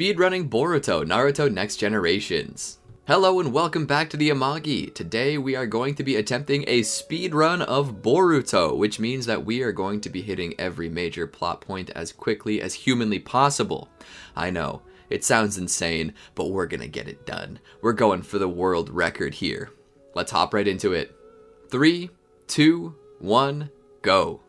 Speedrunning Boruto, Naruto Next Generations. Hello and welcome back to the Amagi. Today we are going to be attempting a speedrun of Boruto, which means that we are going to be hitting every major plot point as quickly as humanly possible. I know, it sounds insane, but we're gonna get it done. We're going for the world record here. Let's hop right into it. 3, 2, 1, go.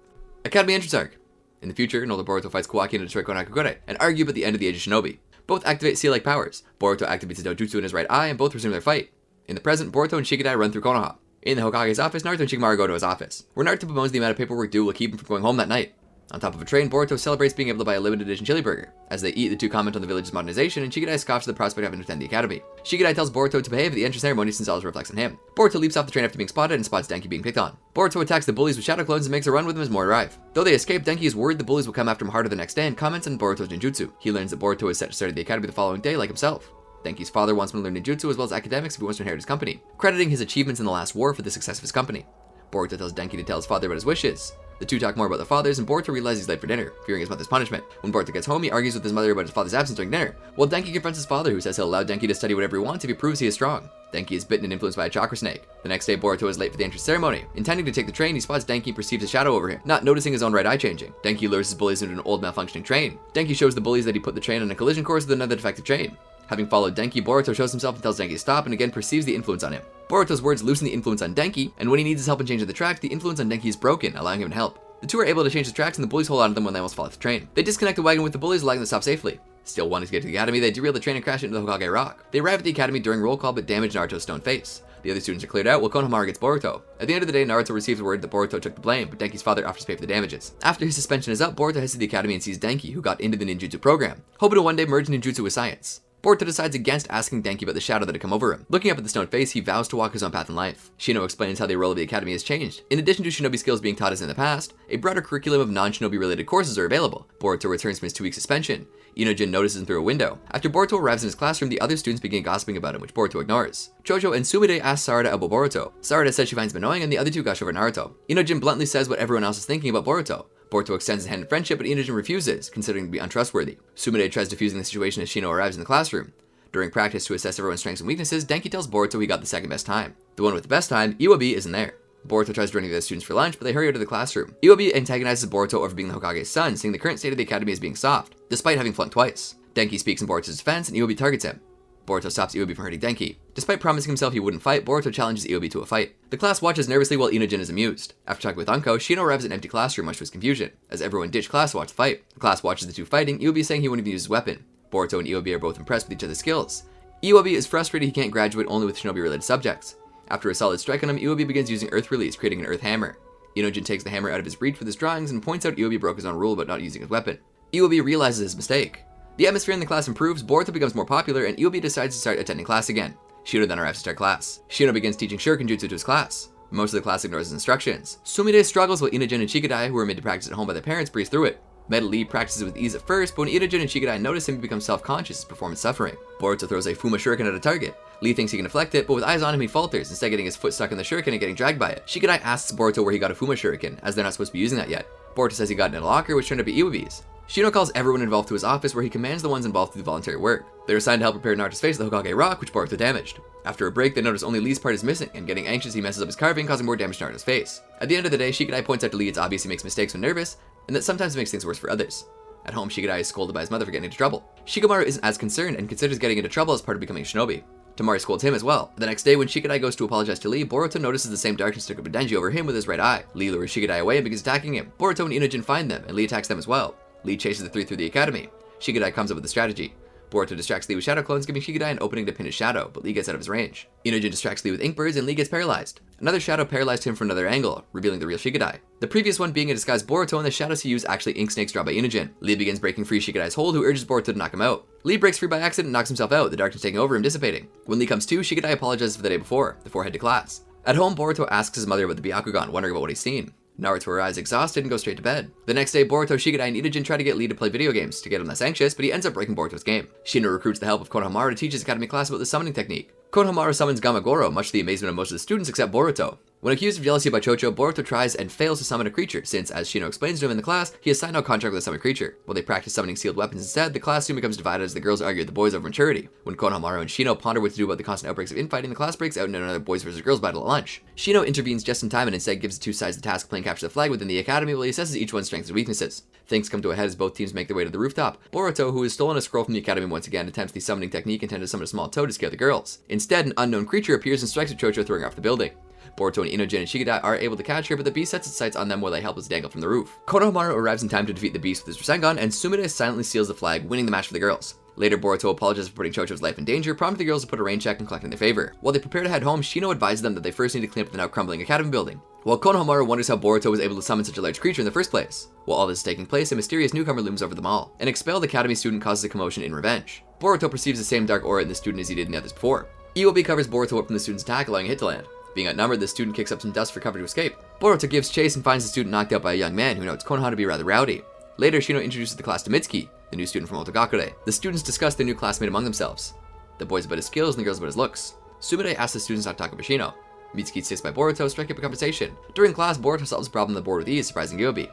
Academy entrance arc. In the future, an older Boruto fights Kawaki and destroys Konohagakure, and argue about the end of the Age of Shinobi. Both activate seal-like powers. Boruto activates a dōjutsu in his right eye, and both resume their fight. In the present, Boruto and Shikadai run through Konoha. In the Hokage's office, Naruto and Shikamaru go to his office, where Naruto bemoans the amount of paperwork due will keep him from going home that night. On top of a train, Boruto celebrates being able to buy a limited edition chilli burger. As they eat, the two comment on the village's modernization, and Shikadai scoffs at the prospect of having to attend the academy. Shikadai tells Boruto to behave at the entrance ceremony since all reflects on him. Boruto leaps off the train after being spotted and spots Denki being picked on. Boruto attacks the bullies with shadow clones and makes a run with them as more arrive. Though they escape, Denki is worried the bullies will come after him harder the next day and comments on Boruto's ninjutsu. He learns that Boruto is set to start the academy the following day like himself. Denki's father wants him to learn ninjutsu as well as academics if he wants to inherit his company, crediting his achievements in the last war for the success of his company. Boruto tells Denki to tell his father about his wishes. The two talk more about their fathers, and Boruto realizes he's late for dinner, fearing his mother's punishment. When Boruto gets home, he argues with his mother about his father's absence during dinner, while Denki confronts his father, who says he'll allow Denki to study whatever he wants if he proves he is strong. Denki is bitten and influenced by a chakra snake. The next day, Boruto is late for the entrance ceremony. Intending to take the train, he spots Denki and perceives a shadow over him, not noticing his own right eye changing. Denki lures his bullies into an old malfunctioning train. Denki shows the bullies that he put the train on a collision course with another defective train. Having followed Denki, Boruto shows himself and tells Denki to stop, and again perceives the influence on him. Boruto's words loosen the influence on Denki, and when he needs his help in changing the tracks, the influence on Denki is broken, allowing him to help. The two are able to change the tracks, and the bullies hold on to them when they almost fall off the train. They disconnect the wagon with the bullies, allowing them to stop safely. Still wanting to get to the academy, they derail the train and crash into the Hokage Rock. They arrive at the academy during roll call but damage Naruto's stone face. The other students are cleared out while Konohamaru gets Boruto. At the end of the day, Naruto receives word that Boruto took the blame, but Denki's father offers to pay for the damages. After his suspension is up, Boruto heads to the academy and sees Denki, who got into the ninjutsu program, hoping to one day merge ninjutsu with science. Boruto decides against asking Denki about the shadow that had come over him. Looking up at the stone face, he vows to walk his own path in life. Shino explains how the role of the academy has changed. In addition to Shinobi skills being taught as in the past, a broader curriculum of non-Shinobi related courses are available. Boruto returns from his 2-week suspension. Inojin notices him through a window. After Boruto arrives in his classroom, the other students begin gossiping about him, which Boruto ignores. Chojo and Sumide ask Sarada about Boruto. Sarada says she finds him annoying, and the other two gush over Naruto. Inojin bluntly says what everyone else is thinking about Boruto. Boruto extends his hand in friendship, but Inojin refuses, considering to be untrustworthy. Sumide tries defusing the situation as Shino arrives in the classroom. During practice to assess everyone's strengths and weaknesses, Denki tells Boruto he got the second best time. The one with the best time, Iwabi, isn't there. Boruto tries joining the other students for lunch, but they hurry out of the classroom. Iwabi antagonizes Boruto over being the Hokage's son, seeing the current state of the academy as being soft, despite having flunked twice. Denki speaks in Boruto's defense, and Iwabi targets him. Boruto stops Iwabi from hurting Denki. Despite promising himself he wouldn't fight, Boruto challenges Iwabi to a fight. The class watches nervously while Inojin is amused. After talking with Anko, Shino arrives at an empty classroom much to his confusion. As everyone ditch class to watch the fight. The class watches the two fighting, Iwabi saying he wouldn't even use his weapon. Boruto and Iwabi are both impressed with each other's skills. Iwabi is frustrated he can't graduate only with Shinobi-related subjects. After a solid strike on him, Iwabi begins using Earth Release, creating an Earth Hammer. Inojin takes the hammer out of his reach with his drawings and points out Iwabi broke his own rule about not using his weapon. Iwabi realizes his mistake. The atmosphere in the class improves, Boruto becomes more popular, and Iwabi decides to start attending class again. Shino then arrives to start class. Shino begins teaching Shuriken Jutsu to his class. Most of the class ignores his instructions. Sumide struggles while Inojin and Shikadai, who are made to practice at home by their parents, breeze through it. Metal Lee practices with ease at first, but when Inojin and Shikadai notice him, he becomes self-conscious, his performance suffering. Boruto throws a Fuma Shuriken at a target. Lee thinks he can deflect it, but with eyes on him he falters, instead getting his foot stuck in the shuriken and getting dragged by it. Shikadai asks Boruto where he got a Fuma Shuriken, as they're not supposed to be using that yet. Boruto says he got it in a locker, which turned out to be Iwabi's. Shino calls everyone involved to his office, where he commands the ones involved to do voluntary work. They're assigned to help repair Naruto's face at the Hokage Rock, which Boruto damaged. After a break, they notice only Lee's part is missing, and getting anxious he messes up his carving, causing more damage to Naruto's face. At the end of the day, Shikadai points out to Lee it's obvious he makes mistakes when nervous, and that sometimes it makes things worse for others. At home, Shikadai is scolded by his mother for getting into trouble. Shikamaru isn't as concerned and considers getting into trouble as part of becoming a shinobi. Tamari scolds him as well. The next day, when Shikadai goes to apologize to Lee, Boruto notices the same darkness took up Denji over him with his right eye. Lee lures Shikadai away and begins attacking him. Boruto and Inojin find them, and Lee attacks them as well. Lee chases the three through the academy. Shikadai comes up with a strategy. Boruto distracts Lee with shadow clones, giving Shikadai an opening to pin his shadow, but Lee gets out of his range. Inojin distracts Lee with ink birds, and Lee gets paralyzed. Another shadow paralyzed him from another angle, revealing the real Shikadai. The previous one being a disguised Boruto, and the shadows he used actually ink snakes drawn by Inojin. Lee begins breaking free Shikadai's hold, who urges Boruto to knock him out. Lee breaks free by accident and knocks himself out, the darkness taking over him, dissipating. When Lee comes to, Shikadai apologizes for the day before head to class. At home, Boruto asks his mother about the Byakugan, wondering about what he's seen. Naruto arrives exhausted and goes straight to bed. The next day, Boruto, Shikadai, and Inojin try to get Lee to play video games to get him less anxious, but he ends up breaking Boruto's game. Shino recruits the help of Konohamaru to teach his academy class about the summoning technique. Konohamaru summons Gamagoro, much to the amazement of most of the students except Boruto. When accused of jealousy by Chocho, Boruto tries and fails to summon a creature, since, as Shino explains to him in the class, he has signed no contract with a summoned creature. While they practice summoning sealed weapons instead, the class soon becomes divided as the girls argue with the boys over maturity. When Konohamaru and Shino ponder what to do about the constant outbreaks of infighting, the class breaks out into another boys versus girls battle at lunch. Shino intervenes just in time and instead gives the two sides the task of playing capture the flag within the academy while he assesses each one's strengths and weaknesses. Things come to a head as both teams make their way to the rooftop. Boruto, who has stolen a scroll from the academy once again, attempts the summoning technique intended to summon a small toad to scare the girls. Instead, an unknown creature appears and strikes at Chocho, throwing her off the building. Boruto and Inojin and Shikadai are able to catch her, but the beast sets its sights on them while they help us dangle from the roof. Konohamaru arrives in time to defeat the beast with his Rasengan, and Sumire silently seals the flag, winning the match for the girls. Later, Boruto apologizes for putting Chocho's life in danger, prompting the girls to put a rain check and collect in their favor. While they prepare to head home, Shino advises them that they first need to clean up the now crumbling academy building. While Konohamaru wonders how Boruto was able to summon such a large creature in the first place. While all this is taking place, a mysterious newcomer looms over them all. An expelled academy student causes a commotion in revenge. Boruto perceives the same dark aura in the student as he did in the others before. Iwobi covers Boruto up from the student's attack, allowing a hit to land. Being outnumbered, the student kicks up some dust for cover to escape. Boruto gives chase and finds the student knocked out by a young man who notes Konoha to be rather rowdy. Later, Shino introduces the class to Mitsuki, the new student from Hokage. The students discuss their new classmate among themselves. The boys about his skills and the girls about his looks. Sumire asks the students not to talk about Shino. Mitsuki sits by Boruto, striking up a conversation. During class, Boruto solves the problem on the board with ease, surprising Iwobi.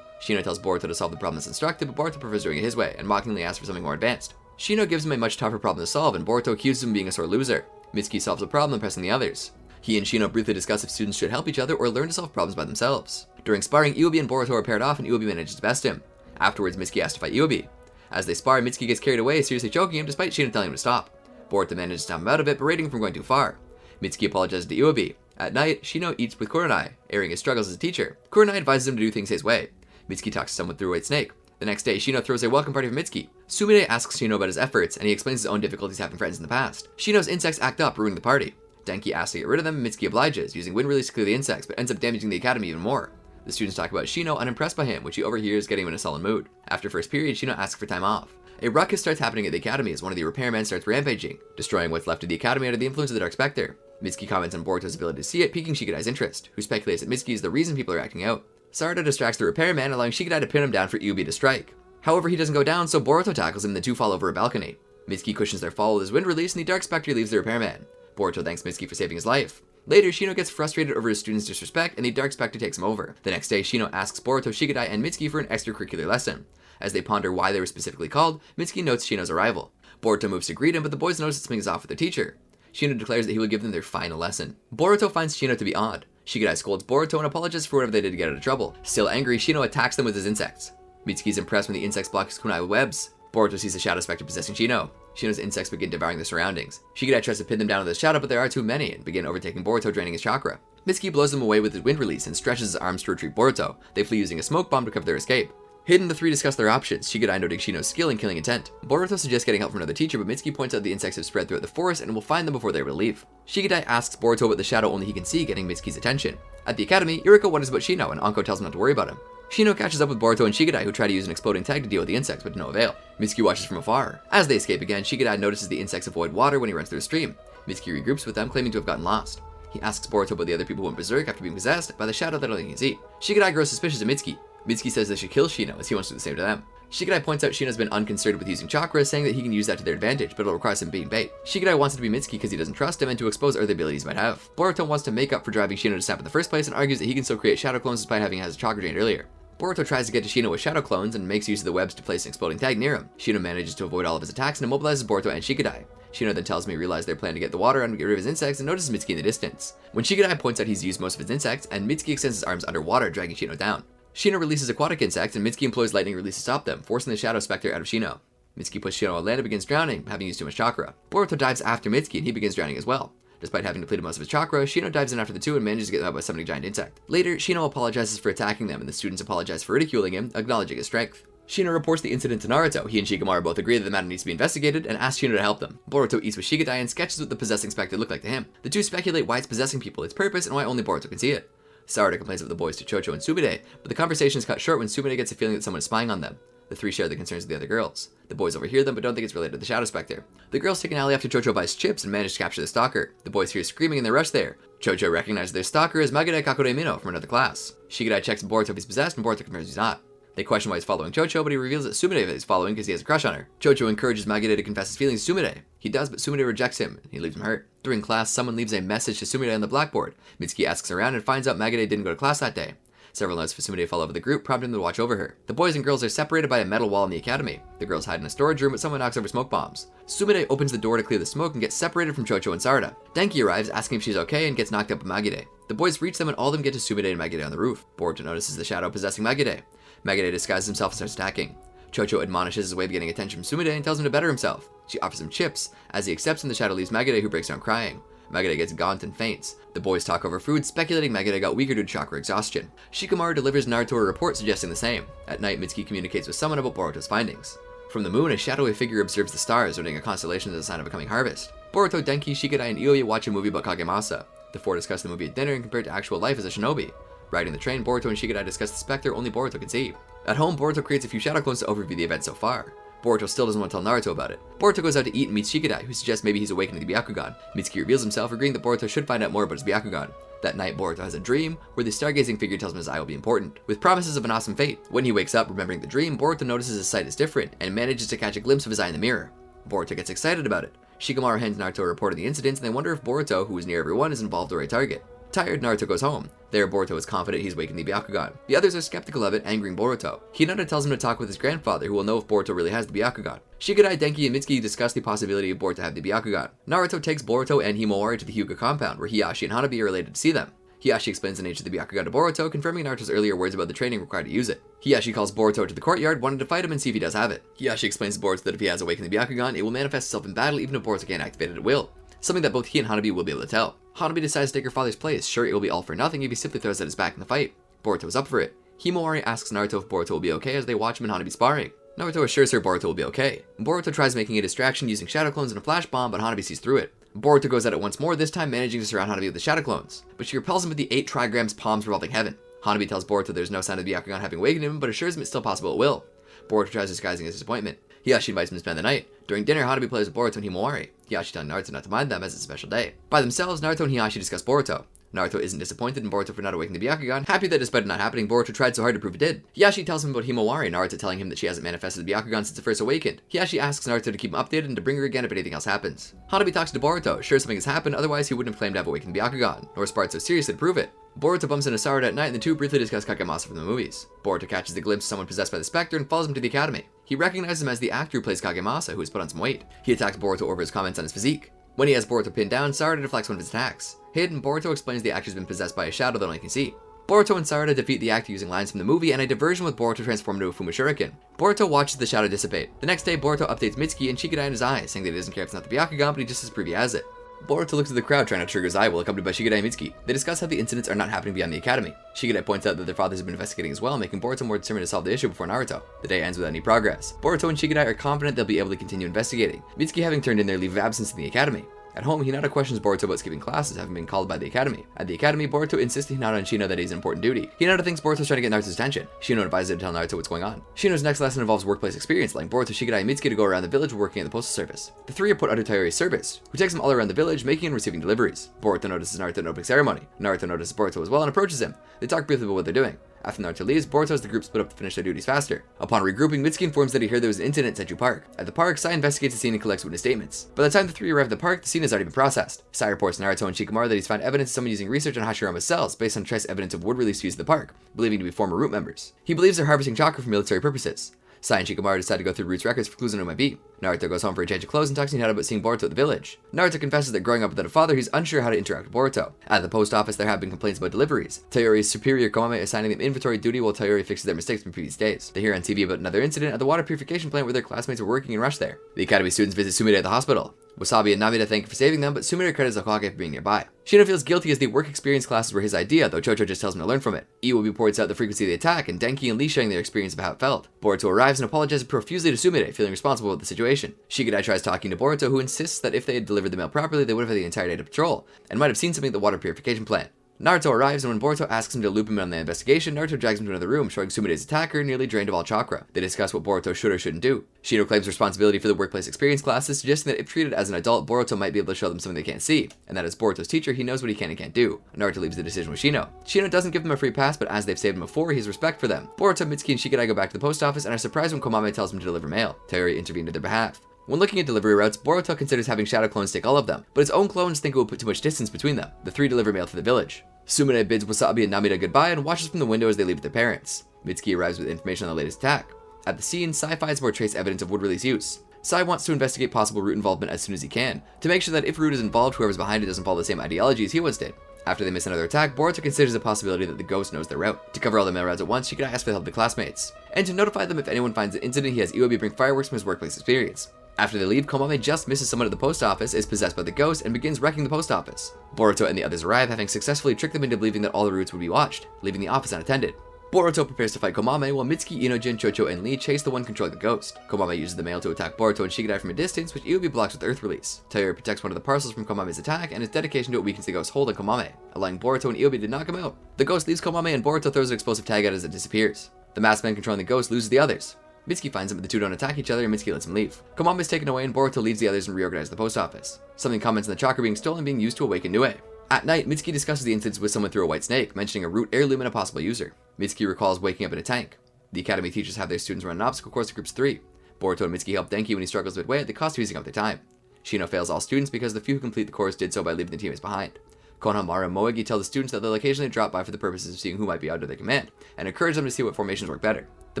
Shino tells Boruto to solve the problem as instructed, but Boruto prefers doing it his way, and mockingly asks for something more advanced. Shino gives him a much tougher problem to solve, and Boruto accuses him of being a sore loser. Mitsuki solves the problem, impressing the others. He and Shino briefly discuss if students should help each other or learn to solve problems by themselves. During sparring, Iwobi and Boruto are paired off, and Iwobi manages to best him. Afterwards, Mitsuki asks to fight Iwobi. As they spar, Mitsuki gets carried away, seriously choking him despite Shino telling him to stop. Boruto manages to stop him out of it, berating him for going too far. Mitsuki apologizes to Iwobi. At night, Shino eats with Kurenai, airing his struggles as a teacher. Kurenai advises him to do things his way. Mitsuki talks to someone through a white snake. The next day, Shino throws a welcome party for Mitsuki. Sumire asks Shino about his efforts, and he explains his own difficulties having friends in the past. Shino's insects act up, ruining the party. Denki asks to get rid of them, and Mitsuki obliges, using wind release to clear the insects, but ends up damaging the academy even more. The students talk about Shino, unimpressed by him, which he overhears, getting him in a sullen mood. After first period, Shino asks for time off. A ruckus starts happening at the academy as one of the repairmen starts rampaging, destroying what's left of the academy under the influence of the Dark Spectre. Mitsuki comments on Boruto's ability to see it, piquing Shikadai's interest, who speculates that Mitsuki is the reason people are acting out. Sarada distracts the repairman, allowing Shikadai to pin him down for Iwobi to strike. However, he doesn't go down, so Boruto tackles him and the two fall over a balcony. Mitsuki cushions their fall with his wind release, and the Dark Spectre leaves the repairman. Boruto thanks Mitsuki for saving his life. Later, Shino gets frustrated over his students' disrespect, and the Dark Spectre takes him over. The next day, Shino asks Boruto, Shikadai, and Mitsuki for an extracurricular lesson. As they ponder why they were specifically called, Mitsuki notes Shino's arrival. Boruto moves to greet him, but the boys notice that something is off with their teacher. Shino declares that he will give them their final lesson. Boruto finds Shino to be odd. Shikadai scolds Boruto and apologizes for whatever they did to get out of trouble. Still angry, Shino attacks them with his insects. Mitsuki is impressed when the insects block his kunai with webs. Boruto sees the shadow spectre possessing Shino. Shino's insects begin devouring their surroundings. Shikadai tries to pin them down with the shadow, but there are too many, and begin overtaking Boruto, draining his chakra. Mitsuki blows them away with his wind release and stretches his arms to retrieve Boruto. They flee using a smoke bomb to cover their escape. Hidden, the three discuss their options, Shikadai noting Shino's skill in killing intent. Boruto suggests getting help from another teacher, but Mitsuki points out the insects have spread throughout the forest and will find them before they're able to leave. Shikadai asks Boruto about the shadow only he can see, getting Mitsuki's attention. At the academy, Iriko wonders about Shino, and Anko tells him not to worry about him. Shino catches up with Boruto and Shikadai, who try to use an exploding tag to deal with the insects, but to no avail. Mitsuki watches from afar. As they escape again, Shikadai notices the insects avoid water when he runs through a stream. Mitsuki regroups with them, claiming to have gotten lost. He asks Boruto about the other people who went berserk after being possessed by the shadow that only he can see. Shikadai grows suspicious of Mitsuki. Mitsuki says they should kill Shino, as he wants to do the same to them. Shikadai points out Shino's been unconcerned with using chakra, saying that he can use that to their advantage, but it'll require some being bait. Shikadai wants it to be Mitsuki because he doesn't trust him and to expose other abilities he might have. Boruto wants to make up for driving Shino to snap in the first place and argues that he can still create shadow clones despite having had his chakra drained earlier. Boruto tries to get to Shino with shadow clones and makes use of the webs to place an exploding tag near him. Shino manages to avoid all of his attacks and immobilizes Boruto and Shikadai. Shino then tells him he realized their plan to get the water and get rid of his insects and notices Mitsuki in the distance. When Shikadai points out he's used most of his insects, and Mitsuki extends his arms underwater, dragging Shino down. Shino releases aquatic insects, and Mitsuki employs lightning release to stop them, forcing the shadow spectre out of Shino. Mitsuki puts Shino on land and begins drowning, having used too much chakra. Boruto dives after Mitsuki, and he begins drowning as well. Despite having depleted most of his chakra, Shino dives in after the two and manages to get them out by summoning a giant insect. Later, Shino apologizes for attacking them, and the students apologize for ridiculing him, acknowledging his strength. Shino reports the incident to Naruto. He and Shikamaru both agree that the matter needs to be investigated and ask Shino to help them. Boruto eats with Shikadai and sketches what the possessing spectre looked like to him. The two speculate why it's possessing people, its purpose, and why only Boruto can see it. Sarada complains about the boys to Chocho and Sumire, but the conversation is cut short when Sumire gets a feeling that someone is spying on them. The three share the concerns of the other girls. The boys overhear them but don't think it's related to the Shadow Spectre. The girls take an alley after Chocho buys chips and manage to capture the stalker. The boys hear screaming and they rush there. Chocho recognizes their stalker as Magare Kakure Mino from another class. Shikadai checks Boruto if he's possessed and Boruto confirms he's not. They question why he's following Chocho, but he reveals that Sumire is following because he has a crush on her. Chocho encourages Magide to confess his feelings to Sumire. He does, but Sumire rejects him, and he leaves him hurt. During class, someone leaves a message to Sumire on the blackboard. Mitsuki asks around and finds out Magide didn't go to class that day. Several notes for Sumire fall over the group, prompting them to watch over her. The boys and girls are separated by a metal wall in the academy. The girls hide in a storage room, but someone knocks over smoke bombs. Sumire opens the door to clear the smoke and gets separated from Chocho and Sarada. Denki arrives, asking if she's okay, and gets knocked up by Magide. The boys reach them and all of them get to Sumire and Magide on the roof. Boruto notices the shadow possessing Magide. Magide disguises himself and starts attacking. Chocho admonishes his way of getting attention from Sumire and tells him to better himself. She offers him chips. As he accepts them, the shadow leaves Magide, who breaks down crying. Magide gets gaunt and faints. The boys talk over food, speculating Magide got weaker due to chakra exhaustion. Shikamaru delivers Naruto a report suggesting the same. At night, Mitsuki communicates with someone about Boruto's findings. From the moon, a shadowy figure observes the stars, noting a constellation as a sign of a coming harvest. Boruto, Denki, Shikadai, and Ioya watch a movie about Kagemasa. The four discuss the movie at dinner and compare it to actual life as a shinobi. Riding the train, Boruto and Shikadai discuss the specter only Boruto can see. At home, Boruto creates a few shadow clones to overview the event so far. Boruto still doesn't want to tell Naruto about it. Boruto goes out to eat and meets Shikadai, who suggests maybe he's awakening the Byakugan. Mitsuki reveals himself, agreeing that Boruto should find out more about his Byakugan. That night, Boruto has a dream, where the stargazing figure tells him his eye will be important, with promises of an awesome fate. When he wakes up, remembering the dream, Boruto notices his sight is different, and manages to catch a glimpse of his eye in the mirror. Boruto gets excited about it. Shikamaru hands Naruto a report of the incidents, and they wonder if Boruto, who is near everyone, is involved the right target. Tired, Naruto goes home. There, Boruto is confident he's wakened the Byakugan. The others are skeptical of it, angering Boruto. Hinata tells him to talk with his grandfather, who will know if Boruto really has the Byakugan. Shikadai, Denki, and Mitsuki discuss the possibility of Boruto having the Byakugan. Naruto takes Boruto and Himawari to the Hyuga compound, where Hiyashi and Hanabi are related to see them. Hiyashi explains the nature of the Byakugan to Boruto, confirming Naruto's earlier words about the training required to use it. Hiyashi calls Boruto to the courtyard, wanting to fight him and see if he does have it. Hiyashi explains to Boruto that if he has awakened the Byakugan, it will manifest itself in battle even if Boruto can't activate it at will. Something that both he and Hanabi will be able to tell. Hanabi decides to take her father's place, sure it will be all for nothing if he simply throws at his back in the fight. Boruto is up for it. Himawari asks Naruto if Boruto will be okay as they watch him and Hanabi sparring. Naruto assures her Boruto will be okay. Boruto tries making a distraction using shadow clones and a flash bomb, but Hanabi sees through it. Boruto goes at it once more, this time managing to surround Hanabi with the shadow clones, but she repels him with the 8 trigrams palms revolving heaven. Hanabi tells Boruto there's no sign of the Byakugan having awakened him, but assures him it's still possible it will. Boruto tries disguising his disappointment. Hiyashi invites him to spend the night. During dinner, Hanabi plays with Boruto and Himawari. Hiyashi telling Naruto not to mind them as it's a special day. By themselves, Naruto and Hiyashi discuss Boruto. Naruto isn't disappointed in Boruto for not awakening the Byakugan, happy that despite it not happening, Boruto tried so hard to prove it did. Hiyashi tells him about Himawari, Naruto telling him that she hasn't manifested the Byakugan since it first awakened. Hiyashi asks Naruto to keep him updated and to bring her again if anything else happens. Hanabi talks to Boruto, sure something has happened, otherwise he wouldn't have claimed to have awakened the Byakugan, nor sparred so seriously to prove it. Boruto bumps into Sarada at night and the two briefly discuss Kagemasa from the movies. Boruto catches the glimpse of someone possessed by the specter and follows him to the academy. He recognizes him as the actor who plays Kagemasa, who has put on some weight. He attacks Boruto over his comments on his physique. When he has Boruto pinned down, Sarada deflects one of his attacks. Hidden, Boruto explains the actor's been possessed by a shadow that only can see. Boruto and Sarada defeat the actor using lines from the movie and a diversion with Boruto transformed into a Fuma Shuriken. Boruto watches the shadow dissipate. The next day, Boruto updates Mitsuki and Shikadai in his eyes, saying that he doesn't care if it's not the Byakugan, but he just has to prove he has it. Boruto looks at the crowd trying to trigger his eye while accompanied by Shikadai and Mitsuki. They discuss how the incidents are not happening beyond the academy. Shikadai points out that their fathers have been investigating as well, making Boruto more determined to solve the issue before Naruto. The day ends without any progress. Boruto and Shikadai are confident they'll be able to continue investigating, Mitsuki having turned in their leave of absence in the academy. At home, Hinata questions Boruto about skipping classes, having been called by the academy. At the academy, Boruto insists to Hinata and Shino that he's an important duty. Hinata thinks Boruto's trying to get Naruto's attention. Shino advises him to tell Naruto what's going on. Shino's next lesson involves workplace experience, allowing Boruto, Shikadai, and Mitsuki to go around the village working at the postal service. The three are put under Tayori's service, who takes them all around the village, making and receiving deliveries. Boruto notices Naruto at an opening ceremony. Naruto notices Boruto as well and approaches him. They talk briefly about what they're doing. After Naruto leaves, Boruto has the group split up to finish their duties faster. Upon regrouping, Mitsuki informs that he heard there was an incident at Senju Park. At the park, Sai investigates the scene and collects witness statements. By the time the three arrive at the park, the scene has already been processed. Sai reports to Naruto and Shikamaru that he's found evidence of someone using research on Hashirama's cells based on trace evidence of wood release used at the park, believing to be former root members. He believes they're harvesting chakra for military purposes. Sai and Shikamaru decide to go through Root's records for clues on who it might be. Naruto goes home for a change of clothes and talks to Hinata about seeing Boruto at the village. Naruto confesses that growing up without a father, he's unsure how to interact with Boruto. At the post office, there have been complaints about deliveries. Tayori's superior Komame assigning them inventory duty while Tayori fixes their mistakes from previous days. They hear on TV about another incident at the water purification plant where their classmates were working and rush there. The academy students visit Sumire at the hospital. Wasabi and Namida thank him for saving them, but Sumire credits Hokage for being nearby. Shino feels guilty as the work experience classes were his idea, though Chocho just tells him to learn from it. Iwabi points out the frequency of the attack, and Denki and Lee sharing their experience of how it felt. Boruto arrives and apologizes profusely to Sumire, feeling responsible for the situation. Shikadai tries talking to Boruto, who insists that if they had delivered the mail properly, they would have had the entire day to patrol, and might have seen something at the water purification plant. Naruto arrives, and when Boruto asks him to loop him in on the investigation, Naruto drags him to another room, showing Sumide's attacker nearly drained of all chakra. They discuss what Boruto should or shouldn't do. Shino claims responsibility for the workplace experience classes, suggesting that if treated as an adult, Boruto might be able to show them something they can't see, and that as Boruto's teacher, he knows what he can and can't do. Naruto leaves the decision with Shino. Shino doesn't give him a free pass, but as they've saved him before, he has respect for them. Boruto, Mitsuki, and Shikadai go back to the post office and are surprised when Komame tells him to deliver mail. Tayori intervened in their behalf. When looking at delivery routes, Boruto considers having shadow clones take all of them, but his own clones think it will put too much distance between them. The three deliver mail to the village. Sumide bids Wasabi and Namida goodbye and watches from the window as they leave with their parents. Mitsuki arrives with information on the latest attack. At the scene, Sai finds more trace evidence of wood release use. Sai wants to investigate possible root involvement as soon as he can, to make sure that if root is involved, whoever's behind it doesn't follow the same ideology as he once did. After they miss another attack, Boruto considers the possibility that the ghost knows their route. To cover all the mail routes at once, she could ask for the help of the classmates, and to notify them if anyone finds an incident, he has Iwabi bring fireworks from his workplace experience. After they leave, Komame just misses someone at the post office, is possessed by the ghost, and begins wrecking the post office. Boruto and the others arrive, having successfully tricked them into believing that all the routes would be watched, leaving the office unattended. Boruto prepares to fight Komame, while Mitsuki, Inojin, Chocho, and Lee chase the one controlling the ghost. Komame uses the mail to attack Boruto and Shikadai from a distance, which Iwabi blocks with Earth Release. Tayori protects one of the parcels from Komame's attack, and his dedication to it weakens the ghost's hold on Komame, allowing Boruto and Iwabi to knock him out. The ghost leaves Komame, and Boruto throws an explosive tag at it as it disappears. The masked man controlling the ghost loses the others. Mitsuki finds him, but the two don't attack each other, and Mitsuki lets him leave. Komame is taken away, and Boruto leaves the others and reorganizes the post office. Something comments on the chakra being stolen being used to awaken Nue. At night, Mitsuki discusses the incidents with someone through a white snake, mentioning a root heirloom and a possible user. Mitsuki recalls waking up in a tank. The academy teachers have their students run an obstacle course in groups 3. Boruto and Mitsuki help Denki when he struggles midway at the cost of using up their time. Shino fails all students because the few who complete the course did so by leaving the teammates behind. Konohamaru and Moegi tell the students that they'll occasionally drop by for the purposes of seeing who might be under their command, and encourage them to see what formations work better. The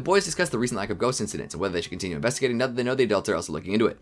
boys discuss the recent lack of ghost incidents and whether they should continue investigating now that they know the adults are also looking into it.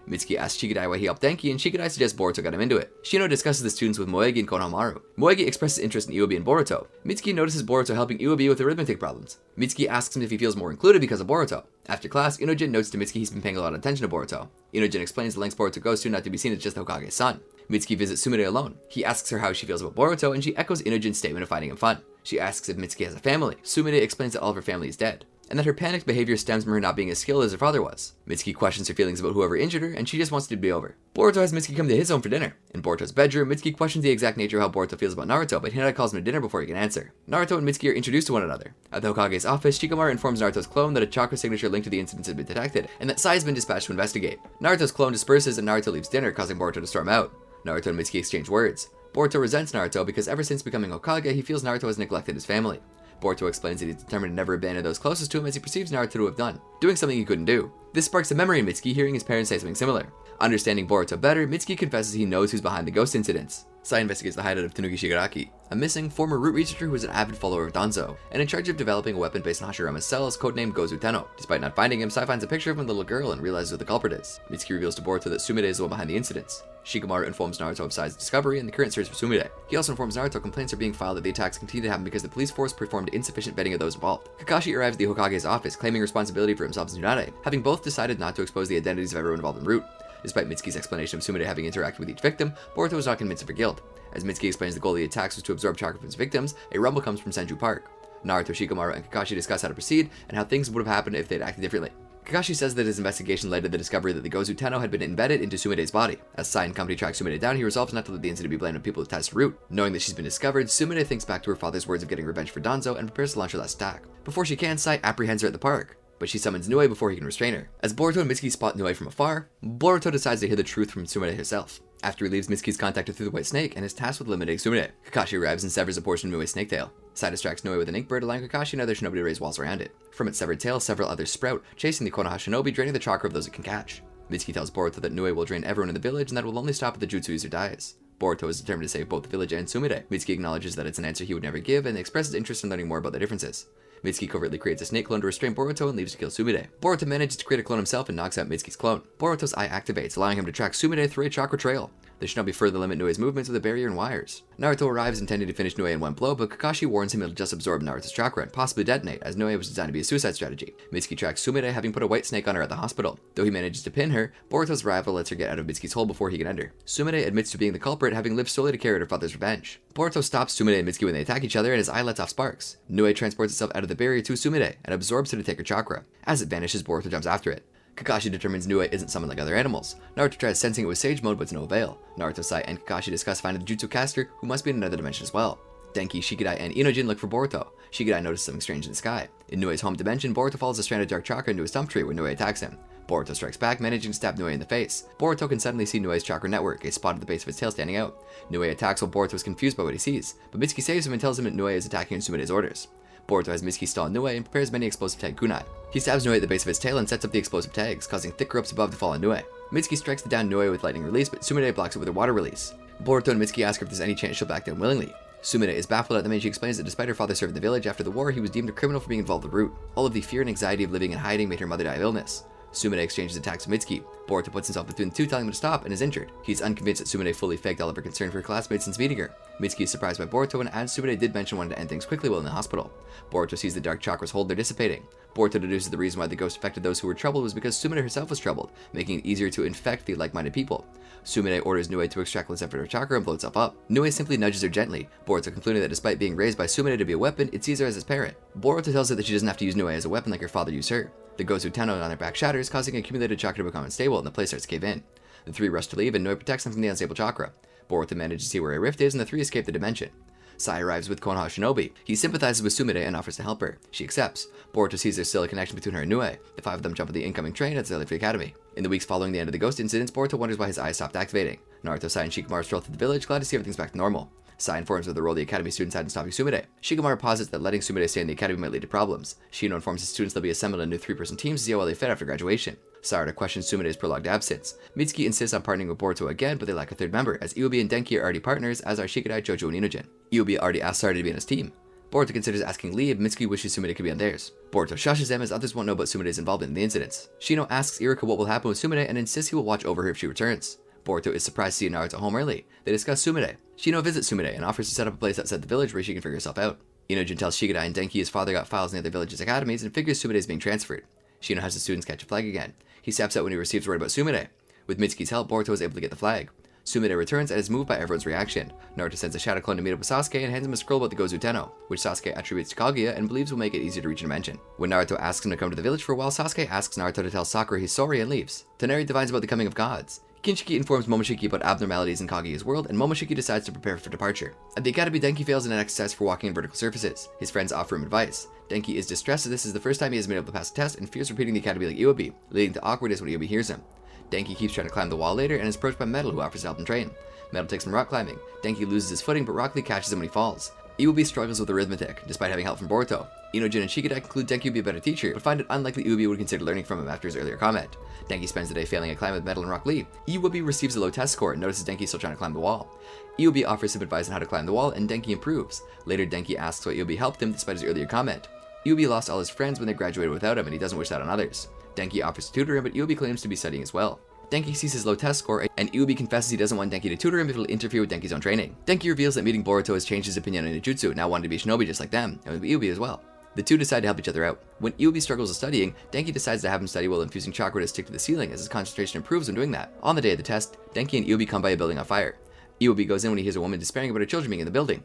Mitsuki asks Shikadai why he helped Denki, and Shikadai suggests Boruto got him into it. Shino discusses the students with Moegi and Konohamaru. Moegi expresses interest in Iwabi and Boruto. Mitsuki notices Boruto helping Iwabi with arithmetic problems. Mitsuki asks him if he feels more included because of Boruto. After class, Inojin notes to Mitsuki he's been paying a lot of attention to Boruto. Inojin explains the lengths Boruto goes to not to be seen as just the Hokage's son. Mitsuki visits Sumide alone. He asks her how she feels about Boruto, and she echoes Inojin's statement of finding him fun. She asks if Mitsuki has a family. Sumide explains that all of her family is dead, and that her panicked behavior stems from her not being as skilled as her father was. Mitsuki questions her feelings about whoever injured her, and she just wants it to be over. Boruto has Mitsuki come to his home for dinner. In Boruto's bedroom, Mitsuki questions the exact nature of how Boruto feels about Naruto, but Hinata calls him to dinner before he can answer. Naruto and Mitsuki are introduced to one another. At the Hokage's office, Shikamaru informs Naruto's clone that a chakra signature linked to the incidents has been detected, and that Sai has been dispatched to investigate. Naruto's clone disperses, and Naruto leaves dinner, causing Boruto to storm out. Naruto and Mitsuki exchange words. Boruto resents Naruto because ever since becoming Hokage, he feels Naruto has neglected his family. Boruto explains that he's determined to never abandon those closest to him as he perceives Naruto to have done, doing something he couldn't do. This sparks a memory in Mitsuki hearing his parents say something similar. Understanding Boruto better, Mitsuki confesses he knows who's behind the ghost incidents. Sai investigates the hideout of Tanuki Shigaraki, a missing former root researcher who is an avid follower of Danzo, and in charge of developing a weapon based on Hashirama's cells, codenamed Gozu Tenno. Despite not finding him, Sai finds a picture of him with a little girl and realizes who the culprit is. Mitsuki reveals to Boruto that Sumide is the one behind the incidents. Shikamaru informs Naruto of Sai's discovery and the current search for Sumide. He also informs Naruto complaints are being filed that the attacks continue to happen because the police force performed insufficient vetting of those involved. Kakashi arrives at the Hokage's office, claiming responsibility for himself and Tsunade, having both decided not to expose the identities of everyone involved in Root. Despite Mitsuki's explanation of Sumide having interacted with each victim, Boruto is not convinced of her guilt. As Mitsuki explains the goal of the attacks was to absorb chakra from his victims, a rumble comes from Senju Park. Naruto, Shikamaru, and Kakashi discuss how to proceed, and how things would have happened if they'd acted differently. Kakashi says that his investigation led to the discovery that the Gozu Tenno had been embedded into Sumide's body. As Sai and company track Sumide down, he resolves not to let the incident be blamed on people who test Root. Knowing that she's been discovered, Sumide thinks back to her father's words of getting revenge for Danzo and prepares to launch her last attack. Before she can, Sai apprehends her at the park, but she summons Nue before he can restrain her. As Boruto and Mitsuki spot Nue from afar, Boruto decides to hear the truth from Sumide herself. After he leaves, Mitsuki's contacted through the White Snake and is tasked with eliminating Sumide. Kakashi arrives and severs a portion of Nue's snake tail. Sai distracts Nue with an ink bird, allowing Kakashi and other shinobi to raise walls around it. From its severed tail, several others sprout, chasing the Konoha shinobi, draining the chakra of those it can catch. Mitsuki tells Boruto that Nue will drain everyone in the village and that it will only stop if the jutsu user dies. Boruto is determined to save both the village and Sumide. Mitsuki acknowledges that it's an answer he would never give and expresses interest in learning more about their differences. Mitsuki covertly creates a snake clone to restrain Boruto and leaves to kill Sumide. Boruto manages to create a clone himself and knocks out Mitsuki's clone. Boruto's eye activates, allowing him to track Sumide through a chakra trail. The shinobi further limit Nue's movements with a barrier and wires. Naruto arrives intending to finish Nue in one blow, but Kakashi warns him it'll just absorb Naruto's chakra and possibly detonate, as Nue was designed to be a suicide strategy. Mitsuki tracks Sumide, having put a white snake on her at the hospital. Though he manages to pin her, Boruto's rival lets her get out of Mitsuki's hole before he can enter. Sumide admits to being the culprit, having lived solely to carry out her father's revenge. Boruto stops Sumide and Mitsuki when they attack each other, and his eye lets off sparks. Nue transports itself out of the barrier to Sumide, and absorbs her to take her chakra. As it vanishes, Boruto jumps after it. Kakashi determines Nue isn't summoned like other animals. Naruto tries sensing it with Sage Mode, but to no avail. Naruto, Sai, and Kakashi discuss finding the Jutsu caster, who must be in another dimension as well. Denki, Shikadai, and Inojin look for Boruto. Shikadai notices something strange in the sky. In Nue's home dimension, Boruto follows a strand of dark chakra into a stump tree where Nue attacks him. Boruto strikes back, managing to stab Nue in the face. Boruto can suddenly see Nue's chakra network, a spot at the base of its tail standing out. Nue attacks while Boruto is confused by what he sees, but Mitsuki saves him and tells him that Nue is attacking on Sumide's orders. Boruto has Mitsuki stall Nue and prepares many explosive tag kunai. He stabs Nue at the base of his tail and sets up the explosive tags, causing thick ropes above to fall on Nue. Mitsuki strikes down Nue with lightning release, but Sumide blocks it with a water release. Boruto and Mitsuki ask her if there's any chance she'll back down willingly. Sumide is baffled at them and she explains that despite her father serving the village after the war, he was deemed a criminal for being involved with the root. All of the fear and anxiety of living and hiding made her mother die of illness. Sumide exchanges attacks with Mitsuki. Boruto puts himself between the two, telling him to stop, and is injured. He's unconvinced that Sumide fully faked all of her concern for her classmates since meeting her. Mitsuki is surprised by Boruto and adds Sumide did mention wanting to end things quickly while in the hospital. Boruto sees the dark chakras hold they're dissipating. Boruto deduces the reason why the ghost affected those who were troubled was because Sumide herself was troubled, making it easier to infect the like-minded people. Sumide orders Nue to extract less effort of her chakra and blow itself up. Nue simply nudges her gently, Boruto concluding that despite being raised by Sumide to be a weapon, it sees her as its parent. Boruto tells her that she doesn't have to use Nue as a weapon like her father used her. The Gozu Tenno on their back shatters, causing accumulated chakra to become unstable, and the place starts to cave in. The three rush to leave, and Nue protects them from the unstable chakra. Boruto manages to see where a rift is, and the three escape the dimension. Sai arrives with Konoha Shinobi. He sympathizes with Sumide and offers to help her. She accepts. Boruto sees there's still a connection between her and Nue. The five of them jump on the incoming train as they leave the academy. In the weeks following the end of the ghost incidents, Boruto wonders why his eyes stopped activating. Naruto, Sai, and Shikamaru stroll through the village, glad to see everything's back to normal. Sai informs of the role the academy students had in stopping Sumide. Shikamaru posits that letting Sumide stay in the academy might lead to problems. Shino informs his students they'll be assembled in new 3-person teams to see how well they fit after graduation. Sarada questions Sumide's prolonged absence. Mitsuki insists on partnering with Boruto again, but they lack a third member, as Iubi and Denki are already partners, as are Shikadai, Jojo, and Inojin. Iubi already asked Sarada to be on his team. Boruto considers asking Lee if Mitsuki wishes Sumide could be on theirs. Boruto shushes him as others won't know about Sumide's involvement in the incidents. Shino asks Iruka what will happen with Sumide and insists he will watch over her if she returns. Boruto is surprised to see Naruto home early. They discuss Sumide. Shino visits Sumide and offers to set up a place outside the village where she can figure herself out. Inojin tells Shikadai and Denki his father got files in the other village's academies and figures Sumide is being transferred. Shino has the students catch a flag again. He steps out when he receives word about Sumide. With Mitsuki's help, Boruto is able to get the flag. Sumide returns and is moved by everyone's reaction. Naruto sends a shadow clone to meet up with Sasuke and hands him a scroll about the Gozu Tenno, which Sasuke attributes to Kaguya and believes will make it easier to reach a dimension. When Naruto asks him to come to the village for a while, Sasuke asks Naruto to tell Sakura he's sorry and leaves. Toneri divines about the coming of gods. Kinshiki informs Momoshiki about abnormalities in Kaguya's world, and Momoshiki decides to prepare for departure. At the academy, Denki fails in an exercise for walking on vertical surfaces. His friends offer him advice. Denki is distressed as this is the first time he has been able to pass a test and fears repeating the academy like Iubi, leading to awkwardness when Iubi hears him. Denki keeps trying to climb the wall later and is approached by Metal, who offers to help him train. Metal takes him rock climbing. Denki loses his footing, but Rock Lee catches him when he falls. Iubi struggles with arithmetic, despite having help from Boruto. Inojin and Shikadai conclude Denki would be a better teacher, but find it unlikely Iubi would consider learning from him after his earlier comment. Denki spends the day failing a climb with Metal and Rock Lee. Iubi receives a low test score and notices Denki still trying to climb the wall. Iubi offers some advice on how to climb the wall, and Denki improves. Later, Denki asks why Iubi helped him despite his earlier comment. Iubi lost all his friends when they graduated without him, and he doesn't wish that on others. Denki offers to tutor him, but Iubi claims to be studying as well. Denki sees his low test score, and Iubi confesses he doesn't want Denki to tutor him if it'll interfere with Denki's own training. Denki reveals that meeting Boruto has changed his opinion on ninjutsu, now wanting to be Shinobi just like them, and with Iubi as well. The two decide to help each other out. When Iubi struggles with studying, Denki decides to have him study while infusing chakra to stick to the ceiling as his concentration improves when doing that. On the day of the test, Denki and Iubi come by a building on fire. Iubi goes in when he hears a woman despairing about her children being in the building.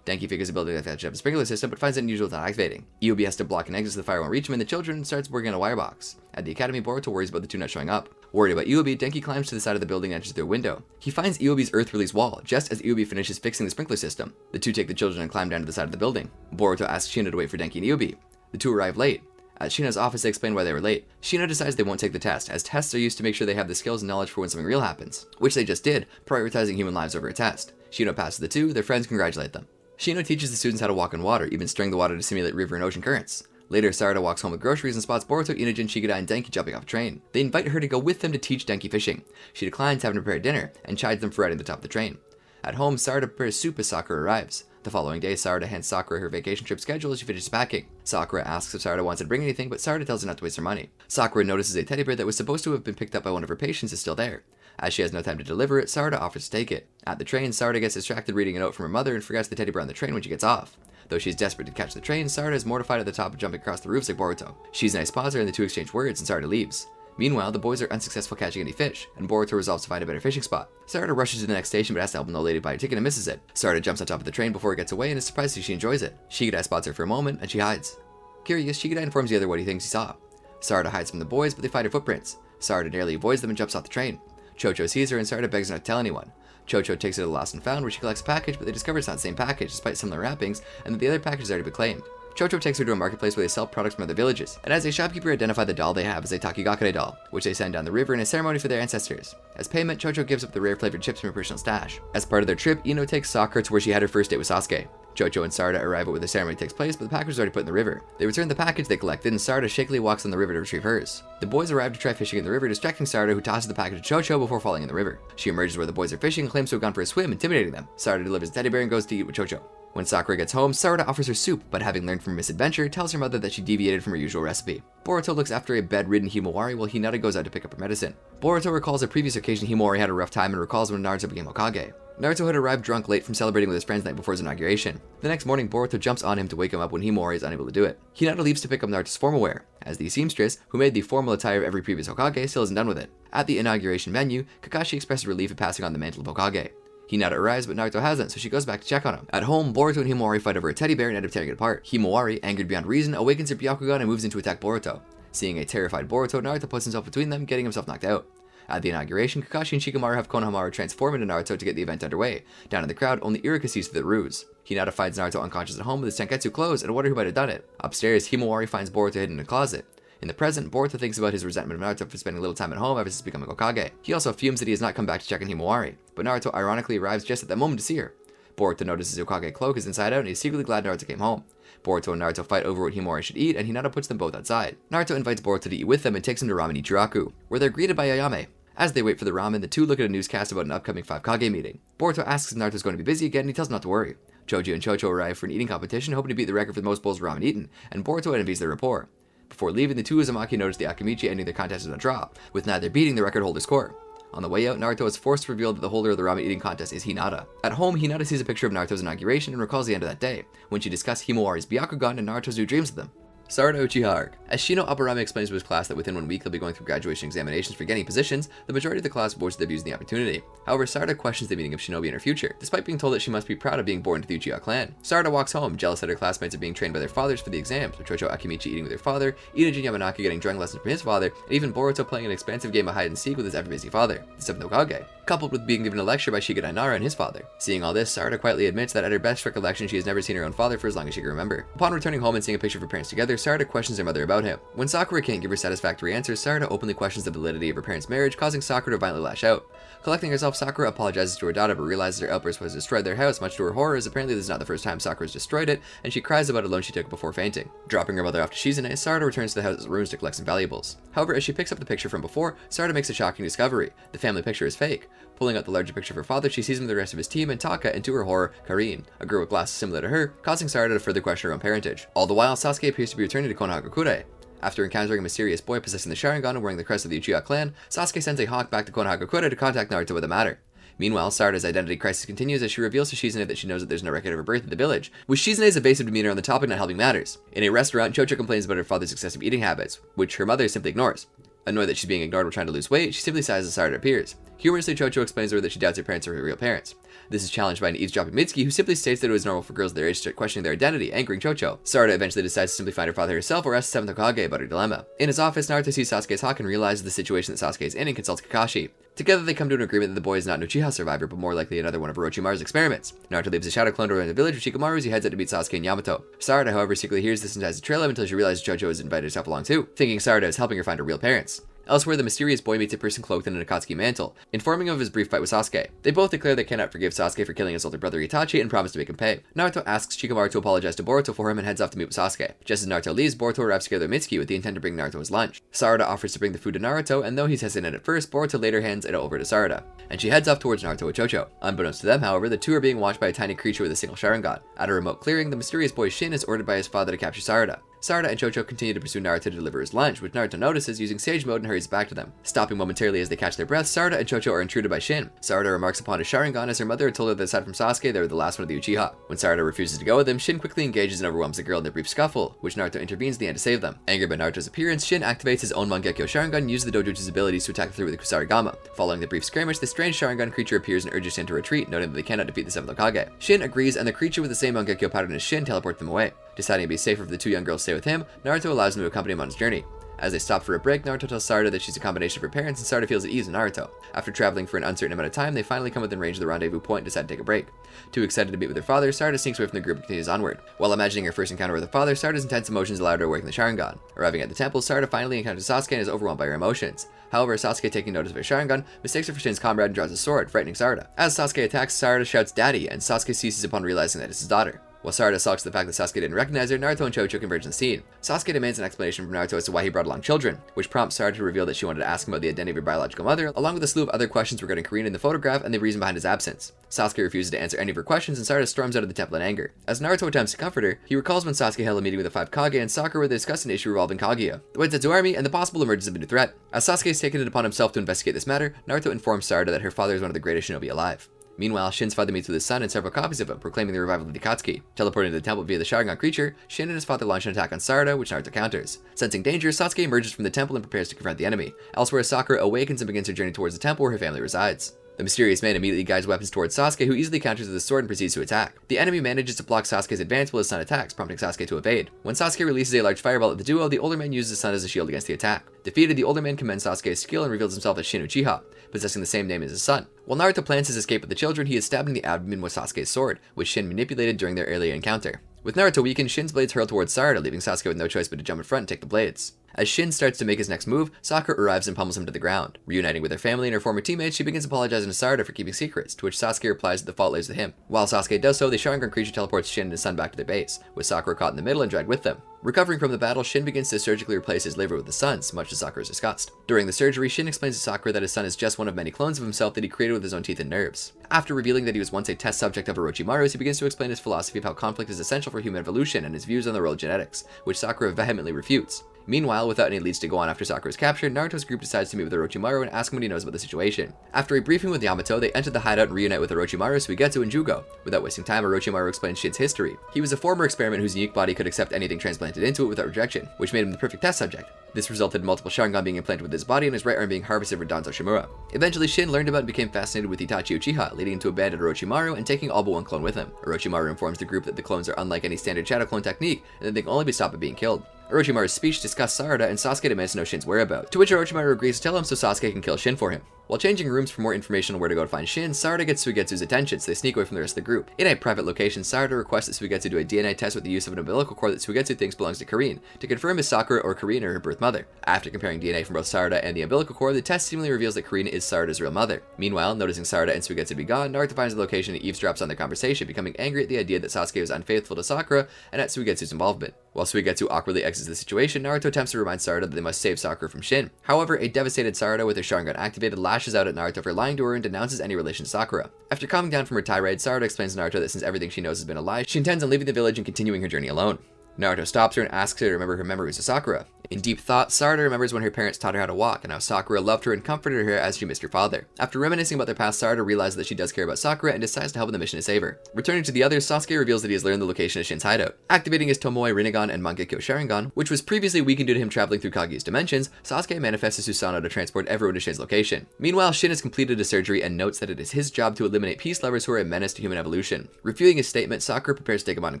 Denki figures a building like that should have a sprinkler system, but finds it unusual without activating. Iubi has to block an exit so the fire won't reach him, and the children starts working on a wirebox. At the academy, Boruto worries about the two not showing up. Worried about Iubi, Denki climbs to the side of the building and enters through a window. He finds Iubi's earth release wall, just as Iubi finishes fixing the sprinkler system. The two take the children and climb down to the side of the building. Boruto asks Shino to wait for Denki and Iubi. The two arrive late. At Shino's office, they explain why they were late. Shino decides they won't take the test, as tests are used to make sure they have the skills and knowledge for when something real happens, which they just did, prioritizing human lives over a test. Shino passes the two, their friends congratulate them. Shino teaches the students how to walk on water, even stirring the water to simulate river and ocean currents. Later, Sarada walks home with groceries and spots Boruto, Inojin, Shikadai, and Denki jumping off a train. They invite her to go with them to teach Denki fishing. She declines having to prepare dinner, and chides them for riding the top of the train. At home, Sarada prepares soup as Sakura arrives. The following day, Sarada hands Sakura her vacation trip schedule as she finishes packing. Sakura asks if Sarada wants to bring anything, but Sarada tells her not to waste her money. Sakura notices a teddy bear that was supposed to have been picked up by one of her patients is still there. As she has no time to deliver it, Sarada offers to take it. At the train, Sarada gets distracted reading a note from her mother and forgets the teddy bear on the train when she gets off. Though she's desperate to catch the train, Sarada is mortified at the top of jumping across the roofs like Boruto. She's a nice pauser and the two exchange words, and Sarada leaves. Meanwhile, the boys are unsuccessful catching any fish, and Boruto resolves to find a better fishing spot. Sarada rushes to the next station but has to help an old lady buy a ticket and misses it. Sarada jumps on top of the train before it gets away and is surprised to see she enjoys it. Shikadai spots her for a moment, and she hides. Curious, Shikadai informs the other what he thinks he saw. Sarada hides from the boys, but they find her footprints. Sarada narrowly avoids them and jumps off the train. Chocho sees her, and Sarada begs her not to tell anyone. Chocho takes it to the Lost and Found, where she collects a package, but they discover it's not the same package, despite similar wrappings, and that the other package has already been claimed. Chocho takes her to a marketplace where they sell products from other villages, and as a shopkeeper identify the doll they have as a Takigakure doll, which they send down the river in a ceremony for their ancestors. As payment, Chocho gives up the rare flavored chips from her personal stash. As part of their trip, Ino takes Sakura to where she had her first date with Sasuke. Chocho and Sarada arrive at where the ceremony takes place, but the package is already put in the river. They return the package they collected, and Sarada shakily walks on the river to retrieve hers. The boys arrive to try fishing in the river, distracting Sarada, who tosses the package to Chocho before falling in the river. She emerges where the boys are fishing and claims to have gone for a swim, intimidating them. Sarada delivers a teddy bear and goes to eat with Chocho. When Sakura gets home, Sarada offers her soup, but having learned from misadventure, tells her mother that she deviated from her usual recipe. Boruto looks after a bedridden Himawari while Hinata goes out to pick up her medicine. Boruto recalls a previous occasion Himawari had a rough time and recalls when Naruto became Hokage. Naruto had arrived drunk late from celebrating with his friends the night before his inauguration. The next morning, Boruto jumps on him to wake him up when Himawari is unable to do it. Hinata leaves to pick up Naruto's formal wear, as the seamstress, who made the formal attire of every previous Hokage, still isn't done with it. At the inauguration venue, Kakashi expresses relief at passing on the mantle of Hokage. Hinata arrives, but Naruto hasn't, so she goes back to check on him. At home, Boruto and Himawari fight over a teddy bear and end up tearing it apart. Himawari, angered beyond reason, awakens her Byakugan and moves in to attack Boruto. Seeing a terrified Boruto, Naruto puts himself between them, getting himself knocked out. At the inauguration, Kakashi and Shikamaru have Konohamaru transform into Naruto to get the event underway. Down in the crowd, only Iruka sees through the ruse. Hinata finds Naruto unconscious at home with his Tenketsu clothes and wonders who might have done it. Upstairs, Himawari finds Boruto hidden in a closet. In the present, Boruto thinks about his resentment of Naruto for spending little time at home ever since becoming Hokage. He also fumes that he has not come back to check on Himawari, but Naruto ironically arrives just at that moment to see her. Boruto notices his Hokage cloak is inside out and he's secretly glad Naruto came home. Boruto and Naruto fight over what Himawari should eat, and Hinata puts them both outside. Naruto invites Boruto to eat with them and takes him to Ramen Ichiraku, where they're greeted by Ayame. As they wait for the ramen, the two look at a newscast about an upcoming 5 Kage meeting. Boruto asks if Naruto's going to be busy again, and he tells him not to worry. Choji and Chocho arrive for an eating competition, hoping to beat the record for the most bowls of ramen eaten, and Boruto envies their rapport. Before leaving, the two Uzumaki notice the Akimichi ending their contest in a draw, with neither beating the record holder's score. On the way out, Naruto is forced to reveal that the holder of the ramen eating contest is Hinata. At home, Hinata sees a picture of Naruto's inauguration and recalls the end of that day, when she discussed Himawari's Byakugan and Naruto's new dreams of them. Sarada Uchiha. As Shino Aburame explains to his class that within 1 week they'll be going through graduation examinations for getting positions, the majority of the class voices their views in the opportunity. However, Sarada questions the meaning of Shinobi in her future, despite being told that she must be proud of being born to the Uchiha clan. Sarada walks home, jealous that her classmates are being trained by their fathers for the exams, with Chocho Akimichi eating with her father, Itajin Yamanaka getting drawing lessons from his father, and even Boruto playing an expansive game of hide and seek with his ever-busy father, the 7th Hokage, coupled with being given a lecture by Shikadai Nara and his father. Seeing all this, Sarada quietly admits that at her best recollection she has never seen her own father for as long as she can remember. Upon returning home and seeing a picture of her parents together, Sarada questions her mother about him. When Sakura can't give her satisfactory answers, Sarada openly questions the validity of her parents' marriage, causing Sakura to violently lash out. Collecting herself, Sakura apologizes to her daughter but realizes her outburst was destroyed their house, much to her horror, as apparently this is not the first time Sakura's destroyed it, and she cries about a loan she took before fainting. Dropping her mother off to Shizune, Sarada returns to the house's ruins to collect some valuables. However, as she picks up the picture from before, Sarada makes a shocking discovery. The family picture is fake. Pulling out the larger picture of her father, she sees him with the rest of his team and Taka, and to her horror, Karin, a girl with glasses similar to her, causing Sarada to further question her own parentage. All the while, Sasuke appears to be returning to Konohagakure. After encountering a mysterious boy possessing the Sharingan and wearing the crest of the Uchiha clan, Sasuke sends a hawk back to Konohagakure to contact Naruto with the matter. Meanwhile, Sarada's identity crisis continues as she reveals to Shizune that she knows that there's no record of her birth in the village, with Shizune's evasive demeanor on the topic not helping matters. In a restaurant, Chocho complains about her father's excessive eating habits, which her mother simply ignores. Annoyed that she's being ignored while trying to lose weight, she simply sighs as Sarada appears. Humorously, Chocho explains to her that she doubts her parents are her real parents. This is challenged by an eavesdropping Mitsuki, who simply states that it was normal for girls their age to start questioning their identity, angering Chocho. Sarada eventually decides to simply find her father herself or ask the 7th Hokage about her dilemma. In his office, Naruto sees Sasuke's hawk and realizes the situation that Sasuke is in and consults Kakashi. Together, they come to an agreement that the boy is not an Uchiha survivor, but more likely another one of Orochimaru's experiments. Naruto leaves a shadow clone around the village with Shikamaru as he heads out to meet Sasuke and Yamato. Sarada, however, secretly hears this and tries to trail him until she realizes Chocho has invited herself along too, thinking Sarada is helping her find her real parents. Elsewhere, the mysterious boy meets a person cloaked in an Akatsuki mantle, informing him of his brief fight with Sasuke. They both declare they cannot forgive Sasuke for killing his older brother Itachi and promise to make him pay. Naruto asks Shikamaru to apologize to Boruto for him and heads off to meet with Sasuke. Just as Naruto leaves, Boruto arrives together with Mitsuki with the intent to bring Naruto his lunch. Sarada offers to bring the food to Naruto, and though he's hesitant at first, Boruto later hands it over to Sarada, and she heads off towards Naruto with Chocho. Unbeknownst to them, however, the two are being watched by a tiny creature with a single Sharingan. At a remote clearing, the mysterious boy Shin is ordered by his father to capture Sarada. Sarada and Chocho continue to pursue Naruto to deliver his lunch, which Naruto notices using Sage Mode and hurries back to them. Stopping momentarily as they catch their breath, Sarada and Chocho are intruded by Shin. Sarada remarks upon his Sharingan as her mother had told her that aside from Sasuke, they were the last one of the Uchiha. When Sarada refuses to go with him, Shin quickly engages and overwhelms the girl in a brief scuffle, which Naruto intervenes in the end to save them. Angered by Naruto's appearance, Shin activates his own Mangekyo Sharingan and uses the dōjutsu's abilities to attack the three with the Kusarigama. Following the brief skirmish, the strange Sharingan creature appears and urges Shin to retreat, noting that they cannot defeat the 7th Hokage. Shin agrees, and the creature with the same Mangekyo pattern as Shin teleports them away. Deciding to be safer if the two young girls stay with him, Naruto allows him to accompany him on his journey. As they stop for a break, Naruto tells Sarada that she's a combination of her parents, and Sarada feels at ease in Naruto. After traveling for an uncertain amount of time, they finally come within range of the rendezvous point and decide to take a break. Too excited to meet with her father, Sarada sneaks away from the group and continues onward. While imagining her first encounter with her father, Sarada's intense emotions allowed her to awaken the Sharingan. Arriving at the temple, Sarada finally encounters Sasuke and is overwhelmed by her emotions. However, Sasuke, taking notice of her Sharingan, mistakes her for Shin's comrade and draws a sword, frightening Sarada. As Sasuke attacks, Sarada shouts "Daddy," and Sasuke ceases upon realizing that it's his daughter. While Sarada sulks the fact that Sasuke didn't recognize her, Naruto and Chocho converge on the scene. Sasuke demands an explanation from Naruto as to why he brought along children, which prompts Sarada to reveal that she wanted to ask him about the identity of her biological mother, along with a slew of other questions regarding Karina in the photograph and the reason behind his absence. Sasuke refuses to answer any of her questions, and Sarada storms out of the temple in anger. As Naruto attempts to comfort her, he recalls when Sasuke held a meeting with the 5 Kage and Sakura where they discussed an issue revolving Kaguya, the White Zetsu army, and the possible emergence of a new threat. As Sasuke has taken it upon himself to investigate this matter, Naruto informs Sarada that her father is one of the greatest shinobi alive. Meanwhile, Shin's father meets with his son and several copies of him, proclaiming the revival of the Akatsuki. Teleporting to the temple via the Sharingan creature, Shin and his father launch an attack on Sarada, which Naruto counters. Sensing danger, Sasuke emerges from the temple and prepares to confront the enemy. Elsewhere, Sakura awakens and begins her journey towards the temple where her family resides. The mysterious man immediately guides weapons towards Sasuke, who easily counters with his sword and proceeds to attack. The enemy manages to block Sasuke's advance while his son attacks, prompting Sasuke to evade. When Sasuke releases a large fireball at the duo, the older man uses his son as a shield against the attack. Defeated, the older man commends Sasuke's skill and reveals himself as Shin Uchiha, possessing the same name as his son. While Naruto plans his escape with the children, he is stabbed in the abdomen with Sasuke's sword, which Shin manipulated during their earlier encounter. With Naruto weakened, Shin's blades hurl towards Sarada, leaving Sasuke with no choice but to jump in front and take the blades. As Shin starts to make his next move, Sakura arrives and pummels him to the ground. Reuniting with her family and her former teammates, she begins apologizing to Sarada for keeping secrets, to which Sasuke replies that the fault lays with him. While Sasuke does so, the Sharingan creature teleports Shin and his son back to their base, with Sakura caught in the middle and dragged with them. Recovering from the battle, Shin begins to surgically replace his liver with his son's, much to Sakura's disgust. During the surgery, Shin explains to Sakura that his son is just one of many clones of himself that he created with his own teeth and nerves. After revealing that he was once a test subject of Orochimaru's, he begins to explain his philosophy of how conflict is essential for human evolution and his views on the role of genetics, which Sakura vehemently refutes. Meanwhile, without any leads to go on after Sakura's capture, Naruto's group decides to meet with Orochimaru and ask him what he knows about the situation. After a briefing with Yamato, they enter the hideout and reunite with Orochimaru, Suigetsu, and Jugo. Without wasting time, Orochimaru explains Shin's history. He was a former experiment whose unique body could accept anything transplanted into it without rejection, which made him the perfect test subject. This resulted in multiple Sharingan being implanted with his body and his right arm being harvested for Danzo Shimura. Eventually, Shin learned about and became fascinated with Itachi Uchiha, leading him to abandon Orochimaru and taking all but one clone with him. Orochimaru informs the group that the clones are unlike any standard shadow clone technique, and that they can only be stopped by being killed. Orochimaru's speech discussed Sarada, and Sasuke demands to know Shin's whereabouts, to which Orochimaru agrees to tell him so Sasuke can kill Shin for him. While changing rooms for more information on where to go to find Shin, Sarada gets Suigetsu's attention, so they sneak away from the rest of the group. In a private location, Sarada requests that Suigetsu do a DNA test with the use of an umbilical cord that Suigetsu thinks belongs to Karine, to confirm if Sakura or Karine are her birth mother. After comparing DNA from both Sarada and the umbilical cord, the test seemingly reveals that Karine is Sarada's real mother. Meanwhile, noticing Sarada and Suigetsu be gone, Naruto finds the location and eavesdrops on their conversation, becoming angry at the idea that Sasuke was unfaithful to Sakura and at Suigetsu's involvement. While Suigetsu awkwardly exits the situation, Naruto attempts to remind Sarada that they must save Sakura from Shin. However, a devastated Sarada with her Sharingan activated lashes out at Naruto for lying to her and denounces any relation to Sakura. After calming down from her tirade, Sarada explains to Naruto that since everything she knows has been a lie, she intends on leaving the village and continuing her journey alone. Naruto stops her and asks her to remember her memories of Sakura. In deep thought, Sarada remembers when her parents taught her how to walk and how Sakura loved her and comforted her as she missed her father. After reminiscing about their past, Sarada realizes that she does care about Sakura and decides to help in the mission to save her. Returning to the others, Sasuke reveals that he has learned the location of Shin's hideout. Activating his Tomoe Rinnegan and Mangekyo Sharingan, which was previously weakened due to him traveling through Kaguya's dimensions, Sasuke manifests a Susanoo to transport everyone to Shin's location. Meanwhile, Shin has completed his surgery and notes that it is his job to eliminate peace lovers who are a menace to human evolution. Refuting his statement, Sakura prepares to take him on in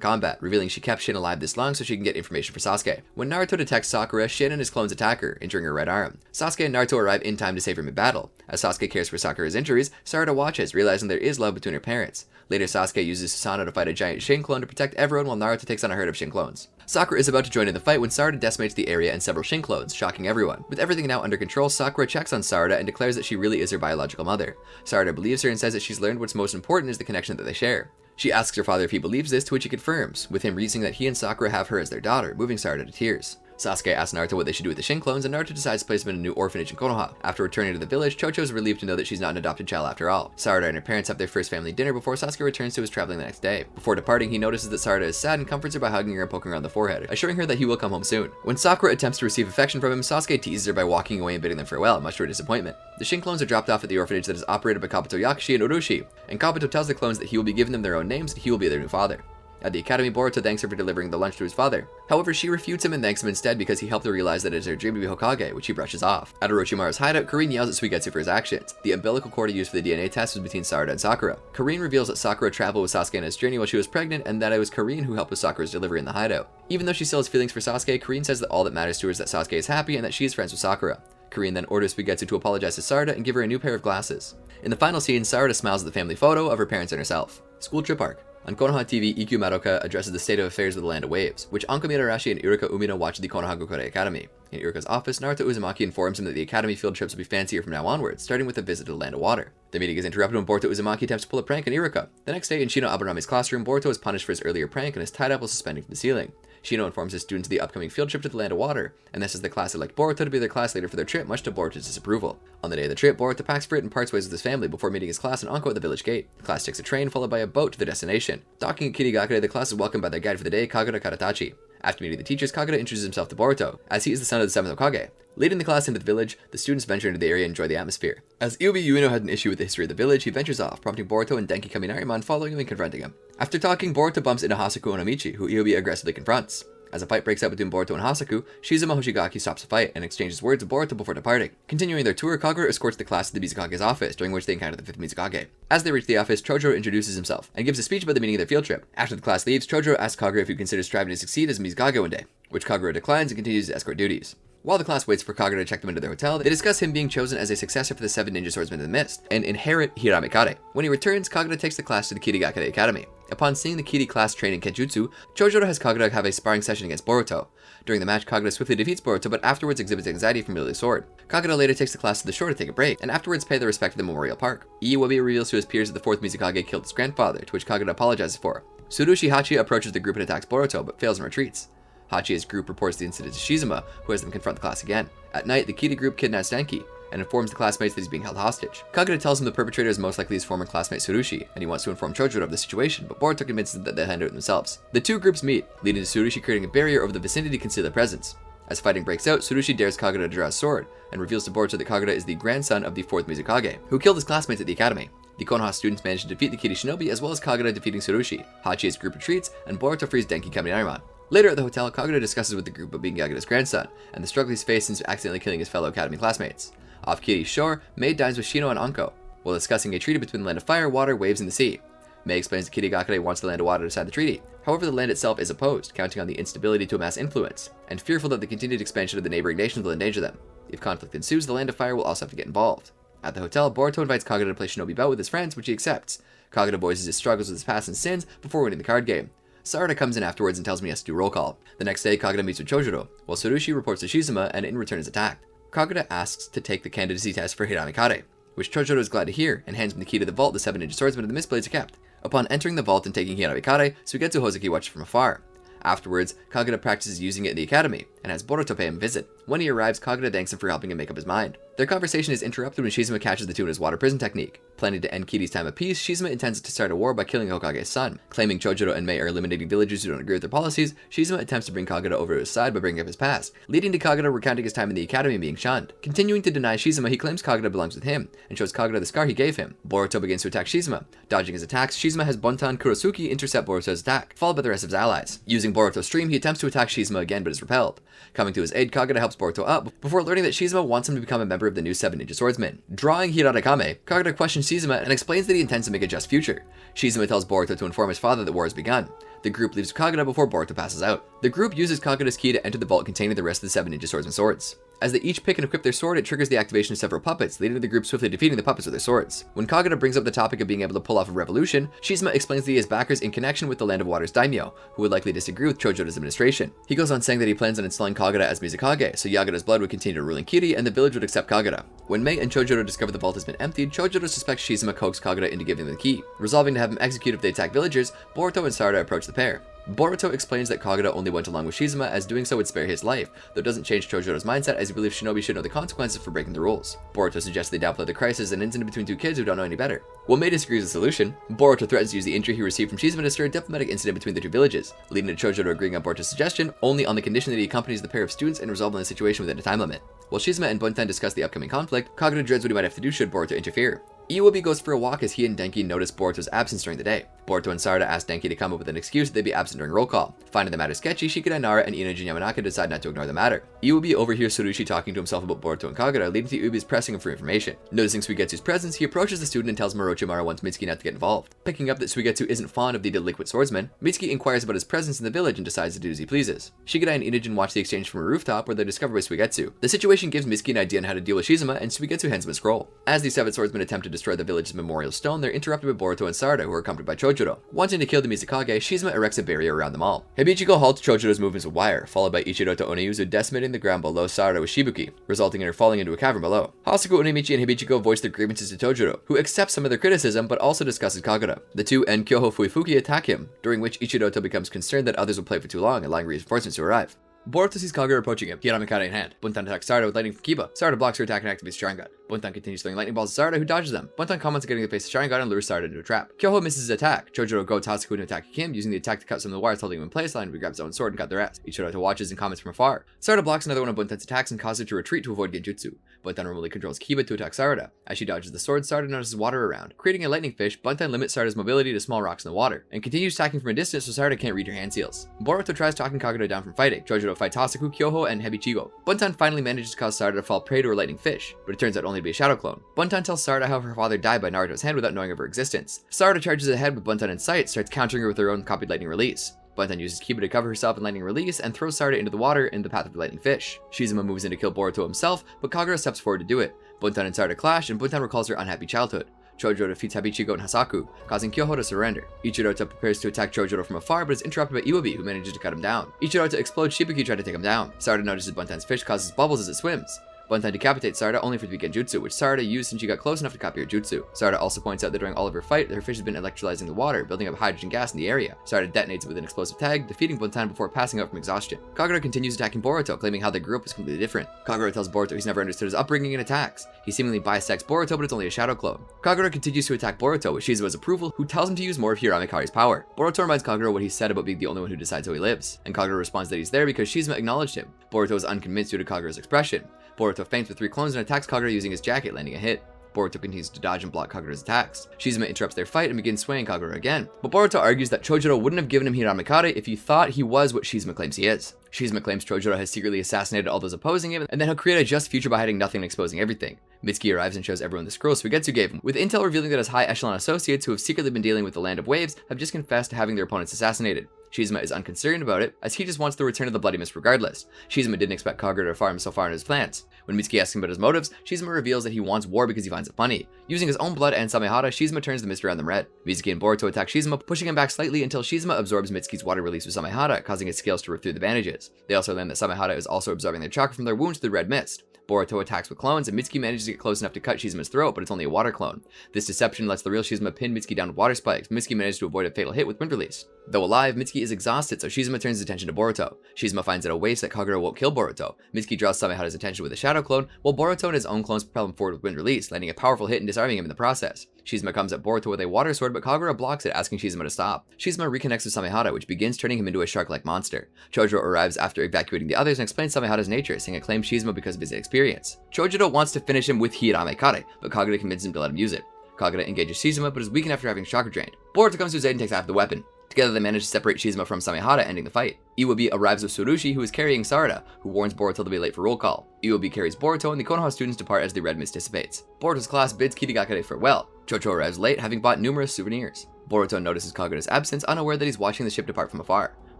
combat, revealing she kept Shin alive this long so she can get information for Sasuke. When Naruto detects Sakura, Shin and his clones attack her, injuring her right arm. Sasuke and Naruto arrive in time to save her mid-battle. As Sasuke cares for Sakura's injuries, Sarada watches, realizing there is love between her parents. Later, Sasuke uses Susanoo to fight a giant Shin clone to protect everyone while Naruto takes on a herd of Shin clones. Sakura is about to join in the fight when Sarada decimates the area and several Shin clones, shocking everyone. With everything now under control, Sakura checks on Sarada and declares that she really is her biological mother. Sarada believes her and says that she's learned what's most important is the connection that they share. She asks her father if he believes this, to which he confirms, with him reasoning that he and Sakura have her as their daughter, moving Sarada to tears. Sasuke asks Naruto what they should do with the Shin clones, and Naruto decides to place them in a new orphanage in Konoha. After returning to the village, Chocho is relieved to know that she's not an adopted child after all. Sarada and her parents have their first family dinner before Sasuke returns to his traveling the next day. Before departing, he notices that Sarada is sad and comforts her by hugging her and poking her on the forehead, assuring her that he will come home soon. When Sakura attempts to receive affection from him, Sasuke teases her by walking away and bidding them farewell, much to her disappointment. The Shin clones are dropped off at the orphanage that is operated by Kabuto Yakushi and Urushi, and Kabuto tells the clones that he will be giving them their own names and he will be their new father. At the academy, Boruto thanks her for delivering the lunch to his father. However, she refutes him and thanks him instead because he helped her realize that it is her dream to be Hokage, which he brushes off. At Orochimaru's hideout, Karin yells at Suigetsu for his actions. The umbilical cord used for the DNA test was between Sarada and Sakura. Karin reveals that Sakura traveled with Sasuke on his journey while she was pregnant and that it was Karin who helped with Sakura's delivery in the hideout. Even though she still has feelings for Sasuke, Karin says that all that matters to her is that Sasuke is happy and that she is friends with Sakura. Karin then orders Suigetsu to apologize to Sarada and give her a new pair of glasses. In the final scene, Sarada smiles at the family photo of her parents and herself. School trip arc. On Konoha TV, Ikkyu Madoka addresses the state of affairs of the Land of Waves, which Anko Mitarashi and Iruka Umino watch at the Konohagakure Academy. In Iruka's office, Naruto Uzumaki informs him that the academy field trips will be fancier from now onwards, starting with a visit to the Land of Water. The meeting is interrupted when Boruto Uzumaki attempts to pull a prank on Iruka. The next day, in Shino Aburami's classroom, Boruto is punished for his earlier prank and is tied up while suspended from the ceiling. Shino informs his students of the upcoming field trip to the Land of Water, and this is the class that elect Boruto to be their class leader for their trip, much to Boruto's disapproval. On the day of the trip, Boruto packs for it and parts ways with his family before meeting his class and Anko at the village gate. The class takes a train followed by a boat to their destination. Docking at Kirigakure, the class is welcomed by their guide for the day, Kagura Karatachi. After meeting the teachers, Kagura introduces himself to Boruto, as he is the son of the 7th Hokage. Leading the class into the village, the students venture into the area and enjoy the atmosphere. As Iobi Ueno had an issue with the history of the village, he ventures off, prompting Boruto and Denki Kaminariman following him and confronting him. After talking, Boruto bumps into Hasaku Onomichi, who Iobi aggressively confronts. As a fight breaks out between Boruto and Hasaku, Shizuma Hoshigaki stops the fight and exchanges words with Boruto before departing. Continuing their tour, Kagura escorts the class to the Mizukage's office, during which they encounter the 5th Mizukage. As they reach the office, Chojuro introduces himself and gives a speech about the meaning of their field trip. After the class leaves, Chojuro asks Kagura if he considers striving to succeed as Mizukage one day, which Kagura declines and continues his escort duties. While the class waits for Kagura to check them into their hotel, they discuss him being chosen as a successor for the 7 ninja swordsmen of the mist, and inherit Hiramikare. When he returns, Kagura takes the class to the Kirigakure Academy. Upon seeing the Kiri class train in Kenjutsu, Chojuro has Kagura have a sparring session against Boruto. During the match, Kagura swiftly defeats Boruto, but afterwards exhibits anxiety from wielding the sword. Kagura later takes the class to the shore to take a break, and afterwards pay their respect to the Memorial Park. Iiwabi reveals to his peers that the 4th Mizukage killed his grandfather, to which Kagura apologizes for. Tsurushi Hachi approaches the group and attacks Boruto, but fails and retreats. Hachi's group reports the incident to Shizuma, who has them confront the class again. At night, the Kiri group kidnaps Denki, and informs the classmates that he's being held hostage. Kagura tells him the perpetrator is most likely his former classmate Tsurushi, and he wants to inform Chojuro of the situation, but Boruto convinces them that they'll handle it themselves. The two groups meet, leading to Tsurushi creating a barrier over the vicinity to conceal their presence. As fighting breaks out, Tsurushi dares Kagura to draw a sword, and reveals to Boruto that Kagura is the grandson of the 4th Mizukage, who killed his classmates at the academy. The Konoha students manage to defeat the Kiri Shinobi as well as Kagura defeating Tsurushi. Hachi's group retreats, and Boruto frees Denki Kaminariman. Later at the hotel, Kagura discusses with the group about being Kagura's grandson, and the struggle he's faced since accidentally killing his fellow academy classmates. Off Kiri's shore, Mei dines with Shino and Anko, while discussing a treaty between the Land of Fire, Water, Waves, and the Sea. Mei explains that Kirigakure wants the Land of Water to sign the treaty. However, the land itself is opposed, counting on the instability to amass influence, and fearful that the continued expansion of the neighboring nations will endanger them. If conflict ensues, the Land of Fire will also have to get involved. At the hotel, Boruto invites Kagura to play Shinobi bout with his friends, which he accepts. Kagura voices his struggles with his past and sins before winning the card game. Sarada comes in afterwards and tells me he has to do roll call. The next day, Kagura meets with Chojuro, while Tsurushi reports to Shizuma and in return is attacked. Kagura asks to take the candidacy test for Hiramikare, which Chojuro is glad to hear, and hands him the key to the vault the 7 ninja swordsmen of the mist blades are kept. Upon entering the vault and taking Hiramikare, Suigetsu Hozaki watches from afar. Afterwards, Kagura practices using it in the academy, and has Boruto pay him a visit. When he arrives, Kagura thanks him for helping him make up his mind. Their conversation is interrupted when Shizuma catches the two in his water prison technique. Planning to end Kiri's time of peace, Shizuma intends to start a war by killing Hokage's son. Claiming Chojuro and Mei are eliminating villagers who don't agree with their policies, Shizuma attempts to bring Kagura over to his side by bringing up his past, leading to Kagura recounting his time in the academy and being shunned. Continuing to deny Shizuma, he claims Kagura belongs with him, and shows Kagura the scar he gave him. Boruto begins to attack Shizuma. Dodging his attacks, Shizuma has Bontan Kurosuke intercept Boruto's attack, followed by the rest of his allies. Using Boruto's stream, he attempts to attack Shizuma again but is repelled. Coming to his aid, Kagura helps Boruto up, before learning that Shizuma wants him to become a member of the new 7 ninja swordsmen. Drawing Hiramikare, Kagura questions Shizuma and explains that he intends to make a just future. Shizuma tells Boruto to inform his father that war has begun. The group leaves Kagura before Boruto passes out. The group uses Kagura's key to enter the vault containing the rest of the 7 ninja swordsmen swords. As they each pick and equip their sword, it triggers the activation of several puppets, leading to the group swiftly defeating the puppets with their swords. When Kagura brings up the topic of being able to pull off a revolution, Shizuma explains that he has backers in connection with the Land of Water's daimyo, who would likely disagree with Chojoro's administration. He goes on saying that he plans on installing Kagura as Mizukage, so Yagura's blood would continue to rule in Kiri, and the village would accept Kagura. When Mei and Chojuro discover the vault has been emptied, Chojuro suspects Shizuma coaxed Kagura into giving them the key. Resolving to have him execute if they attack villagers, Boruto and Sarada approach the pair. Boruto explains that Kagura only went along with Shizuma as doing so would spare his life, though it doesn't change Chojoro's mindset as he believes Shinobi should know the consequences for breaking the rules. Boruto suggests they downplay the crisis and incident between two kids who don't know any better. While Mei disagrees with the solution, Boruto threatens to use the injury he received from Shizuma to stir a diplomatic incident between the two villages, leading to Chojuro agreeing on Boruto's suggestion only on the condition that he accompanies the pair of students and resolving the situation within a time limit. While Shizuma and Buntan discuss the upcoming conflict, Kagura dreads what he might have to do should Boruto interfere. Iwabi goes for a walk as he and Denki notice Boruto's absence during the day. Boruto and Sarada ask Denki to come up with an excuse that they'd be absent during roll call. Finding the matter sketchy, Shikadai, Nara, and Inoji and Yamanaka decide not to ignore the matter. Iwabi overhears Tsurushi talking to himself about Boruto and Kagura, leading to Iwabi's pressing him for information. Noticing Suigetsu's presence, he approaches the student and tells him Orochimaru wants Mitsuki not to get involved. Picking up that Suigetsu isn't fond of the delinquent swordsman, Mitsuki inquires about his presence in the village and decides to do as he pleases. Shikadai and Inojin watch the exchange from a rooftop where they're discovered by Suigetsu. The situation gives Mitsuki an idea on how to deal with Shizuma, and Suigetsu hands him a scroll. As the 7 swordsmen attempt to destroy the village's memorial stone, they're interrupted by Boruto and Sarada, who are accompanied by Chojuro. Wanting to kill the Mizukage, Shizuma erects a barrier around them all. Hibichiko halts Chojuro's movements with wire, followed by Ichiro to Oniyuzu decimating the ground below Sarada with Shibuki, resulting in her falling into a cavern below. Hasaku, Unimichi, and Hibichiko voice their grievances to Chojuro, who accepts some of their criticism but also discusses Kagura. The two and Kyoho Fuifuki attack him, during which Ichiroto becomes concerned that others will play for too long, allowing reinforcements to arrive. Boruto sees Kagura approaching him, Hiramikata in hand. Buntan attacks Sarada with lightning from Kiba. Sarada blocks her attack and activates Sharingan. Buntan continues throwing lightning balls at Sarada, who dodges them. Buntan comments on getting the face of Sharingan and lures Sarada into a trap. Kyoho misses his attack. Chojuro goads Hasaku into attacking him, using the attack to cut some of the wires holding him in place, allowing him to grab his own sword and cut their ass. Ichiroto watches and comments from afar. Sarada blocks another one of Buntan's attacks and causes her to retreat to avoid genjutsu. Buntan remotely controls Kiba to attack Sarada. As she dodges the sword, Sarada notices water around. Creating a lightning fish, Buntan limits Sarada's mobility to small rocks in the water, and continues attacking from a distance so Sarada can't read her hand seals. Boruto tries talking Kagura down from fighting. Chojuro fights Hasaku, Kyoho, and Hebichigo. Buntan finally manages to cause Sarada to fall prey to her lightning fish, but it turns out only to be a shadow clone. Buntan tells Sarada how her father died by Naruto's hand without knowing of her existence. Sarada charges ahead with Buntan in sight, starts countering her with her own copied lightning release. Buntan uses Kiba to cover herself in lightning release and throws Sarada into the water in the path of the lightning fish. Shizuma moves in to kill Boruto himself, but Kagura steps forward to do it. Buntan and Sarada clash, and Buntan recalls her unhappy childhood. Chojuro defeats Habichigo and Hasaku, causing Kyoho to surrender. Ichiroto prepares to attack Chojuro from afar, but is interrupted by Iwabi, who manages to cut him down. Ichiroto explodes Shibuki trying to take him down. Sarada notices Buntan's fish causes bubbles as it swims. Buntan decapitates Sarada only for it to be genjutsu, which Sarada used since she got close enough to copy her jutsu. Sarada also points out that during all of her fight, her fish has been electrolyzing the water, building up hydrogen gas in the area. Sarada detonates it with an explosive tag, defeating Buntan before passing out from exhaustion. Kagura continues attacking Boruto, claiming how they grew up was completely different. Kagura tells Boruto he's never understood his upbringing and attacks. He seemingly bisects Boruto, but it's only a shadow clone. Kagura continues to attack Boruto with Shizua's approval, who tells him to use more of Hiramikari's power. Boruto reminds Kagura what he said about being the only one who decides how he lives, and Kagura responds that he's there because Shizuma acknowledged him. Boruto is unconvinced due to Kagura's expression. Boruto feints with 3 clones and attacks Kagura using his jacket, landing a hit. Boruto continues to dodge and block Kagura's attacks. Shizuma interrupts their fight and begins swaying Kagura again. But Boruto argues that Chojuro wouldn't have given him Hiramikare if he thought he was what Shizuma claims he is. Shizuma claims Chojuro has secretly assassinated all those opposing him, and then he'll create a just future by hiding nothing and exposing everything. Mitsuki arrives and shows everyone the scroll Suigetsu gave him, with intel revealing that his high echelon associates who have secretly been dealing with the Land of Waves have just confessed to having their opponents assassinated. Shizuma is unconcerned about it, as he just wants the return of the Bloody Mist regardless. Shizuma didn't expect Kagura to fire him so far in his plans. When Mitsuki asks him about his motives, Shizuma reveals that he wants war because he finds it funny. Using his own blood and Samehara, Shizuma turns the mist around them red. Mitsuki and Boruto attack Shizuma, pushing him back slightly until Shizuma absorbs Mitsuki's water release with Samehara, causing his scales to rip through the bandages. They also learn that Samehara is also absorbing their chakra from their wounds to the red mist. Boruto attacks with clones, and Mitsuki manages to get close enough to cut Shizuma's throat, but it's only a water clone. This deception lets the real Shizuma pin Mitsuki down with water spikes. Mitsuki manages to avoid a fatal hit with wind release. Though alive, Mitsuki is exhausted, so Shizuma turns his attention to Boruto. Shizuma finds it a waste that Kagura won't kill Boruto. Mitsuki draws Samehara's attention with a shadow clone, while Boruto and his own clones propel him forward with wind release, landing a powerful hit and disarming him in the process. Shizuma comes at Boruto with a water sword, but Kagura blocks it, asking Shizuma to stop. Shizuma reconnects with Samehara, which begins turning him into a shark-like monster. Chojuro arrives after evacuating the others and explains Samehara's nature, saying it claims Shizuma because of his experience. Chojuro wants to finish him with Hiramikare, but Kagura convinces him to let him use it. Kagura engages Shizuma, but is weakened after having chakra drained. Boruto comes to his aid and takes half the weapon. Together they manage to separate Shizuma from Samehara, ending the fight. Iwabi arrives with Tsurushi, who is carrying Sarada, who warns Boruto to be late for roll call. Iwabi carries Boruto, and the Konoha students depart as the red mist dissipates. Boruto's class bids Kitagakure farewell. Chocho arrives late, having bought numerous souvenirs. Boruto notices Kagura's absence, unaware that he's watching the ship depart from afar.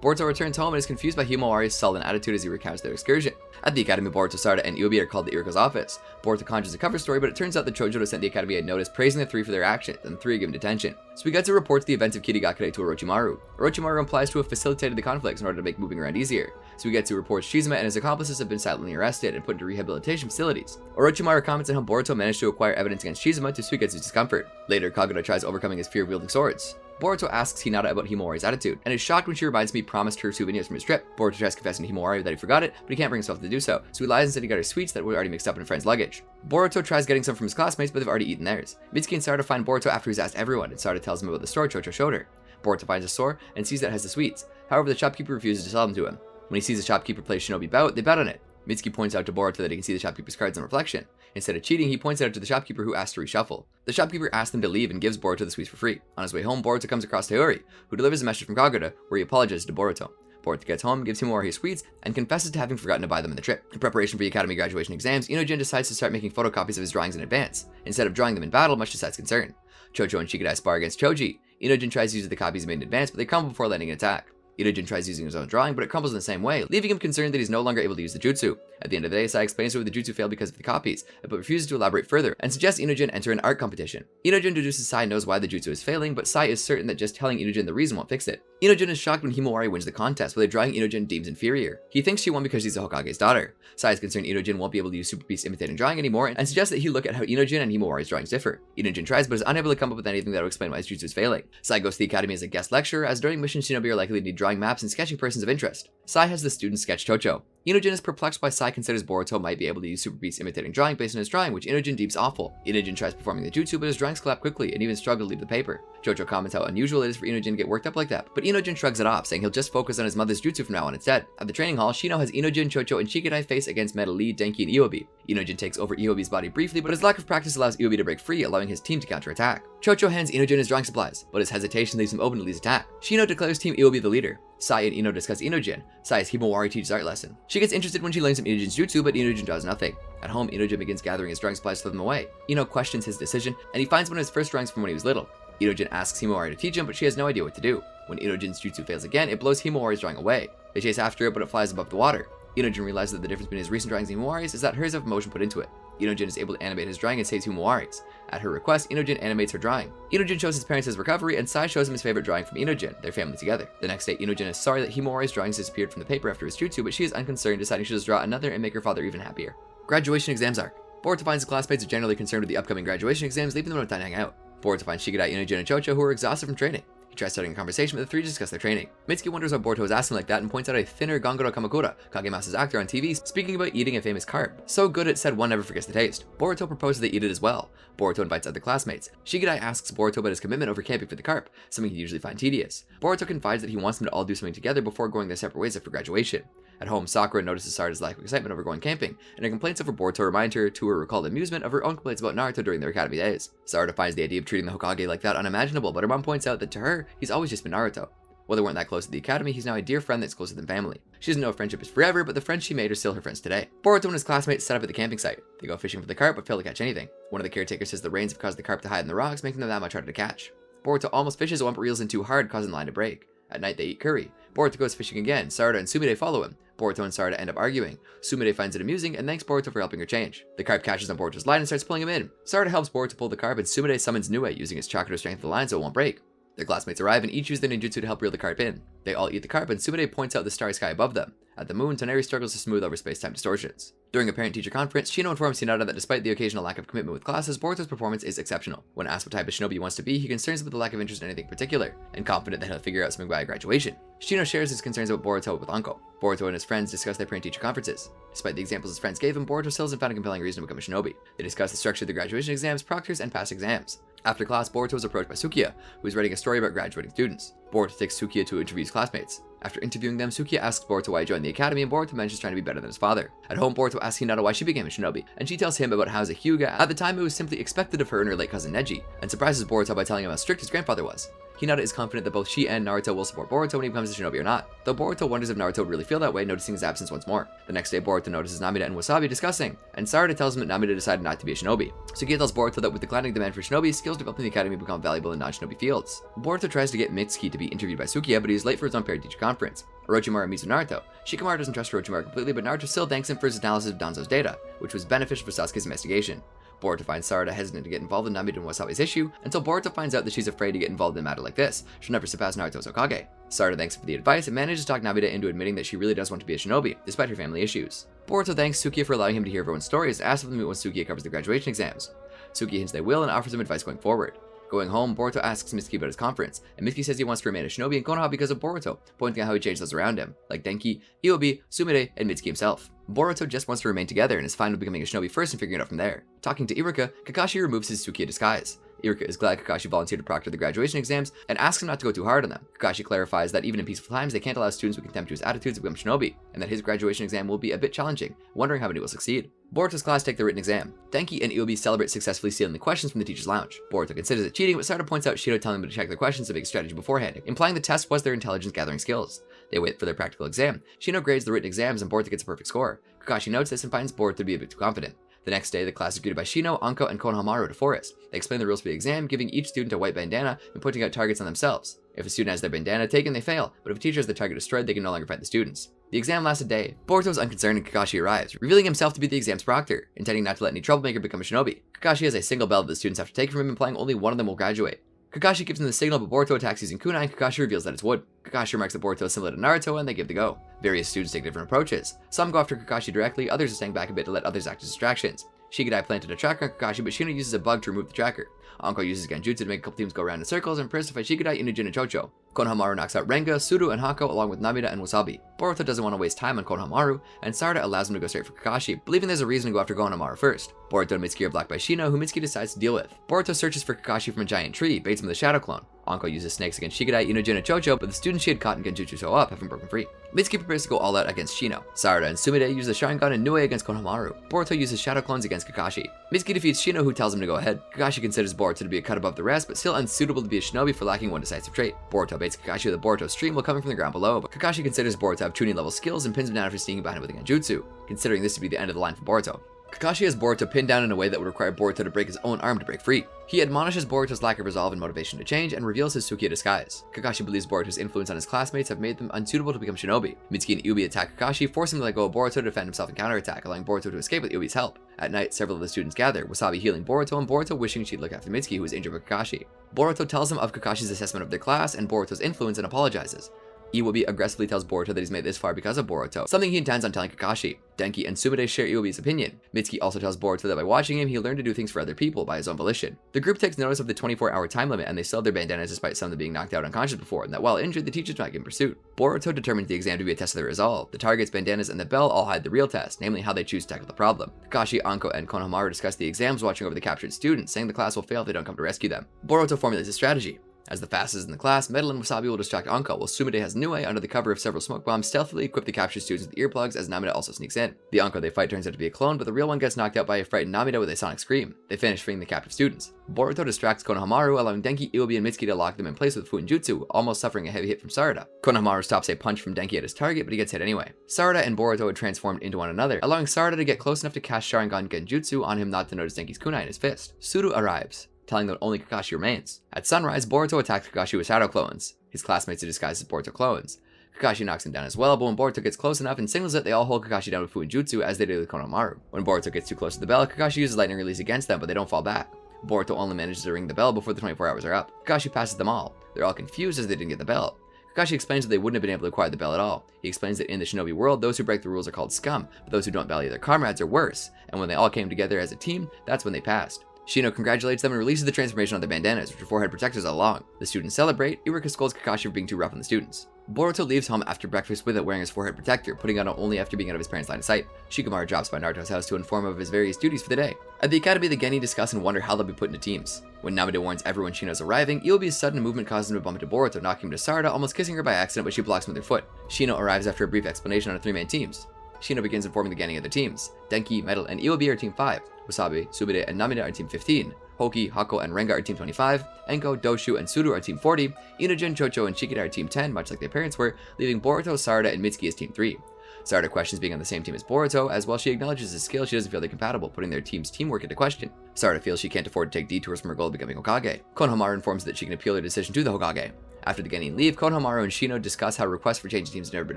Boruto returns home and is confused by Himawari's sullen attitude as he recounts their excursion. At the academy, Boruto, Sarada, and Iwabi are called to Iriko's office. Boruto conjures a cover story, but it turns out that Chojuro sent the academy a notice praising the 3 for their actions, and the 3 are given detention. Suigetsu reports the events of Kitagakure to Orochimaru. Orochimaru implies to have facilitated the conflicts in order to make moving around easier. Suigetsu reports Shizuma and his accomplices have been silently arrested and put into rehabilitation facilities. Orochimaru comments on how Boruto managed to acquire evidence against Shizuma to Suigetsu's discomfort. Later, Kagura tries overcoming his fear of wielding swords. Boruto asks Hinata about Himawari's attitude, and is shocked when she reminds him he promised her souvenirs from his trip. Boruto tries confessing to Himawari that he forgot it, but he can't bring himself to do so he lies and said he got her sweets that were already mixed up in a friend's luggage. Boruto tries getting some from his classmates, but they've already eaten theirs. Mitsuki and Sarada find Boruto after he's asked everyone, and Sarada tells him about the store Chocho showed her. Boruto finds a store, and sees that it has the sweets. However, the shopkeeper refuses to sell them to him. When he sees the shopkeeper play Shinobi bout, they bet on it. Mitsuki points out to Boruto that he can see the shopkeeper's cards in reflection. Instead of cheating, he points it out to the shopkeeper, who asks to reshuffle. The shopkeeper asks them to leave and gives Boruto the sweets for free. On his way home, Boruto comes across Tayori, who delivers a message from Kagura where he apologizes to Boruto. Boruto gets home, gives Himawari his sweets, and confesses to having forgotten to buy them in the trip. In preparation for the academy graduation exams, Inojin decides to start making photocopies of his drawings in advance, instead of drawing them in battle, much to Sai's concern. Chocho and Shikadai spar against Choji. Inojin tries to use the copies made in advance, but they crumble before landing an attack. Inojin tries using his own drawing, but it crumbles in the same way, leaving him concerned that he's no longer able to use the jutsu. At the end of the day, Sai explains to him the jutsu failed because of the copies, but refuses to elaborate further, and suggests Inojin enter an art competition. Inojin deduces Sai knows why the jutsu is failing, but Sai is certain that just telling Inojin the reason won't fix it. Inojin is shocked when Himawari wins the contest, with a drawing Inojin deems inferior. He thinks she won because she's the Hokage's daughter. Sai is concerned Inojin won't be able to use Super Beast imitating drawing anymore, and suggests that he look at how Inojin and Himawari's drawings differ. Inojin tries, but is unable to come up with anything that will explain why his jutsu is failing. Sai goes to the academy as a guest lecturer, as during mission Shinobi are likely to need drawing maps and sketching persons of interest. Sai has the students sketch Chocho. Inojin is perplexed why Sai considers Boruto might be able to use Super Beast imitating drawing based on his drawing, which Inojin deems awful. Inojin tries performing the jutsu, but his drawings collapse quickly and even struggle to leave the paper. Chocho comments how unusual it is for Inojin to get worked up like that, but Inojin shrugs it off, saying he'll just focus on his mother's jutsu from now on instead. At the training hall, Shino has Inojin, Chocho, and Shikadai face against Metal Lee, Denki, and Iobi. Inojin takes over Iobi's body briefly, but his lack of practice allows Iobi to break free, allowing his team to counterattack. Chocho hands Inojin his drawing supplies, but his hesitation leaves him open to Lee's attack. Shino declares Team Iobi the leader. Sai and Ino discuss Inojin. Sai's Himawari teaches art lesson. She gets interested when she learns from Inojin's jutsu, but Inojin does nothing. At home, Inojin begins gathering his drawing supplies to throw them away. Ino questions his decision, and he finds one of his first drawings from when he was little. Inojin asks Himawari to teach him, but she has no idea what to do. When Inojin's jutsu fails again, it blows Himawari's drawing away. They chase after it, but it flies above the water. Inojin realizes that the difference between his recent drawings and Himawari's is that hers have motion put into it. Inojin is able to animate his drawing and saves Himawari's. At her request, Inojin animates her drawing. Inojin shows his parents his recovery, and Sai shows him his favorite drawing from Inojin, their family together. The next day, Inojin is sorry that Himawari's drawings disappeared from the paper after his jutsu, but she is unconcerned, deciding she'll just draw another and make her father even happier. Graduation exams arc. Boruto finds his classmates are generally concerned with the upcoming graduation exams, leaving them no time to hang out. Boruto finds Shikadai, Inojin, and Chocho, who are exhausted from training. He tries starting a conversation, but the three discuss their training. Mitsuki wonders why Boruto is asking like that and points out a thinner Ganguro Kamakura, Kagemasa's actor on TV, speaking about eating a famous carb. So good it said one never forgets the taste. Boruto proposes they eat it as well. Boruto invites other classmates. Shikadai asks Boruto about his commitment over camping for the carp, something he usually finds tedious. Boruto confides that he wants them to all do something together before going their separate ways after graduation. At home, Sakura notices Sarada's lack of excitement over going camping, and her complaints over Boruto remind her to her recalled amusement of her own complaints about Naruto during their academy days. Sarada finds the idea of treating the Hokage like that unimaginable, but her mom points out that to her, he's always just been Naruto. While they weren't that close at the academy, he's now a dear friend that's closer than family. She doesn't know if friendship is forever, but the friends she made are still her friends today. Boruto and his classmates set up at the camping site. They go fishing for the carp, but fail to catch anything. One of the caretakers says the rains have caused the carp to hide in the rocks, making them that much harder to catch. Boruto almost fishes one, but reels in too hard, causing the line to break. At night, they eat curry. Boruto goes fishing again. Sarada and Sumire follow him. Boruto and Sarada end up arguing. Sumire finds it amusing and thanks Boruto for helping her change. The carp catches on Boruto's line and starts pulling him in. Sarada helps Boruto pull the carp, and Sumire summons Nue, using his chakra to strengthen the line so it won't break. Their classmates arrive and each use their ninjutsu to help reel the carp in. They all eat the carp, and Sumire points out the starry sky above them. At the moon, Toneri struggles to smooth over space-time distortions. During a parent-teacher conference, Shino informs Hinata that despite the occasional lack of commitment with classes, Boruto's performance is exceptional. When asked what type of shinobi he wants to be, he concerns with the lack of interest in anything particular, and confident that he'll figure out something by graduation. Shino shares his concerns about Boruto with Anko. Boruto and his friends discuss their parent-teacher conferences. Despite the examples his friends gave him, Boruto still hasn't found a compelling reason to become a shinobi. They discuss the structure of the graduation exams, proctors, and past exams. After class, Boruto is approached by Sukiya, who is writing a story about graduating students. Boruto takes Sukiya to interview his classmates. After interviewing them, Sukiya asks Boruto why he joined the academy, and Boruto mentions trying to be better than his father. At home, Boruto asks Hinata why she became a shinobi, and she tells him about how as a Hyuga, at the time it was simply expected of her and her late cousin Neji, and surprises Boruto by telling him how strict his grandfather was. Hinata is confident that both she and Naruto will support Boruto when he becomes a shinobi or not, though Boruto wonders if Naruto would really feel that way, noticing his absence once more. The next day, Boruto notices Namida and Wasabi discussing, and Sarada tells him that Namida decided not to be a shinobi. Sukiya tells Boruto that with declining demand for shinobi, skills developed in the academy become valuable in non-shinobi fields. Boruto tries to get Mitsuki to be interviewed by Sukiya, but he is late for his own parent-teacher conference. Orochimaru meets with Naruto. Shikamaru doesn't trust Orochimaru completely, but Naruto still thanks him for his analysis of Danzo's data, which was beneficial for Sasuke's investigation. Boruto finds Sarada hesitant to get involved in Namida and Wasabi's issue, until Boruto finds out that she's afraid to get involved in a matter like this. She'll never surpass Naruto's Hokage. Sarada thanks him for the advice and manages to talk Namida into admitting that she really does want to be a shinobi, despite her family issues. Boruto thanks Sukiya for allowing him to hear everyone's stories and asks if they'll meet once Sukiya covers the graduation exams. Sukiya hints they will and offers him advice going forward. Going home, Boruto asks Mitsuki about his conference, and Mitsuki says he wants to remain a shinobi in Konoha because of Boruto, pointing out how he changed those around him, like Denki, Iobi, Sumire, and Mitsuki himself. Boruto just wants to remain together and is fine with becoming a shinobi first and figuring it out from there. Talking to Iruka, Kakashi removes his Sukiya disguise. Iruka is glad Kakashi volunteered to proctor the graduation exams and asks him not to go too hard on them. Kakashi clarifies that even in peaceful times, they can't allow students with contemptuous attitudes to become shinobi, and that his graduation exam will be a bit challenging, wondering how many will succeed. Boruto's class take the written exam. Denki and Iubi celebrate successfully stealing the questions from the teacher's lounge. Boruto considers it cheating, but Sarada points out Shino telling them to check their questions to make a strategy beforehand, implying the test was their intelligence gathering skills. They wait for their practical exam. Shino grades the written exams and Boruto gets a perfect score. Kakashi notes this and finds Boruto to be a bit too confident. The next day, the class is greeted by Shino, Anko, and Konohamaru to Forest. They explain the rules for the exam, giving each student a white bandana and pointing out targets on themselves. If a student has their bandana taken, they fail, but if a teacher has the target destroyed, they can no longer fight the students. The exam lasts a day. Boruto is unconcerned and Kakashi arrives, revealing himself to be the exam's proctor, intending not to let any troublemaker become a shinobi. Kakashi has a single bell that the students have to take from him, implying only one of them will graduate. Kakashi gives him the signal, but Boruto attacks using kunai, and Kakashi reveals that it's wood. Kakashi remarks that Boruto is similar to Naruto, and they give the go. Various students take different approaches. Some go after Kakashi directly, others are staying back a bit to let others act as distractions. Shikadai planted a tracker on Kakashi, but Shino uses a bug to remove the tracker. Anko uses genjutsu to make a couple teams go around in circles and prepares to fight Shikadai, Inujin, and Chocho. Konohamaru knocks out Renga, Suru, and Hako along with Namida and Wasabi. Boruto doesn't want to waste time on Konohamaru, and Sarada allows him to go straight for Kakashi, believing there's a reason to go after Konohamaru first. Boruto and Mitsuki are blocked by Shino, who Mitsuki decides to deal with. Boruto searches for Kakashi from a giant tree, baits him with a shadow clone. Anko uses snakes against Shikadai, Inujin, and Chocho, but the students she had caught in genjutsu show up, having broken free. Mitsuki prepares to go all out against Shino. Sarada and Sumide use the Sharingan and Nue against Konohamaru. Boruto uses shadow clones against Kakashi. Mitsuki defeats Shino, who tells him to go ahead. Kakashi considers Boruto to be a cut above the rest, but still unsuitable to be a shinobi for lacking one decisive trait. Boruto baits Kakashi with a Boruto stream while coming from the ground below, but Kakashi considers Boruto to have tuning level skills and pins him down after sneaking behind him with a genjutsu, considering this to be the end of the line for Boruto. Kakashi has Boruto pinned down in a way that would require Boruto to break his own arm to break free. He admonishes Boruto's lack of resolve and motivation to change and reveals his Sukiya disguise. Kakashi believes Boruto's influence on his classmates have made them unsuitable to become shinobi. Mitsuki and Iubi attack Kakashi, forcing him to let go of Boruto to defend himself and counterattack, allowing Boruto to escape with Iubi's help. At night, several of the students gather, Wasabi healing Boruto and Boruto wishing she'd look after Mitsuki, who is injured by Kakashi. Boruto tells him of Kakashi's assessment of their class and Boruto's influence and apologizes. Iubi aggressively tells Boruto that he's made this far because of Boruto, something he intends on telling Kakashi. Denki and Sumide share Iubi's opinion. Mitsuki also tells Boruto that by watching him, he'll learn to do things for other people by his own volition. The group takes notice of the 24-hour time limit, and they still have their bandanas despite some of them being knocked out unconscious before, and that while injured, the teachers might get in pursuit. Boruto determines the exam to be a test of their resolve. The targets, bandanas, and the bell all hide the real test, namely how they choose to tackle the problem. Kakashi, Anko, and Konohamaru discuss the exams watching over the captured students, saying the class will fail if they don't come to rescue them. Boruto formulates a strategy. As the fastest in the class, Metal and Wasabi will distract Anko, while Sumide has Nue under the cover of several smoke bombs stealthily equip the captured students with earplugs as Namida also sneaks in. The Anko they fight turns out to be a clone, but the real one gets knocked out by a frightened Namida with a sonic scream. They finish freeing the captive students. Boruto distracts Konohamaru, allowing Denki, Iubi, and Mitsuki to lock them in place with Fuinjutsu, almost suffering a heavy hit from Sarada. Konohamaru stops a punch from Denki at his target, but he gets hit anyway. Sarada and Boruto had transformed into one another, allowing Sarada to get close enough to cast Sharingan Genjutsu on him not to notice Denki's kunai in his fist. Suru arrives, telling them only Kakashi remains. At sunrise, Boruto attacks Kakashi with shadow clones. His classmates are disguised as Boruto clones. Kakashi knocks him down as well, but when Boruto gets close enough and signals it, they all hold Kakashi down with Fuinjutsu as they do with Konohamaru. When Boruto gets too close to the bell, Kakashi uses lightning release against them, but they don't fall back. Boruto only manages to ring the bell before the 24 hours are up. Kakashi passes them all. They're all confused as they didn't get the bell. Kakashi explains that they wouldn't have been able to acquire the bell at all. He explains that in the shinobi world, those who break the rules are called scum, but those who don't value their comrades are worse, and when they all came together as a team, that's when they passed. Shino congratulates them and releases the transformation on their bandanas, which were forehead protectors all along. The students celebrate. Iruka scolds Kakashi for being too rough on the students. Boruto leaves home after breakfast with it wearing his forehead protector, putting it on only after being out of his parents' line of sight. Shikamaru drops by Naruto's house to inform him of his various duties for the day. At the academy, the Geni discuss and wonder how they'll be put into teams. When Namida warns everyone Shino's arriving, Iubi's sudden movement causes him to bump into Boruto, knocking him to Sarada, almost kissing her by accident, but she blocks him with her foot. Shino arrives after a brief explanation on 3-man teams. Shino begins informing the Geni of the teams. Denki, Metal, and Iubi are Team 5. Wasabi, Sumide, and Namida are Team 15. Hoki, Hako, and Renga are Team 25, Enko, Doshu, and Suru are Team 40, Inujin, Chocho, and Shikadai are Team 10, much like their parents were, leaving Boruto, Sarada, and Mitsuki as Team 3. Sarada questions being on the same team as Boruto, as while she acknowledges his skill, she doesn't feel they're compatible, putting their team's teamwork into question. Sarada feels she can't afford to take detours from her goal of becoming Hokage. Konohamaru informs that she can appeal her decision to the Hokage. After the Genin leave, Konohamaru and Shino discuss how requests for changing teams have never been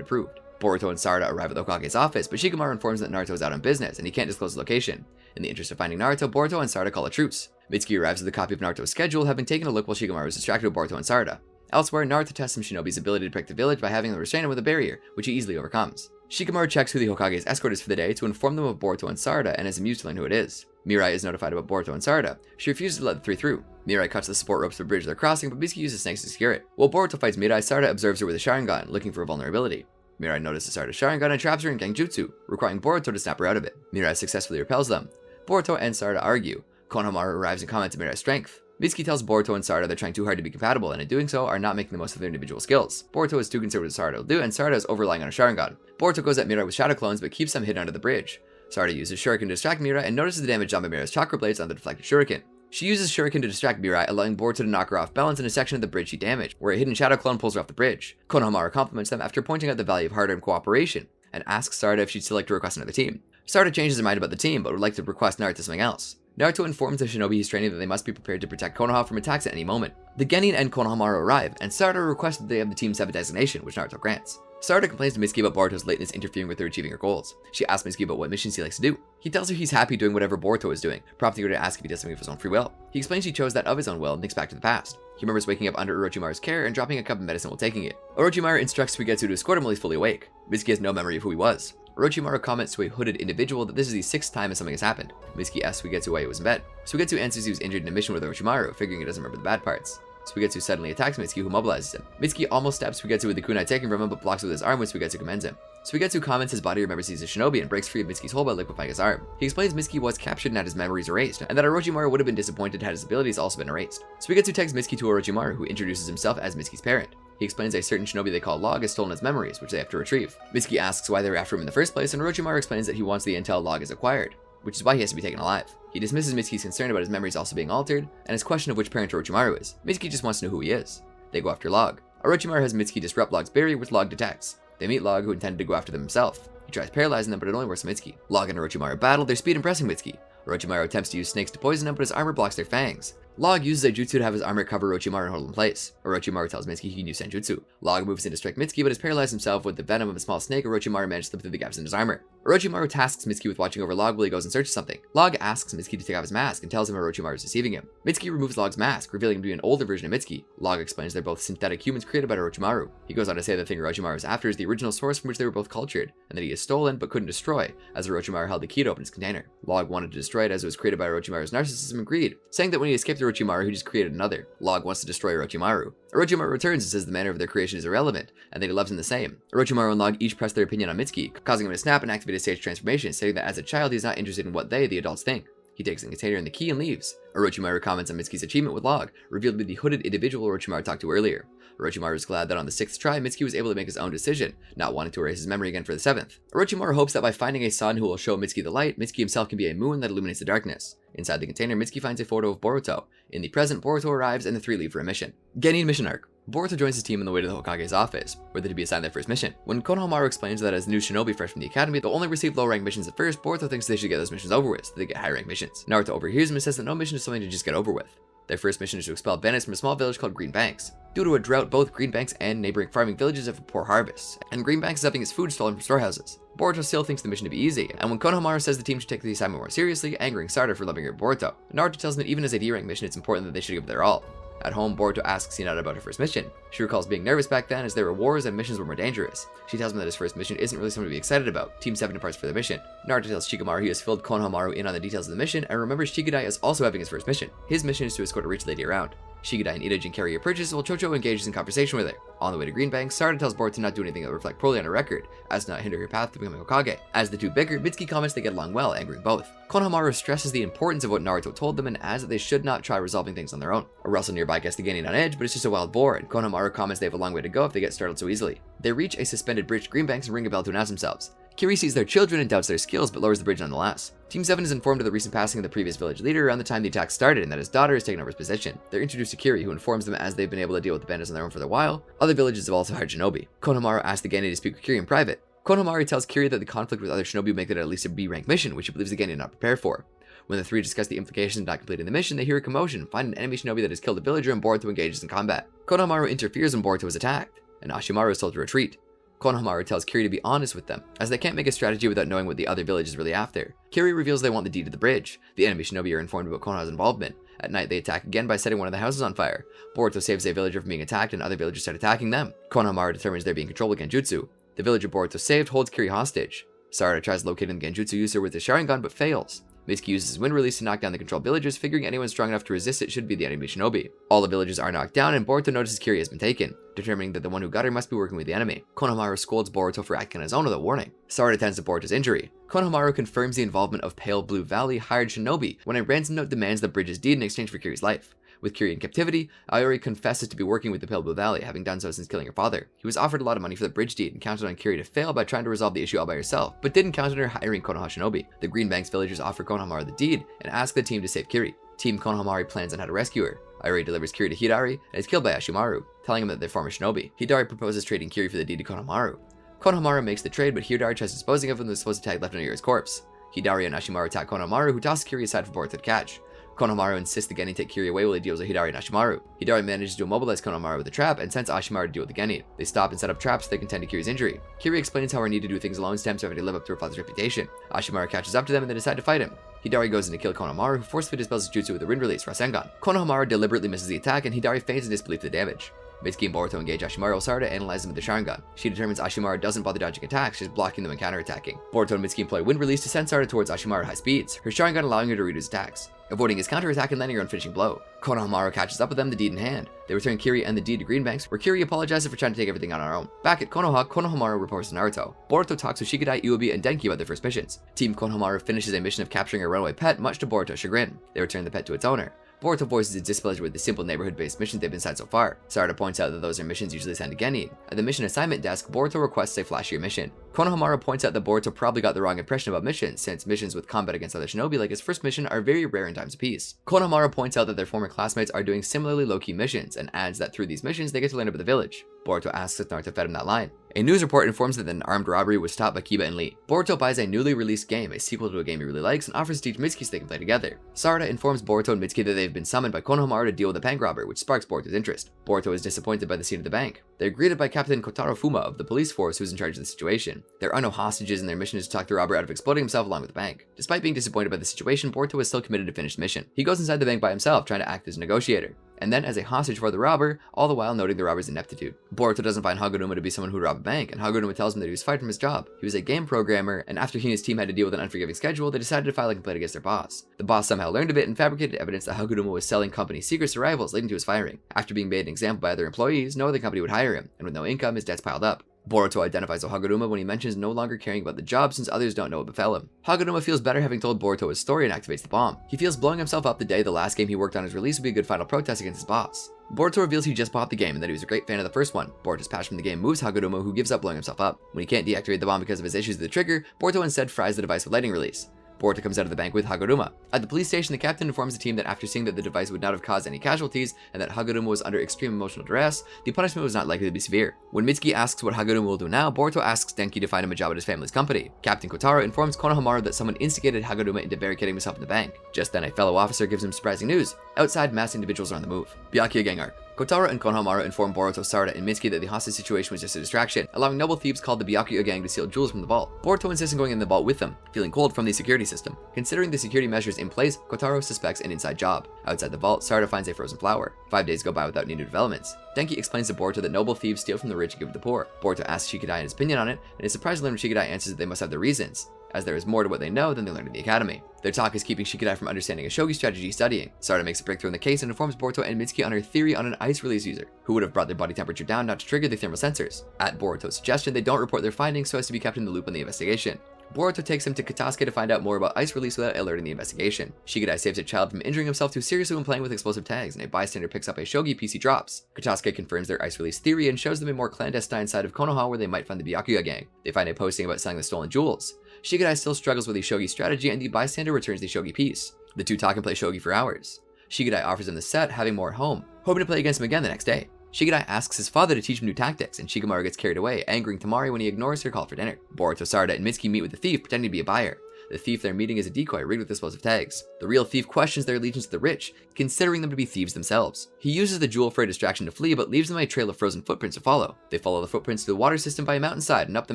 approved. Boruto and Sarada arrive at the Hokage's office, but Shikamaru informs that Naruto is out on business, and he can't disclose the location. In the interest of finding Naruto, Boruto and Sarada call a truce. Mitsuki arrives with a copy of Naruto's schedule, having taken a look while Shikamaru is distracted with Boruto and Sarada. Elsewhere, Naruto tests some shinobi's ability to protect the village by having them restrain him with a barrier, which he easily overcomes. Shikamaru checks who the Hokage's escort is for the day to inform them of Boruto and Sarada, and is amused to learn who it is. Mirai is notified about Boruto and Sarada. She refuses to let the three through. Mirai cuts the support ropes for the bridge they're crossing, but Mitsuki uses snakes to secure it. While Boruto fights Mirai, Sarada observes her with a Sharingan, looking for a vulnerability. Mirai notices Sarada's Sharingan and traps her in Genjutsu, requiring Boruto to snap her out of it. Mirai successfully repels them. Boruto and Sarada argue. Konohamaru arrives and comments on Mirai's strength. Mitsuki tells Boruto and Sarada they're trying too hard to be compatible, and in doing so are not making the most of their individual skills. Boruto is too concerned with what Sarada will do, and Sarada is overlying on a Sharingan. Boruto goes at Mirai with shadow clones, but keeps them hidden under the bridge. Sarada uses Shuriken to distract Mirai and notices the damage done by Mirai's chakra blades on the deflected Shuriken. She uses Shuriken to distract Mirai, allowing Boruto to knock her off balance in a section of the bridge she damaged, where a hidden shadow clone pulls her off the bridge. Konohamaru compliments them after pointing out the value of hard-earned cooperation, and asks Sarada if she'd still like to request another team. Sarada changes her mind about the team, but would like to request Naruto something else. Naruto informs the Shinobi he's training that they must be prepared to protect Konoha from attacks at any moment. The Genin and Konohamaru arrive, and Sarada requests that they have the Team 7 designation, which Naruto grants. Sarada complains to Mitsuki about Boruto's lateness interfering with her achieving her goals. She asks Mitsuki about what missions he likes to do. He tells her he's happy doing whatever Boruto is doing, prompting her to ask if he does something of his own free will. He explains he chose that of his own will and thinks back to the past. He remembers waking up under Orochimaru's care and dropping a cup of medicine while taking it. Orochimaru instructs Suigetsu to escort him while he's fully awake. Mitsuki has no memory of who he was. Orochimaru comments to a hooded individual that this is the 6th time something has happened. Mitsuki asks Suigetsu why he was in bed. Suigetsu answers he was injured in a mission with Orochimaru, figuring he doesn't remember the bad parts. Suigetsu suddenly attacks Mitsuki, who mobilizes him. Mitsuki almost stabs Suigetsu with the kunai taken from him, but blocks it with his arm when Suigetsu commends him. Suigetsu comments his body remembers he's a shinobi and breaks free of Mitsuki's hold by liquefying his arm. He explains Mitsuki was captured and had his memories erased, and that Orochimaru would have been disappointed had his abilities also been erased. Suigetsu takes Mitsuki to Orochimaru, who introduces himself as Mitsuki's parent. He explains a certain shinobi they call Log has stolen his memories, which they have to retrieve. Mitsuki asks why they were after him in the first place, and Orochimaru explains that he wants the intel Log has acquired, which is why he has to be taken alive. He dismisses Mitsuki's concern about his memories also being altered, and his question of which parent Orochimaru is. Mitsuki just wants to know who he is. They go after Log. Orochimaru has Mitsuki disrupt Log's barrier, which Log detects. They meet Log, who intended to go after them himself. He tries paralyzing them, but it only works on Mitsuki. Log and Orochimaru battle, their speed impressing Mitsuki. Orochimaru attempts to use snakes to poison him, but his armor blocks their fangs. Log uses a jutsu to have his armor cover Orochimaru and hold him in place. Orochimaru tells Mitsuki he can use senjutsu. Log moves in to strike Mitsuki, but is paralyzed himself with the venom of a small snake. Orochimaru manages to slip through the gaps in his armor. Orochimaru tasks Mitsuki with watching over Log while he goes in search of something. Log asks Mitsuki to take off his mask and tells him Orochimaru is deceiving him. Mitsuki removes Log's mask, revealing him to be an older version of Mitsuki. Log explains they're both synthetic humans created by Orochimaru. He goes on to say the thing Orochimaru is after is the original source from which they were both cultured, and that he has stolen but couldn't destroy, as Orochimaru held the key to open his container. Log wanted to destroy it as it was created by Orochimaru's narcissism and greed, saying that when he escaped Orochimaru, he just created another. Log wants to destroy Orochimaru. Orochimaru returns and says the manner of their creation is irrelevant, and that he loves him the same. Orochimaru and Log each press their opinion on Mitsuki, causing him to snap and activate a stage transformation, saying that as a child he is not interested in what they, the adults, think. He takes the container and the key and leaves. Orochimaru comments on Mitsuki's achievement with Log, revealed to be the hooded individual Orochimaru talked to earlier. Orochimaru is glad that on the 6th try, Mitsuki was able to make his own decision, not wanting to erase his memory again for the 7th. Orochimaru hopes that by finding a sun who will show Mitsuki the light, Mitsuki himself can be a moon that illuminates the darkness. Inside the container, Mitsuki finds a photo of Boruto. In the present, Boruto arrives and the three leave for a mission. Genin mission arc. Boruto joins his team on the way to the Hokage's office, where they're to be assigned their first mission. When Konohamaru explains that as new shinobi fresh from the academy, they'll only receive low-rank missions at first, Boruto thinks they should get those missions over with, so they get high-rank missions. Naruto overhears him and says that no mission is something to just get over with. Their first mission is to expel bandits from a small village called Green Banks. Due to a drought, both Green Banks and neighboring farming villages have poor harvests, and Green Banks is having its food stolen from storehouses. Boruto still thinks the mission to be easy, and when Konohamaru says the team should take the assignment more seriously, angering Sarada for loving her Boruto, Naruto tells him that even as a D-rank mission, it's important that they should give their all. At home, Boruto asks Hinata about her first mission. She recalls being nervous back then as there were wars and missions were more dangerous. She tells him that his first mission isn't really something to be excited about. Team 7 departs for the mission. Naruto tells Shikamaru he has filled Konohamaru in on the details of the mission and remembers Shikadai is also having his first mission. His mission is to escort a rich lady around. Shikadai and Itajin carry a purchase while Chocho engages in conversation with her. On the way to Greenbank, Sarada tells Boruto to not do anything that would reflect poorly on her record, as to not hinder her path to becoming Hokage. As the two bicker, Mitsuki comments they get along well, angering both. Konohamaru stresses the importance of what Naruto told them and adds that they should not try resolving things on their own. A Russell nearby gets the Genin on edge, but it's just a wild boar, and Konohamaru comments they have a long way to go if they get startled so easily. They reach a suspended bridge to Greenbanks and ring a bell to announce themselves. Kiri sees their children and doubts their skills, but lowers the bridge nonetheless. Team 7 is informed of the recent passing of the previous village leader around the time the attack started, and that his daughter has taken over his position. They're introduced to Kiri, who informs them as they've been able to deal with the bandits on their own for a while, other villages have also hired shinobi. Konohamaru asks the Genin to speak with Kiri in private. Konohamaru tells Kiri that the conflict with other shinobi will make it at least a B-rank mission, which he believes the Genin not prepared for. When the three discuss the implications of not completing the mission, they hear a commotion, find an enemy shinobi that has killed a villager, and Boruto engages in combat. Konohamaru interferes when Boruto is attacked, and Ashimaru is told to retreat. Konohamaru tells Kiri to be honest with them, as they can't make a strategy without knowing what the other village is really after. Kiri reveals they want the deed of the bridge. The enemy shinobi are informed about Konoha's involvement. At night, they attack again by setting one of the houses on fire. Boruto saves a villager from being attacked, and other villagers start attacking them. Konohamaru determines they're being controlled with genjutsu. The villager Boruto saved holds Kiri hostage. Sarada tries locating the genjutsu user with the Sharingan, but fails. Mitsuki uses his wind release to knock down the controlled villagers, figuring anyone strong enough to resist it should be the enemy shinobi. All the villagers are knocked down, and Boruto notices Kiri has been taken, determining that the one who got her must be working with the enemy. Konohamaru scolds Boruto for acting on his own without warning. Sarada attends to Boruto's injury. Konohamaru confirms the involvement of Pale Blue Valley hired shinobi when a ransom note demands the bridge's deed in exchange for Kiri's life. With Kiri in captivity, Aoi confesses to be working with the Pale Blue Valley, having done so since killing her father. He was offered a lot of money for the bridge deed and counted on Kiri to fail by trying to resolve the issue all by herself, but didn't count on her hiring Konoha Shinobi. The Green Banks villagers offer Konohamaru the deed and ask the team to save Kiri. Team Konohamaru plans on how to rescue her. Aoi delivers Kiri to Hidari and is killed by Ashimaru, telling him that they're former shinobi. Hidari proposes trading Kiri for the deed to Konohamaru. Konohamaru makes the trade, but Hidari tries disposing of him with the supposed tag left under his corpse. Hidari and Ashimaru attack Konohamaru, who tosses Kiri aside for Boruto to catch. Konohamaru insists the Genin take Kiri away while he deals with Hidari and Ashimaru. Hidari manages to immobilize Konohamaru with a trap and sends Ashimaru to deal with the Genin. They stop and set up traps so they can tend to Kiri's injury. Kiri explains how her need to do things alone stems from having to live up to her father's reputation. Ashimaru catches up to them and they decide to fight him. Hidari goes in to kill Konohamaru, who forcefully dispels his jutsu with a wind release, Rasengan. Konohamaru deliberately misses the attack, and Hidari feigns in disbelief of the damage. Mitsuki and Boruto engage Ashimaru while Sarada analyzes him with the Sharingan. She determines Ashimaru doesn't bother dodging attacks, just blocking them and counterattacking. Boruto and Mitsuki employ wind release to send Sarada towards Ashimaru at high speeds, her Sharingan allowing her to read his attacks, avoiding his counterattack and landing her unfinishing blow. Konohamaru catches up with them, the deed in hand. They return Kiri and the deed to Green Banks, where Kiri apologizes for trying to take everything on her own. Back at Konoha, Konohamaru reports to Naruto. Boruto talks with Shikadai, Iwabi, and Denki about their first missions. Team Konohamaru finishes a mission of capturing a runaway pet, much to Boruto's chagrin. They return the pet to its owner. Boruto voices his displeasure with the simple neighborhood-based missions they've been assigned so far. Sarada points out that those are missions usually assigned to Genin. At the mission assignment desk, Boruto requests a flashier mission. Konohamaru points out that Boruto probably got the wrong impression about missions, since missions with combat against other shinobi like his first mission are very rare in times of peace. Konohamaru points out that their former classmates are doing similarly low-key missions, and adds that through these missions they get to land up at the village. Boruto asks if Naruto fed him that line. A news report informs that an armed robbery was stopped by Kiba and Lee. Boruto buys a newly released game, a sequel to a game he really likes, and offers to teach Mitsuki so they can play together. Sarada informs Boruto and Mitsuki that they've been summoned by Konohamaru to deal with a bank robber, which sparks Boruto's interest. Boruto is disappointed by the scene of the bank. They're greeted by Captain Kotaro Fuma of the police force, who's in charge of the situation. There are no hostages, and their mission is to talk the robber out of exploding himself along with the bank. Despite being disappointed by the situation, Boruto is still committed to finish the mission. He goes inside the bank by himself, trying to act as a negotiator, and then as a hostage for the robber, all the while noting the robber's ineptitude. Boruto doesn't find Haguruma to be someone who would rob a bank, and Haguruma tells him that he was fired from his job. He was a game programmer, and after he and his team had to deal with an unforgiving schedule, they decided to file a complaint against their boss. The boss somehow learned of it and fabricated evidence that Haguruma was selling company secrets to rivals, leading to his firing. After being made an example by other employees, no other company would hire him, and with no income, his debts piled up. Boruto identifies with Haguruma when he mentions no longer caring about the job since others don't know what befell him. Haguruma feels better having told Boruto his story and activates the bomb. He feels blowing himself up the day the last game he worked on his release would be a good final protest against his boss. Boruto reveals he just bought the game and that he was a great fan of the first one. Boruto's passion from the game moves Haguruma, who gives up blowing himself up. When he can't deactivate the bomb because of his issues with the trigger, Boruto instead fries the device with lightning release. Boruto comes out of the bank with Haguruma. At the police station, the captain informs the team that after seeing that the device would not have caused any casualties and that Haguruma was under extreme emotional duress, the punishment was not likely to be severe. When Mitsuki asks what Haguruma will do now, Boruto asks Denki to find him a job at his family's company. Captain Kotaro informs Konohamaru that someone instigated Haguruma into barricading himself in the bank. Just then, a fellow officer gives him surprising news. Outside, masked individuals are on the move. Byakuya gang arc. Kotaro and Konohamaru inform Boruto, Sarada, and Mitsuki that the hostage situation was just a distraction, allowing noble thieves called the Byakuya gang to steal jewels from the vault. Boruto insists on going in the vault with them, feeling cold from the security system. Considering the security measures in place, Kotaro suspects an inside job. Outside the vault, Sarada finds a frozen flower. 5 days go by without any new developments. Denki explains to Boruto that noble thieves steal from the rich and give to the poor. Boruto asks Shikadai his opinion on it, and is surprised to learn Shikadai answers that they must have their reasons, as there is more to what they know than they learned in the academy. Their talk is keeping Shikadai from understanding a shogi strategy he's studying. Sarada makes a breakthrough in the case and informs Boruto and Mitsuki on her theory on an ice release user, who would have brought their body temperature down not to trigger the thermal sensors. At Boruto's suggestion, they don't report their findings so as to be kept in the loop on the investigation. Boruto takes him to Katasuke to find out more about ice release without alerting the investigation. Shikadai saves a child from injuring himself too seriously when playing with explosive tags, and a bystander picks up a shogi piece he drops. Katasuke confirms their ice release theory and shows them a more clandestine side of Konoha where they might find the Byakuya gang. They find a posting about selling the stolen jewels. Shikadai still struggles with the shogi strategy, and the bystander returns the shogi piece. The two talk and play shogi for hours. Shikadai offers him the set, having more at home, hoping to play against him again the next day. Shikadai asks his father to teach him new tactics, and Shikamaru gets carried away, angering Tamari when he ignores her call for dinner. Boruto, Sarada, and Mitsuki meet with the thief, pretending to be a buyer. The thief they're meeting is a decoy rigged with explosive tags. The real thief questions their allegiance to the rich, considering them to be thieves themselves. He uses the jewel for a distraction to flee, but leaves them a trail of frozen footprints to follow. They follow the footprints to the water system by a mountainside and up the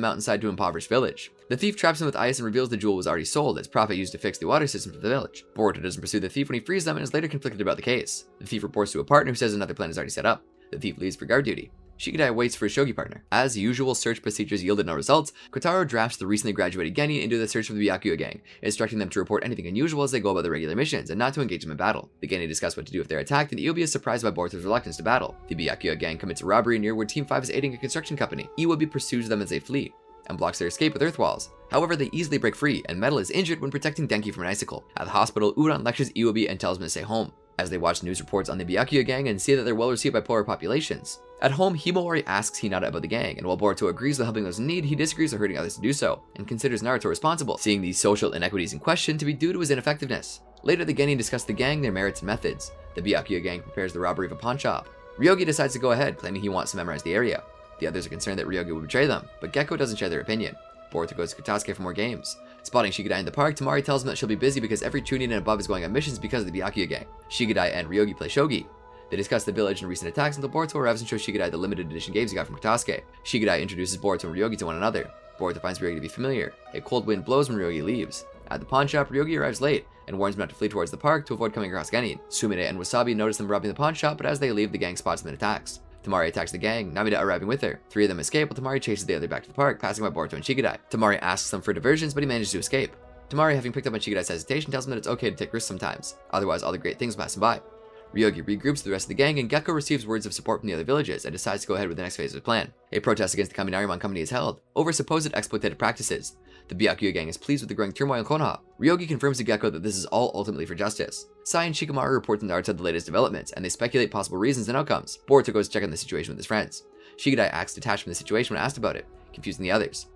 mountainside to an impoverished village. The thief traps them with ice and reveals the jewel was already sold, as profit used to fix the water system for the village. Boruto doesn't pursue the thief when he frees them and is later conflicted about the case. The thief reports to a partner who says another plan is already set up. The thief leaves for guard duty. Shikadai waits for his shogi partner. As usual, search procedures yielded no results. Kotaro drafts the recently graduated Genin into the search for the Byakuya gang, instructing them to report anything unusual as they go about their regular missions, and not to engage them in battle. The Genin discuss what to do if they're attacked, and Iwabi is surprised by Boruto's reluctance to battle. The Byakuya gang commits a robbery near where Team 5 is aiding a construction company. Iwabi pursues them as they flee, and blocks their escape with earth walls. However, they easily break free, and Metal is injured when protecting Denki from an icicle. At the hospital, Uran lectures Iwabi and tells him to stay home. as they watch news reports on the Byakuya gang and see that they're well received by poorer populations. At home, Himawari asks Hinata about the gang, and while Boruto agrees with helping those in need, he disagrees with hurting others to do so, and considers Naruto responsible, seeing these social inequities in question to be due to his ineffectiveness. Later, the genin discuss the gang, their merits and methods. The Byakuya gang prepares the robbery of a pawn shop. Ryogi decides to go ahead, claiming he wants to memorize the area. The others are concerned that Ryogi will betray them, but Gekko doesn't share their opinion. Boruto goes to Kataske for more games. Spotting Shikadai in the park, Temari tells him that she'll be busy because every Chunin and above is going on missions because of the Byakuya gang. Shikadai and Ryogi play shogi. They discuss the village and recent attacks until Boruto arrives and shows Shikadai the limited edition games he got from Kataske. Shikadai introduces Boruto and Ryogi to one another. Boruto finds Ryogi to be familiar. A cold wind blows when Ryogi leaves. At the pawn shop, Ryogi arrives late and warns him not to flee towards the park to avoid coming across genin. Sumire and Wasabi notice them robbing the pawn shop, but as they leave, the gang spots them and attacks. Temari attacks the gang, Namida arriving with her. 3 of them escape, while Temari chases the other back to the park, passing by Boruto and Shikadai. Temari asks them for diversions, but he manages to escape. Temari, having picked up on Shikadai's hesitation, tells him that it's okay to take risks sometimes, otherwise all the great things will pass him by. Ryogi regroups with the rest of the gang, and Gekko receives words of support from the other villages and decides to go ahead with the next phase of his plan. A protest against the Kaminarimon company is held, over supposed exploitative practices. The Byakuya gang is pleased with the growing turmoil in Konoha. Ryogi confirms to Gekko that this is all ultimately for justice. Sai and Shikamaru report to Naruto the latest developments, and they speculate possible reasons and outcomes. Boruto goes to check on the situation with his friends. Shikadai acts detached from the situation when asked about it, confusing the others.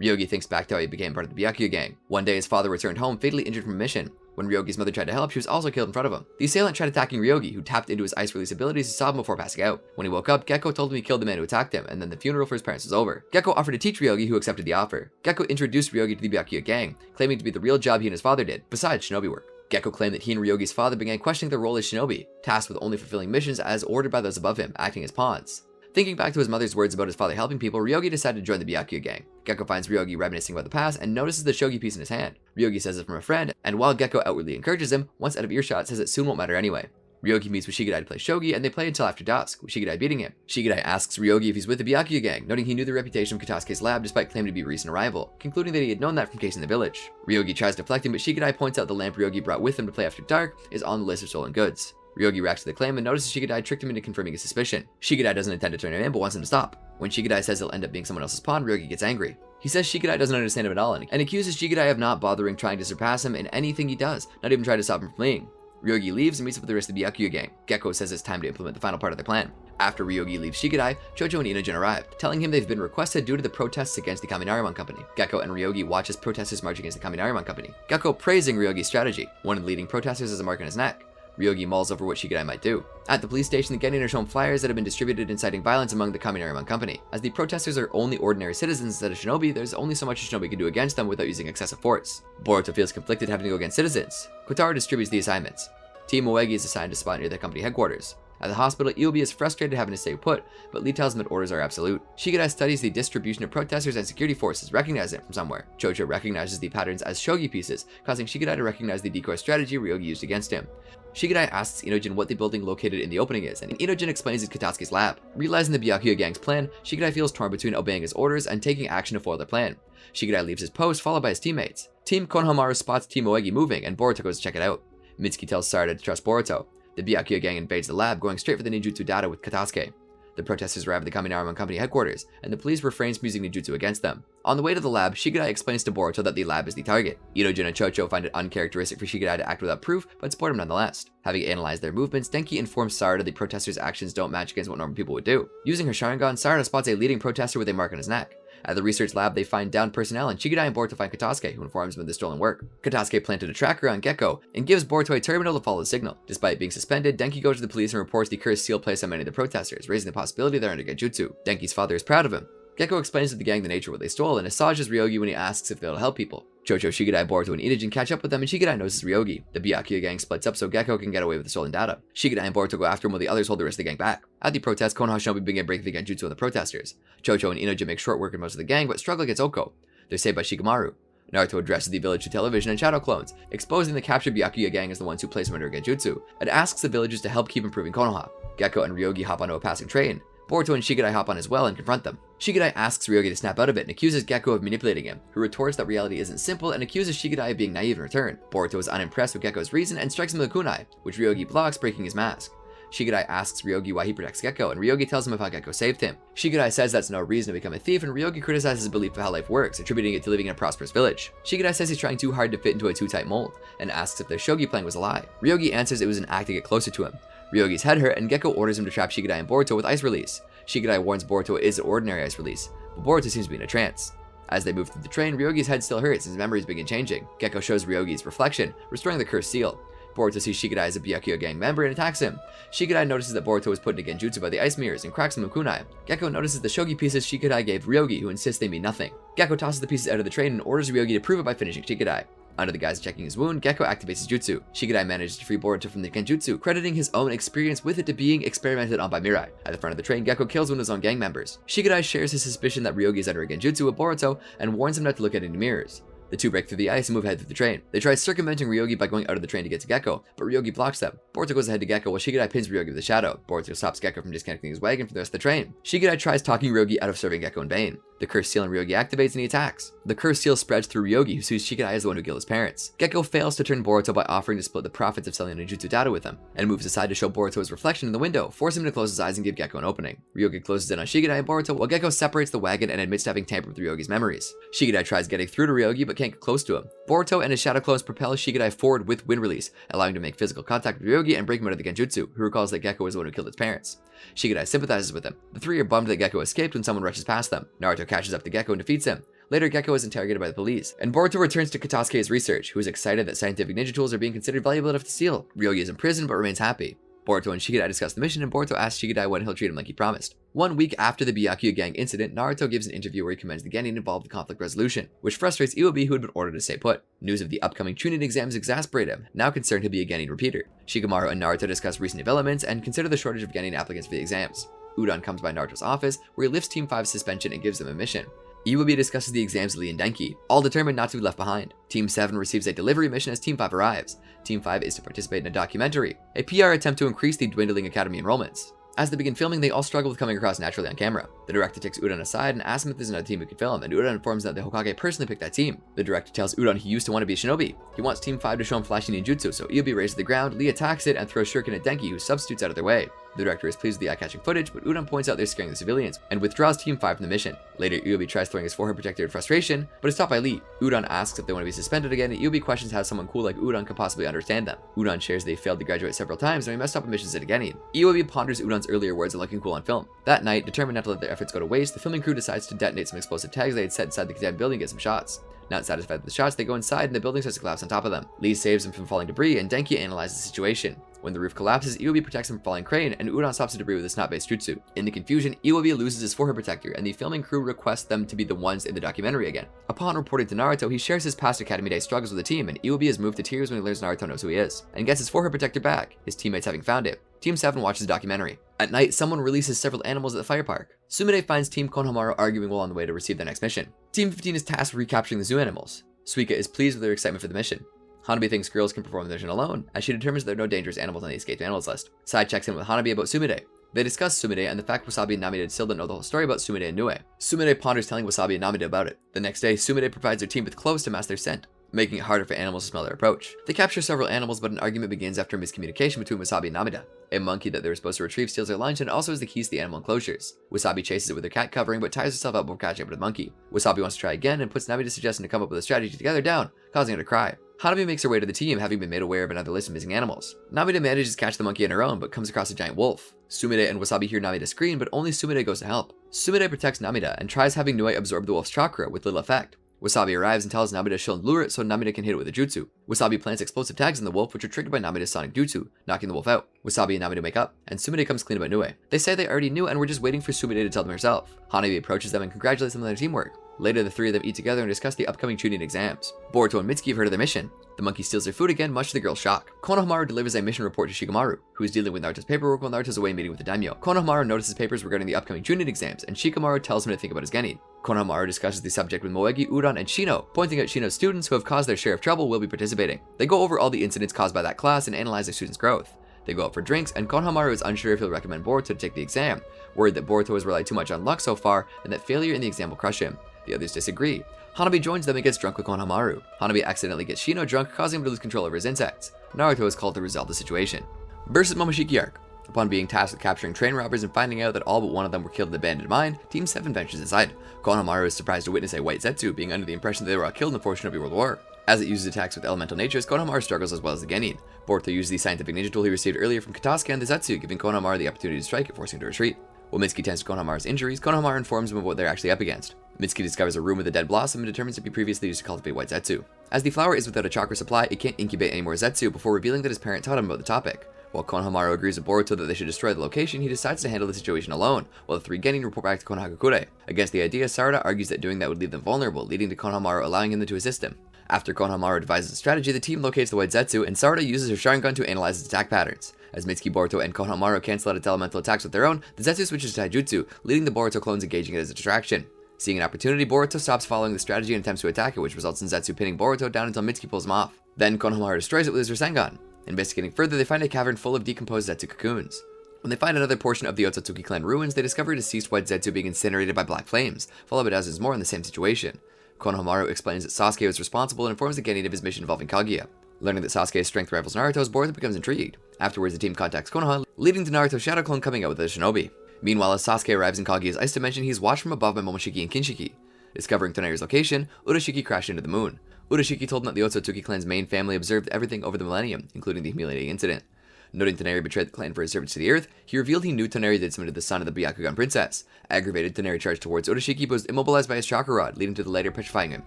Ryogi thinks back to how he became part of the Byakuya gang. One day his father returned home fatally injured from a mission. When Ryogi's mother tried to help, she was also killed in front of him. The assailant tried attacking Ryogi, who tapped into his ice release abilities to stop him before passing out. When he woke up, Gekko told him he killed the man who attacked him, and then the funeral for his parents was over. Gekko offered to teach Ryogi, who accepted the offer. Gekko introduced Ryogi to the Byakuya gang, claiming to be the real job he and his father did, besides shinobi work. Gekko claimed that he and Ryogi's father began questioning their role as shinobi, tasked with only fulfilling missions as ordered by those above him, acting as pawns. Thinking back to his mother's words about his father helping people, Ryogi decided to join the Byakuya gang. Gekko finds Ryogi reminiscing about the past and notices the shogi piece in his hand. Ryogi says it from a friend, and while Gekko outwardly encourages him, once out of earshot says it soon won't matter anyway. Ryogi meets with Shikadai to play shogi, and they play until after dusk, with Shikadai beating him. Shikadai asks Ryogi if he's with the Byakuya gang, noting he knew the reputation of Kataske's lab despite claiming to be a recent arrival, concluding that he had known that from casing the village. Ryogi tries deflecting, but Shikadai points out the lamp Ryogi brought with him to play after dark is on the list of stolen goods. Ryogi reacts to the claim and notices Shikadai tricked him into confirming his suspicion. Shikadai doesn't intend to turn him in, but wants him to stop. When Shikadai says he'll end up being someone else's pawn, Ryogi gets angry. He says Shikadai doesn't understand him at all, and accuses Shikadai of not bothering trying to surpass him in anything he does, not even trying to stop him from fleeing. Ryogi leaves and meets up with the rest of the Byakuya gang. Gekko says it's time to implement the final part of their plan. After Ryogi leaves Shikadai, Chocho and Inojin arrive, telling him they've been requested due to the protests against the Kaminarimon company. Gekko and Ryogi watch as protesters march against the Kaminarimon company. Gekko praising Ryogi's strategy. One of the leading protesters has a mark on his neck. Ryogi mulls over what Shikadai might do. At the police station, the genin are shown flyers that have been distributed inciting violence among the Kaminarimon company. As the protesters are only ordinary citizens instead of shinobi, there's only so much a shinobi can do against them without using excessive force. Boruto feels conflicted having to go against citizens. Kotaro distributes the assignments. Team Moegi is assigned to spot near the company headquarters. At the hospital, Iobi is frustrated having to stay put, but Lee tells him that orders are absolute. Shikadai studies the distribution of protesters and security forces, recognizing it from somewhere. Chocho recognizes the patterns as shogi pieces, causing Shikadai to recognize the decoy strategy Ryogi used against him. Shikadai asks Inojin what the building located in the opening is, and Inojin explains it's Kataske's lab. Realizing the Byakuya gang's plan, Shikadai feels torn between obeying his orders and taking action to foil their plan. Shikadai leaves his post, followed by his teammates. Team Konohamaru spots Team Moegi moving, and Boruto goes to check it out. Mitsuki tells Sarada to trust Boruto. The Byakuya gang invades the lab, going straight for the ninjutsu data with Kataske. The protesters arrive at the Kaminarimon company headquarters, and the police refrains from using ninjutsu against them. On the way to the lab, Shikadai explains to Boruto that the lab is the target. Inojin and Chocho find it uncharacteristic for Shikadai to act without proof, but support him nonetheless. Having analyzed their movements, Denki informs Sarada the protesters' actions don't match against what normal people would do. Using her Sharingan, Sarada spots a leading protester with a mark on his neck. At the research lab, they find downed personnel, and Shikadai and Boruto find Kataske, who informs them of the stolen work. Kataske planted a tracker on Gekko, and gives Boruto a terminal to follow the signal. Despite being suspended, Denki goes to the police and reports the cursed seal placed on many of the protesters, raising the possibility they're under genjutsu. Denki's father is proud of him. Gekko explains to the gang the nature of what they stole, and assages Ryogi when he asks if they'll help people. Chocho, Shikadai, Boruto, and Inojin catch up with them, and Shikadai notices Ryogi. The Byakuya gang splits up so Gekko can get away with the stolen data. Shikadai and Boruto go after him while the others hold the rest of the gang back. At the protest, Konoha shinobi begin breaking the genjutsu on the protesters. Chocho and Inojin make short work of most of the gang, but struggle against Oko. They're saved by Shikamaru. Naruto addresses the village to television and shadow clones, exposing the captured Byakuya gang as the ones who place him under genjutsu, and asks the villagers to help keep improving Konoha. Gekko and Ryogi hop onto a passing train. Boruto and Shikadai hop on as well and confront them. Shikadai asks Ryogi to snap out of it and accuses Gekko of manipulating him, who retorts that reality isn't simple and accuses Shikadai of being naive in return. Boruto is unimpressed with Gekko's reason and strikes him with a kunai, which Ryogi blocks, breaking his mask. Shikadai asks Ryogi why he protects Gekko, and Ryogi tells him about how Gekko saved him. Shikadai says that's no reason to become a thief, and Ryogi criticizes his belief of how life works, attributing it to living in a prosperous village. Shikadai says he's trying too hard to fit into a too tight mold, and asks if their shogi playing was a lie. Ryogi answers it was an act to get closer to him. Ryogi's head hurt, and Gekko orders him to trap Shikadai and Boruto with ice release. Shikadai warns Boruto it is an ordinary ice release, but Boruto seems to be in a trance. As they move through the train, Ryogi's head still hurts and his memories begin changing. Gekko shows Ryogi's reflection, restoring the cursed seal. Boruto sees Shikadai as a Byakuya gang member and attacks him. Shikadai notices that Boruto was put in a genjutsu by the ice mirrors and cracks him with kunai. Gekko notices the shogi pieces Shikadai gave Ryogi, who insists they mean nothing. Gekko tosses the pieces out of the train and orders Ryogi to prove it by finishing Shikadai. Under the guise of checking his wound, Gekko activates his jutsu. Shikadai manages to free Boruto from the genjutsu, crediting his own experience with it to being experimented on by Mirai. At the front of the train, Gekko kills one of his own gang members. Shikadai shares his suspicion that Ryogi is under a genjutsu with Boruto and warns him not to look at any mirrors. The two break through the ice and move ahead through the train. They try circumventing Ryogi by going out of the train to get to Gekko, but Ryogi blocks them. Boruto goes ahead to Gekko while Shikadai pins Ryogi with a shadow. Boruto stops Gekko from disconnecting his wagon from the rest of the train. Shikadai tries talking Ryogi out of serving Gekko in vain. The cursed seal on Ryogi activates and he attacks. The cursed seal spreads through Ryogi, who sees Shikadai as the one who killed his parents. Gekko fails to turn Boruto by offering to split the profits of selling ninjutsu data with him, and moves aside to show Boruto his reflection in the window, forcing him to close his eyes and give Gekko an opening. Ryogi closes in on Shikadai and Boruto while Gekko separates the wagon and admits to having tampered with Ryogi's memories. Shikadai tries getting through to Ryogi but can't get close to him. Boruto and his shadow clones propel Shikadai forward with wind release, allowing him to make physical contact with Ryogi and break him out of the genjutsu, who recalls that Gekko was the one who killed his parents. Shikadai sympathizes with him. The three are bummed that Gekko escaped when someone rushes past them. Naruto catches up to Gekko and defeats him. Later, Gekko is interrogated by the police, and Boruto returns to Katasuke's research, who is excited that scientific ninja tools are being considered valuable enough to steal. Ryogi is in prison but remains happy. Boruto and Shikadai discuss the mission, and Boruto asks Shikadai when he'll treat him like he promised. 1 week after the Byakuya gang incident, Naruto gives an interview where he commends the genin involved in conflict resolution, which frustrates Iwabi, who had been ordered to stay put. News of the upcoming Chunin exams exasperate him, now concerned he'll be a genin repeater. Shikamaru and Naruto discuss recent developments and consider the shortage of genin applicants for the exams. Udon comes by Naruto's office, where he lifts Team 5's suspension and gives them a mission. Iwabi discusses the exams with Lee and Denki, all determined not to be left behind. Team 7 receives a delivery mission as Team 5 arrives. Team 5 is to participate in a documentary, a PR attempt to increase the dwindling academy enrollments. As they begin filming, they all struggle with coming across naturally on camera. The director takes Udon aside and asks him if there's another team who can film, and Udon informs them that the Hokage personally picked that team. The director tells Udon he used to want to be a shinobi. He wants Team 5 to show him flashing ninjutsu, so Iwabi raises the ground, Lee attacks it, and throws shuriken at Denki, who substitutes out of their way. The director is pleased with the eye-catching footage, but Udon points out they're scaring the civilians, and withdraws Team 5 from the mission. Later, Iwabi tries throwing his forehead protector in frustration, but is stopped by Lee. Udon asks if they want to be suspended again, and Iwabi questions how someone cool like Udon could possibly understand them. Udon shares they failed to graduate several times, and he messed up on missions at Genin. Iwabi ponders Udon's earlier words of looking cool on film. That night, determined not to let their efforts go to waste, the filming crew decides to detonate some explosive tags they had set inside the condemned building and get some shots. Not satisfied with the shots, they go inside and the building starts to collapse on top of them. Lee saves them from falling debris, and Denki analyzes the situation. When the roof collapses, Iwabi protects him from falling crane, and Udon stops the debris with a snot-based jutsu. In the confusion, Iwabi loses his forehead protector, and the filming crew requests them to be the ones in the documentary again. Upon reporting to Naruto, he shares his past Academy Day struggles with the team, and Iwabi is moved to tears when he learns Naruto knows who he is, and gets his forehead protector back, his teammates having found it. Team 7 watches the documentary. At night, someone releases several animals at the fire park. Sumire finds Team Konohamaru arguing while on the way to receive their next mission. Team 15 is tasked with recapturing the zoo animals. Suika is pleased with their excitement for the mission. Hanabi thinks girls can perform the mission alone, as she determines there are no dangerous animals on the escaped animals list. Sai checks in with Hanabi about Sumire. They discuss Sumire and the fact Wasabi and Namida still don't know the whole story about Sumire and Nue. Sumire ponders telling Wasabi and Namida about it. The next day, Sumire provides their team with cloves to mask their scent, making it harder for animals to smell their approach. They capture several animals, but an argument begins after a miscommunication between Wasabi and Namida. A monkey that they were supposed to retrieve steals their lunch and also has the keys to the animal enclosures. Wasabi chases it with her cat covering, but tires herself out before catching up with the monkey. Wasabi wants to try again and puts Namida's suggestion to come up with a strategy to get her down, causing her to cry. Hanabi makes her way to the team, having been made aware of another list of missing animals. Namida manages to catch the monkey on her own, but comes across a giant wolf. Sumire and Wasabi hear Namida scream, but only Sumire goes to help. Sumire protects Namida and tries having Nue absorb the wolf's chakra with little effect. Wasabi arrives and tells Namida she'll lure it so Namida can hit it with a jutsu. Wasabi plants explosive tags on the wolf, which are triggered by Namida's sonic jutsu, knocking the wolf out. Wasabi and Namida make up, and Sumire comes clean about Nue. They say they already knew and were just waiting for Sumire to tell them herself. Hanabi approaches them and congratulates them on their teamwork. Later, the three of them eat together and discuss the upcoming Chunin exams. Boruto and Mitsuki have heard of their mission. The monkey steals their food again, much to the girl's shock. Konohamaru delivers a mission report to Shikamaru, who is dealing with Naruto's paperwork while Naruto's away meeting with the daimyo. Konohamaru notices papers regarding the upcoming Chunin exams, and Shikamaru tells him to think about his genin. Konohamaru discusses the subject with Moegi, Udon, and Shino, pointing out Shino's students who have caused their share of trouble will be participating. They go over all the incidents caused by that class and analyze their students' growth. They go out for drinks, and Konohamaru is unsure if he'll recommend Boruto to take the exam, worried that Boruto has relied too much on luck so far, and that failure in the exam will crush him. The others disagree. Hanabi joins them and gets drunk with Konohamaru. Hanabi accidentally gets Shino drunk, causing him to lose control over his insects. Naruto is called to resolve the situation. Versus Momoshiki arc. Upon being tasked with capturing train robbers and finding out that all but one of them were killed in the abandoned mine, Team 7 ventures inside. Konohamaru is surprised to witness a white Zetsu, being under the impression that they were all killed in the fourth Shinobi World War. As it uses attacks with elemental natures, Konohamaru struggles as well as the Genin. Boruto uses the scientific ninja tool he received earlier from Katasuki and the Zetsu, giving Konohamaru the opportunity to strike and forcing him to retreat. While Mitsuki tends to Konohamaru's injuries, Konohamaru informs him of what they're actually up against. Mitsuki discovers a room with a dead blossom and determines to be previously used to cultivate white Zetsu. As the flower is without a chakra supply, it can't incubate any more Zetsu before revealing that his parent taught him about the topic. While Konohamaru agrees with Boruto that they should destroy the location, he decides to handle the situation alone, while the three Genin report back to Konohagakure. Against the idea, Sarada argues that doing that would leave them vulnerable, leading to Konohamaru allowing him to assist him. After Konohamaru devises a strategy, the team locates the white Zetsu, and Sarada uses her Sharingan to analyze its attack patterns. As Mitsuki, Boruto, and Konohamaru cancel out its elemental attacks with their own, the Zetsu switches to taijutsu, leading the Boruto clones engaging it as a distraction. Seeing an opportunity, Boruto stops following the strategy and attempts to attack it, which results in Zetsu pinning Boruto down until Mitsuki pulls him off. Then Konohamaru destroys it with his Rasengan. Investigating further, they find a cavern full of decomposed Zetsu cocoons. When they find another portion of the Otsutsuki clan ruins, they discover a deceased white Zetsu being incinerated by black flames, followed by dozens more in the same situation. Konohamaru explains that Sasuke was responsible and informs the Genin of his mission involving Kaguya. Learning that Sasuke's strength rivals Naruto's, Boruto becomes intrigued. Afterwards, the team contacts Konoha, leading to Naruto's shadow clone coming out with a Shinobi. Meanwhile, as Sasuke arrives in Kaguya's ice dimension, he is watched from above by Momoshiki and Kinshiki. Discovering Toneri's location, Urashiki crashed into the moon. Urashiki told him that the Otsutsuki clan's main family observed everything over the millennium, including the humiliating incident. Noting Toneri betrayed the clan for his service to the earth, he revealed he knew Toneri did something to the son of the Byakugan princess. Aggravated, Toneri charged towards Urashiki but was immobilized by his chakra rod, leading to the latter petrifying him,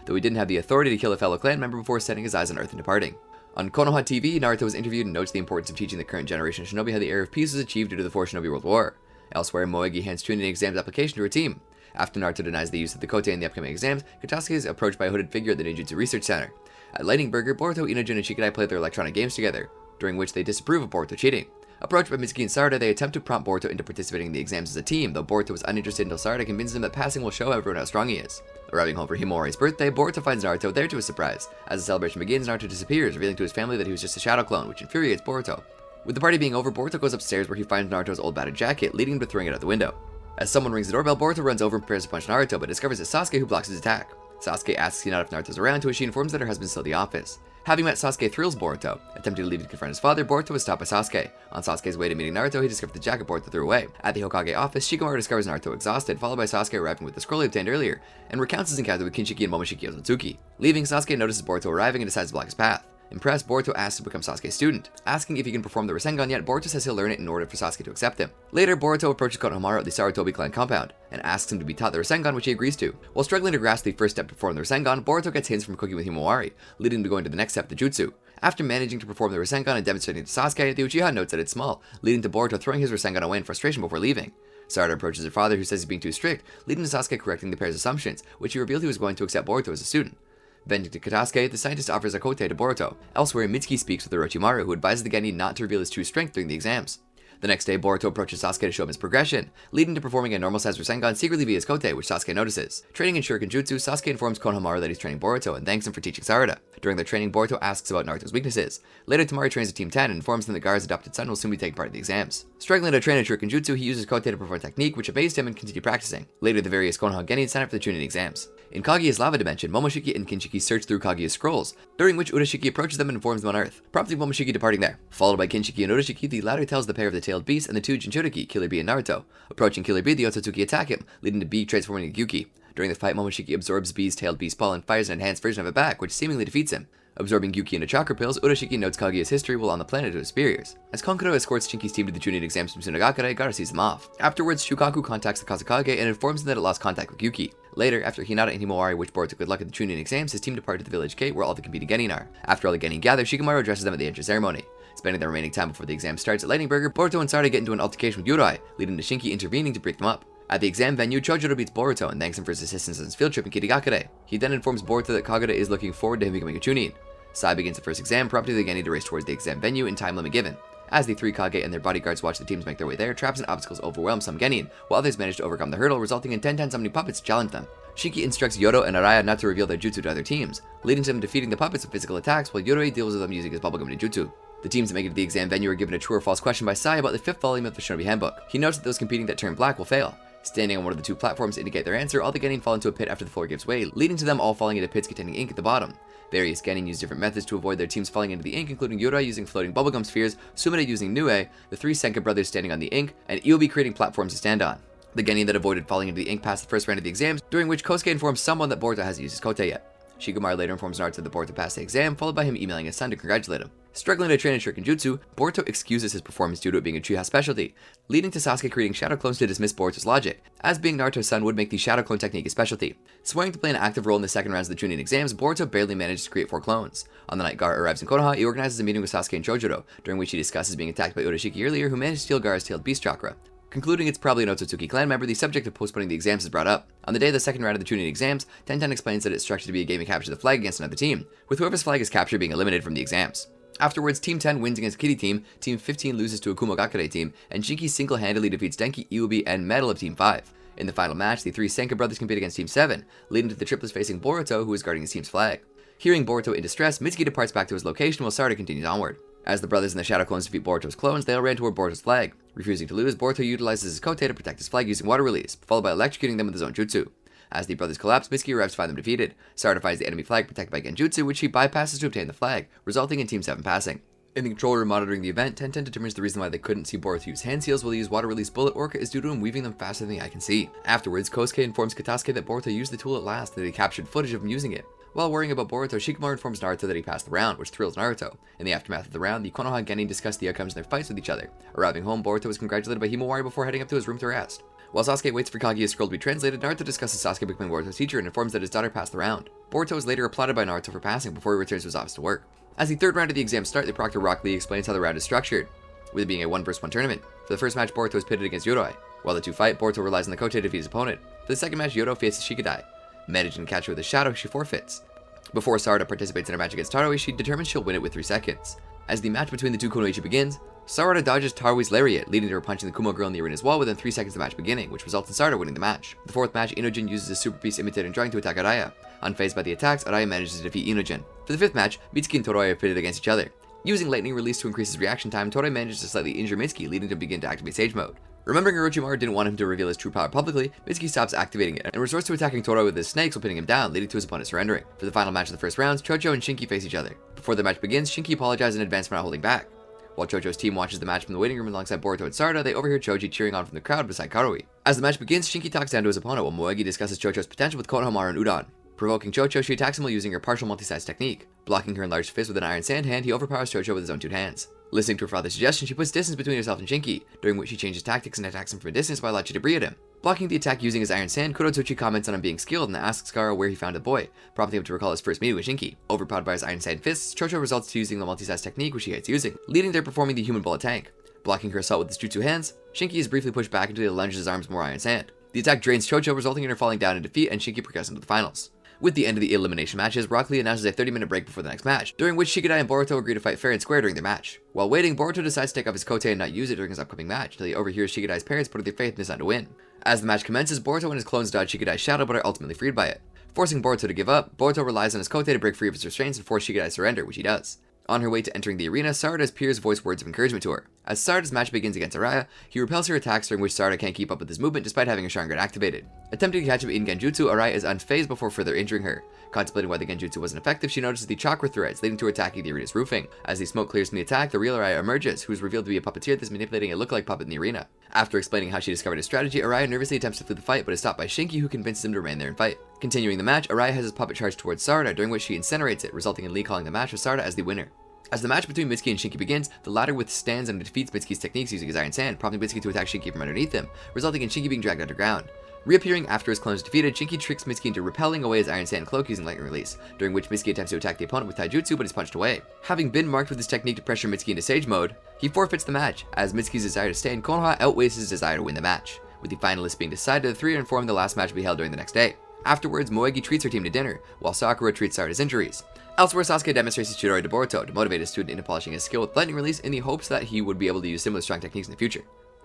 though he didn't have the authority to kill a fellow clan member before setting his eyes on earth and departing. On Konoha TV, Naruto was interviewed and notes the importance of teaching the current generation of shinobi how the era of peace was achieved due to the fourth Shinobi World War. Elsewhere, Moegi hands Chunin exams application to her team. After Naruto denies the use of the Kote in the upcoming exams, Katasuki is approached by a hooded figure at the Ninjutsu Research Center. At Lightning Burger, Boruto, Inojin, and Shikadai play their electronic games together, during which they disapprove of Boruto cheating. Approached by Mitsuki and Sarada, they attempt to prompt Boruto into participating in the exams as a team, though Boruto was uninterested until Sarada convinces him that passing will show everyone how strong he is. Arriving home for Himawari's birthday, Boruto finds Naruto there to his surprise. As the celebration begins, Naruto disappears, revealing to his family that he was just a shadow clone, which infuriates Boruto. With the party being over, Boruto goes upstairs where he finds Naruto's old battered jacket, leading him to throwing it out the window. As someone rings the doorbell, Boruto runs over and prepares to punch Naruto, but discovers it's Sasuke who blocks his attack. Sasuke asks Hinata if Naruto's around, to which she informs that her husband's still at the office. Having met Sasuke thrills Boruto. Attempting to leave to confront his father, Boruto is stopped by Sasuke. On Sasuke's way to meeting Naruto, he discovers the jacket Boruto threw away. At the Hokage office, Shikamaru discovers Naruto exhausted, followed by Sasuke arriving with the scroll he obtained earlier, and recounts his encounter with Kinshiki and Momoshiki Otsutsuki. Leaving, Sasuke notices Boruto arriving and decides to block his path. Impressed, Boruto asks to become Sasuke's student. Asking if he can perform the Rasengan yet, Boruto says he'll learn it in order for Sasuke to accept him. Later, Boruto approaches Konohamaru at the Sarutobi clan compound, and asks him to be taught the Rasengan, which he agrees to. While struggling to grasp the first step to perform the Rasengan, Boruto gets hints from cooking with Himawari, leading him to going to the next step, the Jutsu. After managing to perform the Rasengan and demonstrating to Sasuke, the Uchiha notes that it's small, leading to Boruto throwing his Rasengan away in frustration before leaving. Sarada approaches her father, who says he's being too strict, leading to Sasuke correcting the pair's assumptions, which he revealed he was going to accept Boruto as a student. Venting to Katasuke, the scientist offers a kote to Boruto. Elsewhere, Mitsuki speaks with Orochimaru, who advises the Genin not to reveal his true strength during the exams. The next day, Boruto approaches Sasuke to show him his progression, leading to performing a normal-sized Rasengan secretly via his kote, which Sasuke notices. Training in Shuriken Jutsu, Sasuke informs Konohamaru that he's training Boruto and thanks him for teaching Sarada. During their training, Boruto asks about Naruto's weaknesses. Later, Tamari trains the Team 10 and informs them that Gaara's adopted son will soon be taking part in the exams. Struggling to train in Shuriken Jutsu, he uses kote to perform a technique, which amazed him and continued practicing. Later, the various Konoha Genin sign up for the Chunin exams. In Kaguya's lava dimension, Momoshiki and Kinshiki search through Kaguya's scrolls, during which Urashiki approaches them and informs them on Earth, prompting Momoshiki departing there. Followed by Kinshiki and Urashiki, the latter tells the pair of the tailed beast and the two Jinchuriki, Killer Bee and Naruto. Approaching Killer Bee, the Otsutsuki attack him, leading to Bee transforming into Gyuki. During the fight, Momoshiki absorbs Bee's tailed beast ball and fires an enhanced version of it back, which seemingly defeats him. Absorbing Gyuki into chakra pills, Urashiki notes Kaguya's history while on the planet of his superiors. As Konkuro escorts Shinki's team to the Chunin exams from Sunagakure, Gaara sees them off. Afterwards, Shukaku contacts the Kazekage and informs them that it lost contact with Gyuki. Later, after Hinata and Himawari wish Boruto good luck at the Chunin exams, his team depart to the village gate where all the competing Genin are. After all the Genin gather, Shikamaru addresses them at the entrance ceremony. Spending the remaining time before the exam starts at Lightning Burger, Boruto and Sarada get into an altercation with Yuroi, leading to Shinki intervening to break them up. At the exam venue, Chojuro beats Boruto and thanks him for his assistance on his field trip in Kirigakure. He then informs Boruto that Kagura is looking forward to him becoming a Chunin. Sai begins the first exam, prompting the Genin to race towards the exam venue in time limit given. As the three Kage and their bodyguards watch the teams make their way there, traps and obstacles overwhelm some Genin, while others manage to overcome the hurdle, resulting in 10 summoning puppets to challenge them. Shiki instructs Yodo and Araya not to reveal their jutsu to other teams, leading to them defeating the puppets with physical attacks, while Yoroi deals with them using his bubblegum ninjutsu. The teams that make it to the exam venue are given a true or false question by Sai about the 5th volume of the Shinobi Handbook. He notes that those competing that turn black will fail. Standing on one of the two platforms to indicate their answer, all the genin fall into a pit after the floor gives way, leading to them all falling into pits containing ink at the bottom. Various genin use different methods to avoid their teams falling into the ink, including Yorai using floating bubblegum spheres, Sumire using Nue, the three Senka brothers standing on the ink, and Iobi creating platforms to stand on. The genin that avoided falling into the ink passed the first round of the exams, during which Kosuke informs someone that Boruto hasn't used his kote yet. Shikamaru later informs Naruto that Boruto passed the exam, followed by him emailing his son to congratulate him. Struggling to train in Shurikenjutsu, Boruto excuses his performance due to it being a treehouse specialty, leading to Sasuke creating shadow clones to dismiss Boruto's logic, as being Naruto's son would make the shadow clone technique a specialty. Swearing to play an active role in the second rounds of the Chunin exams, Boruto barely manages to create 4 clones. On the night Gaara arrives in Konoha, he organizes a meeting with Sasuke and Chojuro, during which he discusses being attacked by Urashiki earlier, who managed to steal Gaara's tailed beast chakra. Concluding it's probably an Otsutsuki clan member, the subject of postponing the exams is brought up. On the day of the second round of the Chunin exams, Tenten explains that it's structured to be a game to capture the flag against another team, with whoever's flag is captured being eliminated from the exams. Afterwards, Team 10 wins against Kitty Team, Team 15 loses to a Konohagakure team, and Jinki single-handedly defeats Denki, Iobi, and Metal of Team 5. In the final match, the 3 Senka brothers compete against Team 7, leading to the triplets facing Boruto, who is guarding his team's flag. Hearing Boruto in distress, Mitsuki departs back to his location while Sarada continues onward. As the brothers and the shadow clones defeat Boruto's clones, they all ran toward Boruto's flag. Refusing to lose, Boruto utilizes his kote to protect his flag using water release, followed by electrocuting them with his own jutsu. As the brothers collapse, Mitsuki arrives to find them defeated. Sarada finds the enemy flag protected by genjutsu, which he bypasses to obtain the flag, resulting in Team 7 passing. In the control room monitoring the event, Tenten determines the reason why they couldn't see Boruto use hand seals while he used water release bullet orca is due to him weaving them faster than the eye can see. Afterwards, Kosuke informs Katasuke that Boruto used the tool at last and that he captured footage of him using it. While worrying about Boruto, Shikamaru informs Naruto that he passed the round, which thrills Naruto. In the aftermath of the round, the Konoha genin discuss the outcomes in their fights with each other. Arriving home, Boruto was congratulated by Himawari before heading up to his room to rest. While Sasuke waits for Kaguya's scroll to be translated, Naruto discusses Sasuke becoming Boruto's teacher and informs that his daughter passed the round. Boruto is later applauded by Naruto for passing before he returns to his office to work. As the third round of the exams start, the proctor Rock Lee explains how the round is structured, with it being a 1 vs 1 tournament. For the first match, Boruto is pitted against Yorai. While the two fight, Boruto relies on the kote to defeat his opponent. For the second match, Yodo faces Shikadai. Managing to catch her with a shadow, she forfeits. Before Sarada participates in her match against Tarawi, she determines she'll win it with 3 seconds. As the match between the two Kunoichi begins, Sarada dodges Tarawi's lariat, leading to her punching the Kumo girl in the arena's wall within 3 seconds of the match beginning, which results in Sarada winning the match. The fourth match, Inojin uses a super piece imitating drawing to attack Araya. Unfazed by the attacks, Araya manages to defeat Inojin. For the fifth match, Mitsuki and Toroi are pitted against each other. Using lightning release to increase his reaction time, Toroi manages to slightly injure Mitsuki, leading to begin to activate Sage Mode. Remembering Orochimaru didn't want him to reveal his true power publicly, Mitsuki stops activating it and resorts to attacking Toroi with his snakes while pinning him down, leading to his opponent surrendering. For the final match of the first rounds, Chocho and Shinki face each other. Before the match begins, Shinki apologizes in advance for not holding back. While Chocho's team watches the match from the waiting room alongside Boruto and Sarada, they overhear Choji cheering on from the crowd beside Karui. As the match begins, Shinki talks down to his opponent while Moegi discusses Chocho's potential with Konohamaru and Udon. Provoking Chocho, she attacks him while using her partial multi-size technique. Blocking her enlarged fist with an iron sand hand, he overpowers Chocho with his own 2 hands. Listening to her father's suggestion, she puts distance between herself and Shinki, during which she changes tactics and attacks him from a distance while launching debris at him. Blocking the attack using his iron sand, Kurotsuchi comments on him being skilled and asks Gaara where he found the boy, prompting him to recall his first meeting with Shinki. Overpowered by his iron sand fists, Chocho results to using the multi-size technique which he hates using, leading to performing the human bullet tank. Blocking her assault with his jutsu hands, Shinki is briefly pushed back until he lunges his arms with more iron sand. The attack drains Chocho, resulting in her falling down in defeat, and Shinki progresses into the finals. With the end of the elimination matches, Rock Lee announces a 30-minute break before the next match, during which Shikadai and Boruto agree to fight fair and square during their match. While waiting, Boruto decides to take off his kote and not use it during his upcoming match, until he overhears Shikadai's parents putting their faith in his son to win. As the match commences, Boruto and his clones dodge Shikadai's shadow but are ultimately freed by it. Forcing Boruto to give up, Boruto relies on his kote to break free of his restraints and force Shikadai's surrender, which he does. On her way to entering the arena, Sarada's peers voice words of encouragement to her. As Sarada's match begins against Araya, he repels her attacks during which Sarada can't keep up with his movement despite having her Sharingan activated. Attempting to catch him in Genjutsu, Araya is unfazed before further injuring her. Contemplating why the Genjutsu wasn't effective, she notices the chakra threads leading to her attacking the arena's roofing. As the smoke clears from the attack, the real Araya emerges, who is revealed to be a puppeteer that's manipulating a lookalike puppet in the arena. After explaining how she discovered his strategy, Araya nervously attempts to flee the fight but is stopped by Shinki, who convinces him to remain there and fight. Continuing the match, Araya has his puppet charged towards Sarada, during which she incinerates it, resulting in Lee calling the match with Sarada as the winner. As the match between Mitsuki and Shinki begins, the latter withstands and defeats Mitsuki's techniques using his iron sand, prompting Mitsuki to attack Shinki from underneath him, resulting in Shinki being dragged underground. Reappearing after his clone is defeated, Shinki tricks Mitsuki into repelling away his iron sand cloak using lightning release, during which Mitsuki attempts to attack the opponent with taijutsu but is punched away. Having been marked with this technique to pressure Mitsuki into Sage Mode, he forfeits the match, as Mitsuki's desire to stay in Konoha outweighs his desire to win the match. With the finalists being decided, the three are informed the last match will be held during the next day. Afterwards, Moegi treats her team to dinner, while Sakura treats Sarada's injuries. Elsewhere, Sasuke demonstrates his Chidori to Boruto to motivate his student into polishing his skill with lightning release in the hopes that he would be able to use similar strong techniques in the future.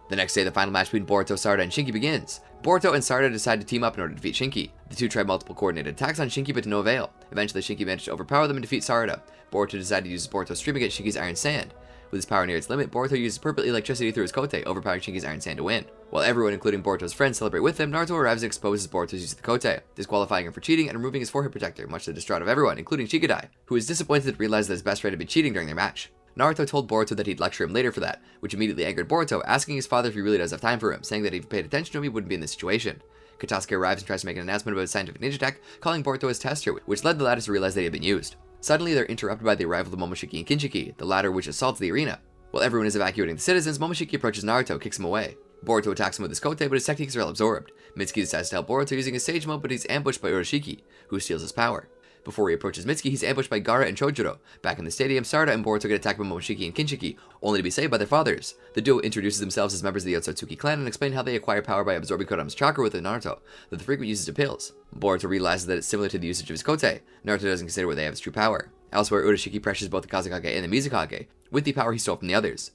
The next day, the final match between Boruto, Sarada, and Shinki begins. Boruto and Sarada decide to team up in order to defeat Shinki. The two try multiple coordinated attacks on Shinki but to no avail. Eventually, Shinki managed to overpower them and defeat Sarada. Boruto decided to use Boruto's stream against Shinki's iron sand. With his power near its limit, Boruto uses purple electricity through his kote, overpowering Shinki's iron sand to win. While everyone, including Boruto's friends, celebrate with him, Naruto arrives and exposes Boruto's use of the kote, disqualifying him for cheating and removing his forehead protector, much to the distraught of everyone, including Shikadai, who is disappointed to realize that his best friend had been cheating during their match. Naruto told Boruto that he'd lecture him later for that, which immediately angered Boruto, asking his father if he really does have time for him, saying that if he paid attention to him, he wouldn't be in this situation. Katasuke arrives and tries to make an announcement about his scientific ninja tech, calling Boruto his tester, which led the latter to realize that he had been used. Suddenly, they're interrupted by the arrival of Momoshiki and Kinshiki, the latter which assaults the arena. While everyone is evacuating the citizens, Momoshiki approaches Naruto, kicks him away. Boruto attacks him with his kote, but his techniques are all absorbed. Mitsuki decides to help Boruto using his sage mode, but he's ambushed by Oroshiki, who steals his power. Before he approaches Mitsuki, he's ambushed by Gaara and Chojuro. Back in the stadium, Sarada and Boruto get attacked by Momoshiki and Kinshiki, only to be saved by their fathers. The duo introduces themselves as members of the Otsutsuki clan and explain how they acquire power by absorbing Kodama's chakra within Naruto, with the frequent usage of pills. Boruto realizes that it's similar to the usage of his kote. Naruto doesn't consider what they have as true power. Elsewhere, Oroshiki pressures both the Kazekage and the Mizukage, with the power he stole from the others.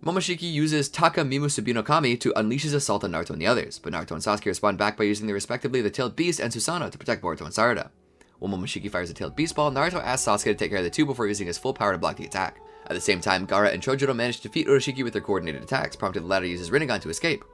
Momoshiki uses Taka Mimu Subino Kami to unleash his assault on Naruto and the others, but Naruto and Sasuke respond back by using respectively the Tailed Beast and Susanoo to protect Boruto and Sarada. While Momoshiki fires a Tailed Beast Ball, Naruto asks Sasuke to take care of the two before using his full power to block the attack. At the same time, Gaara and Chojuro manage to defeat Oroshiki with their coordinated attacks, prompting the latter to use his Rinnegan to escape.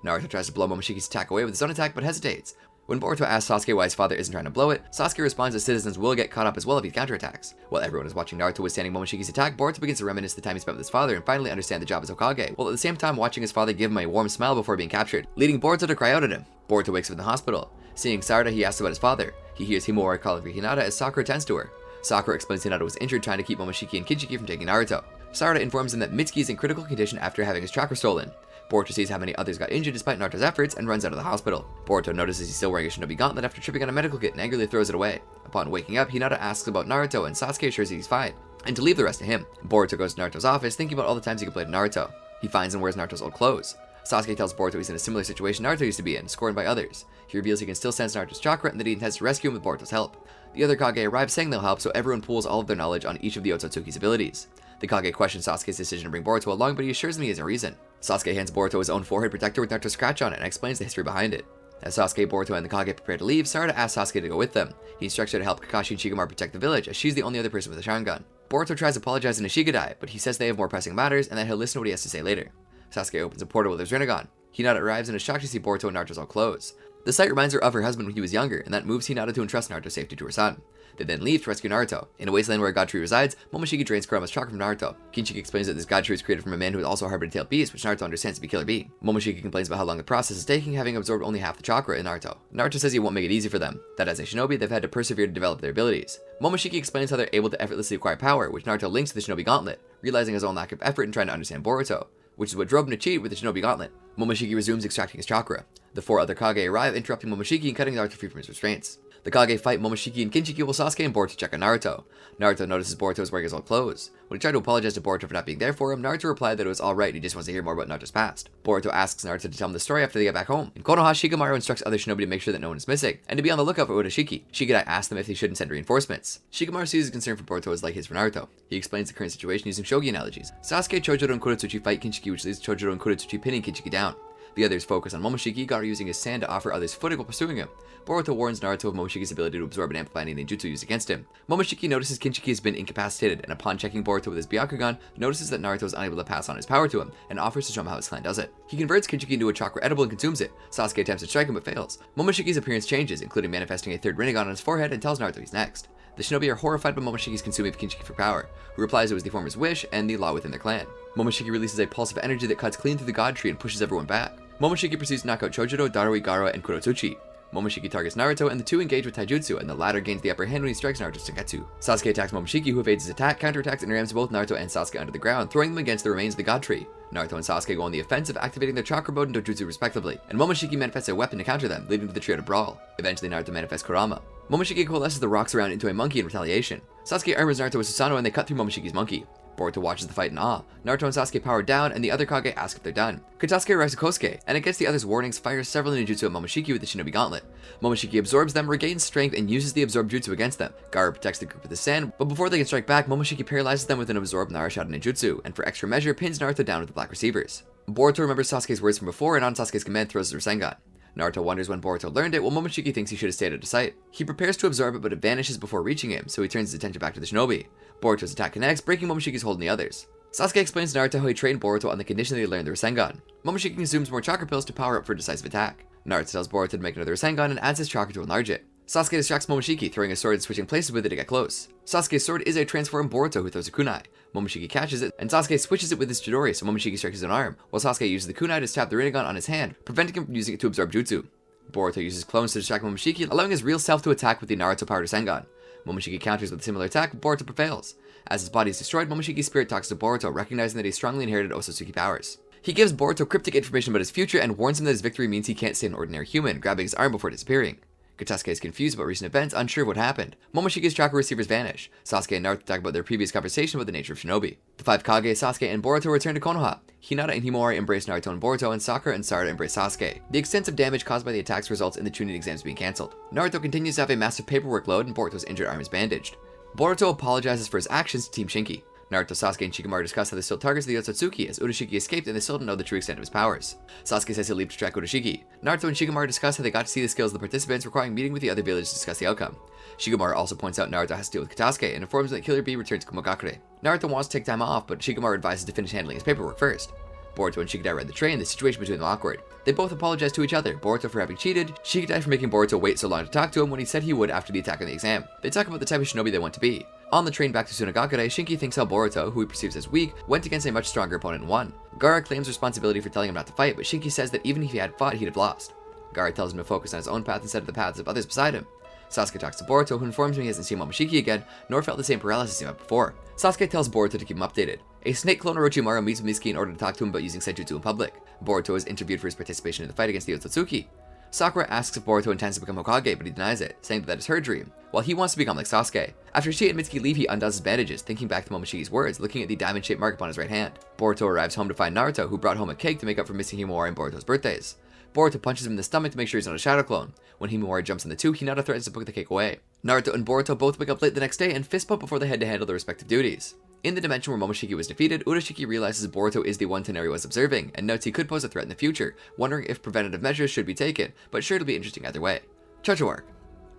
Naruto tries to blow Momoshiki's attack away with his own attack, but hesitates. When Boruto asks Sasuke why his father isn't trying to blow it, Sasuke responds that citizens will get caught up as well if he counterattacks. While everyone is watching Naruto withstanding Momoshiki's attack, Boruto begins to reminisce the time he spent with his father and finally understand the job as Hokage, while at the same time watching his father give him a warm smile before being captured, leading Boruto to cry out at him. Boruto wakes up in the hospital. Seeing Sarada, he asks about his father. He hears Himawari calling for Hinata as Sakura attends to her. Sakura explains Hinata was injured trying to keep Momoshiki and Kinshiki from taking Naruto. Sarada informs him that Mitsuki is in critical condition after having his chakra stolen. Boruto sees how many others got injured despite Naruto's efforts and runs out of the hospital. Boruto notices he's still wearing a Shinobi gauntlet after tripping on a medical kit and angrily throws it away. Upon waking up, Hinata asks about Naruto and Sasuke assures he's fine, and to leave the rest to him. Boruto goes to Naruto's office thinking about all the times he could play Naruto. He finds and wears Naruto's old clothes. Sasuke tells Boruto he's in a similar situation Naruto used to be in, scorned by others. He reveals he can still sense Naruto's chakra and that he intends to rescue him with Boruto's help. The other Kage arrive saying they'll help, so everyone pools all of their knowledge on each of the Otsutsuki's abilities. The Kage questions Sasuke's decision to bring Boruto along, but he assures him he has a reason. Sasuke hands Boruto his own forehead protector with Naruto's scratch on it and explains the history behind it. As Sasuke, Boruto, and the Kage prepare to leave, Sarada asks Sasuke to go with them. He instructs her to help Kakashi and Shikamaru protect the village, as she's the only other person with a Sharingan. Boruto tries apologizing to Shikadai, but he says they have more pressing matters and that he'll listen to what he has to say later. Sasuke opens a portal with his Rinnegan. Hinata arrives and is shocked to see Boruto in Naruto's old clothes. The sight reminds her of her husband when he was younger, and that moves Hinata to entrust Naruto's safety to her son. They then leave to rescue Naruto. In a wasteland where a god tree resides, Momoshiki drains Kurama's chakra from Naruto. Kinshiki explains that this god tree was created from a man who also harbored a tailed beast, which Naruto understands to be Killer Bee. Momoshiki complains about how long the process is taking, having absorbed only half the chakra in Naruto. Naruto says he won't make it easy for them, that as a shinobi, they've had to persevere to develop their abilities. Momoshiki explains how they're able to effortlessly acquire power, which Naruto links to the Shinobi Gauntlet, realizing his own lack of effort in trying to understand Boruto, which is what drove him to cheat with the Shinobi Gauntlet. Momoshiki resumes extracting his chakra. The four other Kage arrive, interrupting Momoshiki and cutting Naruto free from his restraints. The Kage fight Momoshiki and Kinshiki while Sasuke and Boruto check on Naruto. Naruto notices Boruto is wearing his old clothes. When he tried to apologize to Boruto for not being there for him, Naruto replied that it was alright and he just wants to hear more about Naruto's past. Boruto asks Naruto to tell him the story after they get back home. In Konoha, Shikamaru instructs other shinobi to make sure that no one is missing, and to be on the lookout for Oroshiki. Shikadai asks them if they shouldn't send reinforcements. Shikamaru sees his concern for Boruto as like his for Naruto. He explains the current situation using shogi analogies. Sasuke, Chojuro, and Kurotsuchi fight Kinshiki, which leads to Chojuro and Kurotsuchi pinning Kinshiki down. The others focus on Momoshiki, Gaara using his sand to offer others footing while pursuing him. Boruto warns Naruto of Momoshiki's ability to absorb and amplify any ninjutsu used against him. Momoshiki notices Kinshiki has been incapacitated, and upon checking Boruto with his Byakugan, notices that Naruto is unable to pass on his power to him, and offers to show him how his clan does it. He converts Kinshiki into a chakra edible and consumes it. Sasuke attempts to strike him but fails. Momoshiki's appearance changes, including manifesting a third Rinnegan on his forehead, and tells Naruto he's next. The shinobi are horrified by Momoshiki's consuming of Kinshiki for power, who replies it was the former's wish and the law within their clan. Momoshiki releases a pulse of energy that cuts clean through the god tree and pushes everyone back. Momoshiki proceeds to knock out Chojuro, Darui, Gaara, and Kurotsuchi. Momoshiki targets Naruto, and the two engage with taijutsu, and the latter gains the upper hand when he strikes Naruto's Sengetsu. Sasuke attacks Momoshiki, who evades his attack, counterattacks, and rams both Naruto and Sasuke under the ground, throwing them against the remains of the god tree. Naruto and Sasuke go on the offensive, activating their chakra mode and dōjutsu respectively, and Momoshiki manifests a weapon to counter them, leading to the trio to brawl. Eventually, Naruto manifests Kurama. Momoshiki coalesces the rocks around into a monkey in retaliation. Sasuke armors Naruto with Susanoo, and they cut through Momoshiki's monkey. Boruto watches the fight in awe. Naruto and Sasuke power down, and the other Kage ask if they're done. Katasuke arrives at Kosuke, and against the others' warnings, fires several ninjutsu at Momoshiki with the Shinobi Gauntlet. Momoshiki absorbs them, regains strength, and uses the absorbed jutsu against them. Gaara protects the group with the sand, but before they can strike back, Momoshiki paralyzes them with an absorbed Narashada ninjutsu, and for extra measure, pins Naruto down with the black receivers. Boruto remembers Sasuke's words from before, and on Sasuke's command throws his Rasengan. Naruto wonders when Boruto learned it, while Momoshiki thinks he should have stayed out of sight. He prepares to absorb it, but it vanishes before reaching him, so he turns his attention back to the shinobi. Boruto's attack connects, breaking Momoshiki's hold on the others. Sasuke explains to Naruto how he trained Boruto on the condition that he learned the Rasengan. Momoshiki consumes more chakra pills to power up for a decisive attack. Naruto tells Boruto to make another Rasengan and adds his chakra to enlarge it. Sasuke distracts Momoshiki, throwing his sword and switching places with it to get close. Sasuke's sword is a transformed Boruto who throws a kunai. Momoshiki catches it, and Sasuke switches it with his Chidori so Momoshiki strikes his own arm, while Sasuke uses the kunai to stab the Rinnegan on his hand, preventing him from using it to absorb jutsu. Boruto uses clones to distract Momoshiki, allowing his real self to attack with the Naruto-powered Rasengan. Momoshiki counters with a similar attack, but Boruto prevails. As his body is destroyed, Momoshiki's spirit talks to Boruto, recognizing that he strongly inherited Otsutsuki powers. He gives Boruto cryptic information about his future and warns him that his victory means he can't stay an ordinary human, grabbing his arm before disappearing. Katsuki is confused about recent events, unsure of what happened. Momoshiki's chakra receivers vanish. Sasuke and Naruto talk about their previous conversation about the nature of Shinobi. The 5 Kage, Sasuke, and Boruto return to Konoha. Hinata and Himawari embrace Naruto and Boruto, and Sakura and Sarada embrace Sasuke. The extensive damage caused by the attacks results in the Chunin exams being cancelled. Naruto continues to have a massive paperwork load, and Boruto's injured arm is bandaged. Boruto apologizes for his actions to Team Shinki. Naruto, Sasuke, and Shikamaru discuss how they still targets the Otsutsuki as Urashiki escaped and they still don't know the true extent of his powers. Sasuke says he'll leave to track Urashiki. Naruto and Shikamaru discuss how they got to see the skills of the participants, requiring meeting with the other villagers to discuss the outcome. Shikamaru also points out Naruto has to deal with Katsuki and informs him that Killer Bee returns to Konohagakure. Naruto wants to take time off, but Shikamaru advises to finish handling his paperwork first. Boruto and Shikadai ride the train, the situation between them awkward. They both apologize to each other, Boruto for having cheated, Shikadai for making Boruto wait so long to talk to him when he said he would after the attack on the exam. They talk about the type of shinobi they want to be. On the train back to Tsunagakure, Shinki thinks how Boruto, who he perceives as weak, went against a much stronger opponent and won. Gaara claims responsibility for telling him not to fight, but Shinki says that even if he had fought, he'd have lost. Gaara tells him to focus on his own path instead of the paths of others beside him. Sasuke talks to Boruto, who informs him he hasn't seen Momoshiki again, nor felt the same paralysis he had before. Sasuke tells Boruto to keep him updated. A snake clone Orochimaru meets with Mitsuki in order to talk to him about using Senjutsu in public. Boruto is interviewed for his participation in the fight against the Otsutsuki. Sakura asks if Boruto intends to become Hokage, but he denies it, saying that is her dream, while he wants to become like Sasuke. After she and Mitsuki leave, he undoes his bandages, thinking back to Momoshiki's words, looking at the diamond-shaped mark upon his right hand. Boruto arrives home to find Naruto, who brought home a cake to make up for missing Himawari and Boruto's birthdays. Boruto punches him in the stomach to make sure he's not a shadow clone. When Himawari jumps on the two, Hinata threatens to put the cake away. Naruto and Boruto both wake up late the next day and fist bump before they head to handle their respective duties. In the dimension where Momoshiki was defeated, Urashiki realizes Boruto is the one Toneri was observing, and notes he could pose a threat in the future, wondering if preventative measures should be taken, but sure it'll be interesting either way. Chocho arc.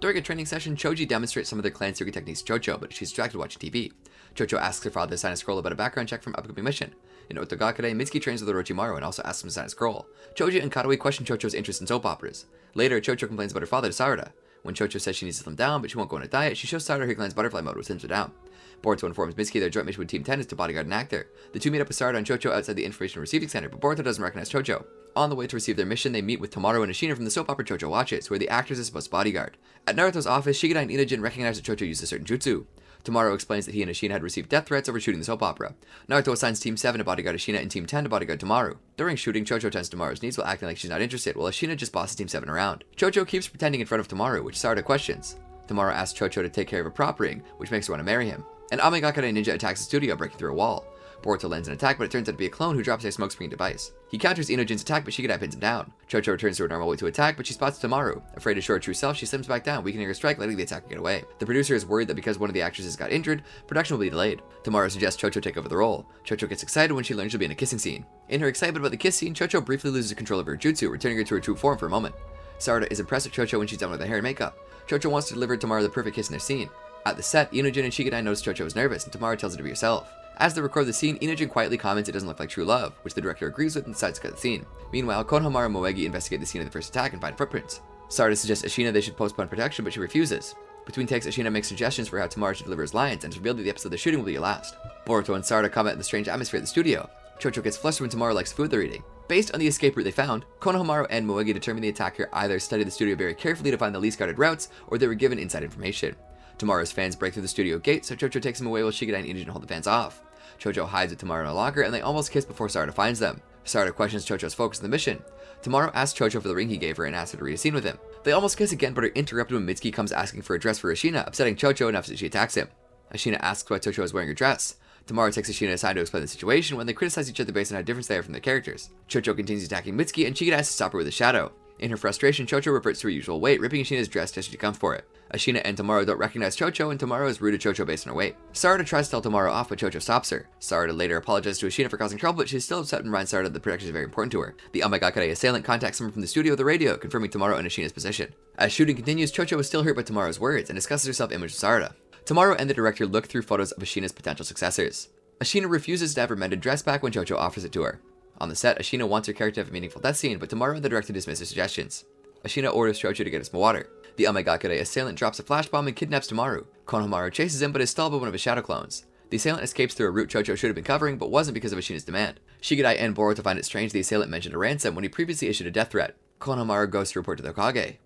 During a training session, Choji demonstrates some of their clan secret techniques to Chocho, but she's distracted watching TV. Chocho asks her father to sign a scroll about a background check from upcoming mission. In Otogakure, Mitsuki trains with Orochimaru and also asks him to sign a scroll. Choji and Katawi question Chocho's interest in soap operas. Later, Chocho complains about her father to Sarada. When Chocho says she needs to slim down, but she won't go on a diet, she shows Sarada her clan's butterfly mode, which slims her down. Boruto informs Mitsuki their joint mission with Team 10 is to bodyguard an actor. The two meet up with Sarada and Chocho outside the information receiving center, but Boruto doesn't recognize Chocho. On the way to receive their mission, they meet with Tomaru and Ashina from the soap opera Chocho watches, where the actors are supposed to bodyguard. At Naruto's office, Shikadai and Inojin recognize that Chocho uses a certain jutsu. Tomaru explains that he and Ashina had received death threats over shooting the soap opera. Naruto assigns Team 7 to bodyguard Ashina and Team 10 to bodyguard Tomaru. During shooting, Chocho tends to Tomaru's needs while acting like she's not interested, while Ashina just bosses Team 7 around. Chocho keeps pretending in front of Tomaru, which Sarada questions. Tomaru asks Chocho to take care of a prop ring, which makes her want to marry him. An Amagakure ninja attacks the studio, breaking through a wall. Boruto lands an attack, but it turns out to be a clone who drops a smokescreen device. He counters Inojin's attack, but Shikadai pins him down. Chocho returns to her normal way to attack, but she spots Tomaru. Afraid to show her true self, she slims back down, weakening her strike, letting the attacker get away. The producer is worried that because one of the actresses got injured, production will be delayed. Tomaru suggests Chocho take over the role. Chocho gets excited when she learns she'll be in a kissing scene. In her excitement about the kiss scene, Chocho briefly loses control of her jutsu, returning her to her true form for a moment. Sarada is impressed with Chocho when she's done with her hair and makeup. Chocho wants to deliver Tomaru the perfect kiss in their scene. At the set, Inojin and Shikadai notice Chocho is nervous, and Tomaru tells her to be herself. As they record the scene, Inojin quietly comments it doesn't look like true love, which the director agrees with and decides to cut the scene. Meanwhile, Konohamaru and Moegi investigate the scene of the first attack and find footprints. Sarada suggests Ashina they should postpone production, but she refuses. Between takes, Ashina makes suggestions for how Tomaru should deliver his lines, and it's revealed that the episode they're shooting will be her last. Boruto and Sarada comment on the strange atmosphere at the studio. Chocho gets flustered when Tomaru likes the food they're eating. Based on the escape route they found, Konohamaru and Moegi determine the attacker either studied the studio very carefully to find the least guarded routes, or they were given inside information. Tomaru's fans break through the studio gate, so Chocho takes him away while Shikadai and Inojin hold the fans off. Chocho hides with Tomaru in a locker, and they almost kiss before Sarada finds them. Sarada questions Chocho's focus on the mission. Tomaru asks Chocho for the ring he gave her and asks her to read a scene with him. They almost kiss again, but are interrupted when Mitsuki comes asking for a dress for Ashina, upsetting Chocho enough that she attacks him. Ashina asks why Chocho is wearing her dress. Tomaru takes Ashina aside to explain the situation when they criticize each other based on how different they are from their characters. Chocho continues attacking Mitsuki, and Shikadai has to stop her with a shadow. In her frustration, Chocho reverts to her usual weight, ripping Ashina's dress just as she comes for it. Ashina and Tomaru don't recognize Chocho, and Tomaru is rude to Chocho based on her weight. Sarada tries to tell Tomaru off, but Chocho stops her. Sarada later apologizes to Ashina for causing trouble, but she's still upset and reminds Sarada that the production is very important to her. The Amagakure assailant contacts someone from the studio with the radio, confirming Tomaru and Ashina's position. As shooting continues, Chocho is still hurt by Tomaru's words, and discusses her self-image with Sarada. Tomaru and the director look through photos of Ashina's potential successors. Ashina refuses to have her mended dress back when Chocho offers it to her. On the set, Ashina wants her character to have a meaningful death scene, but Tamaru and the director dismiss her suggestions. Ashina orders Chocho to get her some water. The Amagi assailant drops a flash bomb and kidnaps Tamaru. Konohamaru chases him but is stalled by one of his shadow clones. The assailant escapes through a route Chocho should have been covering, but wasn't because of Ashina's demand. Shikadai and Boruto find it strange the assailant mentioned a ransom when he previously issued a death threat. Konohamaru goes to report to the Hokage.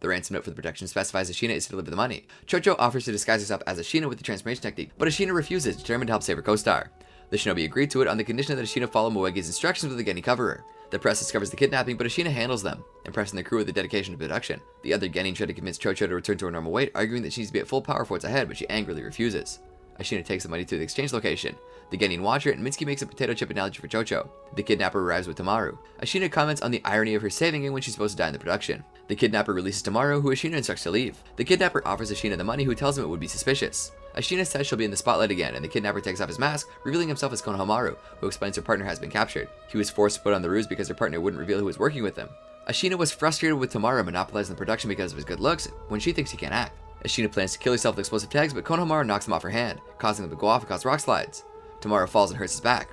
The ransom note for the protection specifies Ashina is to deliver the money. Chocho offers to disguise herself as Ashina with the transformation technique, but Ashina refuses, determined to help save her co-star. The Shinobi agreed to it on the condition that Ashina follow Moegi's instructions with a Genin coverer. The press discovers the kidnapping, but Ashina handles them, impressing the crew with the dedication to production. The other Genin try to convince Chocho to return to her normal weight, arguing that she needs to be at full power for what's ahead, but she angrily refuses. Ashina takes the money to the exchange location. The Genin watch her, and Mitsuki makes a potato chip analogy for Chocho. The kidnapper arrives with Tamaru. Ashina comments on the irony of her saving him when she's supposed to die in the production. The kidnapper releases Tamaru, who Ashina instructs to leave. The kidnapper offers Ashina the money, who tells him it would be suspicious. Ashina says she'll be in the spotlight again, and the kidnapper takes off his mask, revealing himself as Konohamaru, who explains her partner has been captured. He was forced to put on the ruse because her partner wouldn't reveal who was working with him. Ashina was frustrated with Tamaru monopolizing the production because of his good looks, when she thinks he can't act. Ashina plans to kill herself with explosive tags, but Konohamaru knocks them off her hand, causing them to go off and cause rock slides. Tamaru falls and hurts his back.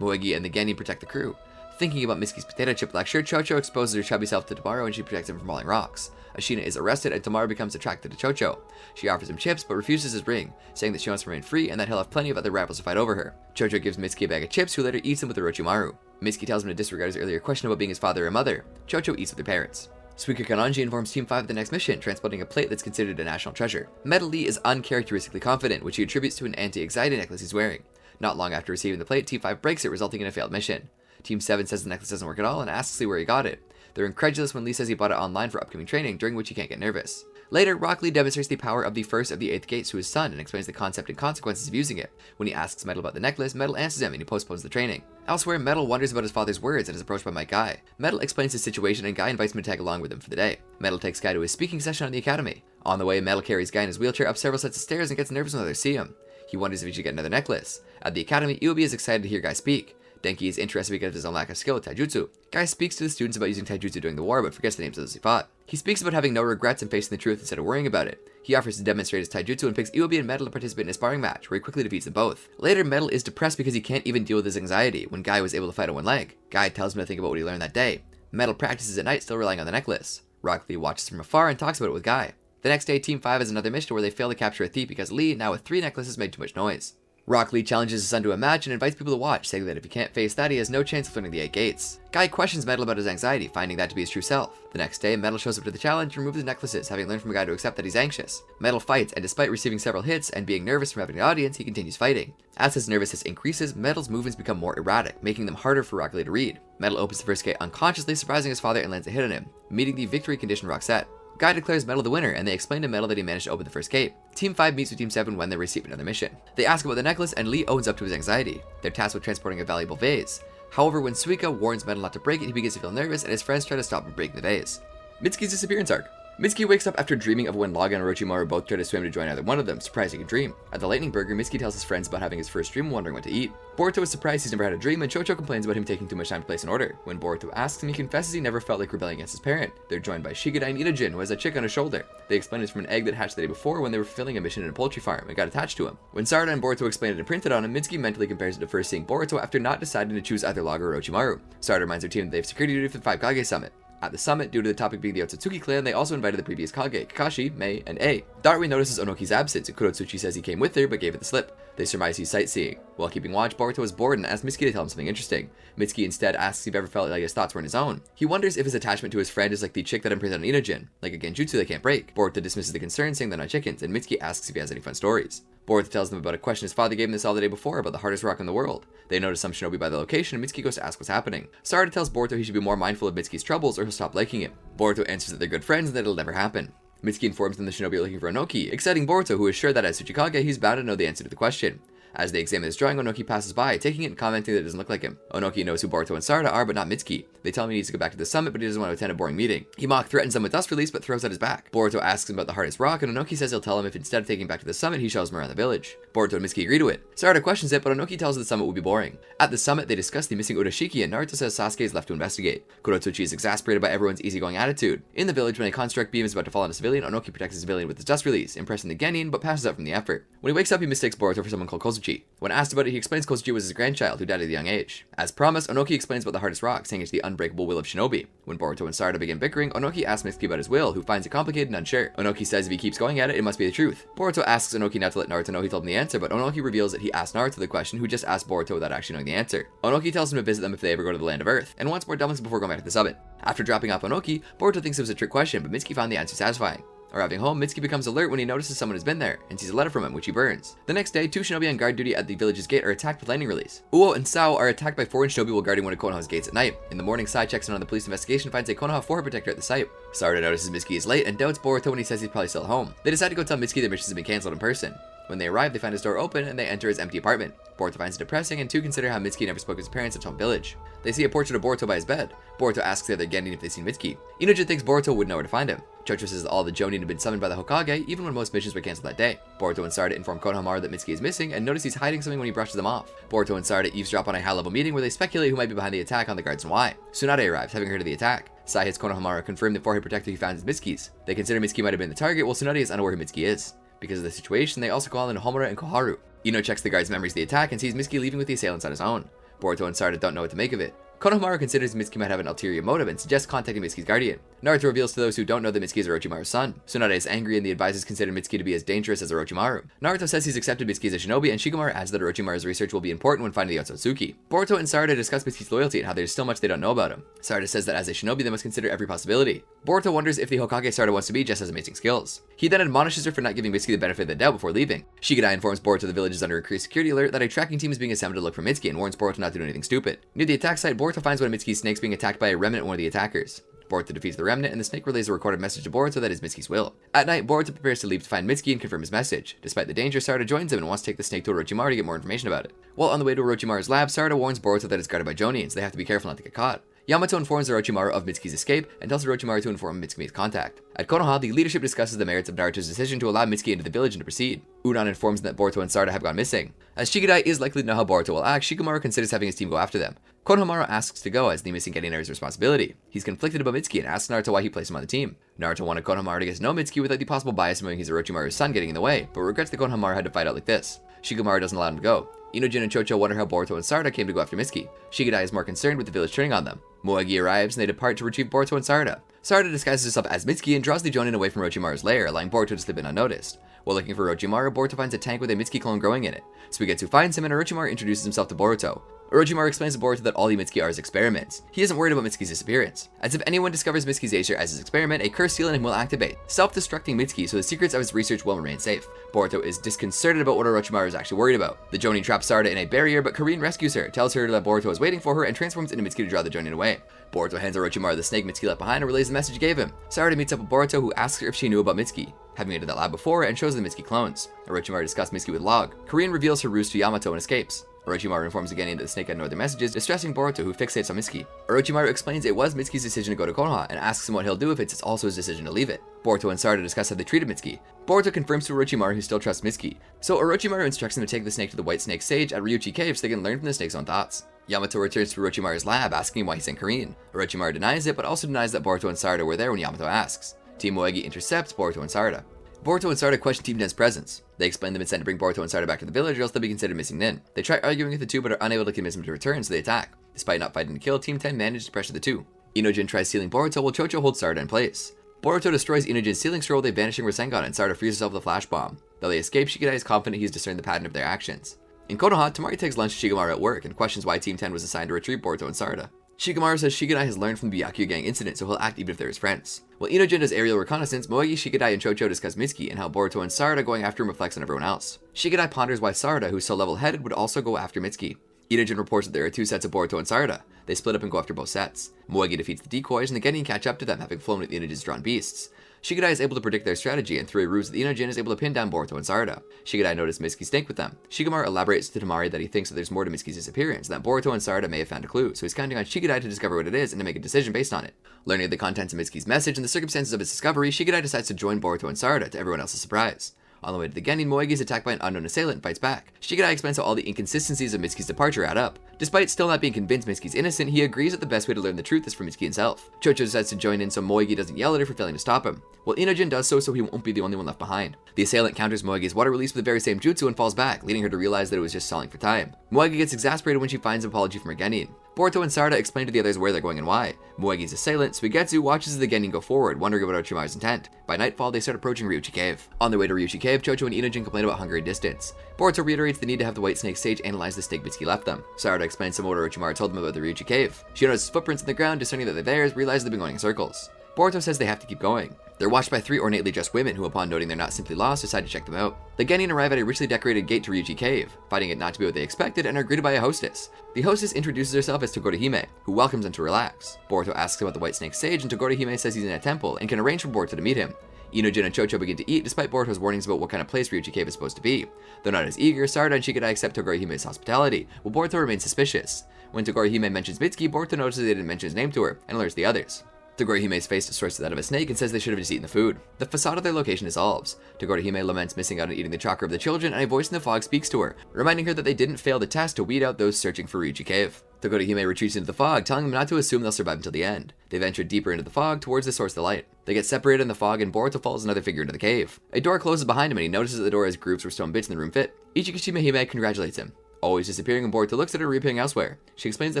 Moegi and the Genin protect the crew. Thinking about Mitsuki's potato chip lecture, Chocho exposes her chubby self to Tamaru and she protects him from falling rocks. Ashina is arrested and Tamaru becomes attracted to Chocho. She offers him chips but refuses his ring, saying that she wants to remain free and that he'll have plenty of other rivals to fight over her. Chocho gives Mitsuki a bag of chips, who later eats them with Orochimaru. Mitsuki tells him to disregard his earlier question about being his father or mother. Chocho eats with their parents. Suika Kanonji informs Team 5 of the next mission, transporting a plate that's considered a national treasure. Metal Lee is uncharacteristically confident, which he attributes to an anti-anxiety necklace he's wearing. Not long after receiving the plate, Team 5 breaks it, resulting in a failed mission. Team 7 says the necklace doesn't work at all and asks Lee where he got it. They're incredulous when Lee says he bought it online for upcoming training, during which he can't get nervous. Later, Rock Lee demonstrates the power of the first of the 8th gates to his son and explains the concept and consequences of using it. When he asks Metal about the necklace, Metal answers him and he postpones the training. Elsewhere, Metal wonders about his father's words and is approached by Mike Guy. Metal explains his situation and Guy invites him to tag along with him for the day. Metal takes Guy to his speaking session on the academy. On the way, Metal carries Guy in his wheelchair up several sets of stairs and gets nervous when others see him. He wonders if he should get another necklace. At the academy, Iwabi is excited to hear Guy speak. Denki is interested because of his own lack of skill with taijutsu. Guy speaks to the students about using taijutsu during the war, but forgets the names of those he fought. He speaks about having no regrets and facing the truth instead of worrying about it. He offers to demonstrate his taijutsu and picks Iwabi and Metal to participate in a sparring match, where he quickly defeats them both. Later, Metal is depressed because he can't even deal with his anxiety when Guy was able to fight on one leg. Guy tells him to think about what he learned that day. Metal practices at night, still relying on the necklace. Rock Lee watches from afar and talks about it with Guy. The next day, Team 5 has another mission where they fail to capture a thief because Lee, now with 3 necklaces, made too much noise. Rock Lee challenges his son to a match and invites people to watch, saying that if he can't face that, he has no chance of learning the 8 gates. Guy questions Metal about his anxiety, finding that to be his true self. The next day, Metal shows up to the challenge and removes his necklaces, having learned from Guy to accept that he's anxious. Metal fights, and despite receiving several hits and being nervous from having an audience, he continues fighting. As his nervousness increases, Metal's movements become more erratic, making them harder for Rock Lee to read. Metal opens the first gate unconsciously, surprising his father and lands a hit on him, meeting the victory condition Rock set. Guy declares Metal the winner, and they explain to Metal that he managed to open the first gate. Team 5 meets with Team 7 when they receive another mission. They ask about the necklace, and Lee owns up to his anxiety. They're tasked with transporting a valuable vase. However, when Suika warns Metal not to break it, he begins to feel nervous, and his friends try to stop him breaking the vase. Mitsuki's disappearance arc. Mitsuki wakes up after dreaming of when Laga and Orochimaru both try to swim to join either one of them, surprising a dream. At the Lightning Burger, Mitsuki tells his friends about having his first dream and wondering what to eat. Boruto is surprised he's never had a dream, and Chocho complains about him taking too much time to place an order. When Boruto asks him, he confesses he never felt like rebelling against his parent. They're joined by Shikadai and Itajin, who has a chick on his shoulder. They explain it's from an egg that hatched the day before when they were fulfilling a mission in a poultry farm and got attached to him. When Sarada and Boruto explain it and print it on him, Mitsuki mentally compares it to first seeing Boruto after not deciding to choose either Laga or Orochimaru. Sarada reminds their team that they have security duty for the 5 Kage summit. At the summit, due to the topic being the Otsutsuki clan, they also invited the previous Kage, Kakashi, Mei, and A. Darui notices Onoki's absence, and Kurotsuchi says he came with her but gave it the slip. They surmise he's sightseeing. While keeping watch, Boruto is bored and asks Mitsuki to tell him something interesting. Mitsuki instead asks if he ever felt like his thoughts weren't his own. He wonders if his attachment to his friend is like the chick that imprisoned on Itajin, like a genjutsu they can't break. Boruto dismisses the concern, saying they're not chickens, and Mitsuki asks if he has any fun stories. Boruto tells them about a question his father gave him this all the day before about the hardest rock in the world. They notice some shinobi by the location, and Mitsuki goes to ask what's happening. Sarada tells Boruto he should be more mindful of Mitsuki's troubles or he'll stop liking him. Boruto answers that they're good friends and that it'll never happen. Mitsuki informs them the shinobi are looking for Onoki, exciting Boruto, who is sure that as Tsuchikage he's bound to know the answer to the question. As they examine his drawing, Onoki passes by, taking it and commenting that it doesn't look like him. Onoki knows who Boruto and Sarada are, but not Mitsuki. They tell him he needs to go back to the summit, but he doesn't want to attend a boring meeting. He mock threatens them with dust release, but throws out his back. Boruto asks him about the hardest rock, and Onoki says he'll tell him if instead of taking him back to the summit, he shows him around the village. Boruto and Mitsuki agree to it. Sarada questions it, but Onoki tells her the summit will be boring. At the summit, they discuss the missing Urashiki, and Naruto says Sasuke is left to investigate. Kurotsuchi is exasperated by everyone's easygoing attitude. In the village, when a construct beam is about to fall on a civilian, Onoki protects the civilian with his dust release, impressing the Genin, but passes out from the effort. When he wakes up, he mistakes Boruto for someone called Kozuchi. Kozuchi. When asked about it, he explains Kozuchi was his grandchild who died at a young age. As promised, Onoki explains about the hardest rock, saying it's the unbreakable will of Shinobi. When Boruto and Sarada begin bickering, Onoki asks Mitsuki about his will, who finds it complicated and unsure. Onoki says if he keeps going at it, it must be the truth. Boruto asks Onoki not to let Naruto know he told him the answer, but Onoki reveals that he asked Naruto the question, who just asked Boruto without actually knowing the answer. Onoki tells him to visit them if they ever go to the land of Earth, and wants more dumplings before going back to the summit. After dropping off Onoki, Boruto thinks it was a trick question, but Mitsuki found the answer satisfying. Arriving home, Mitsuki becomes alert when he notices someone has been there, and sees a letter from him, which he burns. The next day, 2 shinobi on guard duty at the village's gate are attacked with lightning release. Uo and Sao are attacked by 4 shinobi while guarding one of Konoha's gates at night. In the morning, Sai checks in on the police investigation and finds a Konoha forehead protector at the site. Sarada notices Mitsuki is late and doubts Boruto when he says he's probably still at home. They decide to go tell Mitsuki their missions have been cancelled in person. When they arrive, they find his door open and they enter his empty apartment. Boruto finds it depressing, and 2 consider how Mitsuki never spoke to his parents at home village. They see a portrait of Boruto by his bed. Boruto asks the other Genin if they've seen Mitsuki. Inojin thinks Boruto would know where to find him. Chocho says that all the Jonin had been summoned by the Hokage, even when most missions were cancelled that day. Boruto and Sarada inform Konohamaru that Mitsuki is missing, and notice he's hiding something when he brushes them off. Boruto and Sarada eavesdrop on a high-level meeting where they speculate who might be behind the attack on the guards and why. Tsunade arrives, having heard of the attack. Sai hits Konohamaru, confirming the forehead protector he found is Mitsuki's. They consider Mitsuki might have been the target, while Tsunade is unaware who Mitsuki is. Because of the situation, they also call in Homura and Koharu. Ino checks the guard's memories of the attack and sees Mitsuki leaving with the assailants on his own. Boruto and Sarada don't know what to make of it. Konohamaru considers Mitsuki might have an ulterior motive and suggests contacting Mitsuki's guardian. Naruto reveals to those who don't know that Mitsuki is Orochimaru's son. Tsunade is angry and the advisors consider Mitsuki to be as dangerous as Orochimaru. Naruto says he's accepted Mitsuki as a shinobi, and Shikamaru adds that Orochimaru's research will be important when finding the Otsutsuki. Boruto and Sarada discuss Mitsuki's loyalty and how there's still much they don't know about him. Sarada says that as a shinobi they must consider every possibility. Boruto wonders if the Hokage Sarada wants to be just has amazing skills. He then admonishes her for not giving Mitsuki the benefit of the doubt before leaving. Shikadai informs Boruto the village is under increased security alert that a tracking team is being assembled to look for Mitsuki and warns Boruto not to do anything stupid. Near the attack site, Boruto finds one of Mitsuki's snakes being attacked by a remnant of one of the attackers. Boruto defeats the remnant, and the snake relays a recorded message to Boruto that is Mitsuki's will. At night, Boruto prepares to leave to find Mitsuki and confirm his message. Despite the danger, Sarada joins him and wants to take the snake to Orochimaru to get more information about it. While on the way to Orochimaru's lab, Sarada warns Boruto that it's guarded by Jonin, so they have to be careful not to get caught. Yamato informs Orochimaru of Mitsuki's escape and tells Orochimaru to inform Mitsuki makes contact. At Konoha, the leadership discusses the merits of Naruto's decision to allow Mitsuki into the village and to proceed. Udon informs them that Boruto and Sarada have gone missing. As Shikadai is likely to know how Boruto will act, Shikamaru considers having his team go after them. Konohamaru asks to go as the missing Genin are his responsibility. He's conflicted about Mitsuki and asks Naruto why he placed him on the team. Naruto wanted Konohamaru to get to know Mitsuki without the possible bias of knowing he's Orochimaru's son getting in the way, but regrets that Konohamaru had to fight out like this. Shikamaru doesn't allow him to go. Inojin and Chocho wonder how Boruto and Sarada came to go after Mitsuki. Shikadai is more concerned with the village turning on them. Moegi arrives and they depart to retrieve Boruto and Sarada. Sarada disguises herself as Mitsuki and draws the Jonin away from Orochimaru's lair, allowing Boruto to slip in unnoticed. While looking for Orochimaru, Boruto finds a tank with a Mitsuki clone growing in it. Suigetsu finds him and Orochimaru introduces himself to Boruto. Orochimaru explains to Boruto that all the Mitsuki are his experiments. He isn't worried about Mitsuki's disappearance. As if anyone discovers Mitsuki's Acer as his experiment, a curse seal in him will activate, self-destructing Mitsuki so the secrets of his research will remain safe. Boruto is disconcerted about what Orochimaru is actually worried about. The Jonin traps Sarada in a barrier, but Karin rescues her, tells her that Boruto is waiting for her, and transforms into Mitsuki to draw the Jonin away. Boruto hands Orochimaru the snake Mitsuki left behind and relays the message he gave him. Sarada meets up with Boruto, who asks her if she knew about Mitsuki, having entered that lab before, and shows the Mitsuki clones. Orochimaru discusses Mitsuki with Log. Karin reveals her ruse to Yamato and escapes. Orochimaru informs again that the snake had no other messages, distressing Boruto, who fixates on Mitsuki. Orochimaru explains it was Mitsuki's decision to go to Konoha, and asks him what he'll do if it's also his decision to leave it. Boruto and Sarada discuss how they treated Mitsuki. Boruto confirms to Orochimaru who still trusts Mitsuki, so Orochimaru instructs him to take the snake to the White Snake Sage at Ryuchi Cave so they can learn from the snake's own thoughts. Yamato returns to Orochimaru's lab, asking him why he sent Karin. Orochimaru denies it, but also denies that Boruto and Sarada were there when Yamato asks. Team Moegi intercepts Boruto and Sarada. Boruto and Sarada question Team Nen's presence. They explain they've been sent to bring Boruto and Sarada back to the village or else they'll be considered missing Nen. They try arguing with the two but are unable to convince him to return, so they attack. Despite not fighting to kill, Team 10 manages to pressure the two. Inojin tries sealing Boruto while Chocho holds Sarada in place. Boruto destroys Inojin's sealing scroll with a vanishing Rasengan and Sarada frees herself with a flash bomb. Though they escape, Shikadai is confident he's discerned the pattern of their actions. In Konoha, Tamari takes lunch to Shikamaru at work and questions why Team 10 was assigned to retrieve Boruto and Sarada. Shikamaru says Shikadai has learned from the Byakuya gang incident, so he'll act even if they're his friends. While Inojin does aerial reconnaissance, Moegi, Shikadai, and Chocho discuss Mitsuki and how Boruto and Sarada going after him reflects on everyone else. Shikadai ponders why Sarada, who's so level-headed, would also go after Mitsuki. Inojin reports that there are 2 sets of Boruto and Sarada. They split up and go after both sets. Moegi defeats the decoys, and the Genin catch up to them, having flown with Inojin's drawn beasts. Shikadai is able to predict their strategy, and through a ruse with Inojin is able to pin down Boruto and Sarada. Shikadai noticed Mitsuki stink with them. Shikamaru elaborates to Tamari that he thinks that there's more to Mitsuki's disappearance, and that Boruto and Sarada may have found a clue, so he's counting on Shikadai to discover what it is and to make a decision based on it. Learning of the contents of Mitsuki's message and the circumstances of its discovery, Shikadai decides to join Boruto and Sarada to everyone else's surprise. On the way to the Genin, Moegi is attacked by an unknown assailant and fights back. Shikadai explains how all the inconsistencies of Mitsuki's departure add up. Despite still not being convinced Mitsuki's innocent, he agrees that the best way to learn the truth is from Mitsuki himself. Chocho decides to join in so Moegi doesn't yell at her for failing to stop him. Well, Inojin does so he won't be the only one left behind. The assailant counters Moegi's water release with the very same jutsu and falls back, leading her to realize that it was just stalling for time. Moegi gets exasperated when she finds an apology from her Genin. Boruto and Sarada explain to the others where they're going and why. Moegi's assailant, Suigetsu, watches as the Genin go forward, wondering about Orochimaru's intent. By nightfall, they start approaching Ryuchi Cave. On their way to Ryuchi Cave, Chocho and Inojin complain about hunger and distance. Boruto reiterates the need to have the White Snake sage analyze the snake Mitsuki left them. Sarada explains some of what Orochimaru told them about the Ryuchi Cave. She notices footprints in the ground, discerning that they're theirs, realizes they've been going in circles. Boruto says they have to keep going. They're watched by 3 ornately dressed women who, upon noting they're not simply lost, decide to check them out. The Genin arrive at a richly decorated gate to Ryuchi Cave, finding it not to be what they expected, and are greeted by a hostess. The hostess introduces herself as Toguro Hime, who welcomes them to relax. Boruto asks about the White Snake Sage, and Toguro Hime says he's in a temple and can arrange for Boruto to meet him. Inojin and Chocho begin to eat despite Boruto's warnings about what kind of place Ryuchi Cave is supposed to be. Though not as eager, Sarada and Shikadai accept Toguro Hime's hospitality, while Boruto remains suspicious. When Toguro Hime mentions Mitsuki, Boruto notices they didn't mention his name to her, and alerts the others. Toguro Hime's face distorts to that of a snake and says they should have just eaten the food. The facade of their location dissolves. Toguro Hime laments missing out on eating the chakra of the children, and a voice in the fog speaks to her, reminding her that they didn't fail the test to weed out those searching for Ryuchi Cave. Toguro Hime retreats into the fog, telling them not to assume they'll survive until the end. They venture deeper into the fog towards the source of the light. They get separated in the fog, and Boruto follows another figure into the cave. A door closes behind him, and he notices that the door has grooves where stone bits in the room fit. Ichikishima Hime congratulates him, always disappearing, and Boruto looks at her reappearing elsewhere. She explains that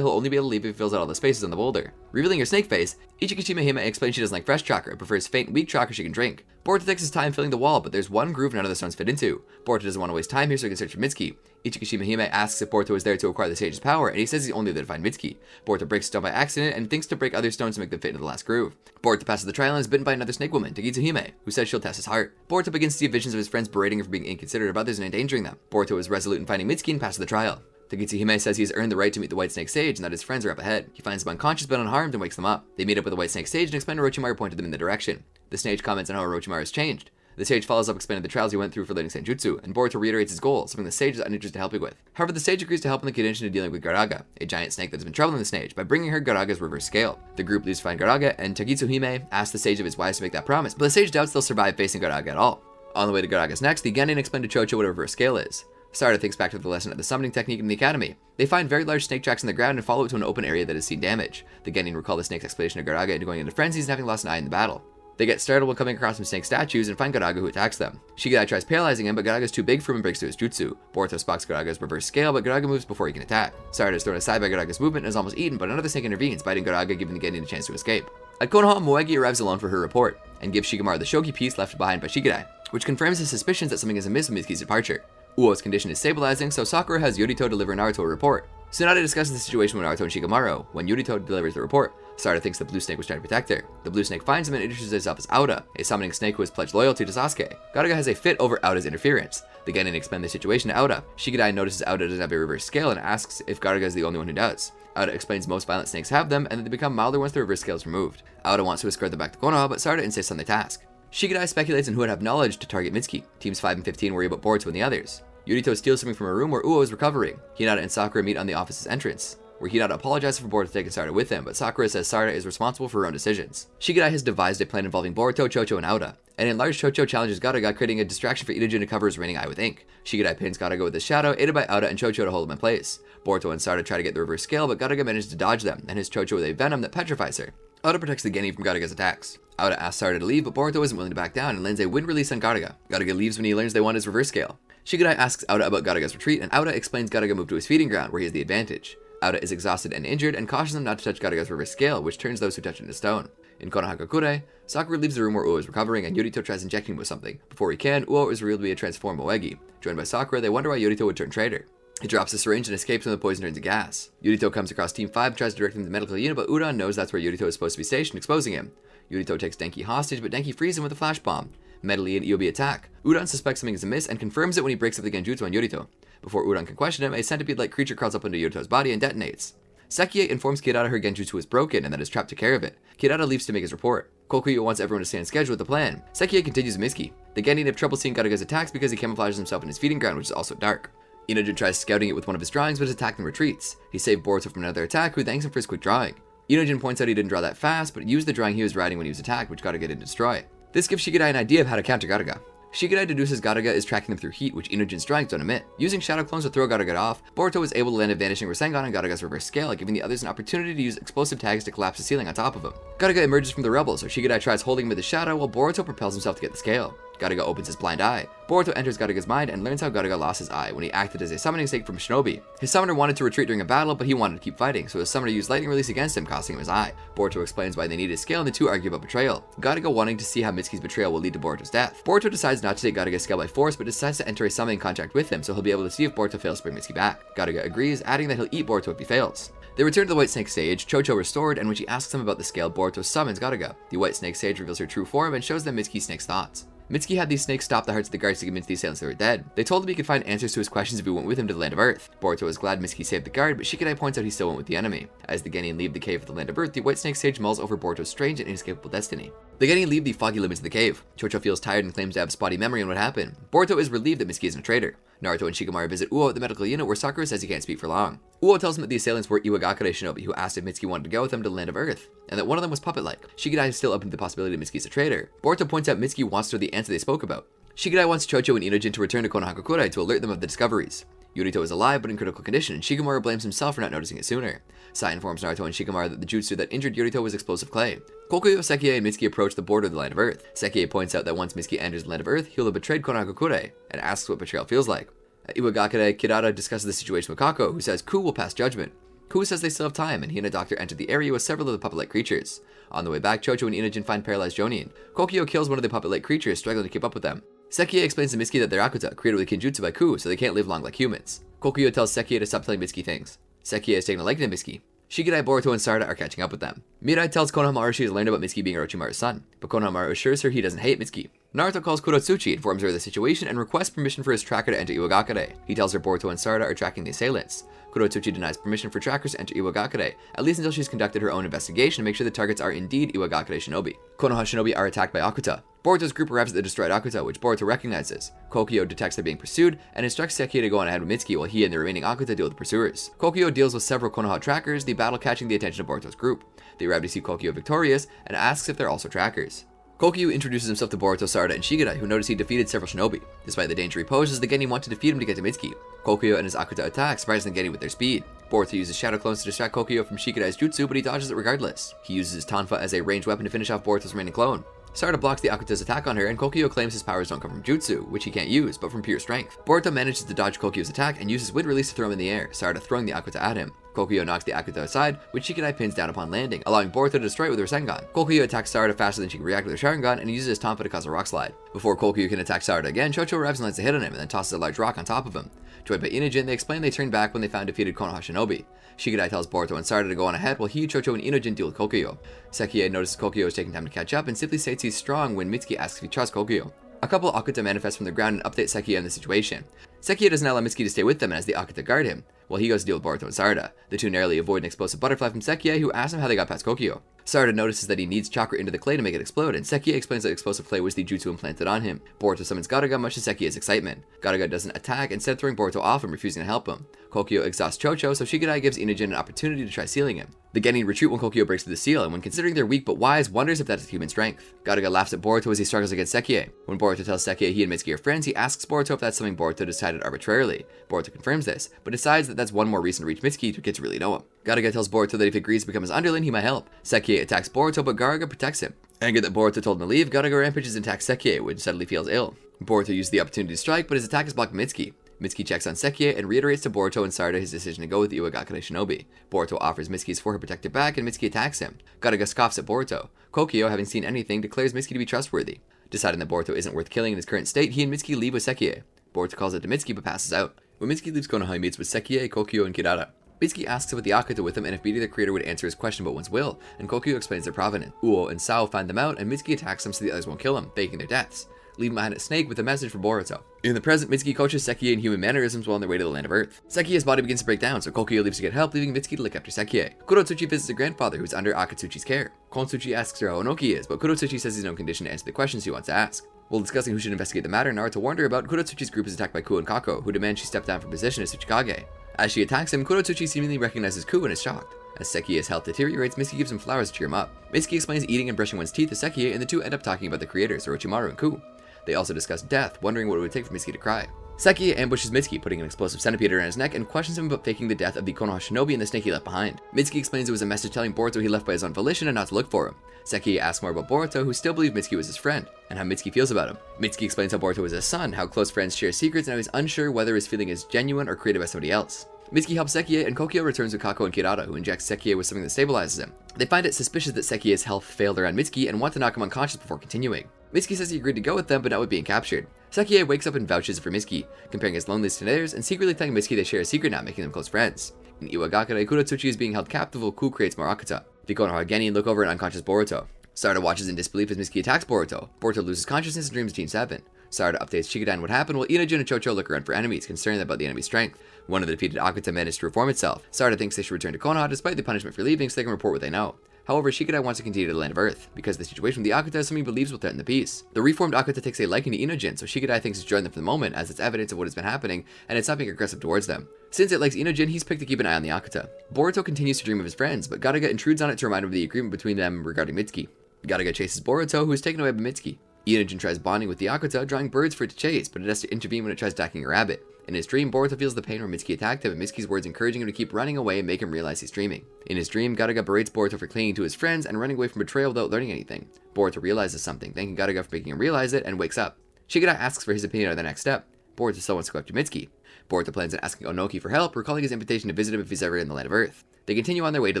he'll only be able to leave if he fills out all the spaces on the boulder. Revealing her snake face, Ichikishima Hime explains she doesn't like fresh chakra and prefers faint, weak chakra she can drink. Boruto takes his time filling the wall, but there's one groove none of the stones fit into. Boruto doesn't want to waste time here, so he can search for Mitsuki. Ichikishima Hime asks if Boruto is there to acquire the sage's power, and he says he's only there to find Mitsuki. Boruto breaks a stone by accident and thinks to break other stones to make them fit into the last groove. Boruto passes the trial and is bitten by another snake woman, Tagitsu Hime, who says she'll test his heart. Boruto begins to see visions of his friends berating her for being inconsiderate of others and endangering them. Boruto is resolute in finding Mitsuki and passes the trial. Tagitsu Hime says he has earned the right to meet the White Snake Sage and that his friends are up ahead. He finds them unconscious but unharmed and wakes them up. They meet up with the White Snake Sage and explain Orochimaru pointed them in the direction. The sage comments on how Orochimaru has changed. The sage follows up explaining the trials he went through for learning Senjutsu, and Boruto reiterates his goal, something the sage is uninterested in helping with. However, the sage agrees to help in the condition of dealing with Garaga, a giant snake that has been troubling the sage, by bringing her Garaga's reverse scale. The group leaves to find Garaga, and Tagitsu Hime asks the sage if it's wise to make that promise, but the sage doubts they'll survive facing Garaga at all. On the way to Garaga's next, the Genin explain to Chocho what a reverse scale is. Sarada thinks back to the lesson of the summoning technique in the academy. They find very large snake tracks in the ground and follow it to an open area that has seen damage. The Genin recall the snake's explanation of Garaga into going into frenzies and having lost an eye in the battle. They get startled while coming across some snake statues and find Garaga, who attacks them. Shikadai tries paralyzing him, but Garaga's too big for him and breaks through his jutsu. Boruto spots Garaga's reverse scale, but Garaga moves before he can attack. Sarada is thrown aside by Garaga's movement and is almost eaten, but another snake intervenes, biting Garaga, giving the Genin a chance to escape. At Konoha, Moegi arrives alone for her report, and gives Shikamaru the shogi piece left behind by Shikadai, which confirms his suspicions that something is amiss with Mitsuki's departure. Uo's condition is stabilizing, so Sakura has Yurito deliver Naruto a report. Tsunade discusses the situation with Naruto and Shikamaru. When Yurito delivers the report, Sarada thinks the blue snake was trying to protect her. The blue snake finds him and introduces herself as Auda, a summoning snake who has pledged loyalty to Sasuke. Garaga has a fit over Auda's interference. The Genin explain the situation to Auda. Shikadai notices Auda doesn't have a reverse scale and asks if Garaga is the only one who does. Auda explains most violent snakes have them and that they become milder once the reverse scale is removed. Auda wants to escort them back to Konoha, but Sarada insists on the task. Shikadai speculates on who would have knowledge to target Mitsuki. Teams 5 and 15 worry about Boruto and the others. Yurito steals something from a room where Uo is recovering. Hinata and Sakura meet on the office's entrance, where Hinata apologizes for Boruto taking Sarada with him, but Sakura says Sarada is responsible for her own decisions. Shikadai has devised a plan involving Boruto, Chocho, and Auda. An enlarged Chocho challenges Garaga, creating a distraction for Inojin to cover his reigning eye with ink. Shikadai pins Garaga with his shadow, aided by Auda and Chocho to hold him in place. Boruto and Sarada try to get the reverse scale, but Garaga manages to dodge them, and hits Chocho with a venom that petrifies her. Auda protects the Genin from Garaga's attacks. Auda asks Sarada to leave, but Boruto isn't willing to back down and lands a wind release on Garaga. Garaga leaves when he learns they want his reverse scale. Shikadai asks Auda about Garaga's retreat, and Auda explains Garaga moved to his feeding ground, where he has the advantage. Auda is exhausted and injured, and cautions them not to touch Garaga's reverse scale, which turns those who touch it into stone. In Konohagakure, Sakura leaves the room where Uo is recovering, and Yurito tries injecting him with something. Before he can, Uo is revealed to be a transformed Moegi. Joined by Sakura, they wonder why Yurito would turn traitor. He drops the syringe and escapes when the poison turns to gas. Yurito comes across Team 5 and tries to direct him to the medical unit, but Udon knows that's where Yurito is supposed to be stationed, exposing him. Yurito takes Denki hostage, but Denki frees him with a flash bomb. Medley and Iobi attack. Udon suspects something is amiss and confirms it when he breaks up the genjutsu on Yurito. Before Udon can question him, a centipede-like creature crawls up into Yurito's body and detonates. Sekie informs Kirada her genjutsu is broken and that is trapped to care of it. Kirada leaves to make his report. Kokuyo wants everyone to stay on schedule with the plan. Sekie continues with Mitsuki. The Genin have trouble seeing Garaga's attacks because he camouflages himself in his feeding ground, which is also dark. Inojin tries scouting it with one of his drawings, but his attack and retreats. He saved Boruto from another attack, who thanks him for his quick drawing. Inojin points out he didn't draw that fast, but used the drawing he was riding when he was attacked, which Garaga didn't destroy. This gives Shikadai an idea of how to counter Garaga. Shikadai deduces Garuga is tracking them through heat, which Inujin's strikes don't emit. Using shadow clones to throw Garuga off, Boruto was able to land a vanishing Rasengan on Garuga's reverse scale, giving the others an opportunity to use explosive tags to collapse the ceiling on top of him. Garuga emerges from the rubble, so Shikadai tries holding him with the shadow while Boruto propels himself to get the scale. Garuga opens his blind eye. Boruto enters Garuga's mind and learns how Garuga lost his eye when he acted as a summoning snake from Shinobi. His summoner wanted to retreat during a battle, but he wanted to keep fighting, so his summoner used lightning release against him, costing him his eye. Boruto explains why they need his scale and the two argue about betrayal. Garuga wanting to see how Mitsuki's betrayal will lead to Boruto's death. Boruto decides not to take Garuga's scale by force, but decides to enter a summoning contract with him so he'll be able to see if Boruto fails to bring Mitsuki back. Garuga agrees, adding that he'll eat Boruto if he fails. They return to the White Snake stage, Chocho restored, and when she asks him about the scale, Boruto summons Garuga. The White Snake sage reveals her true form and shows them Mitsuki Snake's thoughts. Mitsuki had these snakes stop the hearts of the guards to convince the assailants they were dead. They told him he could find answers to his questions if he went with him to the Land of Earth. Boruto was glad Mitsuki saved the guard, but Shikadai points out he still went with the enemy. As the Genin leave the cave of the Land of Earth, the White Snake sage mulls over Boruto's strange and inescapable destiny. The Genin leave the foggy limits of the cave. Chocho feels tired and claims to have spotty memory on what happened. Boruto is relieved that Mitsuki isn't a traitor. Naruto and Shikamaru visit Uo at the medical unit where Sakura says he can't speak for long. Uo tells him that the assailants were Iwagakure shinobi who asked if Mitsuki wanted to go with them to the Land of Earth, and that one of them was puppet-like. Shikadai is still open to the possibility that Mitsuki's a traitor. Boruto points out Mitsuki wants to know the answer they spoke about. Shikadai wants Chocho and Inujin to return to Konohagakure to alert them of the discoveries. Yurito is alive but in critical condition, and Shikamaru blames himself for not noticing it sooner. Sai informs Naruto and Shikamaru that the jutsu that injured Yurito was explosive clay. Kokuyo, Sekiei, and Mitsuki approach the border of the Land of Earth. Sekiei points out that once Mitsuki enters the Land of Earth, he'll have betrayed Konohagakure, and asks what betrayal feels like. At Iwagakure, Kirara discusses the situation with Kako, who says Ku will pass judgment. Ku says they still have time, and he and a doctor enter the area with several of the puppet-like creatures. On the way back, Chocho and Inujin find paralyzed Jonin. Kokuyo kills one of the puppet-like creatures, struggling to keep up with them. Sekiei explains to Mitsuki that they're Akuta, created with Kinjutsu by Ku, so they can't live long like humans. Kokuyo tells Sekiei to stop telling Mitsuki things. Sekiei is taking a liking to Mitsuki. Shikadai, Boruto, and Sarada are catching up with them. Mirai tells Konohamaru she has learned about Mitsuki being Orochimaru's son, but Konohamaru assures her he doesn't hate Mitsuki. Naruto calls Kurotsuchi, informs her of the situation, and requests permission for his tracker to enter Iwagakure. He tells her Boruto and Sarada are tracking the assailants. Kurotsuchi denies permission for trackers to enter Iwagakure, at least until she's conducted her own investigation to make sure the targets are indeed Iwagakure shinobi. Konoha shinobi are attacked by Akuta. Boruto's group arrives at the destroyed Akuta, which Boruto recognizes. Kokuyo detects they're being pursued, and instructs Sekiei to go on ahead with Mitsuki while he and the remaining Akuta deal with the pursuers. Kokuyo deals with several Konoha trackers, the battle catching the attention of Boruto's group. They arrive to see Kokuyo victorious, and asks if they're also trackers. Kokuyo introduces himself to Boruto, Sarada, and Shikadai, who notice he defeated several shinobi. Despite the danger he poses, the Genin want to defeat him to get to Mitsuki. Kokuyo and his Akuta attack, surprising the Genin with their speed. Boruto uses shadow clones to distract Kokuyo from Shikadai's jutsu, but he dodges it regardless. He uses his Tonfa as a ranged weapon to finish off Boruto's remaining clone. Sarada blocks the Akuta's attack on her, and Kokuyo claims his powers don't come from jutsu, which he can't use, but from pure strength. Boruto manages to dodge Kokuyo's attack and uses wind release to throw him in the air, Sarada throwing the Akuta at him. Kokuyo knocks the Akuta aside, which Shikadai pins down upon landing, allowing Boruto to destroy it with her Rasengan. Kokuyo attacks Sarada faster than she can react with her Sharingan, and uses his Tonfa to cause a rock slide. Before Kokuyo can attack Sarada again, Chocho arrives and lands a hit on him, and then tosses a large rock on top of him. Joined by Inujin, they explain they turned back when they found defeated Konoha shinobi. Shikadai tells Boruto and Sarada to go on ahead while he, Chocho, and Inujin deal with Kokuyo. Sekiei notices Kokuyo is taking time to catch up and simply states he's strong when Mitsuki asks if he trusts Kokuyo. A couple Akuta manifest from the ground and update Sekiei on the situation. Sekiei doesn't allow Mitsuki to stay with them and has the Akuta guard him, while he goes to deal with Boruto and Sarada. The two narrowly avoid an explosive butterfly from Sekiei, who asks him how they got past Kokuyo. Sarada notices that he needs chakra into the clay to make it explode, and Sekiei explains that explosive clay was the jutsu implanted on him. Boruto summons Garuga, much to Sekiei's excitement. Garuga doesn't attack, instead throwing Boruto off and refusing to help him. Kokuyo exhausts Chocho, so Shikadai gives Inujin an opportunity to try sealing him. The Genin retreat when Kokuyo breaks through the seal, and when considering they're weak but wise, wonders if that's human strength. Garuga laughs at Boruto as he struggles against Sekiei. When Boruto tells Sekiei he and Mitsuki are friends, he asks Boruto if that's something Boruto decided arbitrarily. Boruto confirms this, but decides that that's one more reason to reach Mitsuki to get to really know him. Garuga tells Boruto that if he agrees to become his underling, he might help. Sekiei attacks Boruto, but Garuga protects him. Angered that Boruto told him to leave, Garuga rampages and attacks Sekiei, which suddenly feels ill. Boruto used the opportunity to strike, but his attack is blocked by Mitsuki. Mitsuki checks on Sekiei and reiterates to Boruto and Sarada his decision to go with the Iwagakure shinobi. Boruto offers Mitsuki's forehead protector back, and Mitsuki attacks him. Garuga scoffs at Boruto. Kokuyo, having seen anything, declares Mitsuki to be trustworthy. Deciding that Boruto isn't worth killing in his current state, he and Mitsuki leave with Sekiei. Boruto calls it to Mitsuki but passes out. When Mitsuki leaves Konoha, he meets with Sekiei, Kokuyo, and Kirara. Mitsuki asks about the Akuta with him and if meeting the creator would answer his question about one's will, and Kokuyo explains their provenance. Uo and Sao find them out, and Mitsuki attacks them so the others won't kill him, faking their deaths, leaving behind a snake with a message for Boruto. In the present, Mitsuki coaches Sekiei in human mannerisms while on their way to the Land of Earth. Sekiei's body begins to break down, so Kokuyo leaves to get help, leaving Mitsuki to look after Sekiei. Kurotsuchi visits her grandfather, who's under Akatsuchi's care. Kontsuchi asks her how Onoki is, but Kurotsuchi says he's no condition to answer the questions she wants to ask. While discussing who should investigate the matter, Naruto warned her about Kurotsuchi's group is attacked by Ku and Kako, who demand she step down from position as Tsuchikage. As she attacks him, Kurotsuchi seemingly recognizes Ku and is shocked. As Sekei's health deteriorates, Mitsuki gives him flowers to cheer him up. Mitsuki explains eating and brushing one's teeth to Sekiei, and the two end up talking about the creators, Orochimaru and Ku. They also discuss death, wondering what it would take for Mitsuki to cry. Sekiya ambushes Mitsuki, putting an explosive centipede around his neck, and questions him about faking the death of the Konoha Shinobi and the snake he left behind. Mitsuki explains it was a message telling Boruto he left by his own volition and not to look for him. Sekiya asks more about Boruto, who still believed Mitsuki was his friend, and how Mitsuki feels about him. Mitsuki explains how Boruto was his son, how close friends share secrets, and how he's unsure whether his feeling is genuine or created by somebody else. Mitsuki helps Sekiya, and Kokyo returns with Kako and Kirara, who injects Sekiya with something that stabilizes him. They find it suspicious that Sekiya's health failed around Mitsuki and want to knock him unconscious before continuing. Mitsuki says he agreed to go with them, but not with being captured. Sekiya wakes up and vouches for Mitsuki, comparing his loneliness to theirs, and secretly telling Mitsuki they share a secret now, making them close friends. In Iwagakure, Kurotsuchi is being held captive while Ku creates more Akuta. The Konoha Genin look over an unconscious Boruto. Sarada watches in disbelief as Mitsuki attacks Boruto. Boruto loses consciousness and dreams of Team 7. Sarada updates Shikadai on what happened, while Inojin and Chocho look around for enemies, concerned about the enemy's strength. One of the defeated Akuta managed to reform itself. Sarada thinks they should return to Konoha despite the punishment for leaving so they can report what they know. However, Shikadai wants to continue to the land of Earth, because the situation with the Akuta is something he believes will threaten the peace. The reformed Akuta takes a liking to Inojin, so Shikadai thinks to join them for the moment, as it's evidence of what has been happening, and it's not being aggressive towards them. Since it likes Inojin, he's picked to keep an eye on the Akuta. Boruto continues to dream of his friends, but Garaga intrudes on it to remind him of the agreement between them regarding Mitsuki. Garaga chases Boruto, who is taken away by Mitsuki. Inojin tries bonding with the Akuta, drawing birds for it to chase, but it has to intervene when it tries attacking a rabbit. In his dream, Boruto feels the pain where Mitsuki attacked him, and Mitsuki's words encouraging him to keep running away and make him realize he's dreaming. In his dream, Garaga berates Boruto for clinging to his friends and running away from betrayal without learning anything. Boruto realizes something, thanking Garaga for making him realize it, and wakes up. Shikadai asks for his opinion on the next step. Boruto still wants to go after Mitsuki. Boruto plans on asking Onoki for help, recalling his invitation to visit him if he's ever in the land of Earth. They continue on their way to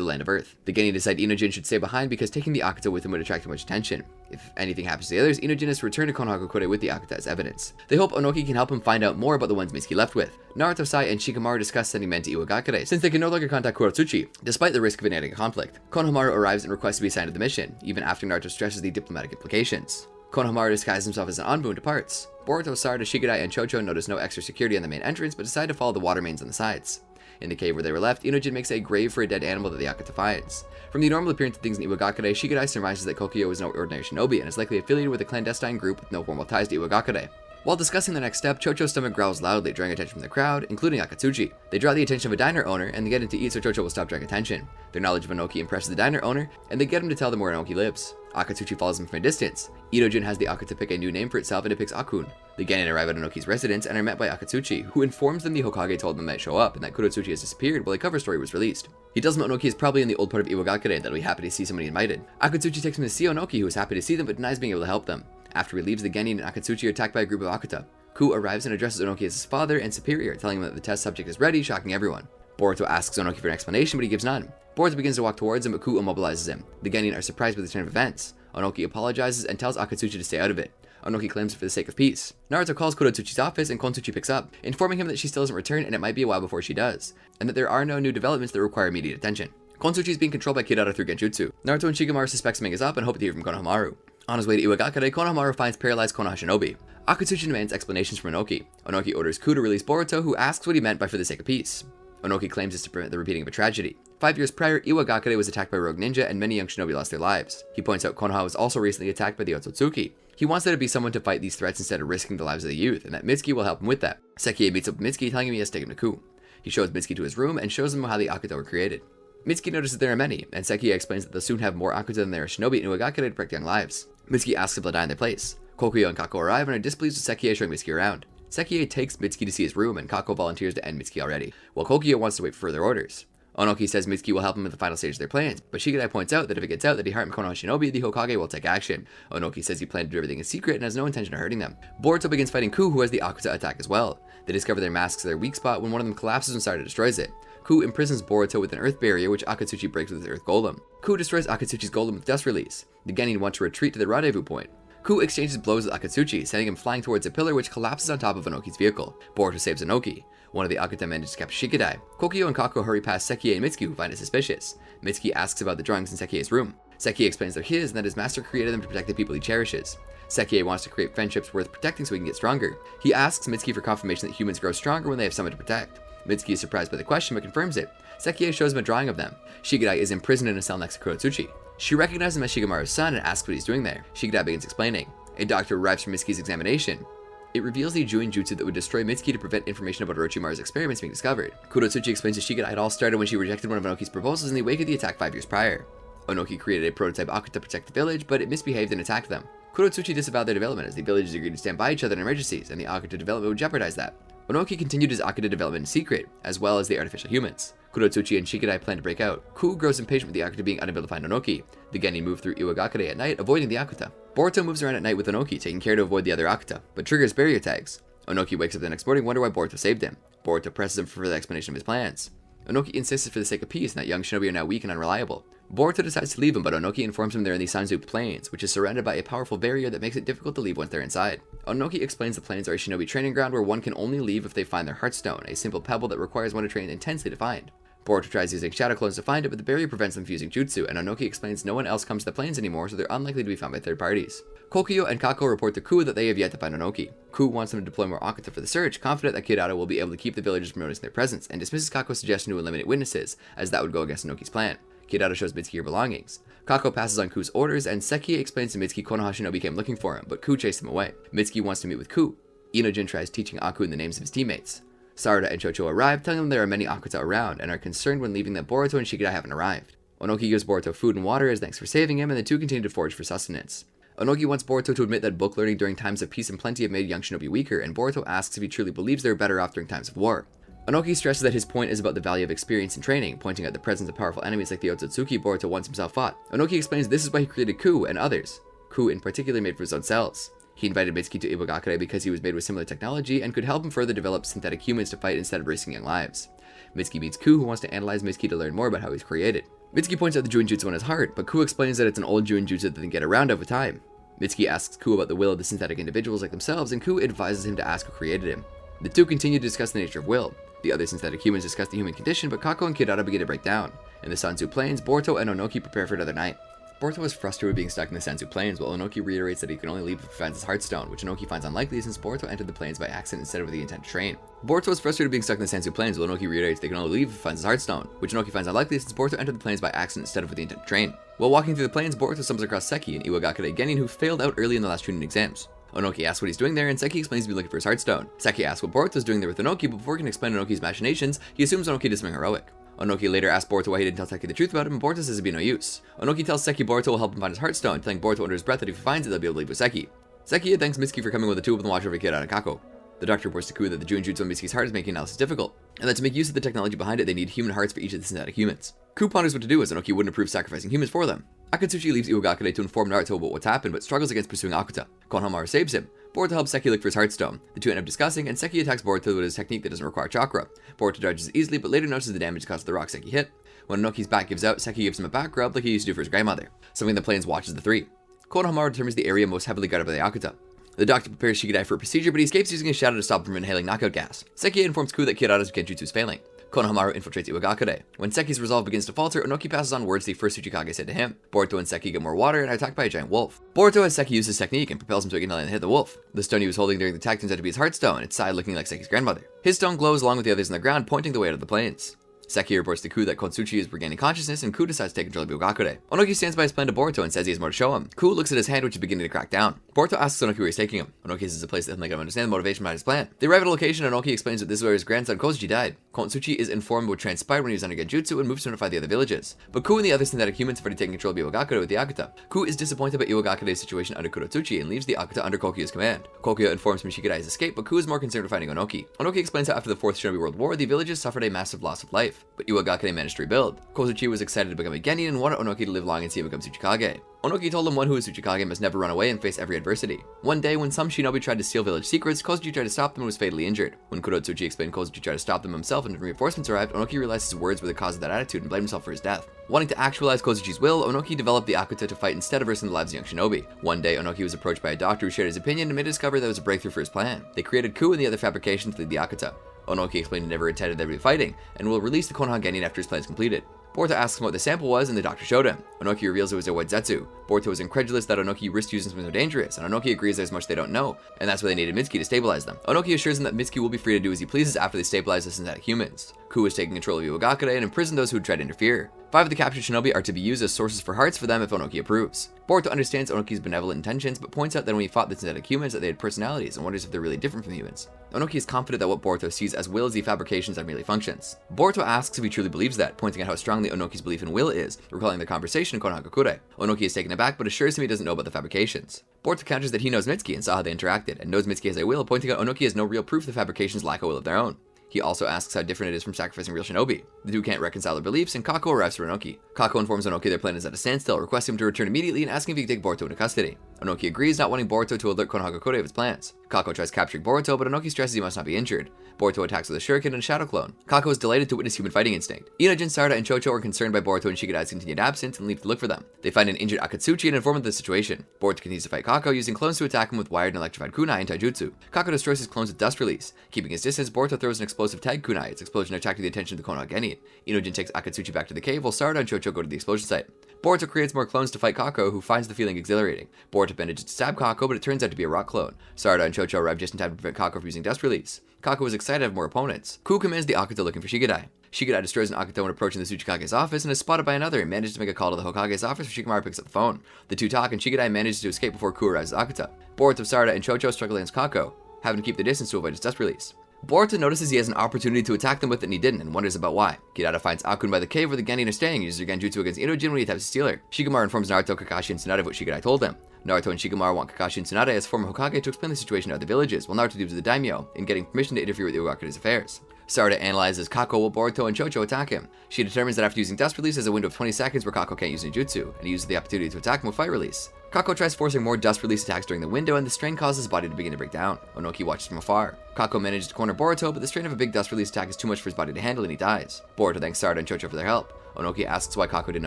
the land of Earth. The Genin decide Inojin should stay behind because taking the Akuta with him would attract too much attention. If anything happens to the others, Inojin is to return to Konohagakure with the Akuta as evidence. They hope Onoki can help him find out more about the ones Mitsuki left with. Naruto, Sai, and Shikamaru discuss sending men to Iwagakure, since they can no longer contact Kurotsuchi, despite the risk of igniting a conflict. Konohamaru arrives and requests to be assigned to the mission, even after Naruto stresses the diplomatic implications. Konohamaru disguises himself as an Anbu and departs. Boruto, Sarada, Shikadai, and Chocho notice no extra security on the main entrance, but decide to follow the water mains on the sides. In the cave where they were left, Inojin makes a grave for a dead animal that the Akuta finds. From the normal appearance of things in Iwagakure, Shikadai surmises that Kokyo is no ordinary shinobi and is likely affiliated with a clandestine group with no formal ties to Iwagakure. While discussing the next step, Chocho's stomach growls loudly, drawing attention from the crowd, including Akatsuchi. They draw the attention of a diner owner, and they get him to eat so Chocho will stop drawing attention. Their knowledge of Onoki impresses the diner owner, and they get him to tell them where Onoki lives. Akatsuchi follows him from a distance. Inojin has the Akuta pick a new name for itself, and it picks Akun. The Genin arrive at Onoki's residence and are met by Akatsuchi, who informs them the Hokage told them might show up, and that Kurotsuchi has disappeared while a cover story was released. He tells them Onoki is probably in the old part of Iwagakure and that he'll be happy to see somebody invited. Akatsuchi takes him to see Onoki, who is happy to see them but denies being able to help them. After he leaves, the Genin and Akatsuchi are attacked by a group of Akuta. Ku arrives and addresses Onoki as his father and superior, telling him that the test subject is ready, shocking everyone. Boruto asks Onoki for an explanation, but he gives none. Boruto begins to walk towards him, but Ku immobilizes him. The Genin are surprised by the turn of events. Onoki apologizes and tells Akatsuchi to stay out of it. Onoki claims it for the sake of peace. Naruto calls Kurotsuchi's office and Kontsuchi picks up, informing him that she still hasn't returned and it might be a while before she does, and that there are no new developments that require immediate attention. Kontsuchi is being controlled by Kirara through genjutsu. Naruto and Shikamaru suspect something is up and hope to hear from Konohamaru. On his way to Iwagakure, Konohamaru finds paralyzed Konoha Shinobi. Akatsuchi demands explanations from Onoki. Onoki orders Ku to release Boruto, who asks what he meant by for the sake of peace. Onoki claims it's to prevent the repeating of a tragedy. 5 years prior, Iwagakure was attacked by rogue ninja and many young shinobi lost their lives. He points out Konoha was also recently attacked by the Otsutsuki. He wants there to be someone to fight these threats instead of risking the lives of the youth, and that Mitsuki will help him with that. Sekiya meets up with Mitsuki, telling him he has to take him to Ku. He shows Mitsuki to his room and shows him how the Akuta were created. Mitsuki notices there are many, and Sekiya explains that they'll soon have more Akuta than there are shinobi in Iwagakure to protect young lives. Mitsuki asks if they'll die in their place. Kokyo and Kako arrive and are displeased with Sekiya showing Mitsuki around. Sekiya takes Mitsuki to see his room, and Kako volunteers to end Mitsuki already, while Kokyo wants to wait for further orders. Onoki says Mitsuki will help him at the final stage of their plans, but Shikadai points out that if it gets out that he harmed Konoha Shinobi, the Hokage will take action. Onoki says he planned to do everything in secret and has no intention of hurting them. Boruto begins fighting Ku, who has the Akuta attack as well. They discover their masks are their weak spot when one of them collapses when Sarada destroys it. Ku imprisons Boruto with an earth barrier, which Akatsuchi breaks with his earth golem. Ku destroys Akatsuchi's golem with dust release. The Genin want to retreat to the rendezvous point. Ku exchanges blows with Akatsuchi, sending him flying towards a pillar which collapses on top of Onoki's vehicle. Boruto saves Onoki. One of the Akuta manages to capture Shikadai. Kokyo and Kako hurry past Sekiya and Mitsuki, who find it suspicious. Mitsuki asks about the drawings in Sekiya's room. Sekiya explains they're his and that his master created them to protect the people he cherishes. Sekiya wants to create friendships worth protecting so he can get stronger. He asks Mitsuki for confirmation that humans grow stronger when they have someone to protect. Mitsuki is surprised by the question but confirms it. Sekiya shows him a drawing of them. Shikadai is imprisoned in a cell next to Kurotsuchi. She recognizes him as Shikamaru's son and asks what he's doing there. Shikadai begins explaining. A doctor arrives for Mitsuki's examination. It reveals the Juin jutsu that would destroy Mitsuki to prevent information about Orochimaru's experiments being discovered. Kurotsuchi explains to Shikadai it all started when she rejected one of Onoki's proposals in the wake of the attack 5 years prior. Onoki created a prototype Akuta to protect the village, but it misbehaved and attacked them. Kurotsuchi disavowed their development as the villagers agreed to stand by each other in emergencies, and the Akata development would jeopardize that. Onoki continued his Akata development in secret, as well as the artificial humans. Kurotsuchi and Shikadai plan to break out. Ku grows impatient with the Akata being unable to find Onoki. The Genin move through Iwagakure at night, avoiding the Akata. Boruto moves around at night with Onoki, taking care to avoid the other Akata, but triggers barrier tags. Onoki wakes up the next morning, wondering why Boruto saved him. Boruto presses him for further explanation of his plans. Onoki insists for the sake of peace and that young shinobi are now weak and unreliable. Boruto decides to leave him, but Onoki informs him they're in the Sanzu Plains, which is surrounded by a powerful barrier that makes it difficult to leave once they're inside. Onoki explains the plains are a shinobi training ground where one can only leave if they find their heartstone, a simple pebble that requires one to train intensely to find. Boruto tries using shadow clones to find it, but the barrier prevents them from using jutsu, and Onoki explains no one else comes to the plains anymore, so they're unlikely to be found by third parties. Kokyo and Kako report to Ku that they have yet to find Onoki. Ku wants them to deploy more Akata for the search, confident that Kidara will be able to keep the villagers from noticing their presence, and dismisses Kako's suggestion to eliminate witnesses, as that would go against Onoki's plan. Kidara shows Mitsuki her belongings. Kako passes on Ku's orders, and Seki explains to Mitsuki Konoha Shinobi came looking for him, but Ku chased him away. Mitsuki wants to meet with Ku. Inojin tries teaching Aku the names of his teammates. Sarada and Chocho arrive, telling them there are many Akata around, and are concerned when leaving that Boruto and Shikadai haven't arrived. Onoki gives Boruto food and water as thanks for saving him, and the two continue to forage for sustenance. Onoki wants Boruto to admit that book learning during times of peace and plenty have made young shinobi weaker, and Boruto asks if he truly believes they are better off during times of war. Onoki stresses that his point is about the value of experience and training, pointing out the presence of powerful enemies like the Otsutsuki Boruto once himself fought. Onoki explains this is why he created Ku and others. Ku in particular made for his own cells. He invited Mitsuki to Iwagakure because he was made with similar technology and could help him further develop synthetic humans to fight instead of risking young lives. Mitsuki meets Ku, who wants to analyze Mitsuki to learn more about how he's created. Mitsuki points out the Juinjutsu on his heart, but Ku explains that it's an old Juinjutsu that they can get around over time. Mitsuki asks Ku about the will of the synthetic individuals like themselves, and Ku advises him to ask who created him. The two continue to discuss the nature of will. The other synthetic humans discuss the human condition, but Kako and Kidara begin to break down. In the Sanzu Plains, Boruto and Onoki prepare for another night. Boruto is frustrated with being stuck in the Sanzu Plains, while Onoki reiterates that he can only leave if he finds his heartstone, which Onoki finds unlikely since Boruto entered the plains by accident instead of with the intent to train. Boruto is frustrated with being stuck in the Sanzu Plains, while Onoki reiterates they can only leave if he finds his heartstone, which Onoki finds unlikely since Boruto entered the plains by accident instead of with the intent to train. While walking through the plains, Boruto stumbles across Seki and Iwagakure Genin, who failed out early in the last Chunin exams. Onoki asks what he's doing there, and Seki explains to be looking for his heartstone. Seki asks what Boruto's doing there with Onoki, but before he can explain Onoki's machinations, he assumes Onoki did something heroic. Onoki later asks Boruto why he didn't tell Seki the truth about him, and Boruto says it'd be no use. Onoki tells Seki Boruto will help him find his heartstone, telling Boruto under his breath that if he finds it, they'll be able to leave with Seki. Seki thanks Mitsuki for coming with the two of them to watch over Kidara and Kako. The doctor reports to Ku that the Juinjutsu on Mitsuki's heart is making analysis difficult, and that to make use of the technology behind it, they need human hearts for each of the synthetic humans. Ku ponders what to do as Onoki wouldn't approve sacrificing humans for them. Akatsuchi leaves Iwagakure to inform Naruto about what's happened, but struggles against pursuing Akuta. Konohamaru saves him. Boruto helps Seki look for his heartstone. The two end up discussing, and Seki attacks Boruto with his technique that doesn't require chakra. Boruto dodges easily, but later notices the damage caused by the rock Seki hit. When Onoki's back gives out, Seki gives him a back rub like he used to do for his grandmother, something the plains watches the three. Konohamaru determines the area most heavily guarded by the Akuta. The doctor prepares Shikadai for a procedure, but he escapes using his shadow to stop him from inhaling knockout gas. Seki informs Ku that Kidara's genjutsu is failing. Konohamaru infiltrates Iwagakure. When Seki's resolve begins to falter, Onoki passes on words the first Tsuchikage said to him. Boruto and Seki get more water and are attacked by a giant wolf. Boruto has Seki use his technique and propels him to ignite and hit the wolf. The stone he was holding during the attack turns out to be his heartstone, its side looking like Seki's grandmother. His stone glows along with the others on the ground, pointing the way out of the plains. Seki reports to Ku that Kontsuchi is regaining consciousness, and Ku decides to take control of Iwagakure. Onoki stands by his plan to Boruto and says he has more to show him. Ku looks at his hand, which is beginning to crack down. Boruto asks Onoki where he's taking him. Onoki says it's a place that will make him understand the motivation behind his plan. They arrive at a location, and Onoki explains that this is where his grandson Kozuchi died. Kontsuchi is informed what transpired when he was under genjutsu and moves to notify the other villages. But Ku and the other synthetic humans have already taken control of Iwagakure with the Akuta. Ku is disappointed by Iwagakure's situation under Kurotsuchi and leaves the Akuta under Kokyo's command. Kokyo informs him Shikadai's escape, but Ku is more concerned with finding Onoki. Onoki explains how after the Fourth Shinobi World War, the villages suffered a massive loss of life, but Iwagakure managed to rebuild. Kozuchi was excited to become a genin and wanted Onoki to live long and see him become Tsuchikage. Onoki told him one who is Tsuchikage must never run away and face every adversity. One day, when some shinobi tried to steal village secrets, Kozuchi tried to stop them and was fatally injured. When Kurotsuchi explained Kozuchi tried to stop them himself and reinforcements arrived, Onoki realized his words were the cause of that attitude and blamed himself for his death. Wanting to actualize Kozuchi's will, Onoki developed the Akuta to fight instead of risking the lives of young shinobi. One day, Onoki was approached by a doctor who shared his opinion and made a discovery that was a breakthrough for his plan. They created Ku and the other fabrications to lead the Akuta. Onoki explained he never intended them to be fighting, and will release the Konoha genin after his plan is completed. Boruto asks him what the sample was, and the doctor showed him. Onoki reveals it was a Wazetsu. Boruto was incredulous that Onoki risked using something so dangerous, and Onoki agrees there's much they don't know, and that's why they needed Mitsuki to stabilize them. Onoki assures him that Mitsuki will be free to do as he pleases after they stabilize the synthetic humans. Ku is taking control of Iwagakure and imprison those who would try to interfere. 5 of the captured shinobi are to be used as sources for hearts for them if Onoki approves. Boruto understands Onoki's benevolent intentions, but points out that when he fought the synthetic humans that they had personalities and wonders if they're really different from humans. Onoki is confident that what Boruto sees as will as the fabrications are merely functions. Boruto asks if he truly believes that, pointing out how strongly Onoki's belief in will is, recalling their conversation in Konohagakure. Onoki is taken aback but assures him he doesn't know about the fabrications. Boruto counters that he knows Mitsuki and saw how they interacted, and knows Mitsuki has a will, pointing out Onoki has no real proof the fabrications lack a will of their own. He also asks how different it is from sacrificing real shinobi. The two can't reconcile their beliefs, and Kako arrives for Onoki. Kako informs Onoki their plan is at a standstill, requesting him to return immediately and asking if he can take Boruto into custody. Onoki agrees, not wanting Boruto to alert Konohagakure of his plans. Kako tries capturing Boruto, but Onoki stresses he must not be injured. Boruto attacks with a shuriken and a shadow clone. Kako is delighted to witness human fighting instinct. Inojin, Sarada, and Chocho are concerned by Boruto and Shikadai's continued absence and leave to look for them. They find an injured Akatsuchi and inform of the situation. Boruto continues to fight Kako, using clones to attack him with wired and electrified kunai and taijutsu. Kako destroys his clones with dust release. Keeping his distance, Boruto throws an explosive tag kunai, its explosion attracting the attention of the Konoha Genin. Inojin takes Akatsuchi back to the cave while Sarada and Chocho go to the explosion site. Boruto creates more clones to fight Kako, who finds the feeling exhilarating. Boruto manages to stab Kako, but it turns out to be a rock clone. Sarada and Chocho arrive just in time to prevent Kako from using dust release. Kako is excited to have more opponents. Ku commands the Akuta looking for Shikadai. Shikadai destroys an Akuta when approaching the Tsuchikage's office and is spotted by another and manages to make a call to the Hokage's office where Shikamaru picks up the phone. The two talk and Shikadai manages to escape before Ku arrives at Akuta. Boruto, Sarada, and Chocho struggle against Kako, having to keep the distance to avoid his dust release. Boruto notices he has an opportunity to attack them with it and he didn't, and wonders about why. Kidada finds Akun by the cave where the Genin are staying and uses her genjutsu against Inojin when he attempts to steal her. Shikamaru informs Naruto, Kakashi, and Tsunade of what Shikadai told him. Naruto and Shikamaru want Kakashi and Tsunade as former Hokage to explain the situation to other villages, while Naruto deals with the daimyo in getting permission to interfere with Iwakure's affairs. Sarada analyzes Kako while Boruto and Chocho attack him. She determines that after using dust release there's a window of 20 seconds where Kako can't use ninjutsu, and he uses the opportunity to attack him with fire release. Kako tries forcing more dust release attacks during the window, and the strain causes his body to begin to break down. Onoki watches from afar. Kako manages to corner Boruto, but the strain of a big dust release attack is too much for his body to handle and he dies. Boruto thanks Sarada and Chocho for their help. Onoki asks why Kako didn't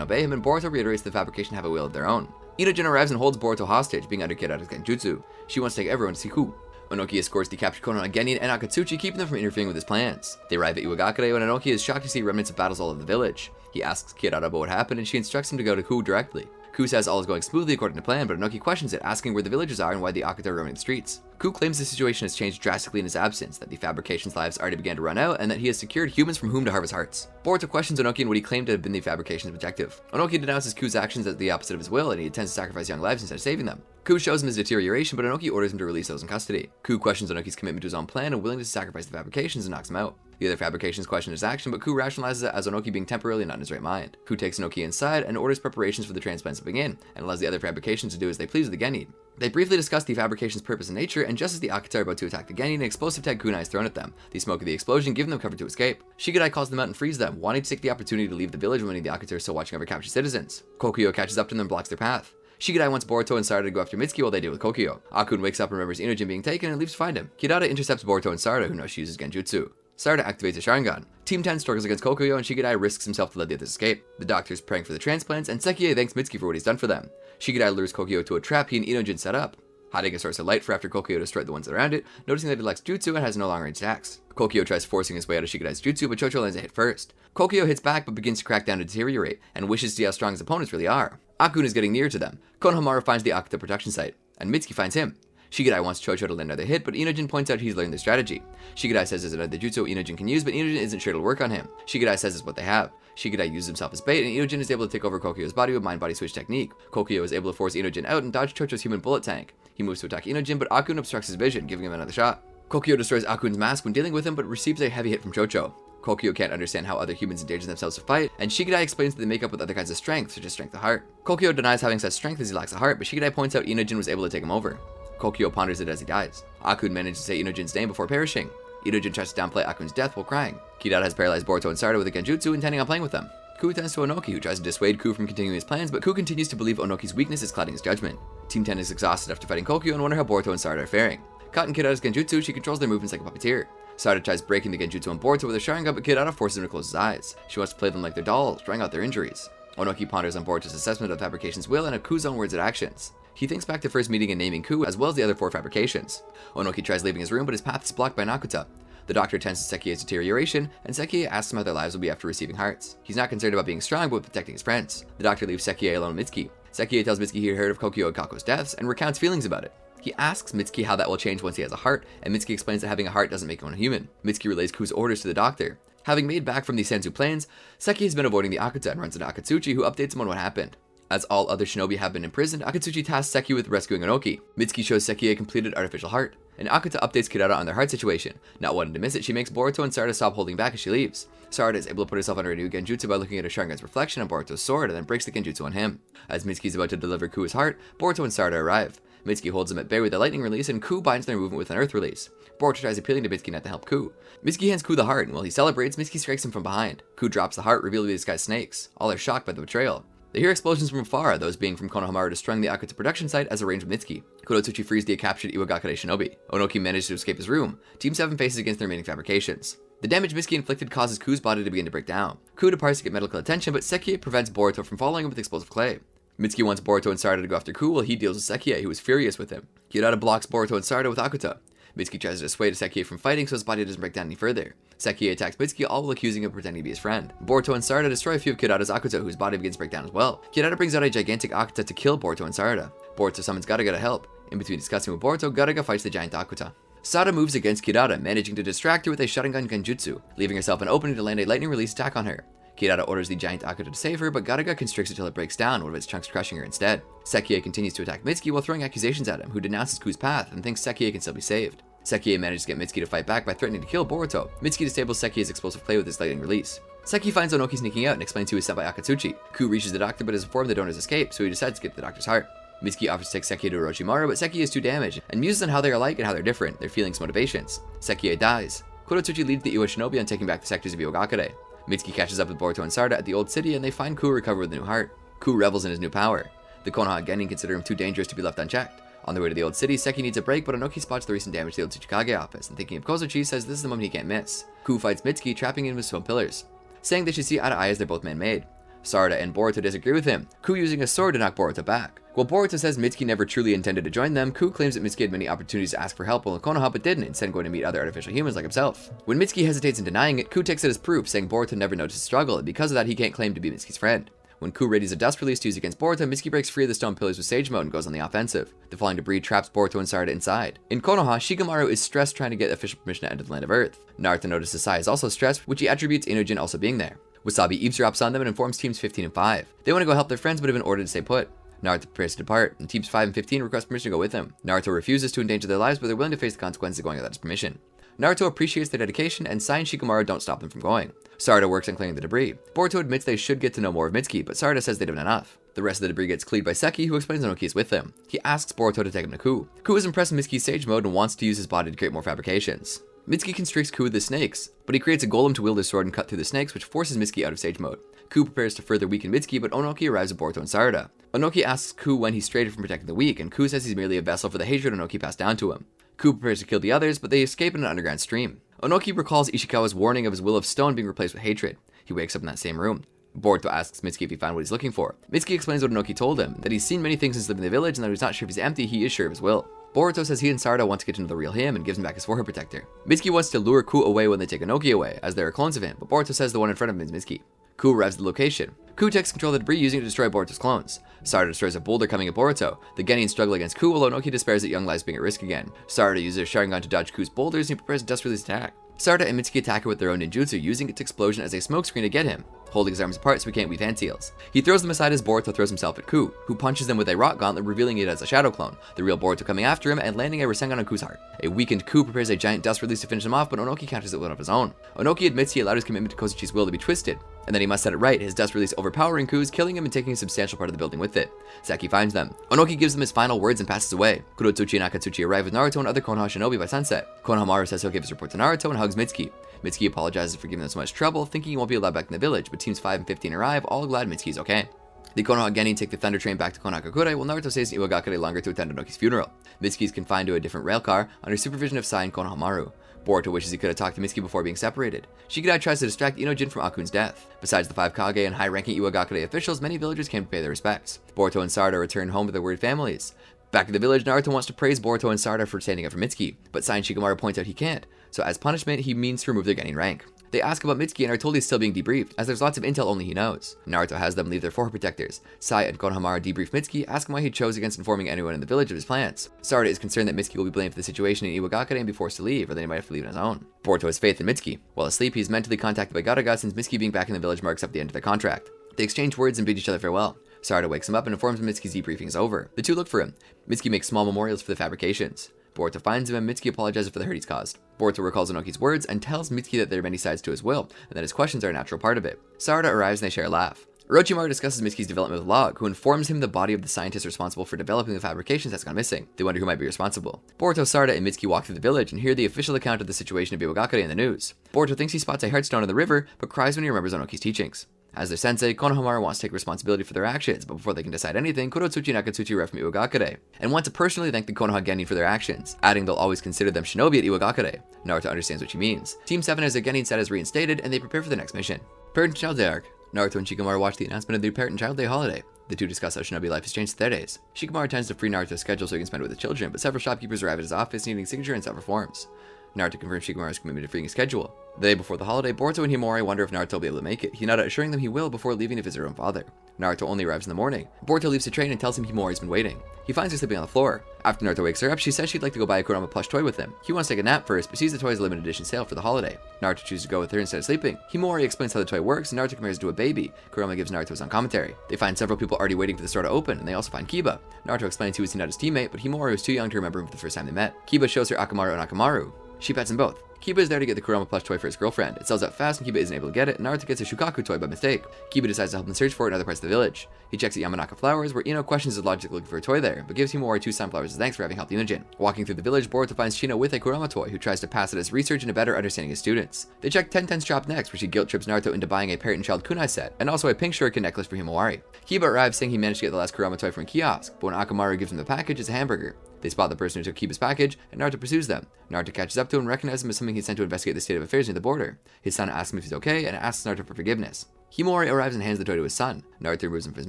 obey him, and Boruto reiterates the fabrication have a will of their own. Inojin arrives and holds Boruto hostage, being under Kidada's genjutsu. She wants to take everyone to see Ku. Onoki escorts the captured Konoha Genin and Akatsuchi, keeping them from interfering with his plans. They arrive at Iwagakure when Onoki is shocked to see remnants of battles all over the village. He asks Kidada about what happened and she instructs him to go to Ku directly. Ku says all is going smoothly according to plan, but Onoki questions it, asking where the villagers are and why the Akuta are roaming the streets. Ku claims the situation has changed drastically in his absence, that the fabrication's lives already began to run out, and that he has secured humans from whom to harvest hearts. Boruto questions Onoki on what he claimed to have been the fabrication's objective. Onoki denounces Ku's actions as the opposite of his will, and he intends to sacrifice young lives instead of saving them. Ku shows him his deterioration, but Onoki orders him to release those in custody. Ku questions Onoki's commitment to his own plan and willingness to sacrifice the fabrications and knocks him out. The other fabrications question his action, but Ku rationalizes it as Onoki being temporarily not in his right mind. Ku takes Onoki inside and orders preparations for the transplants to begin, and allows the other fabrications to do as they please with the Genin. They briefly discuss the fabrication's purpose and nature, and just as the Akuta are about to attack the Genin, an explosive tag kunai is thrown at them. The smoke of the explosion giving them cover to escape. Shikadai calls them out and frees them, wanting to take the opportunity to leave the village when the Akuta are still watching over captured citizens. Kokyo catches up to them and blocks their path. Shikadai wants Boruto and Sarada to go after Mitsuki while they deal with Kokyo. Akun wakes up and remembers Inojin being taken and leaves to find him. Kidada intercepts Boruto and Sarada, who knows she uses genjutsu. Sarada activates a Sharingan. Team 10 struggles against Kokyo and Shikadai risks himself to let the others escape. The doctor is praying for the transplants and Sekiei thanks Mitsuki for what he's done for them. Shikadai lures Kokyo to a trap he and Inojin set up, hiding a source of light for after Kokyo destroyed the ones around it, noticing that it lacks jutsu and has no long range attacks. Kokyo tries forcing his way out of Shikadai's jutsu, but Chocho lands a hit first. Kokyo hits back but begins to crack down and deteriorate, and wishes to see how strong his opponents really are. Akun is getting near to them. Konohamaru finds the Akuta production site, and Mitsuki finds him. Shikadai wants Chocho to land another hit, but Inojin points out he's learned their strategy. Shikadai says there's another jutsu Inojin can use, but Inojin isn't sure it'll work on him. Shikadai says it's what they have. Shikadai uses himself as bait, and Inojin is able to take over Kokyo's body with mind-body switch technique. Kokyo is able to force Inojin out and dodge Chocho's human bullet tank. He moves to attack Inojin, but Akun obstructs his vision, giving him another shot. Kokyo destroys Akun's mask when dealing with him, but receives a heavy hit from Chocho. Kokyo can't understand how other humans endanger themselves to fight, and Shikadai explains that they make up with other kinds of strength, such as strength of heart. Kokyo denies having such strength as he lacks a heart, but Shikadai points out Inojin was able to take him over. Kokyo ponders it as he dies. Akun manages to say Inojin's name before perishing. Inojin tries to downplay Akun's death while crying. Kidada has paralyzed Boruto and Sarada with a genjutsu, intending on playing with them. Ku attends to Onoki, who tries to dissuade Ku from continuing his plans, but Ku continues to believe Onoki's weakness is clouding his judgment. Team 10 is exhausted after fighting Kokyo and wonder how Boruto and Sarada are faring. Caught in Kidada's genjutsu, she controls their movements like a puppeteer. Sarada tries breaking the genjutsu on Boruto with a Sharingan, but Kidada forces him to close his eyes. She wants to play them like their dolls, drawing out their injuries. Onoki ponders on Boruto's assessment of fabrication's will and of Ku's own words and actions. He thinks back to first meeting and naming Ku, as well as the other 4 fabrications. Onoki tries leaving his room, but his path is blocked by an Akuta. The doctor attends to Sekiei's deterioration, and Sekiei asks him how their lives will be after receiving hearts. He's not concerned about being strong, but with protecting his friends. The doctor leaves Sekiei alone with Mitsuki. Sekiei tells Mitsuki he heard of Kokyo and Kako's deaths, and recounts feelings about it. He asks Mitsuki how that will change once he has a heart, and Mitsuki explains that having a heart doesn't make him a human. Mitsuki relays Ku's orders to the doctor. Having made back from the Senzu plains, Sekiei has been avoiding the Akuta and runs into Akatsuchi, who updates him on what happened. As all other shinobi have been imprisoned, Akatsuchi tasks Sekiei with rescuing Onoki. Mitsuki shows Sekiei a completed artificial heart, and Akuta updates Kidada on their heart situation. Not wanting to miss it, she makes Boruto and Sarada stop holding back as she leaves. Sarada is able to put herself under a new genjutsu by looking at her Sharingan's reflection on Boruto's sword and then breaks the genjutsu on him. As Mitsuki is about to deliver Ku's heart, Boruto and Sarada arrive. Mitsuki holds him at bay with a lightning release, and Ku binds their movement with an earth release. Boruto tries appealing to Mitsuki not to help Ku. Mitsuki hands Ku the heart, and while he celebrates, Mitsuki strikes him from behind. Ku drops the heart, revealing these guys snakes. All are shocked by the betrayal. They hear explosions from afar, those being from Konohamaru destroying the Akuta production site as arranged with Mitsuki. Kurotsuchi frees the captured Iwagakure Shinobi. Onoki manages to escape his room. Team 7 faces against the remaining fabrications. The damage Mitsuki inflicted causes Ku's body to begin to break down. Ku departs to get medical attention, but Sekiei prevents Boruto from following him with explosive clay. Mitsuki wants Boruto and Sarada to go after Ku while he deals with Sekiei, who is furious with him. Kyoto blocks Boruto and Sarada with Akuta. Mitsuki tries to dissuade Sekiei from fighting so his body doesn't break down any further. Sekiei attacks Mitsuki, all while accusing him of pretending to be his friend. Boruto and Sarada destroy a few of Kyoto's Akuta, whose body begins to break down as well. Kyoto brings out a gigantic Akuta to kill Boruto and Sarada. Boruto summons Garaga to help. In between discussing with Boruto, Garaga fights the giant Akuta. Sada moves against Kirada, managing to distract her with a Sharingan Genjutsu, leaving herself an opening to land a lightning release attack on her. Kirada orders the giant Akuta to save her, but Garaga constricts it till it breaks down, one of its chunks crushing her instead. Sekiei continues to attack Mitsuki while throwing accusations at him, who denounces Ku's path and thinks Sekiei can still be saved. Sekiei manages to get Mitsuki to fight back by threatening to kill Boruto. Mitsuki disables Sekiei's explosive clay with his lightning release. Seki finds Onoki sneaking out and explains he was sent by Akatsuchi. Ku reaches the doctor but is informed the donor's escaped, so he decides to get the doctor's heart. Mitsuki offers to take Sekiei to Orochimaru, but Sekiei is too damaged, and muses on how they are alike and how they're different, their feelings and motivations. Sekiei dies. Kurotsuchi leads the Iwa Shinobi on taking back the sectors of Iwagakure. Mitsuki catches up with Boruto and Sarada at the old city, and they find Ku recovered with a new heart. Ku revels in his new power. The Konoha Genin consider him too dangerous to be left unchecked. On their way to the old city, Seki needs a break, but Onoki spots the recent damage to the old Tsuchikage office, and thinking of Kozuchi, says this is the moment he can't miss. Ku fights Mitsuki, trapping him with stone pillars, saying they should see eye to eye as they're both man-made. Sarada and Boruto disagree with him, Ku using a sword to knock Boruto back. While Boruto says Mitsuki never truly intended to join them, Ku claims that Mitsuki had many opportunities to ask for help while Konoha but didn't, instead going to meet other artificial humans like himself. When Mitsuki hesitates in denying it, Ku takes it as proof, saying Boruto never noticed his struggle, and because of that he can't claim to be Mitsuki's friend. When Ku readies a dust release to use against Boruto, Mitsuki breaks free of the stone pillars with Sage Mode and goes on the offensive. The falling debris traps Boruto and Sarada inside. In Konoha, Shikamaru is stressed trying to get official permission to enter the land of Earth. Naruto notices Sai is also stressed, which he attributes Inojin also being there. Wasabi eavesdrops on them and informs teams 15 and 5. They want to go help their friends but have been ordered to stay put. Naruto prepares to depart, and teams 5 and 15 request permission to go with him. Naruto refuses to endanger their lives, but they're willing to face the consequences of going without his permission. Naruto appreciates their dedication, and Sai and Shikamaru don't stop them from going. Sarada works on clearing the debris. Boruto admits they should get to know more of Mitsuki, but Sarada says they've done enough. The rest of the debris gets cleared by Seki, who explains Onoki is with them. He asks Boruto to take him to Ku. Ku is impressed with Mitsuki's Sage Mode and wants to use his body to create more fabrications. Mitsuki constricts Ku with the snakes, but he creates a golem to wield his sword and cut through the snakes, which forces Mitsuki out of Sage Mode. Ku prepares to further weaken Mitsuki, but Onoki arrives with Boruto and Sarada. Onoki asks Ku when he's strayed from protecting the weak, and Ku says he's merely a vessel for the hatred Onoki passed down to him. Ku prepares to kill the others, but they escape in an underground stream. Onoki recalls Ishikawa's warning of his will of stone being replaced with hatred. He wakes up in that same room. Boruto asks Mitsuki if he found what he's looking for. Mitsuki explains what Onoki told him, that he's seen many things since living in the village, and that he's not sure if he's empty, he is sure of his will. Boruto says he and Sarada want to get to know the real him and gives him back his forehead protector. Mitsuki wants to lure Ku away when they take Onoki away, as there are clones of him, but Boruto says the one in front of him is Mitsuki. Ku arrives at the location. Ku takes control of the debris using it to destroy Boruto's clones. Sarada destroys a boulder coming at Boruto. The Genin struggle against Ku while Onoki despairs at young lives being at risk again. Sarada uses Sharingan to dodge Ku's boulders and he prepares a dust release attack. Sarada and Mitsuki attack her with their own ninjutsu, using its explosion as a smokescreen to get him, holding his arms apart so he can't weave hand seals. He throws them aside as Boruto throws himself at Ku, who punches them with a rock gauntlet, revealing it as a shadow clone, the real Boruto coming after him and landing a Rasengan on Ku's heart. A weakened Ku prepares a giant dust release to finish him off, but Onoki counters it with one of his own. Onoki admits he allowed his commitment to Kozuchi's will to be twisted, and then he must set it right, his dust release overpowering Ku's, killing him and taking a substantial part of the building with it. Seki finds them. Onoki gives them his final words and passes away. Kurotsuchi and Akatsuchi arrive with Naruto and other Konoha Shinobi by sunset. Konohamaru says he'll give his report to Naruto and hugs Mitsuki. Mitsuki apologizes for giving them so much trouble, thinking he won't be allowed back in the village, but teams 5 and 15 arrive, all glad Mitsuki's okay. The Konoha Genin take the Thunder Train back to Konohagakure, while Naruto stays in Iwagakure longer to attend Onoki's funeral. Mitsuki is confined to a different railcar, under supervision of Sai and Konohamaru. Boruto wishes he could have talked to Mitsuki before being separated. Shikadai tries to distract Inojin from Akun's death. Besides the 5 Kage and high-ranking Iwagakure officials, many villagers came to pay their respects. Boruto and Sarada return home to their worried families. Back at the village, Naruto wants to praise Boruto and Sarada for standing up for Mitsuki, but Sai and Shikamaru point out he can't, so as punishment, he means to remove their Genin rank. They ask about Mitsuki and are told he's still being debriefed, as there's lots of intel only he knows. Naruto has them leave their forehead protectors. Sai and Konohamaru debrief Mitsuki, ask him why he chose against informing anyone in the village of his plans. Sarada is concerned that Mitsuki will be blamed for the situation in Iwagakure and be forced to leave, or that he might have to leave on his own. Boruto has faith in Mitsuki. While asleep, he's mentally contacted by Garaga since Mitsuki being back in the village marks up the end of their contract. They exchange words and bid each other farewell. Sarada wakes him up and informs him Mitsuki's debriefing is over. The two look for him. Mitsuki makes small memorials for the fabrications. Boruto finds him and Mitsuki apologizes for the hurt he's caused. Boruto recalls Onoki's words and tells Mitsuki that there are many sides to his will, and that his questions are a natural part of it. Sarada arrives and they share a laugh. Orochimaru discusses Mitsuki's development with Log, who informs him the body of the scientist responsible for developing the fabrications has gone missing. They wonder who might be responsible. Boruto, Sarada, and Mitsuki walk through the village and hear the official account of the situation of Iwagakure in the news. Boruto thinks he spots a heartstone in the river, but cries when he remembers Onoki's teachings. As their sensei, Konohamaru wants to take responsibility for their actions, but before they can decide anything, Kurotsuchi and Akatsuchi arrive from Iwagakure, and want to personally thank the Konoha Genin for their actions, adding they'll always consider them shinobi at Iwagakure. Naruto understands what she means. Team 7 has their Genin status reinstated, and they prepare for the next mission. Parent and Child Day arc. Naruto and Shikamaru watch the announcement of the Parent and Child Day holiday. The two discuss how shinobi life has changed their days. Shikamaru tends to free Naruto's schedule so he can spend it with his children, but several shopkeepers arrive at his office needing signature in several forms. Naruto confirms Shikamaru's commitment to freeing his schedule. The day before the holiday, Boruto and Himawari wonder if Naruto will be able to make it. Hinata assuring them he will before leaving to visit her own father. Naruto only arrives in the morning. Boruto leaves the train and tells him Himawari's been waiting. He finds her sleeping on the floor. After Naruto wakes her up, she says she'd like to go buy a Kurama plush toy with him. He wants to take a nap first, but sees the toy's limited edition sale for the holiday. Naruto chooses to go with her instead of sleeping. Himawari explains how the toy works, and Naruto compares it to a baby. Kurama gives Naruto his own commentary. They find several people already waiting for the store to open, and they also find Kiba. Naruto explains he was Hinata's teammate, but Himawari was too young to remember him for the first time they met. Kiba shows her Akamaru and Akamaru. She pets them both. Kiba is there to get the Kurama plush toy for his girlfriend. It sells out fast and Kiba isn't able to get it, and Naruto gets a Shukaku toy by mistake. Kiba decides to help them search for it in other parts of the village. He checks at Yamanaka Flowers, where Ino questions his logic looking for a toy there, but gives Himawari 2 sunflowers as thanks for having helped Unijin. Walking through the village, Boruto finds Shino with a Kurama toy, who tries to pass it as research into better understanding his students. They check Tenten's shop next, where she guilt trips Naruto into buying a parent and child kunai set, and also a pink shuriken necklace for Himawari. Kiba arrives saying he managed to get the last Kurama toy from a kiosk, but when Akamaru gives him the package, it's a hamburger. They spot the person who took Kiba's package, and Naruto pursues them. Naruto catches up to him and recognizes him as something he's sent to investigate the state of affairs near the border. His son asks him if he's okay, and asks Naruto for forgiveness. Himawari arrives and hands the toy to his son. Naruto removes him from his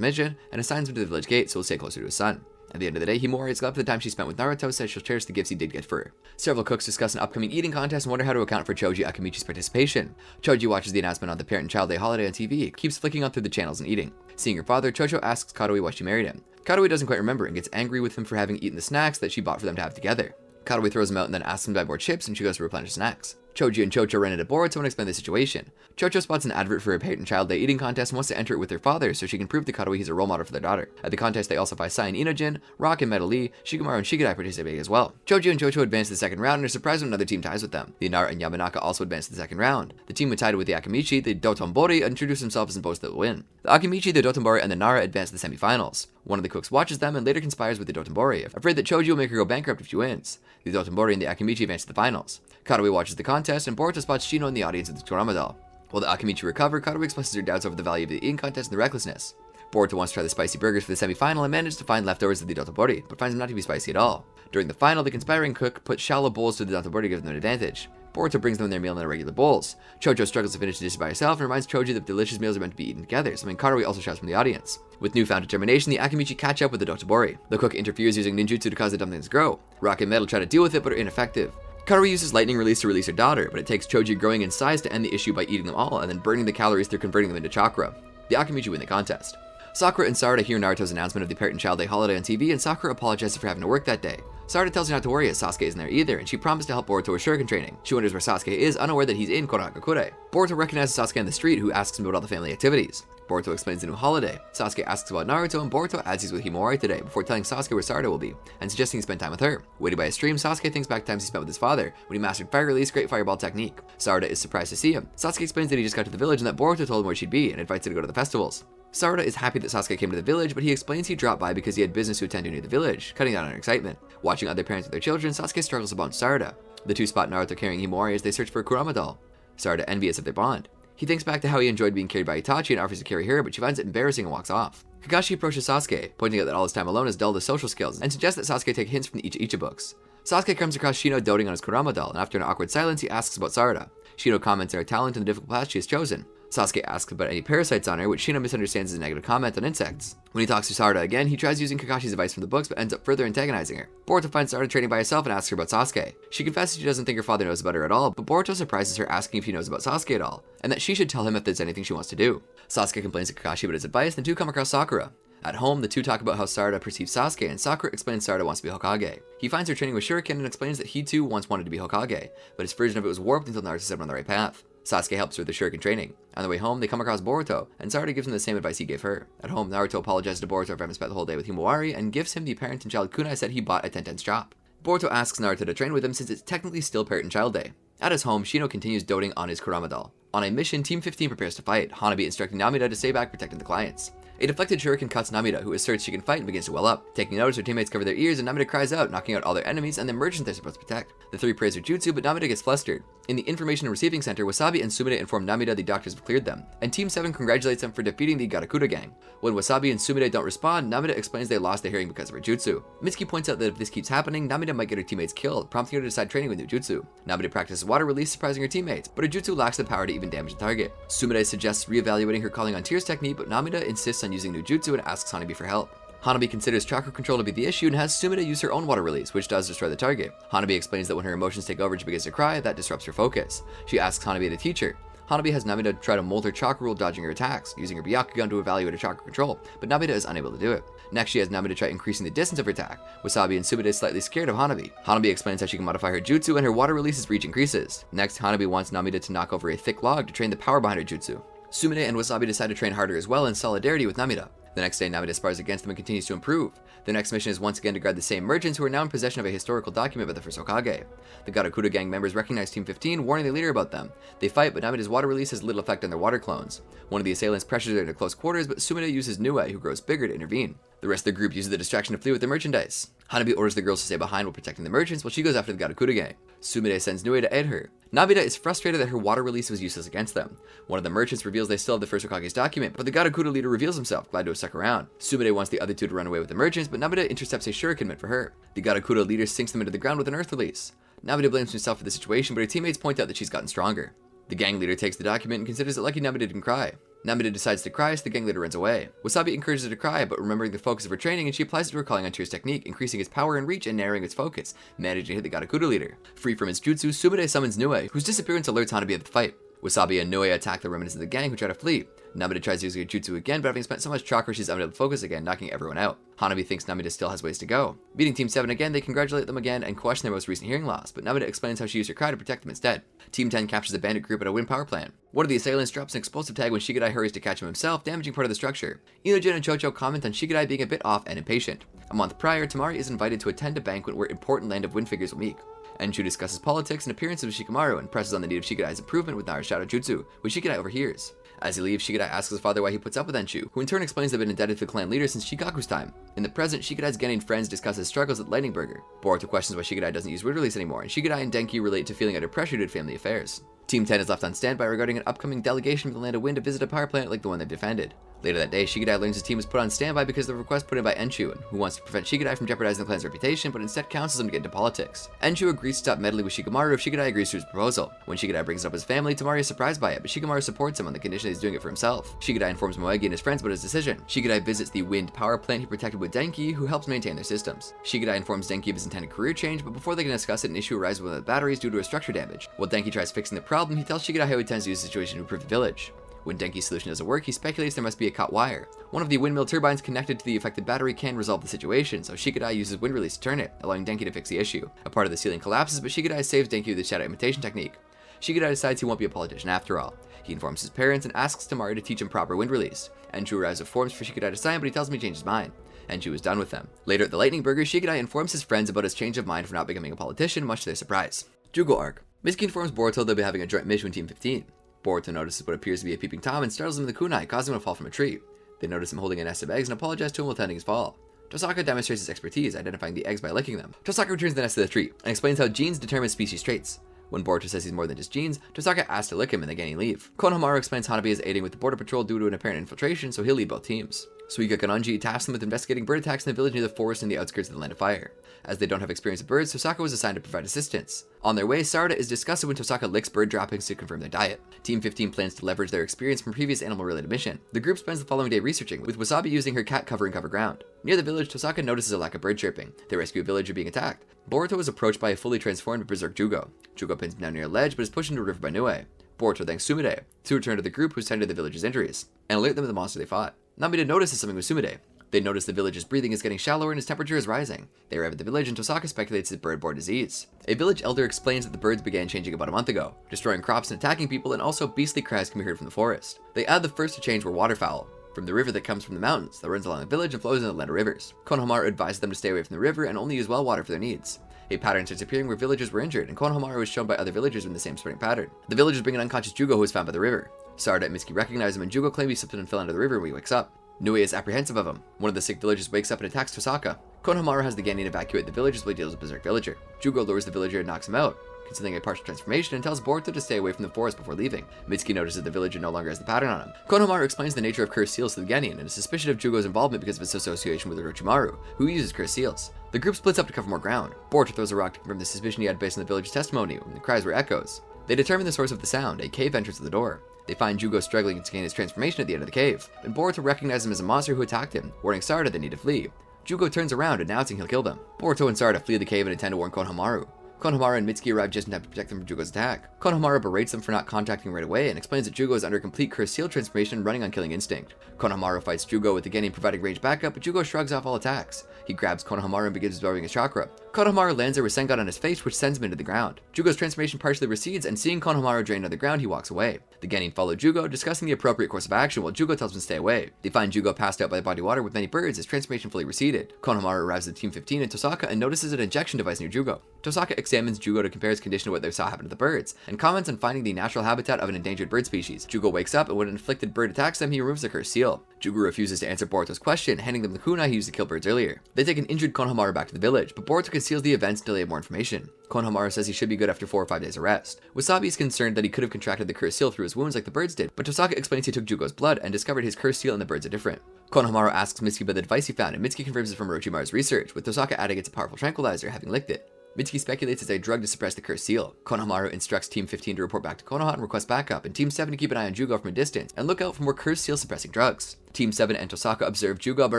mission, and assigns him to the village gate so he'll stay closer to his son. At the end of the day, Himawari is glad for the time she spent with Naruto, says she'll cherish the gifts he did get for her. Several cooks discuss an upcoming eating contest and wonder how to account for Choji Akamichi's participation. Choji watches the announcement on the Parent and Child Day holiday on TV, keeps flicking on through the channels and eating. Seeing her father, Chocho asks Kadoi why she married him. Kadoi doesn't quite remember and gets angry with him for having eaten the snacks that she bought for them to have together. Kadoi throws him out and then asks him to buy more chips, and she goes to replenish snacks. Choji and Chocho run into Boruto and explain the situation. Chocho spots an advert for a Parent and Child Day eating contest and wants to enter it with her father so she can prove to Kadoi he's a role model for their daughter. At the contest, they also find Sai and Inojin, Rock and Metal Lee, Shikamaru and Shikadai participating as well. Choji and Chocho advance to the second round and are surprised when another team ties with them. The Inara and Yamanaka also advance to the second round. The team tied with the Akamichi, the Dotonbori, introduce themselves and boast they'll win. The Akamichi, the Dotonbori, and the Nara advance to the semifinals. One of the cooks watches them and later conspires with the Dotonbori, afraid that Choji will make her go bankrupt if she wins. The Dotonbori and the Akamichi advance to the finals. Kadoi watches the contest, and Boruto spots Shino in the audience with the Kurama doll. While the Akamichi recover, Kadoi expresses her doubts over the value of the eating contest and the recklessness. Boruto wants to try the spicy burgers for the semi-final and manages to find leftovers of the Dotonbori, but finds them not to be spicy at all. During the final, the conspiring cook puts shallow bowls to the Dotonbori to give them an advantage. Boruto brings them their meal in irregular bowls. Chocho struggles to finish the dish by herself and reminds Choji that delicious meals are meant to be eaten together, something Kadoi also shouts from the audience. With newfound determination, the Akamichi catch up with the Dotonbori. The cook interferes using ninjutsu to cause the dumplings to grow. Rock and Metal try to deal with it but are ineffective. Kadoi uses lightning release to release her daughter, but it takes Choji growing in size to end the issue by eating them all and then burning the calories through converting them into chakra. The Akamichi win the contest. Sakura and Sarada hear Naruto's announcement of the Parent and Child Day holiday on TV, and Sakura apologizes for having to work that day. Sarada tells her not to worry as Sasuke isn't there either, and she promised to help Boruto with shuriken training. She wonders where Sasuke is, unaware that he's in Konohagakure. Boruto recognizes Sasuke on the street, who asks him about all the family activities. Boruto explains the new holiday. Sasuke asks about Naruto, and Boruto adds he's with Himawari today, before telling Sasuke where Sarada will be, and suggesting he spend time with her. Waiting by a stream, Sasuke thinks back to times he spent with his father, when he mastered Fire Release, Great Fireball technique. Sarada is surprised to see him. Sasuke explains that he just got to the village and that Boruto told him where she'd be, and invites her to go to the festivals. Sarada is happy that Sasuke came to the village, but he explains he dropped by because he had business to attend to near the village, cutting down on her excitement. Watching other parents with their children, Sasuke struggles to bond Sarada. The two spot Naruto carrying Himawari as they search for a Kurama doll. Sarada envious of their bond. He thinks back to how he enjoyed being carried by Itachi and offers to carry her, but she finds it embarrassing and walks off. Kakashi approaches Sasuke, pointing out that all his time alone has dulled his social skills, and suggests that Sasuke take hints from the Icha books. Sasuke comes across Shino doting on his Kurama doll, and after an awkward silence, he asks about Sarada. Shino comments on her talent and the difficult path she has chosen. Sasuke asks about any parasites on her, which Shino misunderstands as a negative comment on insects. When he talks to Sarada again, he tries using Kakashi's advice from the books but ends up further antagonizing her. Boruto finds Sarada training by herself and asks her about Sasuke. She confesses she doesn't think her father knows about her at all, but Boruto surprises her asking if he knows about Sasuke at all, and that she should tell him if there's anything she wants to do. Sasuke complains to Kakashi about his advice, and the two come across Sakura. At home, the two talk about how Sarada perceives Sasuke, and Sakura explains Sarada wants to be Hokage. He finds her training with shuriken and explains that he too once wanted to be Hokage, but his version of it was warped until Naruto set him on the right path. Sasuke helps her with the shuriken training. On the way home, they come across Boruto, and Sarada gives him the same advice he gave her. At home, Naruto apologizes to Boruto for having spent the whole day with Himawari, and gives him the Parent and Child kunai set he bought at Tenten's shop. Boruto asks Naruto to train with him since it's technically still Parent and Child Day. At his home, Shino continues doting on his Kurama doll. On a mission, Team 15 prepares to fight, Hanabi instructing Namida to stay back protecting the clients. A deflected shuriken cuts Namida, who asserts she can fight and begins to well up. Taking notice, her teammates cover their ears and Namida cries out, knocking out all their enemies and the merchants they're supposed to protect. The three praise her jutsu, but Namida gets flustered. In the Information and Receiving Center, Wasabi and Sumide inform Namida the doctors have cleared them, and Team 7 congratulates them for defeating the Garakura gang. When Wasabi and Sumide don't respond, Namida explains they lost their hearing because of her jutsu. Mitsuki points out that if this keeps happening, Namida might get her teammates killed, prompting her to decide training with new jutsu. Namida practices water release, surprising her teammates, but her jutsu lacks the power to even damage the target. Sumide suggests re-evaluating her calling on tears technique, but Namida insists on using new jutsu and asks Hanabi for help. Hanabi considers chakra control to be the issue and has Sumide use her own water release, which does destroy the target. Hanabi explains that when her emotions take over and she begins to cry, that disrupts her focus. She asks Hanabi to teach her. Hanabi has Namida try to mold her chakra rule, dodging her attacks, using her Byakugan to evaluate her chakra control, but Namida is unable to do it. Next, she has Namida try increasing the distance of her attack. Wasabi and Sumide is slightly scared of Hanabi. Hanabi explains how she can modify her jutsu and her water release's reach increases. Next, Hanabi wants Namida to knock over a thick log to train the power behind her jutsu. Sumide and Wasabi decide to train harder as well in solidarity with Namida. The next day, Namida spars against them and continues to improve. The next mission is once again to guard the same merchants who are now in possession of a historical document by the first Hokage. The Garakura gang members recognize Team 15, warning the leader about them. They fight, but Namida's water release has little effect on their water clones. One of the assailants pressures her into close quarters, but Sumide uses Nue, who grows bigger, to intervene. The rest of the group uses the distraction to flee with their merchandise. Hanabi orders the girls to stay behind while protecting the merchants, while she goes after the Garakura gang. Sumide sends Nue to aid her. Namida is frustrated that her water release was useless against them. One of the merchants reveals they still have the first Hokage's document, but the Garakura leader reveals himself, glad to have stuck around. Sumide wants the other two to run away with the merchants, but Namida intercepts a shuriken meant for her. The Garakura leader sinks them into the ground with an earth release. Namida blames himself for the situation, but her teammates point out that she's gotten stronger. The gang leader takes the document and considers it lucky Namida didn't cry. Namida decides to cry, so the gang leader runs away. Wasabi encourages her to cry, but remembering the focus of her training, and she applies it to her calling on tears technique, increasing its power and reach and narrowing its focus, managing to hit the Garakura leader. Free from his jutsu, Sumide summons Nue, whose disappearance alerts Hanabi of the fight. Wasabi and Nue attack the remnants of the gang who try to flee. Namida tries using her jutsu again, but having spent so much chakra, she's unable to focus again, knocking everyone out. Hanabi thinks Namida still has ways to go. Beating Team 7 again, they congratulate them again and question their most recent hearing loss, but Namida explains how she used her cry to protect them instead. Team 10 captures a bandit group at a wind power plant. One of the assailants drops an explosive tag when Shikadai hurries to catch him himself, damaging part of the structure. Inojin and Chocho comment on Shikadai being a bit off and impatient. A month prior, Tamari is invited to attend a banquet where important land of wind figures will meet. Enshu discusses politics and appearances with Shikamaru and presses on the need of Shikadai's improvement with Nara's shadow jutsu, which Shikadai overhears. As he leaves, Shikadai asks his father why he puts up with Enshu, who in turn explains they've been indebted to the clan leader since Shikaku's time. In the present, Shikadai's Genin friends discuss his struggles at Lightning Burger. Boruto questions why Shikadai doesn't use word release anymore, and Shikadai and Denki relate to feeling under pressure due to family affairs. Team 10 is left on standby regarding an upcoming delegation from the land of wind to visit a power plant like the one they've defended. Later that day, Shikadai learns his team is put on standby because of the request put in by Enshu, who wants to prevent Shikadai from jeopardizing the clan's reputation, but instead counsels him to get into politics. Enshu agrees to stop meddling with Shikamaru if Shikadai agrees to his proposal. When Shikadai brings it up his family, Tamari is surprised by it, but Shikamaru supports him on the condition that he's doing it for himself. Shikadai informs Moegi and his friends about his decision. Shikadai visits the wind power plant he protected with Denki, who helps maintain their systems. Shikadai informs Denki of his intended career change, but before they can discuss it, an issue arises with the batteries due to a structure damage. While Denki tries fixing the problem, he tells Shikadai how he intends to use the situation to improve the village. When Denki's solution doesn't work, he speculates there must be a cut wire. One of the windmill turbines connected to the affected battery can resolve the situation, so Shikadai uses wind release to turn it, allowing Denki to fix the issue. A part of the ceiling collapses, but Shikadai saves Denki with the shadow imitation technique. Shikadai decides he won't be a politician after all. He informs his parents and asks Tamari to teach him proper wind release. Enshu arrives with forms for Shikadai to sign, but he tells him he changed his mind. Enshu is done with them. Later at the Lightning Burger, Shikadai informs his friends about his change of mind for not becoming a politician, much to their surprise. Jugo arc. Mitsuki informs Boruto they'll be having a joint mission with Team 15. Boruto notices what appears to be a peeping Tom and startles him with a kunai, causing him to fall from a tree. They notice him holding a nest of eggs and apologize to him while tending his fall. Tosaka demonstrates his expertise, identifying the eggs by licking them. Tosaka returns the nest to the tree, and explains how genes determine species traits. When Boruto says he's more than just genes, Tosaka asks to lick him and they gain leave. Konohamaru explains Hanabi is aiding with the border patrol due to an apparent infiltration, so he'll lead both teams. Suiga Kanonji tasks them with investigating bird attacks in the village near the forest and the outskirts of the Land of Fire. As they don't have experience with birds, Tosaka was assigned to provide assistance. On their way, Sarada is disgusted when Tosaka licks bird droppings to confirm their diet. Team 15 plans to leverage their experience from previous animal-related mission. The group spends the following day researching, with Wasabi using her cat covering cover ground. Near the village, Tosaka notices a lack of bird chirping. They rescue a villager being attacked. Boruto is approached by a fully transformed Berserk Jugo. Jugo pins him down near a ledge, but is pushed into a river by Nue. Boruto thanks Sumide to return to the group who's tended the villager's injuries, and alert them of the monster they fought. Namida notices something with Sumide. They notice the village's breathing is getting shallower and his temperature is rising. They arrive at the village and Tosaka speculates it's bird-borne disease. A village elder explains that the birds began changing about a month ago, destroying crops and attacking people, and also beastly cries can be heard from the forest. They add the first to change were waterfowl, from the river that comes from the mountains, that runs along the village and flows into the land of rivers. Konohamaru advises them to stay away from the river and only use well water for their needs. A pattern starts appearing where villagers were injured, and Konohamaru is shown by other villagers in the same spreading pattern. The villagers bring an unconscious Jugo who was found by the river. Sarada and Mitsuki recognize him, and Jugo claims he slipped and fell into the river when he wakes up. Nue is apprehensive of him. One of the sick villagers wakes up and attacks Tosaka. Konohamaru has the Genin evacuate the villagers while he deals with Berserk villager. Jugo lures the villager and knocks him out, concealing a partial transformation, and tells Boruto to stay away from the forest before leaving. Mitsuki notices the villager no longer has the pattern on him. Konohamaru explains the nature of cursed seals to the Genin and is suspicious of Jugo's involvement because of his association with Orochimaru, who uses cursed seals. The group splits up to cover more ground. Boruto throws a rock to confirm the suspicion he had based on the villager's testimony, when the cries were echoes. They determine the source of the sound, a cave entrance to the door. They find Jugo struggling to gain his transformation at the end of the cave, and Boruto recognizes him as a monster who attacked him, warning Sarada they need to flee. Jugo turns around, announcing he'll kill them. Boruto and Sarada flee the cave and intend to warn Konohamaru. Konohamaru and Mitsuki arrive just in time to protect them from Jugo's attack. Konohamaru berates them for not contacting right away and explains that Jugo is under complete cursed seal transformation and running on killing instinct. Konohamaru fights Jugo with the Genin providing range backup, but Jugo shrugs off all attacks. He grabs Konohamaru and begins absorbing his chakra. Konohamaru lands a Rasengan on his face, which sends him into the ground. Jugo's transformation partially recedes, and seeing Konohamaru drained on the ground, he walks away. The Genin follow Jugo, discussing the appropriate course of action while Jugo tells him to stay away. They find Jugo passed out by the body water with many birds, his transformation fully receded. Konohamaru arrives at Team 15 and Tosaka and notices an injection device near Jugo. Tosaka examines Jugo to compare his condition to what they saw happen to the birds, and comments on finding the natural habitat of an endangered bird species. Jugo wakes up, and when an inflicted bird attacks them, he removes the cursed seal. Jugo refuses to answer Boruto's question, handing them the kunai he used to kill birds earlier. They take an injured Konohamaru back to the village, but Boruto conceals the events until they have more information. Konohamaru says he should be good after 4 or 5 days of rest. Wasabi is concerned that he could have contracted the cursed seal through his wounds like the birds did, but Tosaka explains he took Jugo's blood and discovered his cursed seal and the birds are different. Konohamaru asks Mitsuki about the device he found, and Mitsuki confirms it from Orochimaru's research, with Tosaka adding it's a powerful tranquilizer, having licked it. Mitsuki speculates it's a drug to suppress the cursed seal. Konohamaru instructs Team 15 to report back to Konoha and request backup, and Team 7 to keep an eye on Jugo from a distance and look out for more cursed seal suppressing drugs. Team 7 and Tosaka observe Jugo by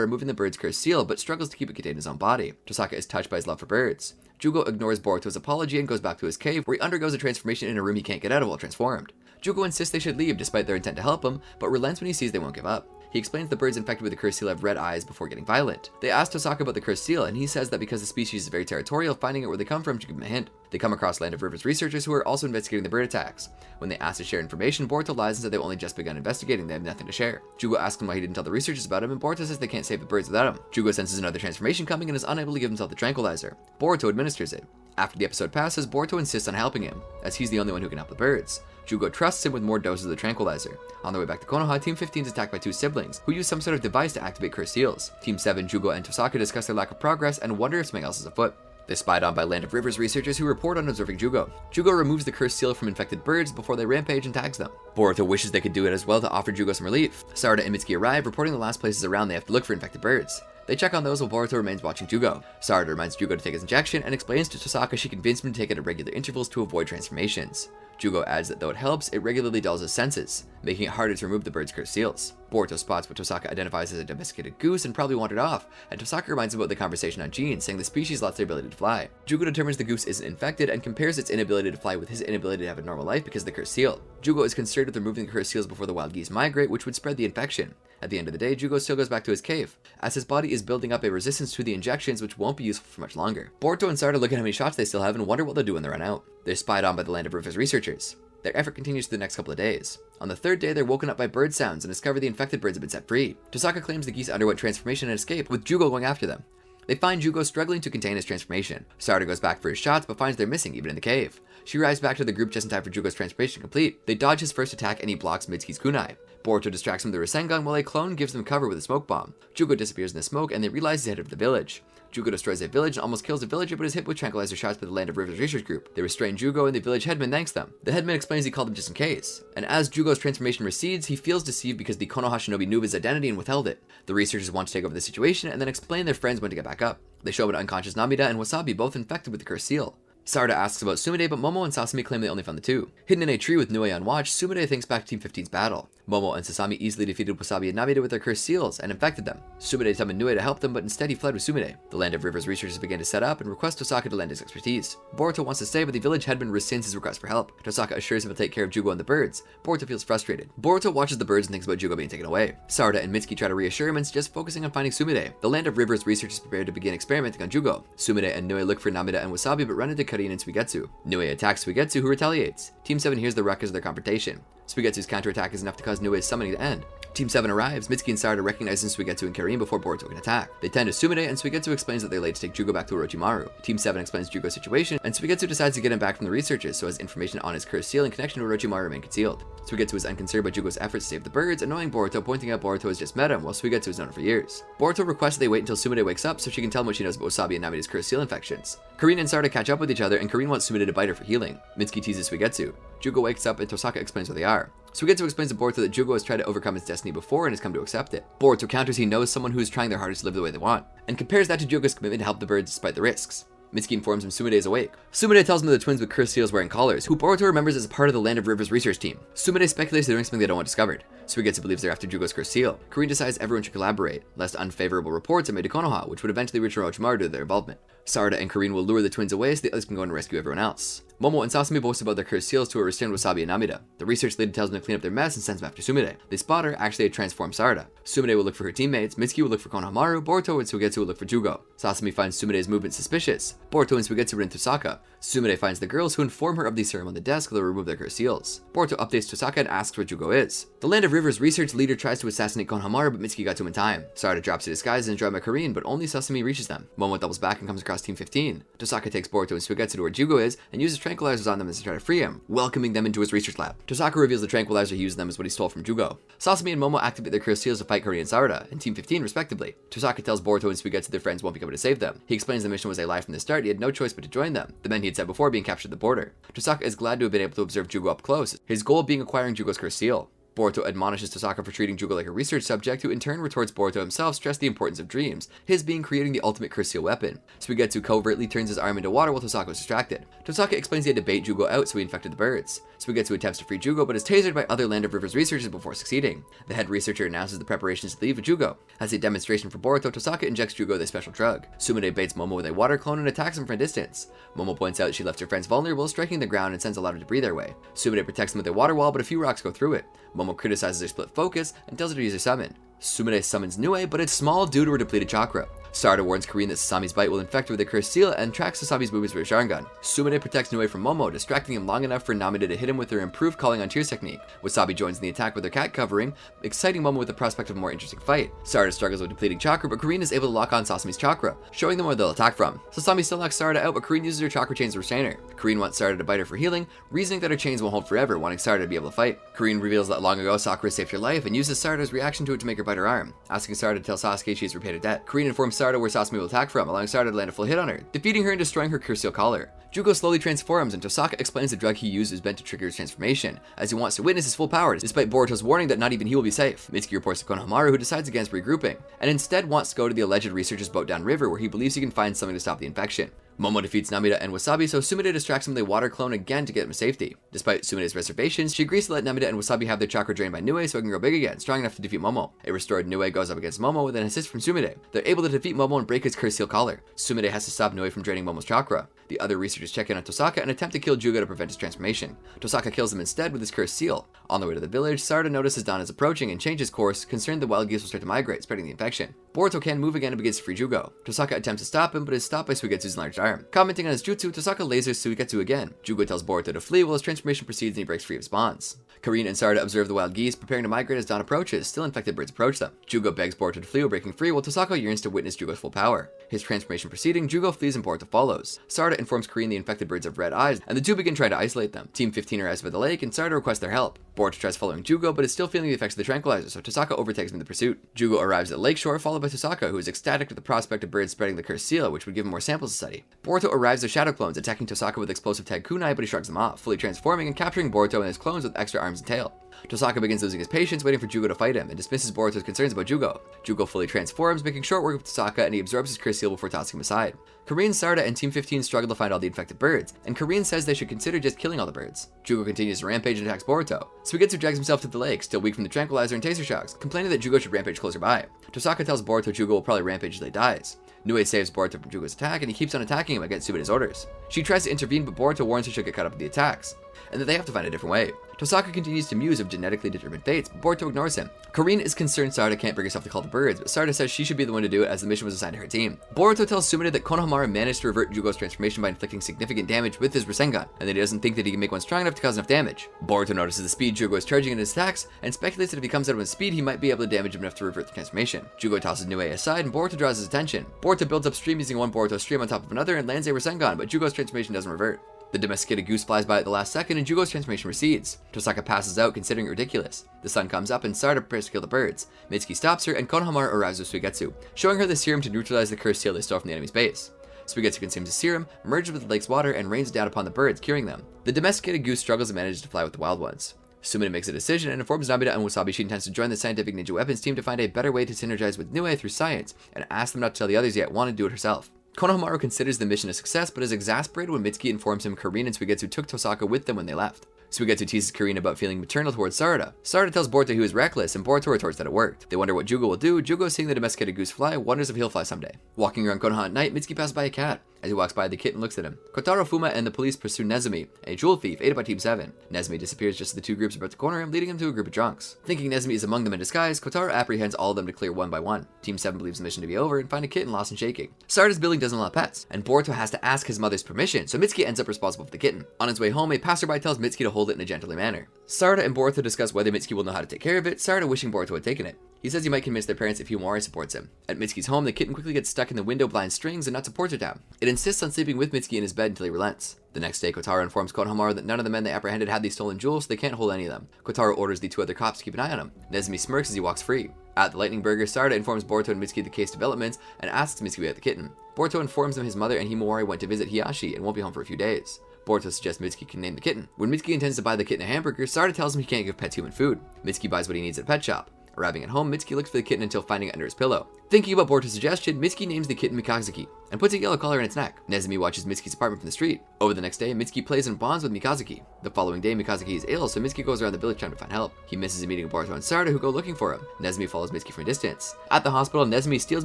removing the bird's cursed seal, but struggles to keep it contained in his own body. Tosaka is touched by his love for birds. Jugo ignores Boruto's apology and goes back to his cave, where he undergoes a transformation in a room he can't get out of while transformed. Jugo insists they should leave despite their intent to help him, but relents when he sees they won't give up. He explains the birds infected with the cursed seal have red eyes before getting violent. They ask Tosaka about the cursed seal, and he says that because the species is very territorial, finding out where they come from should give him a hint. They come across Land of Rivers researchers who are also investigating the bird attacks. When they ask to share information, Boruto lies and says they've only just begun investigating, they have nothing to share. Jugo asks him why he didn't tell the researchers about him, and Boruto says they can't save the birds without him. Jugo senses another transformation coming and is unable to give himself the tranquilizer. Boruto administers it. After the episode passes, Boruto insists on helping him, as he's the only one who can help the birds. Jugo trusts him with more doses of the tranquilizer. On their way back to Konoha, Team 15 is attacked by 2 siblings, who use some sort of device to activate cursed seals. Team 7, Jugo, and Tosaka discuss their lack of progress and wonder if something else is afoot. They're spied on by Land of Rivers researchers who report on observing Jugo. Jugo removes the cursed seal from infected birds before they rampage and tags them. Boruto wishes they could do it as well to offer Jugo some relief. Sarada and Mitsuki arrive, reporting the last places around they have to look for infected birds. They check on those while Boruto remains watching Jugo. Sarada reminds Jugo to take his injection and explains to Tosaka she convinced him to take it at regular intervals to avoid transformations. Jugo adds that though it helps, it regularly dulls his senses, making it harder to remove the bird's cursed seals. Boruto spots what Tosaka identifies as a domesticated goose and probably wandered off, and Tosaka reminds him about the conversation on genes, saying the species lost their ability to fly. Jugo determines the goose isn't infected and compares its inability to fly with his inability to have a normal life because of the cursed seal. Jugo is concerned with removing the cursed seals before the wild geese migrate, which would spread the infection. At the end of the day, Jugo still goes back to his cave, as his body is building up a resistance to the injections which won't be useful for much longer. Boruto and Sarada look at how many shots they still have and wonder what they'll do when they run out. They're spied on by the Land of Rivers researchers. Their effort continues for the next couple of days. On the 3rd day, they're woken up by bird sounds and discover the infected birds have been set free. Tosaka claims the geese underwent transformation and escaped, with Jugo going after them. They find Jugo struggling to contain his transformation. Sarada goes back for his shots, but finds they're missing even in the cave. She arrives back to the group just in time for Jugo's transformation to complete. They dodge his first attack and he blocks Mitsuki's kunai. Boruto distracts him with the Rasengan while a clone gives them cover with a smoke bomb. Jugo disappears in the smoke and they realize he's headed for the village. Jugo destroys a village and almost kills a villager, but is hit with tranquilizer shots by the Land of Rivers research group. They restrain Jugo and the village headman thanks them. The headman explains he called them just in case. And as Jugo's transformation recedes, he feels deceived because the Konoha Shinobi knew his identity and withheld it. The researchers want to take over the situation and then explain their friends when to get back up. They show an unconscious Namida and Wasabi, both infected with the cursed seal. Sarada asks about Sumide, but Momo and Sasami claim they only found the 2. Hidden in a tree with Nue on watch, Sumide thinks back to Team 15's battle. Momo and Sasami easily defeated Wasabi and Namida with their cursed seals and infected them. Sumide summoned Nue to help them, but instead he fled with Sumide. The Land of Rivers researchers begin to set up and request Tosaka to lend his expertise. Boruto wants to stay, but the village headman rescinds his request for help. Tosaka assures him he'll take care of Jugo and the birds. Boruto feels frustrated. Boruto watches the birds and thinks about Jugo being taken away. Sarada and Mitsuki try to reassure him and suggest focusing on finding Sumide. The Land of Rivers researchers prepare to begin experimenting on Jugo. Sumide and Nue look for Namida and Wasabi, but run into Karin and Suigetsu. Nue attacks Suigetsu, who retaliates. Team 7 hears the ruckus of their confrontation. Suigetsu's counterattack is enough to cause Nue's summoning to end. Team 7 arrives. Mitsuki and Sarada recognize Suigetsu and Karin before Boruto can attack. They tend to Sumire, and Suigetsu explains that they're late to take Jugo back to Orochimaru. Team 7 explains Jugo's situation, and Suigetsu decides to get him back from the researchers so as information on his cursed seal and connection to Orochimaru remain concealed. Suigetsu is unconcerned by Jugo's efforts to save the birds, annoying Boruto, pointing out Boruto has just met him, while Suigetsu has known him for years. Boruto requests that they wait until Sumire wakes up so she can tell him what she knows about Wasabi and Namida's cursed seal infections. Karin and Sarada catch up with each other, and Karin wants Sumire to bite her for healing. Mitsuki teases Suigetsu. Jugo wakes up, and Tosaka explains where they are. Suigetsu explains to Boruto that Jugo has tried to overcome his destiny before and has come to accept it. Boruto counters he knows someone who is trying their hardest to live the way they want, and compares that to Jugo's commitment to help the birds despite the risks. Mitsuki informs him Sumire is awake. Sumire tells him that the twins with cursed seals wearing collars, who Boruto remembers as a part of the Land of Rivers research team. Sumire speculates they're doing something they don't want discovered. Suigetsu believes they're after Jugo's cursed seal. Karin decides everyone should collaborate, lest unfavorable reports are made to Konoha, which would eventually reach Orochimaru due to their involvement. Sarada and Karin will lure the twins away so the others can go and rescue everyone else. Momo and Sasami boast about their cursed seals to a restrained Wasabi and Namida. The research leader tells them to clean up their mess and sends them after Sumire. They spot her, actually a transformed Sarada. Sumire will look for her teammates, Mitsuki will look for Konohamaru, Boruto and Suigetsu will look for Jugo. Sasami finds Sumire's movement suspicious. Boruto and Suigetsu run into Tosaka. Sumire finds the girls who inform her of the serum on the desk they'll remove their cursed seals. Boruto updates Tosaka and asks where Jugo is. The Land of Rivers research leader tries to assassinate Konohamaru, but Mitsuki got to him in time. Sarada drops her disguise and is drawn by Karin, but only Sasami reaches them. Momo doubles back and comes across Team 15. Tosaka takes Boruto and Suigetsu to where Jugo is and uses tranquilizers on them as they try to free him, welcoming them into his research lab. Tosaka reveals the tranquilizer he used them is what he stole from Jugo. Sasami and Momo activate their cursed seals to fight Karin and Sarada, and Team 15 respectively. Tosaka tells Boruto and Suigetsu their friends won't be coming to save them. He explains the mission was a lie from the start, he had no choice but to join them, the men he had said before being captured at the border. Tosaka is glad to have been able to observe Jugo up close, his goal being acquiring Jugo's cursed seal. Boruto admonishes Tosaka for treating Jugo like a research subject, who in turn retorts Boruto himself stressed the importance of dreams, his being creating the ultimate cursed seal weapon. Suigetsu covertly turns his arm into water while Tosaka was distracted. Tosaka explains he had to bait Jugo out so he infected the birds. Suigetsu attempts to free Jugo but is tasered by other Land of Rivers researchers before succeeding. The head researcher announces the preparations to leave with Jugo. As a demonstration for Boruto, Tosaka injects Jugo with a special drug. Sumire baits Momo with a water clone and attacks him from a distance. Momo points out she left her friends vulnerable, striking the ground and sends a lot of debris their way. Sumire protects them with a water wall, but a few rocks go through it. Momo criticizes their split focus and tells her to use her summon. Sumire summons Nue, but it's small due to her depleted chakra. Sarada warns Karin that Sasami's bite will infect her with a cursed seal and tracks Sasami's movements with her Sharingan. Sumire protects Nue from Momo, distracting him long enough for Namida to hit him with her improved calling on tears technique. Wasabi joins in the attack with her cat covering, exciting Momo with the prospect of a more interesting fight. Sarada struggles with depleting chakra, but Karin is able to lock on Sasami's chakra, showing them where they'll attack from. Sasami still knocks Sarada out, but Karin uses her chakra chains to restrain her. Karin wants Sarada to bite her for healing, reasoning that her chains won't hold forever, wanting Sarada to be able to fight. Karin reveals that long ago Sakura saved her life and uses Sarada's reaction to it to make her bite her arm, asking Sarada to tell Sasuke she has repaid her debt. Karin informs Sarada where Sasami will attack from, allowing Sarada to land a full hit on her, defeating her and destroying her cursed seal collar. Jugo slowly transforms, and Tosaka explains the drug he used is meant to trigger his transformation, as he wants to witness his full power, despite Boruto's warning that not even he will be safe. Mitsuki reports to Konohamaru, who decides against regrouping, and instead wants to go to the alleged researcher's boat downriver, where he believes he can find something to stop the infection. Momo defeats Namida and Wasabi, so Sumire distracts him with a water clone again to get him to safety. Despite Sumire's reservations, she agrees to let Namida and Wasabi have their chakra drained by Nue so it can grow big again, strong enough to defeat Momo. A restored Nue goes up against Momo with an assist from Sumire. They're able to defeat Momo and break his cursed seal collar. Sumire has to stop Nue from draining Momo's chakra. The other researchers check in on Tosaka and attempt to kill Jugo to prevent his transformation. Tosaka kills him instead with his cursed seal. On the way to the village, Sarada notices Dawn is approaching and changes course, concerned the wild geese will start to migrate, spreading the infection. Boruto can move again and begins to free Jugo. Tosaka attempts to stop him, but is stopped by Suigetsu's enlarged arm. Commenting on his jutsu, Tosaka lasers Suigetsu again. Jugo tells Boruto to flee while his transformation proceeds and he breaks free of his bonds. Karin and Sarada observe the wild geese, preparing to migrate as Dawn approaches. Still infected birds approach them. Jugo begs Boruto to flee while breaking free, while Tosaka yearns to witness Jugo's full power. His transformation proceeding, Jugo flees and Boruto follows. Sarada informs Karin the infected birds have red eyes, and the two begin trying to isolate them. Team 15 arrives by the lake, and Sarada requests their help. Boruto tries following Jugo, but is still feeling the effects of the tranquilizer, so Tosaka overtakes him in the pursuit. Jugo arrives at lakeshore, followed by Tosaka, who is ecstatic with the prospect of birds spreading the cursed seal, which would give him more samples to study. Boruto arrives as shadow clones, attacking Tosaka with explosive tag kunai, but he shrugs them off, fully transforming and capturing Boruto and his clones with extra arms and tail. Tosaka begins losing his patience, waiting for Jugo to fight him, and dismisses Boruto's concerns about Jugo. Jugo fully transforms, making short work of Tosaka, and he absorbs his cursed seal before tossing him aside. Karin, Sarada, and Team 15 struggle to find all the infected birds, and Karin says they should consider just killing all the birds. Jugo continues to rampage and attacks Boruto. Suigetsu drags himself to the lake, still weak from the tranquilizer and taser shocks, complaining that Jugo should rampage closer by. Tosaka tells Boruto Jugo will probably rampage until he dies. Nue saves Boruto from Jugo's attack, and he keeps on attacking him against Sumire's orders. She tries to intervene, but Boruto warns her she'll get caught up in the attacks, and that they have to find a different way. Tosaka continues to muse of genetically determined fates, but Boruto ignores him. Karine is concerned Sarada can't bring herself to call the birds, but Sarada says she should be the one to do it as the mission was assigned to her team. Boruto tells Sumire that Konohamaru managed to revert Jugo's transformation by inflicting significant damage with his Rasengan, and that he doesn't think that he can make one strong enough to cause enough damage. Boruto notices the speed Jugo is charging in his attacks, and speculates that if he comes out with speed, he might be able to damage him enough to revert the transformation. Jugo tosses Nue aside, and Boruto draws his attention. Boruto builds up stream using one Boruto stream on top of another and lands a Rasengan, but Jugo's transformation doesn't revert. The domesticated goose flies by at the last second and Jugo's transformation recedes. Tosaka passes out, considering it ridiculous. The sun comes up and Sarada prepares to kill the birds. Mitsuki stops her and Konohamaru arrives with Suigetsu, showing her the serum to neutralize the cursed seal they stole from the enemy's base. Suigetsu consumes the serum, merges with the lake's water, and rains down upon the birds, curing them. The domesticated goose struggles and manages to fly with the wild ones. Sumire makes a decision and informs Nabida and Wasabi she intends to join the scientific ninja weapons team to find a better way to synergize with Nue through science, and asks them not to tell the others yet, want to do it herself. Konohamaru considers the mission a success, but is exasperated when Mitsuki informs him Karine and Suigetsu took Tosaka with them when they left. Suigetsu teases Karine about feeling maternal towards Sarada. Sarada tells Boruto he was reckless, and Boruto retorts that it worked. They wonder what Jugo will do. Jugo, seeing the domesticated goose fly, wonders if he'll fly someday. Walking around Konoha at night, Mitsuki passes by a cat. As he walks by, the kitten looks at him. Kotaro, Fuma, and the police pursue Nezumi, a jewel thief aided by Team 7. Nezumi disappears just as the two groups are about to corner him, leading him to a group of drunks. Thinking Nezumi is among them in disguise, Kotaro apprehends all of them to clear one by one. Team 7 believes the mission to be over and find a kitten lost and shaking. Sarada's building doesn't allow pets, and Boruto has to ask his mother's permission, so Mitsuki ends up responsible for the kitten. On his way home, a passerby tells Mitsuki to hold it in a gentlemanly manner. Sarada and Boruto discuss whether Mitsuki will know how to take care of it, Sarada wishing Boruto had taken it. He says he might convince their parents if Himawari supports him. At Mitsuki's home, the kitten quickly gets stuck in the window blind strings and not supports her down. It insists on sleeping with Mitsuki in his bed until he relents. The next day, Kotaro informs Konohamaru that none of the men they apprehended had these stolen jewels, so they can't hold any of them. Kotaro orders the two other cops to keep an eye on him. Nezumi smirks as he walks free. At the Lightning Burger, Sarada informs Boruto and Mitsuki of the case developments and asks Mitsuki about the kitten. Boruto informs him his mother and Himawari went to visit Hiyashi and won't be home for a few days. Boruto suggests Mitsuki can name the kitten. When Mitsuki intends to buy the kitten a hamburger, Sarada tells him he can't give pets human food. Mitsuki buys what he needs at a pet shop. Arriving at home, Mitsuki looks for the kitten until finding it under his pillow. Thinking about Boruto's suggestion, Mitsuki names the kitten Mikazuki and puts a yellow collar in its neck. Nezumi watches Mitsuki's apartment from the street. Over the next day, Mitsuki plays and bonds with Mikazuki. The following day, Mikazuki is ill, so Mitsuki goes around the village trying to find help. He misses a meeting with Boruto and Sarada, who go looking for him. Nezumi follows Mitsuki from a distance. At the hospital, Nezumi steals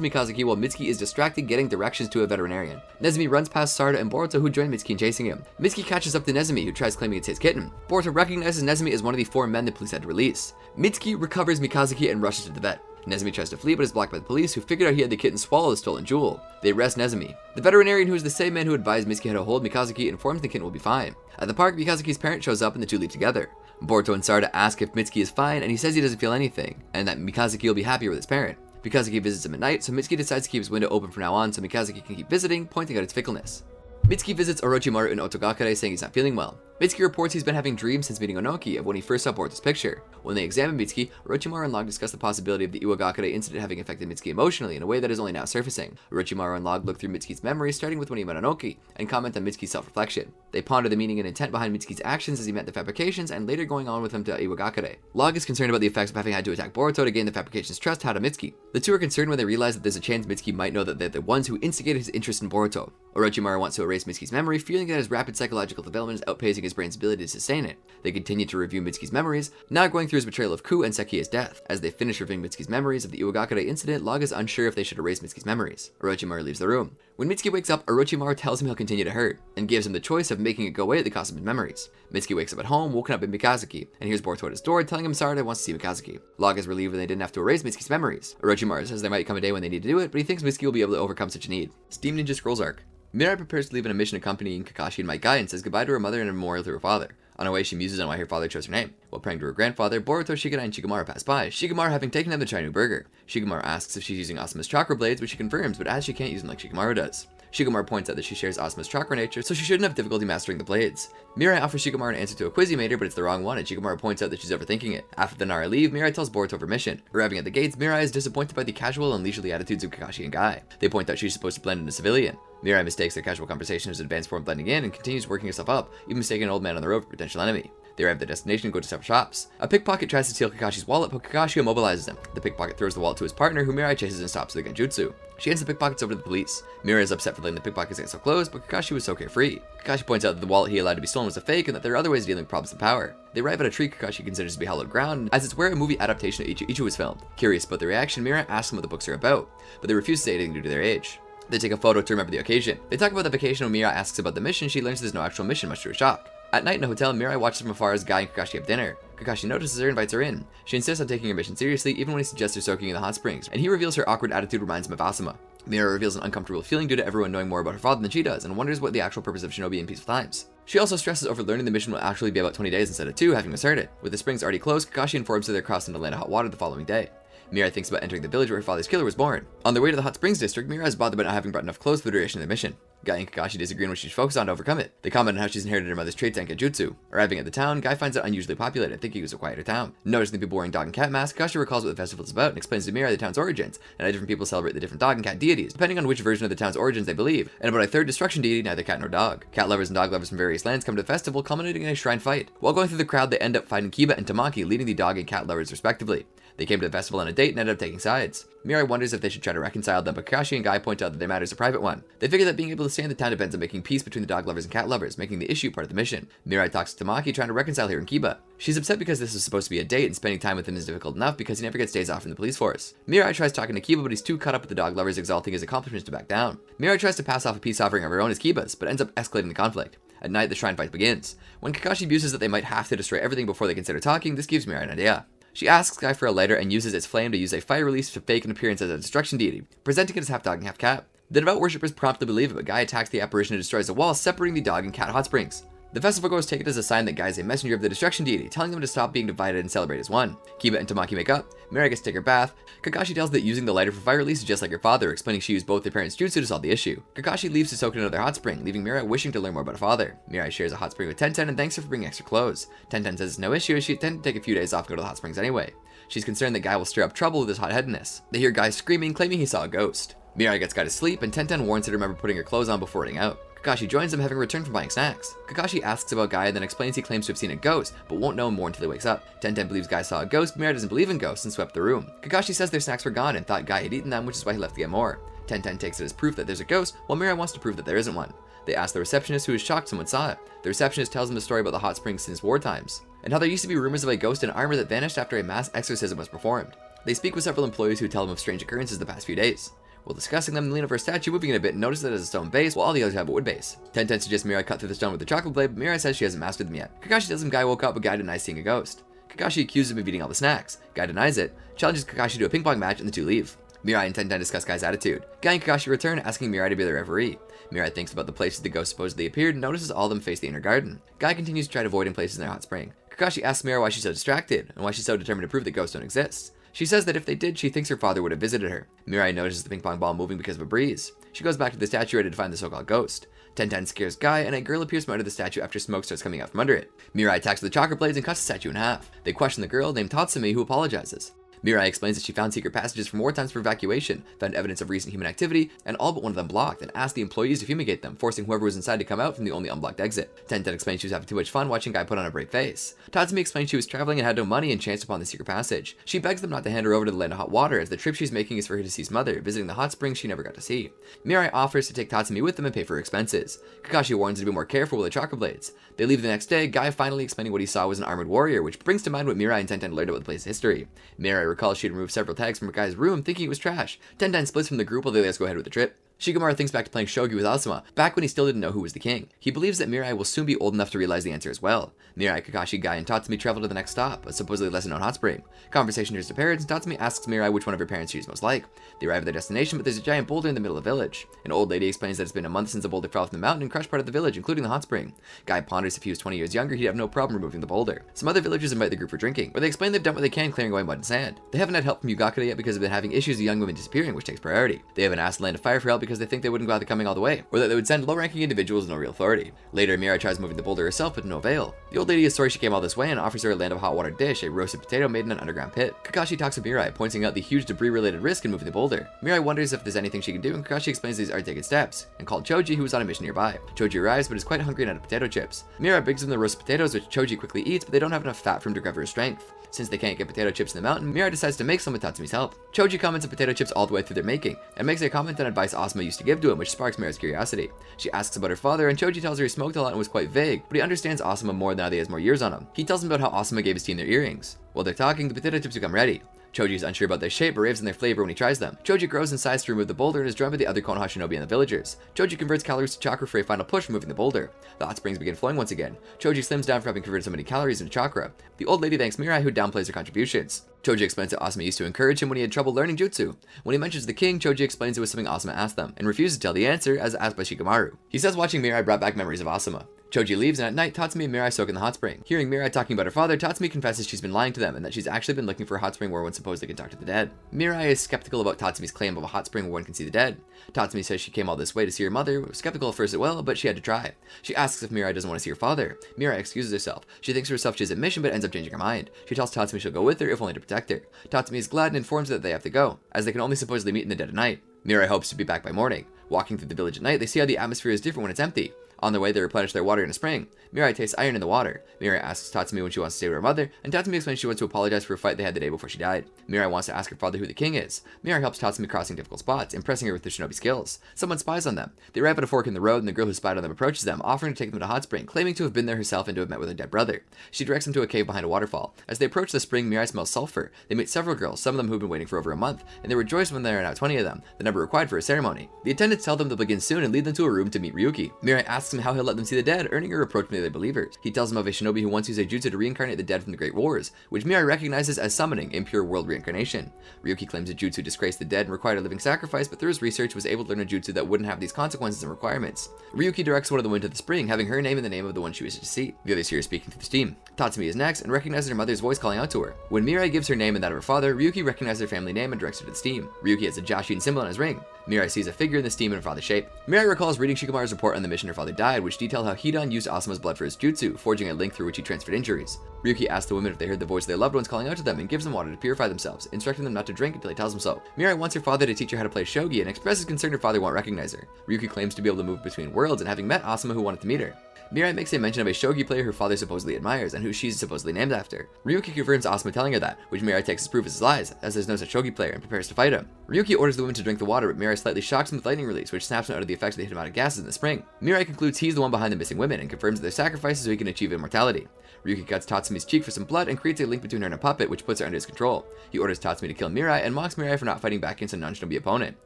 Mikazuki while Mitsuki is distracted getting directions to a veterinarian. Nezumi runs past Sarada and Boruto, who join Mitsuki in chasing him. Mitsuki catches up to Nezumi, who tries claiming it's his kitten. Boruto recognizes Nezumi as one of the 4 men the police had to release. Mitsuki recovers Mikazuki and rushes to the vet. Nezumi tries to flee but is blocked by the police, who figured out he had the kitten swallow the stolen jewel. They arrest Nezumi. The veterinarian, who is the same man who advised Mitsuki how to hold Mikazuki, informs the kitten will be fine. At the park, Mikazuki's parent shows up and the two leave together. Boruto and Sarada ask if Mitsuki is fine, and he says he doesn't feel anything, and that Mikazuki will be happier with his parent. Mikazuki visits him at night, so Mitsuki decides to keep his window open from now on so Mikazuki can keep visiting, pointing out its fickleness. Mitsuki visits Orochimaru in Otogakure, saying he's not feeling well. Mitsuki reports he's been having dreams since meeting Onoki of when he first saw Boruto's picture. When they examine Mitsuki, Orochimaru and Log discuss the possibility of the Iwagakure incident having affected Mitsuki emotionally in a way that is only now surfacing. Orochimaru and Log look through Mitsuki's memories, starting with when he met Onoki, and comment on Mitsuki's self-reflection. They ponder the meaning and intent behind Mitsuki's actions as he met the fabrications, and later going on with him to Iwagakure. Log is concerned about the effects of having had to attack Boruto to gain the fabrication's trust had on Mitsuki. The two are concerned when they realize that there's a chance Mitsuki might know that they're the ones who instigated his interest in Boruto. Orochimaru wants to erase Mitsuki's memory, feeling that his rapid psychological development is outpacing his brain's ability to sustain it. They continue to review Mitsuki's memories, now going through his betrayal of Ku and Sekie's death. As they finish reviewing Mitsuki's memories of the Iwagakure incident, Log is unsure if they should erase Mitsuki's memories. Orochimaru leaves the room. When Mitsuki wakes up, Orochimaru tells him he'll continue to hurt, and gives him the choice of making it go away at the cost of his memories. Mitsuki wakes up at home, woken up in Mikazuki, and hears Boruto at his door telling him Sarada wants to see Mikazuki. Log is relieved when they didn't have to erase Mitsuki's memories. Orochimaru says there might come a day when they need to do it, but he thinks Mitsuki will be able to overcome such a need. Steam Ninja Scrolls arc. Mirai prepares to leave on a mission accompanying Kakashi and Might Guy and says goodbye to her mother and a memorial to her father. On her way, she muses on why her father chose her name. While praying to her grandfather, Boruto, Shikadai, and Shikamaru pass by, Shikamaru having taken them to try a new burger. Shikamaru asks if she's using Asuma's chakra blades, which she confirms, but as she can't use them like Shikamaru does. Shikamaru points out that she shares Asuma's chakra nature, so she shouldn't have difficulty mastering the blades. Mirai offers Shikamaru an answer to a quiz he made her, but it's the wrong one, and Shikamaru points out that she's overthinking it. After the Nara leave, Mirai tells Boruto of her mission. Arriving at the gates, Mirai is disappointed by the casual and leisurely attitudes of Kakashi and Guy. They point out she's supposed to blend in a civilian. Mirai mistakes their casual conversation as an advanced form of blending in and continues working herself up, even mistaking an old man on the road for a potential enemy. They arrive at their destination and go to several shops. A pickpocket tries to steal Kakashi's wallet, but Kakashi immobilizes him. The pickpocket throws the wallet to his partner, who Mirai chases and stops with a genjutsu. She hands the pickpockets over to the police. Mirai is upset for letting the pickpockets get so close, but Kakashi was so carefree. Kakashi points out that the wallet he allowed to be stolen was a fake, and that there are other ways of dealing with problems of power. They arrive at a tree Kakashi considers to be hallowed ground, as it's where a movie adaptation of Ichu was filmed. Curious about the reaction, Mirai asks them what the books are about, but they refuse to say anything due to their age. They take a photo to remember the occasion. They talk about the vacation when Mirai asks about the mission. She learns there's no actual mission, much to her shock. At night in a hotel, Mirai watches from afar as Guy and Kakashi have dinner. Kakashi notices her and invites her in. She insists on taking her mission seriously, even when he suggests her soaking in the hot springs, and he reveals her awkward attitude reminds him of Asuma. Mirai reveals an uncomfortable feeling due to everyone knowing more about her father than she does, and wonders what the actual purpose of Shinobi in peaceful times. She also stresses over learning the mission will actually be about 20 days instead of 2, having misheard it. With the springs already closed, Kakashi informs her they're crossing the land of hot water the following day. Mirai thinks about entering the village where her father's killer was born. On their way to the hot springs district, Mirai is bothered about not having brought enough clothes for the duration of the mission. Guy and Kakashi disagree on what she should focus on to overcome it. They comment on how she's inherited her mother's traits and genjutsu. Arriving at the town, Guy finds it unusually populated, thinking it was a quieter town. Noticing the people wearing dog and cat masks, Kakashi recalls what the festival is about and explains to Mirai the town's origins, and how different people celebrate the different dog and cat deities, depending on which version of the town's origins they believe, and about a third destruction deity, neither cat nor dog. Cat lovers and dog lovers from various lands come to the festival, culminating in a shrine fight. While going through the crowd, they end up fighting Kiba and Tamaki, leading the dog and cat lovers respectively. They came to the festival on a date and ended up taking sides. Mirai wonders if they should try to reconcile them, but Kakashi and Guy point out that their matter is a private one. They figure that being able to stay in the town depends on making peace between the dog lovers and cat lovers, making the issue part of the mission. Mirai talks to Tamaki, trying to reconcile her and Kiba. She's upset because this is supposed to be a date, and spending time with him is difficult enough because he never gets days off from the police force. Mirai tries talking to Kiba, but he's too caught up with the dog lovers exalting his accomplishments to back down. Mirai tries to pass off a peace offering of her own as Kiba's, but ends up escalating the conflict. At night, the shrine fight begins. When Kakashi muses that they might have to destroy everything before they consider talking, this gives Mirai an idea. She asks Guy for a lighter and uses its flame to use a fire release to fake an appearance as a destruction deity, presenting it as half dog and half cat. The devout worshippers promptly believe it, but Guy attacks the apparition and destroys the wall, separating the dog and cat hot springs. The festival goers take it as a sign that Guy is a messenger of the destruction deity, telling them to stop being divided and celebrate as one. Kiba and Tamaki make up. Mirai gets to take her bath. Kakashi tells that using the lighter for fire release is just like her father, explaining she used both their parents' jutsu to solve the issue. Kakashi leaves to soak in another hot spring, leaving Mirai wishing to learn more about her father. Mirai shares a hot spring with Tenten and thanks her for bringing extra clothes. Tenten says it's no issue as she intended to take a few days off to go to the hot springs anyway. She's concerned that Guy will stir up trouble with his hot-headedness. They hear Guy screaming, claiming he saw a ghost. Mirai gets Guy to sleep, and Tenten warns her to remember putting her clothes on before heading out. Kakashi joins them, having returned from buying snacks. Kakashi asks about Guy and then explains he claims to have seen a ghost, but won't know more until he wakes up. Tenten believes Guy saw a ghost, but Mirai doesn't believe in ghosts and swept the room. Kakashi says their snacks were gone and thought Guy had eaten them, which is why he left to get more. Tenten takes it as proof that there's a ghost, while Mirai wants to prove that there isn't one. They ask the receptionist, who is shocked someone saw it. The receptionist tells them a story about the hot springs since war times, and how there used to be rumors of a ghost in armor that vanished after a mass exorcism was performed. They speak with several employees who tell them of strange occurrences the past few days. While discussing them, they lean over a statue, moving it a bit, and notice that it has a stone base, while all the others have a wood base. Tenten suggests Mirai cut through the stone with the chocolate blade, but Mirai says she hasn't mastered them yet. Kakashi tells him Guy woke up, but Guy denies seeing a ghost. Kakashi accuses him of eating all the snacks. Guy denies it, challenges Kakashi to a ping pong match, and the two leave. Mirai and Tenten discuss Guy's attitude. Guy and Kakashi return, asking Mirai to be their referee. Mirai thinks about the places the ghost supposedly appeared and notices all of them face the inner garden. Guy continues to try avoiding places in their hot spring. Kakashi asks Mirai why she's so distracted, and why she's so determined to prove that ghosts don't exist. She says that if they did, she thinks her father would have visited her. Mirai notices the ping pong ball moving because of a breeze. She goes back to the statue ready to find the so-called ghost. Tenten scares Guy, and a girl appears from under the statue after smoke starts coming out from under it. Mirai attacks with the chakra blades and cuts the statue in half. They question the girl, named Tatsumi, who apologizes. Mirai explains that she found secret passages from war times for evacuation, found evidence of recent human activity, and all but one of them blocked, and asked the employees to fumigate them, forcing whoever was inside to come out from the only unblocked exit. Tenten explains she was having too much fun watching Guy put on a brave face. Tatsumi explains she was traveling and had no money and chanced upon the secret passage. She begs them not to hand her over to the land of hot water, as the trip she's making is for her deceased mother, visiting the hot springs she never got to see. Mirai offers to take Tatsumi with them and pay for her expenses. Kakashi warns her to be more careful with the chakra blades. They leave the next day, Guy finally explaining what he saw was an armored warrior, which brings to mind what Mirai and Tenten learned about the place's history. Mirai recalls she had removed several tags from Guy's room, thinking it was trash. Tenten splits from the group while the others go ahead with the trip. Shikamaru thinks back to playing shogi with Asuma, back when he still didn't know who was the king. He believes that Mirai will soon be old enough to realize the answer as well. Mirai, Kakashi, Guy, and Tatsumi travel to the next stop, a supposedly lesser-known hot spring. Conversation turns to parents, and Tatsumi asks Mirai which one of her parents she's most like. They arrive at their destination, but there's a giant boulder in the middle of the village. An old lady explains that it's been a month since a boulder fell from the mountain and crushed part of the village, including the hot spring. Guy ponders if he was 20 years younger, he'd have no problem removing the boulder. Some other villagers invite the group for drinking, where they explain they've done what they can clearing away mud and sand. They haven't had help from Hokage yet because they've been having issues with young women disappearing, which takes priority. They haven't asked the Land of Fire for help because they think they wouldn't go out coming all the way, or that they would send low-ranking individuals with no real authority. Later, Mirai tries moving the boulder herself, but to no avail. The old lady is sorry she came all this way and offers her a land of hot water dish, a roasted potato made in an underground pit. Kakashi talks to Mirai, pointing out the huge debris-related risk in moving the boulder. Mirai wonders if there's anything she can do, and Kakashi explains these are taken steps, and called Choji, who is on a mission nearby. Choji arrives, but is quite hungry and out of potato chips. Mirai brings them the roasted potatoes, which Choji quickly eats, but they don't have enough fat for him to recover his strength. Since they can't get potato chips in the mountain, Mirai decides to make some with Tatsumi's help. Choji comments on potato chips all the way through their making, and makes a comment on advice Asuma used to give to him, which sparks Mirai's curiosity. She asks about her father, and Choji tells her he smoked a lot and was quite vague, but he understands Asuma more now that he has more years on him. He tells him about how Asuma gave his team their earrings. While they're talking, the potato chips become ready. Choji is unsure about their shape but raves in their flavor when he tries them. Choji grows in size to remove the boulder and is joined by the other Konoha Shinobi and the villagers. Choji converts calories to chakra for a final push, removing the boulder. The hot springs begin flowing once again. Choji slims down for having converted so many calories into chakra. The old lady thanks Mirai, who downplays her contributions. Choji explains that Asuma used to encourage him when he had trouble learning jutsu. When he mentions the king, Choji explains it was something Asuma asked them, and refuses to tell the answer as asked by Shikamaru. He says watching Mirai brought back memories of Asuma. Choji leaves, and at night, Tatsumi and Mirai soak in the hot spring. Hearing Mirai talking about her father, Tatsumi confesses she's been lying to them, and that she's actually been looking for a hot spring where one supposedly can talk to the dead. Mirai is skeptical about Tatsumi's claim of a hot spring where one can see the dead. Tatsumi says she came all this way to see her mother, skeptical at first as well, but she had to try. She asks if Mirai doesn't want to see her father. Mirai excuses herself. She thinks to herself she has a mission, but ends up changing her mind. She tells Tatsumi she'll go with her, if only to protect her. Tatsumi is glad and informs her that they have to go, as they can only supposedly meet in the dead of night. Mirai hopes to be back by morning. Walking through the village at night, they see how the atmosphere is different when it's empty. On their way, they replenish their water in a spring. Mirai tastes iron in the water. Mirai asks Tatsumi when she wants to stay with her mother, and Tatsumi explains she wants to apologize for a fight they had the day before she died. Mirai wants to ask her father who the king is. Mirai helps Tatsumi crossing difficult spots, impressing her with her shinobi skills. Someone spies on them. They arrive at a fork in the road, and the girl who spied on them approaches them, offering to take them to a hot spring, claiming to have been there herself and to have met with her dead brother. She directs them to a cave behind a waterfall. As they approach the spring, Mirai smells sulfur. They meet several girls, some of them who've been waiting for over a month, and they rejoice when there are now 20 of them, the number required for a ceremony. The attendants tell them they'll begin soon and lead them to a room to meet Ryuki. Mirai asks him how he'll let them see the dead, earning a reproach from the other believers. He tells them of a shinobi who once used a jutsu to reincarnate the dead from the Great Wars, which Mirai recognizes as summoning, impure world reincarnation. Ryuki claims a jutsu disgraced the dead and required a living sacrifice, but through his research was able to learn a jutsu that wouldn't have these consequences and requirements. Ryuki directs one of them into the spring, having her name in the name of the one she wishes to see. The others hear her speaking through the steam. Tatsumi is next and recognizes her mother's voice calling out to her. When Mirai gives her name and that of her father, Ryuki recognizes her family name and directs her to the steam. Ryuki has a Jashin symbol on his ring. Mirai sees a figure in the steam in her father's shape. Mirai recalls reading Shikamaru's report on the mission her father died, which detailed how Hidan used Asuma's blood for his jutsu, forging a link through which he transferred injuries. Ryuki asks the women if they heard the voice of their loved ones calling out to them and gives them water to purify themselves, instructing them not to drink until he tells them so. Mirai wants her father to teach her how to play shogi and expresses concern her father won't recognize her. Ryuki claims to be able to move between worlds and having met Asuma who wanted to meet her. Mirai makes a mention of a shogi player her father supposedly admires and who she's supposedly named after. Ryuki confirms Asuma telling her that, which Mirai takes as proof as his lies, as there's no such shogi player, and prepares to fight him. Ryuki orders the women to drink the water, but Mirai slightly shocks them with lightning release, which snaps them out of the effects of the hypnotic gases in the spring. Mirai concludes he's the one behind the missing women and confirms that their sacrifices so he can achieve immortality. Ryuki cuts Tatsumi's cheek for some blood and creates a link between her and a puppet, which puts her under his control. He orders Tatsumi to kill Mirai and mocks Mirai for not fighting back against a non-shinobi opponent.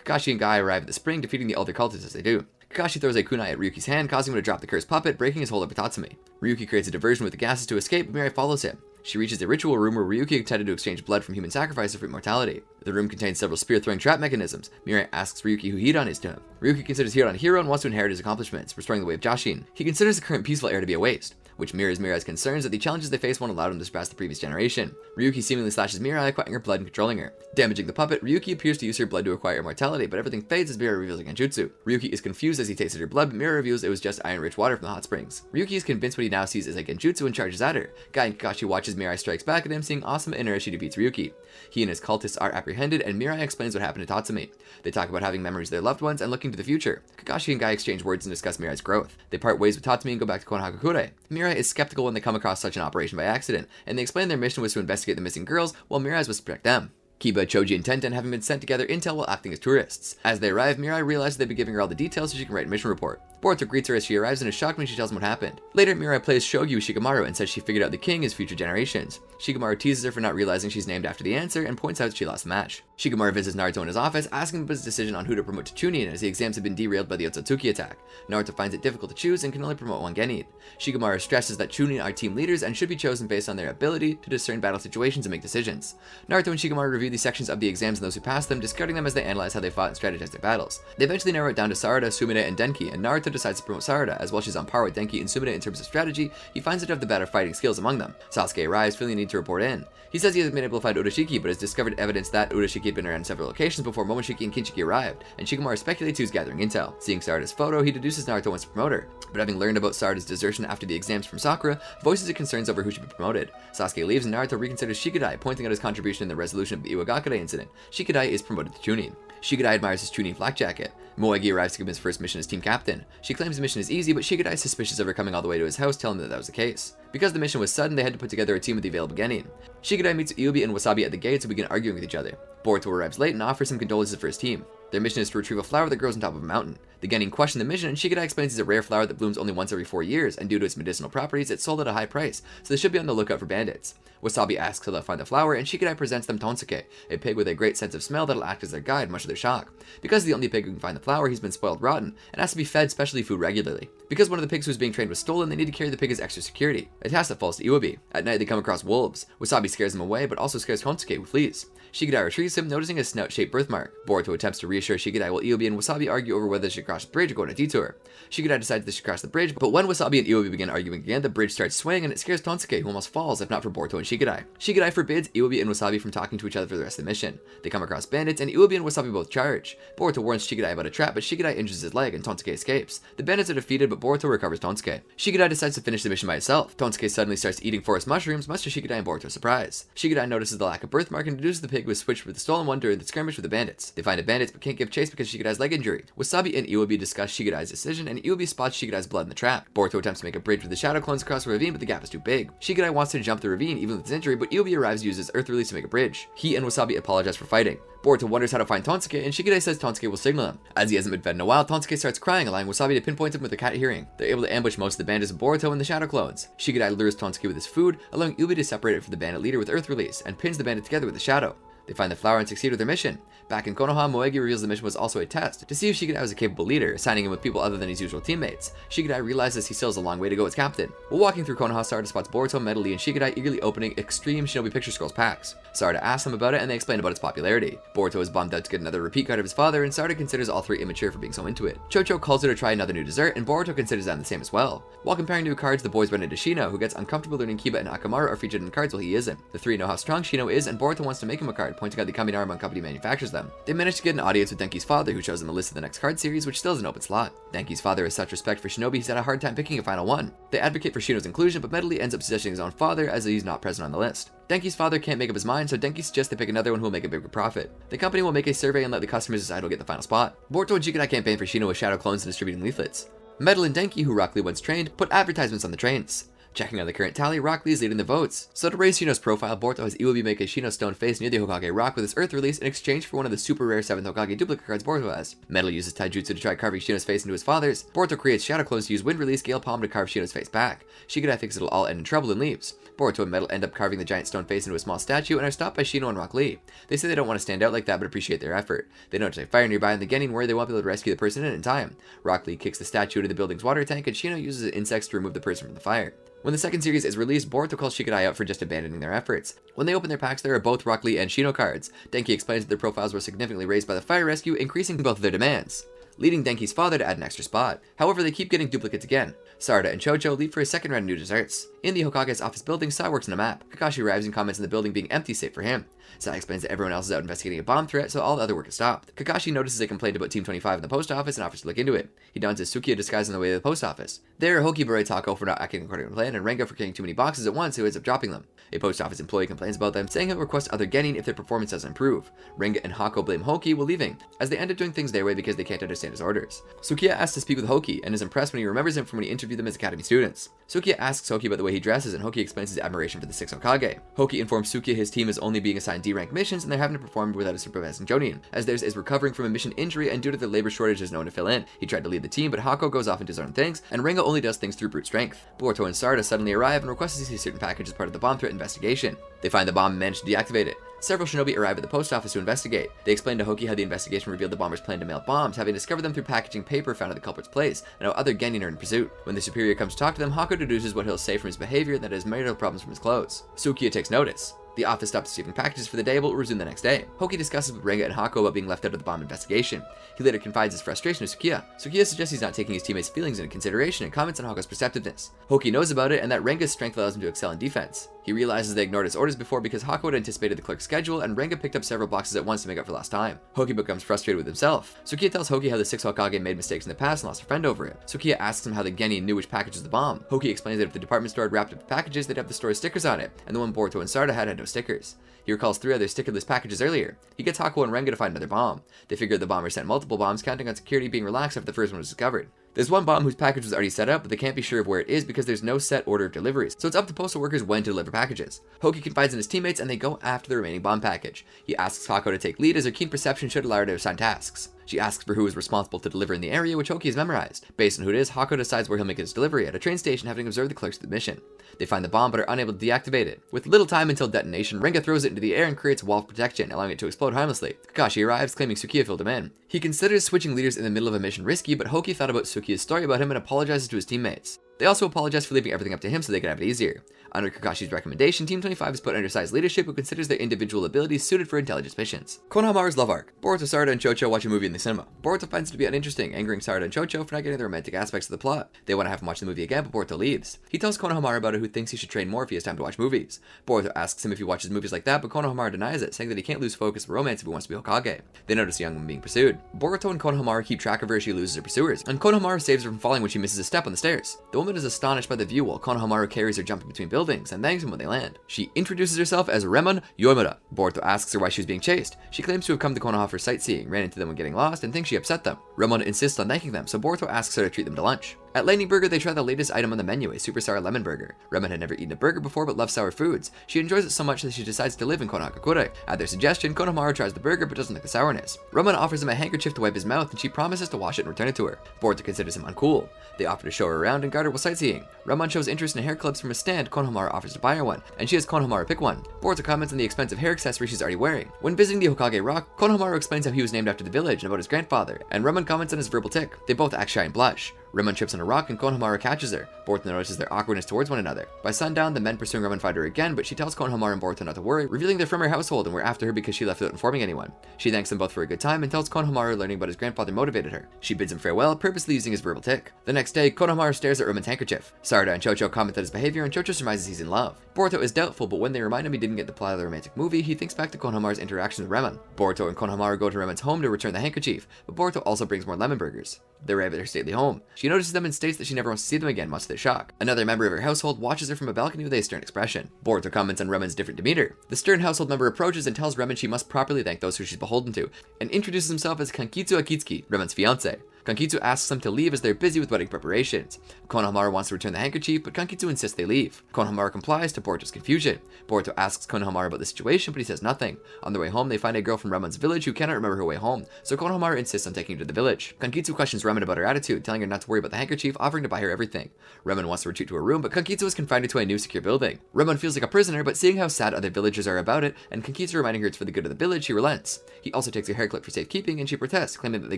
Kakashi and Guy arrive at the spring, defeating the elder cultists as they do. Kakashi throws a kunai at Ryuki's hand, causing him to drop the cursed puppet, breaking his hold over Tatsumi. Ryuki creates a diversion with the gases to escape, but Mirai follows him. She reaches the ritual room where Ryuki intended to exchange blood from human sacrifices for immortality. The room contains several spear-throwing trap mechanisms. Mirai asks Ryuki who Hidan is to him. Ryuki considers Hidan a hero and wants to inherit his accomplishments, restoring the way of Jashin. He considers the current peaceful era to be a waste, which mirrors Mirai's concerns that the challenges they face won't allow them to surpass the previous generation. Ryuki seemingly slashes Mirai, acquiring her blood and controlling her. Damaging the puppet, Ryuki appears to use her blood to acquire immortality, but everything fades as Mirai reveals a genjutsu. Ryuki is confused as he tasted her blood, but Mirai reveals it was just iron-rich water from the hot springs. Ryuki is convinced what he now sees is a genjutsu and charges at her. Guy and Kakashi watches Mirai strikes back at him, seeing Asuma in her as she defeats Ryuki. He and his cultists are apprehended, and Mirai explains what happened to Tatsumi. They talk about having memories of their loved ones and looking to the future. Kakashi and Guy exchange words and discuss Mirai's growth. They part ways with Tatsumi and go back to Konohagakure. Mirai is skeptical when they come across such an operation by accident, and they explain their mission was to investigate the missing girls, while Mirai's was to protect them. Kiba, Choji, and Tenten having been sent to gather intel while acting as tourists. As they arrive, Mirai realizes they've been giving her all the details so she can write a mission report. Boruto greets her as she arrives and is shocked when she tells him what happened. Later, Mirai plays shogi with Shikamaru and says she figured out the king is future generations. Shikamaru teases her for not realizing she's named after the answer and points out she lost the match. Shikamaru visits Naruto in his office, asking him about his decision on who to promote to Chunin as the exams have been derailed by the Otsutsuki attack. Naruto finds it difficult to choose and can only promote one genin. Shikamaru stresses that Chunin are team leaders and should be chosen based on their ability to discern battle situations and make decisions. Naruto and Shikamaru review the sections of the exams and those who passed them, discarding them as they analyze how they fought and strategized their battles. They eventually narrow it down to Sarada, Sumire, and Denki, and Naruto decides to promote Sarada, as while she's on par with Denki and Sumire in terms of strategy, he finds her to have the better fighting skills among them. Sasuke arrives, feeling the need to report in. He says he hasn't been able to find Urashiki, but has discovered evidence that Urashiki had been around several locations before Momoshiki and Kinshiki arrived, and Shikamaru speculates who's gathering intel. Seeing Sarada's photo, he deduces Naruto wants to promote her, but having learned about Sarada's desertion after the exams from Sakura, voices his concerns over who should be promoted. Sasuke leaves and Naruto reconsiders Shikadai, pointing out his contribution in the resolution of the Iwagakure incident. Shikadai is promoted to Chunin. Shikadai admires his Chunin flak jacket. Moegi arrives to give him his first mission as team captain. She claims the mission is easy, but Shikadai is suspicious of her coming all the way to his house, telling him that that was the case. Because the mission was sudden, they had to put together a team with the available genin. Shikadai meets Iubi and Wasabi at the gates who begin arguing with each other. Boruto arrives late and offers some condolences for his team. Their mission is to retrieve a flower that grows on top of a mountain. The Genin question the mission, and Shikadai explains it's a rare flower that blooms only once every 4 years, and due to its medicinal properties, it's sold at a high price, so they should be on the lookout for bandits. Wasabi asks how they'll find the flower, and Shikadai presents them Tonsuke, a pig with a great sense of smell that'll act as their guide, much to their shock. Because he's the only pig who can find the flower, he's been spoiled rotten, and has to be fed specialty food regularly. Because one of the pigs who was being trained was stolen, they need to carry the pig as extra security, a task that falls to Iwabi. At night, they come across wolves. Wasabi scares them away, but also scares Tonsuke, who flees. Shikadai retrieves him, noticing a snout-shaped birthmark. Boruto attempts to reassure Shikadai while Iwabi and Wasabi argue over whether they should cross the bridge or go on a detour. Shikadai decides they should cross the bridge, but when Wasabi and Iwabi begin arguing again, the bridge starts swaying and it scares Tonsuke, who almost falls if not for Boruto and Shikadai. Shikadai forbids Iwabi and Wasabi from talking to each other for the rest of the mission. They come across bandits, and Iwabi and Wasabi both charge. Boruto warns Shikadai about a trap, but Shikadai injures his leg and Tonsuke escapes. The bandits are defeated, but Boruto recovers Tonsuke. Shikadai decides to finish the mission by himself. Tonsuke suddenly starts eating forest mushrooms, much to Shikadai and Boruto's surprise. Shikadai notices the lack of birthmark and deduces the pig was switched with the stolen one during the skirmish with the bandits. They find the bandits but can't give chase because of Shikadai's leg injury. Wasabi and Iwabi discuss Shikadai's decision, and Iwabi spots Shikadai's blood in the trap. Boruto attempts to make a bridge with the shadow clones across the ravine, but the gap is too big. Shikadai wants to jump the ravine even with his injury, but Iwabi arrives and uses earth release to make a bridge. He and Wasabi apologize for fighting. Boruto wonders how to find Tonsuke, and Shikadai says Tonsuke will signal him. As he hasn't been fed in a while, Tonsuke starts crying, allowing Wasabi to pinpoint him with a cat hearing. They're able to ambush most of the bandits of Boruto and the shadow clones. Shikadai lures Tonsuke with his food, allowing Iwabi to separate it from the bandit leader with earth release, and pins the bandit together with the shadow. They find the flower and succeed with their mission. Back in Konoha, Moegi reveals the mission was also a test to see if Shikadai was a capable leader, assigning him with people other than his usual teammates. Shikadai realizes he still has a long way to go as captain. While walking through Konoha, Sarada spots Boruto, Medley, and Shikadai eagerly opening extreme Shinobi picture scrolls packs. Sarada asks them about it, and they explain about its popularity. Boruto is bummed out to get another repeat card of his father, and Sarada considers all three immature for being so into it. Chocho calls her to try another new dessert, and Boruto considers them the same as well. While comparing new cards, the boys run into Shino, who gets uncomfortable learning Kiba and Akamaru are featured in cards while he isn't. The three know how strong Shino is, and Boruto wants to make him a card, pointing out the Kaminarama company manufactures them. They manage to get an audience with Denki's father, who shows them a list of the next card series, which still has an open slot. Denki's father has such respect for Shinobi, he's had a hard time picking a final one. They advocate for Shino's inclusion, but Medley ends up suggesting his own father, as he's not present on the list. Denki's father can't make up his mind, so Denki suggests they pick another one who will make a bigger profit. The company will make a survey and let the customers decide who'll get the final spot. Boruto and Shikadai campaign for Shino with shadow clones and distributing leaflets. Medley and Denki, who Rock Lee once trained, put advertisements on the trains. Checking on the current tally, Rock Lee is leading the votes. So to raise Shino's profile, Boruto has Iwabi make a Shino stone face near the Hokage Rock with his earth release in exchange for one of the super rare 7th Hokage duplicate cards Boruto has. Medley uses taijutsu to try carving Shino's face into his father's. Boruto creates shadow clones to use wind release Gale Palm to carve Shino's face back. Shikadai thinks it'll all end in trouble and leaves. Boruto and Medley end up carving the giant stone face into a small statue and are stopped by Shino and Rock Lee. They say they don't want to stand out like that but appreciate their effort. They notice a fire nearby and the Genin worry they won't be able to rescue the person in time. Rock Lee kicks the statue into the building's water tank and Shino uses insects to remove the person from the fire. When the second series is released, Boruto calls Shikadai out for just abandoning their efforts. When they open their packs, there are both Rock Lee and Shino cards. Denki explains that their profiles were significantly raised by the fire rescue, increasing both of their demands, leading Denki's father to add an extra spot. However, they keep getting duplicates again. Sarada and Chocho leave for a second round of new desserts. In the Hokage's office building, Sai works on a map. Kakashi arrives and comments on the building being empty save for him. Sai explains that everyone else is out investigating a bomb threat, so all the other work is stopped. Kakashi notices a complaint about Team 25 in the post office and offers to look into it. He dons his Sukiya disguise on the way to the post office. There, Hoki berates Hako for not acting according to plan, and Renga for carrying too many boxes at once, who ends up dropping them. A post office employee complains about them, saying he'll request other Genin if their performance doesn't improve. Renga and Hako blame Hoki while leaving, as they end up doing things their way because they can't understand his orders. Sukiya asks to speak with Hoki, and is impressed when he remembers him from when he interviewed them as academy students. Sukiya asks Hoki about the way he dresses, and Hoki explains his admiration for the 6 Hokage. Hoki informs Sukiya his team is only being assigned D-rank missions, and they're having to perform without a supervising Jonin, as theirs is recovering from a mission injury, and due to the labor shortage there's no one to fill in. He tried to lead the team, but Hako goes off and does his own things, and Renga only does things through brute strength. Boruto and Sarada suddenly arrive and request to see a certain package as part of the bomb threat investigation. They find the bomb and manage to deactivate it. Several Shinobi arrive at the post office to investigate. They explain to Hoki how the investigation revealed the bombers planned to mail bombs, having discovered them through packaging paper found at the culprit's place, and how other Genin are in pursuit. When the superior comes to talk to them, Hako deduces what he'll say from his behavior, that it is marital problems from his clothes. Sukiya takes notice. The office stops receiving packages for the day, but will resume the next day. Hoki discusses with Renga and Hako about being left out of the bomb investigation. He later confides his frustration to Sukiya. Sukiya suggests he's not taking his teammates' feelings into consideration and comments on Hako's perceptiveness. Hoki knows about it and that Renga's strength allows him to excel in defense. He realizes they ignored his orders before because Hako had anticipated the clerk's schedule and Renga picked up several boxes at once to make up for lost time. Hoki becomes frustrated with himself. Sukiya tells Hoki how the 6 Hokage made mistakes in the past and lost a friend over it. Sukiya asks him how the Genin knew which package was the bomb. Hoki explains that if the department store had wrapped up the packages, they'd have the store's stickers on it, and the one Boruto and Sarada had no stickers. He recalls 3 other stickerless packages earlier. He gets Hako and Renga to find another bomb. They figure the bomber sent multiple bombs, counting on security being relaxed after the first one was discovered. There's one bomb whose package was already set up, but they can't be sure of where it is because there's no set order of deliveries, so it's up to postal workers when to deliver packages. Hoki confides in his teammates and they go after the remaining bomb package. He asks Hako to take lead as her keen perception should allow her to assign tasks. She asks for who is responsible to deliver in the area, which Hoki has memorized. Based on who it is, Hako decides where he'll make his delivery, at a train station having observed the clerks of the mission. They find the bomb but are unable to deactivate it. With little time until detonation, Renga throws it into the air and creates a wall of protection, allowing it to explode harmlessly. Kakashi arrives, claiming Sukiya filled him in. He considers switching leaders in the middle of a mission risky, but Hoki thought about Sukiya's story about him and apologizes to his teammates. They also apologize for leaving everything up to him so they could have it easier. Under Kakashi's recommendation, Team 25 is put under Sai's leadership, who considers their individual abilities suited for intelligence missions. Konohamaru's love arc. Boruto, Sarada, and Chocho watch a movie in the cinema. Boruto finds it to be uninteresting, angering Sarada and Chocho for not getting the romantic aspects of the plot. They want to have him watch the movie again, but Boruto leaves. He tells Konohamaru about it, who thinks he should train more if he has time to watch movies. Boruto asks him if he watches movies like that, but Konohamaru denies it, saying that he can't lose focus of romance if he wants to be Hokage. They notice a young woman being pursued. Boruto and Konohamaru keep track of her as she loses her pursuers, and Konohamaru saves her from falling when she misses a step on the stairs. The woman is astonished by the view while Konohamaru carries her jumping between buildings and thanks him when they land. She introduces herself as Remon Yoimura. Boruto asks her why she was being chased. She claims to have come to Konoha for sightseeing, ran into them when getting lost, and thinks she upset them. Remon insists on thanking them, so Boruto asks her to treat them to lunch. At Lightning Burger, they try the latest item on the menu, a super sour lemon burger. Remon had never eaten a burger before but loves sour foods. She enjoys it so much that she decides to live in Konohagakure. At their suggestion, Konohamaru tries the burger but doesn't like the sourness. Remon offers him a handkerchief to wipe his mouth and she promises to wash it and return it to her. Boruto considers him uncool. They offer to show her around and guide her while sightseeing. Remon shows interest in hair clips from a stand. Konohamaru offers to buy her one, and she has Konohamaru pick one. Boruto comments on the expensive hair accessory she's already wearing. When visiting the Hokage Rock, Konohamaru explains how he was named after the village and about his grandfather, and Remon comments on his verbal tick. They both act shy and blush. Remon trips on a rock and Konohamaru catches her. Boruto notices their awkwardness towards one another. By sundown, the men pursuing Remon find her again, but she tells Konohamaru and Boruto not to worry, revealing they're from her household and were after her because she left without informing anyone. She thanks them both for a good time and tells Konohamaru learning about his grandfather motivated her. She bids him farewell, purposely using his verbal tick. The next day, Konohamaru stares at Remon's handkerchief. Sarada and Chocho comment on his behavior and Chocho surmises he's in love. Boruto is doubtful, but when they remind him he didn't get the plot of the romantic movie, he thinks back to Konohamaru's interaction with Remon. Boruto and Konohamaru go to Remon's home to return the handkerchief, but Boruto also brings more lemon burgers. They arrive at her stately home. She notices them and states that she never wants to see them again, much to their shock. Another member of her household watches her from a balcony with a stern expression. Boruto comments on Remon's different demeanor. The stern household member approaches and tells Remon she must properly thank those who she's beholden to, and introduces himself as Kankitsu Akitsuki, Remon's fiancé. Kankitsu asks them to leave as they're busy with wedding preparations. Konohamaru wants to return the handkerchief, but Kankitsu insists they leave. Konohamaru complies to Boruto's confusion. Boruto asks Konohamaru about the situation, but he says nothing. On their way home, they find a girl from Remon's village who cannot remember her way home, so Konohamaru insists on taking her to the village. Kankitsu questions Remon about her attitude, telling her not to worry about the handkerchief, offering to buy her everything. Remon wants to retreat to her room, but Kankitsu is confined into a new secure building. Remon feels like a prisoner, but seeing how sad other villagers are about it, and Kankitsu reminding her it's for the good of the village, she relents. He also takes her hair clip for safekeeping, and she protests, claiming that they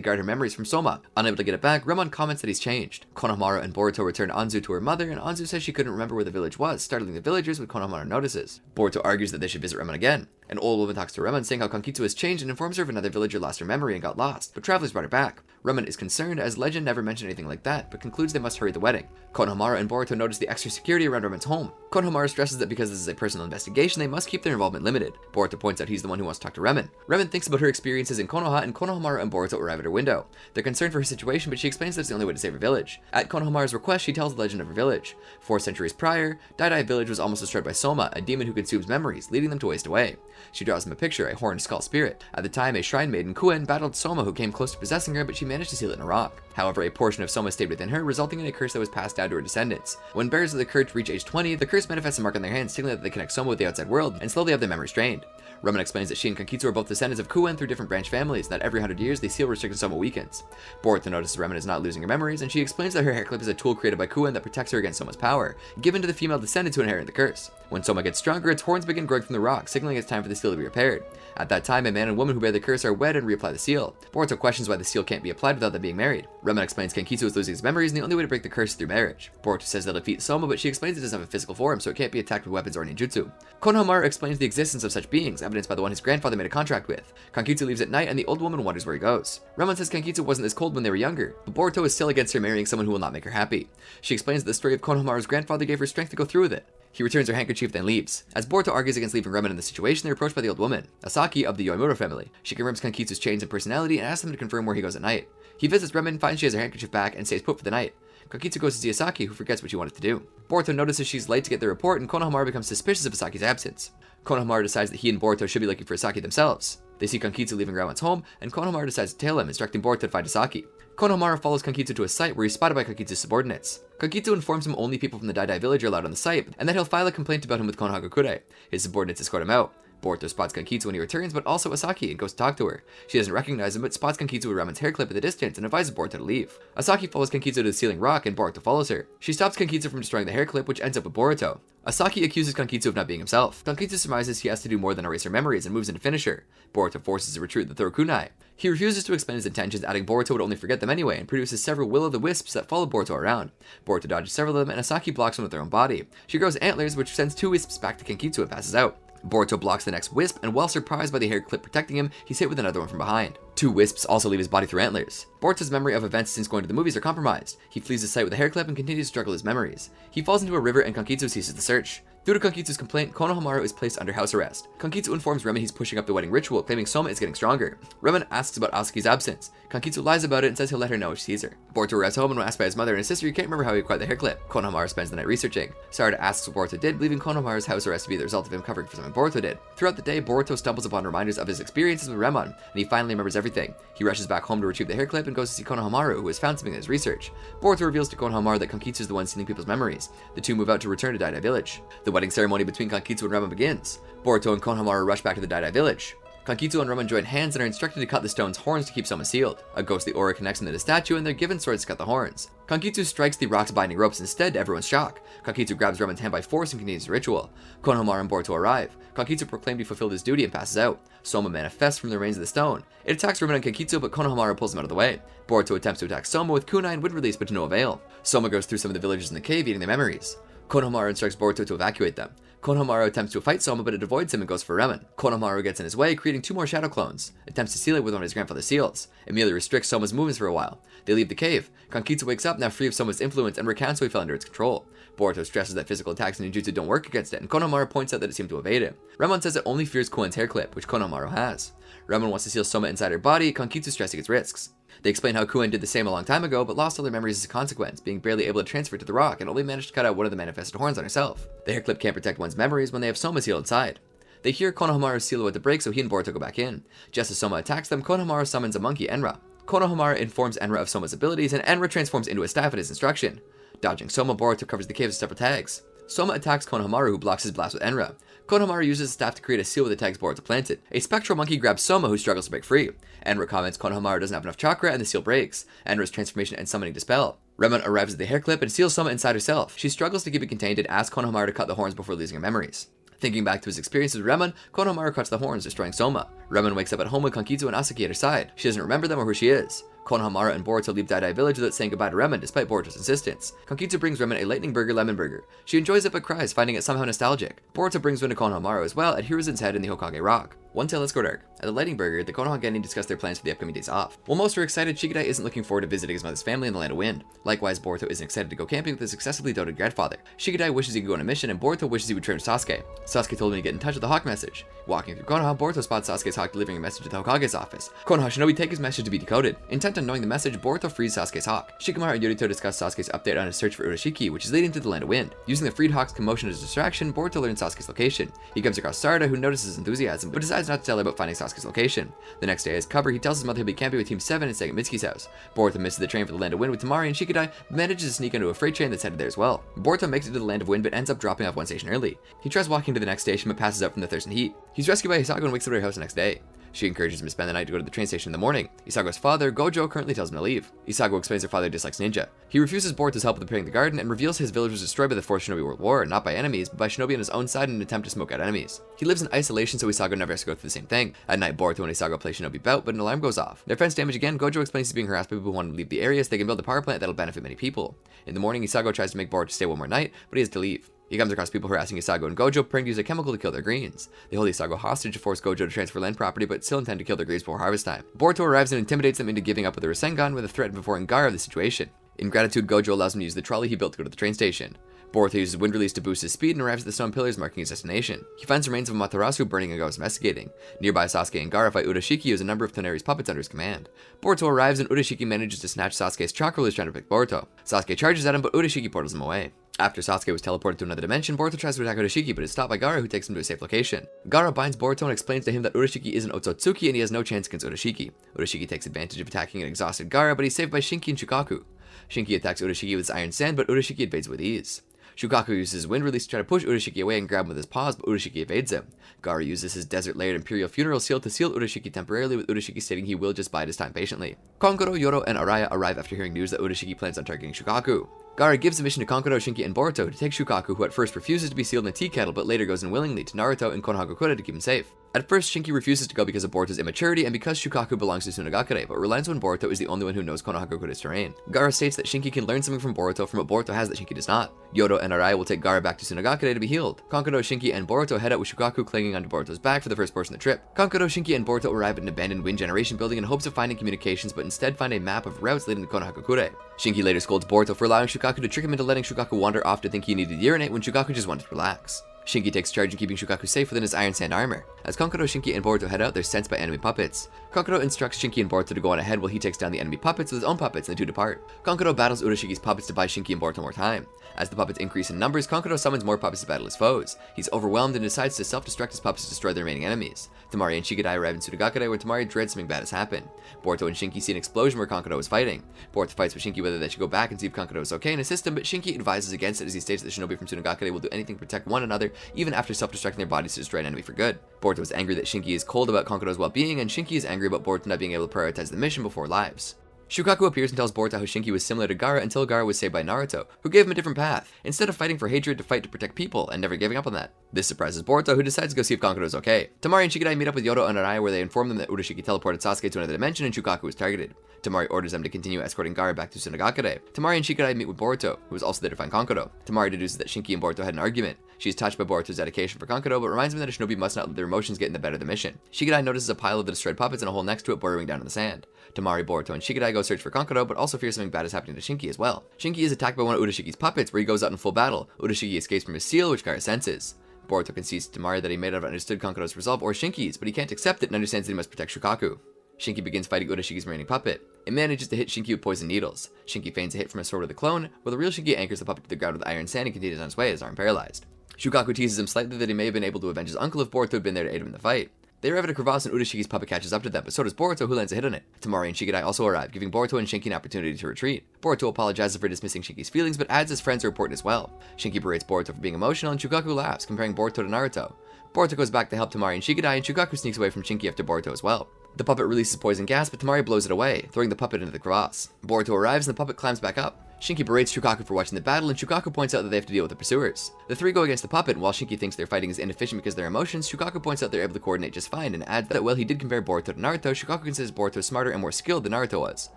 guard her memories from Soma. Unable to get it back, Remon comments that he's changed. Konohamaru and Boruto return Anzu to her mother, and Anzu says she couldn't remember where the village was, startling the villagers when Konohamaru notices. Boruto argues that they should visit Remon again. An old woman talks to Remon, saying how Kankitsu has changed and informs her of another villager lost her memory and got lost, but travelers brought her back. Remon is concerned as legend never mentioned anything like that, but concludes they must hurry the wedding. Konohamaru and Boruto notice the extra security around Remon's home. Konohamaru stresses that because this is a personal investigation, they must keep their involvement limited. Boruto points out he's the one who wants to talk to Remon. Remon thinks about her experiences in Konoha, and Konohamaru and Boruto arrive at her window. They're concerned for her situation, but she explains that it's the only way to save her village. At Konohamaru's request, she tells the legend of her village. 4 centuries prior, Daidai village was almost destroyed by Soma, a demon who consumes memories, leading them to waste away. She draws him a picture, a horned skull spirit. At the time, a shrine maiden, Kuen, battled Soma, who came close to possessing her, but she managed to seal it in a rock. However, a portion of Soma stayed within her, resulting in a curse that was passed down to her descendants. When bearers of the curse reach age 20, the curse manifests a mark on their hands, signaling that they connect Soma with the outside world, and slowly have their memories drained. Remon explains that she and Kankitsu are both descendants of Kuen through different branch families, and that every 100 years, the seal restricted Soma weakens. Boruto notices Remon is not losing her memories, and she explains that her hair clip is a tool created by Kuen that protects her against Soma's power, given to the female descendants who inherit the curse. When Soma gets stronger, its horns begin growing from the rock, signaling it's time for the seal to be repaired. At that time, a man and woman who bear the curse are wed and reapply the seal. Boruto questions why the seal can't be applied without them being married. Remon explains Kankitsu is losing his memories, and the only way to break the curse is through marriage. Boruto says they'll defeat Soma, but she explains it doesn't have a physical form, so it can't be attacked with weapons or ninjutsu. Konohamaru explains the existence of such beings, evidenced by the one his grandfather made a contract with. Kankitsu leaves at night, and the old woman wonders where he goes. Remon says Kankitsu wasn't this cold when they were younger, but Boruto is still against her marrying someone who will not make her happy. She explains that the story of Konohamaru's grandfather gave her strength to go through with it. He returns her handkerchief, then leaves. As Boruto argues against leaving Remon in the situation, they're approached by the old woman, Asaki of the Yoimura family. She confirms Kankitsu's change in personality and asks them to confirm where he goes at night. He visits Remon, finds she has her handkerchief back, and stays put for the night. Kankitsu goes to see Asaki, who forgets what she wanted to do. Boruto notices she's late to get the report, and Konohamaru becomes suspicious of Asaki's absence. Konohamaru decides that he and Boruto should be looking for Asaki themselves. They see Kankitsu leaving Ramon's home, and Konohamaru decides to tail him, instructing Boruto to find Asaki. Konohamaru follows Kankitsu to a site where he's spotted by Kankitsu's subordinates. Kankitsu informs him only people from the Dai village are allowed on the site, and that he'll file a complaint about him with Konohagakure. His subordinates escort him out. Boruto spots Kankitsu when he returns, but also Asaki, and goes to talk to her. She doesn't recognize him, but spots Kankitsu with Ramon's hair clip at the distance and advises Boruto to leave. Asaki follows Kankitsu to the ceiling rock, and Boruto follows her. She stops Kankitsu from destroying the hair clip, which ends up with Boruto. Asaki accuses Kankitsu of not being himself. Kankitsu surmises he has to do more than erase her memories and moves in to finish her. Boruto forces a retreat with the throw kunai. He refuses to explain his intentions, adding Boruto would only forget them anyway, and produces several will-o'-the-wisps that follow Boruto around. Boruto dodges several of them, and Asaki blocks one with her own body. She grows antlers, which sends 2 wisps back to Kankitsu and passes out. Boruto blocks the next wisp, and while surprised by the hair clip protecting him, he's hit with another one from behind. 2 wisps also leave his body through antlers. Boruto's memory of events since going to the movies are compromised. He flees the site with a hair clip and continues to struggle his memories. He falls into a river, and Kankitsu ceases the search. Due to Kankitsu's complaint, Konohamaru is placed under house arrest. Kankitsu informs Remon he's pushing up the wedding ritual, claiming Soma is getting stronger. Remon asks about Asaki's absence. Kankitsu lies about it and says he'll let her know if she sees her. Boruto arrives home and when asked by his mother and his sister, he can't remember how he acquired the hair clip. Konohamaru spends the night researching. Sarada asks what Boruto did, believing Konohamaru's house arrest to be the result of him covering for something Boruto did. Throughout the day, Boruto stumbles upon reminders of his experiences with Remon, and he finally remembers everything. He rushes back home to retrieve the hair clip and goes to see Konohamaru, who has found something in his research. Boruto reveals to Konohamaru that Kankitsu is the one stealing people's memories. The two move out to return to Dai village. The wedding ceremony between Kankitsu and Remon begins. Boruto and Konohamaru rush back to the Dai village. Kankitsu and Remon join hands and are instructed to cut the stone's horns to keep Soma sealed. A ghostly aura connects them to the statue, and they're given swords to cut the horns. Kankitsu strikes the rock's binding ropes instead, to everyone's shock. Kankitsu grabs Remon's hand by force and continues the ritual. Konohamaru and Boruto arrive. Kankitsu proclaimed he fulfilled his duty and passes out. Soma manifests from the remains of the stone. It attacks Remon and Kankitsu, but Konohamaru pulls him out of the way. Boruto attempts to attack Soma with kunai and wind release, but to no avail. Soma goes through some of the villagers in the cave, eating their memories. Konohamaru instructs Boruto to evacuate them. Konohamaru attempts to fight Soma, but it avoids him and goes for Remon. Konohamaru gets in his way, creating 2 more shadow clones. Attempts to seal it with one of his grandfather's seals. Immediately restricts Soma's movements for a while. They leave the cave. Kankitsu wakes up, now free of Soma's influence, and recounts how he fell under its control. Boruto stresses that physical attacks and ninjutsu don't work against it, and Konohamaru points out that it seemed to evade him. Remon says it only fears Koen's hair clip, which Konohamaru has. Remon wants to seal Soma inside her body, Kankitsu stressing its risks. They explain how Koen did the same a long time ago, but lost all their memories as a consequence, being barely able to transfer to the rock and only managed to cut out one of the manifested horns on herself. The hair clip can't protect one's memories when they have Soma sealed inside. They hear Konohamaru's seal about to break, so he and Boruto go back in. Just as Soma attacks them, Konohamaru summons a monkey, Enra. Konohamaru informs Enra of Soma's abilities, and Enra transforms into a staff at his instruction. Dodging Soma, Boruto covers the cave with several tags. Soma attacks Konohamaru, who blocks his blast with Enra. Konohamaru uses the staff to create a seal with the tags Boruto planted. A spectral monkey grabs Soma, who struggles to break free. Enra comments Konohamaru doesn't have enough chakra, and the seal breaks. Enra's transformation and summoning dispel. Remon arrives at the hair clip and seals Soma inside herself. She struggles to keep it contained and asks Konohamaru to cut the horns before losing her memories. Thinking back to his experiences with Remon, Konohamaru cuts the horns, destroying Soma. Remon wakes up at home with Kankitsu and Asaki at her side. She doesn't remember them or who she is. Konohamaru and Boruto leave Dai village without saying goodbye to Remon, despite Boruto's insistence. Kankitsu brings Remon a lightning burger lemon burger. She enjoys it but cries, finding it somehow nostalgic. Boruto brings one to Konohamaru as well at Hiruzen's head in the Hokage Rock. One tail let's go dark. At the Lightning Burger, the Konoha Genin discuss their plans for the upcoming days off. While most are excited, Shikadai isn't looking forward to visiting his mother's family in the Land of Wind. Likewise, Boruto isn't excited to go camping with his excessively doted grandfather. Shikadai wishes he could go on a mission, and Boruto wishes he would turn to Sasuke. Sasuke told him to get in touch with the Hawk message. Walking through Konoha, Boruto spots Sasuke's Hawk delivering a message to the Hokage's office. Konoha Shinobi take his message to be decoded. Intent on knowing the message, Boruto frees Sasuke's Hawk. Shikamaru and Yurito discuss Sasuke's update on his search for Urashiki, which is leading to the Land of Wind. Using the freed Hawk's commotion as a distraction, Boruto learns Sasuke's location. He comes across Sarada, who notices his enthusiasm, but decides not to tell her about finding Sasuke's location. The next day, as cover, he tells his mother he'll be camping with Team 7 and staying at Mitsuki's house. Boruto misses the train for the Land of Wind with Temari, and Shikadai manages to sneak into a freight train that's headed there as well. Boruto makes it to the Land of Wind but ends up dropping off one station early. He tries walking to the next station but passes out from the thirst and heat. He's rescued by Hisago and wakes up at her house the next day. She encourages him to spend the night to go to the train station in the morning. Isago's father, Gojo, currently tells him to leave. Isago explains her father dislikes ninja. He refuses Boruto's help with preparing the garden and reveals his village was destroyed by the Fourth Shinobi World War, not by enemies, but by Shinobi on his own side in an attempt to smoke out enemies. He lives in isolation so Isago never has to go through the same thing. At night, Boruto and Isago play Shinobi bout, but an alarm goes off. Their friends damage again. Gojo explains he's being harassed by people who want to leave the area so they can build a power plant that'll benefit many people. In the morning, Isago tries to make Boruto stay one more night, but he has to leave. He comes across people harassing Isago and Gojo, preparing to use a chemical to kill their greens. They hold Isago hostage to force Gojo to transfer land property, but still intend to kill their greens before harvest time. Boruto arrives and intimidates them into giving up with the Rasengan with a threat of informing Gaara of the situation. In gratitude, Gojo allows him to use the trolley he built to go to the train station. Boruto uses wind release to boost his speed and arrives at the stone pillars marking his destination. He finds the remains of Amaterasu burning and goes investigating. Nearby, Sasuke and Gaara fight Urashiki, who has a number of Toneri's puppets under his command. Boruto arrives and Urashiki manages to snatch Sasuke's chakra while he's trying to pick Boruto. Sasuke charges at him, but Urashiki portals him away. After Sasuke was teleported to another dimension, Boruto tries to attack Urashiki, but is stopped by Gaara, who takes him to a safe location. Gaara binds Boruto and explains to him that Urashiki is an Otsutsuki and he has no chance against Urashiki. Urashiki takes advantage of attacking an exhausted Gaara, but he's saved by Shinki and Shukaku. Shinki attacks Urashiki with his iron sand, but Urashiki evades with ease. Shukaku uses his wind release to try to push Urashiki away and grab him with his paws, but Urashiki evades him. Gaara uses his desert-layered Imperial Funeral Seal to seal Urashiki temporarily, with Urashiki stating he will just bide his time patiently. Kankuro, Yoro, and Araya arrive after hearing news that Urashiki plans on targeting Shukaku. Gaara gives the mission to Kankuro, Shinki, and Boruto to take Shukaku, who at first refuses to be sealed in a tea kettle but later goes unwillingly to Naruto and Konohagakure to keep him safe. At first, Shinki refuses to go because of Boruto's immaturity and because Shukaku belongs to Tsunagakure, but relents when Boruto is the only one who knows Konohagakure's terrain. Gaara states that Shinki can learn something from what Boruto has that Shinki does not. Yodo and Arai will take Gaara back to Tsunagakure to be healed. Kankuro, Shinki, and Boruto head out with Shukaku clinging onto Boruto's back for the first portion of the trip. Kankuro, Shinki, and Boruto arrive at an abandoned wind generation building in hopes of finding communications, but instead find a map of routes leading to Konohagakure. Shinki later scolds Boruto for allowing Shukaku to trick him into letting Shukaku wander off to think he needed to urinate when Shukaku just wanted to relax. Shinki takes charge in keeping Shukaku safe within his iron sand armor. As Kankuro, Shinki, and Boruto head out, they're sensed by enemy puppets. Kankuro instructs Shinki and Boruto to go on ahead while he takes down the enemy puppets with his own puppets, and the two depart. Kankuro battles Urashiki's puppets to buy Shinki and Boruto more time. As the puppets increase in numbers, Kankuro summons more puppets to battle his foes. He's overwhelmed and decides to self-destruct his puppets to destroy the remaining enemies. Temari and Shikadai arrive in Tsunagakure, where Temari dreads something bad has happened. Boruto and Shinki see an explosion where Kankuro is fighting. Boruto fights with Shinki whether they should go back and see if Kankuro is okay and assist him, but Shinki advises against it as he states that the Shinobi from Tsunagakure will do anything to protect one another, even after self-destructing their bodies to destroy an enemy for good. Boruto is angry that Shinki is cold about Kankuro's well-being, and Shinki is angry about Boruto not being able to prioritize the mission before lives. Shukaku appears and tells Boruto how Shinki was similar to Gaara until Gaara was saved by Naruto, who gave him a different path, instead of fighting for hatred to fight to protect people, and never giving up on that. This surprises Boruto, who decides to go see if Kankuro is okay. Temari and Shikadai meet up with Yodo and Arai, where they inform them that Urashiki teleported Sasuke to another dimension and Shukaku was targeted. Temari orders them to continue escorting Gaara back to Tsunagakure. Temari and Shikadai meet with Boruto, who is also there to find Kankuro. Temari deduces that Shinki and Boruto had an argument. She is touched by Boruto's dedication for Kankuro, but reminds him that a shinobi must not let their emotions get in the better of the mission. Shikadai notices a pile of the destroyed puppets and a hole next to it burrowing down in the sand. Temari, Boruto, and Shikadai go search for Kankuro, but also fear something bad is happening to Shinki as well. Shinki is attacked by one of Urashiki's puppets, where he goes out in full battle. Urashiki escapes from his seal, which Gaara senses. Boruto concedes to Temari that he may not have understood Kankuro's resolve or Shinki's, but he can't accept it and understands that he must protect Shukaku. Shinki begins fighting Urashiki's remaining puppet. It manages to hit Shinki with poison needles. Shinki feigns a hit from a sword of the clone, while the real Shinki anchors the puppet to the ground with iron sand and continues on his way, his arm paralyzed. Shukaku teases him slightly that he may have been able to avenge his uncle if Boruto had been there to aid him in the fight. They arrive at a crevasse and Urashiki's puppet catches up to them, but so does Boruto, who lands a hit on it. Temari and Shikadai also arrive, giving Boruto and Shinki an opportunity to retreat. Boruto apologizes for dismissing Shinki's feelings, but adds his friends are important as well. Shinki berates Boruto for being emotional, and Shukaku laughs, comparing Boruto to Naruto. Boruto goes back to help Temari and Shikadai, and Shukaku sneaks away from Shinki after Boruto as well. The puppet releases poison gas, but Temari blows it away, throwing the puppet into the crevasse. Boruto arrives, and the puppet climbs back up. Shinki berates Shukaku for watching the battle, and Shukaku points out that they have to deal with the pursuers. The three go against the puppet, and while Shinki thinks their fighting is inefficient because of their emotions, Shukaku points out they're able to coordinate just fine, and adds that while he did compare Boruto to Naruto, Shukaku considers Boruto smarter and more skilled than Naruto was.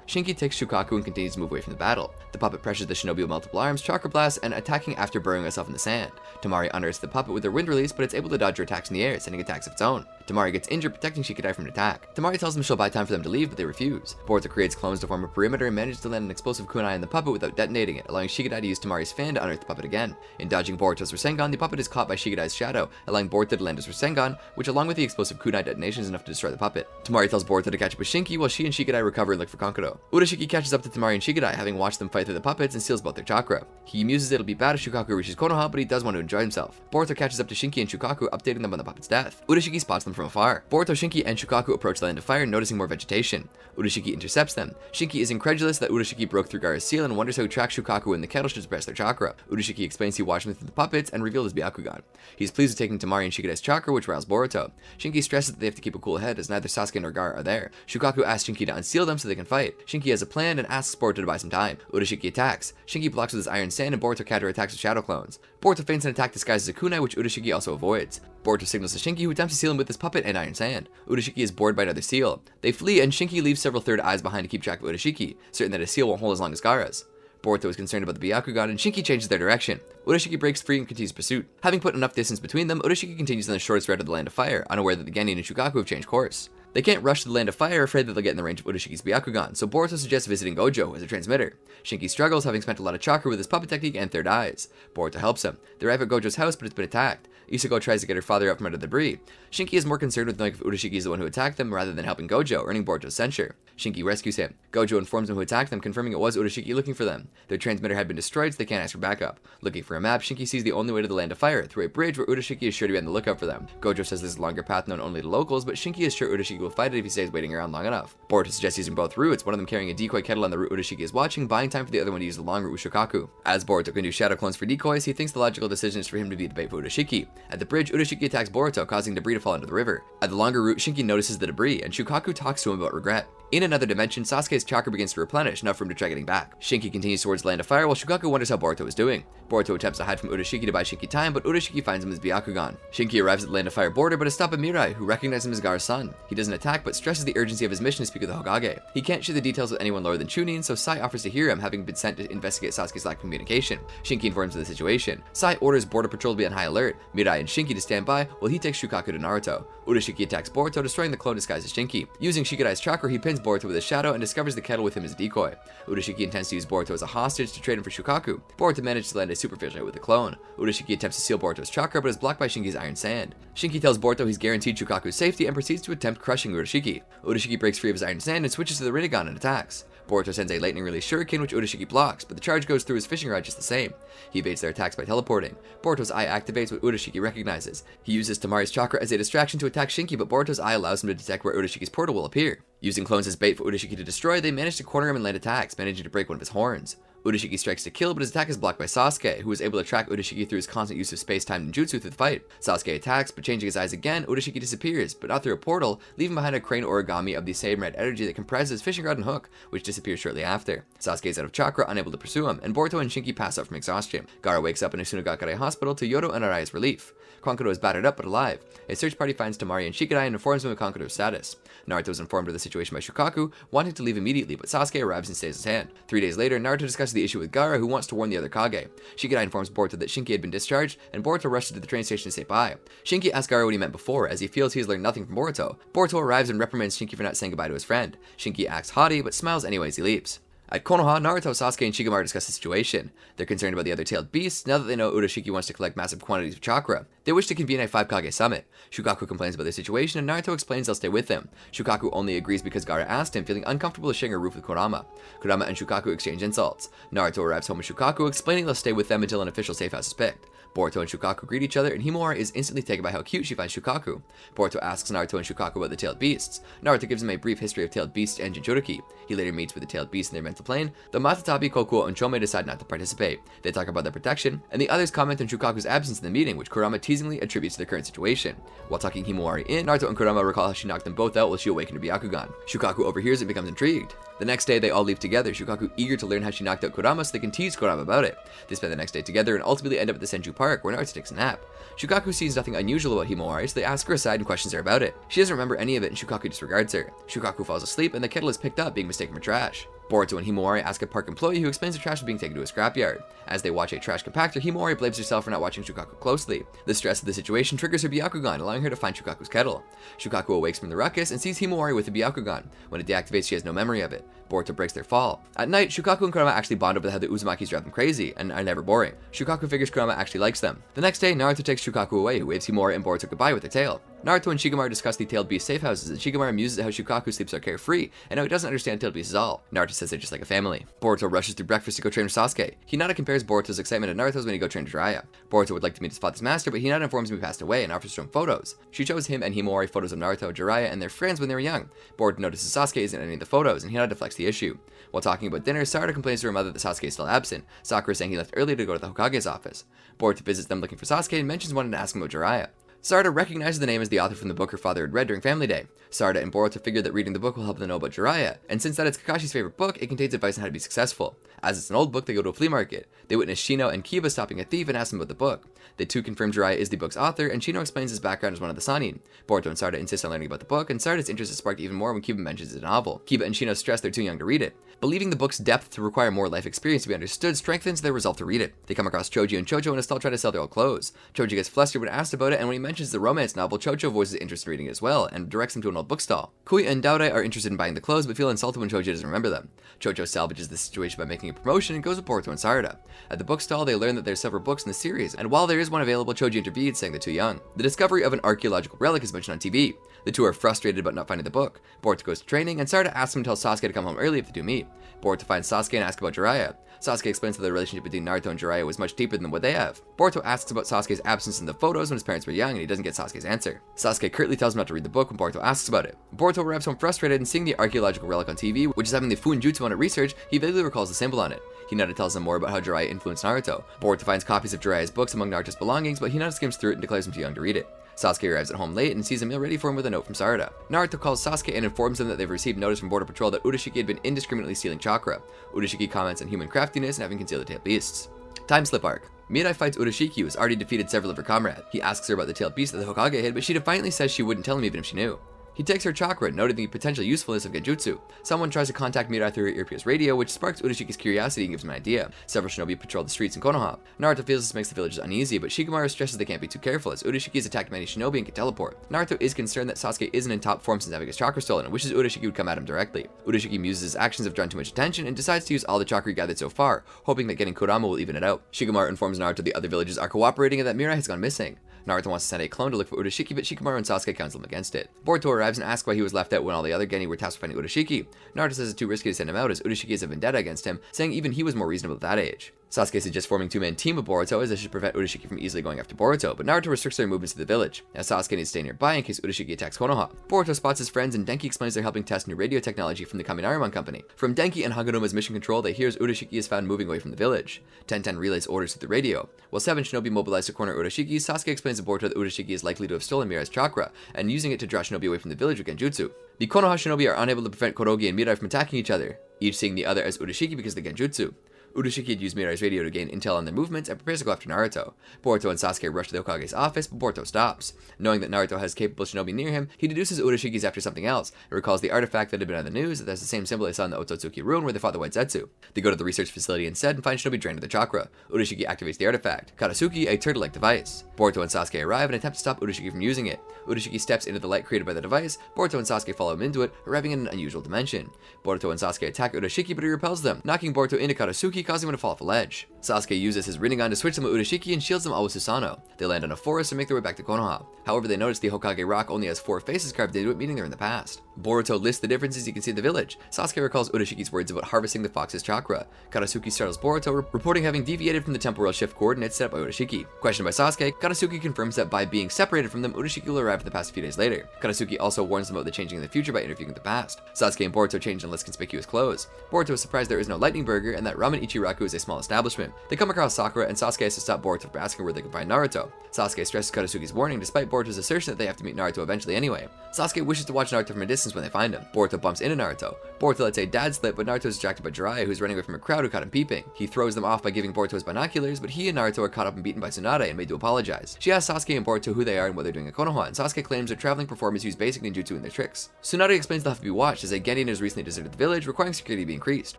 Shinki takes Shukaku and continues to move away from the battle. The puppet pressures the shinobi with multiple arms, chakra blasts, and attacking after burying itself in the sand. Temari unearths the puppet with her wind release, but it's able to dodge her attacks in the air, sending attacks of its own. Temari gets injured, protecting Shikadai from an attack. Temari tells them she'll buy time for them to leave, but they refuse. Boruto creates clones to form a perimeter and manages to land an explosive kunai in the puppet without detonating it, allowing Shikadai to use Temari's fan to unearth the puppet again. In dodging Boruto's Rasengan, the puppet is caught by Shikadai's shadow, allowing Boruto to land his Rasengan, which along with the explosive kunai detonation is enough to destroy the puppet. Temari tells Boruto to catch up with Shinki, while she and Shikadai recover and look for Kankuro. Urashiki catches up to Temari and Shikadai, having watched them fight through the puppets, and steals both their chakra. He muses it'll be bad if Shukaku reaches Konoha, but he does want to enjoy himself. Boruto catches up to Shinki and Shukaku, updating them on the puppet's death. Urashiki spots them from afar. Boruto, Shinki, and Shukaku approach the land of fire, noticing more vegetation. Urashiki intercepts them. Shinki is incredulous that Urashiki broke through Gaara's seal and wonders how he tracked Shukaku and the kettle should suppress their chakra. Urashiki explains he watched them through the puppets and revealed his Byakugan. He's pleased with taking Temari and Shikadai's chakra, which riles Boruto. Shinki stresses that they have to keep a cool head as neither Sasuke nor Gaara are there. Shukaku asks Shinki to unseal them so they can fight. Shinki has a plan and asks Boruto to buy some time. Urashiki attacks. Shinki blocks with his iron sand and Boruto counterattacks with shadow clones. Boruto feints an attack disguised as a kunai, which Urashiki also avoids. Boruto signals to Shinki, who attempts to seal him with his puppet and iron sand. Urashiki is bored by another seal. They flee, and Shinki leaves several third eyes behind to keep track of Urashiki, certain that his seal won't hold as long as Gaara's. Boruto is concerned about the Byakugan, and Shinki changes their direction. Urashiki breaks free and continues pursuit. Having put enough distance between them, Urashiki continues on the shortest route of the Land of Fire, unaware that the Genin and Shukaku have changed course. They can't rush to the Land of Fire, afraid that they'll get in the range of Urashiki's Byakugan, so Boruto suggests visiting Gojo as a transmitter. Shinki struggles, having spent a lot of chakra with his puppet technique and third eyes. Boruto helps him. They arrive at Gojo's house, but it's been attacked. Isuko tries to get her father up from under the debris. Shinki is more concerned with knowing if Urashiki is the one who attacked them rather than helping Gojo, earning Boruto's censure. Shinki rescues him. Gojo informs him who attacked them, confirming it was Urashiki looking for them. Their transmitter had been destroyed, so they can't ask for backup. Looking for a map, Shinki sees the only way to the land of fire, through a bridge where Urashiki is sure to be on the lookout for them. Gojo says there's a longer path known only to locals, but Shinki is sure Urashiki will fight it if he stays waiting around long enough. Boruto suggests using both routes, one of them carrying a decoy kettle on the route Urashiki is watching, buying time for the other one to use the long route with Shokaku. As Boruto can do shadow clones for decoys, he thinks the logical decision is for him to be the bait for Urashiki. At the bridge, Urashiki attacks Boruto, causing debris to fall into the river. At the longer route, Shinki notices the debris, and Shukaku talks to him about regret. In another dimension, Sasuke's chakra begins to replenish, enough for him to try getting back. Shinki continues towards the land of fire while Shukaku wonders how Boruto is doing. Boruto attempts to hide from Urashiki to buy Shinki time, but Urashiki finds him as Byakugan. Shinki arrives at the land of fire border, but is stopped by Mirai, who recognizes him as Gaara's son. He doesn't attack, but stresses the urgency of his mission to speak with the Hokage. He can't share the details with anyone lower than Chunin, so Sai offers to hear him, having been sent to investigate Sasuke's lack of communication. Shinki informs of the situation. Sai orders border patrol to be on high alert, Mirai and Shinki to stand by, while he takes Shukaku to Naruto. Urashiki attacks Boruto, destroying the clone disguised as Shinki. Using Shikadai's chakra, he pins Boruto with his shadow and discovers the kettle with him as a decoy. Urashiki intends to use Boruto as a hostage to trade him for Shukaku. Boruto manages to land a superficial hit with the clone. Urashiki attempts to steal Boruto's chakra, but is blocked by Shinki's iron sand. Shinki tells Boruto he's guaranteed Shukaku's safety and proceeds to attempt crushing Urashiki. Urashiki breaks free of his iron sand and switches to the Rinnegan and attacks. Boruto sends a lightning release shuriken which Urashiki blocks, but the charge goes through his fishing rod just the same. He evades their attacks by teleporting. Boruto's eye activates what Urashiki recognizes. He uses Tamari's chakra as a distraction to attack Shinki, but Boruto's eye allows him to detect where Urashiki's portal will appear. Using clones as bait for Urashiki to destroy, they manage to corner him and land attacks, managing to break one of his horns. Urashiki strikes to kill, but his attack is blocked by Sasuke, who is able to track Urashiki through his constant use of space-time ninjutsu through the fight. Sasuke attacks, but changing his eyes again, Urashiki disappears, but not through a portal, leaving behind a crane origami of the same red energy that comprises fishing rod and hook, which disappears shortly after. Sasuke is out of chakra, unable to pursue him, and Boruto and Shinki pass out from exhaustion. Gaara wakes up in a Sunagakure hospital to Yodo and Arai's relief. Kankuro is battered up but alive. A search party finds Tamari and Shikadai and informs him of Kankuro's status. Naruto is informed of the situation by Shukaku, wanting to leave immediately, but Sasuke arrives and stays his hand. 3 days later, Naruto discusses the issue with Gaara, who wants to warn the other Kage. Shikadai informs Boruto that Shinki had been discharged, and Boruto rushes to the train station to say bye. Shinki asks Gaara what he meant before, as he feels he has learned nothing from Boruto. Boruto arrives and reprimands Shinki for not saying goodbye to his friend. Shinki acts haughty, but smiles anyway as he leaves. At Konoha, Naruto, Sasuke, and Shikamaru discuss the situation. They're concerned about the other tailed beasts, now that they know Urashiki wants to collect massive quantities of chakra. They wish to convene a 5 Kage summit. Shukaku complains about the situation, and Naruto explains they'll stay with him. Shukaku only agrees because Gaara asked him, feeling uncomfortable sharing a roof with Kurama. Kurama and Shukaku exchange insults. Naruto arrives home with Shukaku, explaining they'll stay with them until an official safe house is picked. Boruto and Shukaku greet each other, and Himawari is instantly taken by how cute she finds Shukaku. Boruto asks Naruto and Shukaku about the tailed beasts. Naruto gives him a brief history of tailed beasts and Jinchuriki. He later meets with the tailed beasts in their mental plane, though Matatabi, Kokuo, and Chome decide not to participate. They talk about their protection, and the others comment on Shukaku's absence in the meeting, which Kurama teasingly attributes to the current situation. While talking Himawari in, Naruto and Kurama recall how she knocked them both out while she awakened to Byakugan. Shukaku overhears and becomes intrigued. The next day, they all leave together, Shukaku eager to learn how she knocked out Kurama so they can tease Kurama about it. They spend the next day together and ultimately end up at the Senju Park, where Naruto takes a nap. Shukaku sees nothing unusual about Himawari, so they ask her aside and questions her about it. She doesn't remember any of it, and Shukaku disregards her. Shukaku falls asleep, and the kettle is picked up, being mistaken for trash. Boruto and Himawari ask a park employee who explains the trash is being taken to a scrapyard. As they watch a trash compactor, Himawari blames herself for not watching Shukaku closely. The stress of the situation triggers her Byakugan, allowing her to find Shukaku's kettle. Shukaku awakes from the ruckus and sees Himawari with the Byakugan. When it deactivates, she has no memory of it. Boruto breaks their fall. At night, Shukaku and Kurama actually bond over how the Uzumakis drive them crazy, and are never boring. Shukaku figures Kurama actually likes them. The next day, Naruto takes Shukaku away, who waves Himawari and Boruto goodbye with their tail. Naruto and Shikamaru discuss the tailed beast safe houses, and Shikamaru muses at how Shukaku sleeps so carefree, and how he doesn't understand tailed beasts at all. Naruto says they're just like a family. Boruto rushes through breakfast to go train with Sasuke. Hinata compares Boruto's excitement to Naruto's when he go train with Jiraiya. Boruto would like to meet his father's master, but Hinata informs him he passed away and offers to show him photos. She shows him and Himawari photos of Naruto, Jiraiya, and their friends when they were young. Boruto notices Sasuke isn't in any of the photos, and Hinata deflects the issue. While talking about dinner, Sarada complains to her mother that Sasuke is still absent, Sakura saying he left early to go to the Hokage's office. Boruto visits them looking for Sasuke and mentions wanting to ask him about Jiraiya. Sarada recognizes the name as the author from the book her father had read during Family Day. Sarada and Boruto figure that reading the book will help them know about Jiraiya, and since that is Kakashi's favorite book, it contains advice on how to be successful. As it's an old book, they go to a flea market. They witness Shino and Kiba stopping a thief and ask him about the book. The two confirm Jiraiya is the book's author, and Shino explains his background as one of the Sannin. Boruto and Sarada insist on learning about the book, and Sarada's interest is sparked even more when Kiba mentions it's a novel. Kiba and Shino stress they're too young to read it. Believing the book's depth to require more life experience to be understood strengthens their resolve to read it. They come across Choji and Chojo in a stall trying to sell their old clothes. Choji gets flustered when asked about it, and when he mentions mentions the romance novel, Chocho voices interest in reading it as well, and directs him to an old bookstall. Kui and Daurei are interested in buying the clothes, but feel insulted when Chocho doesn't remember them. Chocho salvages the situation by making a promotion and goes with Boruto and Sarada. At the bookstall, they learn that there's several books in the series, and while there is one available, Choji intervenes, saying they're too young. The discovery of an archaeological relic is mentioned on TV. The two are frustrated about not finding the book. Boruto goes to training, and Sarada asks him to tell Sasuke to come home early if they do meet. Boruto finds Sasuke and asks about Jiraiya. Sasuke explains that the relationship between Naruto and Jiraiya was much deeper than what they have. Boruto asks about Sasuke's absence in the photos when his parents were young, and he doesn't get Sasuke's answer. Sasuke curtly tells him not to read the book when Boruto asks about it. Boruto arrives home frustrated, and seeing the archaeological relic on TV, which is having the Funjutsu on it research, he vaguely recalls the symbol on it. Hinata tells him more about how Jiraiya influenced Naruto. Boruto finds copies of Jiraiya's books among Naruto's belongings, but Hinata skims through it and declares him too young to read it. Sasuke arrives at home late and sees a meal ready for him with a note from Sarada. Naruto calls Sasuke and informs him that they've received notice from Border Patrol that Urashiki had been indiscriminately stealing chakra. Urashiki comments on human craftiness and having concealed the tailed beasts. Time slip arc. Mirai fights Urashiki, who has already defeated several of her comrades. He asks her about the tailed beast that the Hokage hid, but she defiantly says she wouldn't tell him even if she knew. He takes her chakra, noting the potential usefulness of genjutsu. Someone tries to contact Mirai through her earpiece radio, which sparks Urashiki's curiosity and gives him an idea. Several shinobi patrol the streets in Konoha. Naruto feels this makes the villagers uneasy, but Shikamaru stresses they can't be too careful, as Urashiki has attacked many shinobi and can teleport. Naruto is concerned that Sasuke isn't in top form since having his chakra stolen, and wishes Urashiki would come at him directly. Urashiki muses his actions have drawn too much attention, and decides to use all the chakra he gathered so far, hoping that getting Kurama will even it out. Shikamaru informs Naruto the other villagers are cooperating and that Mirai has gone missing. Naruto wants to send a clone to look for Urashiki, but Shikamaru and Sasuke counsel him against it. Boruto arrives and asks why he was left out when all the other Geni were tasked with finding Urashiki. Naruto says it's too risky to send him out as Urashiki has a vendetta against him, saying even he was more reasonable at that age. Sasuke suggests forming two-man team with Boruto as this should prevent Urashiki from easily going after Boruto, but Naruto restricts their movements to the village, as Sasuke needs to stay nearby in case Urashiki attacks Konoha. Boruto spots his friends and Denki explains they're helping test new radio technology from the Kaminarimon company. From Denki and Haganoma's mission control, they hear as Urashiki is found moving away from the village. Tenten relays orders through the radio. While 7 shinobi mobilize to corner Urashiki, Sasuke explains to Boruto that Urashiki is likely to have stolen Mirai's chakra, and using it to draw shinobi away from the village with genjutsu. The Konoha shinobi are unable to prevent Korogi and Mirai from attacking each other, each seeing the other as Urashiki because of the genjutsu. Urashiki had used Mirai's radio to gain intel on their movements and prepares to go after Naruto. Boruto and Sasuke rush to the Hokage's office, but Boruto stops. Knowing that Naruto has capable shinobi near him, he deduces Urashiki's after something else, and recalls the artifact that had been on the news that has the same symbol they saw in the Otsutsuki ruin where they fought the White Zetsu. They go to the research facility instead and find shinobi drained of the chakra. Urashiki activates the artifact, Katasuki, a turtle-like device. Boruto and Sasuke arrive and attempt to stop Urashiki from using it. Urashiki steps into the light created by the device, Boruto and Sasuke follow him into it, arriving in an unusual dimension. Boruto and Sasuke attack Urashiki, but he repels them, knocking Boruto into Katasuki, causing him to fall off a ledge. Sasuke uses his Rinnegan to switch them with Urashiki and shields them all with Susanoo. They land on a forest and make their way back to Konoha. However, they notice the Hokage Rock only has 4 faces carved into it, meaning they're in the past. Boruto lists the differences you can see in the village. Sasuke recalls Urashiki's words about harvesting the fox's chakra. Katasuki startles Boruto, reporting having deviated from the temporal shift coordinates set up by Urashiki. Questioned by Sasuke, Katasuki confirms that by being separated from them, Urashiki will arrive in the past a few days later. Katasuki also warns them about the changing in the future by interviewing with the past. Sasuke and Boruto change in less conspicuous clothes. Boruto is surprised there is no lightning burger and that Ramen Ichiraku is a small establishment. They come across Sakura and Sasuke has to stop Boruto from asking where they can find Naruto. Sasuke stresses Katasuki's warning despite Boruto's assertion that they have to meet Naruto eventually anyway. Sasuke wishes to watch Naruto from a distance when they find him. Boruto bumps into Naruto. Boruto lets a dad slip, but Naruto is distracted by Jiraiya, who's running away from a crowd who caught him peeping. He throws them off by giving Boruto his binoculars, but he and Naruto are caught up and beaten by Tsunade and made to apologize. She asks Sasuke and Boruto who they are and what they're doing at Konoha, and Sasuke claims they're traveling performers use basic ninjutsu in their tricks. Tsunade explains they'll have to be watched as a Genin has recently deserted the village, requiring security to be increased.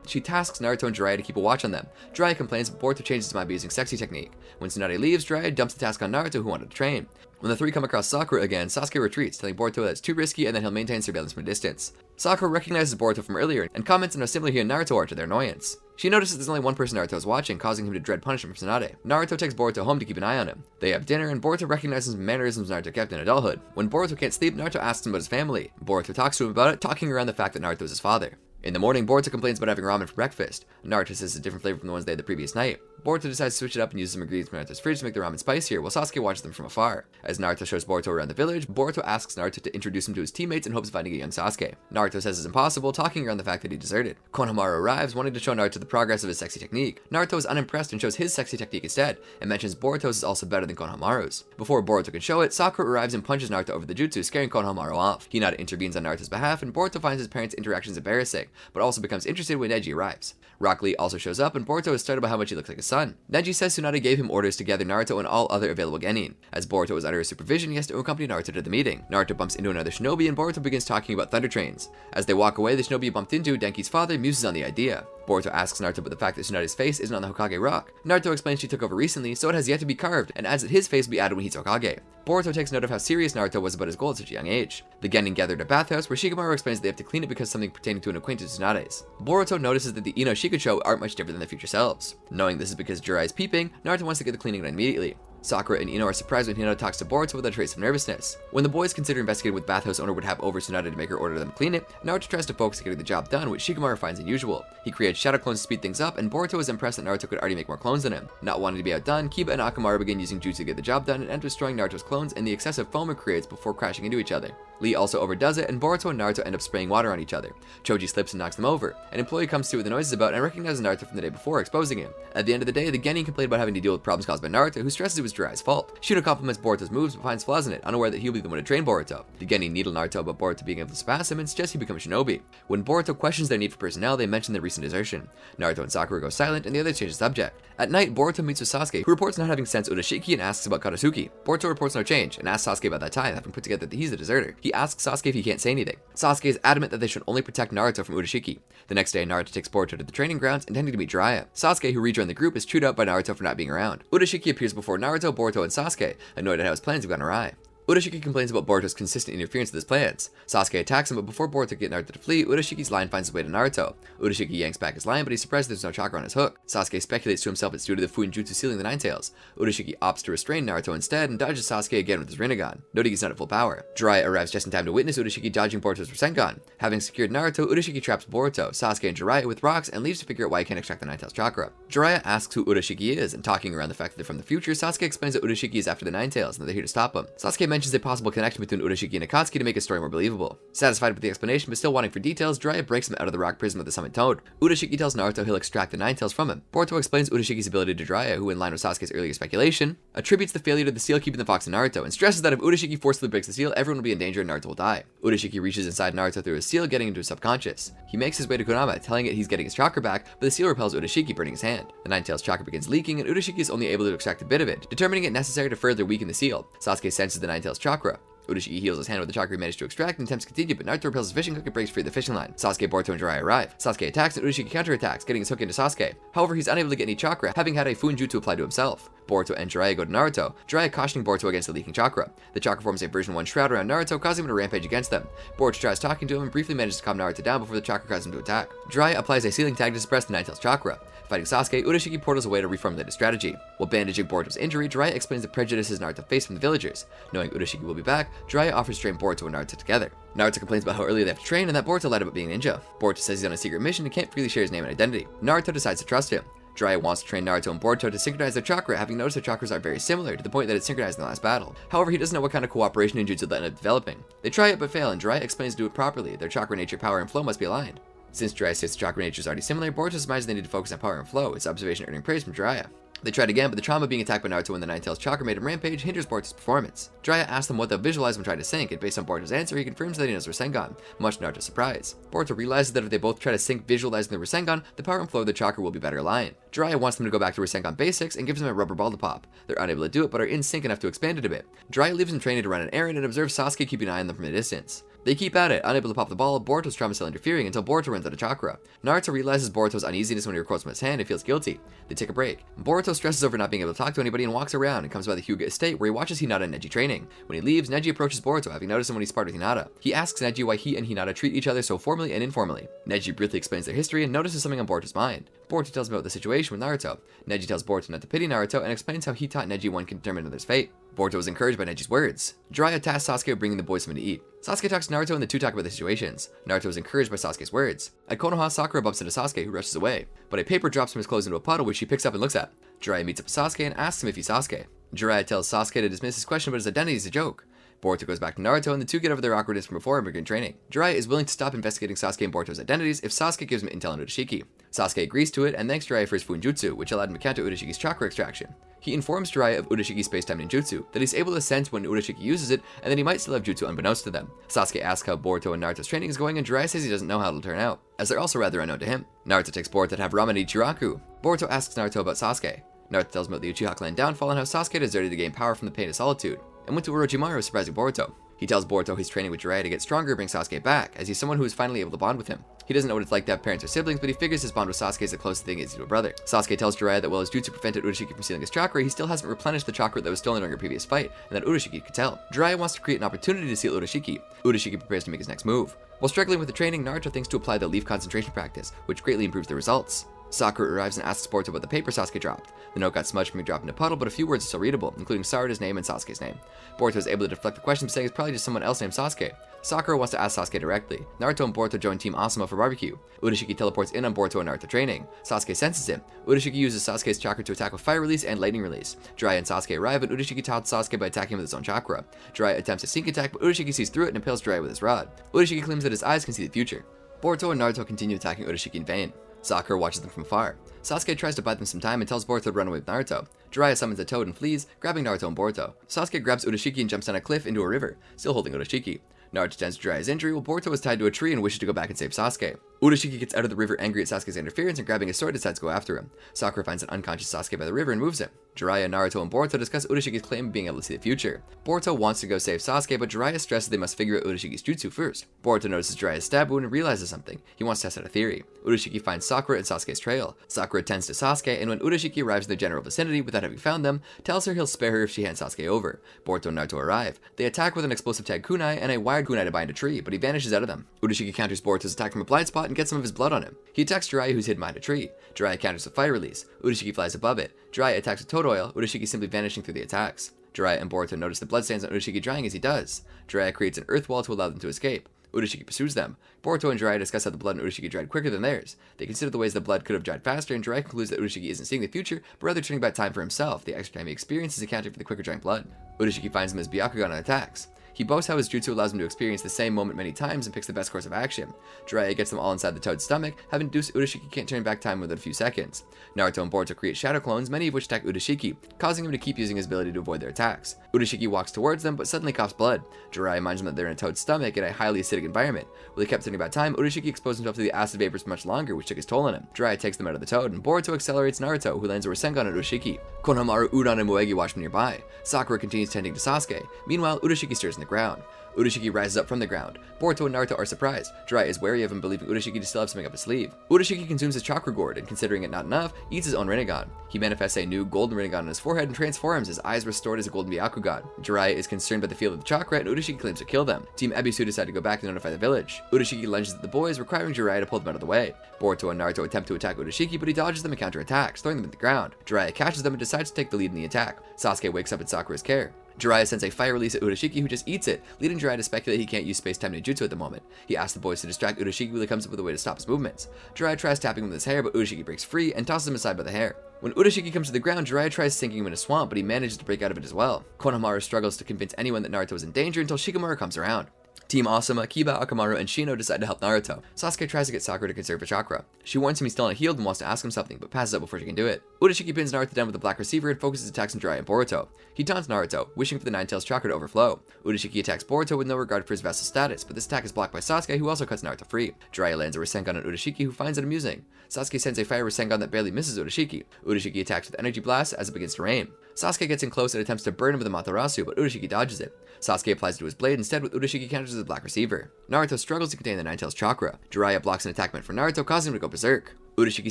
She tasks Naruto and Jiraiya to keep a watch on them. Jiraiya complains, but Boruto changes his mind by using sexy technique. When Tsunade leaves, Jiraiya dumps the task on Naruto, who wanted to train. When the 3 come across Sakura again, Sasuke retreats, telling Boruto that it's too risky and that he'll maintain surveillance from a distance. Sakura recognizes Boruto from earlier and comments on how similar he and Naruto are to their annoyance. She notices there's only one person Naruto is watching, causing him to dread punishment from Tsunade. Naruto takes Boruto home to keep an eye on him. They have dinner, and Boruto recognizes some mannerisms Naruto kept in adulthood. When Boruto can't sleep, Naruto asks him about his family. Boruto talks to him about it, talking around the fact that Naruto is his father. In the morning, Boruto complains about having ramen for breakfast. Naruto says it's a different flavor from the ones they had the previous night. Boruto decides to switch it up and uses some ingredients from Naruto's fridge to make the ramen spicier, while Sasuke watches them from afar. As Naruto shows Boruto around the village, Boruto asks Naruto to introduce him to his teammates in hopes of finding a young Sasuke. Naruto says it's impossible, talking around the fact that he deserted. Konohamaru arrives, wanting to show Naruto the progress of his sexy technique. Naruto is unimpressed and shows his sexy technique instead, and mentions Boruto's is also better than Konohamaru's. Before Boruto can show it, Sakura arrives and punches Naruto over the jutsu, scaring Konohamaru off. Hinata intervenes on Naruto's behalf, and Boruto finds his parents' interactions embarrassing, but also becomes interested when Neji arrives. Rock Lee also shows up, and Boruto is startled by how much he looks like his son. Neji says Tsunade gave him orders to gather Naruto and all other available genin. As Boruto is under his supervision, he has to accompany Naruto to the meeting. Naruto bumps into another shinobi, and Boruto begins talking about thunder trains. As they walk away, the shinobi bumped into, Denki's father, muses on the idea. Boruto asks Naruto about the fact that Tsunade's face isn't on the Hokage Rock. Naruto explains she took over recently, so it has yet to be carved, and adds that his face will be added when he's Hokage. Boruto takes note of how serious Naruto was about his goal at such a young age. The Genin gathered at a bathhouse where Shikamaru explains they have to clean it because something pertaining to an acquaintance of Tsunade's. Boruto notices that the Ino Shikucho aren't much different than their future selves. Knowing this is because Jiraiya is peeping, Naruto wants to get the cleaning done immediately. Sakura and Ino are surprised when Hinata talks to Boruto without a trace of nervousness. When the boys consider investigating what bathhouse owner would have over Tsunade to make her order them clean it, Naruto tries to focus on getting the job done, which Shikamaru finds unusual. He creates shadow clones to speed things up, and Boruto is impressed that Naruto could already make more clones than him. Not wanting to be outdone, Kiba and Akamaru begin using jutsu to get the job done and end up destroying Naruto's clones and the excessive foam it creates before crashing into each other. Lee also overdoes it, and Boruto and Naruto end up spraying water on each other. Choji slips and knocks them over. An employee comes to see what the noise is about and recognizes Naruto from the day before, exposing him. At the end of the day, the Genin complain about having to deal with problems caused by Naruto, who stresses it was Jiraiya's fault. Shino compliments Boruto's moves but finds flaws in it, unaware that he'll be the one to train Boruto. The Genin needle Naruto about Boruto being able to surpass him and suggests he become Shinobi. When Boruto questions their need for personnel, they mention their recent desertion. Naruto and Sakura go silent, and the others change the subject. At night, Boruto meets with Sasuke, who reports not having sensed Urashiki and asks about Katsuki. Boruto reports no change, and asks Sasuke about that time, having put together that he's a deserter. He asks Sasuke if he can't say anything. Sasuke is adamant that they should only protect Naruto from Urashiki. The next day, Naruto takes Boruto to the training grounds, intending to meet Jiraiya. Sasuke, who rejoined the group, is chewed out by Naruto for not being around. Urashiki appears before Naruto, Boruto, and Sasuke, annoyed at how his plans have gone awry. Urashiki complains about Boruto's consistent interference with his plans. Sasuke attacks him, but before Boruto can get Naruto to flee, Urashiki's line finds his way to Naruto. Urashiki yanks back his line, but he's surprised there's no chakra on his hook. Sasuke speculates to himself it's due to the Fuinjutsu sealing the Nine Tails. Urashiki opts to restrain Naruto instead and dodges Sasuke again with his Rinnegan, noting he's not at full power. Jiraiya arrives just in time to witness Urashiki dodging Boruto's Rasengan. Having secured Naruto, Urashiki traps Boruto, Sasuke, and Jiraiya with rocks and leaves to figure out why he can't extract the Nine Tails chakra. Jiraiya asks who Urashiki is, and talking around the fact that they're from the future, Sasuke explains that Urashiki is after the Nine Tails and that they're here to stop him. Sasuke mentions a possible connection between Urashiki and Akatsuki to make his story more believable. Satisfied with the explanation but still wanting for details, Jiraiya breaks him out of the rock prison with the summon toad. Urashiki tells Naruto he'll extract the Nine Tails from him. Boruto explains Urashiki's ability to Jiraiya, who in line with Sasuke's earlier speculation, attributes the failure to the seal keeping the fox in Naruto, and stresses that if Urashiki forcibly breaks the seal, everyone will be in danger and Naruto will die. Urashiki reaches inside Naruto through his seal, getting into his subconscious. He makes his way to Konoha, telling it he's getting his chakra back, but the seal repels Urashiki, burning his hand. The Nine Tails chakra begins leaking, and Urashiki is only able to extract a bit of it, determining it necessary to further weaken the seal. Sasuke senses the Nine Tails chakra. Urashiki heals his hand with the chakra he managed to extract and attempts to continue, but Naruto repels his fishing hook and breaks free of the fishing line. Sasuke, Boruto, and Jiraiya arrive. Sasuke attacks and Urashiki counterattacks, getting his hook into Sasuke. However, he's unable to get any chakra, having had a Fuinjutsu applied to himself. Boruto and Jiraiya go to Naruto, Jiraiya cautioning Boruto against the leaking chakra. The chakra forms a version 1 shroud around Naruto, causing him to rampage against them. Boruto tries talking to him and briefly manages to calm Naruto down before the chakra causes him to attack. Jiraiya applies a sealing tag to suppress the Nine Tails chakra. Fighting Sasuke, Urashiki portals away to reformulate his strategy. While bandaging Boruto's injury, Jiraiya explains the prejudices Naruto faced from the villagers. Knowing Urashiki will be back, Jiraiya offers to train Boruto and Naruto together. Naruto complains about how early they have to train and that Boruto lied about being a ninja. Boruto says he's on a secret mission and can't freely share his name and identity. Naruto decides to trust him. Jiraiya wants to train Naruto and Boruto to synchronize their chakra, having noticed their chakras are very similar to the point that it's synchronized in the last battle. However, he doesn't know what kind of cooperation ninjutsu they'll end up developing. They try it but fail, and Jiraiya explains to do it properly. Their chakra nature, power, and flow must be aligned. Since Jiraiya states the chakra nature is already similar, Boruto surmises they need to focus on power and flow, his observation earning praise from Jiraiya. They tried again, but the trauma of being attacked by Naruto when the Nine Tails chakra made him rampage hinders Boruto's performance. Jiraiya asks them what they'll visualize when trying to sync, and based on Boruto's answer, he confirms that he knows Rasengan, much to Naruto's surprise. Boruto realizes that if they both try to sync visualizing the Rasengan, the power and flow of the chakra will be better aligned. Jiraiya wants them to go back to Rasengan basics and gives them a rubber ball to pop. They're unable to do it, but are in sync enough to expand it a bit. Jiraiya leaves them training to run an errand and observes Sasuke keeping an eye on them from a distance. They keep at it, unable to pop the ball, Boruto's trauma still interfering until Boruto runs out of chakra. Naruto realizes Boruto's uneasiness when he records from his hand and feels guilty. They take a break. Boruto stresses over not being able to talk to anybody and walks around and comes by the Hyuga estate where he watches Hinata and Neji training. When he leaves, Neji approaches Boruto, having noticed him when he sparred with Hinata. He asks Neji why he and Hinata treat each other so formally and informally. Neji briefly explains their history and notices something on Boruto's mind. Boruto tells him about the situation with Naruto. Neji tells Boruto not to pity Naruto and explains how he taught Neji one can determine another's fate. Boruto was encouraged by Neji's words. Jiraiya tasks Sasuke with bringing the boys something to eat. Sasuke talks to Naruto and the two talk about the situations. Naruto is encouraged by Sasuke's words. At Konoha, Sakura bumps into Sasuke, who rushes away, but a paper drops from his clothes into a puddle, which she picks up and looks at. Jiraiya meets up with Sasuke and asks him if he's Sasuke. Jiraiya tells Sasuke to dismiss his question about his identity is a joke. Boruto goes back to Naruto and the two get over their awkwardness from before and begin training. Jiraiya is willing to stop investigating Sasuke and Boruto's identities if Sasuke gives him intel on Urashiki. Sasuke agrees to it and thanks Jiraiya for his Fuinjutsu, which allowed him to counter Urashiki's chakra extraction. He informs Jiraiya of Urashiki's space-time ninjutsu, that he's able to sense when Urashiki uses it, and that he might still have jutsu unbeknownst to them. Sasuke asks how Boruto and Naruto's training is going, and Jiraiya says he doesn't know how it'll turn out, as they're also rather unknown to him. Naruto takes Boruto to have ramen at Ichiraku. Boruto asks Naruto about Sasuke. Naruto tells him about the Uchiha clan downfall and how Sasuke deserted to gain power from the pain of solitude, and went to Orochimaru surprising Boruto. He tells Boruto he's training with Jiraiya to get stronger and bring Sasuke back, as he's someone who is finally able to bond with him. He doesn't know what it's like to have parents or siblings, but he figures his bond with Sasuke is the closest thing he is to a brother. Sasuke tells Jiraiya that while his jutsu prevented Urashiki from stealing his chakra, he still hasn't replenished the chakra that was stolen during a previous fight, and that Urashiki could tell. Jiraiya wants to create an opportunity to steal Urashiki. Urashiki prepares to make his next move. While struggling with the training, Naruto thinks to apply the leaf concentration practice, which greatly improves the results. Sakura arrives and asks Boruto about the paper Sasuke dropped. The note got smudged from being dropped in a puddle, but a few words are still readable, including Sarada's name and Sasuke's name. Boruto is able to deflect the question, saying it's probably just someone else named Sasuke. Sakura wants to ask Sasuke directly. Naruto and Boruto join Team Asuma for barbecue. Urashiki teleports in on Boruto and Naruto training. Sasuke senses him. Urashiki uses Sasuke's chakra to attack with fire release and lightning release. Jiraiya and Sasuke arrive, and Urashiki taunts Sasuke by attacking him with his own chakra. Jiraiya attempts a sneak attack, but Urashiki sees through it and impales Jiraiya with his rod. Urashiki claims that his eyes can see the future. Boruto and Naruto continue attacking Urashiki in vain. Sakura watches them from afar. Sasuke tries to buy them some time and tells Boruto to run away with Naruto. Jiraiya summons a toad and flees, grabbing Naruto and Boruto. Sasuke grabs Urashiki and jumps down a cliff into a river, still holding Urashiki. Naruto tends to Jiraiya's injury while Boruto is tied to a tree and wishes to go back and save Sasuke. Urashiki gets out of the river angry at Sasuke's interference and grabbing his sword decides to go after him. Sakura finds an unconscious Sasuke by the river and moves him. Jiraiya, Naruto, and Boruto discuss Urashiki's claim of being able to see the future. Boruto wants to go save Sasuke, but Jiraiya stresses they must figure out Urashiki's jutsu first. Boruto notices Jiraiya's stab wound and realizes something. He wants to test out a theory. Urashiki finds Sakura and Sasuke's trail. Sakura tends to Sasuke, and when Urashiki arrives in the general vicinity without having found them, tells her he'll spare her if she hands Sasuke over. Boruto and Naruto arrive. They attack with an explosive tag kunai and a wired kunai to bind a tree, but he vanishes out of them. Urashiki counters Boruto's attack from a blind spot and gets some of his blood on him. He attacks Jiraiya, who's hidden behind a tree. Jiraiya counters with fire release. Urashiki flies above it. Jiraiya attacks with toad oil, Urashiki simply vanishing through the attacks. Jiraiya and Boruto notice the bloodstains on Urashiki drying as he does. Jiraiya creates an earth wall to allow them to escape. Urashiki pursues them. Boruto and Jiraiya discuss how the blood in Urashiki dried quicker than theirs. They consider the ways the blood could have dried faster, and Jiraiya concludes that Urashiki isn't seeing the future, but rather turning back time for himself. The extra time he experiences accounting for the quicker drying blood. Urashiki finds him as Byakugan and attacks. He boasts how his jutsu allows him to experience the same moment many times and picks the best course of action. Jiraiya gets them all inside the toad's stomach, having deduced Urashiki can't turn back time within a few seconds. Naruto and Boruto create shadow clones, many of which attack Urashiki, causing him to keep using his ability to avoid their attacks. Urashiki walks towards them, but suddenly coughs blood. Jiraiya reminds him that they're in a toad's stomach in a highly acidic environment. While he kept turning back time, Urashiki exposed himself to the acid vapors for much longer, which took his toll on him. Jiraiya takes them out of the toad, and Boruto accelerates Naruto, who lands a Rasengan on Urashiki. Konohamaru, Udon, and Moegi watch from nearby. Sakura continues tending to Sasuke. Meanwhile, Urashiki stirs in the ground. Urashiki rises up from the ground. Boruto and Naruto are surprised. Jiraiya is wary of him, believing Urashiki to still have something up his sleeve. Urashiki consumes his chakra gourd, and considering it not enough, eats his own Rinnegan. He manifests a new golden Rinnegan on his forehead and transforms, his eyes restored as a golden Byakugan. Jiraiya is concerned by the field of the chakra, and Urashiki claims to kill them. Team Ebisu decide to go back to notify the village. Urashiki lunges at the boys, requiring Jiraiya to pull them out of the way. Boruto and Naruto attempt to attack Urashiki, but he dodges them and counterattacks, throwing them at the ground. Jiraiya catches them and decides to take the lead in the attack. Sasuke wakes up in Sakura's care. Jiraiya sends a fire release at Urashiki, who just eats it, leading Jiraiya to speculate he can't use space-time ninjutsu at the moment. He asks the boys to distract Urashiki, who comes up with a way to stop his movements. Jiraiya tries tapping him with his hair, but Urashiki breaks free and tosses him aside by the hair. When Urashiki comes to the ground, Jiraiya tries sinking him in a swamp, but he manages to break out of it as well. Konohamaru struggles to convince anyone that Naruto is in danger until Shikamaru comes around. Team Asuma, Kiba, Akamaru, and Shino decide to help Naruto. Sasuke tries to get Sakura to conserve the chakra. She warns him he's still not healed and wants to ask him something, but passes out before she can do it. Urashiki pins Naruto down with a black receiver and focuses attacks on Jiraiya and Boruto. He taunts Naruto, wishing for the Nine-Tails chakra to overflow. Urashiki attacks Boruto with no regard for his vassal status, but this attack is blocked by Sasuke, who also cuts Naruto free. Jiraiya lands a Rasengan on Urashiki, who finds it amusing. Sasuke sends a fire Rasengan that barely misses Urashiki. Urashiki attacks with energy blast as it begins to rain. Sasuke gets in close and attempts to burn him with a Matarasu, but Urashiki dodges it. Sasuke applies it to his blade instead, with Urashiki counters with a black receiver. Naruto struggles to contain the Nine-Tails chakra. Jiraiya blocks an attack meant for Naruto, causing him to go berserk. Urashiki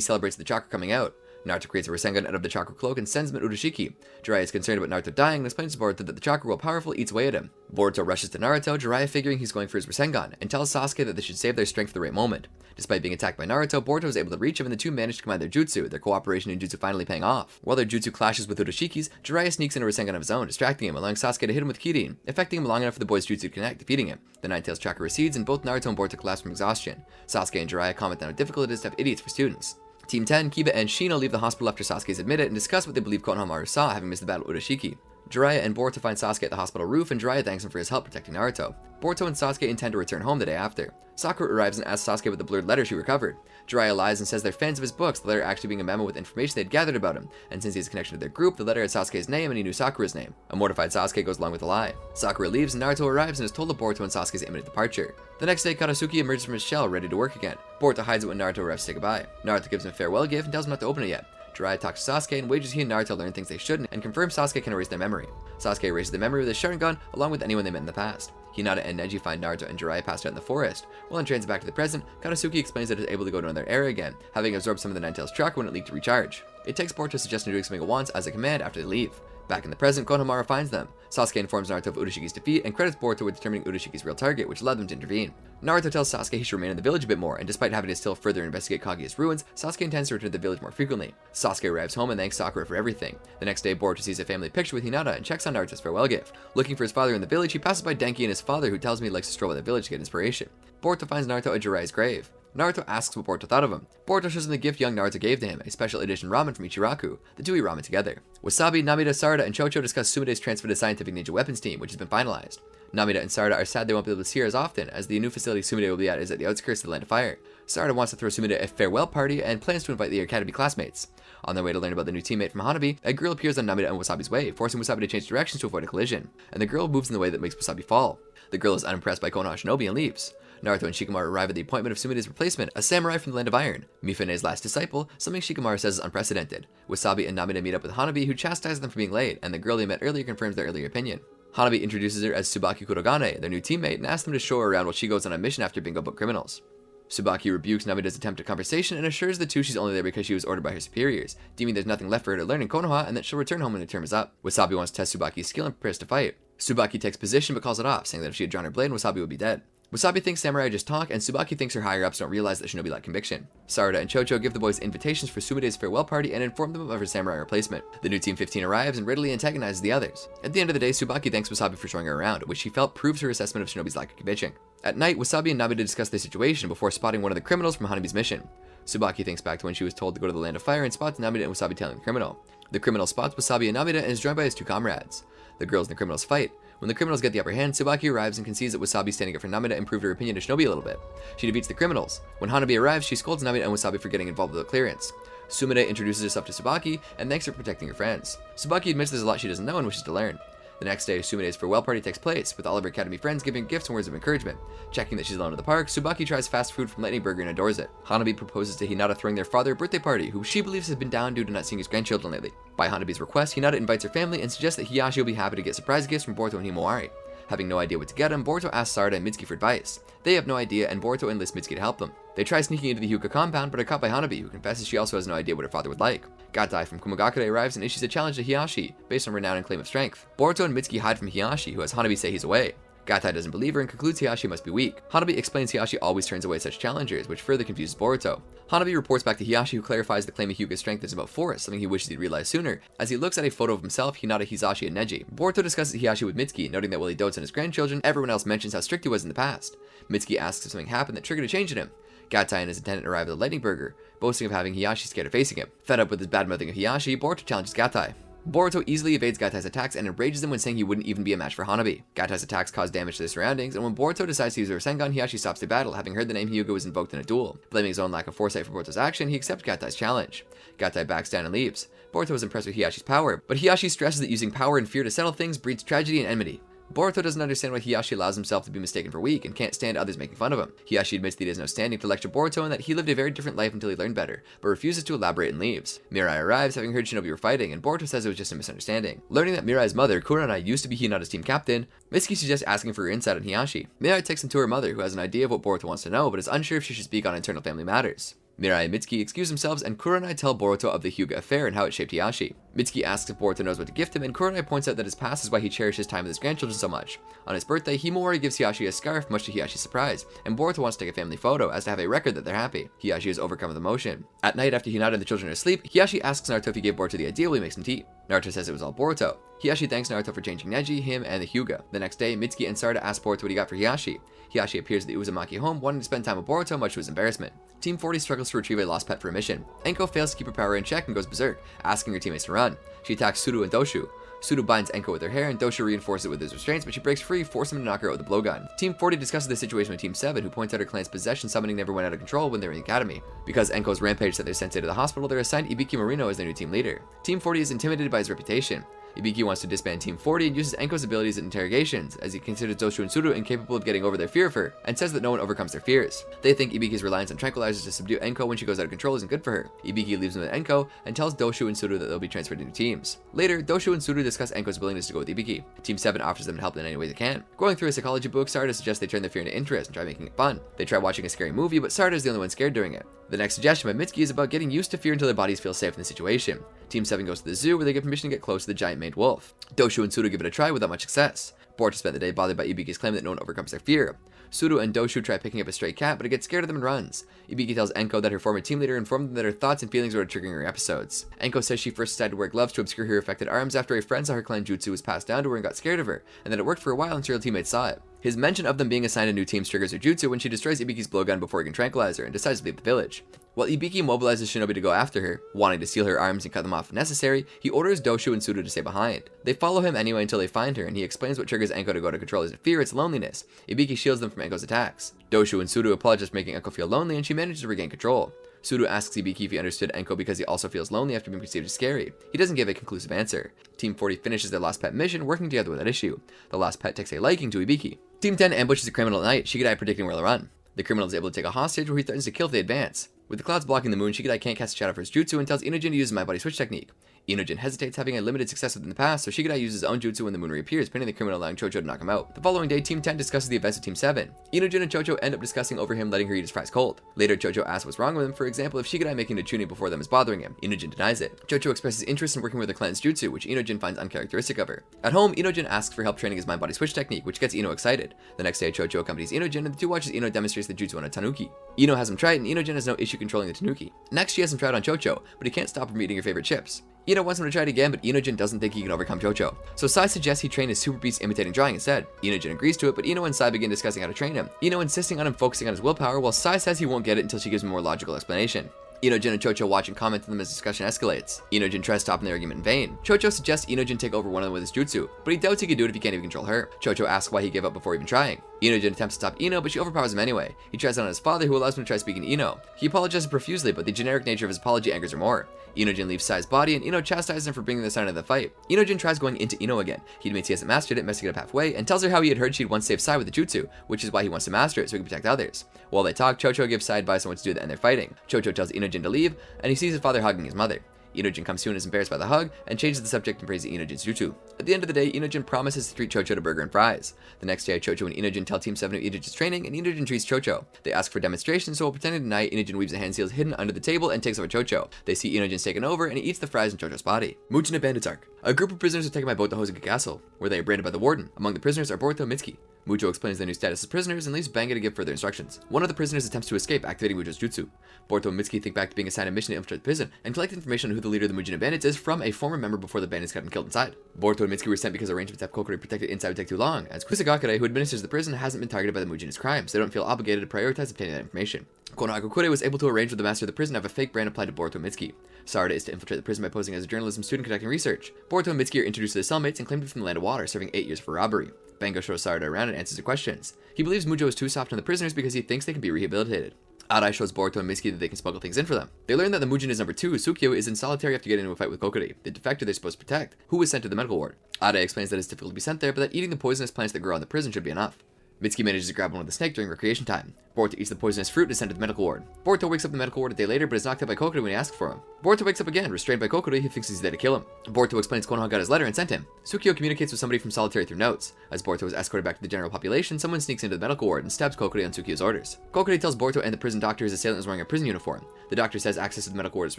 celebrates the chakra coming out. Naruto creates a Rasengan out of the chakra cloak and sends him at Urashiki. Jiraiya is concerned about Naruto dying and explains to Boruto that the chakra, while powerful, eats away at him. Boruto rushes to Naruto, Jiraiya figuring he's going for his Rasengan, and tells Sasuke that they should save their strength for the right moment. Despite being attacked by Naruto, Boruto is able to reach him and the two manage to combine their jutsu, their cooperation in jutsu finally paying off. While their jutsu clashes with Urashiki's, Jiraiya sneaks in a Rasengan of his own, distracting him, allowing Sasuke to hit him with Kirin, affecting him long enough for the boys' jutsu to connect, defeating him. The Nine-Tails chakra recedes and both Naruto and Boruto collapse from exhaustion. Sasuke and Jiraiya comment on how difficult it is to have idiots for students. Team 10, Kiba, and Shino leave the hospital after Sasuke is admitted and discuss what they believe Konohamaru saw, having missed the battle with Urashiki. Jiraiya and Boruto find Sasuke at the hospital roof, and Jiraiya thanks him for his help protecting Naruto. Boruto and Sasuke intend to return home the day after. Sakura arrives and asks Sasuke about the blurred letter she recovered. Jiraiya lies and says they're fans of his books, the letter actually being a memo with information they'd gathered about him, and since he has a connection to their group, the letter had Sasuke's name and he knew Sakura's name. A mortified Sasuke goes along with the lie. Sakura leaves and Naruto arrives and is told of Boruto and Sasuke's imminent departure. The next day, Katasuki emerges from his shell, ready to work again. Boruto hides it when Naruto arrives to say goodbye. Naruto gives him a farewell gift and tells him not to open it yet. Jiraiya talks to Sasuke and wages he and Naruto learn things they shouldn't and confirms Sasuke can erase their memory. Sasuke erases the memory with his Sharingan along with anyone they met in the past. Hinata and Neji find Naruto and Jiraiya passed out in the forest. While in transit back to the present, Konosuke explains that it is able to go to another era again, having absorbed some of the Ninetales chakra when it leaked to recharge. It takes Boruto suggesting doing something at once as a command after they leave. Back in the present, Konohamaru finds them. Sasuke informs Naruto of Urushiki's defeat and credits Boruto with determining Urushiki's real target, which led them to intervene. Naruto tells Sasuke he should remain in the village a bit more, and despite having to still further investigate Kaguya's ruins, Sasuke intends to return to the village more frequently. Sasuke arrives home and thanks Sakura for everything. The next day, Boruto sees a family picture with Hinata and checks on Naruto's farewell gift. Looking for his father in the village, he passes by Denki and his father, who tells him he likes to stroll by the village to get inspiration. Boruto finds Naruto at Jiraiya's grave. Naruto asks what Boruto thought of him. Boruto shows him the gift young Naruto gave to him, a special edition ramen from Ichiraku. The two eat ramen together. Wasabi, Namida, Sarada, and Chocho discuss Sumide's transfer to the Scientific Ninja Weapons team, which has been finalized. Namida and Sarada are sad they won't be able to see her as often, as the new facility Sumide will be at is at the outskirts of the Land of Fire. Sarada wants to throw Sumide a farewell party and plans to invite the academy classmates. On their way to learn about the new teammate from Hanabi, a girl appears on Namida and Wasabi's way, forcing Wasabi to change directions to avoid a collision, and the girl moves in the way that makes Wasabi fall. The girl is unimpressed by Konoha Shinobi and leaves. Naruto and Shikamaru arrive at the appointment of Sumide's replacement, a samurai from the Land of Iron, Mifune's last disciple, something Shikamaru says is unprecedented. Wasabi and Namida meet up with Hanabi, who chastises them for being late, and the girl they met earlier confirms their earlier opinion. Hanabi introduces her as Tsubaki Kurogane, their new teammate, and asks them to show her around while she goes on a mission after bingo book criminals. Tsubaki rebukes Namida's attempt at conversation and assures the two she's only there because she was ordered by her superiors, deeming there's nothing left for her to learn in Konoha and that she'll return home when the term is up. Wasabi wants to test Tsubaki's skill and prepares to fight. Tsubaki takes position but calls it off, saying that if she had drawn her blade, Wasabi would be dead. Wasabi thinks samurai just talk, and Tsubaki thinks her higher-ups don't realize that Shinobi lack conviction. Sarada and Chocho give the boys invitations for Sumide's farewell party and inform them of her samurai replacement. The new Team 15 arrives and readily antagonizes the others. At the end of the day, Tsubaki thanks Wasabi for showing her around, which she felt proves her assessment of Shinobi's lack of conviction. At night, Wasabi and Namida discuss their situation before spotting one of the criminals from Hanabi's mission. Tsubaki thinks back to when she was told to go to the Land of Fire and spots Namida and Wasabi tailing the criminal. The criminal spots Wasabi and Namida and is joined by his two comrades. The girls and the criminals fight. When the criminals get the upper hand, Tsubaki arrives and concedes that Wasabi standing up for Namida improved her opinion to Shinobi a little bit. She defeats the criminals. When Hanabi arrives, she scolds Namida and Wasabi for getting involved with the clearance. Sumide introduces herself to Tsubaki and thanks her for protecting her friends. Tsubaki admits there's a lot she doesn't know and wishes to learn. The next day, Sumide's farewell party takes place, with all of her academy friends giving gifts and words of encouragement. Checking that she's alone at the park, Tsubaki tries fast food from Lightning Burger and adores it. Hanabi proposes to Hinata throwing their father a birthday party, who she believes has been down due to not seeing his grandchildren lately. By Hanabi's request, Hinata invites her family and suggests that Hiyashi will be happy to get surprise gifts from Boruto and Himawari. Having no idea what to get him, Boruto asks Sarada and Mitsuki for advice. They have no idea, and Boruto enlists Mitsuki to help them. They try sneaking into the Hyuga compound, but are caught by Hanabi, who confesses she also has no idea what her father would like. Gatai from Konohagakure arrives and issues a challenge to Hiyashi, based on renown and claim of strength. Boruto and Mitsuki hide from Hiyashi, who has Hanabi say he's away. Gatai doesn't believe her and concludes Hiyashi must be weak. Hanabi explains Hiyashi always turns away such challengers, which further confuses Boruto. Hanabi reports back to Hiyashi, who clarifies the claim of Hyuga's strength is about force, something he wishes he'd realized sooner, as he looks at a photo of himself, Hinata, Hisashi, and Neji. Boruto discusses Hiyashi with Mitsuki, noting that while he dotes on his grandchildren, everyone else mentions how strict he was in the past. Mitsuki asks if something happened that triggered a change in him. Gatai and his attendant arrive at the Lightning Burger, boasting of having Hiyashi scared of facing him. Fed up with his bad-mouthing of Hiyashi, Boruto challenges Gatai. Boruto easily evades Gatai's attacks and enrages him when saying he wouldn't even be a match for Hanabi. Gatai's attacks cause damage to their surroundings, and when Boruto decides to use her Rasengan, Hiyashi stops the battle, having heard the name Hyuga was invoked in a duel. Blaming his own lack of foresight for Boruto's action, he accepts Gatai's challenge. Gatai backs down and leaves. Boruto is impressed with Hiyashi's power, but Hiyashi stresses that using power and fear to settle things breeds tragedy and enmity. Boruto doesn't understand why Hiyashi allows himself to be mistaken for weak and can't stand others making fun of him. Hiyashi admits that he has no standing to lecture Boruto and that he lived a very different life until he learned better, but refuses to elaborate and leaves. Mirai arrives, having heard Shinobi were fighting, and Boruto says it was just a misunderstanding. Learning that Mirai's mother, Kuranai, used to be Hinata's team captain, Mitsuki suggests asking for her insight on Hiyashi. Mirai takes him to her mother, who has an idea of what Boruto wants to know, but is unsure if she should speak on internal family matters. Mirai and Mitsuki excuse themselves, and Kuranai tell Boruto of the Hyuga affair and how it shaped Hiyashi. Mitsuki asks if Boruto knows what to gift him, and Kuranai points out that his past is why he cherishes time with his grandchildren so much. On his birthday, Himawari gives Hiyashi a scarf, much to Hiyashi's surprise, and Boruto wants to take a family photo, as to have a record that they're happy. Hiyashi is overcome with emotion. At night, after Hinata and the children are asleep, Hiyashi asks Naruto if he gave Boruto the idea while he makes some tea. Naruto says it was all Boruto. Hiyashi thanks Naruto for changing Neji, him, and the Hyuga. The next day, Mitsuki and Sarada ask Boruto what he got for Hiyashi. Hiyashi appears at the Uzumaki home, wanting to spend time with Boruto, much to his embarrassment. Team 40 struggles to retrieve a lost pet for a mission. Enko fails to keep her power in check and goes berserk, asking her teammates to run. She attacks Suru and Doshu. Suru binds Enko with her hair, and Doshu reinforces it with his restraints, but she breaks free, forcing him to knock her out with a blowgun. Team 40 discusses the situation with Team 7, who points out her clan's possession summoning never went out of control when they were in the academy. Because Enko's rampage sent their sensei to the hospital, they're assigned Ibiki Marino as their new team leader. Team 40 is intimidated by his reputation. Ibiki wants to disband Team 40 and uses Enko's abilities in interrogations, as he considers Doshu and Suru incapable of getting over their fear of her, and says that no one overcomes their fears. They think Ibiki's reliance on tranquilizers to subdue Enko when she goes out of control isn't good for her. Ibiki leaves them with Enko and tells Doshu and Suru that they'll be transferred to new teams. Later, Doshu and Suru discuss Enko's willingness to go with Ibiki. Team 7 offers them to help in any way they can. Going through a psychology book, Sarada suggests they turn their fear into interest and try making it fun. They try watching a scary movie, but Sarada is the only one scared during it. The next suggestion by Mitsuki is about getting used to fear until their bodies feel safe in the situation. Team 7 goes to the zoo where they get permission to get close to the giant maned wolf. Doshu and Suru give it a try without much success. Boruto spent the day bothered by Ibiki's claim that no one overcomes their fear. Suru and Doshu try picking up a stray cat, but it gets scared of them and runs. Ibiki tells Enko that her former team leader informed them that her thoughts and feelings were triggering her episodes. Enko says she first decided to wear gloves to obscure her affected arms after a friend saw her clan jutsu was passed down to her and got scared of her, and that it worked for a while until her teammates saw it. His mention of them being assigned a new team triggers her jutsu when she destroys Ibiki's blowgun before he can tranquilize her and decides to leave the village. While Ibiki mobilizes Shinobi to go after her, wanting to steal her arms and cut them off if necessary, he orders Doshu and Suru to stay behind. They follow him anyway until they find her, and he explains what triggers Enko to go to control isn't fear, it's loneliness. Ibiki shields them from Enko's attacks. Doshu and Suru apologize for making Enko feel lonely, and she manages to regain control. Suru asks Ibiki if he understood Enko because he also feels lonely after being perceived as scary. He doesn't give a conclusive answer. Team 40 finishes their lost pet mission, working together with that issue. The lost pet takes a liking to Ibiki. Team 10 ambushes a criminal at night, Shikadai predicting where they'll run. The criminal is able to take a hostage where he threatens to kill if they advance. With the clouds blocking the moon, Shikadai can't cast a shadow for his jutsu and tells Inojin to use my body switch technique. Inojin hesitates, having a limited success within the past, so Shikadai uses his own jutsu when the moon reappears, pinning the criminal, allowing Chocho to knock him out. The following day, Team 10 discusses the events of Team 7. Inojin and Chocho end up discussing over him letting her eat his fries cold. Later, Chocho asks what's wrong with him, for example, if Shikadai making a chuni before them is bothering him. Inojin denies it. Chocho expresses interest in working with the clan's jutsu, which Inojin finds uncharacteristic of her. At home, Inojin asks for help training his mind-body switch technique, which gets Ino excited. The next day, Chocho accompanies Inojin, and the two watches Ino demonstrates the jutsu on a tanuki. Ino has him try it, and Inojin has no issue controlling the tanuki. Next, she has him try it on Chocho, but he can't stop from eating her favorite chips. Ino wants him to try it again, but Inojin doesn't think he can overcome Chocho. So Sai suggests he train his super beast imitating drawing instead. Inojin agrees to it, but Ino and Sai begin discussing how to train him. Ino insisting on him focusing on his willpower, while Sai says he won't get it until she gives him a more logical explanation. Inojin and Chocho watch and comment on them as discussion escalates. Inojin tries stopping the argument in vain. Chocho suggests Inojin take over one of them with his jutsu, but he doubts he can do it if he can't even control her. Chocho asks why he gave up before even trying. Inojin attempts to stop Ino, but she overpowers him anyway. He tries it on his father, who allows him to try speaking to Ino. He apologizes profusely, but the generic nature of his apology angers her more. Inojin leaves Sai's body, and Ino chastises him for bringing the sign of the fight. Inojin tries going into Ino again. He admits he hasn't mastered it, messing it up halfway, and tells her how he had heard she'd once saved Sai with the jutsu, which is why he wants to master it so he can protect others. While they talk, Chocho gives Sai advice on what to do to end their fighting. Chocho tells Inojin to leave, and he sees his father hugging his mother. Inojin comes to and is embarrassed by the hug, and changes the subject and praises Inojin's jutsu. At the end of the day, Inojin promises to treat Chocho to burger and fries. The next day, Chocho and Inojin tell Team 7 of Inojin's training, and Inojin treats Chocho. They ask for demonstrations, so while pretending to deny, Inojin weaves the hand seals hidden under the table and takes over Chocho. They see Inojin's taken over, and he eats the fries in Chocho's body. Mujin Bandits arc. A group of prisoners are taken by boat to Hokage Castle, where they are branded by the warden. Among the prisoners are Boruto and Mitsuki. Mujo explains their new status as prisoners and leaves Banga to give further instructions. One of the prisoners attempts to escape, activating Mujo's jutsu. Boruto and Mitsuki think back to being assigned a mission to infiltrate the prison and collect information on who the leader of the Mujin Bandits is from a former member before the bandits got him killed inside. Boruto and Mitsuki were sent because arrangements to have Kokiri protected inside would take too long, as Kusagakure, who administers the prison, hasn't been targeted by the Mujin's crimes, so they don't feel obligated to prioritize obtaining that information. Konohagakure was able to arrange with the master of the prison to have a fake brand applied to Boruto and Mitsuki. Sarada is to infiltrate the prison by posing as a journalism student conducting research. Boruto and Mitsuki are introduced to the cellmates and claimed to be from the land of water, serving 8 years for robbery. Bango shows Sarada around and answers her questions. He believes Mujo is too soft on the prisoners because he thinks they can be rehabilitated. Adai shows Boruto and Mitsuki that they can smuggle things in for them. They learn that the Mujin is number 2, Sukyo, is in solitary after getting into a fight with Kokiri, the defective they're supposed to protect, who was sent to the medical ward. Adai explains that it's difficult to be sent there, but that eating the poisonous plants that grow in the prison should be enough. Mitsuki manages to grab one of the snake during recreation time. Boruto eats the poisonous fruit and is sent to the medical ward. Boruto wakes up in the medical ward a day later, but is knocked out by Kokiri when he asks for him. Boruto wakes up again, restrained by Kokiri, who thinks he's there to kill him. Boruto explains Konoha got his letter and sent him. Sukyo communicates with somebody from solitary through notes. As Boruto is escorted back to the general population, someone sneaks into the medical ward and stabs Kokiri on Sukyo's orders. Kokiri tells Boruto and the prison doctor his assailant is wearing a prison uniform. The doctor says access to the medical ward is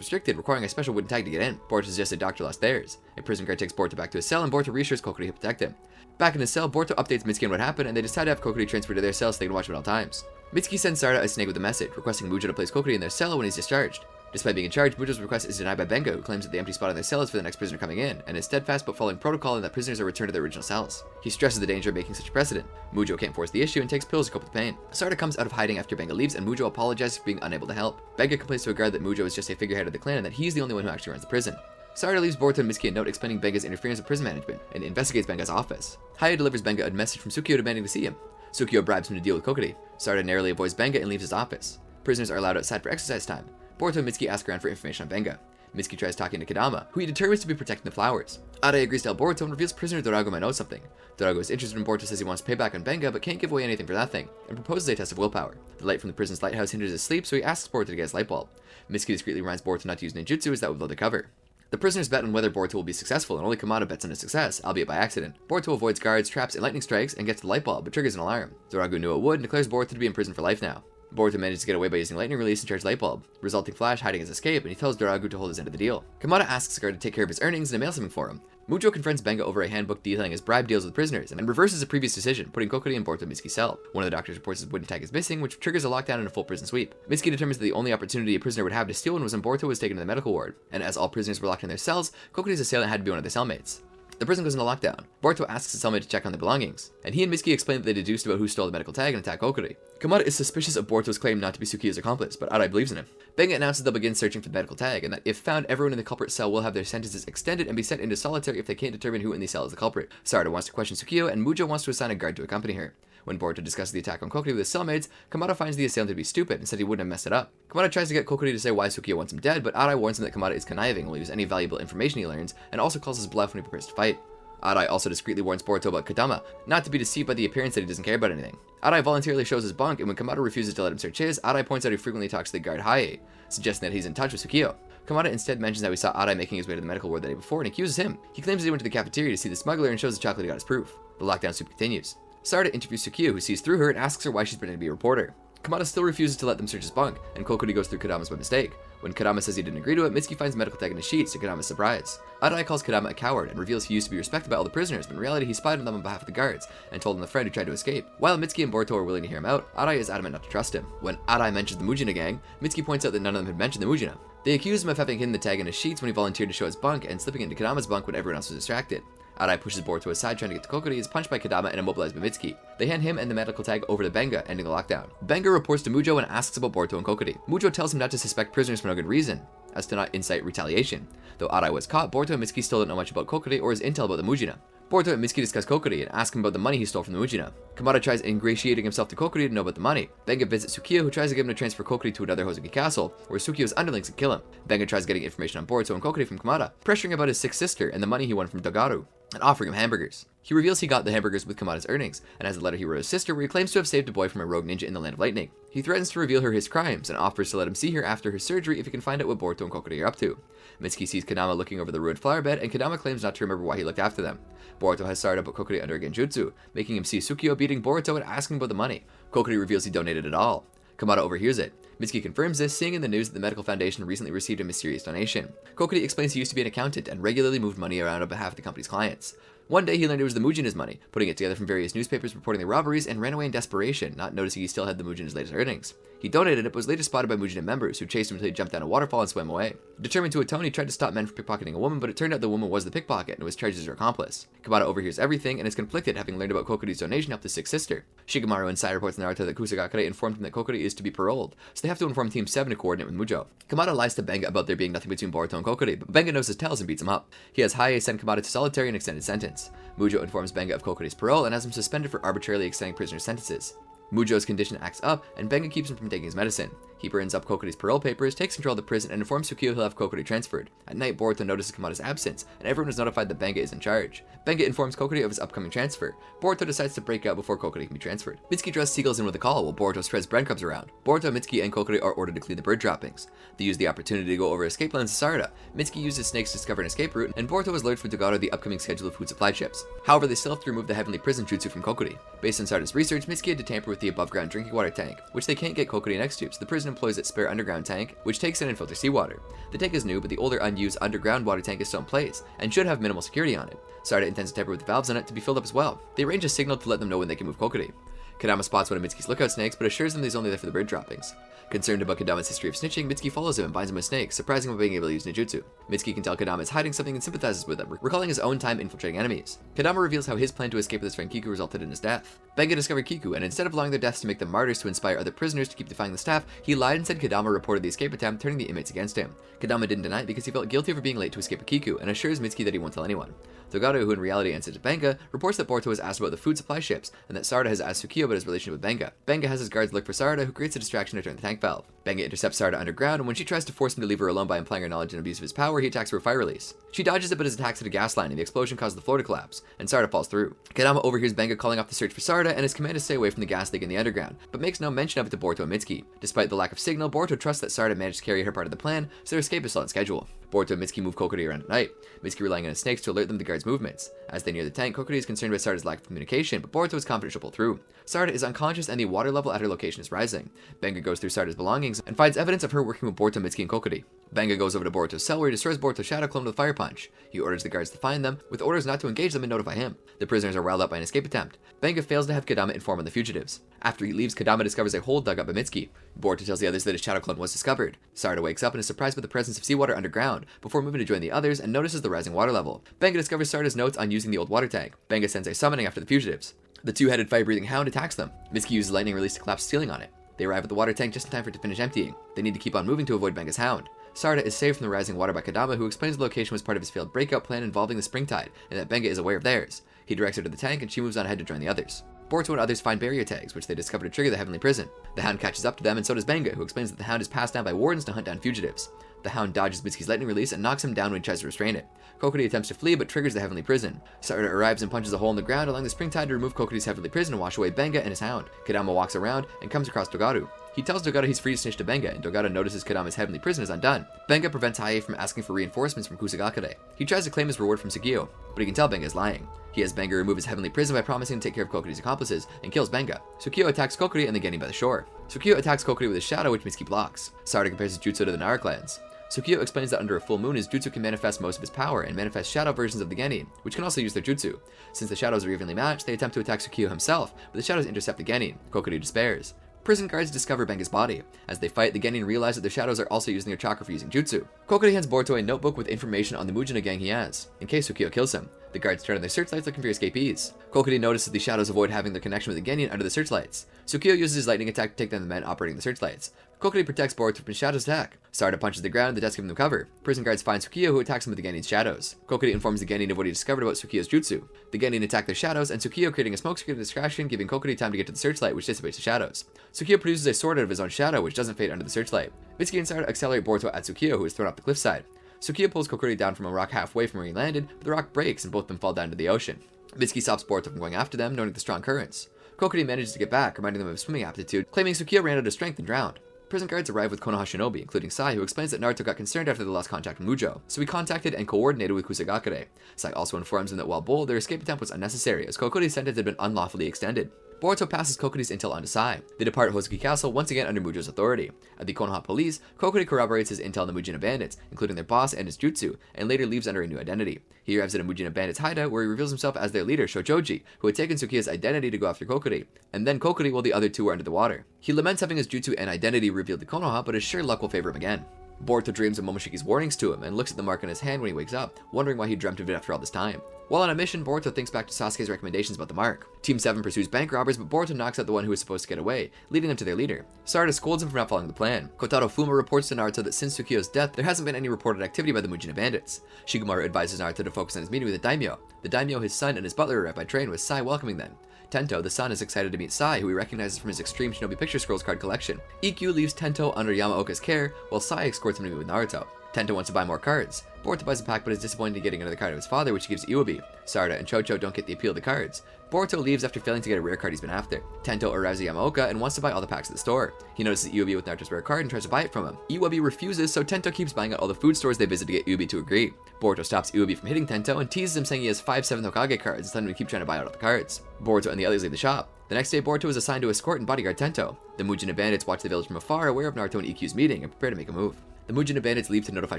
restricted, requiring a special wooden tag to get in. Boruto suggests the doctor lost theirs. A prison guard takes Boruto back to his cell, and Boruto reassures Kokiri to protect him. Back in his cell, Boruto updates Mitsuki on what happened, and they decide to have Kokiri transferred to their cell so they can watch him at all times. Mitsuki sends Sarada a snake with a message, requesting Mujo to place Kokiri in their cell when he's discharged. Despite being in charge, Mujo's request is denied by Bengo, who claims that the empty spot in their cell is for the next prisoner coming in, and is steadfast but following protocol in that prisoners are returned to their original cells. He stresses the danger of making such a precedent. Mujo can't force the issue and takes pills to cope with the pain. Sarada comes out of hiding after Benga leaves, and Mujo apologizes for being unable to help. Benga complains to a guard that Mujo is just a figurehead of the clan and that he's the only one who actually runs the prison. Sarada leaves Boruto and Mitsuki a note explaining Benga's interference with prison management, and investigates Benga's office. Haya delivers Benga a message from Sukyo demanding to see him. Sukyo bribes him to deal with Kokiri. Sarada narrowly avoids Benga and leaves his office. Prisoners are allowed outside for exercise time. Boruto and Mitsuki ask around for information on Benga. Mitsuki tries talking to Kadama, who he determines to be protecting the flowers. Arai agrees to help Boruto and reveals prisoner Dorago might know something. Dorago is interested when Boruto says he wants payback on Benga, but can't give away anything for that thing, and proposes a test of willpower. The light from the prison's lighthouse hinders his sleep, so he asks Boruto to get his light bulb. Mitsuki discreetly reminds Boruto not to use ninjutsu, as that would blow the cover. The prisoners bet on whether Boruto will be successful, and only Kamada bets on his success, albeit by accident. Boruto avoids guards, traps, and lightning strikes, and gets the light bulb, but triggers an alarm. Dorago knew it would, and declares Boruto to be in prison for life now. Boruto manages to get away by using lightning release and charged light bulb, resulting Flash hiding his escape, and he tells Dorago to hold his end of the deal. Kamada asks the guard to take care of his earnings and to mail something for him. Mujo confronts Benga over a handbook detailing his bribe deals with prisoners, and reverses a previous decision, putting Kokori in Boruto and Mitsuki's cell. One of the doctors reports his wooden tag is missing, which triggers a lockdown and a full prison sweep. Mitsuki determines that the only opportunity a prisoner would have to steal one was when Boruto was taken to the medical ward, and as all prisoners were locked in their cells, Kokori's assailant had to be one of their cellmates. The prison goes into lockdown. Boruto asks his cellmate to check on their belongings, and he and Mitsuki explain that they deduced about who stole the medical tag and attack Kokori. Kamada is suspicious of Boruto's claim not to be Sukiya's accomplice, but Arai believes in him. Benga announces they'll begin searching for the medical tag, and that if found, everyone in the culprit cell will have their sentences extended and be sent into solitary if they can't determine who in the cell is the culprit. Sarada wants to question Sukiyo, and Mujo wants to assign a guard to accompany her. When Boruto discusses the attack on Kokori with his cellmates, Kamada finds the assailant to be stupid and said he wouldn't have messed it up. Kamada tries to get Kokori to say why Sukiyo wants him dead, but Arai warns him that Kamada is conniving and will use any valuable information he learns, and also calls his bluff when he prepares to fight. Arai also discreetly warns Boruto about Kadama, not to be deceived by the appearance that he doesn't care about anything. Arai voluntarily shows his bunk, and when Kamada refuses to let him search his, Arai points out he frequently talks to the guard Haie, suggesting that he's in touch with Sukiyo. Kamada instead mentions how he saw Arai making his way to the medical ward the day before and accuses him. He claims that he went to the cafeteria to see the smuggler and shows the chocolate he got as proof. The lockdown sweep continues. Sarada interviews Sukiyo, who sees through her and asks her why she's pretending to be a reporter. Kamada still refuses to let them search his bunk, and Kokori goes through Kadama's by mistake. When Kadama says he didn't agree to it, Mitsuki finds the medical tag in his sheets to Kadama's surprise. Arai calls Kadama a coward and reveals he used to be respected by all the prisoners, but in reality he spied on them on behalf of the guards, and told on the friend who tried to escape. While Mitsuki and Boruto are willing to hear him out, Arai is adamant not to trust him. When Arai mentions the Mujina gang, Mitsuki points out that none of them had mentioned the Mujina. They accuse him of having hidden the tag in his sheets when he volunteered to show his bunk, and slipping into Kadama's bunk when everyone else was distracted. Arai pushes Boruto aside trying to get to Kokori, is punched by Kadama and immobilized by Mitsuki. They hand him and the medical tag over to Benga, ending the lockdown. Benga reports to Mujo and asks about Boruto and Kokori. Mujo tells him not to suspect prisoners for no good reason, as to not incite retaliation. Though Arai was caught, Boruto and Mitsuki still don't know much about Kokori or his intel about the Mujina. Boruto and Mitsuki discuss Kokori and ask him about the money he stole from the Mujina. Kamada tries ingratiating himself to Kokori to know about the money. Benga visits Sukiyo, who tries to get him to transfer Kokori to another Hokage castle, where Sukiyo's underlings can kill him. Benga tries getting information on Boruto and Kokori from Kamada, pressuring about his sick sister and the money he won from Dogaru, and offering him hamburgers. He reveals he got the hamburgers with Kamada's earnings, and has a letter he wrote his sister where he claims to have saved a boy from a rogue ninja in the Land of Lightning. He threatens to reveal her his crimes, and offers to let him see her after her surgery if he can find out what Boruto and Kokori are up to. Mitsuki sees Kadama looking over the ruined flower bed, and Kadama claims not to remember why he looked after them. Boruto has Sarada put Kokori under a genjutsu, making him see Sukiyo beating Boruto and asking about the money. Kokori reveals he donated it all. Kamada overhears it. Mitsuki confirms this, seeing in the news that the Medical Foundation recently received a mysterious donation. Kokori explains he used to be an accountant and regularly moved money around on behalf of the company's clients. One day he learned it was the Mujina's money, putting it together from various newspapers reporting the robberies, and ran away in desperation, not noticing he still had the Mujina's latest earnings. He donated it, but was later spotted by Mujina members, who chased him until he jumped down a waterfall and swam away. Determined to atone, he tried to stop men from pickpocketing a woman, but it turned out the woman was the pickpocket and was charged as her accomplice. Kamada overhears everything and is conflicted, having learned about Kokori's donation helped his sick sister. Shikamaru inside reports Naruto that Kusagakure informed him that Kokori is to be paroled, so they have to inform Team 7 to coordinate with Mujo. Kamada lies to Benga about there being nothing between Boruto and Kokori, but Benga knows his tells and beats him up. He has Haie send Kamada to solitary and extended sentence. Mujo informs Benga of Kokori's parole and has him suspended for arbitrarily extending prisoners' sentences. Mujo's condition acts up, and Benga keeps him from taking his medicine. He burns up Kokori's parole papers, takes control of the prison, and informs Sukiyo he'll have Kokori transferred. At night, Boruto notices Kamada's absence, and everyone is notified that Benga is in charge. Benga informs Kokori of his upcoming transfer. Boruto decides to break out before Kokori can be transferred. Mitsuki draws seagulls in with a call, while Boruto spreads breadcrumbs around. Boruto, Mitsuki, and Kokori are ordered to clean the bird droppings. They use the opportunity to go over escape plans to Sarada. Mitsuki uses snakes to discover an escape route, and Boruto has learned from Dogaru the upcoming schedule of food supply ships. However, they still have to remove the heavenly prison jutsu from Kokori. Based on Sarada's research, Mitsuki had to tamper with the above-ground drinking water tank, which they can't get Kokori next to, so the prison employs its spare underground tank, which takes in and filters seawater. The tank is new, but the older unused underground water tank is still in place, and should have minimal security on it. Sarada intends to tamper with the valves on it to be filled up as well. They arrange a signal to let them know when they can move Kokori. Kadama spots one of Mitsuki's lookout snakes, but assures them he's only there for the bird droppings. Concerned about Kadama's history of snitching, Mitsuki follows him and binds him with snakes, surprising him by being able to use ninjutsu. Mitsuki can tell Kadama is hiding something and sympathizes with him, recalling his own time infiltrating enemies. Kadama reveals how his plan to escape with his friend Kiku resulted in his death. Benga discovered Kiku, and instead of allowing their deaths to make them martyrs to inspire other prisoners to keep defying the staff, he lied and said Kadama reported the escape attempt, turning the inmates against him. Kadama didn't deny it because he felt guilty for being late to escape with Kiku, and assures Mitsuki that he won't tell anyone. Togaru, who in reality answered to Benga, reports that Boruto has asked about the food supply ships, and that Sarada has asked Tsukio about his relationship with Benga. Benga has his guards look for Sarada, who creates a distraction to turn the tank valve. Benga intercepts Sarada underground, and when she tries to force him to leave her alone by implying her knowledge and abuse of his power, he attacks her with fire release. She dodges it, but his attacks hit a gas line, and the explosion causes the floor to collapse, and Sarada falls through. Kadama overhears Benga calling off the search for Sarada, and is commanded to stay away from the gas leak in the underground, but makes no mention of it to Boruto and Mitsuki. Despite the lack of signal, Boruto trusts that Sarada managed to carry her part of the plan, so their escape is still on schedule. Boruto and Mitsuki move Kokiri around at night, Mitsuki relying on his snakes to alert them to the guards' movements. As they near the tank, Kokiri is concerned about Sarada's lack of communication, but Boruto is confident she'll pull through. Sarada is unconscious and the water level at her location is rising. Benga goes through Sarada's belongings and finds evidence of her working with Boruto, Mitsuki, and Kokiri. Benga goes over to Boruto's cell where he destroys Boruto's shadow clone with a fire punch. He orders the guards to find them, with orders not to engage them and notify him. The prisoners are riled up by an escape attempt. Benga fails to have Kadama inform on the fugitives. After he leaves, Kadama discovers a hole dug up by Mitsuki. Boruto tells the others that his shadow clone was discovered. Sarada wakes up and is surprised by the presence of seawater underground, before moving to join the others and notices the rising water level. Benga discovers Sarada's notes on using the old water tank. Benga sends a summoning after the fugitives. The two-headed fire-breathing hound attacks them. Mitsuki uses lightning release to collapse the ceiling on it. They arrive at the water tank just in time for it to finish emptying. They need to keep on moving to avoid Benga's hound. Sarada is saved from the rising water by Kadama, who explains the location was part of his failed breakout plan involving the spring tide, and that Benga is aware of theirs. He directs her to the tank, and she moves on ahead to join the others. Boruto and others find barrier tags, which they discover to trigger the heavenly prison. The hound catches up to them, and so does Benga, who explains that the hound is passed down by wardens to hunt down fugitives. The hound dodges Mitsuki's lightning release and knocks him down when he tries to restrain it. Kokiri attempts to flee but triggers the heavenly prison. Sarada arrives and punches a hole in the ground, allowing the spring tide to remove Kokiri's heavenly prison and wash away Benga and his hound. Kadama walks around and comes across Togaru. He tells Togaru he's free to snitch to Benga, and Togaru notices Kadama's heavenly prison is undone. Benga prevents Haie from asking for reinforcements from Kusagakure. He tries to claim his reward from Tsukio, but he can tell Benga is lying. He has Benga remove his heavenly prison by promising to take care of Kokiri's accomplices, and kills Benga. Tsukio attacks Kokiri and the Genin by the shore. Tsukio attacks Kokiri with his shadow, which Mitsuki blocks. Sarada compares his jutsu to the Nara clans. Tsukio explains that under a full moon, his jutsu can manifest most of his power and manifest shadow versions of the Genin, which can also use their jutsu. Since the shadows are evenly matched, they attempt to attack Tsukio himself, but the shadows intercept the Genin. Kokiri despairs. Prison guards discover Benga's body. As they fight, the Genin realize that their shadows are also using their chakra for using jutsu. Kokiri hands Boruto a notebook with information on the Mujina gang he has, in case Tsukio kills him. The guards turn on their searchlights looking for escapees. Kokiri notices the shadows avoid having their connection with the Genin under the searchlights. Tsukio uses his lightning attack to take down the men operating the searchlights. Kokiri protects Boruto from Shadow's attack. Sarada punches the ground, the desk giving them cover. Prison guards find Tsukio, who attacks him with the Genin's shadows. Kokiri informs the Genin of what he discovered about Tsukio's jutsu. The Genin attack their shadows, and Tsukio creating a smoke screen of distraction, giving Kokiri time to get to the searchlight, which dissipates the shadows. Tsukio produces a sword out of his own shadow, which doesn't fade under the searchlight. Mitsuki and Sarada accelerate Boruto at Tsukio, who is thrown off the cliffside. Tsukio pulls Kokiri down from a rock halfway from where he landed, but the rock breaks and both of them fall down to the ocean. Mitsuki stops Boruto from going after them, noting the strong currents. Kokiri manages to get back, reminding them of his swimming aptitude, claiming Tsukio ran out of strength and drowned. Prison guards arrive with Konoha Shinobi, including Sai, who explains that Naruto got concerned after they lost contact with Mujo, so he contacted and coordinated with Kusagakure. Sai also informs him that while bold, their escape attempt was unnecessary, as Kokiri's sentence had been unlawfully extended. Boruto passes Kokiri's intel on to Sai. They depart Hozuki Castle once again under Mujo's authority. At the Konoha police, Kokiri corroborates his intel on the Mujina bandits, including their boss and his jutsu, and later leaves under a new identity. He arrives at a Mujina bandits hideout where he reveals himself as their leader, Shojoji, who had taken Tsukio's identity to go after Kokiri, and then Kokiri while the other two were under the water. He laments having his jutsu and identity revealed to Konoha, but his sure luck will favor him again. Boruto dreams of Momoshiki's warnings to him and looks at the mark on his hand when he wakes up, wondering why he dreamt of it after all this time. While on a mission, Boruto thinks back to Sasuke's recommendations about the mark. Team 7 pursues bank robbers, but Boruto knocks out the one who was supposed to get away, leading them to their leader. Sarada scolds him for not following the plan. Kotaro Fuma reports to Naruto that since Tsukio's death, there hasn't been any reported activity by the Mujina bandits. Shikamaru advises Naruto to focus on his meeting with the daimyo. The daimyo, his son, and his butler arrive by train, with Sai welcoming them. Tento, the son, is excited to meet Sai, who he recognizes from his extreme Shinobi picture scrolls card collection. Ikkyu leaves Tento under Yamaoka's care, while Sai escorts him to meet with Naruto. Tento wants to buy more cards. Boruto buys a pack but is disappointed in getting another card of his father, which he gives Iwabi. Sarada and Chocho don't get the appeal of the cards. Boruto leaves after failing to get a rare card he's been after. Tento arrives at Yamaoka and wants to buy all the packs at the store. He notices Iwabi with Naruto's rare card and tries to buy it from him. Iwabi refuses, so Tento keeps buying at all the food stores they visit to get Iwabi to agree. Boruto stops Iwabi from hitting Tento and teases him, saying he has 5-7 Hokage cards and telling him to keep trying to buy out all the cards. Boruto and the others leave the shop. The next day, Boruto is assigned to escort and bodyguard Tento. The Mujina bandits watch the village from afar, aware of Naruto and Ikkyu's meeting, and prepare to make a move. The Mujina bandits leave to notify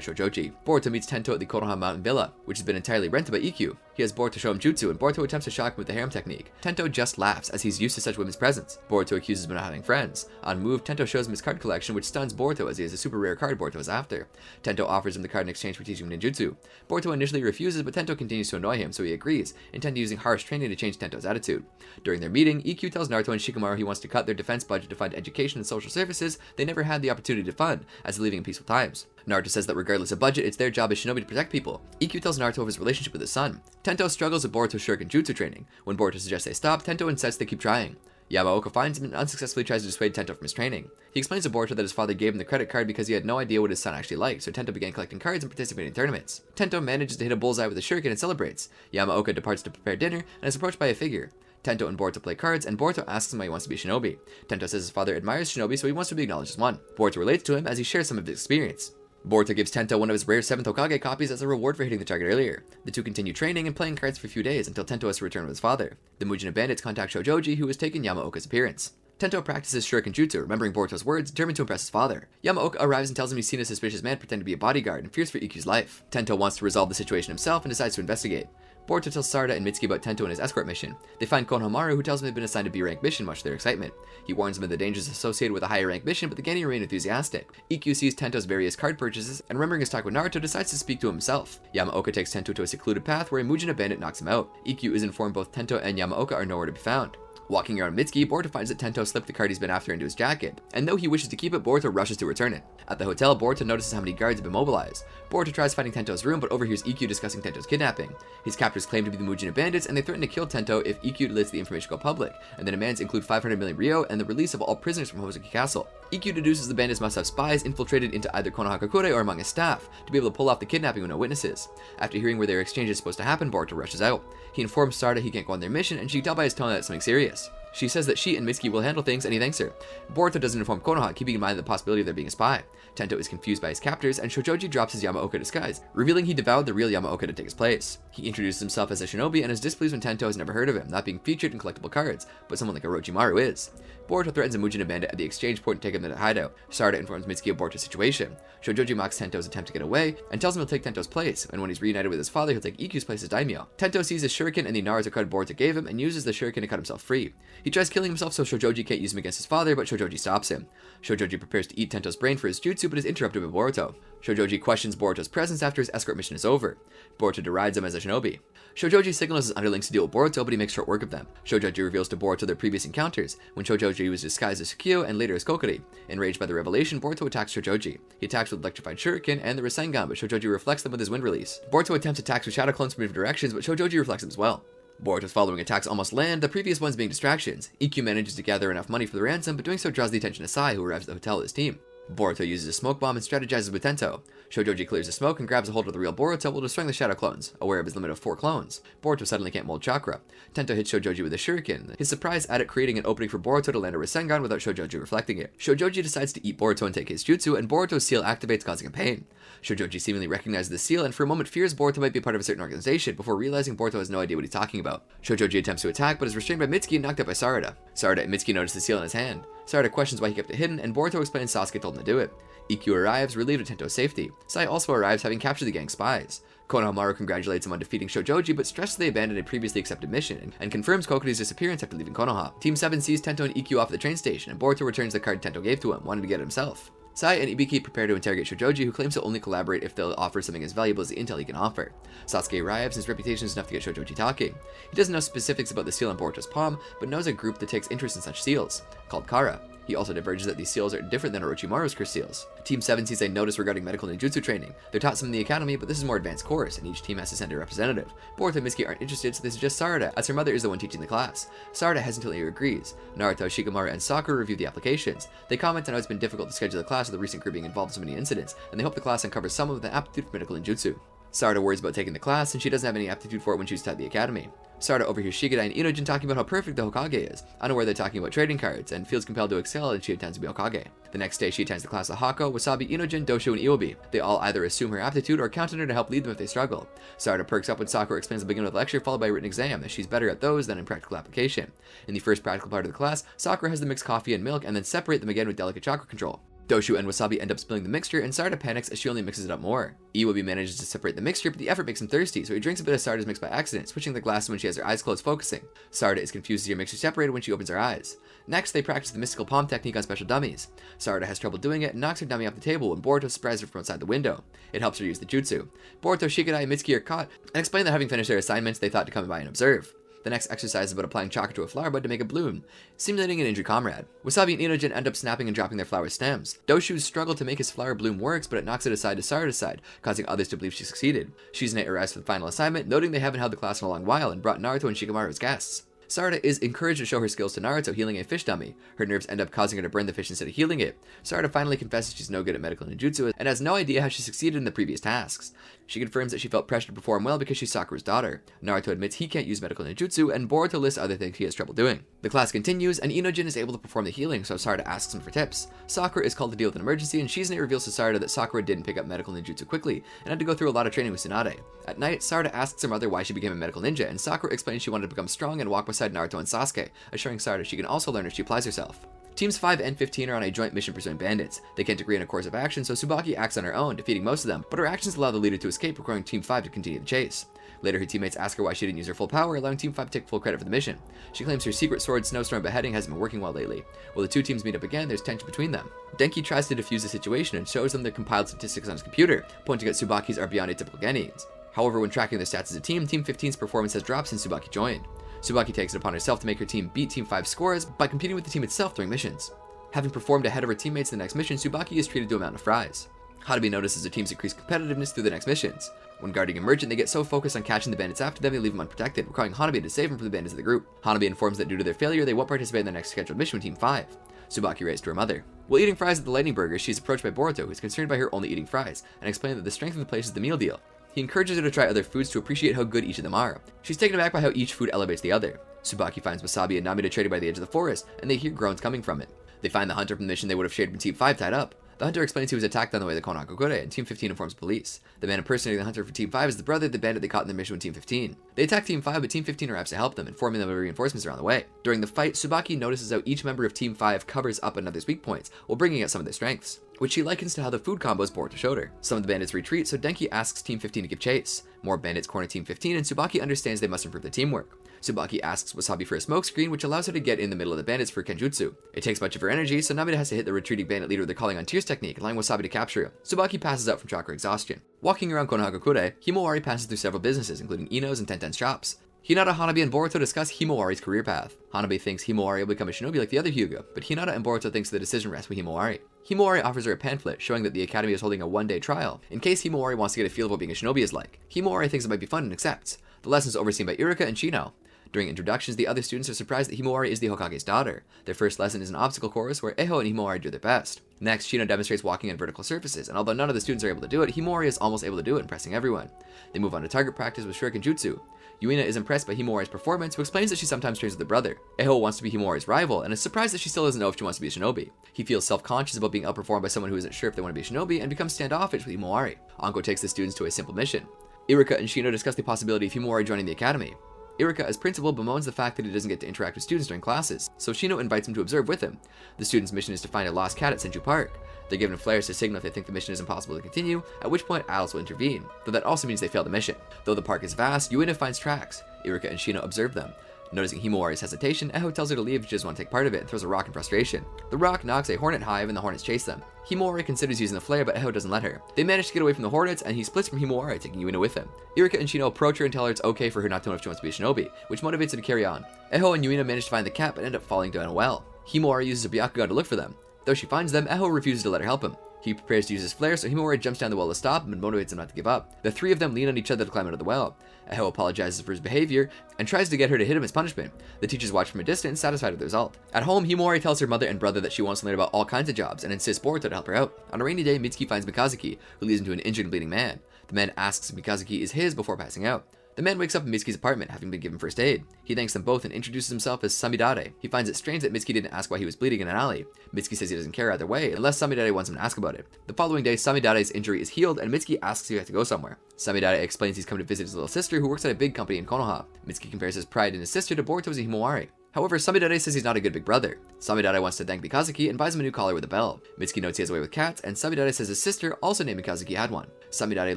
Shojoji. Boruto meets Tento at the Konoha mountain villa, which has been entirely rented by Ikkyu. He He has Boruto show him jutsu, and Boruto attempts to shock him with the harem technique. Tento just laughs, as he's used to such women's presence. Boruto accuses him of not having friends. On move, Tento shows him his card collection, which stuns Boruto as he has a super rare card Boruto is after. Tento offers him the card in exchange for teaching him ninjutsu. Boruto initially refuses, but Tento continues to annoy him, so he agrees, intent using harsh training to change Tento's attitude. During their meeting, EQ tells Naruto and Shikamaru he wants to cut their defense budget to fund education and social services they never had the opportunity to fund, as living in peaceful times. Naruto says that regardless of budget, it's their job as Shinobi to protect people. EQ tells Naruto of his relationship with his son. Tento struggles with Boruto's shuriken jutsu training. When Boruto suggests they stop, Tento insists they keep trying. Yamaoka finds him and unsuccessfully tries to dissuade Tento from his training. He explains to Boruto that his father gave him the credit card because he had no idea what his son actually liked, so Tento began collecting cards and participating in tournaments. Tento manages to hit a bullseye with a shuriken and celebrates. Yamaoka departs to prepare dinner and is approached by a figure. Tento and Boruto play cards, and Boruto asks him why he wants to be a shinobi. Tento says his father admires shinobi, so he wants to be acknowledged as one. Boruto relates to him as he shares some of his experience. Boruto gives Tento one of his rare 7th Hokage copies as a reward for hitting the target earlier. The two continue training and playing cards for a few days until Tento has to return with his father. The Mujina bandits contact Shojoji, who has taken Yamaoka's appearance. Tento practices shuriken jutsu, remembering Boruto's words, determined to impress his father. Yamaoka arrives and tells him he's seen a suspicious man pretend to be a bodyguard and fears for EQ's life. Tento wants to resolve the situation himself and decides to investigate. Boruto tells Sarada and Mitsuki about Tento and his escort mission. They find Konohamaru, who tells them they've been assigned a B-rank mission, much to their excitement. He warns them of the dangers associated with a higher rank mission, but the Genin remain enthusiastic. EQ sees Tento's various card purchases, and remembering his talk with Naruto, decides to speak to himself. Yamaoka takes Tento to a secluded path where a Mujina bandit knocks him out. EQ is informed both Tento and Yamaoka are nowhere to be found. Walking around Mitsuki, Boruto finds that Tento slipped the card he's been after into his jacket, and though he wishes to keep it, Boruto rushes to return it. At the hotel, Boruto notices how many guards have been mobilized. Boruto tries finding Tento's room, but overhears EQ discussing Tento's kidnapping. His captors claim to be the Mujina bandits, and they threaten to kill Tento if EQ lets the information go public, and the demands include 500 million Ryo and the release of all prisoners from Hokage Castle. EQ deduces the bandits must have spies infiltrated into either Konohagakure or among his staff, to be able to pull off the kidnapping with no witnesses. After hearing where their exchange is supposed to happen, Boruto rushes out. He informs Sarada he can't go on their mission, and she can tell by his tone that it's something serious. She says that she and Mitsuki will handle things, and he thanks her. Boruto doesn't inform Konoha, keeping in mind the possibility of there being a spy. Tento is confused by his captors, and Shojoji drops his Yamaoka disguise, revealing he devoured the real Yamaoka to take his place. He introduces himself as a shinobi and is displeased when Tento has never heard of him, not being featured in collectible cards, but someone like Orochimaru is. Boruto threatens a Mujina bandit at the exchange point to take him to the hideout. Sarada informs Mitsuki of Boruto's situation. Shojoji mocks Tento's attempt to get away, and tells him he'll take Tento's place, and when he's reunited with his father, he'll take EQ's place as daimyo. Tento sees his shuriken and the Naruto card Boruto gave him, and uses the shuriken to cut himself free. He tries killing himself so Shojoji can't use him against his father, but Shojoji stops him. Shojoji prepares to eat Tento's brain for his jutsu, but is interrupted by Boruto. Shojoji questions Boruto's presence after his escort mission is over. Boruto derides him as a shinobi. Shojoji signals his underlings to deal with Boruto, but he makes short work of them. Shojoji reveals to Boruto their previous encounters, when Shojoji was disguised as Tsukio and later as Kokiri. Enraged by the revelation, Boruto attacks Shojoji. He attacks with electrified shuriken and the Rasengan, but Shojoji reflects them with his wind release. Boruto attempts attacks with shadow clones from different directions, but Shojoji reflects them as well. Boruto's following attacks almost land, the previous ones being distractions. EQ manages to gather enough money for the ransom, but doing so draws the attention of Sai, who arrives at the hotel with his team. Boruto uses a smoke bomb and strategizes with Tento. Shojoji clears the smoke and grabs a hold of the real Boruto while destroying the shadow clones, aware of his limit of 4 clones. Boruto suddenly can't mold chakra. Tento hits Shojoji with a shuriken, his surprise at it creating an opening for Boruto to land a Rasengan without Shojoji reflecting it. Shojoji decides to eat Boruto and take his jutsu, and Boruto's seal activates, causing him pain. Shojoji seemingly recognizes the seal and for a moment fears Boruto might be part of a certain organization, before realizing Boruto has no idea what he's talking about. Shojoji attempts to attack, but is restrained by Mitsuki and knocked out by Sarada. Sarada and Mitsuki notice the seal in his hand. Sarada questions why he kept it hidden, and Boruto explains Sasuke told him to do it. EQ arrives, relieved of Tento's safety. Sai also arrives, having captured the gang's spies. Konohamaru congratulates him on defeating Shojoji, but stresses they abandoned a previously accepted mission, and confirms Kokuri's disappearance after leaving Konoha. Team 7 sees Tento and EQ off at the train station, and Boruto returns the card Tento gave to him, wanting to get it himself. Sai and Ibiki prepare to interrogate Shojoji, who claims to only collaborate if they'll offer something as valuable as the intel he can offer. Sasuke arrives, and his reputation is enough to get Shojoji talking. He doesn't know specifics about the seal on Boruto's palm, but knows a group that takes interest in such seals, called Kara. He also diverges that these seals are different than Orochimaru's curse seals. Team 7 sees a notice regarding medical ninjutsu training. They're taught some in the academy, but this is a more advanced course, and each team has to send a representative. Boruto and Mitsuki aren't interested, so they suggest Sarada, as her mother is the one teaching the class. Sarada hesitantly agrees. Naruto, Shikamaru, and Sakura review the applications. They comment on how it's been difficult to schedule the class with the recent group being involved in so many incidents, and they hope the class uncovers some of the aptitude for medical ninjutsu. Sarada worries about taking the class, and she doesn't have any aptitude for it when she's at the academy. Sarada overhears Shikadai and Inojin talking about how perfect the Hokage is, unaware they're talking about trading cards, and feels compelled to excel, and she attends to be Hokage. The next day, she attends the class of Hako, Wasabi, Inojin, Dosho, and Iobi. They all either assume her aptitude or count on her to help lead them if they struggle. Sarada perks up when Sakura explains the beginning of the lecture, followed by a written exam, as she's better at those than in practical application. In the first practical part of the class, Sakura has them mix coffee and milk, and then separate them again with delicate chakra control. Doshu and Wasabi end up spilling the mixture, and Sarada panics as she only mixes it up more. Iwabi manages to separate the mixture, but the effort makes him thirsty, so he drinks a bit of Sarada's mix by accident, switching the glass when she has her eyes closed focusing. Sarada is confused to see her mixture separated when she opens her eyes. Next, they practice the mystical palm technique on special dummies. Sarada has trouble doing it and knocks her dummy off the table when Boruto surprises her from outside the window. It helps her use the jutsu. Boruto, Shikadai, and Mitsuki are caught and explain that having finished their assignments, they thought to come by and observe. The next exercise is about applying chakra to a flower bud to make a bloom, simulating an injured comrade. Wasabi and Inojin end up snapping and dropping their flower stems. Doshu's struggle to make his flower bloom works, but it knocks it aside to Sarada's side, causing others to believe she succeeded. Shizune arrives for the final assignment, noting they haven't held the class in a long while and brought Naruto and Shikamaru as guests. Sarada is encouraged to show her skills to Naruto healing a fish dummy. Her nerves end up causing her to burn the fish instead of healing it. Sarada finally confesses she's no good at medical ninjutsu and has no idea how she succeeded in the previous tasks. She confirms that she felt pressure to perform well because she's Sakura's daughter. Naruto admits he can't use medical ninjutsu, and Boruto lists other things he has trouble doing. The class continues, and Inojin is able to perform the healing, so Sarada asks him for tips. Sakura is called to deal with an emergency, and Shizune reveals to Sarada that Sakura didn't pick up medical ninjutsu quickly, and had to go through a lot of training with Tsunade. At night, Sarada asks her mother why she became a medical ninja, and Sakura explains she wanted to become strong and walk beside Naruto and Sasuke, assuring Sarada she can also learn if she applies herself. Teams 5 and 15 are on a joint mission pursuing bandits. They can't agree on a course of action, so Tsubaki acts on her own, defeating most of them, but her actions allow the leader to escape, requiring Team 5 to continue the chase. Later, her teammates ask her why she didn't use her full power, allowing Team 5 to take full credit for the mission. She claims her secret sword snowstorm beheading hasn't been working well lately. While the two teams meet up again, there's tension between them. Denki tries to defuse the situation and shows them the compiled statistics on his computer, pointing out Tsubaki's are beyond atypical Genins. However, when tracking their stats as a team, Team 15's performance has dropped since Tsubaki joined. Tsubaki takes it upon herself to make her team beat Team 5's scores by competing with the team itself during missions. Having performed ahead of her teammates in the next mission, Tsubaki is treated to a mountain of fries. Hanabi notices their team's increased competitiveness through the next missions. When guarding a merchant, they get so focused on catching the bandits after them they leave them unprotected, requiring Hanabi to save him from the bandits of the group. Hanabi informs that due to their failure, they won't participate in their next scheduled mission with Team 5. Tsubaki writes to her mother. While eating fries at the Lightning Burger, she's approached by Boruto, who is concerned by her only eating fries, and explains that the strength of the place is the meal deal. He encourages her to try other foods to appreciate how good each of them are. She's taken aback by how each food elevates the other. Tsubaki finds Wasabi and Namida trading by the edge of the forest, and they hear groans coming from it. They find the hunter from the mission they would have shared with Team 5 tied up. The hunter explains he was attacked on the way to Konohagakure, and Team 15 informs police. The man impersonating the hunter for Team 5 is the brother of the bandit they caught in their mission with Team 15. They attack Team 5, but Team 15 arrives to help them, informing them of reinforcements are on the way. During the fight, Tsubaki notices how each member of Team 5 covers up another's weak points, while bringing out some of their strengths, which she likens to how the food combos Boruto showed her. Some of the bandits retreat, so Denki asks Team 15 to give chase. More bandits corner Team 15, and Tsubaki understands they must improve their teamwork. Tsubaki asks Wasabi for a smoke screen, which allows her to get in the middle of the bandits for Kenjutsu. It takes much of her energy, so Namida has to hit the retreating bandit leader with the calling on tears technique, allowing Wasabi to capture him. Tsubaki passes out from chakra exhaustion. Walking around Konohagakure, Himawari passes through several businesses, including Ino's and Tenten's shops. Hinata, Hanabi, and Boruto discuss Himawari's career path. Hanabi thinks Himawari will become a shinobi like the other Hyuga, but Hinata and Boruto thinks the decision rests with Himawari. Himawari offers her a pamphlet showing that the academy is holding a one-day trial, in case Himawari wants to get a feel of what being a shinobi is like. Himawari thinks it might be fun and accepts. The lesson is overseen by Iruka and Shino. During introductions, the other students are surprised that Himawari is the Hokage's daughter. Their first lesson is an obstacle course where Eho and Himawari do their best. Next, Shino demonstrates walking on vertical surfaces, and although none of the students are able to do it, Himawari is almost able to do it, impressing everyone. They move on to target practice with Shuriken Jutsu. Yuina is impressed by Himawari's performance, who explains that she sometimes trains with her brother. Eho wants to be Himawari's rival, and is surprised that she still doesn't know if she wants to be a shinobi. He feels self-conscious about being outperformed by someone who isn't sure if they want to be a shinobi, and becomes standoffish with Himawari. Anko takes the students to a simple mission. Iruka and Shino discuss the possibility of Himawari joining the academy. Iruka, as principal, bemoans the fact that he doesn't get to interact with students during classes, so Shino invites him to observe with him. The students' mission is to find a lost cat at Senju Park. They're given flares to signal if they think the mission is impossible to continue, at which point Alice will intervene, though that also means they fail the mission. Though the park is vast, Yuina finds tracks. Iruka and Shino observe them. Noticing Himawari's hesitation, Eho tells her to leave if she doesn't want to take part of it and throws a rock in frustration. The rock knocks a hornet hive and the hornets chase them. Himawari considers using the flare, but Eho doesn't let her. They manage to get away from the hornets, and he splits from Himawari, taking Yuina with him. Iruka and Shino approach her and tell her it's okay for her not to know if she wants to be a shinobi, which motivates her to carry on. Eho and Yuina manage to find the cat, but end up falling down a well. Himawari uses a Byakugan to look for them. Though she finds them, Eho refuses to let her help him. He prepares to use his flare, so Himawari jumps down the well to stop him and motivates him not to give up. The three of them lean on each other to climb out of the well. Eho apologizes for his behavior and tries to get her to hit him as punishment. The teachers watch from a distance, satisfied with the result. At home, Himawari tells her mother and brother that she wants to learn about all kinds of jobs and insists Boruto to help her out. On a rainy day, Mitsuki finds Mikazuki, who leads him to an injured and bleeding man. The man asks if Mikazuki is his before passing out. The man wakes up in Mitsuki's apartment, having been given first aid. He thanks them both and introduces himself as Samidare. He finds it strange that Mitsuki didn't ask why he was bleeding in an alley. Mitsuki says he doesn't care either way, unless Samidare wants him to ask about it. The following day, Samidare's injury is healed, and Mitsuki asks if he has to go somewhere. Samidare explains he's come to visit his little sister, who works at a big company in Konoha. Mitsuki compares his pride in his sister to Boruto's and Himawari. However, Samidare says he's not a good big brother. Samidare wants to thank Mikazuki and buys him a new collar with a bell. Mitsuki notes he has a way with cats, and Samidare says his sister, also named Mikazuki, had one. Samidare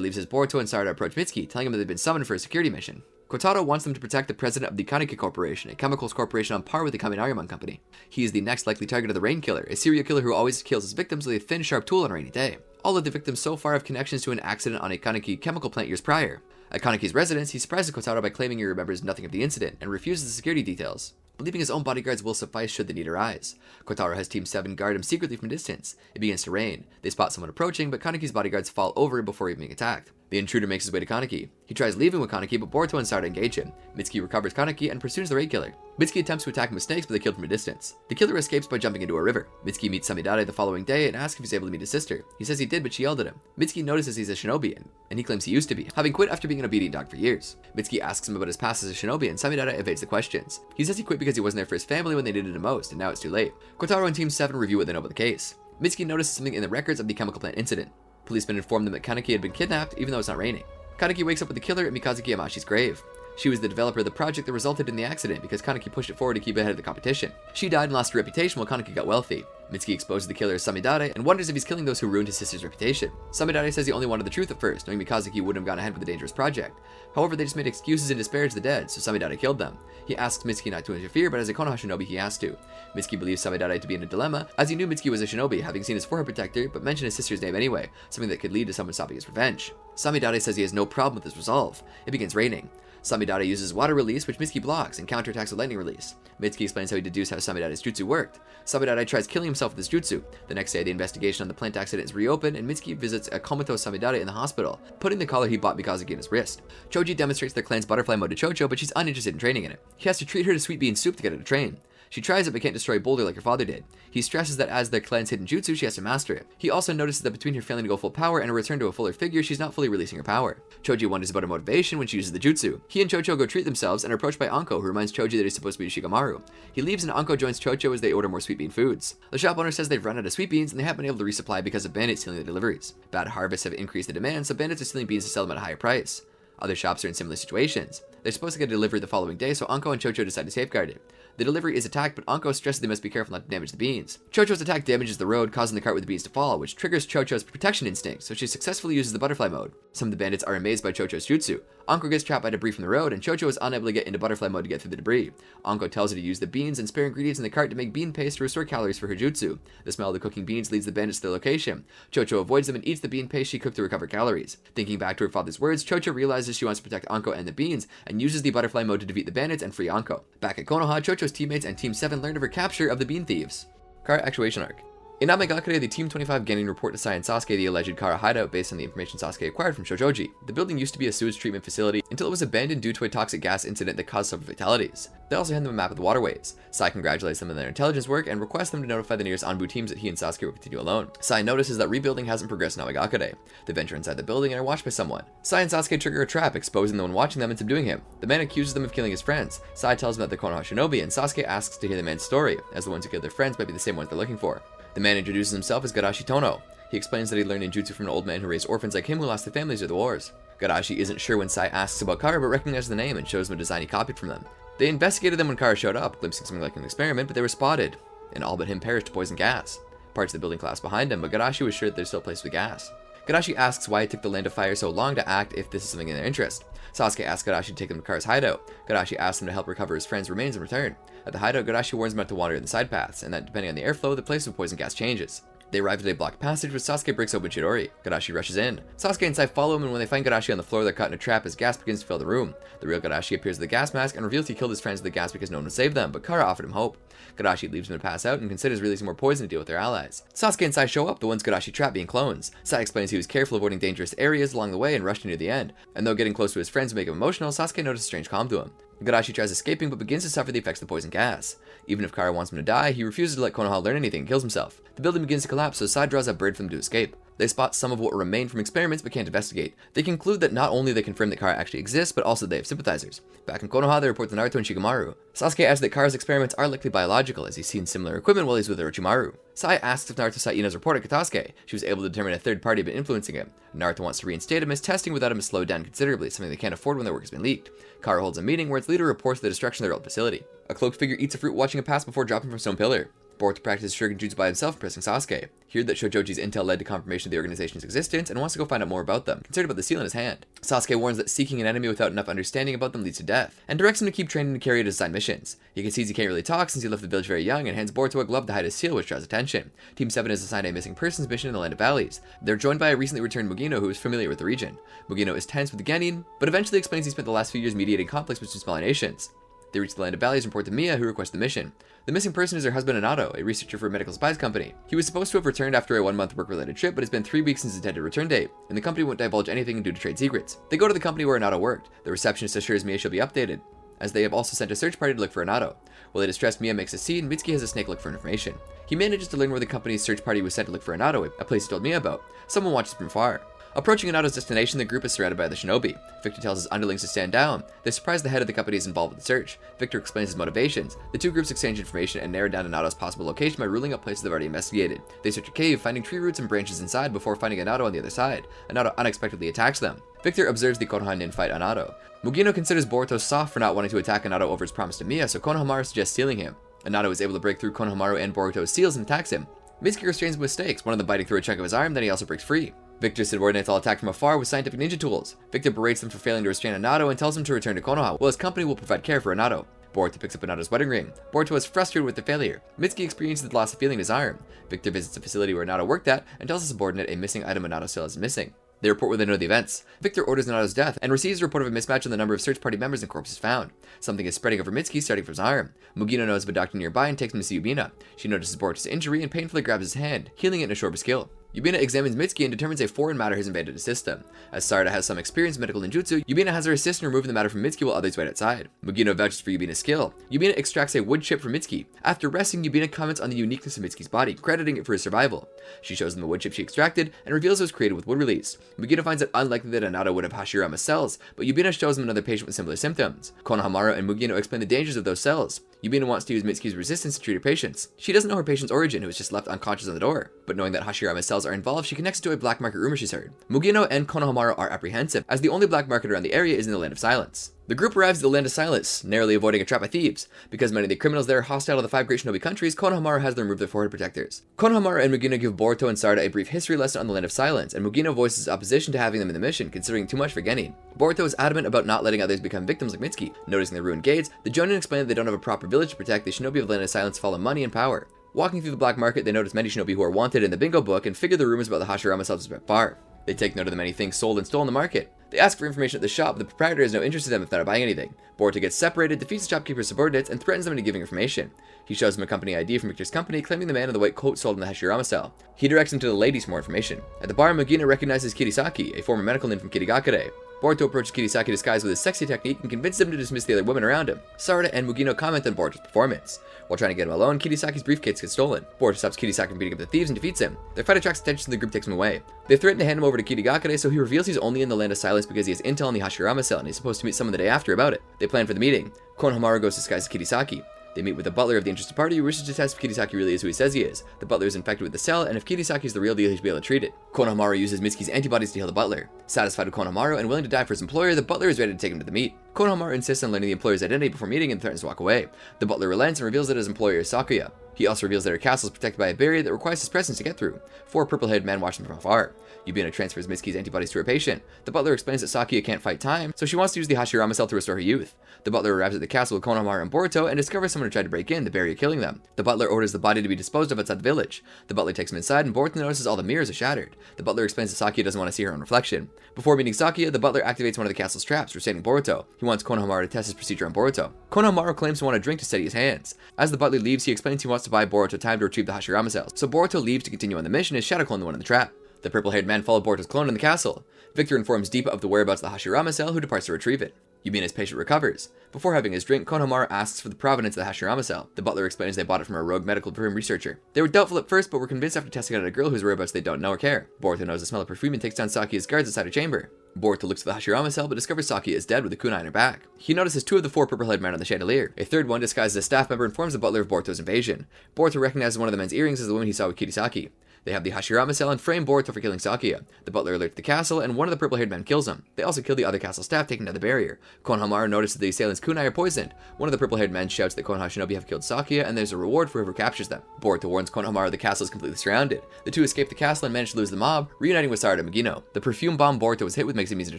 leaves his Boruto and Sarada approach Mitsuki, telling him that they've been summoned for a security mission. Kotaro wants them to protect the president of the Kaneki Corporation, a chemicals corporation on par with the Kaminarimon Company. He is the next likely target of the Rain Killer, a serial killer who always kills his victims with a thin, sharp tool on a rainy day. All of the victims so far have connections to an accident on a Kaneki chemical plant years prior. At Kaneki's residence, he surprises Kotaro by claiming he remembers nothing of the incident and refuses the security details, believing his own bodyguards will suffice should the need arise. Kotaro has Team 7 guard him secretly from a distance. It begins to rain. They spot someone approaching, but Kaneki's bodyguards fall over before even being attacked. The intruder makes his way to Kaneki. He tries leaving with Kaneki, but Boruto and Sarada engage him. Mitsuki recovers Kaneki and pursues the raid killer. Mitsuki attempts to attack him with snakes, but they killed from a distance. The killer escapes by jumping into a river. Mitsuki meets Samidare the following day and asks if he's able to meet his sister. He says he did, but she yelled at him. Mitsuki notices he's a shinobi, and he claims he used to be, having quit after being an obedient dog for years. Mitsuki asks him about his past as a shinobi, and Samidare evades the questions. He says he quit because he wasn't there for his family when they needed him most, and now it's too late. Kotaro and Team 7 review what they know about the case. Mitsuki notices something in the records of the chemical plant incident. Policemen inform them that Kaneki had been kidnapped, even though it's not raining. Kaneki wakes up with the killer at Mikazuki Yamashi's grave. She was the developer of the project that resulted in the accident because Kaneki pushed it forward to keep ahead of the competition. She died and lost her reputation while Kaneki got wealthy. Mitsuki exposes the killer as Samidare and wonders if he's killing those who ruined his sister's reputation. Samidare says he only wanted the truth at first, knowing Mikazuki wouldn't have gone ahead with the dangerous project. However, they just made excuses and disparaged the dead, so Samidare killed them. He asks Mitsuki not to interfere, but as a Konoha shinobi he has to. Mitsuki believes Samidare to be in a dilemma, as he knew Mitsuki was a shinobi, having seen his forehead protector, but mentioned his sister's name anyway, something that could lead to someone stopping his revenge. Samidare says he has no problem with his resolve. It begins raining. Samidare uses water release, which Mitsuki blocks, and counterattacks with lightning release. Mitsuki explains how he deduced how Samidare's jutsu worked. Samidare tries killing himself with his jutsu. The next day, the investigation on the plant accident is reopened, and Mitsuki visits a comatose Samidare in the hospital, putting the collar he bought Mikazuki in his wrist. Choji demonstrates their clan's butterfly mode to Chocho, but she's uninterested in training in it. He has to treat her to sweet bean soup to get her to train. She tries it but can't destroy a boulder like her father did. He stresses that as their clan's hidden jutsu, she has to master it. He also notices that between her failing to go full power and a return to a fuller figure, she's not fully releasing her power. Choji wonders about her motivation when she uses the jutsu. He and Chocho go treat themselves and are approached by Anko, who reminds Choji that he's supposed to be Shikamaru. He leaves and Anko joins Chocho as they order more sweet bean foods. The shop owner says they've run out of sweet beans and they haven't been able to resupply because of bandits stealing the deliveries. Bad harvests have increased the demand, so bandits are stealing beans to sell them at a higher price. Other shops are in similar situations. They're supposed to get a delivery the following day, so Anko and Chocho decide to safeguard it. The delivery is attacked, but Anko stresses they must be careful not to damage the beans. Chocho's attack damages the road, causing the cart with the beans to fall, which triggers Chocho's protection instinct, so she successfully uses the butterfly mode. Some of the bandits are amazed by Chocho's jutsu. Anko gets trapped by debris from the road, and Chocho is unable to get into butterfly mode to get through the debris. Anko tells her to use the beans and spare ingredients in the cart to make bean paste to restore calories for her jutsu. The smell of the cooking beans leads the bandits to their location. Chocho avoids them and eats the bean paste she cooked to recover calories. Thinking back to her father's words, Chocho realizes she wants to protect Anko and the beans, and uses the butterfly mode to defeat the bandits and free Anko. Back at Konoha, Chocho's teammates and Team 7 learned of her capture of the bean thieves. Kara actuation arc. In Amagakure, the Team 25 Genin report to Sai and Sasuke the alleged Kara hideout based on the information Sasuke acquired from Shojoji. The building used to be a sewage treatment facility until it was abandoned due to a toxic gas incident that caused several fatalities. They also hand them a map of the waterways. Sai congratulates them on their intelligence work and requests them to notify the nearest Anbu teams that he and Sasuke will continue alone. Sai notices that rebuilding hasn't progressed in Amagakure. They venture inside the building and are watched by someone. Sai and Sasuke trigger a trap, exposing the one watching them and subduing him. The man accuses them of killing his friends. Sai tells them that they're Konoha shinobi, and Sasuke asks to hear the man's story, as the ones who killed their friends might be the same ones they're looking for. The man introduces himself as Garashi Tono. He explains that he learned ninjutsu from an old man who raised orphans like him who lost their families or the wars. Garashi isn't sure when Sai asks about Kara, but recognizes the name and shows him a design he copied from them. They investigated them when Kara showed up, glimpsing something like an experiment, but they were spotted, and all but him perished to poison gas. Parts of the building collapsed behind him, but Garashi was sure that they're still placed with gas. Garashi asks why it took the Land of Fire so long to act if this is something in their interest. Sasuke asks Garashi to take them to Kara's hideout. Garashi asks him to help recover his friend's remains in return. At the hideout, Garashi warns them not to wander in the side paths, and that depending on the airflow, the place of poison gas changes. They arrive at a blocked passage where Sasuke breaks open Chidori. Garashi rushes in. Sasuke and Sai follow him, and when they find Garashi on the floor, they're caught in a trap as gas begins to fill the room. The real Garashi appears with a gas mask and reveals he killed his friends with the gas because no one would save them, but Kara offered him hope. Garashi leaves him to pass out and considers releasing more poison to deal with their allies. Sasuke and Sai show up, the ones Garashi trapped being clones. Sai explains he was careful avoiding dangerous areas along the way and rushed near the end. And though getting close to his friends would make him emotional, Sasuke notices a strange calm to him. Garashi tries escaping but begins to suffer the effects of the poison gas. Even if Kara wants him to die, he refuses to let Konoha learn anything and kills himself. The building begins to collapse, so Sai draws a bird for them to escape. They spot some of what remain from experiments but can't investigate. They conclude that not only they confirm that Kara actually exists, but also they have sympathizers. Back in Konoha, they report to Naruto and Shikamaru. Sasuke adds that Kara's experiments are likely biological, as he's seen similar equipment while he's with Orochimaru. Sai asks if Naruto saw Ina's report at Katasuke. She was able to determine a third party had been influencing him. Naruto wants to reinstate him as testing without him is slowed down considerably, something they can't afford when their work has been leaked. Kara holds a meeting where its leader reports the destruction of their old facility. A cloaked figure eats a fruit watching it pass before dropping from stone pillar. Boruto practices Shuriken Jutsu by himself, impressing Sasuke. Heard that Shojoji's intel led to confirmation of the organization's existence and wants to go find out more about them, concerned about the seal in his hand. Sasuke warns that seeking an enemy without enough understanding about them leads to death, and directs him to keep training to carry out his assigned missions. He concedes he can't really talk since he left the village very young and hands Boruto a glove to hide his seal, which draws attention. Team 7 is assigned a missing persons mission in the Land of Valleys. They're joined by a recently returned Mugino who is familiar with the region. Mugino is tense with the Genin, but eventually explains he spent the last few years mediating conflicts between smaller nations. They reach the Land of Valleys and report to Mia, who requests the mission. The missing person is her husband Anato, a researcher for a medical supplies company. He was supposed to have returned after a 1-month work-related trip, but it's been 3 weeks since his intended return date, and the company won't divulge anything due to trade secrets. They go to the company where Anato worked. The receptionist assures Mia she'll be updated, as they have also sent a search party to look for Anato. While they distress, Mia makes a scene, Mitsuki has a snake look for information. He manages to learn where the company's search party was sent to look for Anato, a place he told Mia about. Someone watches from far. Approaching Anato's destination, the group is surrounded by the Shinobi. Victor tells his underlings to stand down. They surprise the head of the company is involved with the search. Victor explains his motivations. The two groups exchange information and narrow down Anato's possible location by ruling out places they've already investigated. They search a cave, finding tree roots and branches inside before finding Anato on the other side. Anato unexpectedly attacks them. Victor observes the Konoha nin fight Anato. Mugino considers Boruto soft for not wanting to attack Anato over his promise to Mia, so Konohamaru suggests stealing him. Anato is able to break through Konohamaru and Boruto's seals and attacks him. Mitsuki restrains him with stakes, one of them biting through a chunk of his arm, then he also breaks free. Victor subordinates all attack from afar with scientific ninja tools. Victor berates them for failing to restrain Anato and tells him to return to Konoha, while his company will provide care for Anato. Boruto picks up Anato's wedding ring. Boruto is frustrated with the failure. Mitsuki experiences the loss of feeling in his arm. Victor visits the facility where Anato worked at and tells his subordinate a missing item Anato still is missing. They report where they know the events. Victor orders Anato's death and receives a report of a mismatch in the number of search party members and corpses found. Something is spreading over Mitsuki, starting from his arm. Mugino knows of a doctor nearby and takes him to see Yubina. She notices Boruto's injury and painfully grabs his hand, healing it in a short skill. Yubina examines Mitsuki and determines a foreign matter has invaded his system. As Sarada has some experience in medical ninjutsu, Yubina has her assistant removing the matter from Mitsuki while others wait outside. Mugino vouches for Yubina's skill. Yubina extracts a wood chip from Mitsuki. After resting, Yubina comments on the uniqueness of Mitsuki's body, crediting it for his survival. She shows them the wood chip she extracted and reveals it was created with wood release. Mugino finds it unlikely that Anato would have Hashirama cells, but Yubina shows him another patient with similar symptoms. Konohamaru and Mugino explain the dangers of those cells. Yubina wants to use Mitsuki's resistance to treat her patients. She doesn't know her patient's origin, who was just left unconscious on the door. But knowing that Hashirama's cells are involved, she connects to a black market rumor she's heard. Mugino and Konohamaru are apprehensive, as the only black market around the area is in the Land of Silence. The group arrives at the Land of Silence, narrowly avoiding a trap by thieves. Because many of the criminals there are hostile to the 5 great Shinobi countries, Konohamaru has them remove their forehead protectors. Konohamaru and Mugino give Boruto and Sarada a brief history lesson on the Land of Silence, and Mugino voices opposition to having them in the mission, considering too much for Genin. Boruto is adamant about not letting others become victims like Mitsuki. Noticing the ruined gates, the Jonin explain that they don't have a proper village to protect. The Shinobi of the Land of Silence follow money and power. Walking through the black market, they notice many Shinobi who are wanted in the bingo book and figure the rumors about the Hashirama cells spread far. They take note of the many things sold and stolen in the market. They ask for information at the shop, but the proprietor has no interest in them if they're not buying anything. Boruto gets separated, defeats the shopkeeper's subordinates, and threatens them into giving information. He shows them a company ID from Victor's company, claiming the man in the white coat sold in the Hashirama cell. He directs them to the ladies for more information. At the bar, Mugino recognizes Kirisaki, a former medical nin from Konohagakure. Boruto approaches Kirisaki disguised with his sexy technique and convinces him to dismiss the other women around him. Sarada and Mugino comment on Boruto's performance. While trying to get him alone, Kirisaki's briefcase gets stolen. Boruto stops Kirisaki from beating up the thieves and defeats him. Their fight attracts attention, so the group takes him away. They threaten to hand him over to Konohagakure, so he reveals he's only in the Land of Silence because he has intel on the Hashirama cell and he's supposed to meet someone the day after about it. They plan for the meeting. Konohamaru goes disguised as Kirisaki. They meet with the butler of the interested party who wishes to test if Kirisaki really is who he says he is. The butler is infected with the cell, and if Kirisaki is the real deal, he should be able to treat it. Konohamaru uses Mitsuki's antibodies to heal the butler. Satisfied with Konohamaru and willing to die for his employer, the butler is ready to take him to the meet. Konohamaru insists on learning the employer's identity before meeting and threatens to walk away. The butler relents and reveals that his employer is Sakuya. He also reveals that her castle is protected by a barrier that requires his presence to get through. 4 purple-haired men watch them from afar. Yubina transfers Mitsuki's antibodies to her patient. The butler explains that Sakuya can't fight time, so she wants to use the Hashirama cell to restore her youth. The butler arrives at the castle with Konohamaru and Boruto and discovers someone who tried to break in, the barrier killing them. The butler orders the body to be disposed of outside the village. The butler takes him inside and Boruto notices all the mirrors are shattered. The butler explains that Sakuya doesn't want to see her own reflection. Before meeting Sakuya, the butler activates one of the castle's traps, restraining Boruto. He wants Konohamaru to test his procedure on Boruto. Konohamaru claims to want a drink to steady his hands. As the butler leaves, he explains he wants to buy Boruto time to retrieve the Hashirama cells, so Boruto leaves to continue on the mission as Shadow clone the one in the trap. The purple-haired men follow Boruto's clone in the castle. Victor informs Deepa of the whereabouts of the Hashirama cell, who departs to retrieve it. Yumina's patient recovers. Before having his drink, Konohamaru asks for the provenance of the Hashirama cell. The butler explains they bought it from a rogue medical perfume researcher. They were doubtful at first, but were convinced after testing it on a girl whose whereabouts they don't know or care. Boruto knows the smell of perfume and takes down Saki's guards inside her chamber. Boruto looks for the Hashirama cell, but discovers Saki is dead with a kunai on her back. He notices 2 of the 4 purple-haired men on the chandelier. A third one, disguised as a staff member, informs the butler of Boruto's invasion. Boruto recognizes one of the men's earrings as the woman he saw with Kirisaki. They have the Hashirama cell and frame Boruto for killing Sakia. The butler alerts the castle, and one of the purple-haired men kills him. They also kill the other castle staff, taking down the barrier. Konohamaru notices the assailants' kunai are poisoned. One of the purple-haired men shouts that Konoha Shinobi have killed Sakia, and there's a reward for whoever captures them. Boruto warns Konohamaru the castle is completely surrounded. The 2 escape the castle and manage to lose the mob, reuniting with Sarada and Magino. The perfume bomb Boruto was hit with makes him easy to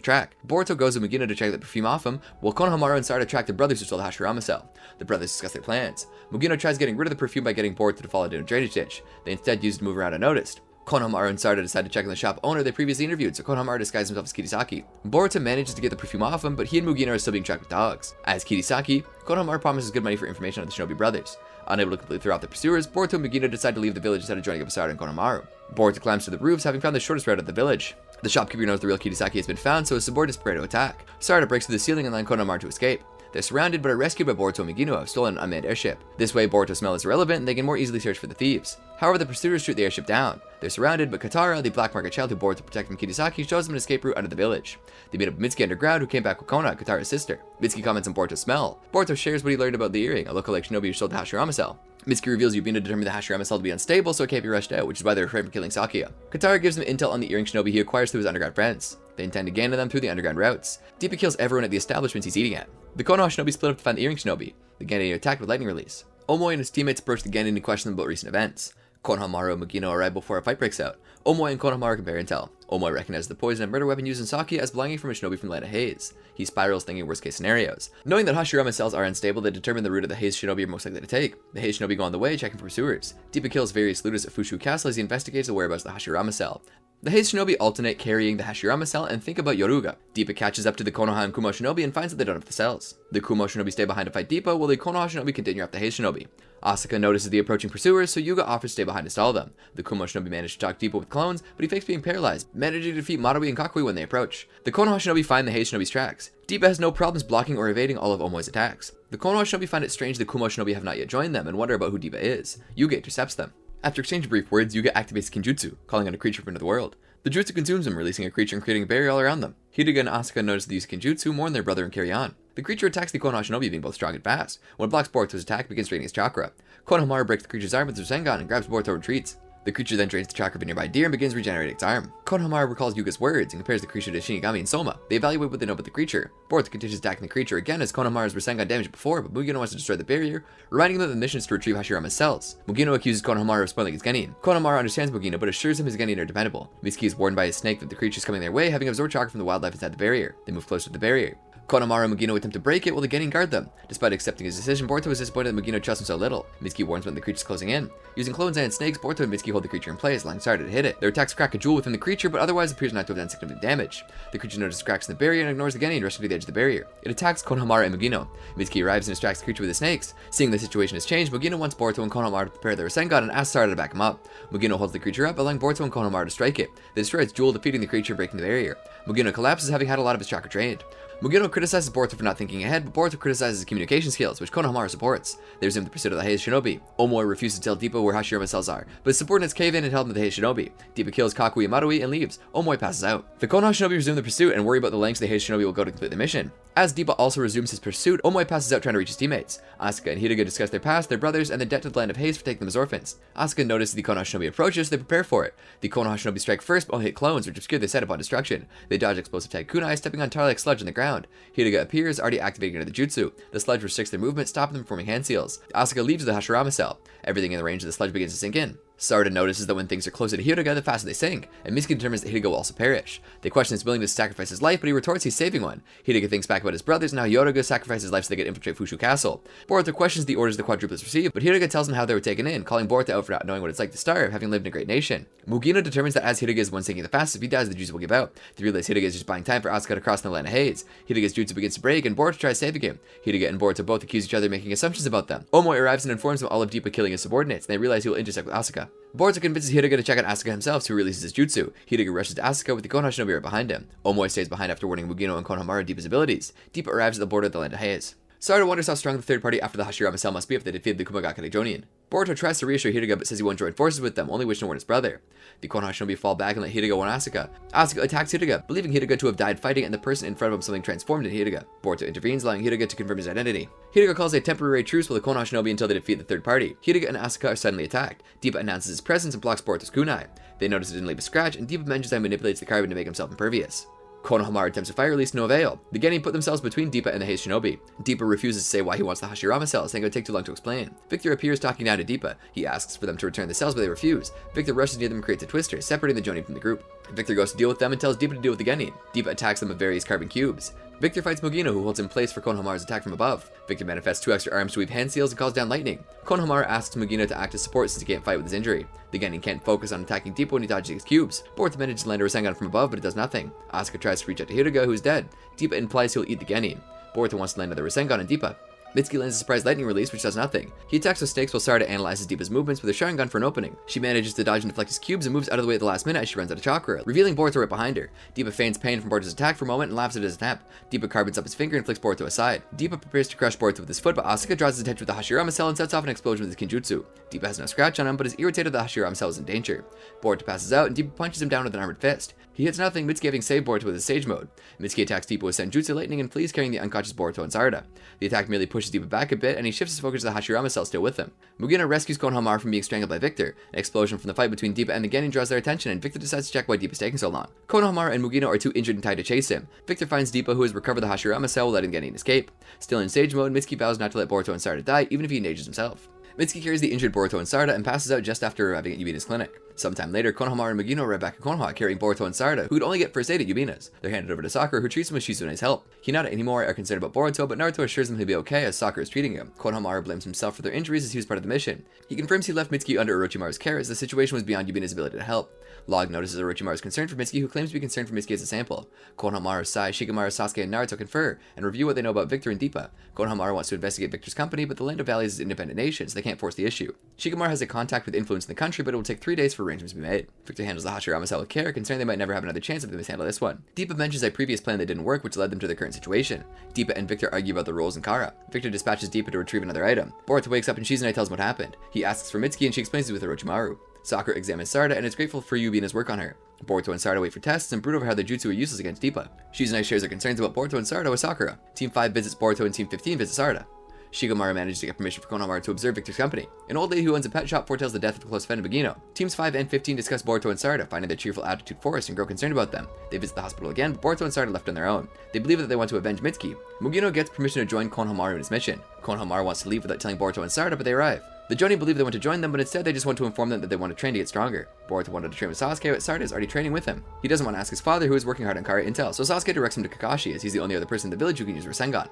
track. Boruto goes with Magino to check the perfume off him, while Konohamaru and Sarada track the brothers who stole the Hashirama cell. The brothers discuss their plans. Magino tries getting rid of the perfume by getting Boruto to fall into a drainage ditch. They instead use it to move around unnoticed. Konohamaru and Sarada decide to check on the shop owner they previously interviewed, so Konohamaru disguises himself as Kirisaki. Boruto manages to get the perfume off him, but he and Mugino are still being tracked with dogs. As Kirisaki, Konohamaru promises good money for information on the Shinobi brothers. Unable to completely throw off the pursuers, Boruto and Mugino decide to leave the village instead of joining up with Sarada and Konohamaru. Boruto climbs to the roofs, having found the shortest route out of the village. The shopkeeper knows the real Kirisaki has been found, so his subordinates prepare to attack. Sarada breaks through the ceiling and allows Konohamaru to escape. They're surrounded but are rescued by Boruto and Magino, who have stolen an unmanned airship. This way, Boruto's smell is irrelevant and they can more easily search for the thieves. However, the pursuers shoot the airship down. They're surrounded, but Katara, the black market child who Boruto protected from Kirisaki, shows them an escape route out of the village. They meet up with Mitsuki underground, who came back with Konoha, Katara's sister. Mitsuki comments on Boruto's smell. Boruto shares what he learned about the earring, a lookalike Shinobi who stole the Hashirama cell. Mitsuki reveals Yubina determined the Hashirama cell to be unstable, so it can't be rushed out, which is why they're afraid of killing Sakia. Katara gives them intel on the earring Shinobi he acquires through his underground friends. They intend to gain on them through the underground routes. Deepa kills everyone at the establishments he's eating at. The Konoha Shinobi split up to find the earring Shinobi. The Genin attacked with lightning release. Omoi and his teammates approach the Genin to question them about recent events. Konohamaru and Magino arrive before a fight breaks out. Omoi and Konohamaru compare intel. Omoi recognizes the poison and murder weapon used in Sakia as belonging from a Shinobi from the land of Haze. He spirals thinking worst case scenarios. Knowing that Hashirama cells are unstable, they determine the route of the Haze Shinobi are most likely to take. The Haze Shinobi go on the way, checking for pursuers. Deepa kills various looters at Fushu Castle as he investigates the whereabouts of the Hashirama cell. The Haze Shinobi alternate carrying the Hashirama cell and think about Yoruga. Deepa catches up to the Konoha and Kumo Shinobi and finds that they don't have the cells. The Kumo Shinobi stay behind to fight Deepa, while the Konoha Shinobi continue after the Haze Shinobi. Asuka notices the approaching pursuers, so Yuga offers to stay behind to stall them. The Kumo Shinobi manage to talk Deepa with clones, but he fakes being paralyzed, managing to defeat Maruhi and Kakui when they approach. The Konoha Shinobi find the Haze Shinobi's tracks. Deepa has no problems blocking or evading all of Omoi's attacks. The Konoha Shinobi find it strange the Kumo Shinobi have not yet joined them and wonder about who Deepa is. Yuga intercepts them. After exchanging brief words, Yuga activates Kinjutsu, calling on a creature from another world. The jutsu consumes him, releasing a creature and creating a barrier all around them. Hiruga and Asuka notice the use of Kinjutsu, warn their brother, and carry on. The creature attacks the Konoha Shinobi, being both strong and fast. When it blocks Boruto's attack, it begins draining his chakra. Konohamaru breaks the creature's arm with his Rasengan and grabs Boruto and retreats. The creature then drains the chakra of a nearby deer and begins regenerating its arm. Konohamaru recalls Yuga's words and compares the creature to Shinigami and Soma. They evaluate what they know about the creature. Boruto continues attacking the creature again as Konohamaru's Rasengan damaged before, but Mugino wants to destroy the barrier, reminding them that the mission is to retrieve Hashirama's cells. Mugino accuses Konohamaru of spoiling his Genin. Konohamaru understands Mugino, but assures him his Genin are dependable. Mitsuki is warned by his snake that the creature is coming their way, having absorbed chakra from the wildlife inside the barrier. They move closer to the barrier. Konohamaru and Mugino attempt to break it while the Genin guard them. Despite accepting his decision, Boruto is disappointed that Mugino trusts him so little. Mitsuki warns when the creature is closing in. Using clones and snakes, Boruto and Mitsuki hold the creature in place, allowing Sarada to hit it. Their attacks crack a jewel within the creature, but otherwise appears not to have done significant damage. The creature notices cracks in the barrier and ignores the Genin, rushing to the edge of the barrier. It attacks Konohamaru and Mugino. Mitsuki arrives and distracts the creature with the snakes. Seeing the situation has changed, Mugino wants Boruto and Konohamaru to prepare their Rasengan and asks Sarada to back him up. Mugino holds the creature up, allowing Boruto and Konohamaru to strike it. They destroy its jewel, defeating the creature and breaking the barrier. Mugino collapses, having had a lot of his chakra drained. Mugino criticizes Boruto for not thinking ahead, but Boruto criticizes his communication skills, which Konohamaru supports. They resume the pursuit of the Haze Shinobi. Omoi refuses to tell Deepa where Hashirama cells are, but his subordinates cave in and tell him the Haze Shinobi. Deepa kills Kakui and Maruhi and leaves. Omoi passes out. The Konoha Shinobi resume the pursuit and worry about the lengths the Haze Shinobi will go to complete the mission. As Deepa also resumes his pursuit, Omoi passes out trying to reach his teammates. Asuka and Hiruga discuss their past, their brothers, and the debt to the land of Haze for taking them as orphans. Asuka notices the Konoha Shinobi approaches, so they prepare for it. The Konoha Shinobi strike first, but only hit clones, which obscure their set upon destruction. They dodge explosive tag kunai, stepping on tar like sludge on the ground. Hiruga appears, already activating into the jutsu. The sludge restricts their movement, stopping them from forming hand seals. Asuka leaves the Hashirama cell. Everything in the range of the sludge begins to sink in. Sarada notices that when things are closer to Hiruga, the faster they sink, and Mitsuki determines that Hiruga will also perish. They question his willingness to sacrifice his life, but he retorts he's saving one. Hiruga thinks back about his brothers and how Yoruga sacrificed his life so they could infiltrate Fushu Castle. Boruto questions the orders the quadruplets received, but Hiruga tells him how they were taken in, calling Boruto out for not knowing what it's like to starve, having lived in a great nation. Mugino determines that as Hiruga is the one sinking the fastest, if he dies, the jutsu will give out. They realize Hiruga is just buying time for Asuka to cross the land of Haze. Hiruga's jutsu begins to break, and Boruto tries saving him. Hiruga and Boruto both accuse each other of making assumptions about them. Omoi arrives and informs them all of Deepa killing his subordinates, and they realize he will intersect with Asuka. Boruto convinces Hiruga to check on Asuka himself, so he releases his jutsu. Hiruga rushes to Asuka with the Konoha Shinobi right behind him. Omoi stays behind after warning Mugino and Konohamaru of Deepa's abilities. Deepa arrives at the border of the land of Haze. Sarada wonders how strong the third party after the Hashirama cell must be if they defeated the Kumagakure Jonin. Boruto tries to reassure Hiruga but says he won't join forces with them, only wishing to warn his brother. The Konoha Shinobi fall back and let Hiruga warn Asuka. Asuka attacks Hiruga, believing Hiruga to have died fighting and the person in front of him something transformed into Hiruga. Boruto intervenes, allowing Hiruga to confirm his identity. Hiruga calls a temporary truce with the Konoha Shinobi until they defeat the third party. Hiruga and Asuka are suddenly attacked. Deepa announces his presence and blocks Boruto's kunai. They notice it didn't leave a scratch, and Deepa mentions that he manipulates the carbon to make himself impervious. Konohamaru attempts a fire release to no avail. The Genin put themselves between Deepa and the Haze Shinobi. Deepa refuses to say why he wants the Hashirama cells, saying it would take too long to explain. Victor appears talking down to Deepa. He asks for them to return the cells, but they refuse. Victor rushes near them and creates a twister, separating the Jonin from the group. Victor goes to deal with them and tells Deepa to deal with the Genin. Deepa attacks them with various carbon cubes. Victor fights Mugino, who holds in place for Konohamaru's attack from above. Victor manifests 2 extra arms to weave hand seals and calls down lightning. Konohamaru asks Mugino to act as support since he can't fight with his injury. The Genin can't focus on attacking Deepa when he dodges his cubes. Boruto manages to land a Rasengan from above, but it does nothing. Asuka tries to reach out to Hiruga, who is dead. Deepa implies he'll eat the Genin. Boruto wants to land another Rasengan on Deepa. Mitsuki lands a surprise lightning release, which does nothing. He attacks with snakes while Sarada analyzes Deepa's movements with a Sharingan for an opening. She manages to dodge and deflect his cubes and moves out of the way at the last minute as she runs out of chakra, revealing Boruto right behind her. Deepa feigns pain from Boruto's attack for a moment and laughs at his attempt. Deepa carbons up his finger and flicks Boruto aside. Deepa prepares to crush Boruto with his foot, but Asuka draws his attention with the Hashirama cell and sets off an explosion with his Kinjutsu. Deepa has no scratch on him, but is irritated that the Hashirama cell is in danger. Boruto passes out and Deepa punches him down with an armored fist. He hits nothing, Mitsuki having saved Boruto with his Sage Mode. Mitsuki attacks Deepa with Senjutsu Lightning and flees carrying the unconscious Boruto and Sarada. The attack merely pushes Deepa back a bit and he shifts his focus to the Hashirama cell still with him. Mugino rescues Konohamaru from being strangled by Victor. An explosion from the fight between Deepa and the Genin draws their attention and Victor decides to check why Deepa is taking so long. Konohamaru and Mugino are too injured and tied to chase him. Victor finds Deepa, who has recovered the Hashirama cell, letting Genin escape. Still in Sage Mode, Mitsuki vows not to let Boruto and Sarada die, even if he engages himself. Mitsuki carries the injured Boruto and Sarada and passes out just after arriving at Yubina's clinic. Sometime later, Konohamaru and Mugino arrive back at Konoha, carrying Boruto and Sarada, who could only get first aid at Yubina's. They're handed over to Sakura, who treats them with Shizune's help. Hinata and Himori are concerned about Boruto, but Naruto assures them he'll be okay as Sakura is treating him. Konohamaru blames himself for their injuries as he was part of the mission. He confirms he left Mitsuki under Orochimaru's care as the situation was beyond Yubina's ability to help. Log notices Orochimaru's concern for Mitsuki, who claims to be concerned for Mitsuki as a sample. Konohamaru, Sai, Shikamaru, Sasuke, and Naruto confer and review what they know about Victor and Deepa. Konohamaru wants to investigate Victor's company, but the Land of Valleys is an independent nation, so they can't force the issue. Shikamaru has a contact with influence in the country, but it will take 3 days for arrangements to be made. Victor handles the Hashirama cell with care, concerned they might never have another chance if they mishandle this one. Deepa mentions a previous plan that didn't work, which led them to their current situation. Deepa and Victor argue about the roles in Kara. Victor dispatches Deepa to retrieve another item. Boruto wakes up and Shizune tells him what happened. He asks for Mitsuki and she explains it with Orochimaru. Sakura examines Sarada and is grateful for Yubina's work on her. Boruto and Sarada wait for tests and brood over how their jutsu are useless against Deepa. Shizune shares her concerns about Boruto and Sarada with Sakura. Team 5 visits Boruto and Team 15 visits Sarada. Shikamaru manages to get permission for Konohamaru to observe Victor's company. An old lady who owns a pet shop foretells the death of a close friend of Mugino. Teams 5 and 15 discuss Boruto and Sarada, finding their cheerful attitude forced and grow concerned about them. They visit the hospital again, but Boruto and Sarada are left on their own. They believe that they want to avenge Mitsuki. Mugino gets permission to join Konohamaru in his mission. Konohamaru wants to leave without telling Boruto and Sarada, but they arrive. The Jonin believe they want to join them, but instead they just want to inform them that they want to train to get stronger. Boruto wanted to train with Sasuke, but Sarada is already training with him. He doesn't want to ask his father, who is working hard on Kara intel, so Sasuke directs him to Kakashi, as he's the only other person in the village who can use Rasengan.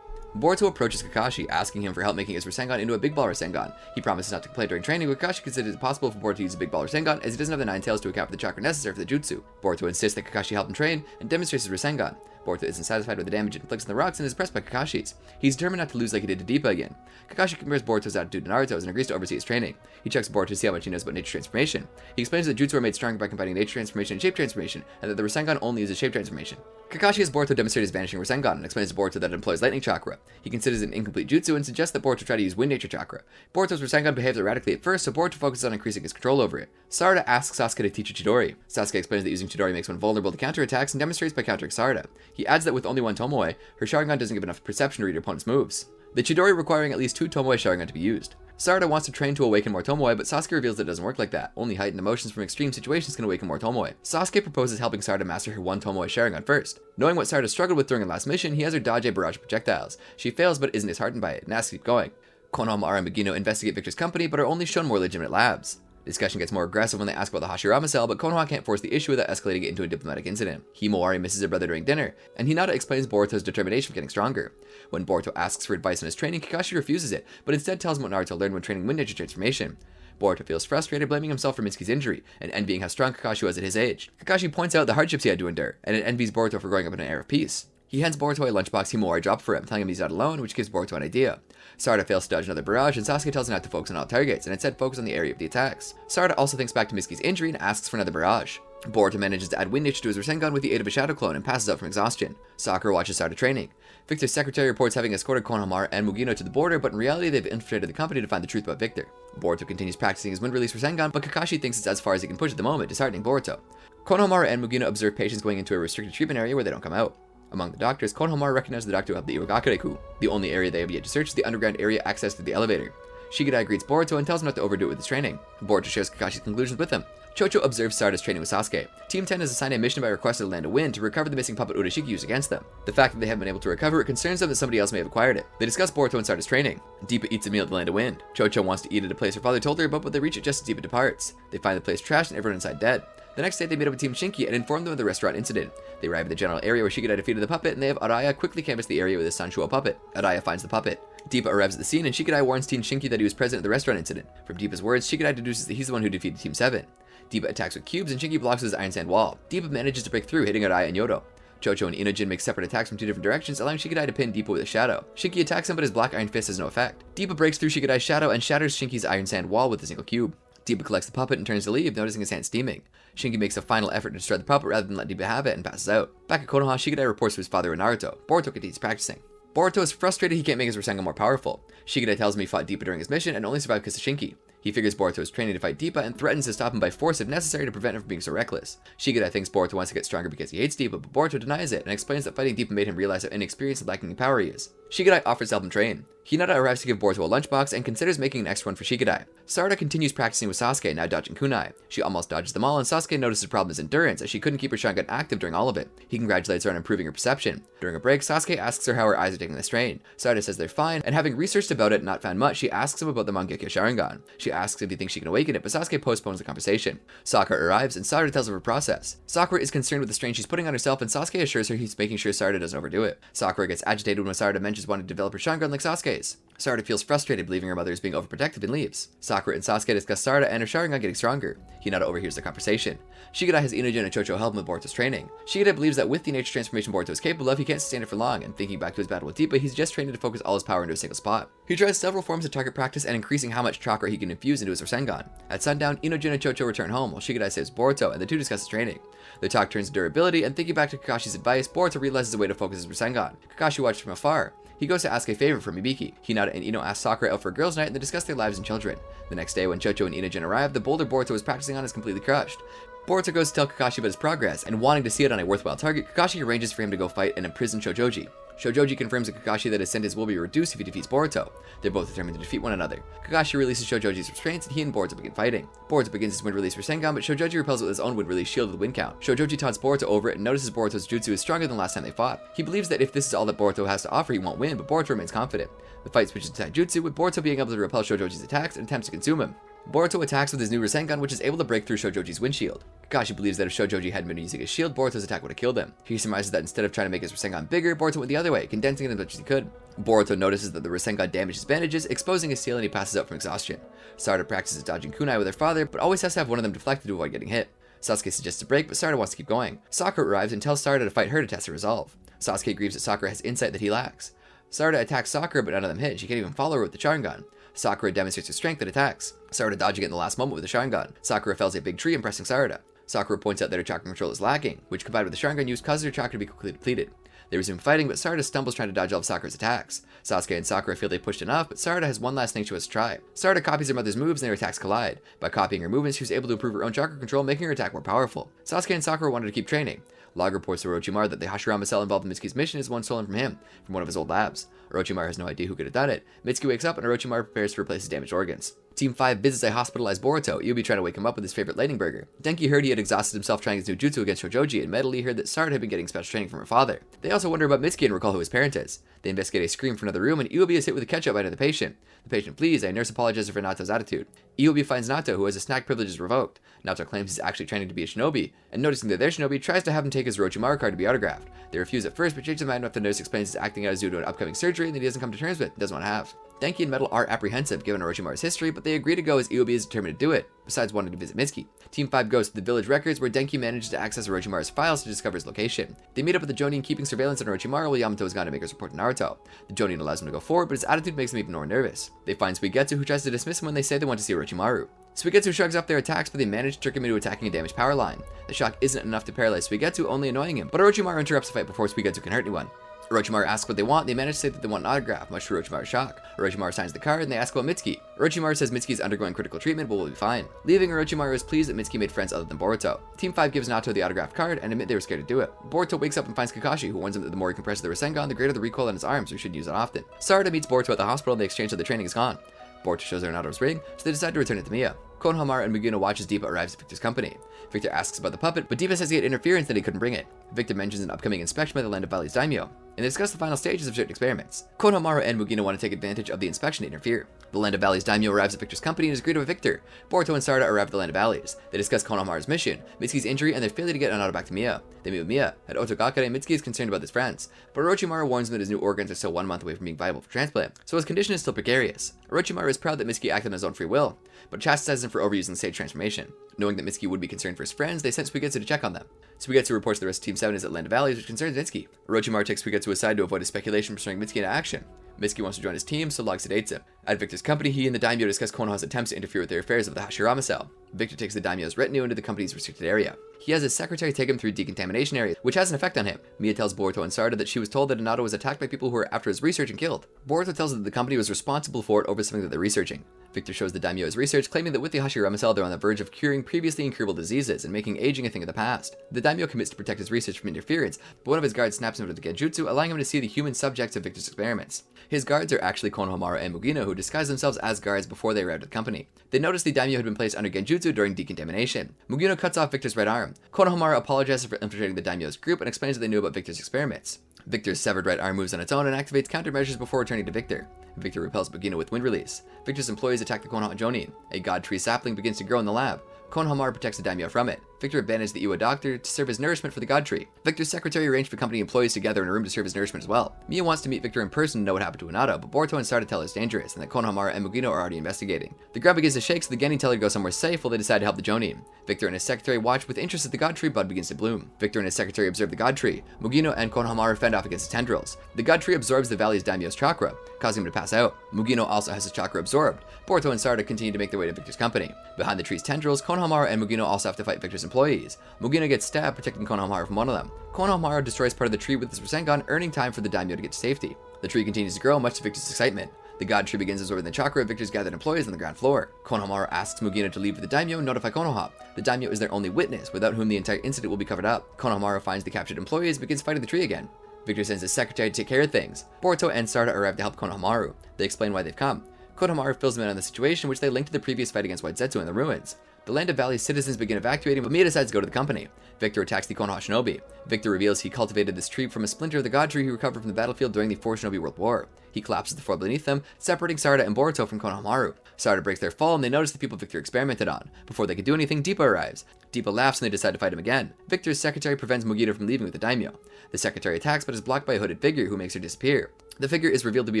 Boruto approaches Kakashi, asking him for help making his Rasengan into a Big Ball Rasengan. He promises not to play during training, but Kakashi considers it possible for Boruto to use a Big Ball Rasengan, as he doesn't have the 9 tails to account for the chakra necessary for the jutsu. Boruto insists that Kakashi help him train, and demonstrates his Rasengan. Boruto isn't satisfied with the damage it inflicts on the rocks and is pressed by Kakashi's. He's determined not to lose like he did to Deepa again. Kakashi compares Boruto's attitude to Naruto's and agrees to oversee his training. He checks Boruto to see how much he knows about nature transformation. He explains that jutsu are made stronger by combining nature transformation and shape transformation, and that the Rasengan only uses shape transformation. Kakashi has Boruto demonstrate his vanishing Rasengan and explains to Boruto that it employs lightning chakra. He considers it an incomplete jutsu and suggests that Boruto try to use wind nature chakra. Boruto's Rasengan behaves erratically at first, so Boruto focuses on increasing his control over it. Sarada asks Sasuke to teach her Chidori. Sasuke explains that using Chidori makes one vulnerable to counterattacks and demonstrates by countering Sarada. He adds that with only one Tomoe, her Sharingan doesn't give enough perception to read her opponent's moves. The Chidori requiring at least 2 Tomoe Sharingan to be used. Sarada wants to train to awaken more Tomoe, but Sasuke reveals that it doesn't work like that. Only heightened emotions from extreme situations can awaken more Tomoe. Sasuke proposes helping Sarada master her 1 Tomoe Sharingan first. Knowing what Sarada struggled with during her last mission, he has her dodge a barrage of projectiles. She fails but isn't disheartened by it and asks to keep going. Konohamaru and Mugino investigate Victor's company, but are only shown more legitimate labs. Discussion gets more aggressive when they ask about the Hashirama cell, but Konoha can't force the issue without escalating it into a diplomatic incident. Himawari misses her brother during dinner, and Hinata explains Boruto's determination for getting stronger. When Boruto asks for advice on his training, Kakashi refuses it, but instead tells him what Naruto learned when training Wind Ninja transformation. Boruto feels frustrated, blaming himself for Mitsuki's injury, and envying how strong Kakashi was at his age. Kakashi points out the hardships he had to endure, and it envies Boruto for growing up in an era of peace. He hands Boruto a lunchbox Himawari dropped for him, telling him he's not alone, which gives Boruto an idea. Sarada fails to dodge another barrage, and Sasuke tells him not to focus on all targets, and instead focus on the area of the attacks. Sarada also thinks back to Mitsuki's injury and asks for another barrage. Boruto manages to add wind nature to his Rasengan with the aid of a shadow clone and passes out from exhaustion. Sakura watches Sarada training. Victor's secretary reports having escorted Konohamaru and Mugino to the border, but in reality they've infiltrated the company to find the truth about Victor. Boruto continues practicing his wind release Rasengan, but Kakashi thinks it's as far as he can push at the moment, disheartening Boruto. Konohamaru and Mugino observe patients going into a restricted treatment area where they don't come out. Among the doctors, Konohamaru recognizes the doctor who helped the Iwagakure-ku. The only area they have yet to search is the underground area accessed through the elevator. Shikadai greets Boruto and tells him not to overdo it with his training. Boruto shares Kakashi's conclusions with him. Chocho observes Sarada's training with Sasuke. Team 10 is assigned a mission by request to the Land of Wind to recover the missing puppet Urashiki used against them. The fact that they haven't been able to recover it concerns them that somebody else may have acquired it. They discuss Boruto and Sarada's training. Deepa eats a meal at the Land of Wind. Chocho wants to eat at a place her father told her about, but they reach it just as Deepa departs. They find the place trashed and everyone inside dead. The next day, they meet up with Team Shinki and inform them of the restaurant incident. They arrive at the general area where Shikadai defeated the puppet, and they have Araya quickly canvass the area with his Sanshuo puppet. Araya finds the puppet. Deepa arrives at the scene, and Shikadai warns Team Shinki that he was present at the restaurant incident. From Deepa's words, Shikadai deduces that he's the one who defeated Team 7. Deepa attacks with cubes, and Shinki blocks with his iron sand wall. Deepa manages to break through, hitting Araya and Yodo. Chocho and Inojin make separate attacks from two different directions, allowing Shikadai to pin Deepa with a shadow. Shinki attacks him, but his black iron fist has no effect. Deepa breaks through Shikadai's shadow and shatters Shinki's iron sand wall with a single cube. Deepa collects the puppet and turns to leave, noticing his hand steaming. Shinki makes a final effort to destroy the puppet rather than let Deepa have it and passes out. Back at Konoha, Shikadai reports to his father and Naruto. Boruto continues practicing. Boruto is frustrated he can't make his Rasengan more powerful. Shikadai tells him he fought Deepa during his mission and only survived because of Shinki. He figures Boruto is training to fight Deepa and threatens to stop him by force if necessary to prevent him from being so reckless. Shikadai thinks Boruto wants to get stronger because he hates Deepa, but Boruto denies it and explains that fighting Deepa made him realize how inexperienced and lacking in power he is. Shikadai offers to help him train. Hinata arrives to give Boruto a lunchbox and considers making an extra one for Shikadai. Sarada continues practicing with Sasuke, now dodging kunai. She almost dodges them all, and Sasuke notices the problem is endurance, as she couldn't keep her Sharingan active during all of it. He congratulates her on improving her perception. During a break, Sasuke asks her how her eyes are taking the strain. Sarada says they're fine, and having researched about it and not found much, she asks him about the Mangekyo Sharingan. She asks if he thinks she can awaken it, but Sasuke postpones the conversation. Sakura arrives, and Sarada tells of her process. Sakura is concerned with the strain she's putting on herself, and Sasuke assures her he's making sure Sarada doesn't overdo it. Sakura gets agitated when Sarada mentions wanting to develop her Sharingan like Sasuke's. Sarada feels frustrated believing her mother is being overprotective and leaves. Sakura and Sasuke discuss Sarada and her Sharingan getting stronger. Hinata overhears the conversation. Shikadai has Inojin and Chocho help him with Boruto's training. Shikadai believes that with the nature transformation Boruto is capable of, he can't sustain it for long, and thinking back to his battle with Deepa, he's just training to focus all his power into a single spot. He tries several forms of target practice and increasing how much chakra he can infuse into his Rasengan. At sundown, Inojin and Chocho return home while Shikadai saves Boruto, and the two discuss his training. The talk turns to durability, and thinking back to Kakashi's advice, Boruto realizes a way to focus his Rasengan. Kakashi watches from afar. He goes to ask a favor from Mibiki. Hinata and Ino ask Sakura out for a girls' night and they discuss their lives and children. The next day, when Chocho and Inojin arrive, the boulder Boruto was practicing on is completely crushed. Boruto goes to tell Kakashi about his progress, and wanting to see it on a worthwhile target, Kakashi arranges for him to go fight and imprison Shojoji. Shojoji confirms to Kakashi that his sentence will be reduced if he defeats Boruto. They're both determined to defeat one another. Kakashi releases Shojoji's restraints and he and Boruto begin fighting. Boruto begins his wind release Rasengan, but Shojoji repels it with his own wind release shield with wind count. Shojoji taunts Boruto over it and notices Boruto's jutsu is stronger than last time they fought. He believes that if this is all that Boruto has to offer, he won't win, but Boruto remains confident. The fight switches to taijutsu, with Boruto being able to repel Shojoji's attacks and attempts to consume him. Boruto attacks with his new Rasengan, which is able to break through Shojoji's windshield. Kakashi believes that if Shojoji hadn't been using his shield, Boruto's attack would have killed him. He surmises that instead of trying to make his Rasengan bigger, Boruto went the other way, condensing it as much as he could. Boruto notices that the Rasengan damaged his bandages, exposing his seal, and he passes out from exhaustion. Sarada practices dodging kunai with her father, but always has to have one of them deflected to avoid getting hit. Sasuke suggests a break, but Sarada wants to keep going. Sakura arrives and tells Sarada to fight her to test her resolve. Sasuke grieves that Sakura has insight that he lacks. Sarada attacks Sakura, but none of them hit. She can't even follow her with the Sharingan. Sakura demonstrates her strength and attacks. Sarada dodging it in the last moment with the Sharingan. Sakura fells a big tree, impressing Sarada. Sakura points out that her chakra control is lacking, which combined with the Sharingan use causes her chakra to be quickly depleted. They resume fighting, but Sarada stumbles trying to dodge all of Sakura's attacks. Sasuke and Sakura feel they pushed enough, but Sarada has one last thing she wants to try. Sarada copies her mother's moves and their attacks collide. By copying her movements, she was able to improve her own chakra control, making her attack more powerful. Sasuke and Sakura wanted to keep training. Log reports to Orochimaru that the Hashirama cell involved in Mitsuki's mission is one stolen from him, from one of his old labs. Orochimaru has no idea who could have done it. Mitsuki wakes up and Orochimaru prepares to replace his damaged organs. Team 5 visits a hospitalized Boruto, Iobi trying to wake him up with his favorite lightning burger. Denki heard he had exhausted himself trying his new jutsu against Shojoji, and Medley heard that Sarada had been getting special training from her father. They also wonder about Mitsuki and recall who his parent is. They investigate a scream from another room, and Iobi is hit with a ketchup bite of the patient. The patient pleads, and a nurse apologizes for Nato's attitude. Iobi finds Nato, who has his snack privileges revoked. Nato claims he's actually training to be a shinobi, and noticing that their shinobi tries to have him take his Orochimaru card to be autographed. They refuse at first, but change their mind after the nurse explains he's acting out as due to an upcoming surgery that he doesn't come to terms with and doesn't want to have. Denki and Metal are apprehensive given Orochimaru's history, but they agree to go as Iobi is determined to do it, besides wanting to visit Mitsuki. Team 5 goes to the village records where Denki manages to access Orochimaru's files to discover his location. They meet up with the Jonin keeping surveillance on Orochimaru while Yamato is gone to make his report to Naruto. The Jonin allows him to go forward, but his attitude makes him even more nervous. They find Suigetsu, who tries to dismiss him when they say they want to see Orochimaru. Suigetsu shrugs off their attacks, but they manage to trick him into attacking a damaged power line. The shock isn't enough to paralyze Suigetsu, only annoying him, but Orochimaru interrupts the fight before Suigetsu can hurt anyone. Orochimaru asks what they want, and they manage to say that they want an autograph, much to Orochimaru's shock. Orochimaru signs the card, and they ask about Mitsuki. Orochimaru says Mitsuki is undergoing critical treatment, but will be fine. Leaving, Orochimaru is pleased that Mitsuki made friends other than Boruto. Team 5 gives Nato the autographed card, and admit they were scared to do it. Boruto wakes up and finds Kakashi, who warns him that the more he compresses the Rasengan, the greater the recoil on his arms, so he should use it often. Sarada meets Boruto at the hospital, and they exchange that the training is gone. Boruto shows her Nato's ring, so they decide to return it to Mia. Konohamaru and Mugino watch as Deepa arrives at Victor's company. Victor asks about the puppet, but Deepa says he had interference that he couldn't bring it. Victor mentions an upcoming inspection by the Land of Valley's daimyo, and they discuss the final stages of certain experiments. Konohamaru and Mugino want to take advantage of the inspection to interfere. The Land of Valley's daimyo arrives at Victor's company and is greeted with Victor. Boruto and Sarada arrive at the Land of Valleys. They discuss Konohamaru's mission, Mitsuki's injury, and their failure to get Anato back to Mia. They meet with Mia. At Otogakure, Mitsuki is concerned about his friends, but Orochimaru warns him that his new organs are still 1 month away from being viable for transplant, so his condition is still precarious. Orochimaru is proud that Mitsuki acted on his own free will, but chastises him for overusing the stage transformation. Knowing that Mitsuki would be concerned for his friends, they sent Suigetsu to check on them. Suigetsu reports the rest of Team 7 is at Land of Valleys, which concerns Mitsuki. Orochimaru takes Suigetsu aside to avoid his speculation for throwing Mitsuki into action. Mitsuki wants to join his team, so Log sedates him. At Victor's company, he and the daimyo discuss Konoha's attempts to interfere with their affairs of the Hashirama cell. Victor takes the daimyo's retinue into the company's restricted area. He has his secretary take him through decontamination areas, which has an effect on him. Mia tells Boruto and Sarada that she was told that Anato was attacked by people who were after his research and killed. Boruto tells her that the company was responsible for it over something that they're researching. Victor shows the daimyo his research, claiming that with the Hashirama cell they're on the verge of curing previously incurable diseases and making aging a thing of the past. The daimyo commits to protect his research from interference, but one of his guards snaps him with the genjutsu, allowing him to see the human subjects of Victor's experiments. His guards are actually Konohamaru and Mugino, who disguise themselves as guards before they arrived at the company. They notice the daimyo had been placed under genjutsu during decontamination. Mugino cuts off Victor's right arm. Konohamaru apologizes for infiltrating the daimyo's group and explains that they knew about Victor's experiments. Victor's severed right arm moves on its own and activates countermeasures before returning to Victor. Victor repels Mugino with wind release. Victor's employees attack the Konoha Jonin. A god tree sapling begins to grow in the lab. Konohamaru protects the daimyo from it. Victor abandons the Iwa doctor to serve as nourishment for the god tree. Victor's secretary arranged for company employees together in a room to serve as nourishment as well. Mia wants to meet Victor in person to know what happened to Anato, but Boruto and Sarada tell her it's dangerous and that Konohamaru and Mugino are already investigating. The ground begins to shake, so the Genin tell her to go somewhere safe while they decide to help the Jonin. Victor and his secretary watch with interest as the god tree bud begins to bloom. Victor and his secretary observe the god tree. Mugino and Konohamaru fend off against the tendrils. The god tree absorbs the valley's daimyo's chakra, causing him to pass out. Mugino also has his chakra absorbed. Boruto and Sarada continue to make their way to Victor's company. Behind the tree's tendrils, Konohamaru and Mugino also have to fight Victor's employees. Mugino gets stabbed, protecting Konohamaru from one of them. Konohamaru destroys part of the tree with his Rasengan, earning time for the daimyo to get to safety. The tree continues to grow, much to Victor's excitement. The god tree begins absorbing the chakra of Victor's gathered employees on the ground floor. Konohamaru asks Mugino to leave with the daimyo and notify Konoha. The daimyo is their only witness, without whom the entire incident will be covered up. Konohamaru finds the captured employees and begins fighting the tree again. Victor sends his secretary to take care of things. Boruto and Sarada arrive to help Konohamaru. They explain why they've come. Konohamaru fills them in on the situation, which they link to the previous fight against White Zetsu in the ruins. The Land of Valley's citizens begin evacuating, but Mia decides to go to the company. Victor attacks the Konoha Shinobi. Victor reveals he cultivated this tree from a splinter of the god tree he recovered from the battlefield during the 4 Shinobi World War. He collapses the floor beneath them, separating Sarada and Boruto from Konohamaru. Sarada breaks their fall and they notice the people Victor experimented on. Before they can do anything, Deepa arrives. Deepa laughs and they decide to fight him again. Victor's secretary prevents Mugino from leaving with the daimyo. The secretary attacks but is blocked by a hooded figure who makes her disappear. The figure is revealed to be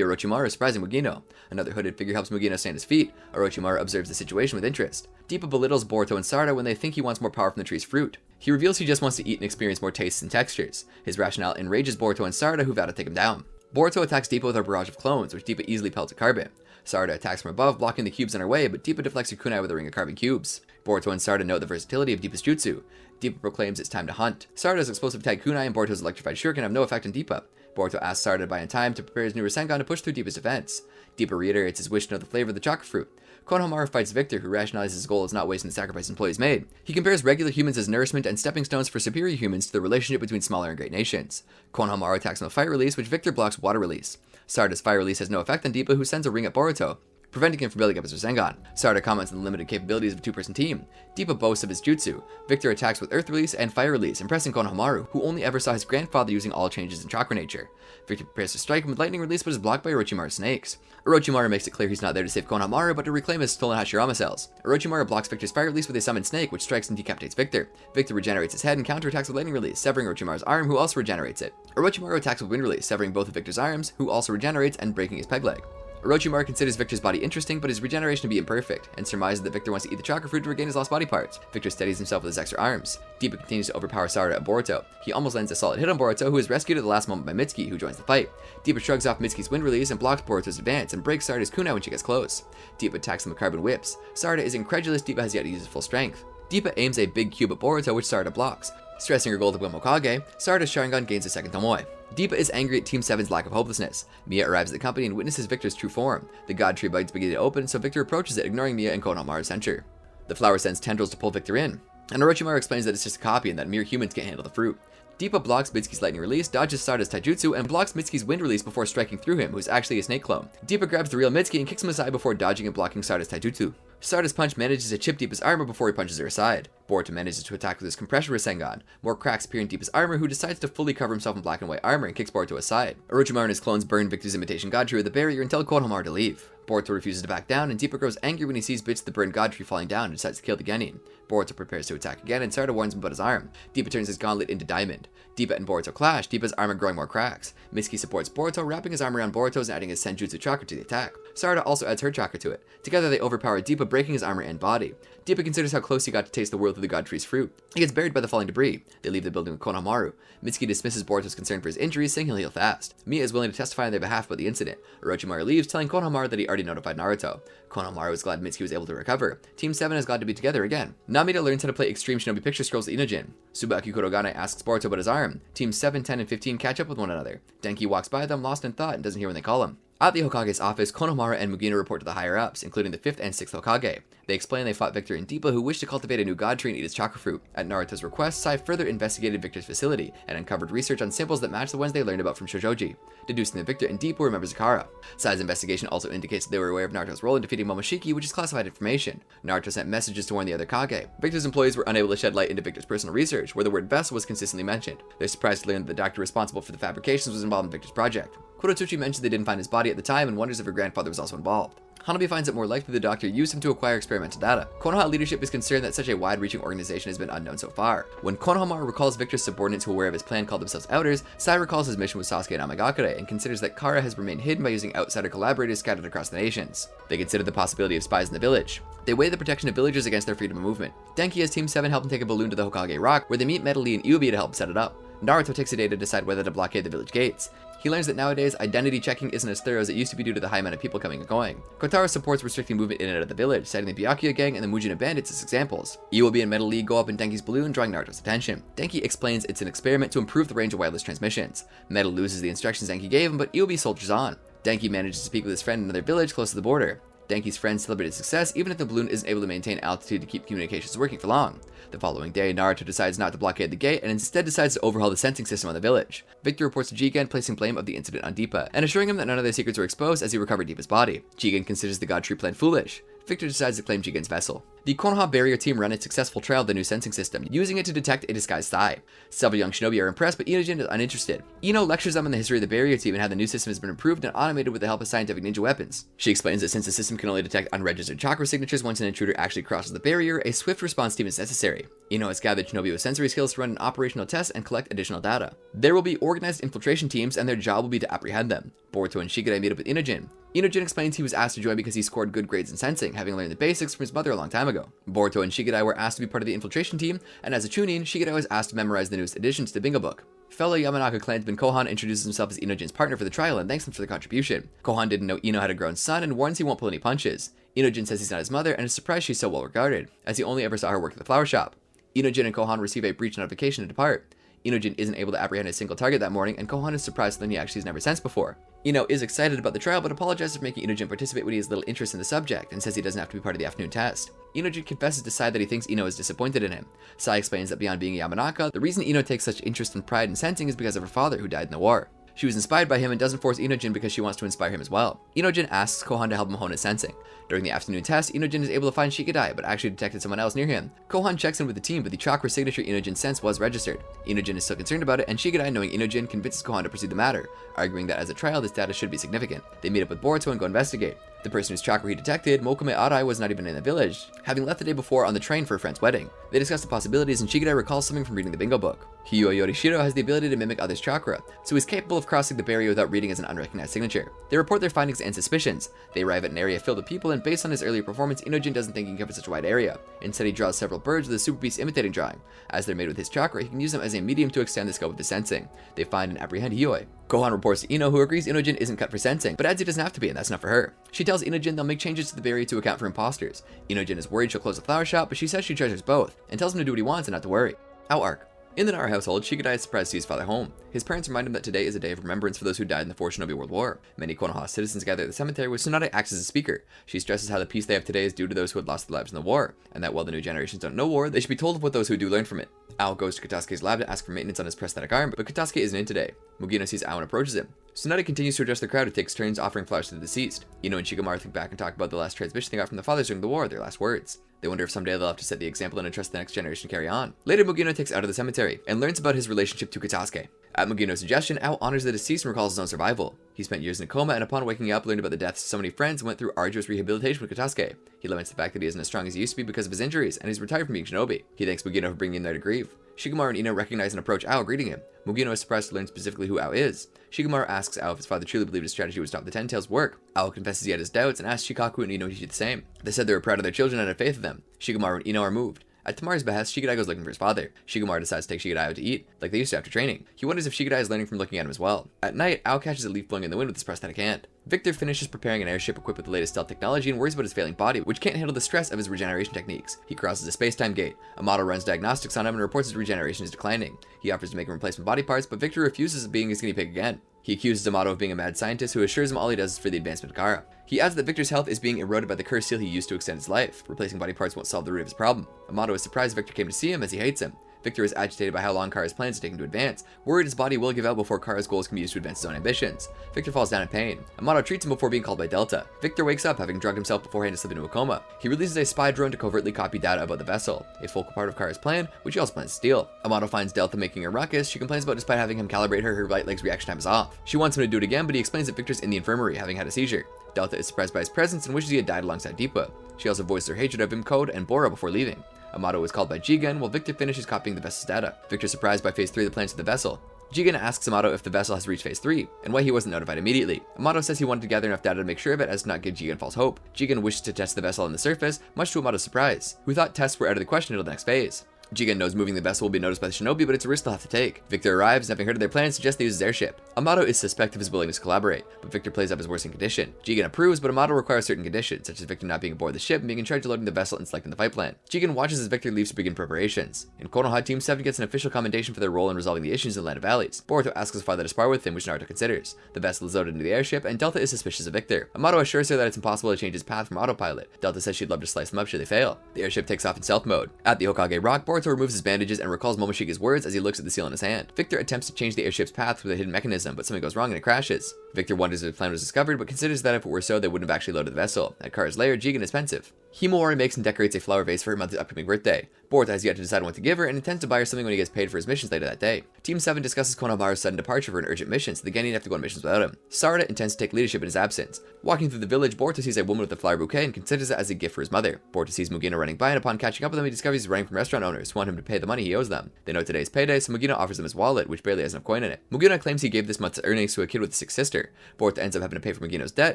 Orochimaru, surprising Mugino. Another hooded figure helps Mugino stand his feet. Orochimaru observes the situation with interest. Deepa belittles Boruto and Sarada when they think he wants more power from the tree's fruit. He reveals he just wants to eat and experience more tastes and textures. His rationale enrages Boruto and Sarada, who vow to take him down. Boruto attacks Deepa with a barrage of clones, which Deepa easily pelts a carbon. Sarada attacks from above, blocking the cubes in her way, but Deepa deflects her kunai with a ring of carbon cubes. Boruto and Sarada note the versatility of Deepa's jutsu. Deepa proclaims it's time to hunt. Sarada's explosive tag kunai and Boruto's electrified shuriken have no effect on Deepa. Boruto asks Sarada to buy in time to prepare his new Rasengan to push through Deepa's defense. Deepa reiterates his wish to know the flavor of the chakra fruit. Konohamaru fights Victor, who rationalizes his goal as not wasting the sacrifice employees made. He compares regular humans as nourishment and stepping stones for superior humans to the relationship between smaller and great nations. Konohamaru attacks him with fire release, which Victor blocks water release. Sarada's fire release has no effect on Deepa, who sends a ring at Boruto, preventing him from building up his Rasengan. Sarada comments on the limited capabilities of a 2-person team. Deepa boasts of his jutsu. Victor attacks with earth release and fire release, impressing Konohamaru, who only ever saw his grandfather using all changes in chakra nature. Victor prepares to strike him with lightning release, but is blocked by Orochimaru's snakes. Orochimaru makes it clear he's not there to save Konohamaru, but to reclaim his stolen Hashirama cells. Orochimaru blocks Victor's fire release with a summoned snake, which strikes and decapitates Victor. Victor regenerates his head and counterattacks with lightning release, severing Orochimaru's arm, who also regenerates it. Orochimaru attacks with wind release, severing both of Victor's arms, who also regenerates, and breaking his peg leg. Orochimaru considers Victor's body interesting, but his regeneration to be imperfect, and surmises that Victor wants to eat the chakra fruit to regain his lost body parts. Victor steadies himself with his extra arms. Deepa continues to overpower Sarada and Boruto. He almost lands a solid hit on Boruto, who is rescued at the last moment by Mitsuki, who joins the fight. Deepa shrugs off Mitsuki's wind release and blocks Boruto's advance, and breaks Sarada's kunai when she gets close. Deepa attacks him with carbon whips. Sarada is incredulous Deepa has yet to use his full strength. Deepa aims a big cube at Boruto, which Sarada blocks. Stressing her goal to become Hokage, Sarada's Sharingan gains a second Tomoe. Deepa is angry at Team 7's lack of hopelessness. Mia arrives at the company and witnesses Victor's true form. The god tree buds begin to open, so Victor approaches it, ignoring Mia and Konohamaru's censure. The flower sends tendrils to pull Victor in, and Orochimaru explains that it's just a copy and that mere humans can't handle the fruit. Deepa blocks Mitsuki's lightning release, dodges Sarada's taijutsu, and blocks Mitsuki's wind release before striking through him, who's actually a snake clone. Deepa grabs the real Mitsuki and kicks him aside before dodging and blocking Sarada's taijutsu. Sarada's punch manages to chip Deepa's armor before he punches her aside. Boruto manages to attack with his compression Rasengan. More cracks appear in Deepa's armor, who decides to fully cover himself in black and white armor and kicks Boruto aside. Orochimaru and his clones burn Victor's imitation god tree with the barrier and tell Konohamaru to leave. Boruto refuses to back down, and Deepa grows angry when he sees bits of the burned god tree falling down and decides to kill the genin. Boruto prepares to attack again, and Sarada warns him about his arm. Deepa turns his gauntlet into diamond. Deepa and Boruto clash, Deepa's armor growing more cracks. Mitsuki supports Boruto, wrapping his arm around Boruto's and adding his senjutsu chakra to the attack. Sarada also adds her chakra to it. Together they overpower Deepa, breaking his armor and body. Deepa considers how close he got to taste the world through the god tree's fruit. He gets buried by the falling debris. They leave the building with Konohamaru. Mitsuki dismisses Boruto's concern for his injuries, saying he'll heal fast. Mia is willing to testify on their behalf about the incident. Orochimaru leaves, telling Konohamaru that he already notified Naruto. Konohamaru is glad Mitsuki was able to recover. Team 7 is glad to be together again. Namida learns how to play extreme shinobi picture scrolls with Inojin. Tsubaki Kurogane asks Boruto about his arm. Teams 7, 10, and 15 catch up with one another. Denki walks by them, lost in thought, and doesn't hear when they call him. At the Hokage's office, Konohamaru and Mugina report to the higher-ups, including the 5th and 6th Hokage. They explain they fought Victor and Deepa, who wished to cultivate a new god tree and eat its chakra fruit. At Naruto's request, Sai further investigated Victor's facility, and uncovered research on samples that matched the ones they learned about from Shoujoji, deducing that Victor and Deepa were members of Kara. Sai's investigation also indicates that they were aware of Naruto's role in defeating Momoshiki, which is classified information. Naruto sent messages to warn the other Kage. Victor's employees were unable to shed light into Victor's personal research, where the word vessel was consistently mentioned. They're surprised to learn that the doctor responsible for the fabrications was involved in Victor's project. Kurotsuchi mentioned they didn't find his body at the time and wonders if her grandfather was also involved. Hanabi finds it more likely the doctor used him to acquire experimental data. Konoha leadership is concerned that such a wide-reaching organization has been unknown so far. When Konohamaru recalls Victor's subordinates who were aware of his plan called themselves Outers, Sai recalls his mission with Sasuke and Amagakure and considers that Kara has remained hidden by using outsider collaborators scattered across the nations. They consider the possibility of spies in the village. They weigh the protection of villagers against their freedom of movement. Denki has Team 7 help him take a balloon to the Hokage Rock, where they meet Metal Lee and Ubi to help set it up. Naruto takes a day to decide whether to blockade the village gates. He learns that nowadays, identity checking isn't as thorough as it used to be due to the high amount of people coming and going. Kotaro supports restricting movement in and out of the village, citing the Byakuya gang and the Mujina bandits as examples. Iwobi and Metal Lee go up in Denki's balloon, drawing Naruto's attention. Denki explains it's an experiment to improve the range of wireless transmissions. Metal loses the instructions Denki gave him, but Iwobi soldiers on. Denki manages to speak with his friend in another village close to the border. Denki's friends celebrated success even if the balloon isn't able to maintain altitude to keep communications working for long. The following day, Naruto decides not to blockade the gate and instead decides to overhaul the sensing system on the village. Victor reports to Jigen, placing blame of the incident on Deepa, and assuring him that none of their secrets were exposed as he recovered Deepa's body. Jigen considers the god tree plan foolish. Victor decides to claim Jigen's vessel. The Konoha barrier team run a successful trial of the new sensing system, using it to detect a disguised thigh. Several young shinobi are impressed, but Inojin is uninterested. Ino lectures them on the history of the barrier team and how the new system has been improved and automated with the help of scientific ninja weapons. She explains that since the system can only detect unregistered chakra signatures once an intruder actually crosses the barrier, a swift response team is necessary. Ino has gathered shinobi with sensory skills to run an operational test and collect additional data. There will be organized infiltration teams, and their job will be to apprehend them. Boruto and Shikadai meet up with Inojin. Inojin explains he was asked to join because he scored good grades in sensing, having learned the basics from his mother a long time ago. Boruto and Shikadai were asked to be part of the infiltration team, and as a chunin, Shikadai was asked to memorize the newest addition to the bingo book. Fellow Yamanaka clansman Kohan introduces himself as Inojin's partner for the trial and thanks him for the contribution. Kohan didn't know Ino had a grown son and warns he won't pull any punches. Inojin says he's not his mother and is surprised she's so well regarded, as he only ever saw her work at the flower shop. Inojin and Kohan receive a breach notification and depart. Inojin isn't able to apprehend a single target that morning, and Kohan is surprised something he actually has never sensed before. Ino is excited about the trial, but apologizes for making Inojin participate when he has little interest in the subject, and says he doesn't have to be part of the afternoon test. Inojin confesses to Sai that he thinks Ino is disappointed in him. Sai explains that beyond being a Yamanaka, the reason Ino takes such interest and pride in sensing is because of her father, who died in the war. She was inspired by him and doesn't force Inojin because she wants to inspire him as well. Inojin asks Kohan to help him hone his sensing. During the afternoon test, Inojin is able to find Shikadai, but actually detected someone else near him. Kohan checks in with the team, but the chakra signature Inojin sensed was registered. Inojin is still concerned about it, and Shikadai, knowing Inojin, convinces Kohan to pursue the matter, arguing that as a trial, this data should be significant. They meet up with Boruto and go investigate. The person whose chakra he detected, Mokome Arai, was not even in the village, having left the day before on the train for a friend's wedding. They discuss the possibilities, and Shikadai recalls something from reading the bingo book. Hiyue Yorishiro has the ability to mimic others' chakra, so he's capable of crossing the barrier without reading as an unrecognized signature. They report their findings and suspicions. They arrive at an area filled with people, and based on his earlier performance, Inojin doesn't think he can cover such a wide area. Instead, he draws several birds with a super beast imitating drawing. As they're made with his chakra, he can use them as a medium to extend the scope of his sensing. They find and apprehend Hiyue. Gohan reports to Ino, who agrees Inojin isn't cut for sensing, but adds he doesn't have to be, and that's not for her. She tells Inojin they'll make changes to the barrier to account for imposters. Inojin is worried she'll close the flower shop, but she says she treasures both, and tells him to do what he wants and not to worry. Out arc. In the Nara household, Shikadai is surprised to see his father home. His parents remind him that today is a day of remembrance for those who died in the Four Shinobi World War. Many Konoha citizens gather at the cemetery where Tsunade acts as a speaker. She stresses how the peace they have today is due to those who had lost their lives in the war, and that while the new generations don't know war, they should be told of what those who do learn from it. Ao goes to Katasuke's lab to ask for maintenance on his prosthetic arm, but Katasuke isn't in today. Mugino sees Ao and approaches him. Tsunade continues to address the crowd who takes turns offering flowers to the deceased. Ino and Shikamaru think back and talk about the last transmission they got from the fathers during the war, their last words. They wonder if someday they'll have to set the example and entrust the next generation to carry on. Later, Mugino takes Ao to the cemetery and learns about his relationship to Katasuke. At Mugino's suggestion, Ao honors the deceased and recalls his own survival. He spent years in a coma, and upon waking up, learned about the deaths of so many friends and went through arduous rehabilitation with Katasuke. He laments the fact that he isn't as strong as he used to be because of his injuries, and he's retired from being Shinobi. He thanks Mugino for bringing him there to grieve. Shikamaru and Ino recognize and approach Ao, greeting him. Mugino is surprised to learn specifically who Ao is. Shikamaru asks Ao if his father truly believed his strategy would stop the Ten Tails' work. Ao confesses he had his doubts and asks Shikaku and Ino to do the same. They said they were proud of their children and had faith in them. Shikamaru and Ino are moved. At Tamari's behest, Shikadai goes looking for his father. Shikamaru decides to take Shikadai out to eat, like they used to after training. He wonders if Shikadai is learning from looking at him as well. At night, Ao catches a leaf blowing in the wind with his prosthetic hand. Victor finishes preparing an airship equipped with the latest stealth technology and worries about his failing body, which can't handle the stress of his regeneration techniques. He crosses a space-time gate. Amato runs diagnostics on him and reports his regeneration is declining. He offers to make him replacement body parts, but Victor refuses, being his guinea pig again. He accuses Amato of being a mad scientist who assures him all he does is for the advancement of Kara. He adds that Victor's health is being eroded by the cursed seal he used to extend his life. Replacing body parts won't solve the root of his problem. Amato is surprised Victor came to see him as he hates him. Victor is agitated by how long Kara's plans are taking to advance, worried his body will give out before Kara's goals can be used to advance his own ambitions. Victor falls down in pain. Amato treats him before being called by Delta. Victor wakes up, having drugged himself beforehand to slip into a coma. He releases a spy drone to covertly copy data about the vessel, a focal part of Kara's plan, which he also plans to steal. Amato finds Delta making a ruckus. She complains about despite having him calibrate her right leg's reaction time is off. She wants him to do it again, but he explains that Victor's in the infirmary, having had a seizure. Delta is surprised by his presence and wishes he had died alongside Deepa. She also voices her hatred of him, Code, and Bora before leaving. Amato is called by Jigen, while Victor finishes copying the vessel's data. Victor is surprised by Phase 3 of the plans of the vessel. Jigen asks Amato if the vessel has reached Phase 3, and why he wasn't notified immediately. Amato says he wanted to gather enough data to make sure of it as to not give Jigen false hope. Jigen wishes to test the vessel on the surface, much to Amato's surprise, who thought tests were out of the question until the next phase. Jigen knows moving the vessel will be noticed by the Shinobi, but it's a risk they'll have to take. Victor arrives, and having heard of their plans, suggests they use his airship. Amato is suspect of his willingness to collaborate, but Victor plays up his worsening condition. Jigen approves, but Amato requires certain conditions, such as Victor not being aboard the ship and being in charge of loading the vessel and selecting the fight plan. Jigen watches as Victor leaves to begin preparations. In Konoha, Team 7 gets an official commendation for their role in resolving the issues in the Land of Valleys. Boruto asks his father to spar with him, which Naruto considers. The vessel is loaded into the airship, and Delta is suspicious of Victor. Amato assures her that it's impossible to change his path from autopilot. Delta says she'd love to slice them up should they fail. The airship takes off in stealth mode. At the Hokage Rock, Boruto removes his bandages and recalls Momoshige's words as he looks at the seal in his hand. Victor attempts to change the airship's path with a hidden mechanism, but something goes wrong and it crashes. Victor wonders if his plan was discovered, but considers that if it were so, they wouldn't have actually loaded the vessel. At Kara's lair, Jigen is pensive. Himawari makes and decorates a flower vase for her mother's upcoming birthday. Boruto has yet to decide what to give her and intends to buy her something when he gets paid for his missions later that day. Team 7 discusses Konohamaru's sudden departure for an urgent mission, so the Genin have to go on missions without him. Sarada intends to take leadership in his absence. Walking through the village, Boruto sees a woman with a flower bouquet and considers it as a gift for his mother. Boruto sees Mugino running by, and upon catching up with him, he discovers he's running from restaurant owners who want him to pay the money he owes them. They know today's payday, so Mugino offers them his wallet, which barely has enough coin in it. Mugino claims he gave this month's earnings to a kid with a sick sister. Boruto ends up having to pay for Mugino's debt,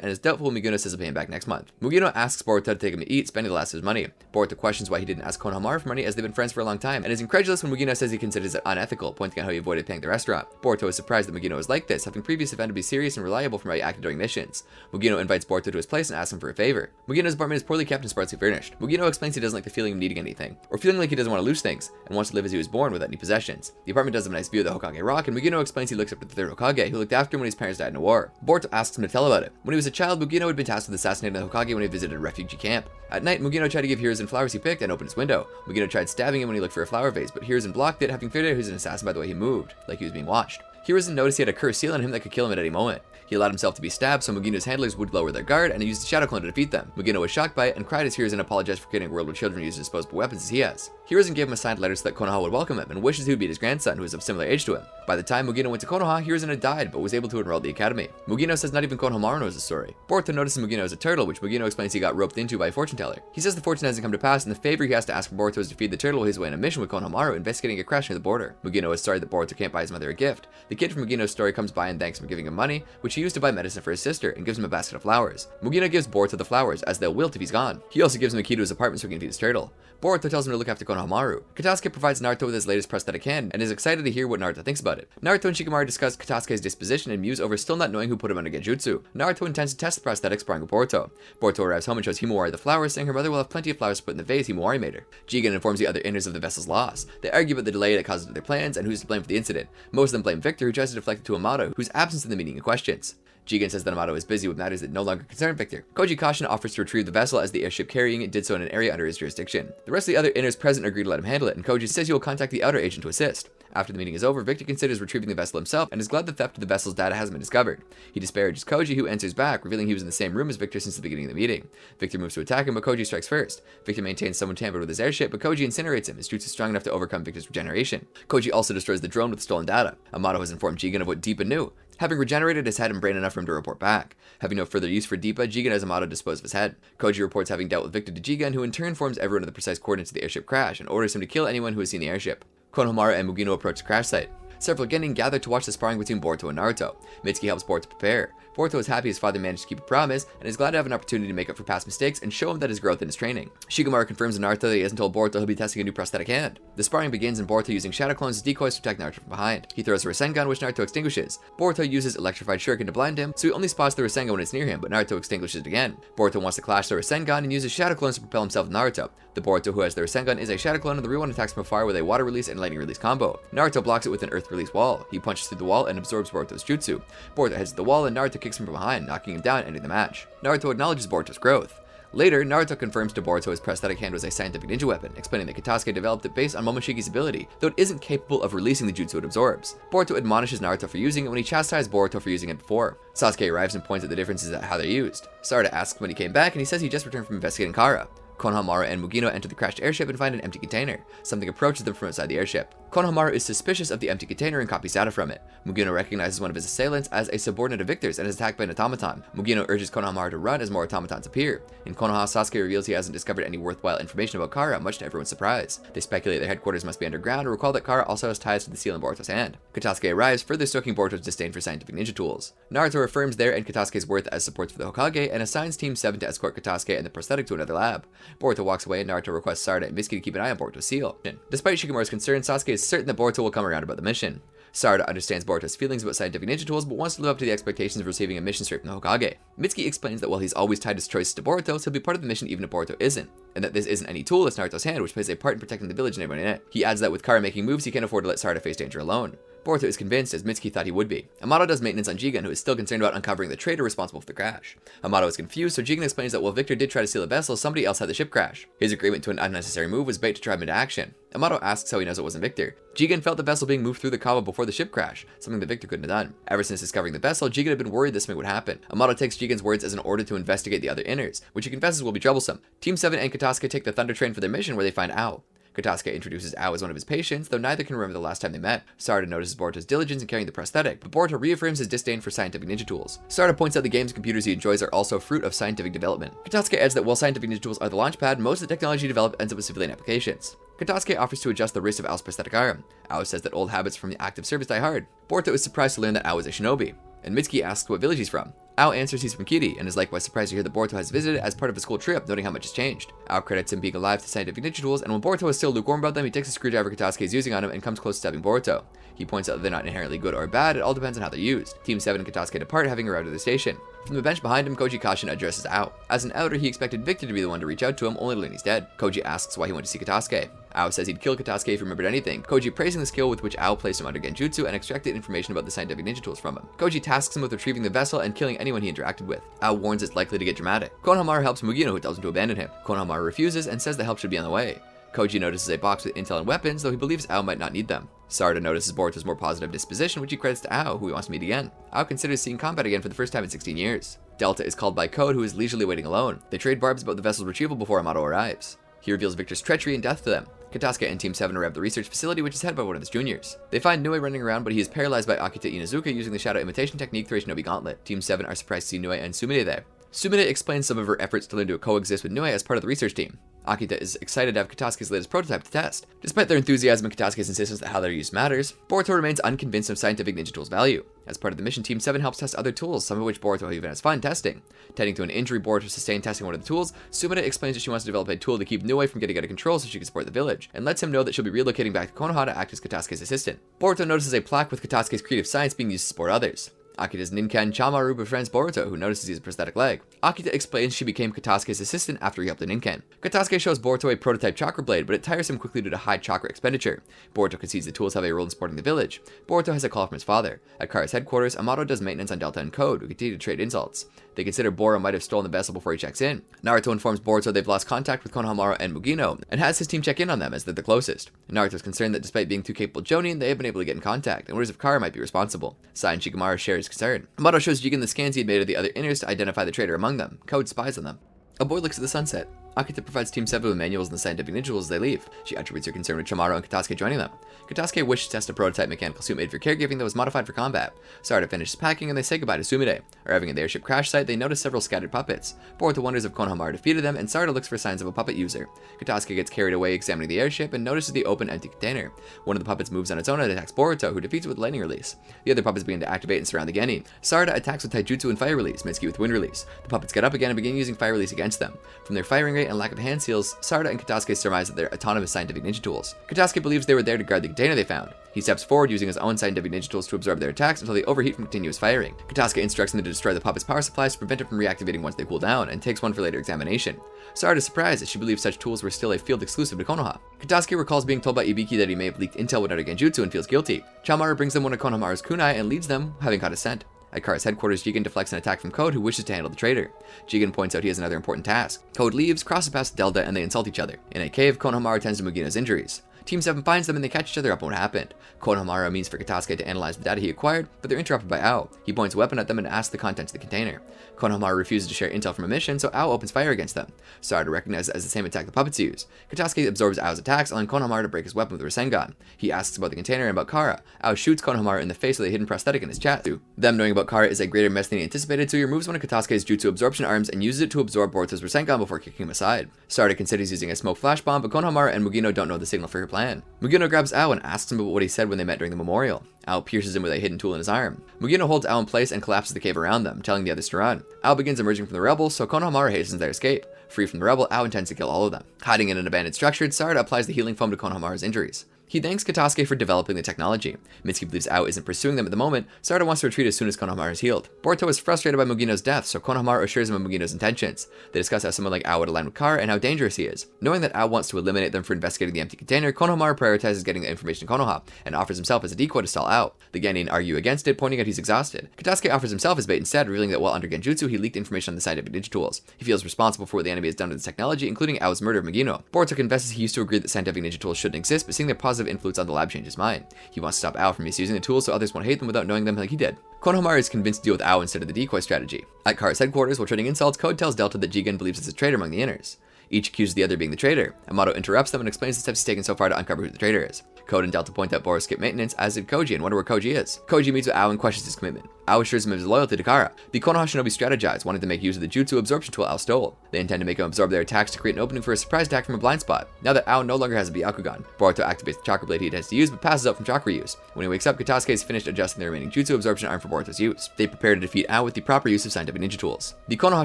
and is doubtful when Mugino says he'll pay him back next month. Mugino asks Boruto to take him to eat, spending the last of his money. Boruto questions why he didn't ask Konohamaru for money as they've been friends for a long time, and is incredulous when Mugino says he considers it unethical, pointing out how he avoided paying the restaurant. Boruto is surprised that Mugino is like this, having previously found to be serious and reliable from how he acted during missions. Mugino invites Boruto to his place and asks him for a favor. Mugino's apartment is poorly kept and sparsely furnished. Mugino explains he doesn't like the feeling of needing anything, or feeling like he doesn't want to lose things, and wants to live as he was born without any possessions. The apartment does have a nice view of the Hokage Rock, and Mugino explains he looks up to the third Hokage, who looked after him when his parents died in a war. Boruto asks him to tell about it. When he was a child, Mugino had been tasked with assassinating the Hokage when he visited a refugee camp. At night, Mugino tried to give Hiruzen flowers he picked and opened his window. Mugino tried stabbing him when he looked for a flower vase, but Hiruzen blocked it, having figured out he was an assassin by the way he moved, like he was being watched. Hiruzen noticed he had a cursed seal on him that could kill him at any moment. He allowed himself to be stabbed so Mugino's handlers would lower their guard, and he used the Shadow Clone to defeat them. Mugino was shocked by it and cried as Hiruzen apologized for creating a world where children use disposable weapons as he has. Hiruzen gave him a signed letter so that Konoha would welcome him and wishes he would beat his grandson, who is of similar age to him. By the time Mugino went to Konoha, Hiruzen had died but was able to enroll at the academy. Mugino says not even Konohamaru knows the story. Boruto notices Mugino is a turtle, which Mugino explains he got roped into by a fortune teller. He says the fortune hasn't come to pass, and the favor he has to ask for Boruto is to feed the turtle while he's away on a mission with Konohamaru investigating a crash near the border. Mugino is sorry that Boruto can't buy his mother a gift. The kid from Mugino's story comes by and thanks him for giving him money, which he used to buy medicine for his sister, and gives him a basket of flowers. Mugino gives Boruto the flowers, as they'll wilt if he's gone. He also gives him the key to his apartment so he can feed his turtle. Boruto tells him to look after Konohamaru. Katasuke provides Naruto with his latest prosthetic hand, and is excited to hear what Naruto thinks about it. Naruto and Shikamaru discuss Katasuke's disposition and muse over still not knowing who put him under genjutsu. Naruto intends to test the prosthetic sparring with Boruto. Boruto arrives home and shows Himawari the flowers, saying her mother will have plenty of flowers to put in the vase Himawari made her. Jigen informs the other inners of the vessel's loss. They argue about the delay that causes their plans and who's to blame for the incident. Most of them blame Victor, who tries to deflect it to Amato, whose absence in the meeting in questions. Jigen says that Amato is busy with matters that no longer concern Victor. Koji Kashin offers to retrieve the vessel as the airship carrying it did so in an area under his jurisdiction. The rest of the other inners present agree to let him handle it, and Koji says he will contact the outer agent to assist. After the meeting is over, Victor considers retrieving the vessel himself and is glad the theft of the vessel's data hasn't been discovered. He disparages Koji, who answers back, revealing he was in the same room as Victor since the beginning of the meeting. Victor moves to attack him, but Koji strikes first. Victor maintains someone tampered with his airship, but Koji incinerates him. His jutsu is strong enough to overcome Victor's regeneration. Koji also destroys the drone with stolen data. Amato has informed Jigen of what Deepa knew, having regenerated his head and brain enough for him to report back. Having no further use for Deepa, Jigen has Amato dispose of his head. Koji reports having dealt with Victor to Jigen, who in turn informs everyone of the precise coordinates of the airship crash and orders him to kill anyone who has seen the airship. Konohamaru and Mugino approach the crash site. Several genin gather to watch the sparring between Boruto and Naruto. Mitsuki helps Boruto prepare. Boruto is happy his father managed to keep a promise, and is glad to have an opportunity to make up for past mistakes and show him that his growth in his training. Shikamaru confirms to Naruto that he hasn't told Boruto he'll be testing a new prosthetic hand. The sparring begins and Boruto using shadow clones as decoys to attack Naruto from behind. He throws a Rasengan, which Naruto extinguishes. Boruto uses electrified shuriken to blind him, so he only spots the Rasengan when it's near him, but Naruto extinguishes it again. Boruto wants to clash the Rasengan and uses shadow clones to propel himself with Naruto. The Boruto who has the Rasengan is a shadow clone, and the real one attacks from afar with a water release and lightning release combo. Naruto blocks it with an earth release wall. He punches through the wall and absorbs Boruto's jutsu. Boruto heads to the wall and Naruto kicks him from behind, knocking him down, ending the match. Naruto acknowledges Boruto's growth. Later, Naruto confirms to Boruto his prosthetic hand was a scientific ninja weapon, explaining that Katasuke developed it based on Momoshiki's ability, though it isn't capable of releasing the jutsu it absorbs. Boruto admonishes Naruto for using it when he chastised Boruto for using it before. Sasuke arrives and points at the differences at how they're used. Sarada asks when he came back, and he says he just returned from investigating Kara. Konohamaru and Mugino enter the crashed airship and find an empty container. Something approaches them from outside the airship. Konohamaru is suspicious of the empty container and copies data from it. Mugino recognizes one of his assailants as a subordinate of Victor's and is attacked by an automaton. Mugino urges Konohamaru to run as more automatons appear. In Konoha, Sasuke reveals he hasn't discovered any worthwhile information about Kara, much to everyone's surprise. They speculate their headquarters must be underground and recall that Kara also has ties to the seal in Boruto's hand. Katasuke arrives, further stoking Boruto's disdain for scientific ninja tools. Naruto affirms their and Katasuke's worth as supports for the Hokage and assigns Team 7 to escort Katasuke and the prosthetic to another lab. Boruto walks away and Naruto requests Sarada and Mitsuki to keep an eye on Boruto's seal. Despite Shikamaru's concern, Sasuke is certain that Boruto will come around about the mission. Sarada understands Boruto's feelings about scientific ninja tools, but wants to live up to the expectations of receiving a mission straight from the Hokage. Mitsuki explains that while he's always tied his choices to Boruto, he'll be part of the mission even if Boruto isn't, and that this isn't any tool, it's Naruto's hand, which plays a part in protecting the village and everyone in it. He adds that with Kara making moves, he can't afford to let Sarada face danger alone. Boruto is convinced, as Mitsuki thought he would be. Amato does maintenance on Jigen, who is still concerned about uncovering the traitor responsible for the crash. Amato is confused, so Jigen explains that while Victor did try to steal the vessel, somebody else had the ship crash. His agreement to an unnecessary move was bait to drive him into action. Amato asks how he knows it wasn't Victor. Jigen felt the vessel being moved through the Kawa before the ship crash, something that Victor couldn't have done. Ever since discovering the vessel, Jigen had been worried this thing would happen. Amato takes Jigen's words as an order to investigate the other inners, which he confesses will be troublesome. Team 7 and Katasuke take the Thunder Train for their mission, where they find Ao. Katasuke introduces Ao as one of his patients, though neither can remember the last time they met. Sarada notices Boruto's diligence in carrying the prosthetic, but Boruto reaffirms his disdain for scientific ninja tools. Sarada points out the games and computers he enjoys are also fruit of scientific development. Katasuke adds that while scientific ninja tools are the launchpad, most of the technology developed ends up with civilian applications. Katasuke offers to adjust the wrist of Ao's prosthetic arm. Ao says that old habits from the active service die hard. Boruto is surprised to learn that Ao is a shinobi, and Mitsuki asks what village he's from. Ao answers he's from Kiri, and is likewise surprised to hear that Boruto has visited as part of a school trip, noting how much has changed. Ao credits him being alive to scientific ninja tools, and when Boruto is still lukewarm about them, he takes a screwdriver Katasuke is using on him and comes close to stabbing Boruto. He points out that they're not inherently good or bad, it all depends on how they're used. Team 7 and Katasuke depart, having arrived at the station. From the bench behind him, Koji Kashin addresses Ao. As an outer, he expected Victor to be the one to reach out to him, only to learn he's dead. Koji asks why he went to see Katasuke. Ao says he'd kill Katasuke if he remembered anything, Koji praising the skill with which Ao placed him under genjutsu and extracted information about the scientific ninja tools from him. Koji tasks him with retrieving the vessel and killing anyone he interacted with. Ao warns it's likely to get dramatic. Konohamaru helps Mugino, who tells him to abandon him. Konohamaru refuses and says the help should be on the way. Koji notices a box with intel and weapons, though he believes Ao might not need them. Sarada notices Boruto's more positive disposition, which he credits to Ao, who he wants to meet again. Ao considers seeing combat again for the first time in 16 years. Delta is called by Code, who is leisurely waiting alone. They trade barbs about the vessel's retrieval before Amato arrives. He reveals Victor's treachery and death to them. Katasuke and Team 7 arrive at the research facility, which is headed by one of his juniors. They find Nue running around, but he is paralyzed by Akita Inuzuka using the shadow imitation technique through a Shinobi gauntlet. Team 7 are surprised to see Nue and Sumire there. Sumire explains some of her efforts to learn to coexist with Nue as part of the research team. Akita is excited to have Katasuke's latest prototype to test. Despite their enthusiasm and Katasuke's insistence that how they're used matters, Boruto remains unconvinced of scientific ninja tools' value. As part of the mission, Team 7 helps test other tools, some of which Boruto even has fun testing. Tending to an injury Boruto sustained testing one of the tools, Sumire explains that she wants to develop a tool to keep Nue from getting out of control so she can support the village, and lets him know that she'll be relocating back to Konoha to act as Katasuke's assistant. Boruto notices a plaque with Katasuke's creative science being used to support others. Akita's Ninkan Chamaru befriends Boruto, who notices he has a prosthetic leg. Akita explains she became Katasuke's assistant after he helped the Ninkan. Katasuke shows Boruto a prototype chakra blade, but it tires him quickly due to high chakra expenditure. Boruto concedes the tools have a role in supporting the village. Boruto has a call from his father. At Kara's headquarters, Amato does maintenance on Delta and Code, who continue to trade insults. They consider Boro might have stolen the vessel before he checks in. Naruto informs Boruto they've lost contact with Konohamaru and Mugino, and has his team check in on them as they're the closest. Naruto's concerned that despite being too capable Jonin, they have been able to get in contact, and wonders if Kara might be responsible. Sai and Shikamaru share his concern. Amato shows Jigen the scans he had made of the other inners to identify the traitor among them. Code spies on them. A boy looks at the sunset. Akita provides Team 7 with manuals and the scientific ninja tools as they leave. She attributes her concern with Chamaru and Katasuke joining them. Katasuke wished to test a prototype mechanical suit made for caregiving that was modified for combat. Sarada finishes packing and they say goodbye to Sumire. Arriving at the airship crash site, they notice several scattered puppets. Boruto wonders if Konohamaru defeated them, and Sarada looks for signs of a puppet user. Katasuke gets carried away examining the airship and notices the open empty container. One of the puppets moves on its own and attacks Boruto, who defeats it with lightning release. The other puppets begin to activate and surround the Genin. Sarada attacks with taijutsu and fire release, Mitsuki with wind release. The puppets get up again and begin using fire release against them. From their firing rate and lack of hand seals, Sarada and Katasuke surmise that they're autonomous scientific ninja tools. Katasuke believes they were there to guard the container they found. He steps forward using his own scientific ninja tools to absorb their attacks until they overheat from continuous firing. Katasuke instructs them to destroy the puppet's power supplies to prevent it from reactivating once they cool down, and takes one for later examination. Sarada is surprised as she believes such tools were still a field exclusive to Konoha. Katasuke recalls being told by Ibiki that he may have leaked intel without a genjutsu and feels guilty. Chamaru brings them one of Konohamaru's kunai and leads them, having caught a scent. At Kara's headquarters, Jigen deflects an attack from Code, who wishes to handle the traitor. Jigen points out he has another important task. Code leaves, crosses past Delta, and they insult each other. In a cave, Konohamaru tends to Mugino's injuries. Team 7 finds them and they catch each other up on what happened. Konohamaru means for Katasuke to analyze the data he acquired, but they're interrupted by Ao. He points a weapon at them and asks the contents of the container. Konohamaru refuses to share intel from a mission, so Ao opens fire against them. Sarada recognizes it as the same attack the puppets use. Katasuke absorbs Ao's attacks, allowing Konohamaru to break his weapon with Rasengan. He asks about the container and about Kara. Ao shoots Konohamaru in the face with a hidden prosthetic in his chest. Them knowing about Kara is a greater mess than he anticipated, so he removes one of Katasuke's jutsu absorption arms and uses it to absorb Boruto's Rasengan before kicking him aside. Sarada considers using a smoke flash bomb, but Konohamaru and Mugino don't know the signal for her plan. Mugino grabs Ao and asks him about what he said when they met during the memorial. Ao pierces him with a hidden tool in his arm. Mugino holds Ao in place and collapses the cave around them, telling the others to run. Ao begins emerging from the rebels, so Konohamaru hastens their escape. Free from the rebel, Ao intends to kill all of them. Hiding in an abandoned structure, Sarada applies the healing foam to Konohamaru's injuries. He thanks Katasuke for developing the technology. Mitsuki believes Ao isn't pursuing them at the moment. Sarada wants to retreat as soon as Konohamaru is healed. Boruto is frustrated by Mugino's death, so Konohamaru assures him of Mugino's intentions. They discuss how someone like Ao would align with Kara and how dangerous he is. Knowing that Ao wants to eliminate them for investigating the empty container, Konohamaru prioritizes getting the information to Konoha, and offers himself as a decoy to stall Ao. The Genin argue against it, pointing out he's exhausted. Katasuke offers himself as bait instead, revealing that while under Genjutsu, he leaked information on the scientific ninja tools. He feels responsible for what the enemy has done to this technology, including Ao's murder of Mugino. Boruto confesses he used to agree that scientific ninja tools shouldn't exist, but seeing their positive influence on the lab changes his mind. He wants to stop Ao from misusing the tools so others won't hate them without knowing them like he did. Konohamaru is convinced to deal with Ao instead of the decoy strategy. At Kara's headquarters, while trading insults, Code tells Delta that Jigen believes it's a traitor among the inners. Each accuses the other of being the traitor. Amato interrupts them and explains the steps he's taken so far to uncover who the traitor is. Code and Delta point out Boros skipped maintenance, as did Koji, and wonder where Koji is. Koji meets with Ao and questions his commitment. Ao assures him of his loyalty to Kara. The Konoha Shinobi strategize, wanting to make use of the jutsu absorption tool Ao stole. They intend to make him absorb their attacks to create an opening for a surprise attack from a blind spot. Now that Ao no longer has a Byakugan, Boruto activates the chakra blade he intends to use, but passes out from chakra use. When he wakes up, Katasuke has finished adjusting the remaining jutsu absorption arm for Boruto's use. They prepare to defeat Ao with the proper use of scientific ninja tools. The Konoha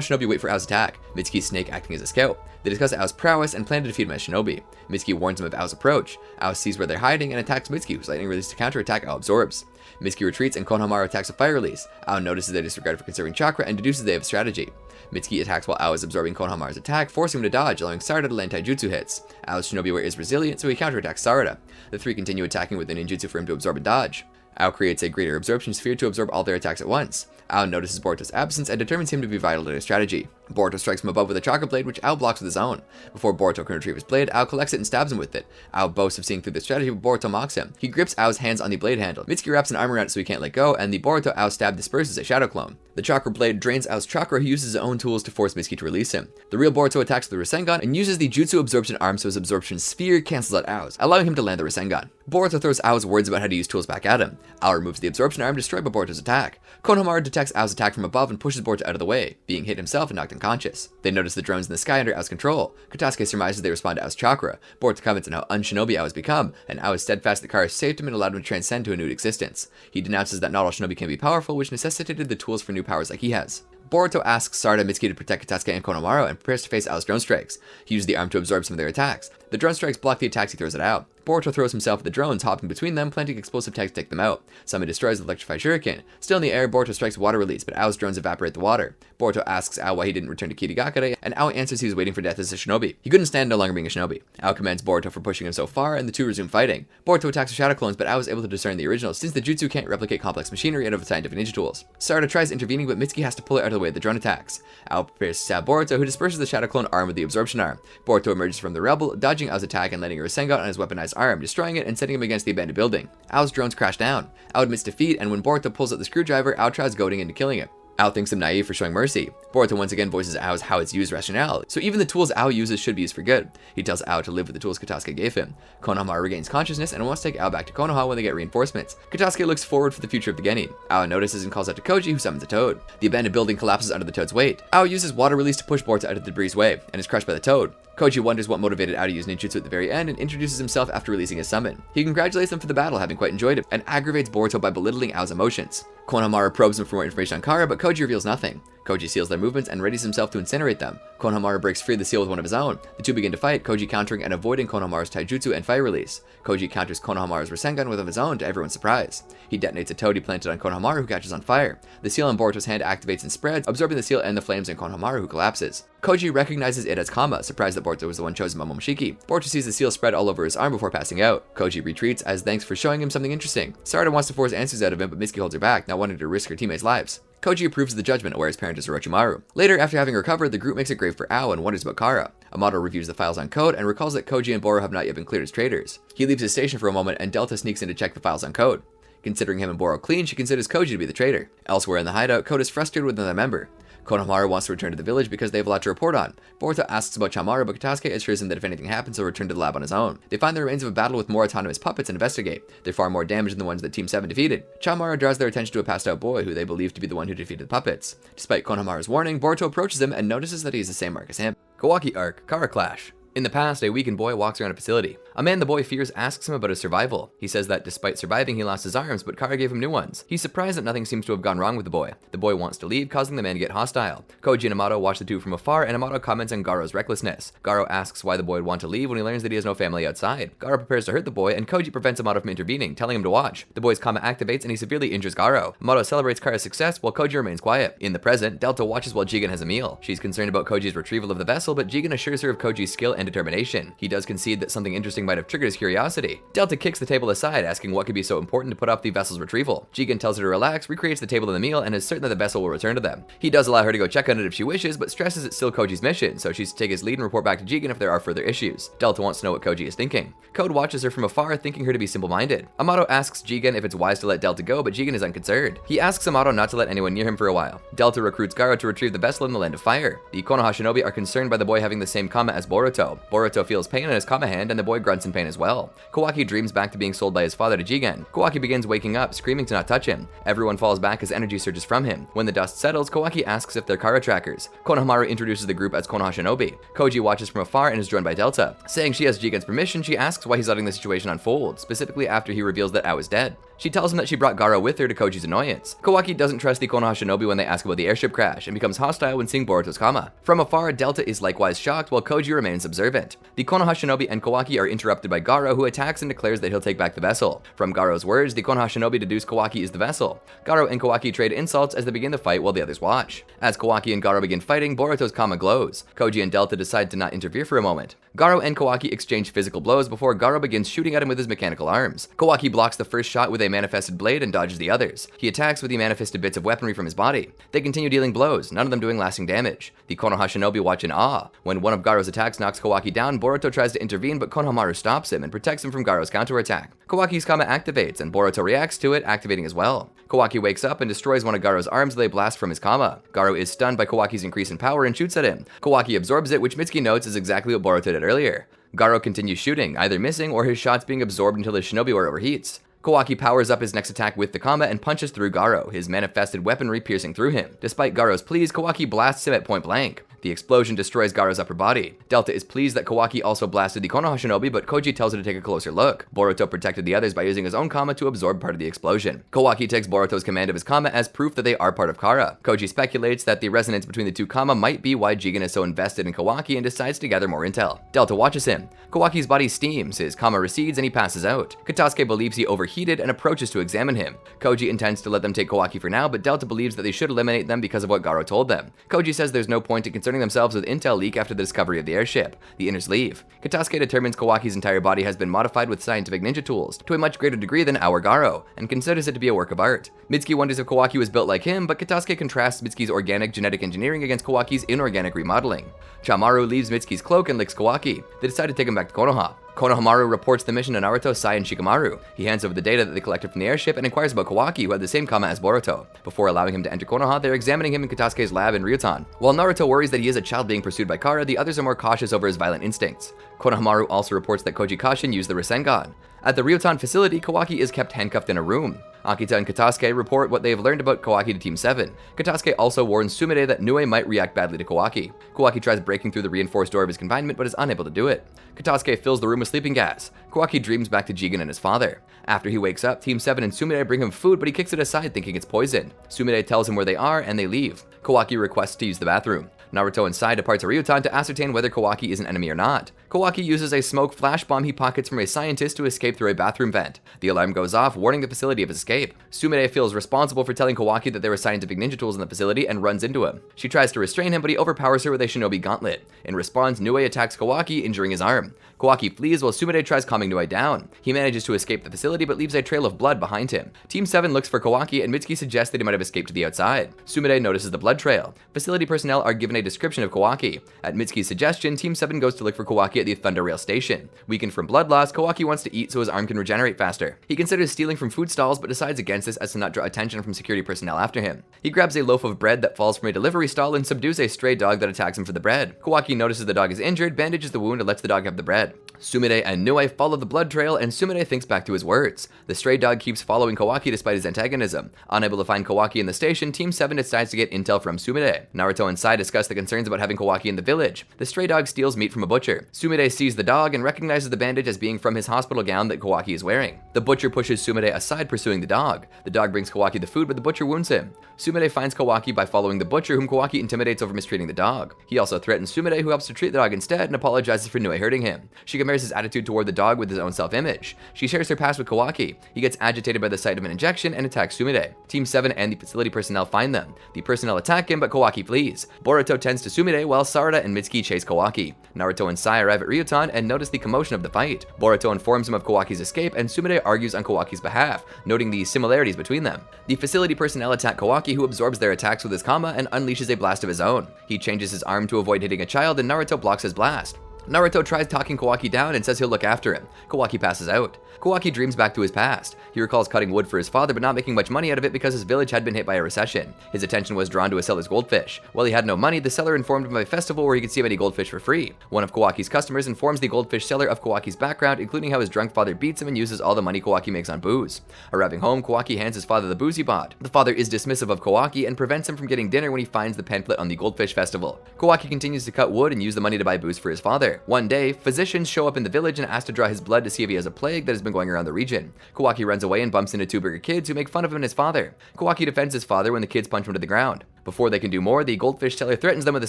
Shinobi wait for Ao's attack, Mitsuki's snake acting as a scout. They discuss Ao's prowess and plan to defeat him as Shinobi. Mitsuki warns him of Ao's approach. Ao sees where they're hiding and attacks Mitsuki, whose lightning release to counterattack Ao absorbs. Mitsuki retreats and Konohamaru attacks with fire release. Ao notices their disregard for conserving chakra and deduces they have a strategy. Mitsuki attacks while Ao is absorbing Konohamaru's attack, forcing him to dodge, allowing Sarada to land taijutsu hits. Ao's Shinobi wear is resilient, so he counterattacks Sarada. The three continue attacking with a ninjutsu for him to absorb and dodge. Ao creates a greater absorption sphere to absorb all their attacks at once. Ao notices Boruto's absence and determines him to be vital to their strategy. Boruto strikes from above with a chakra blade, which Ao blocks with his own. Before Boruto can retrieve his blade, Ao collects it and stabs him with it. Ao boasts of seeing through the strategy, but Boruto mocks him. He grips Ao's hands on the blade handle. Mitsuki wraps an arm around it so he can't let go, and the Boruto Ao stab disperses a shadow clone. The chakra blade drains Ao's chakra. He uses his own tools to force Mitsuki to release him. The real Boruto attacks with the Rasengan and uses the jutsu absorption arm so his absorption sphere cancels out Ao's, allowing him to land the Rasengan. Boruto throws Ao's words about how to use tools back at him. Ao removes the absorption arm, destroyed by Boruto's attack. Konohamaru detects Ao's attack from above and pushes Boruto out of the way, being hit himself and knocked unconscious. They notice the drones in the sky under Ao's control. Katasuke surmises they respond to Ao's chakra. Boruto comments on how un-shinobi Ao has become, and Ao is steadfast that Kara saved him and allowed him to transcend to a new existence. He denounces that not all shinobi can be powerful, which necessitated the tools for new powers like he has. Boruto asks Sarada Mitsuki to protect Katasuke and Konohamaru and prepares to face Ao's drone strikes. He uses the arm to absorb some of their attacks. The drone strikes block the attacks he throws at Ao. Boruto throws himself at the drones, hopping between them, planting explosive tags to take them out. Some he destroys with electrified shuriken. Still in the air, Boruto strikes water release, but Ao's drones evaporate the water. Boruto asks Ao why he didn't return to Kirigakure, and Ao answers he was waiting for death as a shinobi. He couldn't stand no longer being a shinobi. Ao commends Boruto for pushing him so far, and the two resume fighting. Boruto attacks the shadow clones, but Ao is able to discern the originals, since the jutsu can't replicate complex machinery out of scientific ninja tools. Sarada tries intervening, but Mitsuki has to pull her out of the way of the drone attacks. Ao prepares to stab Boruto, who disperses the shadow clone arm with the absorption arm. Boruto emerges from the rubble, dodging Ao's attack and landing a Rasengan on his weaponized arm, destroying it and setting him against the abandoned building. Ao's drones crash down. Ao admits defeat, and when Boruto pulls out the screwdriver, Ao tries goading into killing him. Ao thinks him naive for showing mercy. Boruto once again voices Ao's how it's used rationale, so even the tools Ao uses should be used for good. He tells Ao to live with the tools Katasuke gave him. Konohamaru regains consciousness and wants to take Ao back to Konoha when they get reinforcements. Katasuke looks forward for the future of the genin. Ao notices and calls out to Koji, who summons a toad. The abandoned building collapses under the toad's weight. Ao uses water release to push Boruto out of the debris' way, and is crushed by the toad. Koji wonders what motivated Ao to use ninjutsu at the very end and introduces himself after releasing his summon. He congratulates them for the battle, having quite enjoyed it, and aggravates Boruto by belittling Ao's emotions. Konohamaru probes him for more information on Kara, but Koji reveals nothing. Koji seals their movements and readies himself to incinerate them. Konohamaru breaks free of the seal with one of his own. The two begin to fight, Koji countering and avoiding Konohamaru's taijutsu and fire release. Koji counters Konohamaru's Rasengan with one of his own, to everyone's surprise. He detonates a toad he planted on Konohamaru, who catches on fire. The seal on Boruto's hand activates and spreads, absorbing the seal and the flames in Konohamaru, who collapses. Koji recognizes it as Kama, surprised that Boruto was the one chosen by Momoshiki. Boruto sees the seal spread all over his arm before passing out. Koji retreats as thanks for showing him something interesting. Sarada wants to force answers out of him, but Mitsuki holds her back, not wanting to risk her teammates' lives. Koji approves of the judgment, aware his parent is Orochimaru. Later, after having recovered, the group makes a grave for Ao and wonders about Kara. Amato reviews the files on Code and recalls that Koji and Boruto have not yet been cleared as traitors. He leaves his station for a moment, and Delta sneaks in to check the files on Code. Considering him and Boruto clean, she considers Koji to be the traitor. Elsewhere in the hideout, Code is frustrated with another member. Konohamaru wants to return to the village because they have a lot to report on. Boruto asks about Chamaru, but Katasuke assures him that if anything happens, he'll return to the lab on his own. They find the remains of a battle with more autonomous puppets and investigate. They're far more damaged than the ones that Team 7 defeated. Chamaru draws their attention to a passed out boy who they believe to be the one who defeated the puppets. Despite Konohamaru's warning, Boruto approaches him and notices that he has the same mark as him. Kawaki arc, Kara clash. In the past, a weakened boy walks around a facility. A man the boy fears asks him about his survival. He says that despite surviving, he lost his arms, but Kara gave him new ones. He's surprised that nothing seems to have gone wrong with the boy. The boy wants to leave, causing the man to get hostile. Koji and Amato watch the two from afar, and Amato comments on Garo's recklessness. Garo asks why the boy would want to leave when he learns that he has no family outside. Garo prepares to hurt the boy, and Koji prevents Amato from intervening, telling him to watch. The boy's Kama activates, and he severely injures Garo. Amato celebrates Kara's success, while Koji remains quiet. In the present, Delta watches while Jigen has a meal. She's concerned about Koji's retrieval of the vessel, but Jigen assures her of Koji's skill and determination. He does concede that something interesting might have triggered his curiosity. Delta kicks the table aside, asking what could be so important to put off the vessel's retrieval. Jigen tells her to relax, recreates the table and the meal, and is certain that the vessel will return to them. He does allow her to go check on it if she wishes, but stresses it's still Koji's mission, so she's to take his lead and report back to Jigen if there are further issues. Delta wants to know what Koji is thinking. Code watches her from afar, thinking her to be simple-minded. Amato asks Jigen if it's wise to let Delta go, but Jigen is unconcerned. He asks Amato not to let anyone near him for a while. Delta recruits Garo to retrieve the vessel in the Land of Fire. The Konoha shinobi are concerned by the boy having the same Kama as Boruto. Boruto feels pain in his Kama hand, and the boy grunts in pain as well. Kawaki dreams back to being sold by his father to Jigen. Kawaki begins waking up, screaming to not touch him. Everyone falls back as energy surges from him. When the dust settles, Kawaki asks if they're Kara trackers. Konohamaru introduces the group as Konoha shinobi. Koji watches from afar and is joined by Delta. Saying she has Jigen's permission, she asks why he's letting the situation unfold, specifically after he reveals that Ao is dead. She tells him that she brought Garo with her to Koji's annoyance. Kawaki doesn't trust the Konoha shinobi when they ask about the airship crash, and becomes hostile when seeing Boruto's Kama. From afar, Delta is likewise shocked, while Koji remains observant. The Konoha shinobi and Kawaki are interrupted by Garo, who attacks and declares that he'll take back the vessel. From Garo's words, the Konoha shinobi deduce Kawaki is the vessel. Garo and Kawaki trade insults as they begin the fight while the others watch. As Kawaki and Garo begin fighting, Boruto's Kama glows. Koji and Delta decide to not interfere for a moment. Garo and Kawaki exchange physical blows before Garo begins shooting at him with his mechanical arms. Kawaki blocks the first shot with a manifested blade and dodges the others. He attacks with the manifested bits of weaponry from his body. They continue dealing blows, none of them doing lasting damage. The Konoha Shinobi watch in awe. When one of Garo's attacks knocks Kawaki down, Boruto tries to intervene, but Konohamaru stops him and protects him from Garo's counterattack. Kawaki's Kama activates, and Boruto reacts to it, activating as well. Kawaki wakes up and destroys one of Garo's arms with a blast from his Kama. Garo is stunned by Kawaki's increase in power and shoots at him. Kawaki absorbs it, which Mitsuki notes is exactly what Boruto did earlier. Garo continues shooting, either missing or his shots being absorbed until his Shinobi war overheats. Kawaki powers up his next attack with the Kama and punches through Garo, his manifested weaponry piercing through him. Despite Garo's pleas, Kawaki blasts him at point blank. The explosion destroys Garo's upper body. Delta is pleased that Kawaki also blasted the Konoha Shinobi, but Koji tells her to take a closer look. Boruto protected the others by using his own Kama to absorb part of the explosion. Kawaki takes Boruto's command of his Kama as proof that they are part of Kara. Koji speculates that the resonance between the two Kama might be why Jigen is so invested in Kawaki and decides to gather more intel. Delta watches him. Kawaki's body steams, his Kama recedes, and he passes out. Katasuke believes he overheated and approaches to examine him. Koji intends to let them take Kawaki for now, but Delta believes that they should eliminate them because of what Garo told them. Koji says there's no point in concerning themselves with intel leak after the discovery of the airship. The Inners leave. Katasuke determines Kawaki's entire body has been modified with scientific ninja tools to a much greater degree than our Garo, and considers it to be a work of art. Mitsuki wonders if Kawaki was built like him, but Katasuke contrasts Mitsuki's organic genetic engineering against Kawaki's inorganic remodeling. Chamaru leaves Mitsuki's cloak and licks Kawaki. They decide to take him back to Konoha. Konohamaru reports the mission to Naruto, Sai, and Shikamaru. He hands over the data that they collected from the airship and inquires about Kawaki, who had the same Kama as Boruto. Before allowing him to enter Konoha, they're examining him in Katasuke's lab in Ryutan. While Naruto worries that he is a child being pursued by Kara, the others are more cautious over his violent instincts. Konohamaru also reports that Koji Kashin used the Rasengan. At the Ryutan facility, Kawaki is kept handcuffed in a room. Akita and Katasuke report what they have learned about Kawaki to Team 7. Katasuke also warns Sumire that Nue might react badly to Kawaki. Kawaki tries breaking through the reinforced door of his confinement, but is unable to do it. Katasuke fills the room with sleeping gas. Kawaki dreams back to Jigen and his father. After he wakes up, Team 7 and Sumire bring him food, but he kicks it aside thinking it's poison. Sumire tells him where they are, and they leave. Kawaki requests to use the bathroom. Naruto and Sai depart to Ryutan to ascertain whether Kawaki is an enemy or not. Kawaki uses a smoke flash bomb he pockets from a scientist to escape through a bathroom vent. The alarm goes off, warning the facility of his escape. Sumire feels responsible for telling Kawaki that there were scientific ninja tools in the facility and runs into him. She tries to restrain him, but he overpowers her with a shinobi gauntlet. In response, Nue attacks Kawaki, injuring his arm. Kawaki flees while Sumire tries calming Nue down. He manages to escape the facility, but leaves a trail of blood behind him. Team 7 looks for Kawaki, and Mitsuki suggests that he might have escaped to the outside. Sumire notices the blood trail. Facility personnel are given a description of Kawaki. At Mitsuki's suggestion, Team 7 goes to look for Kawaki at the Thunder Rail station. Weakened from blood loss, Kawaki wants to eat so his arm can regenerate faster. He considers stealing from food stalls, but decides against this as to not draw attention from security personnel after him. He grabs a loaf of bread that falls from a delivery stall and subdues a stray dog that attacks him for the bread. Kawaki notices the dog is injured, bandages the wound, and lets the dog have the bread. Sumire and Nue follow the blood trail, and Sumire thinks back to his words. The stray dog keeps following Kawaki despite his antagonism. Unable to find Kawaki in the station, Team 7 decides to get intel from Sumire. Naruto and Sai discuss the concerns about having Kawaki in the village. The stray dog steals meat from a butcher. Sumire sees the dog and recognizes the bandage as being from his hospital gown that Kawaki is wearing. The butcher pushes Sumire aside, pursuing the dog. The dog brings Kawaki the food, but the butcher wounds him. Sumire finds Kawaki by following the butcher, whom Kawaki intimidates over mistreating the dog. He also threatens Sumire, who helps to treat the dog instead and apologizes for Nue hurting him. She compares his attitude toward the dog with his own self-image. She shares her past with Kawaki. He gets agitated by the sight of an injection and attacks Sumire. Team 7 and the facility personnel find them. The personnel attack him, but Kawaki flees. Boruto tends to Sumire while Sarada and Mitsuki chase Kawaki. Naruto and Sai arrive at Ryutan and notice the commotion of the fight. Boruto informs him of Kawaki's escape, and Sumire argues on Kawaki's behalf, noting the similarities between them. The facility personnel attack Kawaki, who absorbs their attacks with his Kama and unleashes a blast of his own. He changes his arm to avoid hitting a child, and Naruto blocks his blast. Naruto tries talking Kawaki down and says he'll look after him. Kawaki passes out. Kawaki dreams back to his past. He recalls cutting wood for his father but not making much money out of it because his village had been hit by a recession. His attention was drawn to a seller's goldfish. While he had no money, the seller informed him of a festival where he could see many goldfish for free. One of Kawaki's customers informs the goldfish seller of Kawaki's background, including how his drunk father beats him and uses all the money Kawaki makes on booze. Arriving home, Kawaki hands his father the booze he bought. The father is dismissive of Kawaki and prevents him from getting dinner when he finds the pamphlet on the goldfish festival. Kawaki continues to cut wood and use the money to buy booze for his father. One day, physicians show up in the village and ask to draw his blood to see if he has a plague that has been going around the region. Kawaki runs away and bumps into two bigger kids who make fun of him and his father. Kawaki defends his father when the kids punch him to the ground. Before they can do more, the goldfish seller threatens them with a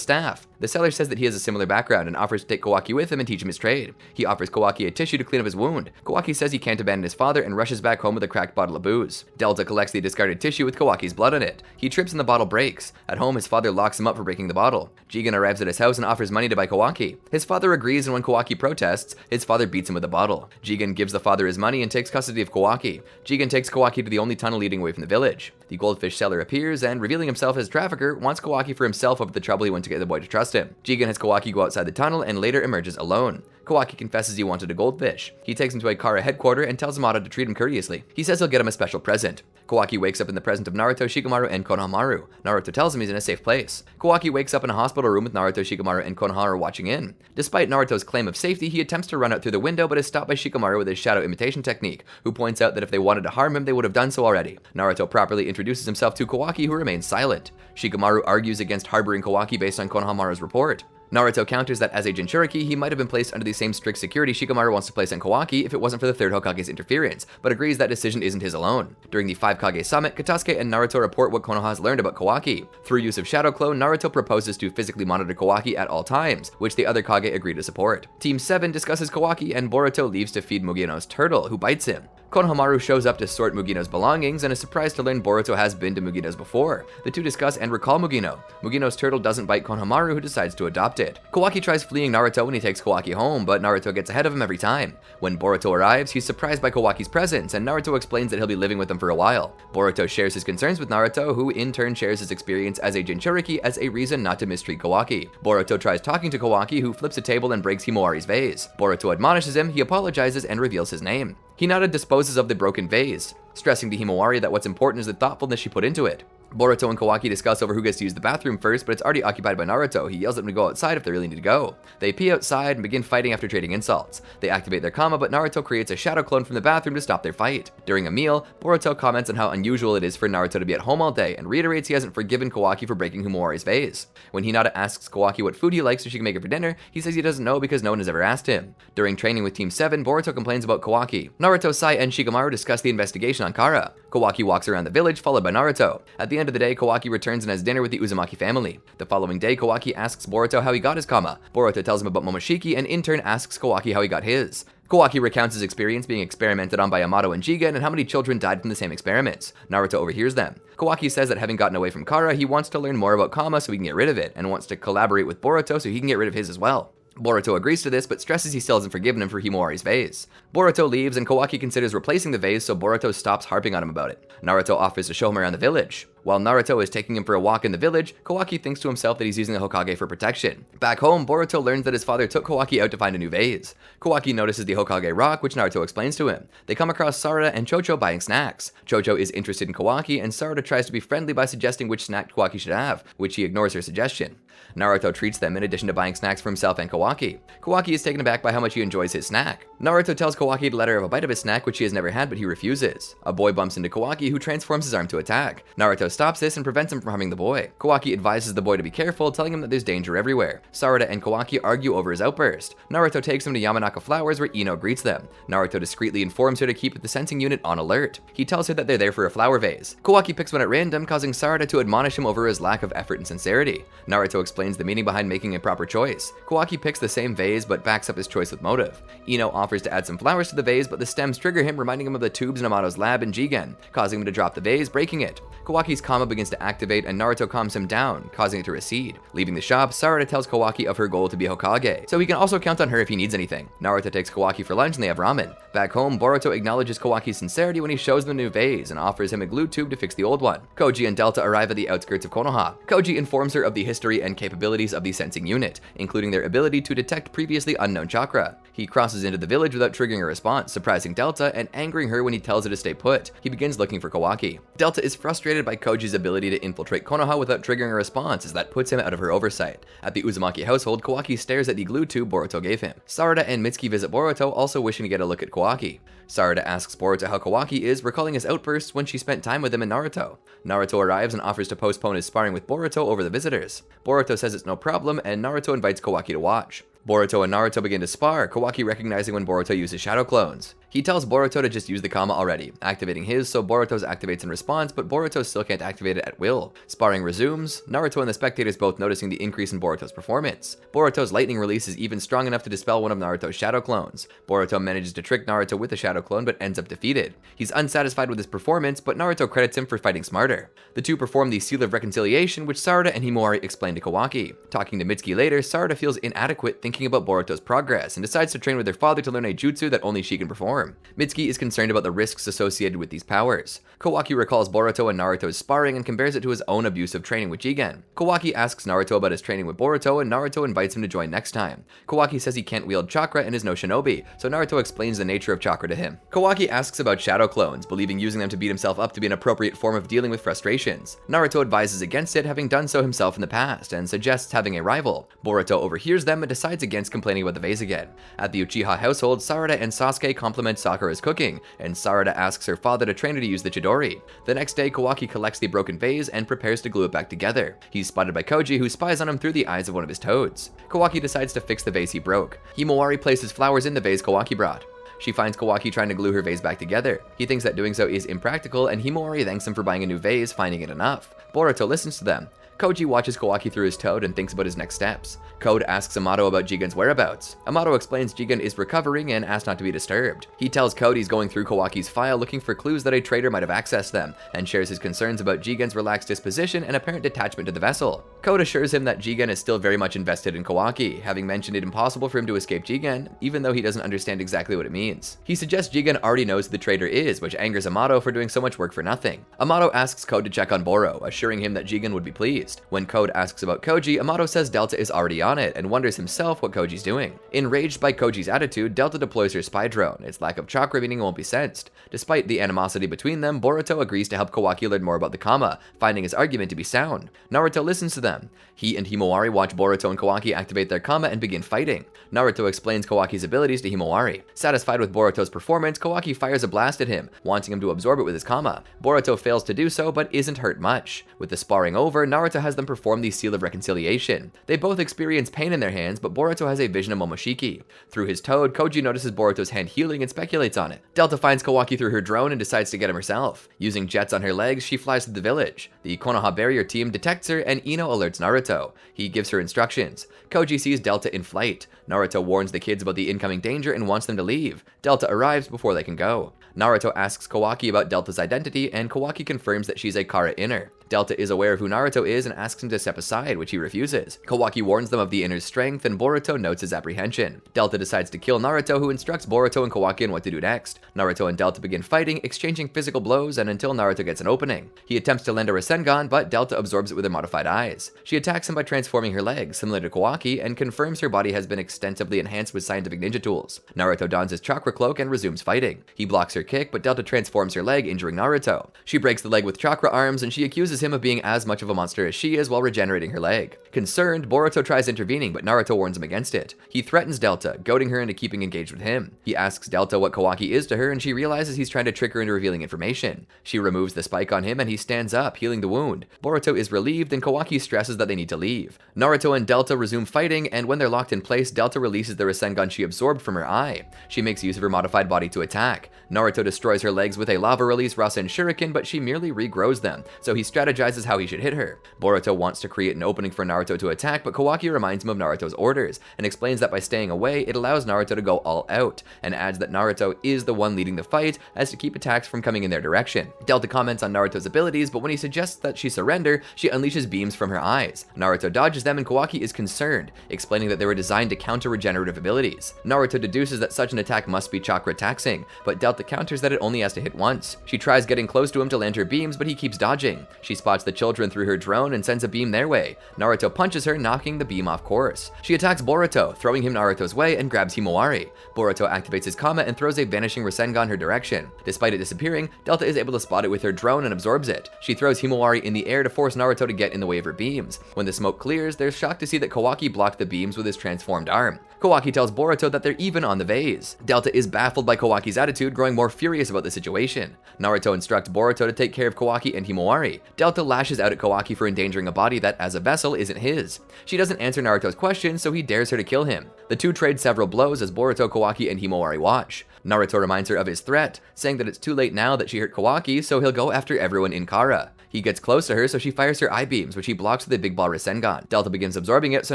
staff. The seller says that he has a similar background and offers to take Kawaki with him and teach him his trade. He offers Kawaki a tissue to clean up his wound. Kawaki says he can't abandon his father and rushes back home with a cracked bottle of booze. Delta collects the discarded tissue with Kawaki's blood on it. He trips and the bottle breaks. At home, his father locks him up for breaking the bottle. Jigen arrives at his house and offers money to buy Kawaki. His father agrees, and when Kawaki protests, his father beats him with a bottle. Jigen gives the father his money and takes custody of Kawaki. Jigen takes Kawaki to the only tunnel leading away from the village. The goldfish seller appears and, revealing himself as trafficker, wants Kawaki for himself over the trouble he went to get the boy to trust him. Jigen has Kawaki go outside the tunnel and later emerges alone. Kawaki confesses he wanted a goldfish. He takes him to a Kara headquarters and tells Amada to treat him courteously. He says he'll get him a special present. Kawaki wakes up in the presence of Naruto, Shikamaru, and Konohamaru. Naruto tells him he's in a safe place. Kawaki wakes up in a hospital room with Naruto, Shikamaru, and Konohamaru watching in. Despite Naruto's claim of safety, he attempts to run out through the window but is stopped by Shikamaru with his shadow imitation technique, who points out that if they wanted to harm him, they would have done so already. Naruto properly introduces himself to Kawaki, who remains silent. Shikamaru argues against harboring Kawaki based on Konohamaru's report. Naruto counters that as a Jinchuriki, he might have been placed under the same strict security Shikamaru wants to place on Kawaki if it wasn't for the third Hokage's interference, but agrees that decision isn't his alone. During the 5 Kage summit, Katasuke and Naruto report what Konoha has learned about Kawaki. Through use of Shadow Clone, Naruto proposes to physically monitor Kawaki at all times, which the other Kage agree to support. Team 7 discusses Kawaki and Boruto leaves to feed Mugino's turtle, who bites him. Konohamaru shows up to sort Mugino's belongings and is surprised to learn Boruto has been to Mugino's before. The two discuss and recall Mugino. Mugino's turtle doesn't bite Konohamaru, who decides to adopt it. Kawaki tries fleeing Naruto when he takes Kawaki home, but Naruto gets ahead of him every time. When Boruto arrives, he's surprised by Kawaki's presence, and Naruto explains that he'll be living with him for a while. Boruto shares his concerns with Naruto, who in turn shares his experience as a Jinchuriki as a reason not to mistreat Kawaki. Boruto tries talking to Kawaki, who flips a table and breaks Himawari's vase. Boruto admonishes him, he apologizes, and reveals his name. Hinata disposes of the broken vase, stressing to Himawari that what's important is the thoughtfulness she put into it. Boruto and Kawaki discuss over who gets to use the bathroom first, but it's already occupied by Naruto. He yells at them to go outside if they really need to go. They pee outside and begin fighting after trading insults. They activate their Kama, but Naruto creates a shadow clone from the bathroom to stop their fight. During a meal, Boruto comments on how unusual it is for Naruto to be at home all day and reiterates he hasn't forgiven Kawaki for breaking Himawari's vase. When Hinata asks Kawaki what food he likes so she can make it for dinner, he says he doesn't know because no one has ever asked him. During training with Team 7, Boruto complains about Kawaki. Naruto, Sai, and Shikamaru discuss the investigation on Kara. Kawaki walks around the village, followed by Naruto. At the end of the day, Kawaki returns and has dinner with the Uzumaki family. The following day, Kawaki asks Boruto how he got his Kama. Boruto tells him about Momoshiki and in turn asks Kawaki how he got his. Kawaki recounts his experience being experimented on by Yamato and Jigen and how many children died from the same experiments. Naruto overhears them. Kawaki says that having gotten away from Kara, he wants to learn more about Kama so he can get rid of it, and wants to collaborate with Boruto so he can get rid of his as well. Boruto agrees to this, but stresses he still hasn't forgiven him for Himawari's vase. Boruto leaves, and Kawaki considers replacing the vase, so Boruto stops harping on him about it. Naruto offers to show him around the village. While Naruto is taking him for a walk in the village, Kawaki thinks to himself that he's using the Hokage for protection. Back home, Boruto learns that his father took Kawaki out to find a new vase. Kawaki notices the Hokage Rock, which Naruto explains to him. They come across Sarada and Chocho buying snacks. Chocho is interested in Kawaki, and Sarada tries to be friendly by suggesting which snack Kawaki should have, which he ignores her suggestion. Naruto treats them in addition to buying snacks for himself and Kawaki. Kawaki is taken aback by how much he enjoys his snack. Naruto tells Kawaki to let her have a bite of his snack, which he has never had, but he refuses. A boy bumps into Kawaki, who transforms his arm to attack. Naruto stops this and prevents him from harming the boy. Kawaki advises the boy to be careful, telling him that there's danger everywhere. Sarada and Kawaki argue over his outburst. Naruto takes him to Yamanaka Flowers, where Ino greets them. Naruto discreetly informs her to keep the sensing unit on alert. He tells her that they're there for a flower vase. Kawaki picks one at random, causing Sarada to admonish him over his lack of effort and sincerity. Naruto explains the meaning behind making a proper choice. Kawaki picks the same vase, but backs up his choice with motive. Ino offers to add some flowers to the vase, but the stems trigger him, reminding him of the tubes in Amato's lab in Jigen, causing him to drop the vase, breaking it. Kawaki's Kama begins to activate, and Naruto calms him down, causing it to recede. Leaving the shop, Sarada tells Kawaki of her goal to be Hokage, so he can also count on her if he needs anything. Naruto takes Kawaki for lunch and they have ramen. Back home, Boruto acknowledges Kawaki's sincerity when he shows him the new vase and offers him a glue tube to fix the old one. Koji and Delta arrive at the outskirts of Konoha. Koji informs her of the history and capabilities of the sensing unit, including their ability to detect previously unknown chakra. He crosses into the village without triggering a response, surprising Delta and angering her when he tells her to stay put. He begins looking for Kawaki. Delta is frustrated by Koji's ability to infiltrate Konoha without triggering a response, as that puts him out of her oversight. At the Uzumaki household, Kawaki stares at the glue tube Boruto gave him. Sarada and Mitsuki visit Boruto, also wishing to get a look at Kawaki. Sarada asks Boruto how Kawaki is, recalling his outbursts when she spent time with him in Naruto. Naruto arrives and offers to postpone his sparring with Boruto over the visitors. Boruto says it's no problem, and Naruto invites Kawaki to watch. Boruto and Naruto begin to spar, Kawaki recognizing when Boruto uses shadow clones. He tells Boruto to just use the Kama already, activating his so Boruto's activates in response, but Boruto still can't activate it at will. Sparring resumes, Naruto and the spectators both noticing the increase in Boruto's performance. Boruto's lightning release is even strong enough to dispel one of Naruto's shadow clones. Boruto manages to trick Naruto with a shadow clone but ends up defeated. He's unsatisfied with his performance, but Naruto credits him for fighting smarter. The two perform the Seal of Reconciliation, which Sarada and Himawari explain to Kawaki. Talking to Mitsuki later, Sarada feels inadequate thinking about Boruto's progress and decides to train with her father to learn a jutsu that only she can perform. Mitsuki is concerned about the risks associated with these powers. Kawaki recalls Boruto and Naruto's sparring and compares it to his own abusive training with Jigen. Kawaki asks Naruto about his training with Boruto, and Naruto invites him to join next time. Kawaki says he can't wield chakra and is no shinobi, so Naruto explains the nature of chakra to him. Kawaki asks about shadow clones, believing using them to beat himself up to be an appropriate form of dealing with frustrations. Naruto advises against it, having done so himself in the past, and suggests having a rival. Boruto overhears them and decides against complaining about the vase again. At the Uchiha household, Sarada and Sasuke compliment Sakura's cooking, and Sarada asks her father to train her to use the Chidori. The next day, Kawaki collects the broken vase and prepares to glue it back together. He's spotted by Koji, who spies on him through the eyes of one of his toads. Kawaki decides to fix the vase he broke. Himawari places flowers in the vase Kawaki brought. She finds Kawaki trying to glue her vase back together. He thinks that doing so is impractical, and Himawari thanks him for buying a new vase, finding it enough. Boruto listens to them. Koji watches Kawaki through his toad and thinks about his next steps. Code asks Amato about Jigen's whereabouts. Amato explains Jigen is recovering and asks not to be disturbed. He tells Code he's going through Kawaki's file looking for clues that a traitor might have accessed them, and shares his concerns about Jigen's relaxed disposition and apparent detachment to the vessel. Code assures him that Jigen is still very much invested in Kawaki, having mentioned it impossible for him to escape Jigen, even though he doesn't understand exactly what it means. He suggests Jigen already knows who the traitor is, which angers Amato for doing so much work for nothing. Amato asks Code to check on Boro, assuring him that Jigen would be pleased. When Code asks about Koji, Amato says Delta is already on it, and wonders himself what Koji's doing. Enraged by Koji's attitude, Delta deploys her spy drone, its lack of chakra meaning it won't be sensed. Despite the animosity between them, Boruto agrees to help Kawaki learn more about the Kama, finding his argument to be sound. Naruto listens to them. He and Himawari watch Boruto and Kawaki activate their Kama and begin fighting. Naruto explains Kawaki's abilities to Himawari. Satisfied with Boruto's performance, Kawaki fires a blast at him, wanting him to absorb it with his Kama. Boruto fails to do so, but isn't hurt much. With the sparring over, Naruto has them perform the Seal of Reconciliation. They both experience pain in their hands, but Boruto has a vision of Momoshiki. Through his toad, Koji notices Boruto's hand healing and speculates on it. Delta finds Kawaki through her drone and decides to get him herself. Using jets on her legs, she flies to the village. The Konoha barrier team detects her, and Ino alerts Naruto. He gives her instructions. Koji sees Delta in flight. Naruto warns the kids about the incoming danger and wants them to leave. Delta arrives before they can go. Naruto asks Kawaki about Delta's identity, and Kawaki confirms that she's a Kara Inner. Delta is aware of who Naruto is and asks him to step aside, which he refuses. Kawaki warns them of the Inner's strength, and Boruto notes his apprehension. Delta decides to kill Naruto, who instructs Boruto and Kawaki on what to do next. Naruto and Delta begin fighting, exchanging physical blows, and until Naruto gets an opening. He attempts to lend her a Rasengan, but Delta absorbs it with her modified eyes. She attacks him by transforming her legs, similar to Kawaki, and confirms her body has been extensively enhanced with scientific ninja tools. Naruto dons his chakra cloak and resumes fighting. He blocks her kick, but Delta transforms her leg, injuring Naruto. She breaks the leg with chakra arms, and she accuses him of being as much of a monster as she is while regenerating her leg. Concerned, Boruto tries intervening, but Naruto warns him against it. He threatens Delta, goading her into keeping engaged with him. He asks Delta what Kawaki is to her, and she realizes he's trying to trick her into revealing information. She removes the spike on him, and he stands up, healing the wound. Boruto is relieved, and Kawaki stresses that they need to leave. Naruto and Delta resume fighting, and when they're locked in place, Delta releases the Rasengan she absorbed from her eye. She makes use of her modified body to attack. Naruto destroys her legs with a lava release Rasen Shuriken, but she merely regrows them, so he strategizes how he should hit her. Boruto wants to create an opening for Naruto to attack, but Kawaki reminds him of Naruto's orders, and explains that by staying away, it allows Naruto to go all out, and adds that Naruto is the one leading the fight, as to keep attacks from coming in their direction. Delta comments on Naruto's abilities, but when he suggests that she surrender, she unleashes beams from her eyes. Naruto dodges them, and Kawaki is concerned, explaining that they were designed to counter regenerative abilities. Naruto deduces that such an attack must be chakra taxing, but Delta counters that it only has to hit once. She tries getting close to him to land her beams, but he keeps dodging. She spots the children through her drone and sends a beam their way. Naruto punches her, knocking the beam off course. She attacks Boruto, throwing him Naruto's way, and grabs Himawari. Boruto activates his Kama and throws a vanishing Rasengan her direction. Despite it disappearing, Delta is able to spot it with her drone and absorbs it. She throws Himawari in the air to force Naruto to get in the way of her beams. When the smoke clears, they're shocked to see that Kawaki blocked the beams with his transformed arm. Kawaki tells Boruto that they're even on the vase. Delta is baffled by Kawaki's attitude, growing more furious about the situation. Naruto instructs Boruto to take care of Kawaki and Himawari. Delta lashes out at Kawaki for endangering a body that, as a vessel, isn't his. She doesn't answer Naruto's question, so he dares her to kill him. The two trade several blows as Boruto, Kawaki, and Himawari watch. Naruto reminds her of his threat, saying that it's too late now that she hurt Kawaki, so he'll go after everyone in Kara. He gets close to her, so she fires her eye beams, which he blocks with a Big Ball Rasengan. Delta begins absorbing it, so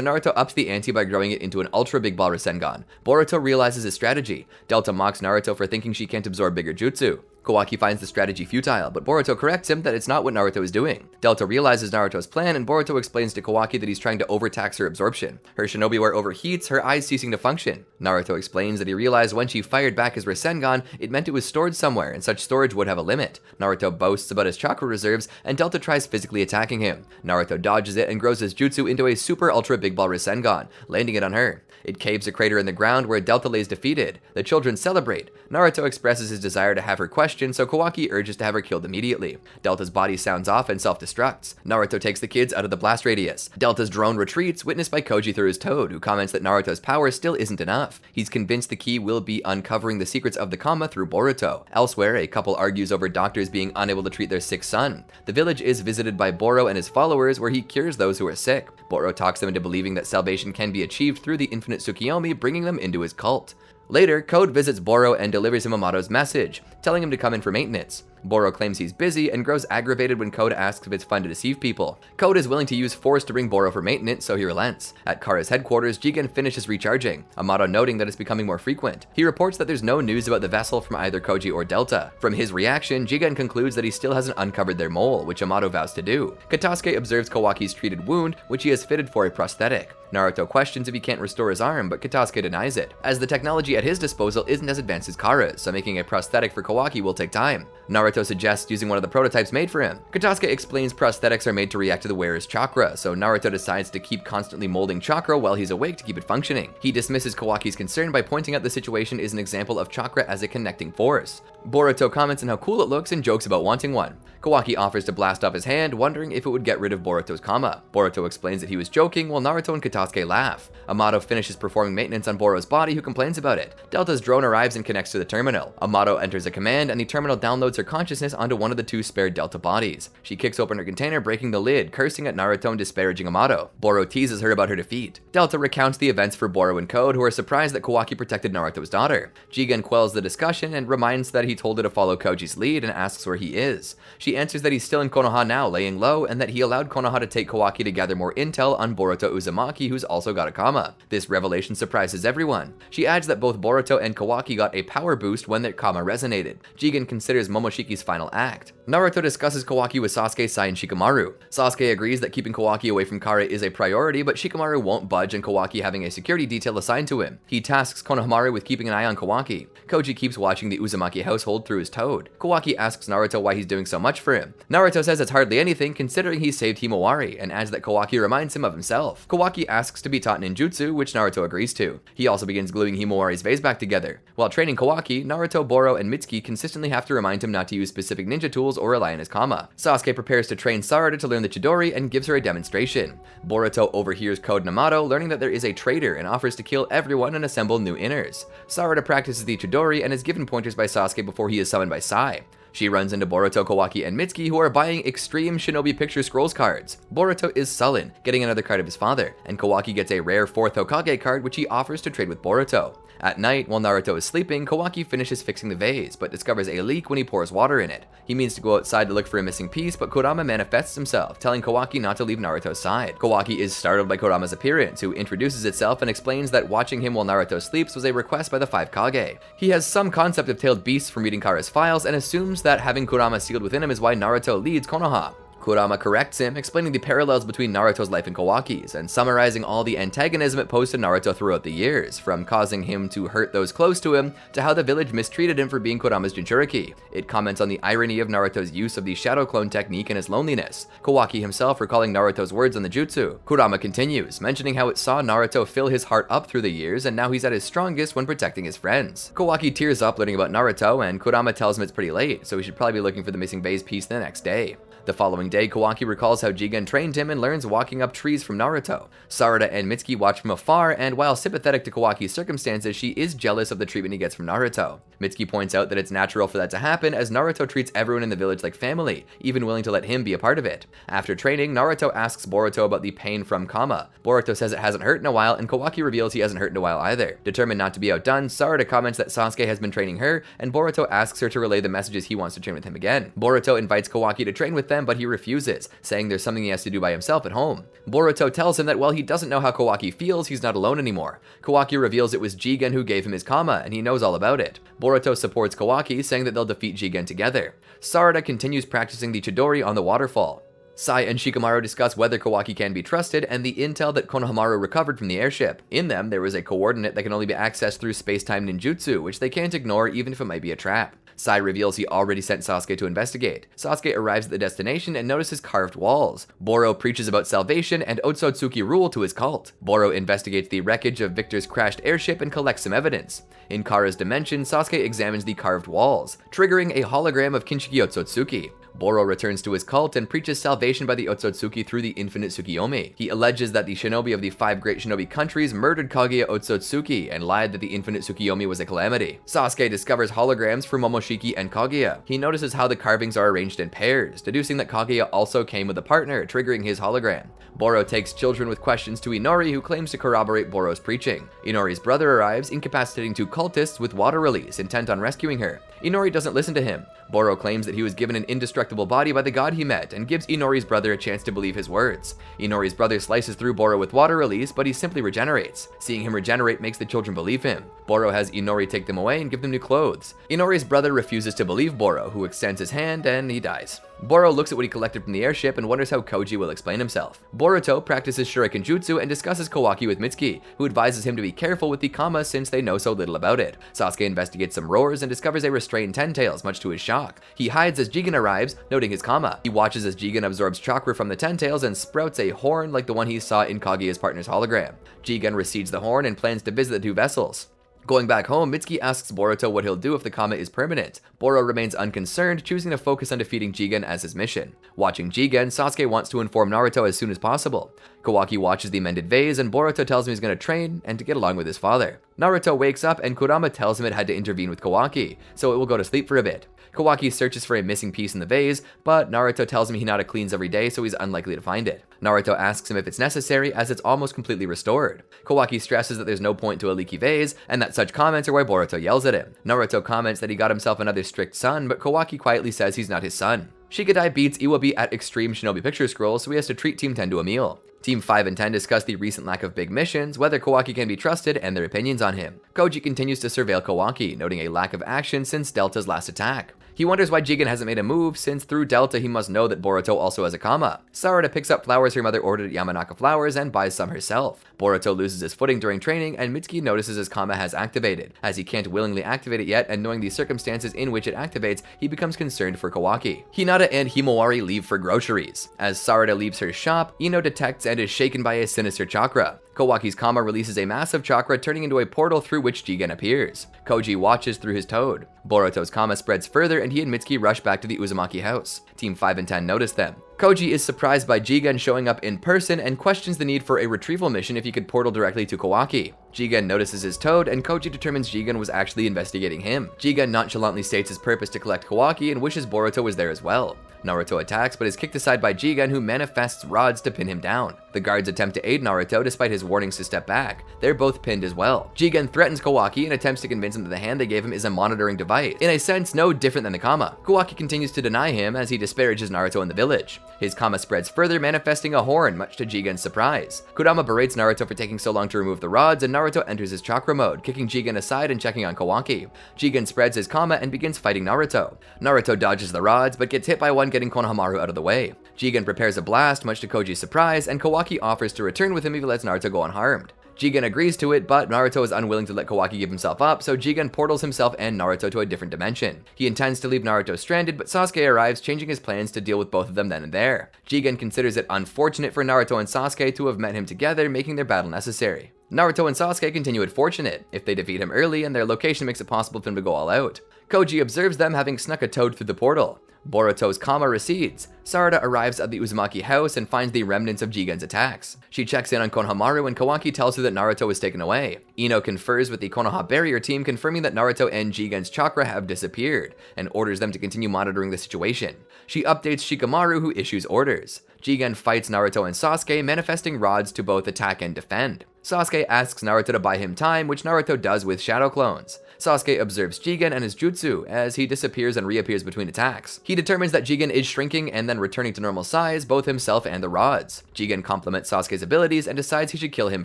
Naruto ups the ante by growing it into an Ultra Big Ball Rasengan. Boruto realizes his strategy. Delta mocks Naruto for thinking she can't absorb bigger jutsu. Kawaki finds the strategy futile, but Boruto corrects him that it's not what Naruto is doing. Delta realizes Naruto's plan, and Boruto explains to Kawaki that he's trying to overtax her absorption. Her Shinobi war overheats, her eyes ceasing to function. Naruto explains that he realized when she fired back his Rasengan, it meant it was stored somewhere, and such storage would have a limit. Naruto boasts about his chakra reserves, and Delta tries physically attacking him. Naruto dodges it and grows his jutsu into a Super Ultra Big Ball Rasengan, landing it on her. It caves a crater in the ground where Delta lays defeated. The children celebrate. Naruto expresses his desire to have her questioned, so Kawaki urges to have her killed immediately. Delta's body sounds off and self-destructs. Naruto takes the kids out of the blast radius. Delta's drone retreats, witnessed by Koji through his toad, who comments that Naruto's power still isn't enough. He's convinced the key will be uncovering the secrets of the Kama through Boruto. Elsewhere, a couple argues over doctors being unable to treat their sick son. The village is visited by Boro and his followers, where he cures those who are sick. Boro talks them into believing that salvation can be achieved through the infinite Tsukiyomi, bringing them into his cult. Later, Code visits Boro and delivers him Amato's message, telling him to come in for maintenance. Boro claims he's busy and grows aggravated when Code asks if it's fun to deceive people. Code is willing to use force to bring Boro for maintenance, so he relents. At Kara's headquarters, Jigen finishes recharging, Amato noting that it's becoming more frequent. He reports that there's no news about the vessel from either Koji or Delta. From his reaction, Jigen concludes that he still hasn't uncovered their mole, which Amato vows to do. Katasuke observes Kawaki's treated wound, which he has fitted for a prosthetic. Naruto questions if he can't restore his arm, but Katasuke denies it, as the technology at his disposal isn't as advanced as Kara's, so making a prosthetic for Kawaki will take time. Naruto suggests using one of the prototypes made for him. Katasuke explains prosthetics are made to react to the wearer's chakra, so Naruto decides to keep constantly molding chakra while he's awake to keep it functioning. He dismisses Kawaki's concern by pointing out the situation is an example of chakra as a connecting force. Boruto comments on how cool it looks and jokes about wanting one. Kawaki offers to blast off his hand, wondering if it would get rid of Boruto's Kama. Boruto explains that he was joking, while Naruto and Katasuke laugh. Amato finishes performing maintenance on Boro's body, who complains about it. Delta's drone arrives and connects to the terminal. Amato enters a command, and the terminal downloads her consciousness onto one of the two spared Delta bodies. She kicks open her container, breaking the lid, cursing at Naruto and disparaging Amato. Boro teases her about her defeat. Delta recounts the events for Boro and Code, who are surprised that Kawaki protected Naruto's daughter. Jigen quells the discussion and reminds that he told her to follow Koji's lead and asks where he is. She answers that he's still in Konoha now, laying low, and that he allowed Konoha to take Kawaki to gather more intel on Boruto Uzumaki, who's also got a Kama. This revelation surprises everyone. She adds that both Boruto and Kawaki got a power boost when their Kama resonated. Jigen considers Momoshiki's final act. Naruto discusses Kawaki with Sasuke, Sai, and Shikamaru. Sasuke agrees that keeping Kawaki away from Kara is a priority, but Shikamaru won't budge on Kawaki having a security detail assigned to him. He tasks Konohamaru with keeping an eye on Kawaki. Koji keeps watching the Uzumaki household through his toad. Kawaki asks Naruto why he's doing so much for him. Naruto says it's hardly anything considering he saved Himawari, and adds that Kawaki reminds him of himself. Kawaki asks to be taught ninjutsu, which Naruto agrees to. He also begins gluing Himawari's vase back together. While training Kawaki, Naruto, Boro, and Mitsuki consistently have to remind him not to use specific ninja tools or rely on his Kama. Sasuke prepares to train Sarada to learn the Chidori and gives her a demonstration. Boruto overhears Code and Amato, learning that there is a traitor and offers to kill everyone and assemble new inners. Sarada practices the Chidori and is given pointers by Sasuke before he is summoned by Sai. She runs into Boruto, Kawaki, and Mitsuki, who are buying extreme Shinobi Picture Scrolls cards. Boruto is sullen, getting another card of his father, and Kawaki gets a rare 4th Hokage card which he offers to trade with Boruto. At night, while Naruto is sleeping, Kawaki finishes fixing the vase, but discovers a leak when he pours water in it. He means to go outside to look for a missing piece, but Kurama manifests himself, telling Kawaki not to leave Naruto's side. Kawaki is startled by Kurama's appearance, who introduces itself and explains that watching him while Naruto sleeps was a request by the 5 Kage. He has some concept of tailed beasts from reading Kara's files, and assumes that having Kurama sealed within him is why Naruto leads Konoha. Kurama corrects him, explaining the parallels between Naruto's life and Kawaki's, and summarizing all the antagonism it posed to Naruto throughout the years, from causing him to hurt those close to him, to how the village mistreated him for being Kurama's Jinchuriki. It comments on the irony of Naruto's use of the shadow clone technique and his loneliness, Kawaki himself recalling Naruto's words on the jutsu. Kurama continues, mentioning how it saw Naruto fill his heart up through the years, and now he's at his strongest when protecting his friends. Kawaki tears up learning about Naruto, and Kurama tells him it's pretty late, so he should probably be looking for the missing vase piece the next day. The following day, Kawaki recalls how Jigen trained him and learns walking up trees from Naruto. Sarada and Mitsuki watch from afar, and while sympathetic to Kawaki's circumstances, she is jealous of the treatment he gets from Naruto. Mitsuki points out that it's natural for that to happen, as Naruto treats everyone in the village like family, even willing to let him be a part of it. After training, Naruto asks Boruto about the pain from Kama. Boruto says it hasn't hurt in a while, and Kawaki reveals he hasn't hurt in a while either. Determined not to be outdone, Sarada comments that Sasuke has been training her, and Boruto asks her to relay the messages he wants to train with him again. Boruto invites Kawaki to train with them, but he refuses, saying there's something he has to do by himself at home. Boruto tells him that while he doesn't know how Kawaki feels, he's not alone anymore. Kawaki reveals it was Jigen who gave him his Kama, and he knows all about it. Boruto supports Kawaki, saying that they'll defeat Jigen together. Sarada continues practicing the Chidori on the waterfall. Sai and Shikamaru discuss whether Kawaki can be trusted and the intel that Konohamaru recovered from the airship. In them, there is a coordinate that can only be accessed through space-time ninjutsu, which they can't ignore even if it might be a trap. Sai reveals he already sent Sasuke to investigate. Sasuke arrives at the destination and notices carved walls. Boro preaches about salvation and Otsutsuki rule to his cult. Boro investigates the wreckage of Victor's crashed airship and collects some evidence. In Kara's dimension, Sasuke examines the carved walls, triggering a hologram of Kinshiki Otsutsuki. Boro returns to his cult and preaches salvation by the Otsutsuki through the infinite Tsukiyomi. He alleges that the shinobi of the 5 great shinobi countries murdered Kaguya Otsutsuki and lied that the infinite Tsukiyomi was a calamity. Sasuke discovers holograms for Momoshiki and Kaguya. He notices how the carvings are arranged in pairs, deducing that Kaguya also came with a partner, triggering his hologram. Boro takes children with questions to Inori, who claims to corroborate Boro's preaching. Inori's brother arrives, incapacitating 2 cultists with water release, intent on rescuing her. Inori doesn't listen to him. Boro claims that he was given an indestructible body by the god he met, and gives Inori's brother a chance to believe his words. Inori's brother slices through Boro with water release, but he simply regenerates. Seeing him regenerate makes the children believe him. Boro has Inori take them away and give them new clothes. Inori's brother refuses to believe Boro, who extends his hand, and he dies. Boro looks at what he collected from the airship and wonders how Koji will explain himself. Boruto practices Shuriken Jutsu and discusses Kawaki with Mitsuki, who advises him to be careful with the Kama since they know so little about it. Sasuke investigates some roars and discovers a restrained Ten Tails, much to his shock. He hides as Jigen arrives, noting his Kama. He watches as Jigen absorbs chakra from the Ten Tails and sprouts a horn like the one he saw in Kaguya's partner's hologram. Jigen recedes the horn and plans to visit the 2 vessels. Going back home, Mitsuki asks Boruto what he'll do if the Kama is permanent. Boro remains unconcerned, choosing to focus on defeating Jigen as his mission. Watching Jigen, Sasuke wants to inform Naruto as soon as possible. Kawaki watches the mended vase, and Boruto tells him he's going to train and to get along with his father. Naruto wakes up, and Kurama tells him it had to intervene with Kawaki, so it will go to sleep for a bit. Kawaki searches for a missing piece in the vase, but Naruto tells him Hinata cleans every day, so he's unlikely to find it. Naruto asks him if it's necessary, as it's almost completely restored. Kawaki stresses that there's no point to a leaky vase, and that such comments are why Boruto yells at him. Naruto comments that he got himself another strict son, but Kawaki quietly says he's not his son. Shikadai beats Iwabi at Extreme Shinobi Picture Scroll, so he has to treat Team 10 to a meal. Team 5 and 10 discuss the recent lack of big missions, whether Kawaki can be trusted, and their opinions on him. Koji continues to surveil Kawaki, noting a lack of action since Delta's last attack. He wonders why Jigen hasn't made a move, since through Delta he must know that Boruto also has a Kama. Sarada picks up flowers her mother ordered at Yamanaka Flowers and buys some herself. Boruto loses his footing during training, and Mitsuki notices his Kama has activated. As he can't willingly activate it yet, and knowing the circumstances in which it activates, he becomes concerned for Kawaki. Hinata and Himawari leave for groceries. As Sarada leaves her shop, Ino detects and is shaken by a sinister chakra. Kawaki's Kama releases a massive chakra, turning into a portal through which Jigen appears. Koji watches through his toad. Boruto's Kama spreads further, and he and Mitsuki rush back to the Uzumaki house. Team 5 and 10 notice them. Koji is surprised by Jigen showing up in person and questions the need for a retrieval mission if he could portal directly to Kawaki. Jigen notices his toad, and Koji determines Jigen was actually investigating him. Jigen nonchalantly states his purpose to collect Kawaki and wishes Boruto was there as well. Naruto attacks, but is kicked aside by Jigen, who manifests rods to pin him down. The guards attempt to aid Naruto despite his warnings to step back. They're both pinned as well. Jigen threatens Kawaki and attempts to convince him that the hand they gave him is a monitoring device, in a sense no different than the Kama. Kawaki continues to deny him as he disparages Naruto in the village. His Kama spreads further, manifesting a horn, much to Jigen's surprise. Kurama berates Naruto for taking so long to remove the rods, and Naruto enters his chakra mode, kicking Jigen aside and checking on Kawaki. Jigen spreads his Kama and begins fighting Naruto. Naruto dodges the rods, but gets hit by one, getting Konohamaru out of the way. Jigen prepares a blast, much to Koji's surprise, and Kawaki offers to return with him if he lets Naruto go unharmed. Jigen agrees to it, but Naruto is unwilling to let Kawaki give himself up, so Jigen portals himself and Naruto to a different dimension. He intends to leave Naruto stranded, but Sasuke arrives, changing his plans to deal with both of them then and there. Jigen considers it unfortunate for Naruto and Sasuke to have met him together, making their battle necessary. Naruto and Sasuke continue it fortunate, if they defeat him early and their location makes it possible for them to go all out. Koji observes them having snuck a toad through the portal. Boruto's kama recedes. Sarada arrives at the Uzumaki house and finds the remnants of Jigen's attacks. She checks in on Konohamaru and Kawaki tells her that Naruto was taken away. Ino confers with the Konoha barrier team, confirming that Naruto and Jigen's chakra have disappeared, and orders them to continue monitoring the situation. She updates Shikamaru, who issues orders. Jigen fights Naruto and Sasuke, manifesting rods to both attack and defend. Sasuke asks Naruto to buy him time, which Naruto does with shadow clones. Sasuke observes Jigen and his jutsu as he disappears and reappears between attacks. He determines that Jigen is shrinking and then returning to normal size, both himself and the rods. Jigen compliments Sasuke's abilities and decides he should kill him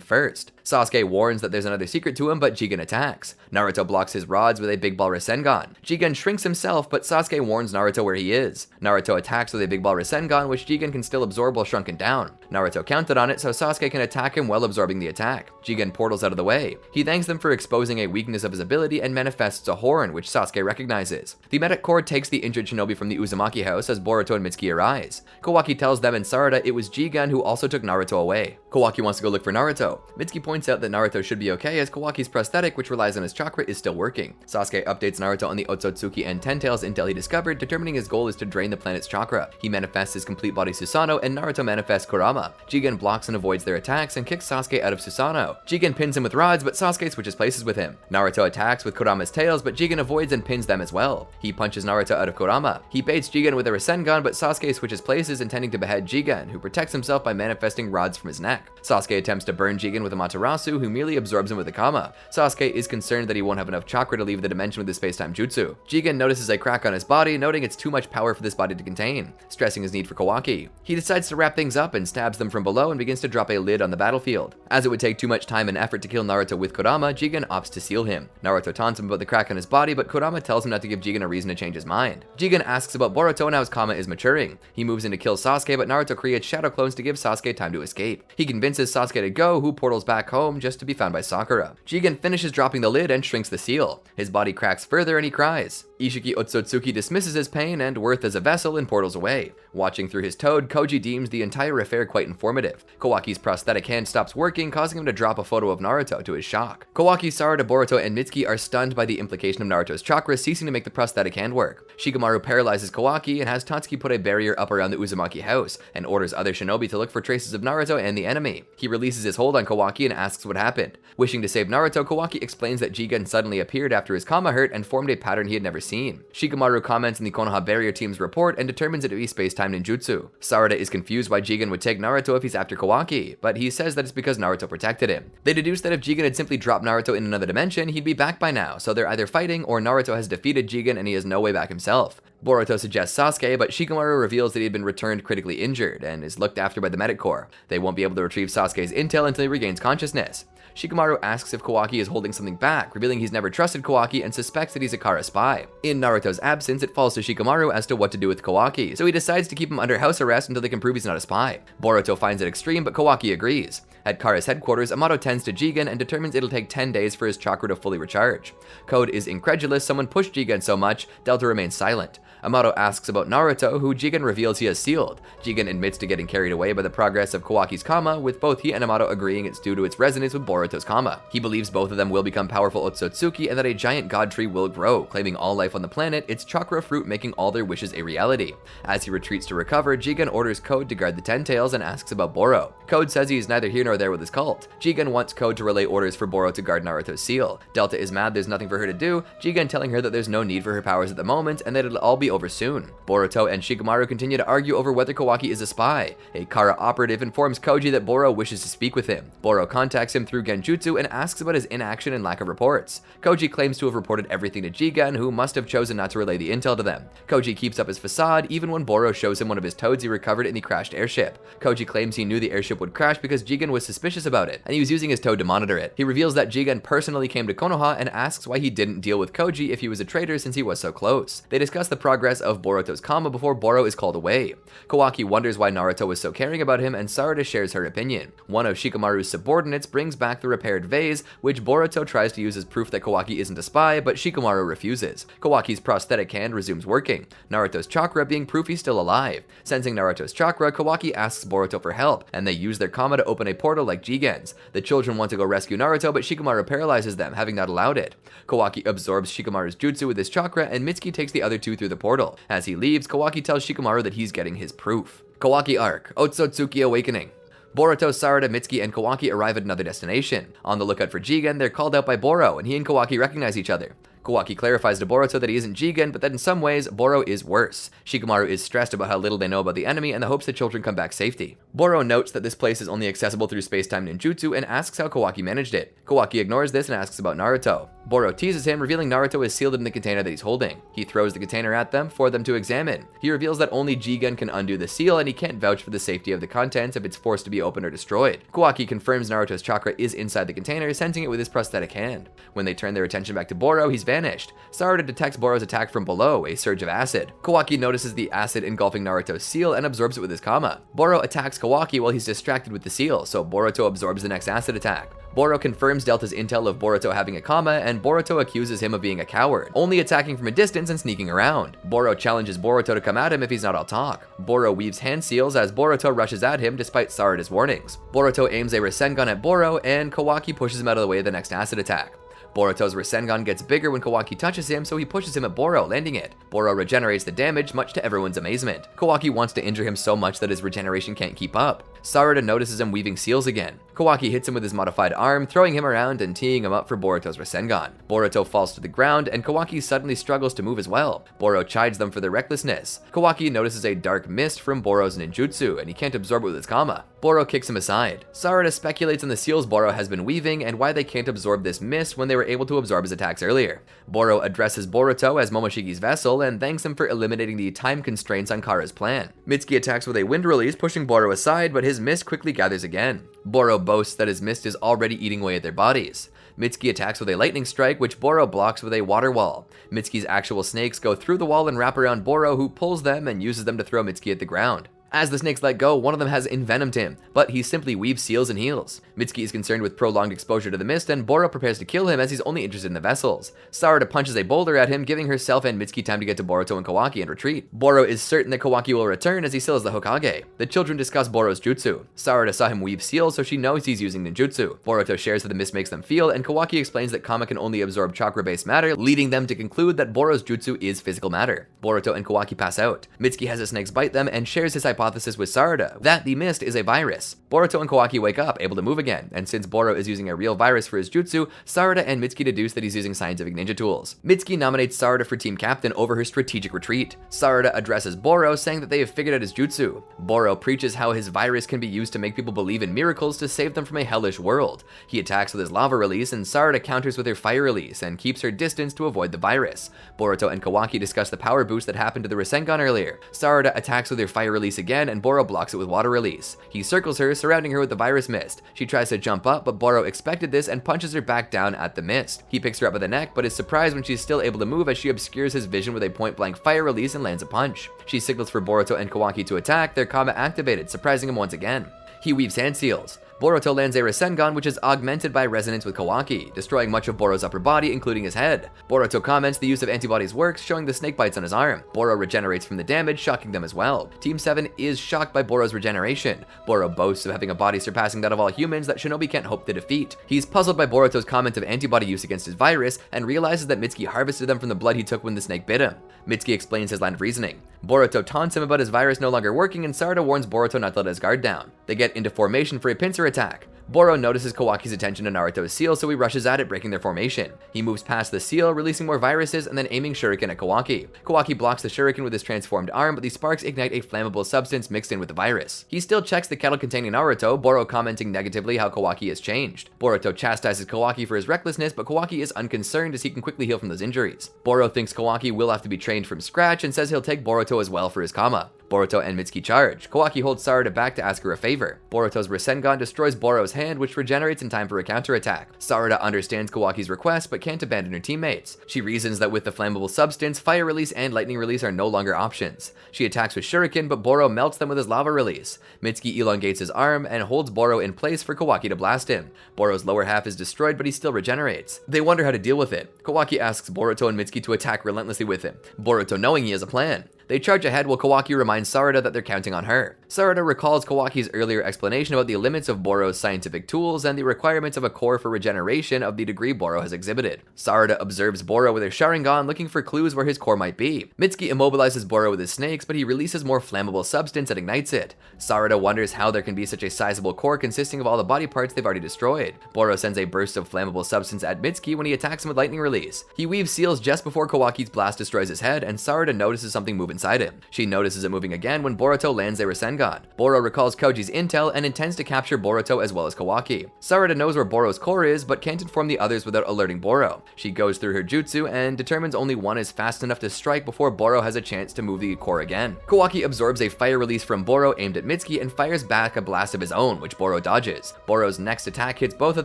first. Sasuke warns that there's another secret to him, but Jigen attacks. Naruto blocks his rods with a big ball Rasengan. Jigen shrinks himself, but Sasuke warns Naruto where he is. Naruto attacks with a big ball Rasengan, which Jigen can still absorb while shrunken down. Naruto counted on it, so Sasuke can attack him while absorbing the attack. Jigen portals out of the way. He thanks them for exposing a weakness of his ability and manifests a horn, which Sasuke recognizes. The medic corps takes the injured Shinobi from the Uzumaki house as Boruto and Mitsuki arise. Kawaki tells them and Sarada it was Jigen who also took Naruto away. Kawaki wants to go look for Naruto. Mitsuki points out that Naruto should be okay as Kawaki's prosthetic, which relies on his chakra, is still working. Sasuke updates Naruto on the Otsutsuki and Ten Tails intel he discovered, determining his goal is to drain the planet's chakra. He manifests his complete body Susanoo, and Naruto manifests Kurama. Jigen blocks and avoids their attacks and kicks Sasuke out of Susanoo. Jigen pins him with rods, but Sasuke switches places with him. Naruto attacks with Kurama's tails, but Jigen avoids and pins them as well. He punches Naruto out of Kurama. He baits Jigen with a Rasengan, but Sasuke switches places, intending to behead Jigen, who protects himself by manifesting rods from his neck. Sasuke attempts to burn Jigen with a Materasu, who merely absorbs him with a Kama. Sasuke is concerned that he won't have enough chakra to leave the dimension with his space-time jutsu. Jigen notices a crack on his body, noting it's too much power for this body to contain, stressing his need for Kawaki. He decides to wrap things up and stabs them from below and begins to drop a lid on the battlefield. As it would take too much time and effort to kill Naruto with Kurama, Jigen opts to seal him. Naruto taunts him about the crack on his body, but Kurama tells him not to give Jigen a reason to change his mind. Jigen asks about Boruto and how his Kama is maturing. He moves in to kill Sasuke, but Naruto creates shadow clones to give Sasuke time to escape. He convinces Sasuke to go, who portals back home just to be found by Sakura. Jigen finishes dropping the lid and shrinks the seal. His body cracks further and he cries. Ishiki Otsutsuki dismisses his pain and worth as a vessel and portals away. Watching through his toad, Koji deems the entire affair quite informative. Kawaki's prosthetic hand stops working, causing him to drop a photo of Naruto to his shock. Kawaki, Sarada, Boruto, and Mitsuki are stunned by the implication of Naruto's chakra ceasing to make the prosthetic hand work. Shikamaru paralyzes Kawaki and has Tatsuki put a barrier up around the Uzumaki house, and orders other shinobi to look for traces of Naruto and the enemy. He releases his hold on Kawaki and asks what happened. Wishing to save Naruto, Kawaki explains that Jigen suddenly appeared after his Kama hurt and formed a pattern he had never seen. Shikamaru comments on the Konoha barrier team's report and determines it to be space-time ninjutsu. Sarada is confused why Jigen would take Naruto if he's after Kawaki, but he says that it's because Naruto protected him. They deduce that if Jigen had simply dropped Naruto in another dimension, he'd be back by now, so they're either fighting or Naruto has defeated Jigen and he has no way back himself. Boruto suggests Sasuke, but Shikamaru reveals that he had been returned critically injured and is looked after by the medic corps. They won't be able to retrieve Sasuke's intel until he regains consciousness. Shikamaru asks if Kawaki is holding something back, revealing he's never trusted Kawaki and suspects that he's a Kara spy. In Naruto's absence, it falls to Shikamaru as to what to do with Kawaki, so he decides to keep him under house arrest until they can prove he's not a spy. Boruto finds it extreme, but Kawaki agrees. At Kara's headquarters, Amato tends to Jigen and determines it'll take 10 days for his chakra to fully recharge. Code is incredulous someone pushed Jigen so much, Delta remains silent. Amato asks about Naruto, who Jigen reveals he has sealed. Jigen admits to getting carried away by the progress of Kawaki's Kama, with both he and Amato agreeing it's due to its resonance with Boruto's Kama. He believes both of them will become powerful Otsutsuki and that a giant god tree will grow, claiming all life on the planet, its chakra fruit making all their wishes a reality. As he retreats to recover, Jigen orders Code to guard the Ten Tails and asks about Boro. Code says he's neither here nor there with his cult. Jigen wants Code to relay orders for Boro to guard Naruto's seal. Delta is mad there's nothing for her to do, Jigen telling her that there's no need for her powers at the moment and that it'll all be over soon. Boruto and Shikamaru continue to argue over whether Kawaki is a spy. A Kara operative informs Koji that Boro wishes to speak with him. Boro contacts him through Genjutsu and asks about his inaction and lack of reports. Koji claims to have reported everything to Jigen, who must have chosen not to relay the intel to them. Koji keeps up his facade even when Boro shows him one of his toads he recovered in the crashed airship. Koji claims he knew the airship would crash because Jigen was suspicious about it, and he was using his toad to monitor it. He reveals that Jigen personally came to Konoha and asks why he didn't deal with Koji if he was a traitor since he was so close. They discuss the progress of Boruto's Kama before Boro is called away. Kawaki wonders why Naruto was so caring about him and Sarada shares her opinion. One of Shikamaru's subordinates brings back the repaired vase, which Boruto tries to use as proof that Kawaki isn't a spy, but Shikamaru refuses. Kawaki's prosthetic hand resumes working, Naruto's chakra being proof he's still alive. Sensing Naruto's chakra, Kawaki asks Boruto for help, and they use their kama to open a portal like Jigen's. The children want to go rescue Naruto, but Shikamaru paralyzes them, having not allowed it. Kawaki absorbs Shikamaru's jutsu with his chakra, and Mitsuki takes the other two through the portal. As he leaves, Kawaki tells Shikamaru that he's getting his proof. Kawaki Arc, Otsutsuki Awakening. Boruto, Sarada, Mitsuki, and Kawaki arrive at another destination. On the lookout for Jigen, they're called out by Boro, and he and Kawaki recognize each other. Kawaki clarifies to Boruto that he isn't Jigen, but that in some ways, Boro is worse. Shikamaru is stressed about how little they know about the enemy and the hopes the children come back safety. Boro notes that this place is only accessible through space-time ninjutsu and asks how Kawaki managed it. Kawaki ignores this and asks about Naruto. Boro teases him, revealing Naruto is sealed in the container that he's holding. He throws the container at them for them to examine. He reveals that only Jigen can undo the seal, and he can't vouch for the safety of the contents if it's forced to be opened or destroyed. Kawaki confirms Naruto's chakra is inside the container, sensing it with his prosthetic hand. When they turn their attention back to Boro, he's vanished. Sarada detects Boro's attack from below, a surge of acid. Kawaki notices the acid engulfing Naruto's seal and absorbs it with his kama. Boro attacks Kawaki while he's distracted with the seal, so Boruto absorbs the next acid attack. Boro confirms Delta's intel of Boruto having a kama, and Boruto accuses him of being a coward, only attacking from a distance and sneaking around. Boro challenges Boruto to come at him if he's not all talk. Boro weaves hand seals as Boruto rushes at him despite Sarada's warnings. Boruto aims a Rasengan at Boro, and Kawaki pushes him out of the way of the next acid attack. Boruto's Rasengan gets bigger when Kawaki touches him, so he pushes him at Boro, landing it. Boro regenerates the damage, much to everyone's amazement. Kawaki wants to injure him so much that his regeneration can't keep up. Sarada notices him weaving seals again. Kawaki hits him with his modified arm, throwing him around and teeing him up for Boruto's Rasengan. Boruto falls to the ground, and Kawaki suddenly struggles to move as well. Boro chides them for their recklessness. Kawaki notices a dark mist from Boro's ninjutsu, and he can't absorb it with his kama. Boro kicks him aside. Sarada speculates on the seals Boro has been weaving and why they can't absorb this mist when they were able to absorb his attacks earlier. Boro addresses Boruto as Momoshiki's vessel and thanks him for eliminating the time constraints on Kara's plan. Mitsuki attacks with a wind release, pushing Boro aside, but his mist quickly gathers again. Boro boasts that his mist is already eating away at their bodies. Mitsuki attacks with a lightning strike, which Boro blocks with a water wall. Mitsuki's actual snakes go through the wall and wrap around Boro, who pulls them and uses them to throw Mitsuki at the ground. As the snakes let go, one of them has envenomed him, but he simply weaves seals and heals. Mitsuki is concerned with prolonged exposure to the mist, and Boro prepares to kill him as he's only interested in the vessels. Sarada punches a boulder at him, giving herself and Mitsuki time to get to Boruto and Kawaki and retreat. Boro is certain that Kawaki will return as he still is the Hokage. The children discuss Boro's jutsu. Sarada saw him weave seals, so she knows he's using ninjutsu. Boruto shares how the mist makes them feel, and Kawaki explains that kama can only absorb chakra-based matter, leading them to conclude that Boro's jutsu is physical matter. Boruto and Kawaki pass out. Mitsuki has the snakes bite them and shares his hypothesis with Sarada that the mist is a virus. Boruto and Kawaki wake up, able to move again, and since Boro is using a real virus for his jutsu, Sarada and Mitsuki deduce that he's using scientific ninja tools. Mitsuki nominates Sarada for team captain over her strategic retreat. Sarada addresses Boro, saying that they have figured out his jutsu. Boro preaches how his virus can be used to make people believe in miracles to save them from a hellish world. He attacks with his lava release, and Sarada counters with her fire release and keeps her distance to avoid the virus. Boruto and Kawaki discuss the power boost that happened to the Rasengan earlier. Sarada attacks with her fire release again, and Boro blocks it with water release. He circles her, surrounding her with the virus mist. She tries to jump up, but Boro expected this and punches her back down at the mist. He picks her up by the neck, but is surprised when she's still able to move as she obscures his vision with a point-blank fire release and lands a punch. She signals for Boruto and Kawaki to attack, their kama activated, surprising him once again. He weaves hand seals. Boruto lands a Rasengan, which is augmented by resonance with Kawaki, destroying much of Boro's upper body, including his head. Boruto comments the use of antibodies works, showing the snake bites on his arm. Boro regenerates from the damage, shocking them as well. Team 7 is shocked by Boro's regeneration. Boro boasts of having a body surpassing that of all humans that Shinobi can't hope to defeat. He's puzzled by Boruto's comment of antibody use against his virus, and realizes that Mitsuki harvested them from the blood he took when the snake bit him. Mitsuki explains his line of reasoning. Boruto taunts him about his virus no longer working, and Sarada warns Boruto not to let his guard down. They get into formation for a pincer attack. Boro notices Kawaki's attention to Naruto's seal, so he rushes at it, breaking their formation. He moves past the seal, releasing more viruses, and then aiming shuriken at Kawaki. Kawaki blocks the shuriken with his transformed arm, but the sparks ignite a flammable substance mixed in with the virus. He still checks the kettle containing Naruto, Boro commenting negatively how Kawaki has changed. Boruto chastises Kawaki for his recklessness, but Kawaki is unconcerned as he can quickly heal from those injuries. Boro thinks Kawaki will have to be trained from scratch and says he'll take Boruto as well for his kama. Boruto and Mitsuki charge. Kawaki holds Sarada back to ask her a favor. Boruto's Rasengan destroys Boro's hand, which regenerates in time for a counterattack. Sarada understands Kawaki's request, but can't abandon her teammates. She reasons that with the flammable substance, fire release and lightning release are no longer options. She attacks with shuriken, but Boro melts them with his lava release. Mitsuki elongates his arm and holds Boro in place for Kawaki to blast him. Boro's lower half is destroyed, but he still regenerates. They wonder how to deal with it. Kawaki asks Boruto and Mitsuki to attack relentlessly with him, Boruto knowing he has a plan. They charge ahead while Kawaki reminds Sarada that they're counting on her. Sarada recalls Kawaki's earlier explanation about the limits of Boro's scientific tools and the requirements of a core for regeneration of the degree Boro has exhibited. Sarada observes Boro with her Sharingan, looking for clues where his core might be. Mitsuki immobilizes Boro with his snakes, but he releases more flammable substance and ignites it. Sarada wonders how there can be such a sizable core consisting of all the body parts they've already destroyed. Boro sends a burst of flammable substance at Mitsuki when he attacks him with lightning release. He weaves seals just before Kawaki's blast destroys his head, and Sarada notices something move inside him. She notices it moving again when Boruto lands a Rasengan. Boro recalls Koji's intel and intends to capture Boruto as well as Kawaki. Sarada knows where Boro's core is, but can't inform the others without alerting Boro. She goes through her jutsu and determines only one is fast enough to strike before Boro has a chance to move the core again. Kawaki absorbs a fire release from Boro aimed at Mitsuki and fires back a blast of his own, which Boro dodges. Boro's next attack hits both of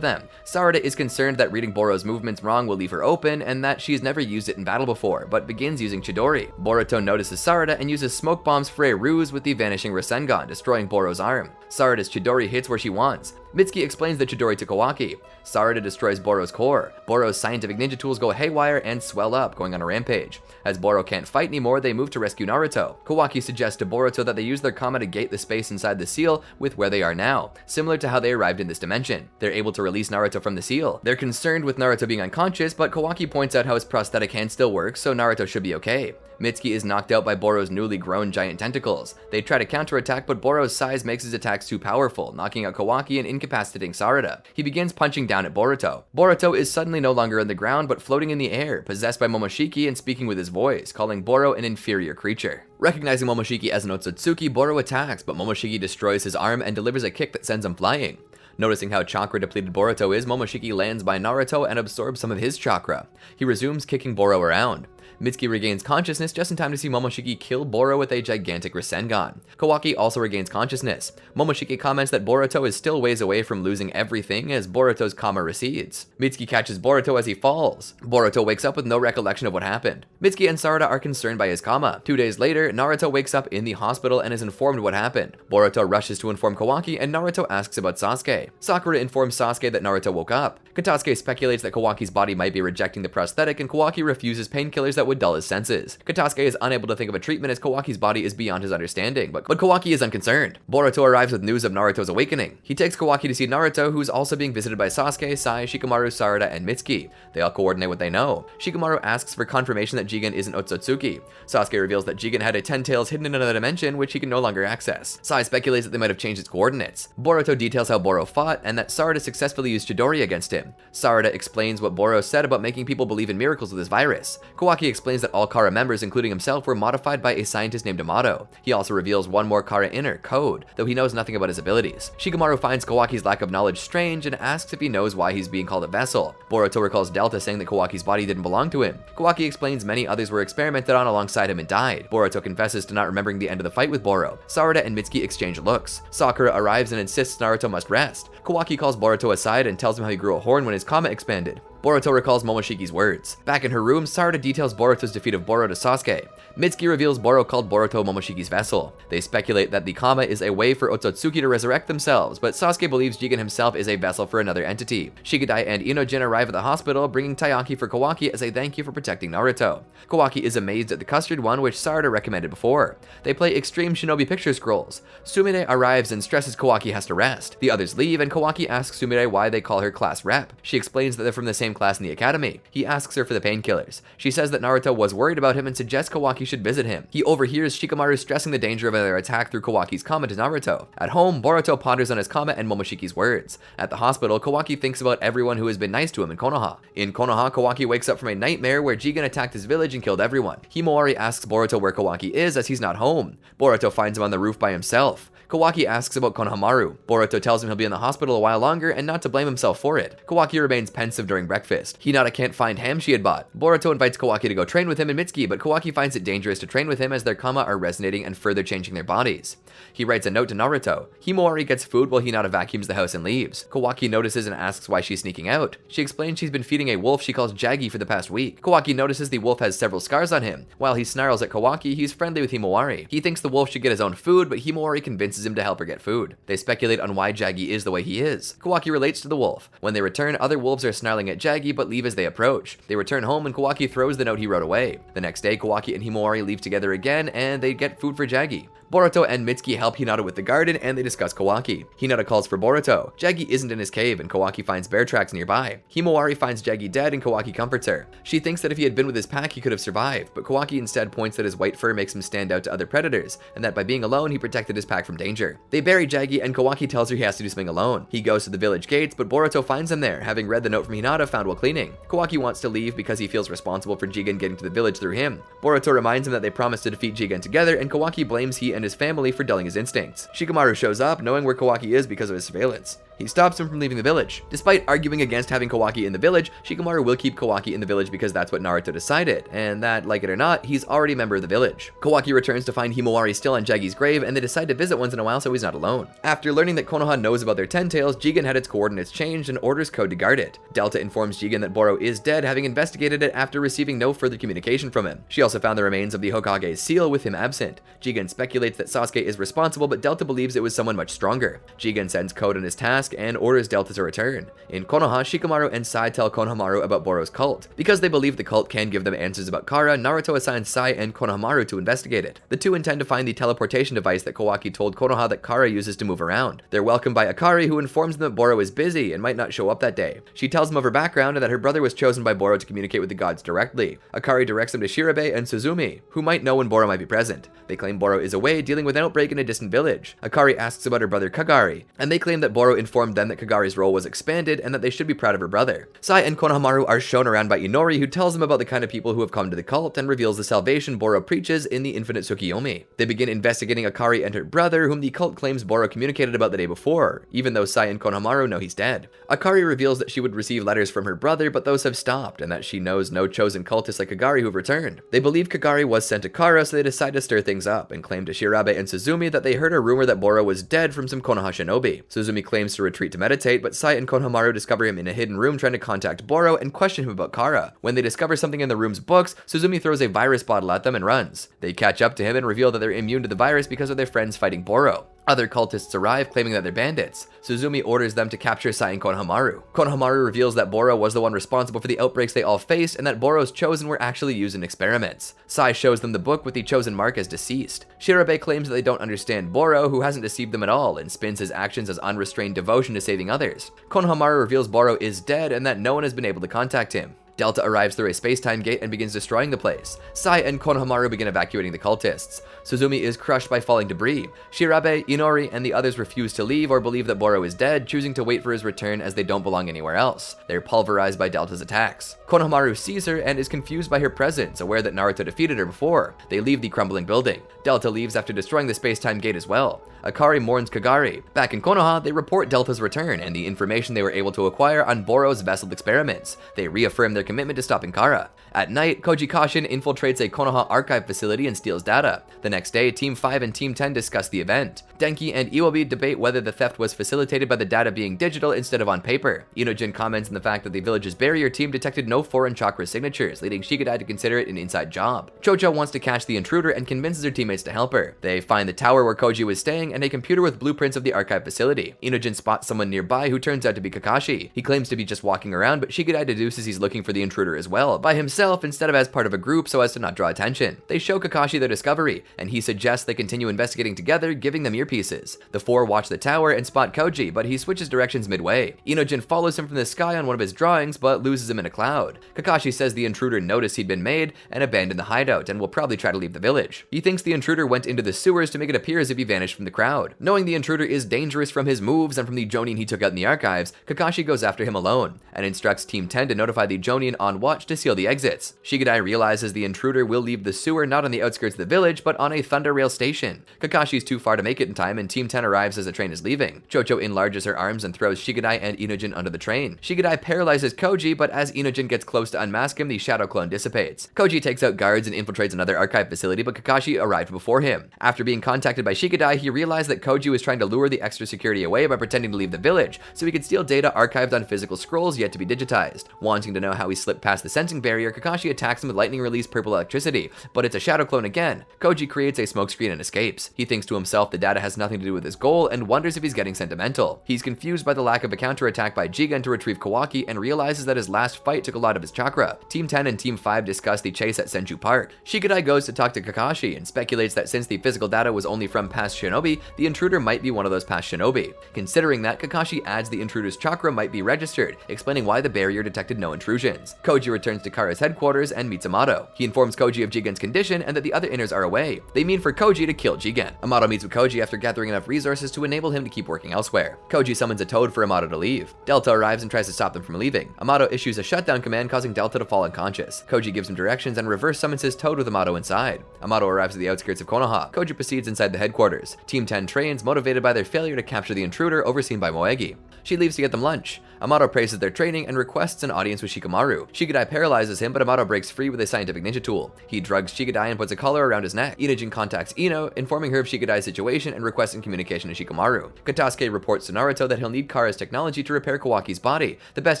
them. Sarada is concerned that reading Boro's movements wrong will leave her open and that she's never used it in battle before, but begins using Chidori. Boruto notices Sarada and uses smoke bombs for a ruse with the vanishing Rasengan, destroying Boro's arm. Sarada's Chidori hits where she wants. Mitsuki explains the Chidori to Kawaki. Sarada destroys Boro's core. Boro's scientific ninja tools go haywire and swell up, going on a rampage. As Boro can't fight anymore, they move to rescue Naruto. Kawaki suggests to Boruto that they use their Kama to gate the space inside the seal with where they are now, similar to how they arrived in this dimension. They're able to release Naruto from the seal. They're concerned with Naruto being unconscious, but Kawaki points out how his prosthetic hand still works, so Naruto should be okay. Mitsuki is knocked out by Boro's newly grown giant tentacles. They try to counterattack, but Boro's size makes his attacks too powerful, knocking out Kawaki and incapacitating Sarada. He begins punching down at Boruto. Boruto is suddenly no longer on the ground, but floating in the air, possessed by Momoshiki and speaking with his voice, calling Boro an inferior creature. Recognizing Momoshiki as an Otsutsuki, Boro attacks, but Momoshiki destroys his arm and delivers a kick that sends him flying. Noticing how chakra depleted Boruto is, Momoshiki lands by Naruto and absorbs some of his chakra. He resumes kicking Boro around. Mitsuki regains consciousness just in time to see Momoshiki kill Boro with a gigantic Rasengan. Kawaki also regains consciousness. Momoshiki comments that Boruto is still ways away from losing everything as Boruto's Kama recedes. Mitsuki catches Boruto as he falls. Boruto wakes up with no recollection of what happened. Mitsuki and Sarada are concerned by his Kama. 2 days later, Naruto wakes up in the hospital and is informed what happened. Boruto rushes to inform Kawaki and Naruto asks about Sasuke. Sakura informs Sasuke that Naruto woke up. Katasuke speculates that Kawaki's body might be rejecting the prosthetic and Kawaki refuses painkillers that would dull his senses. Katasuke is unable to think of a treatment as Kawaki's body is beyond his understanding, but Kawaki is unconcerned. Boruto arrives with news of Naruto's awakening. He takes Kawaki to see Naruto, who's also being visited by Sasuke, Sai, Shikamaru, Sarada, and Mitsuki. They all coordinate what they know. Shikamaru asks for confirmation that Jigen isn't Otsutsuki. Sasuke reveals that Jigen had a 10 tails hidden in another dimension, which he can no longer access. Sai speculates that they might have changed its coordinates. Boruto details how Boro fought, and that Sarada successfully used Chidori against him. Sarada explains what Boro said about making people believe in miracles with this virus. Kawaki explains that all Kara members, including himself, were modified by a scientist named Amato. He also reveals one more Kara inner, Code, though he knows nothing about his abilities. Shikamaru finds Kawaki's lack of knowledge strange and asks if he knows why he's being called a vessel. Boruto recalls Delta saying that Kawaki's body didn't belong to him. Kawaki explains many others were experimented on alongside him and died. Boruto confesses to not remembering the end of the fight with Boro. Sarada and Mitsuki exchange looks. Sakura arrives and insists Naruto must rest. Kawaki calls Boruto aside and tells him how he grew a horn when his Kama expanded. Boruto recalls Momoshiki's words. Back in her room, Sarada details Boruto's defeat of Boro to Sasuke. Mitsuki reveals Boro called Boruto Momoshiki's vessel. They speculate that the Kama is a way for Otsutsuki to resurrect themselves, but Sasuke believes Jigen himself is a vessel for another entity. Shikadai and Inojin arrive at the hospital, bringing taiyaki for Kawaki as a thank you for protecting Naruto. Kawaki is amazed at the custard one, which Sarada recommended before. They play extreme shinobi picture scrolls. Sumire arrives and stresses Kawaki has to rest. The others leave, and Kawaki asks Sumire why they call her class rep. She explains that they're from the same class in the academy. He asks her for the painkillers. She says that Naruto was worried about him and suggests Kawaki should visit him. He overhears Shikamaru stressing the danger of another attack through Kawaki's Kama to Naruto. At home, Boruto ponders on his Kama and Momoshiki's words. At the hospital, Kawaki thinks about everyone who has been nice to him in Konoha. In Konoha, Kawaki wakes up from a nightmare where Jigen attacked his village and killed everyone. Himawari asks Boruto where Kawaki is as he's not home. Boruto finds him on the roof by himself. Kawaki asks about Konohamaru. Boruto tells him he'll be in the hospital a while longer and not to blame himself for it. Kawaki remains pensive during breakfast. Hinata can't find ham she had bought. Boruto invites Kawaki to go train with him in Mitsuki, but Kawaki finds it dangerous to train with him as their kama are resonating and further changing their bodies. He writes a note to Naruto. Himawari gets food while Hinata vacuums the house and leaves. Kawaki notices and asks why she's sneaking out. She explains she's been feeding a wolf she calls Jaggy for the past week. Kawaki notices the wolf has several scars on him. While he snarls at Kawaki, he's friendly with Himawari. He thinks the wolf should get his own food, but Himawari convinces him to help her get food. They speculate on why Jaggy is the way he is. Kawaki relates to the wolf. When they return, other wolves are snarling at Jaggy but leave as they approach. They return home and Kawaki throws the note he wrote away. The next day, Kawaki and Himawari leave together again and they get food for Jaggy. Boruto and Mitsuki help Hinata with the garden and they discuss Kawaki. Hinata calls for Boruto. Jaggy isn't in his cave and Kawaki finds bear tracks nearby. Himawari finds Jaggy dead and Kawaki comforts her. She thinks that if he had been with his pack he could have survived, but Kawaki instead points that his white fur makes him stand out to other predators, and that by being alone he protected his pack from danger. They bury Jaggy and Kawaki tells her he has to do something alone. He goes to the village gates, but Boruto finds him there, having read the note from Hinata found while cleaning. Kawaki wants to leave because he feels responsible for Jigen getting to the village through him. Boruto reminds him that they promised to defeat Jigen together, and Kawaki blames he and his family for dulling his instincts. Shikamaru shows up, knowing where Kawaki is because of his surveillance. He stops him from leaving the village. Despite arguing against having Kawaki in the village, Shikamaru will keep Kawaki in the village because that's what Naruto decided, and that, like it or not, he's already a member of the village. Kawaki returns to find Himawari still on Jaggy's grave, and they decide to visit once in a while so he's not alone. After learning that Konoha knows about their 10 tails, Jigen had its coordinates changed and orders Code to guard it. Delta informs Jigen that Boro is dead, having investigated it after receiving no further communication from him. She also found the remains of the Hokage's seal with him absent. Jigen speculates that Sasuke is responsible, but Delta believes it was someone much stronger. Jigen sends Code on his task and orders Delta to return. In Konoha, Shikamaru and Sai tell Konohamaru about Boro's cult. Because they believe the cult can give them answers about Kara, Naruto assigns Sai and Konohamaru to investigate it. The two intend to find the teleportation device that Kawaki told Konoha that Kara uses to move around. They're welcomed by Akari, who informs them that Boro is busy and might not show up that day. She tells them of her background and that her brother was chosen by Boro to communicate with the gods directly. Akari directs them to Shirabe and Suzumi, who might know when Boro might be present. They claim Boro is away, dealing with an outbreak in a distant village. Akari asks about her brother Kagari, and they claim that Boro informed them that Kagari's role was expanded and that they should be proud of her brother. Sai and Konohamaru are shown around by Inori, who tells them about the kind of people who have come to the cult and reveals the salvation Boro preaches in the Infinite Tsukiyomi. They begin investigating Akari and her brother, whom the cult claims Boro communicated about the day before, even though Sai and Konohamaru know he's dead. Akari reveals that she would receive letters from her brother, but those have stopped, and that she knows no chosen cultists like Kagari who have returned. They believe Kagari was sent to Kara, so they decide to stir things up, and claim to Shirabe and Suzumi that they heard a rumor that Boro was dead from some Konoha shinobi. Suzumi claims to retreat to meditate, but Sai and Konohamaru discover him in a hidden room trying to contact Boro and question him about Kara. When they discover something in the room's books, Suzumi throws a virus bottle at them and runs. They catch up to him and reveal that they're immune to the virus because of their friends fighting Boro. Other cultists arrive, claiming that they're bandits. Suzumi orders them to capture Sai and Konohamaru. Konohamaru reveals that Boro was the one responsible for the outbreaks they all faced, and that Boro's chosen were actually used in experiments. Sai shows them the book with the chosen mark as deceased. Shirabe claims that they don't understand Boro, who hasn't deceived them at all, and spins his actions as unrestrained devotion to saving others. Konohamaru reveals Boro is dead and that no one has been able to contact him. Delta arrives through a space-time gate and begins destroying the place. Sai and Konohamaru begin evacuating the cultists. Suzumi is crushed by falling debris. Shirabe, Inori, and the others refuse to leave or believe that Boro is dead, choosing to wait for his return as they don't belong anywhere else. They're pulverized by Delta's attacks. Konohamaru sees her and is confused by her presence, aware that Naruto defeated her before. They leave the crumbling building. Delta leaves after destroying the space-time gate as well. Akari mourns Kagari. Back in Konoha, they report Delta's return and the information they were able to acquire on Boro's vessel experiments. They reaffirm their commitment to stopping Kara. At night, Koji Kashin infiltrates a Konoha archive facility and steals data. The next day, Team 5 and Team 10 discuss the event. Denki and Iwabi debate whether the theft was facilitated by the data being digital instead of on paper. Inojin comments on the fact that the village's barrier team detected no foreign chakra signatures, leading Shikadai to consider it an inside job. Chocho wants to catch the intruder and convinces her teammates to help her. They find the tower where Koji was staying and a computer with blueprints of the archive facility. Inojin spots someone nearby who turns out to be Kakashi. He claims to be just walking around, but Shikadai deduces he's looking for the intruder as well, by himself instead of as part of a group so as to not draw attention. They show Kakashi their discovery, and he suggests they continue investigating together, giving them earpieces. The four watch the tower and spot Koji, but he switches directions midway. Inojin follows him from the sky on one of his drawings, but loses him in a cloud. Kakashi says the intruder noticed he'd been made and abandoned the hideout, and will probably try to leave the village. He thinks the intruder went into the sewers to make it appear as if he vanished from the crowd. Knowing the intruder is dangerous from his moves and from the Jonin he took out in the archives, Kakashi goes after him alone, and instructs Team 10 to notify the Jonin on watch to seal the exit. exits. Shikadai realizes the intruder will leave the sewer not on the outskirts of the village, but on a thunder rail station. Kakashi's too far to make it in time, and Team 10 arrives as the train is leaving. Chocho enlarges her arms and throws Shikadai and Inojin under the train. Shikadai paralyzes Koji, but as Inojin gets close to unmask him, the shadow clone dissipates. Koji takes out guards and infiltrates another archive facility, but Kakashi arrived before him. After being contacted by Shikadai, he realized that Koji was trying to lure the extra security away by pretending to leave the village, so he could steal data archived on physical scrolls yet to be digitized. Wanting to know how he slipped past the sensing barrier, Kakashi attacks him with lightning-released purple electricity, but it's a shadow clone again. Koji creates a smokescreen and escapes. He thinks to himself the data has nothing to do with his goal and wonders if he's getting sentimental. He's confused by the lack of a counterattack by Jigen to retrieve Kawaki and realizes that his last fight took a lot of his chakra. Team 10 and Team 5 discuss the chase at Senju Park. Shikadai goes to talk to Kakashi and speculates that since the physical data was only from past shinobi, the intruder might be one of those past shinobi. Considering that, Kakashi adds the intruder's chakra might be registered, explaining why the barrier detected no intrusions. Koji returns to Kara's headquarters and meets Amato. He informs Koji of Jigen's condition and that the other inners are away. They mean for Koji to kill Jigen. Amato meets with Koji after gathering enough resources to enable him to keep working elsewhere. Koji summons a toad for Amato to leave. Delta arrives and tries to stop them from leaving. Amato issues a shutdown command, causing Delta to fall unconscious. Koji gives him directions and reverse summons his toad with Amato inside. Amato arrives at the outskirts of Konoha. Koji proceeds inside the headquarters. Team 10 trains, motivated by their failure to capture the intruder, overseen by Moegi. She leaves to get them lunch. Amato praises their training and requests an audience with Shikamaru. Shikadai paralyzes him, but Amato breaks free with a scientific ninja tool. He drugs Shikadai and puts a collar around his neck. Inojin contacts Ino, informing her of Shikadai's situation and requesting communication to Shikamaru. Katasuke reports to Naruto that he'll need Kara's technology to repair Kawaki's body. The best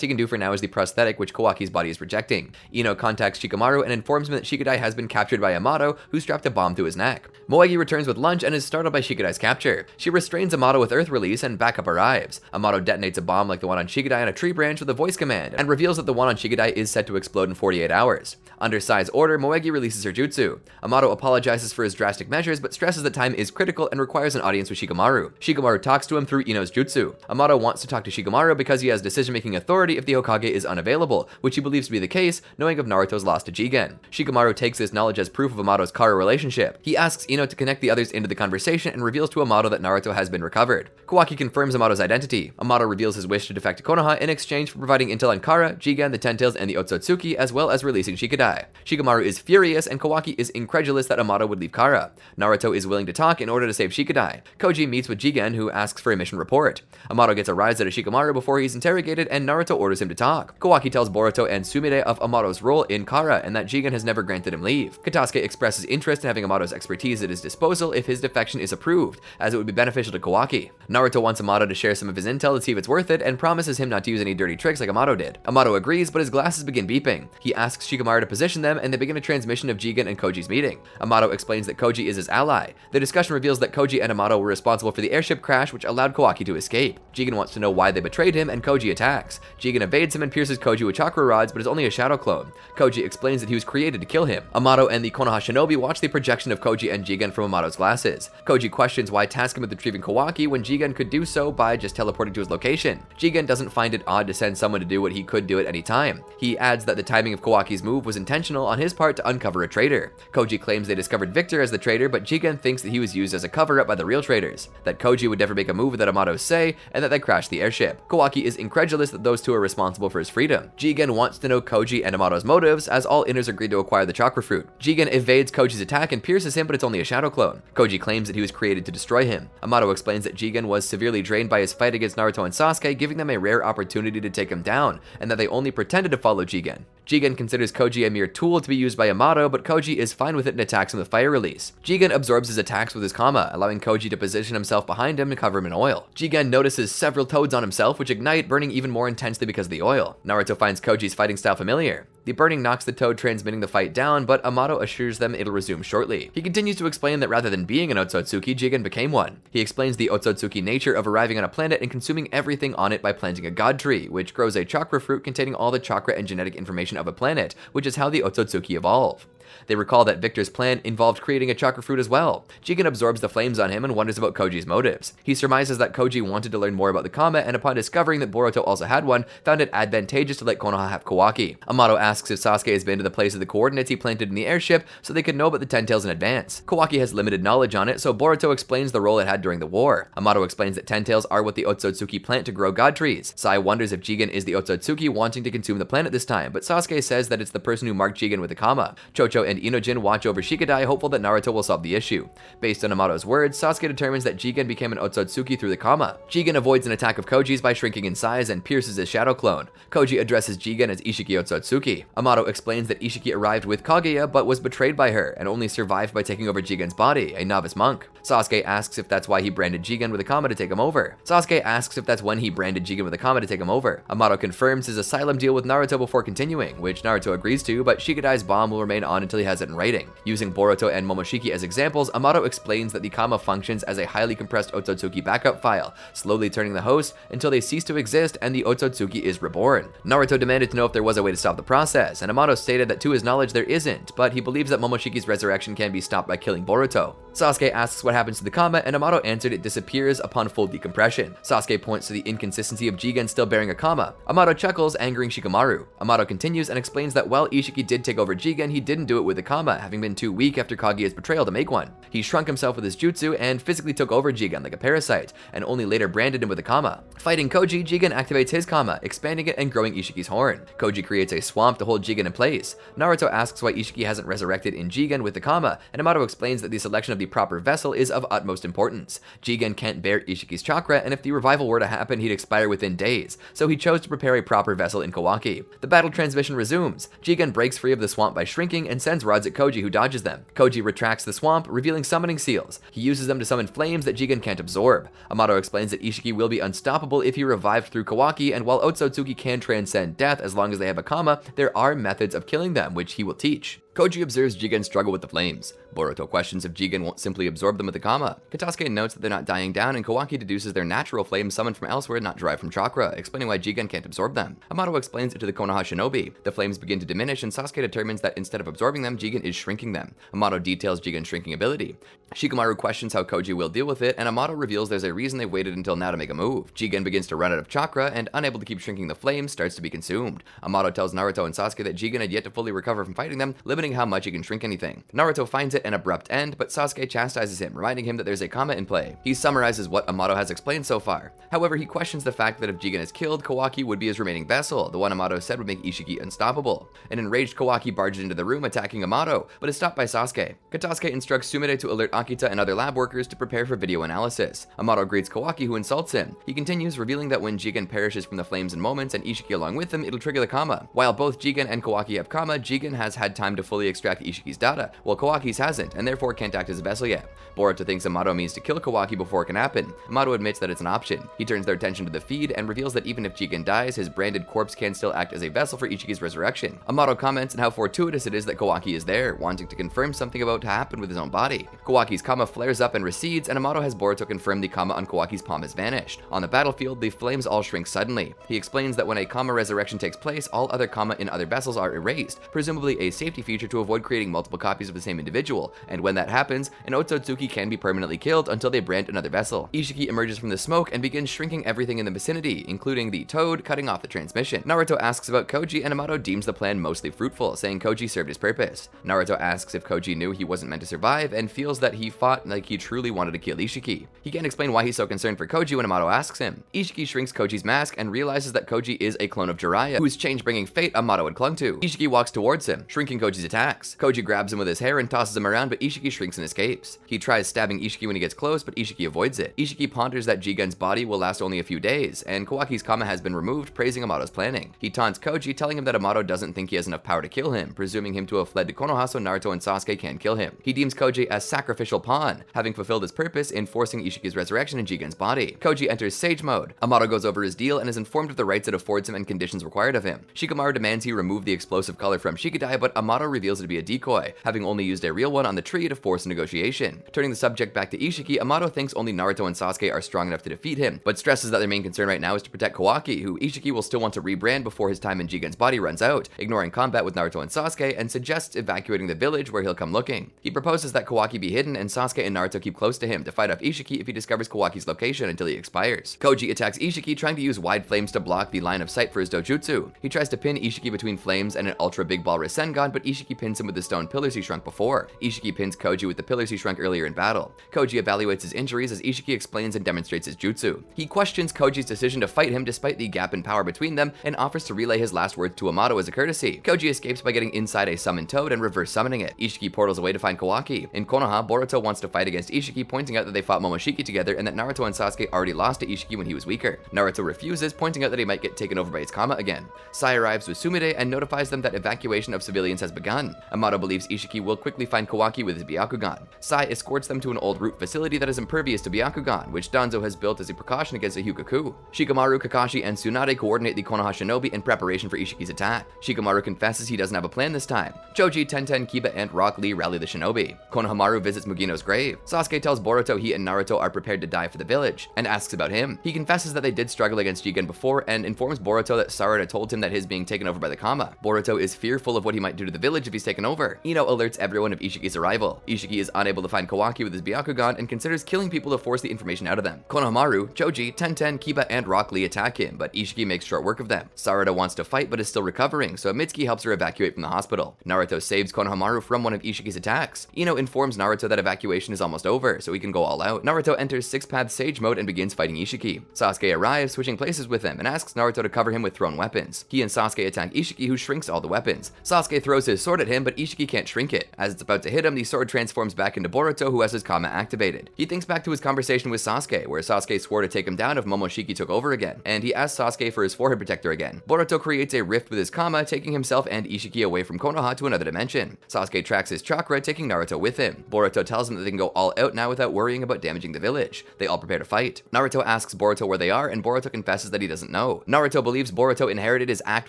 he can do for now is the prosthetic which Kawaki's body is rejecting. Ino contacts Shikamaru and informs him that Shikadai has been captured by Amato, who strapped a bomb to his neck. Moegi returns with lunch and is startled by Shikadai's capture. She restrains Amato with earth release and backup arrives. Amato detonates a bomb like the one on Shikadai on a tree branch with a voice command, and reveals that the one on Shikadai is set to explode in 48 hours. Under Sai's order, Moegi releases her jutsu. Amato apologizes for his drastic measures, but stresses that time is critical and requires an audience with Shikamaru. Shikamaru talks to him through Ino's jutsu. Amato wants to talk to Shikamaru because he has decision-making authority if the Hokage is unavailable, which he believes to be the case, knowing of Naruto's loss to Jigen. Shikamaru takes this knowledge as proof of Amato's Kara relationship. He asks Ino to connect the others into the conversation and reveals to Amato that Naruto has been recovered. Kawaki confirms Amato's identity. Amato reveals his wish to defect to Konoha in exchange for providing intel on Kara, Jigen, the Ten Tails, and the Otsutsuki, as well as releasing Shikadai. Shikamaru is furious, and Kawaki is incredulous that Amato would leave Kara. Naruto is willing to talk in order to save Shikadai. Koji meets with Jigen, who asks for a mission report. Amato gets a rise out of Shikamaru before he's interrogated, and Naruto orders him to talk. Kawaki tells Boruto and Sumire of Amato's role in Kara, and that Jigen has never granted him leave. Katasuke expresses interest in having Amato's expertise at his disposal if his defection is approved, as it would be beneficial to Kawaki. Naruto wants Amato to share some of his intel to see if it's worth it, and promises him not to use any dirty tricks like Amato did. Amato agrees, but his glasses begin beeping. He asks Shikamaru to position them, and they begin a transmission of Jigen and Koji's meeting. Amato explains that Koji is his ally. The discussion reveals that Koji and Amato were responsible for the airship crash, which allowed Kawaki to escape. Jigen wants to know why they betrayed him, and Koji attacks. Jigen evades him and pierces Koji with chakra rods, but is only a shadow clone. Koji explains that he was created to kill him. Amato and the Konoha shinobi watch the projection of Koji and Jigen from Amato's glasses. Koji questions why task him with retrieving Kawaki when Jigen could do so by just teleporting to his location. Jigen doesn't find it odd to send someone to do what he could do at any time. He adds that the timing of Kawaki's move was intentional on his part to uncover a traitor. Koji claims they discovered Victor as the traitor, but Jigen thinks that he was used as a cover-up by the real traitors, that Koji would never make a move without Amato's say, and that they crashed the airship. Kawaki is incredulous that those two are responsible for his freedom. Jigen wants to know Koji and Amato's motives, as all inners agreed to acquire the chakra fruit. Jigen evades Koji's attack and pierces him, but it's only a shadow clone. Koji claims that he was created to destroy him. Amato explains that Jigen was severely drained by his fight against Naruto and Sasuke, giving them a rare opportunity to take him down, and that they only pretended to follow Jigen. Jigen considers Koji a mere tool to be used by Amato, but Koji is fine with it and attacks him with fire release. Jigen absorbs his attacks with his Kama, allowing Koji to position himself behind him to cover him in oil. Jigen notices several toads on himself, which ignite, burning even more intensely because of the oil. Naruto finds Koji's fighting style familiar. The burning knocks the toad, transmitting the fight down, but Amato assures them it'll resume shortly. He continues to explain that rather than being an Otsutsuki, Jigen became one. He explains the Otsutsuki nature of arriving on a planet and consuming everything on it by planting a god tree, which grows a chakra fruit containing all the chakra and genetic information of a planet, which is how the Otsutsuki evolve. They recall that Victor's plan involved creating a chakra fruit as well. Jigen absorbs the flames on him and wonders about Koji's motives. He surmises that Koji wanted to learn more about the Kama, and upon discovering that Boruto also had one, found it advantageous to let Konoha have Kawaki. Amato asks if Sasuke has been to the place of the coordinates he planted in the airship so they could know about the Ten Tails in advance. Kawaki has limited knowledge on it, so Boruto explains the role it had during the war. Amato explains that Ten Tails are what the Otsutsuki plant to grow god trees. Sai wonders if Jigen is the Otsutsuki wanting to consume the planet this time, but Sasuke says that it's the person who marked Jigen with the Kama. Chocho and Inojin watch over Shikadai, hopeful that Naruto will solve the issue. Based on Amato's words, Sasuke determines that Jigen became an Otsutsuki through the Kama. Jigen avoids an attack of Koji's by shrinking in size and pierces his shadow clone. Koji addresses Jigen as Ishiki Otsutsuki. Amato explains that Ishiki arrived with Kaguya but was betrayed by her and only survived by taking over Jigen's body, a novice monk. Sasuke asks if that's why he branded Jigen with a Kama to take him over. Sasuke asks if that's when he branded Jigen with a Kama to take him over. Amato confirms his asylum deal with Naruto before continuing, which Naruto agrees to, but Shikadai's bomb will remain on until he has it in writing. Using Boruto and Momoshiki as examples, Amato explains that the Kama functions as a highly compressed Otsutsuki backup file, slowly turning the host until they cease to exist and the Otsutsuki is reborn. Naruto demanded to know if there was a way to stop the process, and Amato stated that to his knowledge there isn't, but he believes that Momoshiki's resurrection can be stopped by killing Boruto. Sasuke asks what happens to the Kama, and Amato answered it disappears upon full decompression. Sasuke points to the inconsistency of Jigen still bearing a Kama. Amato chuckles, angering Shikamaru. Amato continues and explains that while Ishiki did take over Jigen, he didn't do it with a Kama, having been too weak after Kaguya's betrayal to make one. He shrunk himself with his jutsu and physically took over Jigen like a parasite, and only later branded him with a Kama. Fighting Koji, Jigen activates his Kama, expanding it and growing Ishiki's horn. Koji creates a swamp to hold Jigen in place. Naruto asks why Ishiki hasn't resurrected in Jigen with the Kama, and Amato explains that the selection of the proper vessel is of utmost importance. Jigen can't bear Ishiki's chakra, and if the revival were to happen, he'd expire within days, so he chose to prepare a proper vessel in Kawaki. The battle transmission resumes. Jigen breaks free of the swamp by shrinking and sends rods at Koji, who dodges them. Koji retracts the swamp, revealing summoning seals. He uses them to summon flames that Jigen can't absorb. Amato explains that Ishiki will be unstoppable if he revived through Kawaki, and while Otsutsuki can transcend death as long as they have a Kama, there are methods of killing them, which he will teach. Koji observes Jigen struggle with the flames. Boruto questions if Jigen won't simply absorb them with the Kama. Katasuke notes that they're not dying down, and Kawaki deduces they're natural flames summoned from elsewhere, not derived from chakra, explaining why Jigen can't absorb them. Amato explains it to the Konoha Shinobi. The flames begin to diminish, and Sasuke determines that instead of absorbing them, Jigen is shrinking them. Amato details Jigen's shrinking ability. Shikamaru questions how Koji will deal with it, and Amato reveals there's a reason they waited until now to make a move. Jigen begins to run out of chakra, and unable to keep shrinking the flames, starts to be consumed. Amato tells Naruto and Sasuke that Jigen had yet to fully recover from fighting them, limiting how much he can shrink anything. Naruto finds it an abrupt end, but Sasuke chastises him, reminding him that there's a Kama in play. He summarizes what Amato has explained so far. However, he questions the fact that if Jigen is killed, Kawaki would be his remaining vessel, the one Amato said would make Ishiki unstoppable. An enraged Kawaki barges into the room, attacking Amato, but is stopped by Sasuke. Katasuke instructs Sumire to alert Akita and other lab workers to prepare for video analysis. Amato greets Kawaki, who insults him. He continues, revealing that when Jigen perishes from the flames in moments and Ishiki along with him, it'll trigger the Kama. While both Jigen and Kawaki have Kama, Jigen has had time to fully extract Ishiki's data, while Kawaki's hasn't, and therefore can't act as a vessel yet. Boruto thinks Amato means to kill Kawaki before it can happen. Amato admits that it's an option. He turns their attention to the feed and reveals that even if Jigen dies, his branded corpse can still act as a vessel for Ichiki's resurrection. Amato comments on how fortuitous it is that Kawaki is there, wanting to confirm something about to happen with his own body. Kawaki's Kama flares up and recedes, and Amato has Boruto confirm the Kama on Kawaki's palm has vanished. On the battlefield, the flames all shrink suddenly. He explains that when a Kama resurrection takes place, all other Kama in other vessels are erased, presumably a safety feature to avoid creating multiple copies of the same individual, and when that happens, an Otsutsuki can be permanently killed until they brand another vessel. Ishiki emerges from the smoke and begins shrinking everything in the vicinity, including the toad, cutting off the transmission. Naruto asks about Koji, and Amato deems the plan mostly fruitful, saying Koji served his purpose. Naruto asks if Koji knew he wasn't meant to survive, and feels that he fought like he truly wanted to kill Ishiki. He can't explain why he's so concerned for Koji when Amato asks him. Ishiki shrinks Koji's mask and realizes that Koji is a clone of Jiraiya, whose change-bringing fate Amato had clung to. Ishiki walks towards him, shrinking Koji's attacks. Koji grabs him with his hair and tosses him around, but Ishiki shrinks and escapes. He tries stabbing Ishiki when he gets close, but Ishiki avoids it. Ishiki ponders that Jigen's body will last only a few days, and Kawaki's Kama has been removed, praising Amato's planning. He taunts Koji, telling him that Amato doesn't think he has enough power to kill him, presuming him to have fled to Konoha so Naruto and Sasuke can kill him. He deems Koji as sacrificial pawn, having fulfilled his purpose in forcing Ishiki's resurrection in Jigen's body. Koji enters Sage mode. Amato goes over his deal and is informed of the rights it affords him and conditions required of him. Shikamaru demands he remove the explosive color from Shikadai, but Amato reveals it to be a decoy, having only used a real one on the tree to force a negotiation. Turning the subject back to Ishiki, Amato thinks only Naruto and Sasuke are strong enough to defeat him, but stresses that their main concern right now is to protect Kawaki, who Ishiki will still want to rebrand before his time in Jigen's body runs out, ignoring combat with Naruto and Sasuke, and suggests evacuating the village where he'll come looking. He proposes that Kawaki be hidden and Sasuke and Naruto keep close to him to fight off Ishiki if he discovers Kawaki's location until he expires. Koji attacks Ishiki, trying to use wide flames to block the line of sight for his dōjutsu. He tries to pin Ishiki between flames and an ultra big ball Rasengan, but Ishiki pins him with the stone pillars he shrunk before. Ishiki pins Koji with the pillars he shrunk earlier in battle. Koji evaluates his injuries as Ishiki explains and demonstrates his jutsu. He questions Koji's decision to fight him despite the gap in power between them and offers to relay his last words to Amato as a courtesy. Koji escapes by getting inside a summoned toad and reverse summoning it. Ishiki portals away to find Kawaki. In Konoha, Boruto wants to fight against Ishiki, pointing out that they fought Momoshiki together and that Naruto and Sasuke already lost to Ishiki when he was weaker. Naruto refuses, pointing out that he might get taken over by his Kama again. Sai arrives with Sumire and notifies them that evacuation of civilians has begun. Amato believes Ishiki will quickly find Kawaki with his Byakugan. Sai escorts them to an old root facility that is impervious to Byakugan, which Danzo has built as a precaution against a Hyugaku. Shikamaru, Kakashi, and Tsunade coordinate the Konoha Shinobi in preparation for Ishiki's attack. Shikamaru confesses he doesn't have a plan this time. Choji, Tenten, Kiba, and Rock Lee rally the Shinobi. Konohamaru visits Mugino's grave. Sasuke tells Boruto he and Naruto are prepared to die for the village, and asks about him. He confesses that they did struggle against Jigen before, and informs Boruto that Sarada told him that his being taken over by the Kama. Boruto is fearful of what he might do to the village if he's taken over. Ino alerts everyone of Ishiki's arrival. Ishiki is unable to find Kawaki with his Byakugan and considers killing people to force the information out of them. Konohamaru, Choji, Tenten, Kiba, and Rock Lee attack him, but Ishiki makes short work of them. Sarada wants to fight but is still recovering, so Mitsuki helps her evacuate from the hospital. Naruto saves Konohamaru from one of Ishiki's attacks. Ino informs Naruto that evacuation is almost over, so he can go all out. Naruto enters Six-Path Sage mode and begins fighting Ishiki. Sasuke arrives, switching places with him, and asks Naruto to cover him with thrown weapons. He and Sasuke attack Ishiki, who shrinks all the weapons. Sasuke throws his sword at him, but Ishiki can't shrink it. As it's about to hit him, the sword transforms back into Boruto, who has his Kama activated. He thinks back to his conversation with Sasuke, where Sasuke swore to take him down if Momoshiki took over again, and he asks Sasuke for his forehead protector again. Boruto creates a rift with his Kama, taking himself and Ishiki away from Konoha to another dimension. Sasuke tracks his chakra, taking Naruto with him. Boruto tells him that they can go all out now without worrying about damaging the village. They all prepare to fight. Naruto asks Boruto where they are, and Boruto confesses that he doesn't know. Naruto believes Boruto inherited his act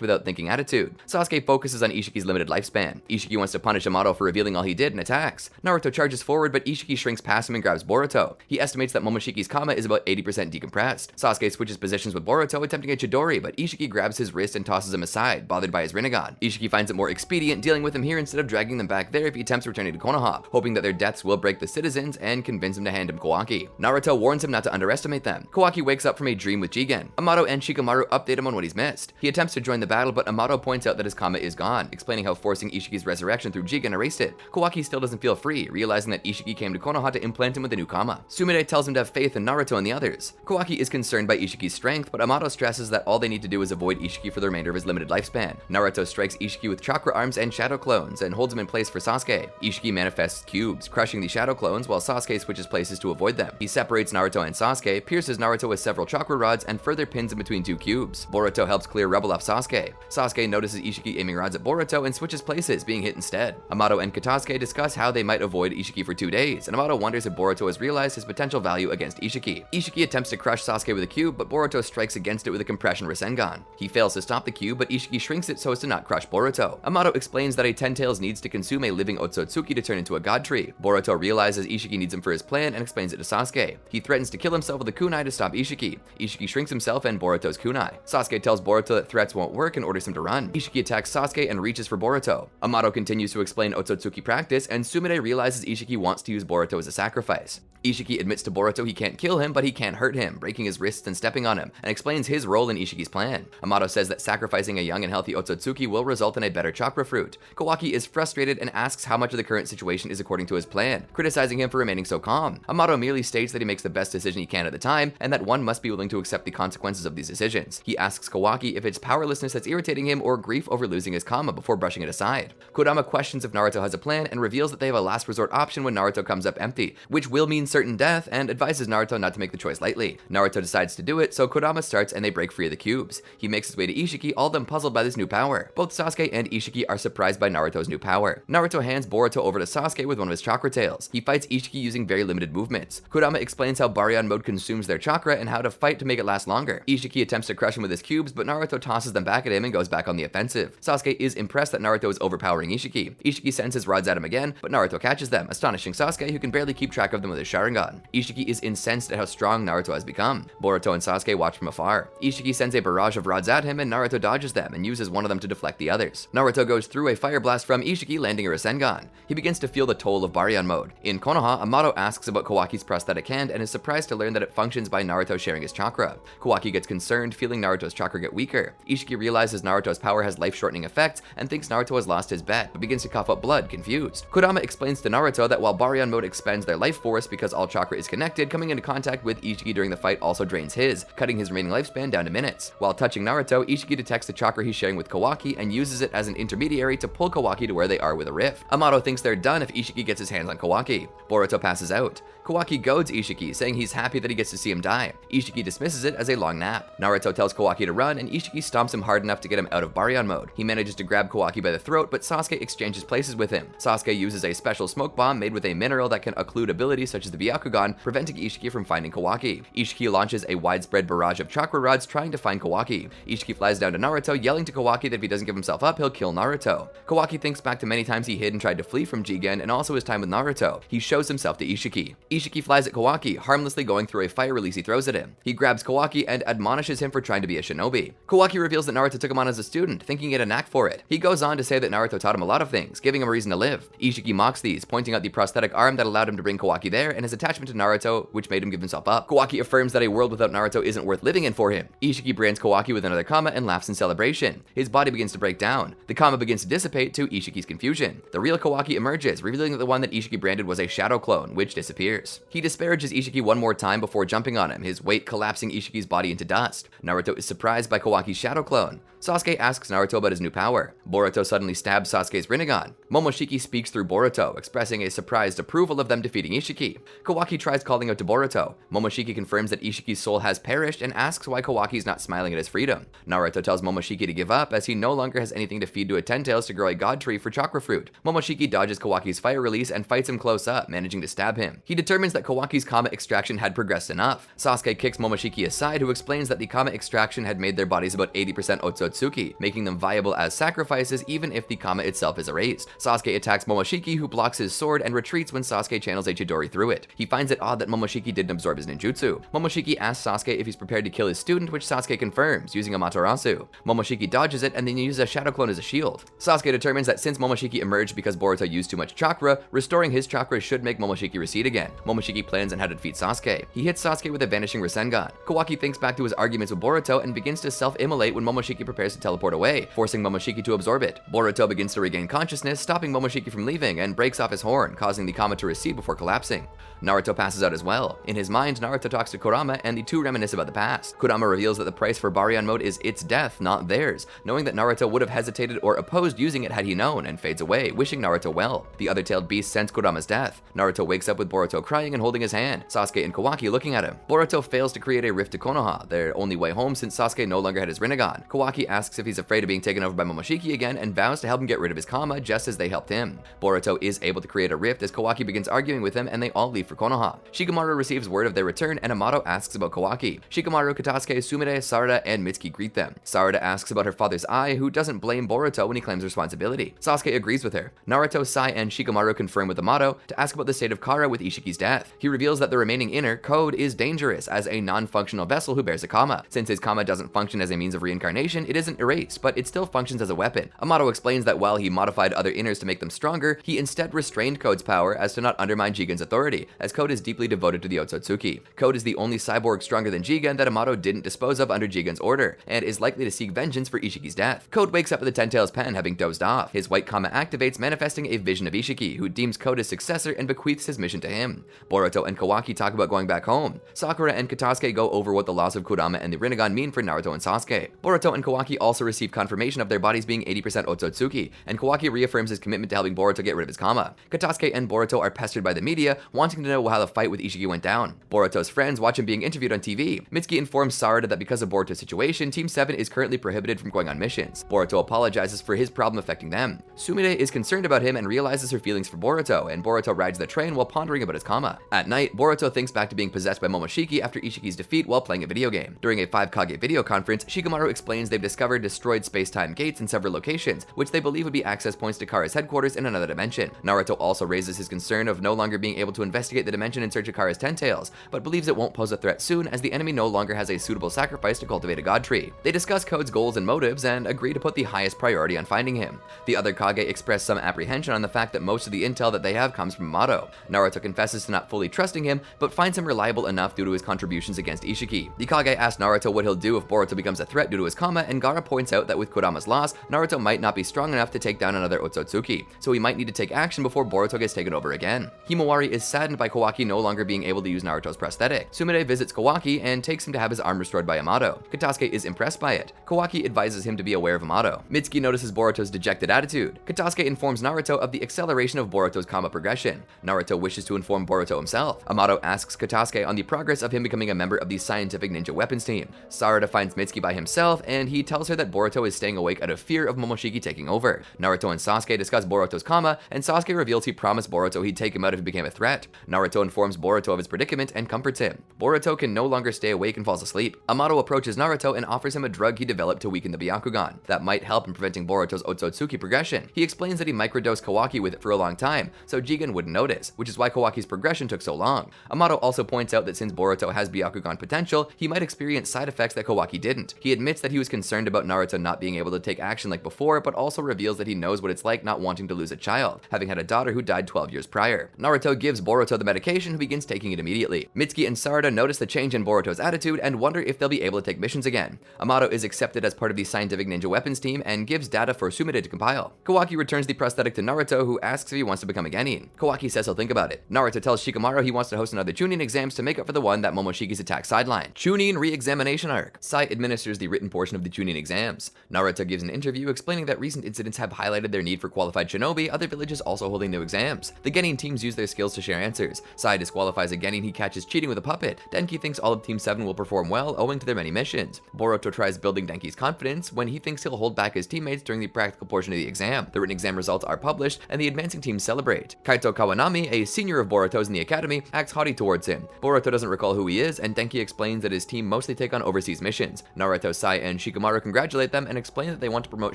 without thinking attitude. Sasuke focuses on Ishiki's limited lifespan. Ishiki wants to punish Amato for revealing all he did and attacks. Naruto charges forward, but Ishiki shrinks past him and grabs Boruto. He estimates that Momoshiki's Kama is about 80% decompressed. Sasuke switches positions with Boruto, attempting a Chidori, but Ishiki grabs his wrist and tosses him aside, bothered by his Rinnegan. Ishiki finds it more expedient dealing with him here instead of dragging them back there if he attempts returning to Konoha, hoping that their deaths will break the citizens and convince him to hand him Kawaki. Naruto warns him not to underestimate them. Kawaki wakes up from a dream with Jigen. Amato and Shikamaru update him on what he's missed. He attempts to join the battle, but Amato points out that his Kama is gone, explaining how forcing Ishiki's resurrection through Jigen erased it. Kawaki still doesn't feel free, realizing that Ishiki came to Konoha to implant him with a new Kama. Sumire tells him to have faith in Naruto and the others. Kawaki is concerned by Ishiki's strength, but Amato stresses that all they need to do is avoid Ishiki for the remainder of his limited lifespan. Naruto strikes Ishiki with chakra arms and shadow clones, and holds him in place for Sasuke. Ishiki manifests cubes, crushing the shadow clones while Sasuke switches places to avoid them. He separates Naruto and Sasuke, pierces Naruto with several chakra rods, and further pins him between two cubes. Boruto helps clear rubble off Sasuke. Sasuke notices Ishiki aiming rods at Boruto and switches places, being hit instead. Amato and Katasuke discuss how they might avoid Ishiki for 2 days, and Amato wonders if Boruto has realized his potential value against Ishiki. Ishiki attempts to crush Sasuke with a cube, but Boruto strikes against it with a compression Rasengan. He fails to stop the cube, but Ishiki shrinks it so as to not crush Boruto. Amato explains that a Ten Tails needs to consume a living Otsutsuki to turn into a god tree. Boruto realizes Ishiki needs him for his plan and explains it to Sasuke. He threatens to kill himself with a kunai to stop Ishiki. Ishiki shrinks himself and Boruto's kunai. Sasuke tells Boruto that threats won't work and orders him to run. Ishiki attacks Sasuke and reaches for Boruto. Amato continues to explain Otsutsuki practice, and Sumire realizes Ishiki wants to use Boruto as a sacrifice. Ishiki admits to Boruto he can't kill him, but he can't hurt him, breaking his wrists and stepping on him, and explains his role in Ishiki's plan. Amato says that sacrificing a young and healthy Otsutsuki will result in a better chakra fruit. Kawaki is frustrated and asks how much of the current situation is according to his plan, criticizing him for remaining so calm. Amato merely states that he makes the best decision he can at the time, and that one must be willing to accept the consequences of these decisions. He asks Kawaki if it's powerlessness that's irritating him or grief over losing his Kama before brushing it aside. Kodama questions if Naruto has a plan and reveals that they have a last resort option when Naruto comes up empty, which will mean certain death, and advises Naruto not to make the choice lightly. Naruto decides to do it, so Kodama starts and they break free of the cubes. He makes his way to Ishiki, all of them puzzled by this new power. Both Sasuke and Ishiki are surprised by Naruto's new power. Naruto hands Boruto over to Sasuke with one of his chakra tails. He fights Ishiki using very limited movements. Kodama explains how Baryon mode consumes their chakra and how to fight to make it last longer. Ishiki attempts to crush him with his cubes, but Naruto tosses them back at him and goes back on the offensive. Sasuke is impressed that Naruto is overpowered overpowering Ishiki. Ishiki sends his rods at him again, but Naruto catches them, astonishing Sasuke, who can barely keep track of them with his Sharingan. Ishiki is incensed at how strong Naruto has become. Boruto and Sasuke watch from afar. Ishiki sends a barrage of rods at him, and Naruto dodges them and uses one of them to deflect the others. Naruto goes through a fire blast from Ishiki, landing a Rasengan. He begins to feel the toll of Baryon mode. In Konoha, Amado asks about Kawaki's prosthetic hand and is surprised to learn that it functions by Naruto sharing his chakra. Kawaki gets concerned, feeling Naruto's chakra get weaker. Ishiki realizes Naruto's power has life-shortening effects and thinks Naruto has lost his bet, but begins to cough up blood, confused. Kodama explains to Naruto that while Baryon mode expends their life force because all chakra is connected, coming into contact with Ishiki during the fight also drains his, cutting his remaining lifespan down to minutes. While touching Naruto, Ishiki detects the chakra he's sharing with Kawaki and uses it as an intermediary to pull Kawaki to where they are with a rift. Amado thinks they're done if Ishiki gets his hands on Kawaki. Boruto passes out. Kawaki goads Ishiki, saying he's happy that he gets to see him die. Ishiki dismisses it as a long nap. Naruto tells Kawaki to run, and Ishiki stomps him hard enough to get him out of Baryon mode. He manages to grab Kawaki by the throat, but Sasuke exchanges places with him. Sasuke uses a special smoke bomb made with a mineral that can occlude abilities such as the Byakugan, preventing Ishiki from finding Kawaki. Ishiki launches a widespread barrage of chakra rods trying to find Kawaki. Ishiki flies down to Naruto, yelling to Kawaki that if he doesn't give himself up, he'll kill Naruto. Kawaki thinks back to many times he hid and tried to flee from Jigen, and also his time with Naruto. He shows himself to Ishiki. Ishiki flies at Kawaki, harmlessly going through a fire release he throws at him. He grabs Kawaki and admonishes him for trying to be a shinobi. Kawaki reveals that Naruto took him on as a student, thinking he had a knack for it. He goes on to say that Naruto taught him a lot of things, giving him a reason to live. Ishiki mocks these, pointing out the prosthetic arm that allowed him to bring Kawaki there and his attachment to Naruto, which made him give himself up. Kawaki affirms that a world without Naruto isn't worth living in for him. Ishiki brands Kawaki with another kama and laughs in celebration. His body begins to break down. The kama begins to dissipate to Ishiki's confusion. The real Kawaki emerges, revealing that the one that Ishiki branded was a shadow clone, which disappears. He disparages Ishiki one more time before jumping on him, his weight collapsing Ishiki's body into dust. Naruto is surprised by Kawaki's shadow clone. Sasuke asks Naruto about his new power. Boruto suddenly stabs Sasuke's Rinnegan. Momoshiki speaks through Boruto, expressing a surprised approval of them defeating Ishiki. Kawaki tries calling out to Boruto. Momoshiki confirms that Ishiki's soul has perished and asks why Kawaki's not smiling at his freedom. Naruto tells Momoshiki to give up as he no longer has anything to feed to a Ten-Tails to grow a god tree for chakra fruit. Momoshiki dodges Kawaki's fire release and fights him close up, managing to stab him. He determines that Kawaki's kama extraction had progressed enough. Sasuke kicks Momoshiki aside, who explains that the kama extraction had made their bodies about 80% Otsutsuki, making them viable as sacrifices even if the kama itself is erased. Sasuke attacks Momoshiki, who blocks his sword and retreats when Sasuke channels a Chidori through it. He finds it odd that Momoshiki didn't absorb his ninjutsu. Momoshiki asks Sasuke if he's prepared to kill his student, which Sasuke confirms, using a Matarasu. Momoshiki dodges it and then uses a shadow clone as a shield. Sasuke determines that since Momoshiki emerged because Boruto used too much chakra, restoring his chakra should make Momoshiki recede again. Momoshiki plans on how to defeat Sasuke. He hits Sasuke with a vanishing Rasengan. Kawaki thinks back to his arguments with Boruto and begins to self-immolate when Momoshiki prepares to teleport away, forcing Momoshiki to absorb it. Boruto begins to regain consciousness, stopping Momoshiki from leaving, and breaks off his horn, causing the kama to recede before collapsing. Naruto passes out as well. In his mind, Naruto talks to Kurama, and the two reminisce about the past. Kurama reveals that the price for Baryon mode is its death, not theirs, knowing that Naruto would have hesitated or opposed using it had he known, and fades away, wishing Naruto well. The other tailed beast sense Kurama's death. Naruto wakes up with Boruto crying and holding his hand, Sasuke and Kawaki looking at him. Boruto fails to create a rift to Konoha, their only way home since Sasuke no longer had his Rinnegan. Kawaki asks if he's afraid of being taken over by Momoshiki again and vows to help him get rid of his kama just as they helped him. Boruto is able to create a rift as Kawaki begins arguing with him and they all leave for Konoha. Shikamaru receives word of their return and Amado asks about Kawaki. Shikamaru, Katasuke, Sumire, Sarada, and Mitsuki greet them. Sarada asks about her father's eye, who doesn't blame Boruto when he claims responsibility. Sasuke agrees with her. Naruto, Sai, and Shikamaru confirm with Amado to ask about the state of Kara with Ishiki's death. He reveals that the remaining inner, Code, is dangerous as a non-functional vessel who bears a kama. Since his kama doesn't function as a means of reincarnation, it isn't erased, but it still functions as a weapon. Amado explains that while he modified other inners to make them stronger, he instead restrained Code's power as to not undermine Jigen's authority, as Code is deeply devoted to the Otsutsuki. Code is the only cyborg stronger than Jigen that Amado didn't dispose of under Jigen's order, and is likely to seek vengeance for Ishiki's death. Code wakes up at the Ten-Tails pen, having dozed off. His white kama activates, manifesting a vision of Ishiki, who deems Code his successor and bequeaths his mission to him. Boruto and Kawaki talk about going back home. Sakura and Katasuke go over what the loss of Kurama and the Rinnegan mean for Naruto and Sasuke. Boruto and Kawaki also receive confirmation of their bodies being 80% Otsutsuki, and Kawaki reaffirms his commitment to helping Boruto get rid of his kama. Katasuke and Boruto are pestered by the media, wanting to know how the fight with Ishiki went down. Boruto's friends watch him being interviewed on TV. Mitsuki informs Sarada that because of Boruto's situation, Team 7 is currently prohibited from going on missions. Boruto apologizes for his problem affecting them. Sumire is concerned about him and realizes her feelings for Boruto, and Boruto rides the train while pondering about his kama. At night, Boruto thinks back to being possessed by Momoshiki after Ishiki's defeat while playing a video game. During a 5 Kage video conference, Shikamaru explains they've discovered destroyed space-time gates in several locations, which they believe would be access points to Kara's headquarters in another dimension. Naruto also raises his concern of no longer being able to investigate the dimension in search of Kara's 10 tails, but believes it won't pose a threat soon as the enemy no longer has a suitable sacrifice to cultivate a god tree. They discuss Code's goals and motives and agree to put the highest priority on finding him. The other Kage express some apprehension on the fact that most of the intel that they have comes from Amato. Naruto confesses to not fully trusting him, but finds him reliable enough due to his contributions against Ishiki. The Kage asks Naruto what he'll do if Boruto becomes a threat due to his kama, and Gaara points out that with Kodama's loss, Naruto might not be strong enough to take down another Otsutsuki, so he might need to take action before Boruto gets taken over again. Himawari is saddened by Kawaki no longer being able to use Naruto's prosthetic. Sumire visits Kawaki and takes him to have his arm restored by Amato. Katasuke is impressed by it. Kawaki advises him to be aware of Amato. Mitsuki notices Boruto's dejected attitude. Katasuke informs Naruto of the acceleration of Boruto's kama progression. Naruto wishes to inform Boruto himself. Amato asks Katasuke on the progress of him becoming a member of the scientific ninja weapons team. Sarada finds Mitsuki by himself, and he tells her that Boruto is staying awake out of fear of Momoshiki taking over. Naruto and Sasuke discuss Boruto's kama, and Sasuke reveals he promised Boruto he'd take him out if he became a threat. Naruto informs Boruto of his predicament and comforts him. Boruto can no longer stay awake and falls asleep. Amato approaches Naruto and offers him a drug he developed to weaken the Byakugan that might help in preventing Boruto's Otsutsuki progression. He explains that he microdosed Kawaki with it for a long time, so Jigen wouldn't notice, which is why Kawaki's progression took so long. Amato also points out that since Boruto has Byakugan potential, he might experience side effects that Kawaki didn't. He admits that he was concerned about Naruto not being able to take action like before, but also reveals that he knows what it's like not wanting to lose a child, having had a daughter who died 12 years prior. Naruto gives Boruto the medication, who begins taking it immediately. Mitsuki and Sarada notice the change in Boruto's attitude and wonder if they'll be able to take missions again. Amato is accepted as part of the scientific ninja weapons team and gives data for Sumire to compile. Kawaki returns the prosthetic to Naruto, who asks if he wants to become a genin. Kawaki says he'll think about it. Naruto tells Shikamaru he wants to host another Chunin exams to make up for the one that Momoshiki's attack sidelined. Chunin re-examination arc. Sai administers the written portion of the Chunin exams. Naruto gives an interview explaining that recent incidents have highlighted their need for qualified shinobi, other villages also holding new exams. The genin teams use their skills to share answers. Sai disqualifies a genin he catches cheating with a puppet. Denki thinks all of Team 7 will perform well owing to their many missions. Boruto tries building Denki's confidence when he thinks he'll hold back his teammates during the practical portion of the exam. The written exam results are published, and the advancing teams celebrate. Kaito Kawanami, a senior of Boruto's in the academy, acts haughty towards him. Boruto doesn't recall who he is, and Denki explains that his team mostly take on overseas missions. Naruto, Sai, and Shikamaru congratulate them and explain that they want to promote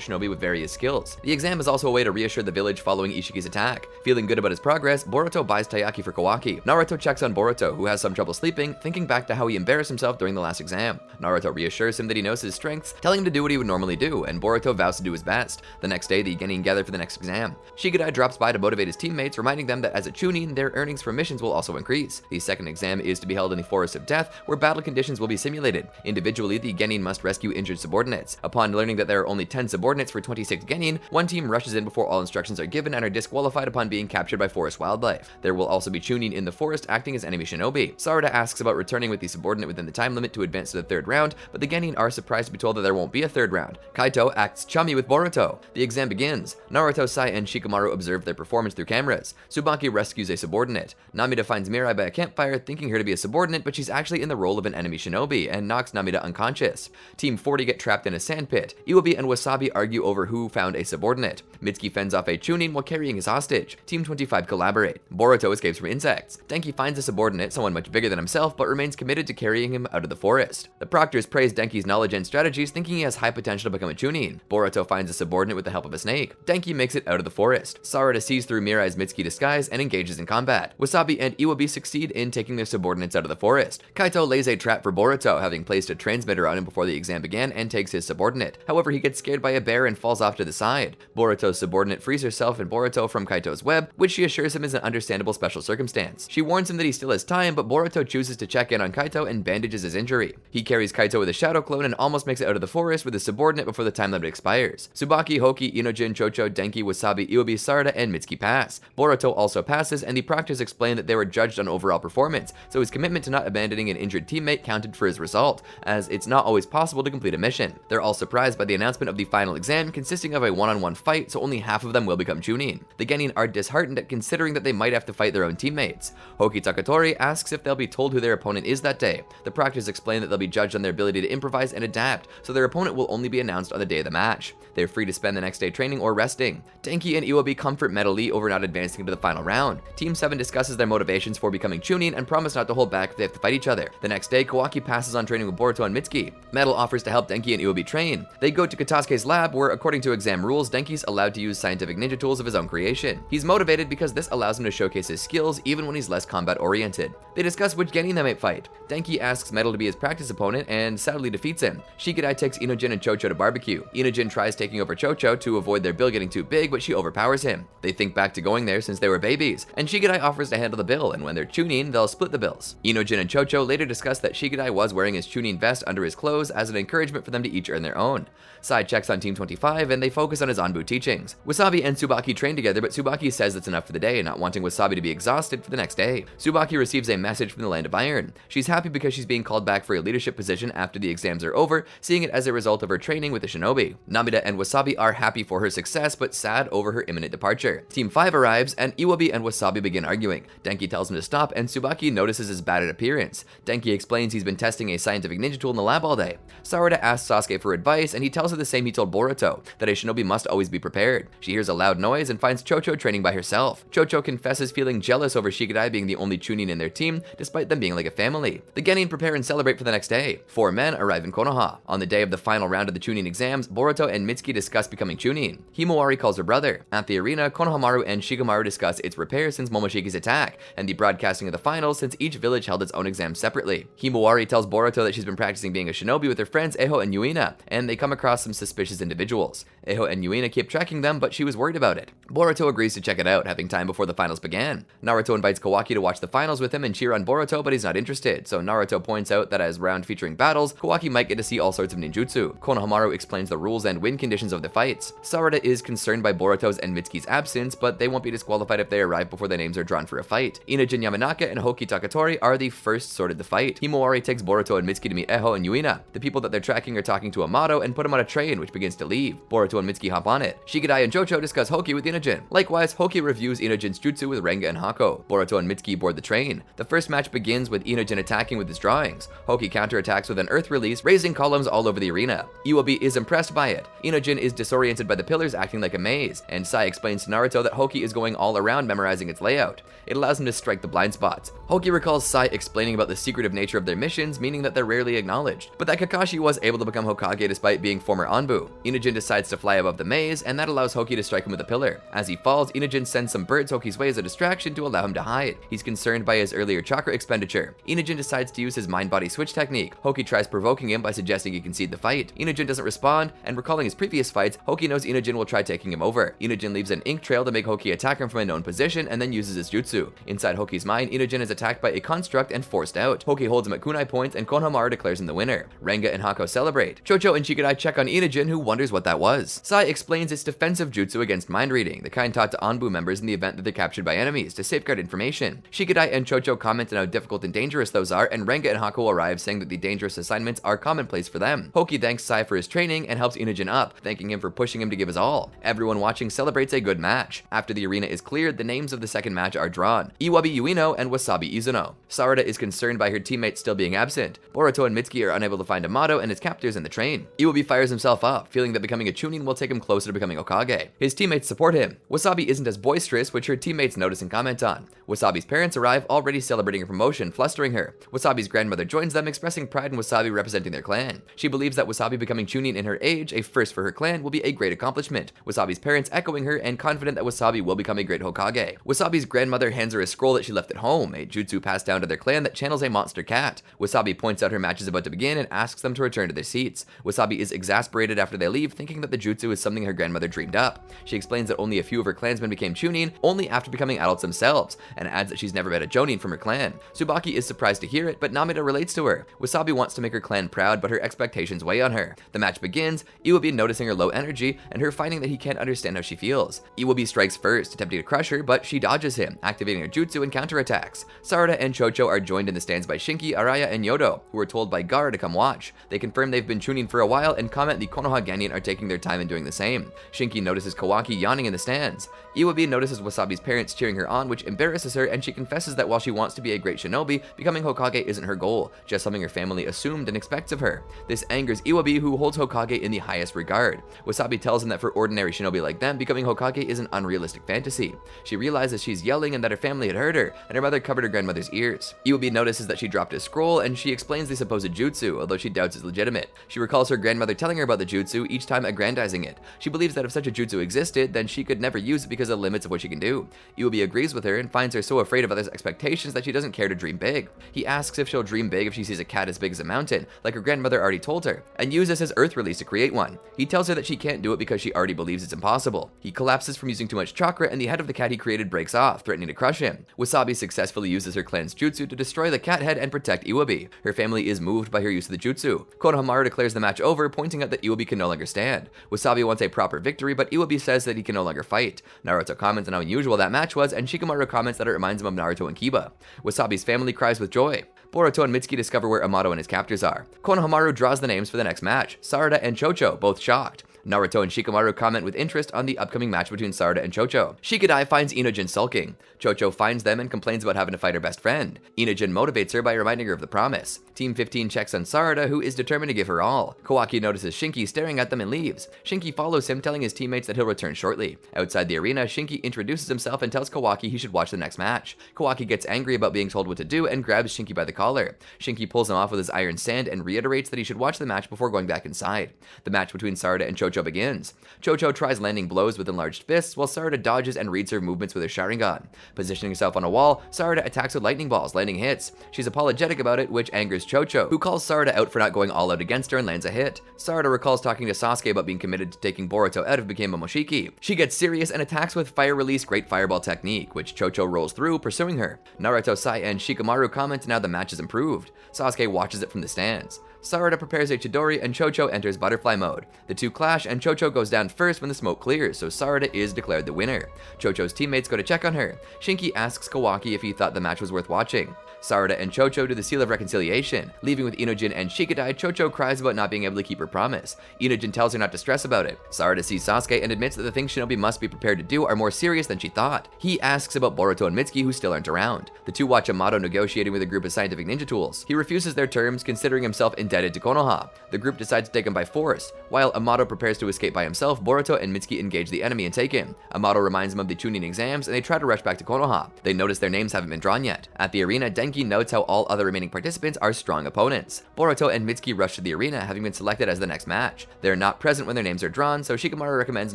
shinobi with various skills. The exam is also a way to reassure the village following Ishiki's attack. Feeling good about his progress, Boruto buys taiyaki for Kawaki. Naruto checks on Boruto, who has some trouble sleeping, thinking back to how he embarrassed himself during the last exam. Naruto reassures him that he knows his strengths, telling him to do what he would normally do, and Boruto vows to do his best. The next day, the genin gather for the next exam. Shikadai drops by to motivate his teammates, reminding them that as a Chunin, their earnings from missions will also increase. The second exam is to be held in the Forest of Death, where battle conditions will be simulated. Individually, the genin must rescue injured subordinates. Upon learning that there are only 10 subordinates for 26 genin, one team rushes in before all instructions are given and are disqualified upon being captured by forest wildlife. There will also be Chunin in the forest acting as enemy shinobi. Sarada asks about returning with the subordinate within the time limit to advance to the third round, but the genin are surprised to be told that there won't be a third round. Kaito acts chummy with Boruto. The exam begins. Naruto, Sai, and Shikamaru observe their performance through cameras. Tsubaki rescues a subordinate. Namida finds Mirai by a campfire, thinking her to be a subordinate, but she's actually in the role of an enemy shinobi, and knocks Namida unconscious. Team 40 get trapped in a sandpit. Iwabi and Wasabi argue over who found a subordinate. Mitsuki fends off a Chunin while carrying his hostage. Team 25 collaborate. Boruto escapes from insects. Denki finds a subordinate, someone much bigger than himself, but remains committed to carrying him out of the forest. The proctors praise Denki's knowledge and strategies, thinking he has high potential to become a Chunin. Boruto finds a subordinate with the help of a snake. Denki makes it out of the forest. Sarada sees through Mirai's Mitsuki disguise and engages in combat. Wasabi and Iwabi succeed in taking their subordinates out of the forest. Kaito lays a trap for Boruto, having placed a transmitter on him before the exam began, and takes his subordinate. However, he gets scared by a bear and falls off to the side. Boruto's subordinate frees herself and Boruto from Kaito's web, which she assures him is an understandable special circumstance. She warns him that he still has time, but Boruto chooses to check in on Kaito and bandages his injury. He carries Kaito with a shadow clone and almost makes it out of the forest with his subordinate before the time limit expires. Tsubaki, Hoki, Inojin, Chocho, Denki, Wasabi, Iwabi, Sarada, and Mitsuki pass. Boruto also passes, and the proctors explain that they were judged on overall performance, so his commitment to not abandoning an injured teammate counted for his result, as it's not always possible to complete a mission. They're all surprised by the announcement of the final exam, consisting of a one-on-one fight, so only half of them will become Chunin. The genin are disheartened at considering that they might have to fight their own teammates. Hoki Takatori asks if they'll be told who their opponent is that day. The proctors explain that they'll be judged on their ability to improvise and adapt, so their opponent will only be announced on the day of the match. They're free to spend the next day training or resting. Denki and Iwabi comfort Metal Lee over not advancing to the final round. Team 7 discusses their motivations for becoming Chunin and promise not to hold back if they have to fight each other. The next day, Kawaki passes on training with Boruto and Mitsuki. Metal offers to help Denki and Iwabi train. They go to Katasuke's lab where, according to exam gym rules, Denki's allowed to use scientific ninja tools of his own creation. He's motivated because this allows him to showcase his skills even when he's less combat-oriented. They discuss which genin they might fight. Denki asks Metal to be his practice opponent and sadly defeats him. Shikadai takes Inojin and Chocho to barbecue. Inojin tries taking over Chocho to avoid their bill getting too big, but she overpowers him. They think back to going there since they were babies, and Shikadai offers to handle the bill, and when they're chunin, they'll split the bills. Inojin and Chocho later discuss that Shikadai was wearing his chunin vest under his clothes as an encouragement for them to each earn their own. Sai checks on Team 25 and they focus on his Anbu teachings. Wasabi and Tsubaki train together, but Tsubaki says it's enough for the day, not wanting Wasabi to be exhausted for the next day. Tsubaki receives a message from the Land of Iron. She's happy because she's being called back for a leadership position after the exams are over, seeing it as a result of her training with the Shinobi. Namida and Wasabi are happy for her success, but sad over her imminent departure. Team 5 arrives, and Iwabi and Wasabi begin arguing. Denki tells him to stop, and Tsubaki notices his bad appearance. Denki explains he's been testing a scientific ninja tool in the lab all day. Sarada asks Sasuke for advice, and he tells her the same he told Boruto, that a shinobi must always be prepared. She hears a loud noise and finds Chocho training by herself. Chocho confesses feeling jealous over Shikadai being the only chunin in their team, despite them being like a family. The genin prepare and celebrate for the next day. 4 men arrive in Konoha. On the day of the final round of the chunin exams, Boruto and Mitsuki discuss becoming chunin. Himawari calls her brother. At the arena, Konohamaru and Shikamaru discuss its repair since Momoshiki's attack, and the broadcasting of the finals since each village held its own exams separately. Himawari tells Boruto that she's been practicing being a shinobi with her friends Eho and Yuina, and they come across some suspicious individuals. Eho and Yuina keep tracking them, but she was worried about it. Boruto agrees to check it out, having time before the finals began. Naruto invites Kawaki to watch the finals with him and cheer on Boruto, but he's not interested, so Naruto points out that as round featuring battles, Kawaki might get to see all sorts of ninjutsu. Konohamaru explains the rules and win conditions of the fights. Sarada is concerned by Boruto's and Mitsuki's absence, but they won't be disqualified if they arrive before their names are drawn for a fight. Inojin Yamanaka and Hoki Takatori are the first sorted to fight. Himawari takes Boruto and Mitsuki to meet Eho and Yuina. The people that they're tracking are talking to Amato and put him on a train, which begins to leave. Boruto and Mitsuki hop on it. Shikadai and Chocho discuss Hoki with Inojin. Likewise, Hoki reviews Inojin's jutsu with Renga and Hako. Boruto and Mitsuki board the train. The first match begins with Inojin attacking with his drawings. Hoki counterattacks with an earth release, raising columns all over the arena. Iwabi is impressed by it. Inojin is disoriented by the pillars acting like a maze, and Sai explains to Naruto that Hoki is going all around memorizing its layout. It allows him to strike the blind spots. Hoki recalls Sai explaining about the secretive nature of their missions, meaning that they're rarely acknowledged, but that Kakashi was able to become Hokage despite being former Anbu. Inojin decides to fly above the maze, and that allows Hoki to strike him with a pillar. As he falls, Inojin sends some birds Hoki's way as a distraction to allow him to hide. He's concerned by his earlier chakra expenditure. Inojin decides to use his mind-body switch technique. Hoki tries provoking him by suggesting he concede the fight. Inojin doesn't respond, and recalling his previous fights, Hoki knows Inojin will try taking him over. Inojin leaves an ink trail to make Hoki attack him from a known position, and then uses his jutsu. Inside Hoki's mind, Inojin is attacked by a construct and forced out. Hoki holds him at kunai point, and Konohamaru declares him the winner. Renga and Hako celebrate. Chocho and Shikadai check on Inojin, who wonders what that was. Sai explains its defensive jutsu against mind reading, the kind taught to Anbu members in the event that they're captured by enemies, to safeguard information. Shikadai and Chocho comment on how difficult and dangerous those are, and Renga and Hako arrive, saying that the dangerous assignments are commonplace for them. Hoki thanks Sai for his training and helps Inojin up, thanking him for pushing him to give his all. Everyone watching celebrates a good match. After the arena is cleared, the names of the second match are drawn: Iwabi Yuino and Wasabi Izuno. Sarada is concerned by her teammates still being absent. Boruto and Mitsuki are unable to find Amato and his captors in the train. Iwabi fires himself up, feeling that becoming a chunin will take him closer to becoming Hokage. His teammates support him. Wasabi isn't as boisterous, which her teammates notice and comment on. Wasabi's parents arrive, already celebrating her promotion, flustering her. Wasabi's grandmother joins them, expressing pride in Wasabi representing their clan. She believes that Wasabi becoming chunin in her age, a first for her clan, will be a great accomplishment. Wasabi's parents echoing her and confident that Wasabi will become a great Hokage. Wasabi's grandmother hands her a scroll that she left at home, a jutsu passed down to their clan that channels a monster cat. Wasabi points out her match is about to begin and asks them to return to their seats. Wasabi is exasperated after they leave, thinking that the jutsu is something her grandmother dreamed up. She explains that only a few of her clansmen became chunin only after becoming adults themselves, and adds that she's never met a jonin from her clan. Tsubaki is surprised to hear it, but Namida relates to her. Wasabi wants to make her clan proud, but her expectations weigh on her. The match begins, Iwabi noticing her low energy, and her finding that he can't understand how she feels. Iwabi strikes first, attempting to crush her, but she dodges him, activating her jutsu and counterattacks. Sarada and Chocho are joined in the stands by Shinki, Araya, and Yodo, who are told by Gar to come watch. They confirm they've been chunin for a while and comment the Konoha Genin are taking their time in doing the same. Shinki notices Kawaki yawning in the stands. Iwabi notices Wasabi's parents cheering her on, which embarrasses her, and she confesses that while she wants to be a great shinobi, becoming Hokage isn't her goal, just something her family assumed and expects of her. This angers Iwabi, who holds Hokage in the highest regard. Wasabi tells him that for ordinary shinobi like them, becoming Hokage is an unrealistic fantasy. She realizes she's yelling and that her family had heard her, and her mother covered her grandmother's ears. Iwabi notices that she dropped a scroll, and she explains the supposed jutsu, although she doubts it's legitimate. She recalls her grandmother telling her about the jutsu, each time aggrandizing it. She believes that if such a jutsu existed, then she could never use it because of the limits of what she can do. Iwabi agrees with her and finds her so afraid of others' expectations that she doesn't care to dream big. He asks if she'll dream big if she sees a cat as big as a mountain, like her grandmother already told her, and uses his earth release to create one. He tells her that she can't do it because she already believes it's impossible. He collapses from using too much chakra, and the head of the cat he created breaks off, threatening to crush him. Wasabi successfully uses her clan's jutsu to destroy the cat head and protect Iwabi. Her family is moved by her use of the jutsu. Konohamaru declares the match over, pointing out that Iwabi can no longer stand. Wasabi wants a proper victory, but Iwabi says that he can no longer fight. Naruto comments on how unusual that match was, and Shikamaru comments that it reminds him of Naruto and Kiba. Wasabi's family cries with joy. Boruto and Mitsuki discover where Amato and his captors are. Konohamaru draws the names for the next match. Sarada and Chocho, both shocked. Naruto and Shikamaru comment with interest on the upcoming match between Sarada and Chocho. Shikadai finds Inojin sulking. Chocho finds them and complains about having to fight her best friend. Inojin motivates her by reminding her of the promise. Team 15 checks on Sarada, who is determined to give her all. Kawaki notices Shinki staring at them and leaves. Shinki follows him, telling his teammates that he'll return shortly. Outside the arena, Shinki introduces himself and tells Kawaki he should watch the next match. Kawaki gets angry about being told what to do and grabs Shinki by the collar. Shinki pulls him off with his iron sand and reiterates that he should watch the match before going back inside. The match between Sarada and Chocho begins. Chocho tries landing blows with enlarged fists, while Sarada dodges and reads her movements with her Sharingan. Positioning herself on a wall, Sarada attacks with lightning balls, landing hits. She's apologetic about it, which angers Chocho, who calls Sarada out for not going all out against her and lands a hit. Sarada recalls talking to Sasuke about being committed to taking Boruto out if it became a Momoshiki. She gets serious and attacks with fire release Great Fireball technique, which Chocho rolls through, pursuing her. Naruto, Sai, and Shikamaru comment now the match is improved. Sasuke watches it from the stands. Sarada prepares a Chidori and Chocho enters butterfly mode. The two clash and Chocho goes down first when the smoke clears, so Sarada is declared the winner. Chocho's teammates go to check on her. Shinki asks Kawaki if he thought the match was worth watching. Sarada and Chocho do the Seal of Reconciliation. Leaving with Inojin and Shikadai, Chocho cries about not being able to keep her promise. Inojin tells her not to stress about it. Sarada sees Sasuke and admits that the things Shinobi must be prepared to do are more serious than she thought. He asks about Boruto and Mitsuki, who still aren't around. The two watch Amato negotiating with a group of scientific ninja tools. He refuses their terms, considering himself indebted to Konoha. The group decides to take him by force. While Amato prepares to escape by himself, Boruto and Mitsuki engage the enemy and take him. Amato reminds him of the Chunin exams, and they try to rush back to Konoha. They notice their names haven't been drawn yet. At the arena, Denki notes how all other remaining participants are strong opponents. Boruto and Mitsuki rush to the arena, having been selected as the next match. They're not present when their names are drawn, so Shikamaru recommends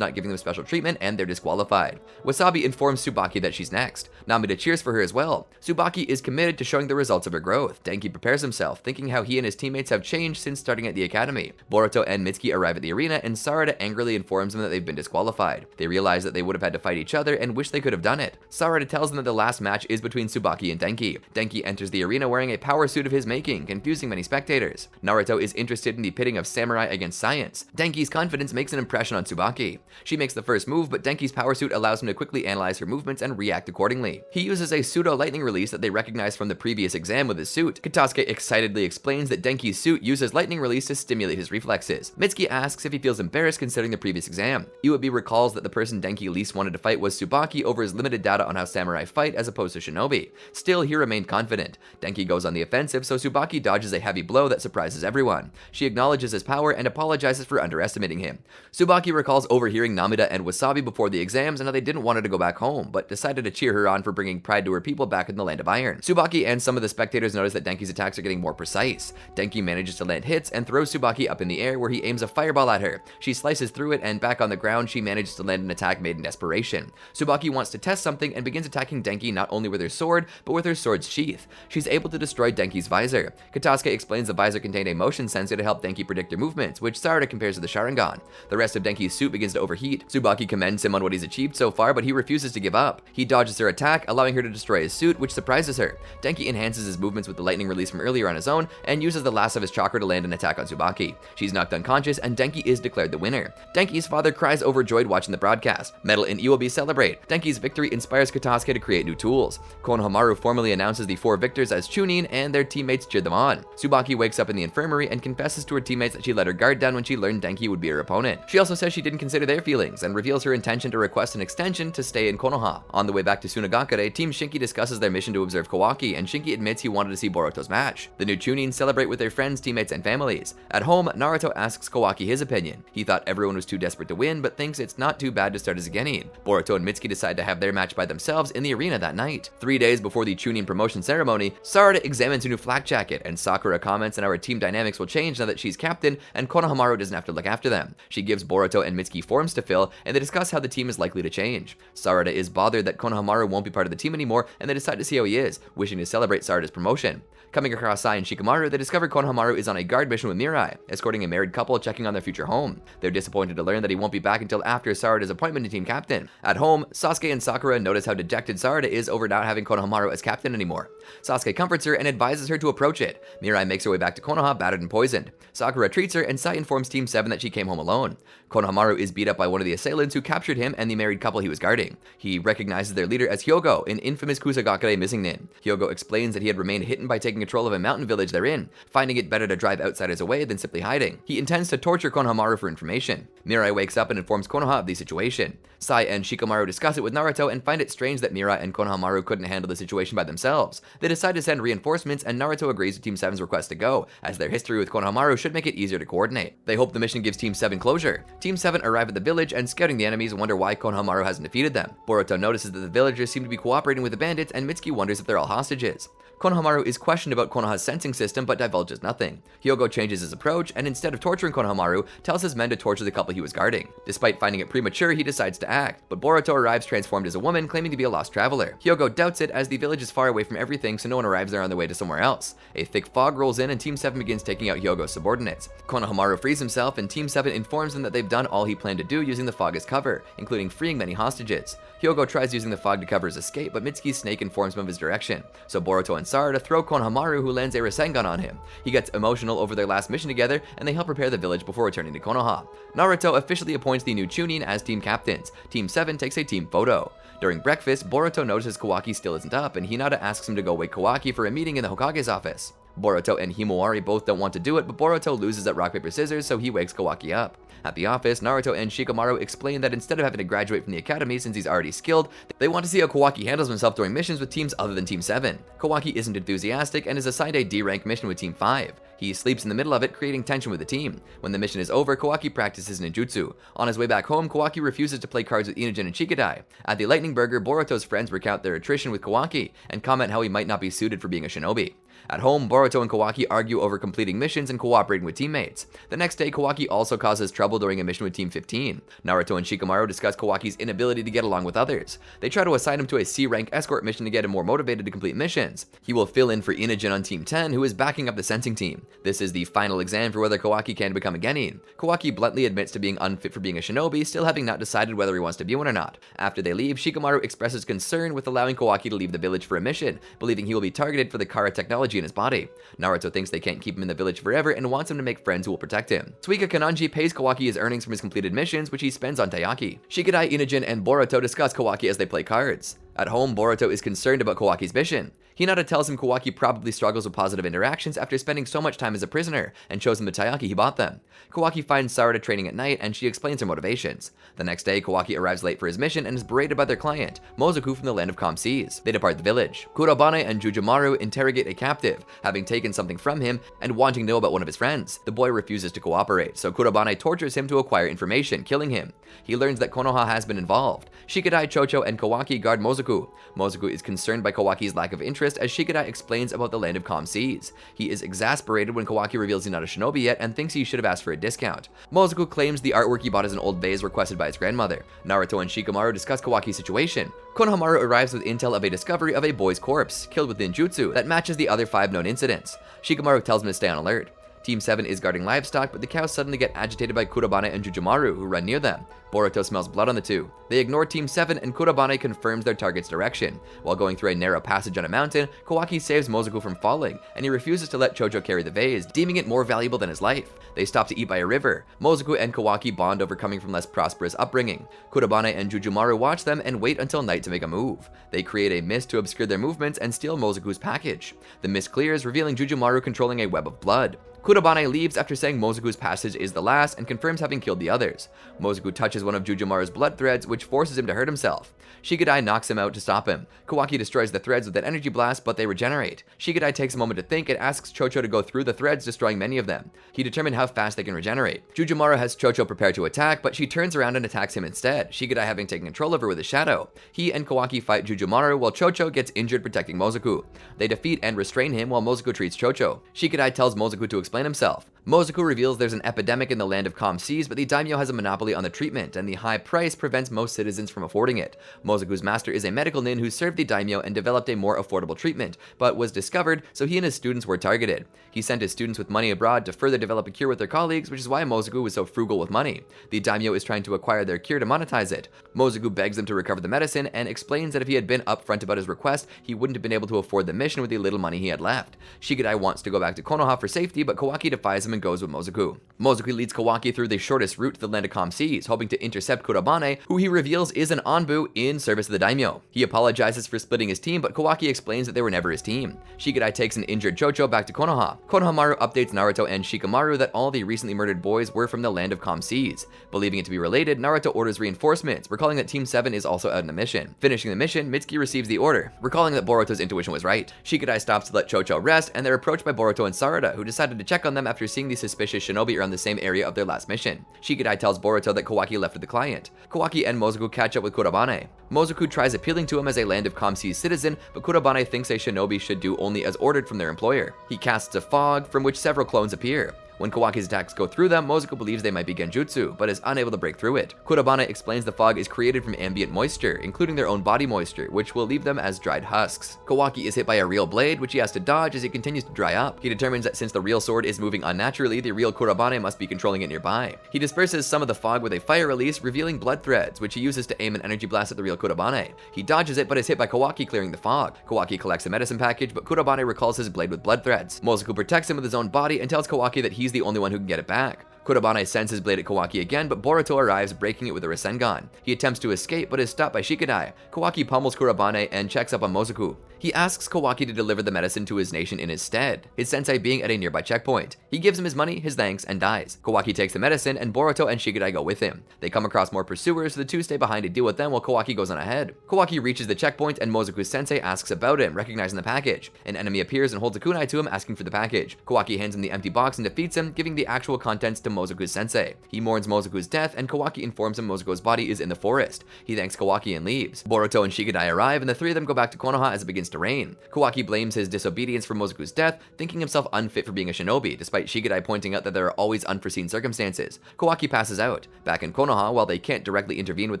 not giving them special treatment, and they're disqualified. Wasabi informs Tsubaki that she's next. Namida cheers for her as well. Tsubaki is committed to showing the results of her growth. Denki prepares himself, thinking how he and his teammates have changed since starting at the academy. Boruto and Mitsuki arrive at the arena, and Sarada angrily informs them that they've been disqualified. They realize that they would have had to fight each other and wish they could have done it. Sarada tells them that the last match is between Tsubaki and Denki. Denki enters the arena wearing a power suit of his making, confusing many spectators. Naruto is interested in the pitting of samurai against science. Denki's confidence makes an impression on Tsubaki. She makes the first move, but Denki's power suit allows him to quickly analyze her movements and react accordingly. He uses a pseudo lightning release that they recognize from the previous exam with his suit. Katasuke excitedly explains that Denki's suit uses lightning release to stimulate his reflexes. Mitsuki asks if he feels embarrassed considering the previous exam. Iwabi recalls that the person Denki least wanted to fight was Tsubaki over his limited data on how samurai fight as opposed to shinobi. Still, he remained confident. Denki goes on the offensive, so Tsubaki dodges a heavy blow that surprises everyone. She acknowledges his power and apologizes for underestimating him. Tsubaki recalls overhearing Namida and Wasabi before the exams and how they didn't want her to go back home, but decided to cheer her on for bringing pride to her people back in the land of iron. Tsubaki and some of the spectators notice that Denki's attacks are getting more precise. Denki manages to land hits and throws Tsubaki up in the air, where he aims a fireball at her. She slices through it, and back on the ground she manages to land an attack made in desperation. Tsubaki wants to test something and begins attacking Denki not only with her sword, but with her sword's sheath. She's able to destroy Denki's visor. Katasuke explains the visor contained a motion sensor to help Denki predict her movements, which Sarada compares to the Sharingan. The rest of Denki's suit begins to overheat. Tsubaki commends him on what he's achieved so far, but he refuses to give up. He dodges her attack, allowing her to destroy his suit, which surprises her. Denki enhances his movements with the lightning release from earlier on his own, and uses the last of his chakra to land an attack on Tsubaki. She's knocked unconscious, and Denki is declared the winner. Denki's father cries overjoyed watching the broadcast. Metal and Iwabi celebrate. Denki's victory inspires Katasuke to create new tools. Konohamaru formally announces the 4 victors as Chunin, and their teammates cheer them on. Tsubaki wakes up in the infirmary and confesses to her teammates that she let her guard down when she learned Denki would be her opponent. She also says she didn't consider their feelings, and reveals her intention to request an extension to stay in Konoha. On the way back to Sunagakure, Team Shinki discusses their mission to observe Kawaki, and Shinki admits he wanted to see Boruto's match. The new Chunin celebrate with their friends teammates and families. At home, Naruto asks Kawaki his opinion. He thought everyone was too desperate to win, but thinks it's not too bad to start as a genin. Boruto and Mitsuki decide to have their match by themselves in the arena that night. 3 days before the Chunin promotion ceremony, Sarada examines a new flak jacket, and Sakura comments on how our team dynamics will change now that she's captain, and Konohamaru doesn't have to look after them. She gives Boruto and Mitsuki forms to fill, and they discuss how the team is likely to change. Sarada is bothered that Konohamaru won't be part of the team anymore, and they decide to see how he is, wishing to celebrate Sarada's promotion. Coming across Sai and Shikamaru, they discover Konohamaru is on a guard mission with Mirai, escorting a married couple checking on their future home. They're disappointed to learn that he won't be back until after Sarada's appointment to team captain. At home, Sasuke and Sakura notice how dejected Sarada is over not having Konohamaru as captain anymore. Sasuke comforts her and advises her to approach it. Mirai makes her way back to Konoha, battered and poisoned. Sakura treats her, and Sai informs Team 7 that she came home alone. Konohamaru is beat up by one of the assailants who captured him and the married couple he was guarding. He recognizes their leader as Hyogo, an infamous Kusagakure missing nin. Hyogo explains that he had remained hidden by taking control of a mountain village they're in, finding it better to drive outsiders away than simply hiding. He intends to torture Konohamaru for information. Mirai wakes up and informs Konoha of the situation. Sai and Shikamaru discuss it with Naruto and find it strange that Mirai and Konohamaru couldn't handle the situation by themselves. They decide to send reinforcements, and Naruto agrees with Team 7's request to go, as their history with Konohamaru should make it easier to coordinate. They hope the mission gives Team 7 closure. Team 7 arrive at the village and, scouting the enemies, wonder why Konohamaru hasn't defeated them. Boruto notices that the villagers seem to be cooperating with the bandits, and Mitsuki wonders if they're all hostages. Konohamaru is questioned about Konoha's sensing system but divulges nothing. Hyogo changes his approach and, instead of torturing Konohamaru, tells his men to torture the couple he was guarding. Despite finding it premature, he decides to act, but Boruto arrives transformed as a woman, claiming to be a lost traveler. Hyogo doubts it, as the village is far away from everything, so no one arrives there on their way to somewhere else. A thick fog rolls in and Team 7 begins taking out Hyogo's subordinates. Konohamaru frees himself, and Team 7 informs them that they've done all he planned to do using the fog as cover, including freeing many hostages. Hyogo tries using the fog to cover his escape, but Mitsuki's snake informs him of his direction. So Boruto and Sarada throw Konohamaru, who lands a Rasengan on him. He gets emotional over their last mission together, and they help prepare the village before returning to Konoha. Naruto officially appoints the new Chunin as team captains. Team 7 takes a team photo. During breakfast, Boruto notices Kawaki still isn't up, and Hinata asks him to go wake Kawaki for a meeting in the Hokage's office. Boruto and Himawari both don't want to do it, but Boruto loses at rock, paper, scissors, so he wakes Kawaki up. At the office, Naruto and Shikamaru explain that instead of having to graduate from the academy since he's already skilled, they want to see how Kawaki handles himself during missions with teams other than Team 7. Kawaki isn't enthusiastic and is assigned a D-rank mission with Team 5. He sleeps in the middle of it, creating tension with the team. When the mission is over, Kawaki practices ninjutsu. On his way back home, Kawaki refuses to play cards with Inujin and Shikadai. At the Lightning Burger, Boruto's friends recount their attrition with Kawaki and comment how he might not be suited for being a shinobi. At home, Boruto and Kawaki argue over completing missions and cooperating with teammates. The next day, Kawaki also causes trouble during a mission with Team 15. Naruto and Shikamaru discuss Kawaki's inability to get along with others. They try to assign him to a C-rank escort mission to get him more motivated to complete missions. He will fill in for Inujin on Team 10, who is backing up the sensing team. This is the final exam for whether Kawaki can become a genin. Kawaki bluntly admits to being unfit for being a shinobi, still having not decided whether he wants to be one or not. After they leave, Shikamaru expresses concern with allowing Kawaki to leave the village for a mission, believing he will be targeted for the Kara technology in his body. Naruto thinks they can't keep him in the village forever and wants him to make friends who will protect him. Suika Kananji pays Kawaki his earnings from his completed missions, which he spends on Taiyaki. Shikadai, Inujin, and Boruto discuss Kawaki as they play cards. At home, Boruto is concerned about Kawaki's mission. Hinata tells him Kawaki probably struggles with positive interactions after spending so much time as a prisoner, and shows him the taiyaki he bought them. Kawaki finds Sarada training at night, and she explains her motivations. The next day, Kawaki arrives late for his mission and is berated by their client, Mozoku from the land of calm seas. They depart the village. Kurabane and Jujumaru interrogate a captive, having taken something from him and wanting to know about one of his friends. The boy refuses to cooperate, so Kurabane tortures him to acquire information, killing him. He learns that Konoha has been involved. Shikadai, Chocho, and Kawaki guard Mozoku. Mozoku is concerned by Kawaki's lack of interest as Shikadai explains about the land of calm seas. He is exasperated when Kawaki reveals he's not a shinobi yet and thinks he should have asked for a discount. Mozoku claims the artwork he bought is an old vase requested by his grandmother. Naruto and Shikamaru discuss Kawaki's situation. Konohamaru arrives with intel of a discovery of a boy's corpse, killed with ninjutsu, that matches the other 5 known incidents. Shikamaru tells him to stay on alert. Team 7 is guarding livestock, but the cows suddenly get agitated by Kurabane and Jujumaru, who run near them. Boruto smells blood on the two. They ignore Team 7, and Kurabane confirms their target's direction. While going through a narrow passage on a mountain, Kawaki saves Mozoku from falling, and he refuses to let Chocho carry the vase, deeming it more valuable than his life. They stop to eat by a river. Mozoku and Kawaki bond over coming from less prosperous upbringing. Kurabane and Jujumaru watch them and wait until night to make a move. They create a mist to obscure their movements and steal Mozoku's package. The mist clears, revealing Jujumaru controlling a web of blood. Kurabane leaves after saying Mozoku's passage is the last and confirms having killed the others. Mozoku touches one of Jujumaru's blood threads, which forces him to hurt himself. Shikadai knocks him out to stop him. Kawaki destroys the threads with an energy blast, but they regenerate. Shikadai takes a moment to think and asks Chocho to go through the threads, destroying many of them. He determined how fast they can regenerate. Jujumaru has Chocho prepare to attack, but she turns around and attacks him instead, Shikadai having taken control of her with his shadow. He and Kawaki fight Jujumaru while Chocho gets injured protecting Mozoku. They defeat and restrain him while Mozoku treats Chocho. Shikadai tells Mozoku to explain himself. Mozoku reveals there's an epidemic in the land of calm seas, but the daimyo has a monopoly on the treatment, and the high price prevents most citizens from affording it. Mozoku's master is a medical nin who served the daimyo and developed a more affordable treatment, but was discovered, so he and his students were targeted. He sent his students with money abroad to further develop a cure with their colleagues, which is why Mozoku was so frugal with money. The daimyo is trying to acquire their cure to monetize it. Mozoku begs them to recover the medicine and explains that if he had been upfront about his request, he wouldn't have been able to afford the mission with the little money he had left. Shikadai wants to go back to Konoha for safety, but Kawaki defies him and goes with Mozoku. Mozoku leads Kawaki through the shortest route to the land of calm seas, hoping to intercept Kurabane, who he reveals is an Anbu in service of the daimyo. He apologizes for splitting his team, but Kawaki explains that they were never his team. Shikadai takes an injured Chocho back to Konoha. Konohamaru updates Naruto and Shikamaru that all the recently murdered boys were from the land of calm seas. Believing it to be related, Naruto orders reinforcements, recalling that Team 7 is also out on a mission. Finishing the mission, Mitsuki receives the order, recalling that Boruto's intuition was right. Shikadai stops to let Chocho rest, and they're approached by Boruto and Sarada, who decided to check on them after seeing the suspicious shinobi around the same area of their last mission. Shikadai tells Boruto that Kawaki left with the client. Kawaki and Mozoku catch up with Kurabane. Mozoku tries appealing to him as a land of calm seas citizen, but Kurabane thinks a shinobi should do only as ordered from their employer. He casts a fog, from which several clones appear. When Kawaki's attacks go through them, Mozoku believes they might be genjutsu, but is unable to break through it. Kurabane explains the fog is created from ambient moisture, including their own body moisture, which will leave them as dried husks. Kawaki is hit by a real blade, which he has to dodge as it continues to dry up. He determines that since the real sword is moving unnaturally, the real Kurabane must be controlling it nearby. He disperses some of the fog with a fire release, revealing blood threads, which he uses to aim an energy blast at the real Kurabane. He dodges it, but is hit by Kawaki clearing the fog. Kawaki collects a medicine package, but Kurabane recalls his blade with blood threads. Mozoku protects him with his own body and tells Kawaki that he's the only one who can get it back. Kurabane sends his blade at Kawaki again, but Boruto arrives, breaking it with a Rasengan. He attempts to escape, but is stopped by Shikadai. Kawaki pummels Kurabane and checks up on Mozoku. He asks Kawaki to deliver the medicine to his nation in his stead, his sensei being at a nearby checkpoint. He gives him his money, his thanks, and dies. Kawaki takes the medicine, and Boruto and Shikadai go with him. They come across more pursuers, so the two stay behind to deal with them while Kawaki goes on ahead. Kawaki reaches the checkpoint, and Mozoku's sensei asks about him, recognizing the package. An enemy appears and holds a kunai to him, asking for the package. Kawaki hands him the empty box and defeats him, giving the actual contents to Mozoku's sensei. He mourns Mozoku's death, and Kawaki informs him Mozoku's body is in the forest. He thanks Kawaki and leaves. Boruto and Shikadai arrive, and the three of them go back to Konoha as it begins to rain. Kawaki blames his disobedience for Mozoku's death, thinking himself unfit for being a shinobi, despite Shikadai pointing out that there are always unforeseen circumstances. Kawaki passes out. Back in Konoha, while they can't directly intervene with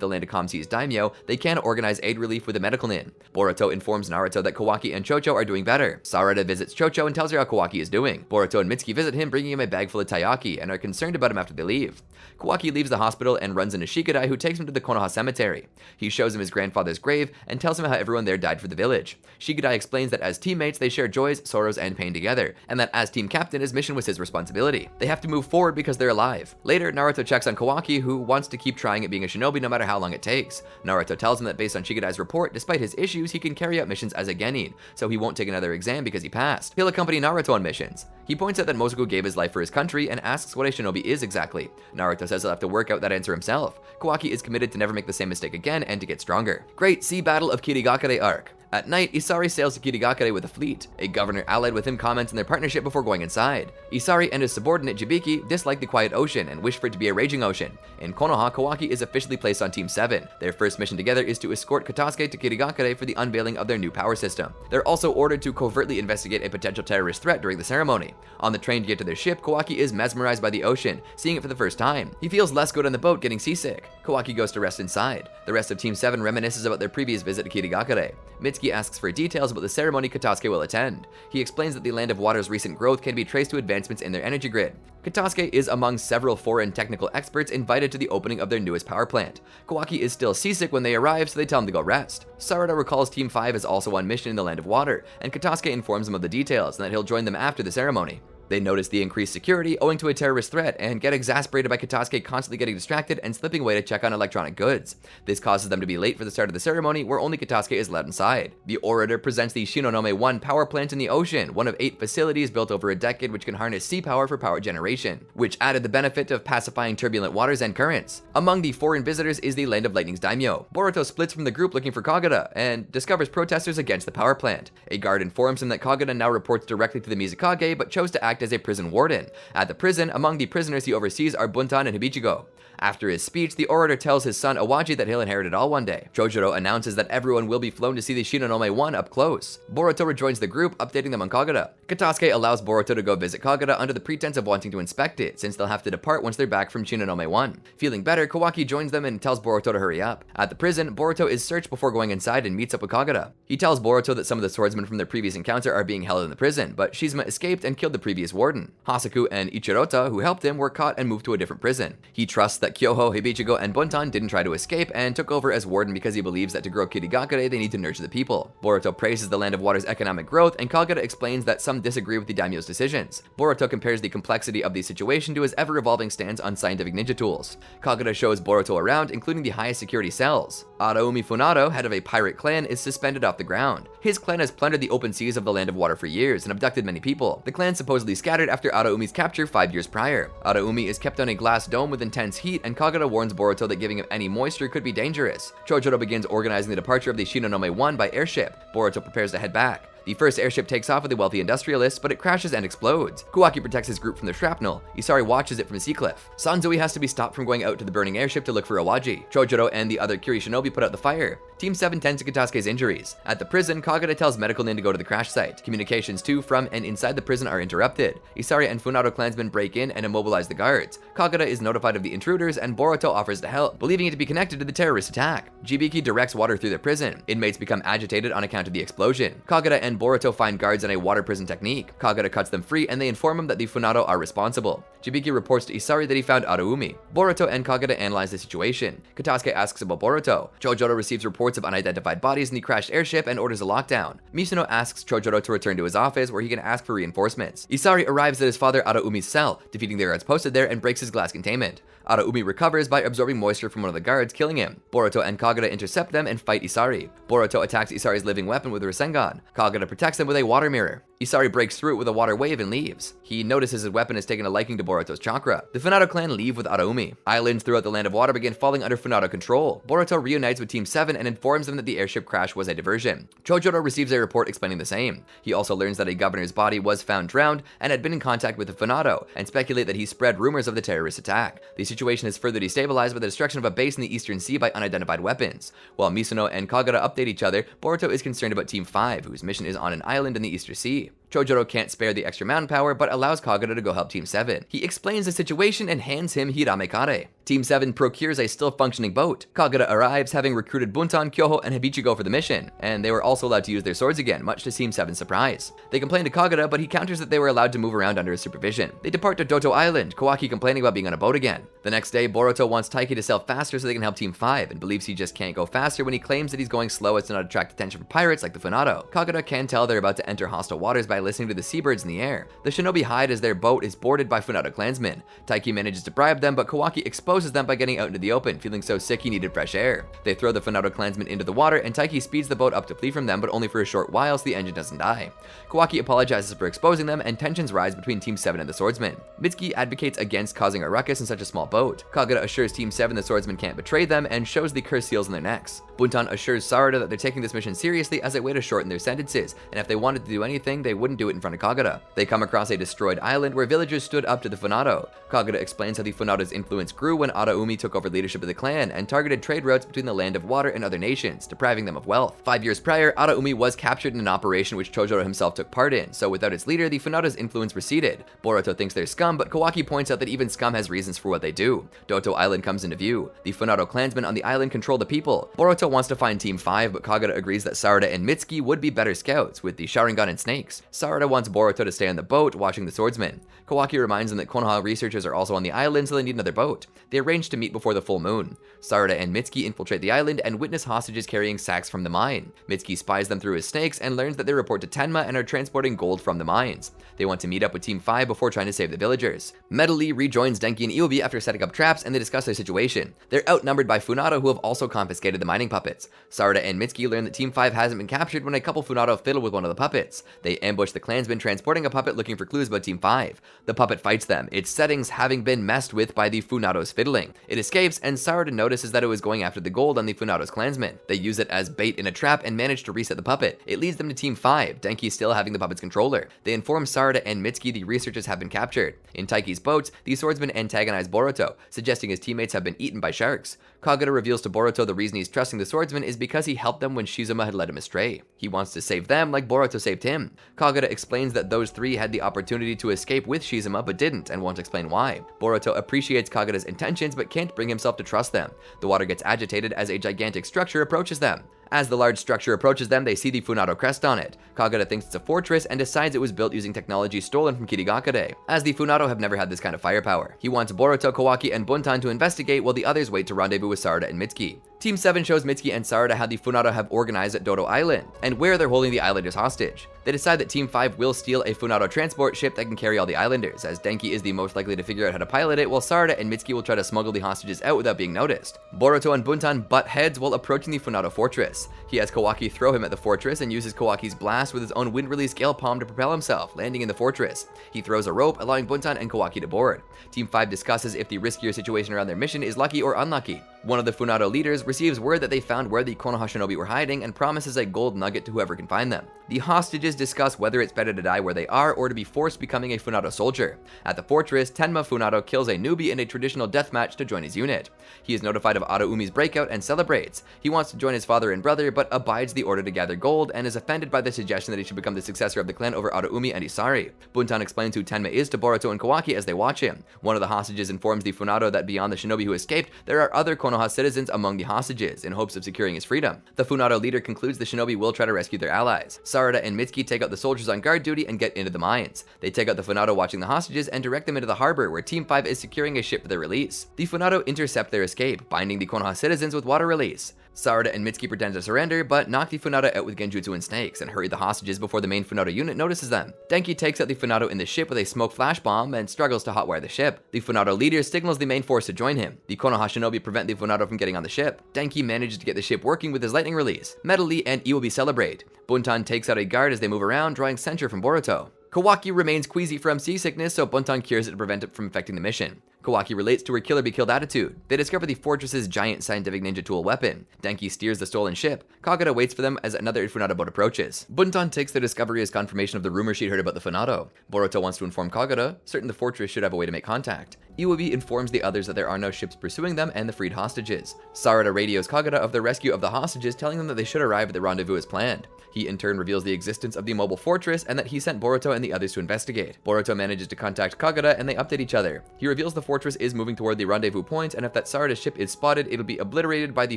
the land of calm seas daimyo, they can organize aid relief with a medical nin. Boruto informs Naruto that Kawaki and Chocho are doing better. Sarada visits Chocho and tells her how Kawaki is doing. Boruto and Mitsuki visit him, bringing him a bag full of taiyaki, and are concerned about him after they leave. Kawaki leaves the hospital and runs into Shikadai, who takes him to the Konoha cemetery. He shows him his grandfather's grave and tells him how everyone there died for the village. Shikadai explains that as teammates they share joys, sorrows, and pain together, and that as team captain his mission was his responsibility. They have to move forward because they're alive. Later, Naruto checks on Kawaki, who wants to keep trying at being a shinobi no matter how long it takes. Naruto tells him that based on Shikadai's report, despite his issues, he can carry out missions as a genin, so he won't take another exam because he passed. He'll accompany Naruto on missions. He points out that Mozoku gave his life for his country and asks what a shinobi is exactly. Naruto says he'll have to work out that answer himself. Kawaki is committed to never make the same mistake again and to get stronger. Great Sea Battle of Kirigakure arc. At night, Isari sails to Kirigakure with a fleet. A governor allied with him comments on their partnership before going inside. Isari and his subordinate Jibiki dislike the quiet ocean and wish for it to be a raging ocean. In Konoha, Kawaki is officially placed on Team 7. Their first mission together is to escort Katasuke to Kirigakure for the unveiling of their new power system. They're also ordered to covertly investigate a potential terrorist threat during the ceremony. On the train to get to their ship, Kawaki is mesmerized by the ocean, seeing it for the first time. He feels less good on the boat, getting seasick. Kawaki goes to rest inside. The rest of Team 7 reminisces about their previous visit to Kirigakure. Mitsuki asks for details about the ceremony Katasuke will attend. He explains that the Land of Water's recent growth can be traced to advancements in their energy grid. Katasuke is among several foreign technical experts invited to the opening of their newest power plant. Kawaki is still seasick when they arrive, so they tell him to go rest. Sarada recalls Team 5 is also on mission in the Land of Water, and Katasuke informs him of the details and that he'll join them after the ceremony. They notice the increased security owing to a terrorist threat and get exasperated by Katasuke constantly getting distracted and slipping away to check on electronic goods. This causes them to be late for the start of the ceremony, where only Katasuke is allowed inside. The orator presents the Shinonome 1 power plant in the ocean, one of 8 facilities built over a decade which can harness sea power for power generation, which added the benefit of pacifying turbulent waters and currents. Among the foreign visitors is the Land of Lightning's daimyo. Boruto splits from the group looking for Kagura and discovers protesters against the power plant. A guard informs him that Kagura now reports directly to the Mizukage but chose to act as a prison warden. At the prison, among the prisoners he oversees are Buntan and Hibichigo. After his speech, the orator tells his son Awaji that he'll inherit it all one day. Chojuro announces that everyone will be flown to see the Shinonome 1 up close. Boruto rejoins the group, updating them on Kagura. Katasuke allows Boruto to go visit Kagura under the pretense of wanting to inspect it, since they'll have to depart once they're back from Shinonome 1. Feeling better, Kawaki joins them and tells Boruto to hurry up. At the prison, Boruto is searched before going inside and meets up with Kagura. He tells Boruto that some of the swordsmen from their previous encounter are being held in the prison, but Shizuma escaped and killed the previous warden. Hasaku and Ichirota, who helped him, were caught and moved to a different prison. He trusts that Kyoho, Hibichigo, and Buntan didn't try to escape and took over as warden because he believes that to grow Kirigakure they need to nurture the people. Boruto praises the Land of Water's economic growth, and Kagura explains that some disagree with the daimyo's decisions. Boruto compares the complexity of the situation to his ever-evolving stance on scientific ninja tools. Kagura shows Boruto around, including the highest security cells. Araumi Funado, head of a pirate clan, is suspended off the ground. His clan has plundered the open seas of the Land of Water for years and abducted many people. The clan supposedly scattered after Araumi's capture 5 years prior. Araumi is kept on a glass dome with intense heat, and Kagura warns Boruto that giving him any moisture could be dangerous. Chojuro begins organizing the departure of the Shinonome 1 by airship. Boruto prepares to head back. The first airship takes off with a wealthy industrialist, but it crashes and explodes. Kawaki protects his group from the shrapnel. Isari watches it from a sea cliff. Sanzui has to be stopped from going out to the burning airship to look for Awaji. Chojuro and the other Kiri Shinobi put out the fire. Team 7 tends to Katasuke's injuries. At the prison, Kagura tells Medical Nin to go to the crash site. Communications to, from, and inside the prison are interrupted. Isari and Funado clansmen break in and immobilize the guards. Kagura is notified of the intruders, and Boruto offers to help, believing it to be connected to the terrorist attack. Jibiki directs water through the prison. Inmates become agitated on account of the explosion. Kagura and Boruto find guards in a water prison technique. Kagura cuts them free, and they inform him that the Funado are responsible. Jibiki reports to Isari that he found Araumi. Boruto and Kagura analyze the situation. Katasuke asks about Boruto. Chojuro receives reports of unidentified bodies in the crashed airship and orders a lockdown. Misono asks Chojuro to return to his office where he can ask for reinforcements. Isari arrives at his father Araumi's cell, defeating the guards posted there, and breaks his glass containment. Araumi recovers by absorbing moisture from one of the guards, killing him. Boruto and Kagura intercept them and fight Isari. Boruto attacks Isari's living weapon with a Rasengan. Kagura protects him with a water mirror. Isari breaks through it with a water wave and leaves. He notices his weapon has taken a liking to Boruto's chakra. The Funado clan leave with Araumi. Islands throughout the Land of Water begin falling under Funado control. Boruto reunites with Team 7 and informs them that the airship crash was a diversion. Chojuro receives a report explaining the same. He also learns that a governor's body was found drowned and had been in contact with the Funado, and speculate that he spread rumors of the terrorist attack. The situation is further destabilized by the destruction of a base in the Eastern Sea by unidentified weapons. While Misono and Kagura update each other, Boruto is concerned about Team 5, whose mission is on an island in the Eastern Sea. Chojuro can't spare the extra manpower, but allows Kagura to go help Team 7. He explains the situation and hands him Hirame Kare. Team 7 procures a still-functioning boat. Kagura arrives, having recruited Buntan, Kyoho, and Hibichigo for the mission, and they were also allowed to use their swords again, much to Team 7's surprise. They complain to Kagura, but he counters that they were allowed to move around under his supervision. They depart to Doto Island, Kawaki complaining about being on a boat again. The next day, Boruto wants Taiki to sail faster so they can help Team 5, and believes he just can't go faster when he claims that he's going slow as to not attract attention from pirates like the Funado. Kagura can tell they're about to enter hostile waters by listening to the seabirds in the air. The Shinobi hide as their boat is boarded by Funado clansmen. Taiki manages to bribe them, but Kawaki exposes them by getting out into the open, feeling so sick he needed fresh air. They throw the Funado clansmen into the water, and Taiki speeds the boat up to flee from them, but only for a short while so the engine doesn't die. Kawaki apologizes for exposing them, and tensions rise between Team 7 and the swordsmen. Mitsuki advocates against causing a ruckus in such a small boat. Kagura assures Team 7 the swordsmen can't betray them, and shows the cursed seals on their necks. Buntan assures Sarada that they're taking this mission seriously as a way to shorten their sentences, and if they wanted to do anything, they wouldn't do it in front of Kagura. They come across a destroyed island where villagers stood up to the Funado. Kagura explains how the Funado's influence grew when Araumi took over leadership of the clan and targeted trade routes between the Land of Water and other nations, depriving them of wealth. 5 years prior, Araumi was captured in an operation which Chojuro himself took part in, so without its leader, the Funado's influence receded. Boruto thinks they're scum, but Kawaki points out that even scum has reasons for what they do. Doto Island comes into view. The Funado clansmen on the island control the people. Boruto wants to find Team 5, but Kagura agrees that Sarada and Mitsuki would be better scouts, with the Sharingan and snakes. Sarada wants Boruto to stay on the boat, watching the swordsman. Kawaki reminds them that Konoha researchers are also on the island, so they need another boat. They arrange to meet before the full moon. Sarada and Mitsuki infiltrate the island and witness hostages carrying sacks from the mine. Mitsuki spies them through his snakes and learns that they report to Tenma and are transporting gold from the mines. They want to meet up with Team 5 before trying to save the villagers. Medley rejoins Denki and Iobi after setting up traps, and they discuss their situation. They're outnumbered by Funado, who have also confiscated the mining puppets. Sarada and Mitsuki learn that Team 5 hasn't been captured when a couple Funado fiddle with one of the puppets. They ambush the clansmen transporting a puppet looking for clues about Team 5. The puppet fights them, its settings having been messed with by the Funado's fiddling. It escapes, and Sarada notices that it was going after the gold on the Funado's clansmen. They use it as bait in a trap and manage to reset the puppet. It leads them to Team 5, Denki still having the puppet's controller. They inform Sarada and Mitsuki the researchers have been captured. In Taiki's boats, the swordsman antagonized Boruto, suggesting his teammates have been eaten by sharks. Kagura reveals to Boruto the reason he's trusting the swordsman is because he helped them when Shizuma had led him astray. He wants to save them like Boruto saved him. Kagura explains that those three had the opportunity to escape with Shizuma but didn't, and won't explain why. Boruto appreciates Kagura's intentions but can't bring himself to trust them. The water gets agitated as a gigantic structure approaches them. As the large structure approaches them, they see the Funado crest on it. Kagura thinks it's a fortress and decides it was built using technology stolen from Kirigakure, as the Funado have never had this kind of firepower. He wants Boruto, Kawaki, and Buntan to investigate while the others wait to rendezvous with Sarada and Mitsuki. Team 7 shows Mitsuki and Sarada how the Funado have organized at Dodo Island, and where they're holding the islanders hostage. They decide that Team 5 will steal a Funado transport ship that can carry all the islanders, as Denki is the most likely to figure out how to pilot it, while Sarada and Mitsuki will try to smuggle the hostages out without being noticed. Boruto and Buntan butt heads while approaching the Funado fortress. He has Kawaki throw him at the fortress and uses Kawaki's blast with his own wind release gale palm to propel himself, landing in the fortress. He throws a rope, allowing Buntan and Kawaki to board. Team 5 discusses if the riskier situation around their mission is lucky or unlucky. One of the Funado leaders receives word that they found where the Konoha Shinobi were hiding and promises a gold nugget to whoever can find them. The hostages discuss whether it's better to die where they are or to be forced becoming a Funado soldier. At the fortress, Tenma Funado kills a newbie in a traditional deathmatch to join his unit. He is notified of Araumi's breakout and celebrates. He wants to join his father and brother, but abides the order to gather gold and is offended by the suggestion that he should become the successor of the clan over Araumi and Isari. Buntan explains who Tenma is to Boruto and Kawaki as they watch him. One of the hostages informs the Funado that beyond the shinobi who escaped, there are other Konoha citizens among the hostages, in hopes of securing his freedom. The Funado leader concludes the shinobi will try to rescue their allies. Sarada and Mitsuki take out the soldiers on guard duty and get into the mines. They take out the Funado watching the hostages and direct them into the harbor, where Team 5 is securing a ship for their release. The Funado intercept their escape, binding the Konoha citizens with water release. Sarada and Mitsuki pretend to surrender, but knock the Funado out with genjutsu and snakes, and hurry the hostages before the main Funado unit notices them. Denki takes out the Funado in the ship with a smoke flash bomb and struggles to hotwire the ship. The Funado leader signals the main force to join him. The Konoha shinobi prevent the Funado from getting on the ship. Denki manages to get the ship working with his lightning release. Medley and Iobi celebrate. Buntan takes out a guard as they move around, drawing censure from Boruto. Kawaki remains queasy from seasickness, so Buntan cures it to prevent it from affecting the mission. Kawaki relates to her kill or be killed attitude. They discover the fortress's giant scientific ninja tool weapon. Denki steers the stolen ship. Kagura waits for them as another Funado boat approaches. Buntan takes their discovery as confirmation of the rumor she'd heard about the Funado. Boruto wants to inform Kagura, certain the fortress should have a way to make contact. Iobi informs the others that there are no ships pursuing them and the freed hostages. Sarada radios Kagura of the rescue of the hostages, telling them that they should arrive at the rendezvous as planned. He in turn reveals the existence of the mobile fortress and that he sent Boruto and the others to investigate. Boruto manages to contact Kagura and they update each other. He reveals the fortress is moving toward the rendezvous point, and if that Sarada's ship is spotted, it'll be obliterated by the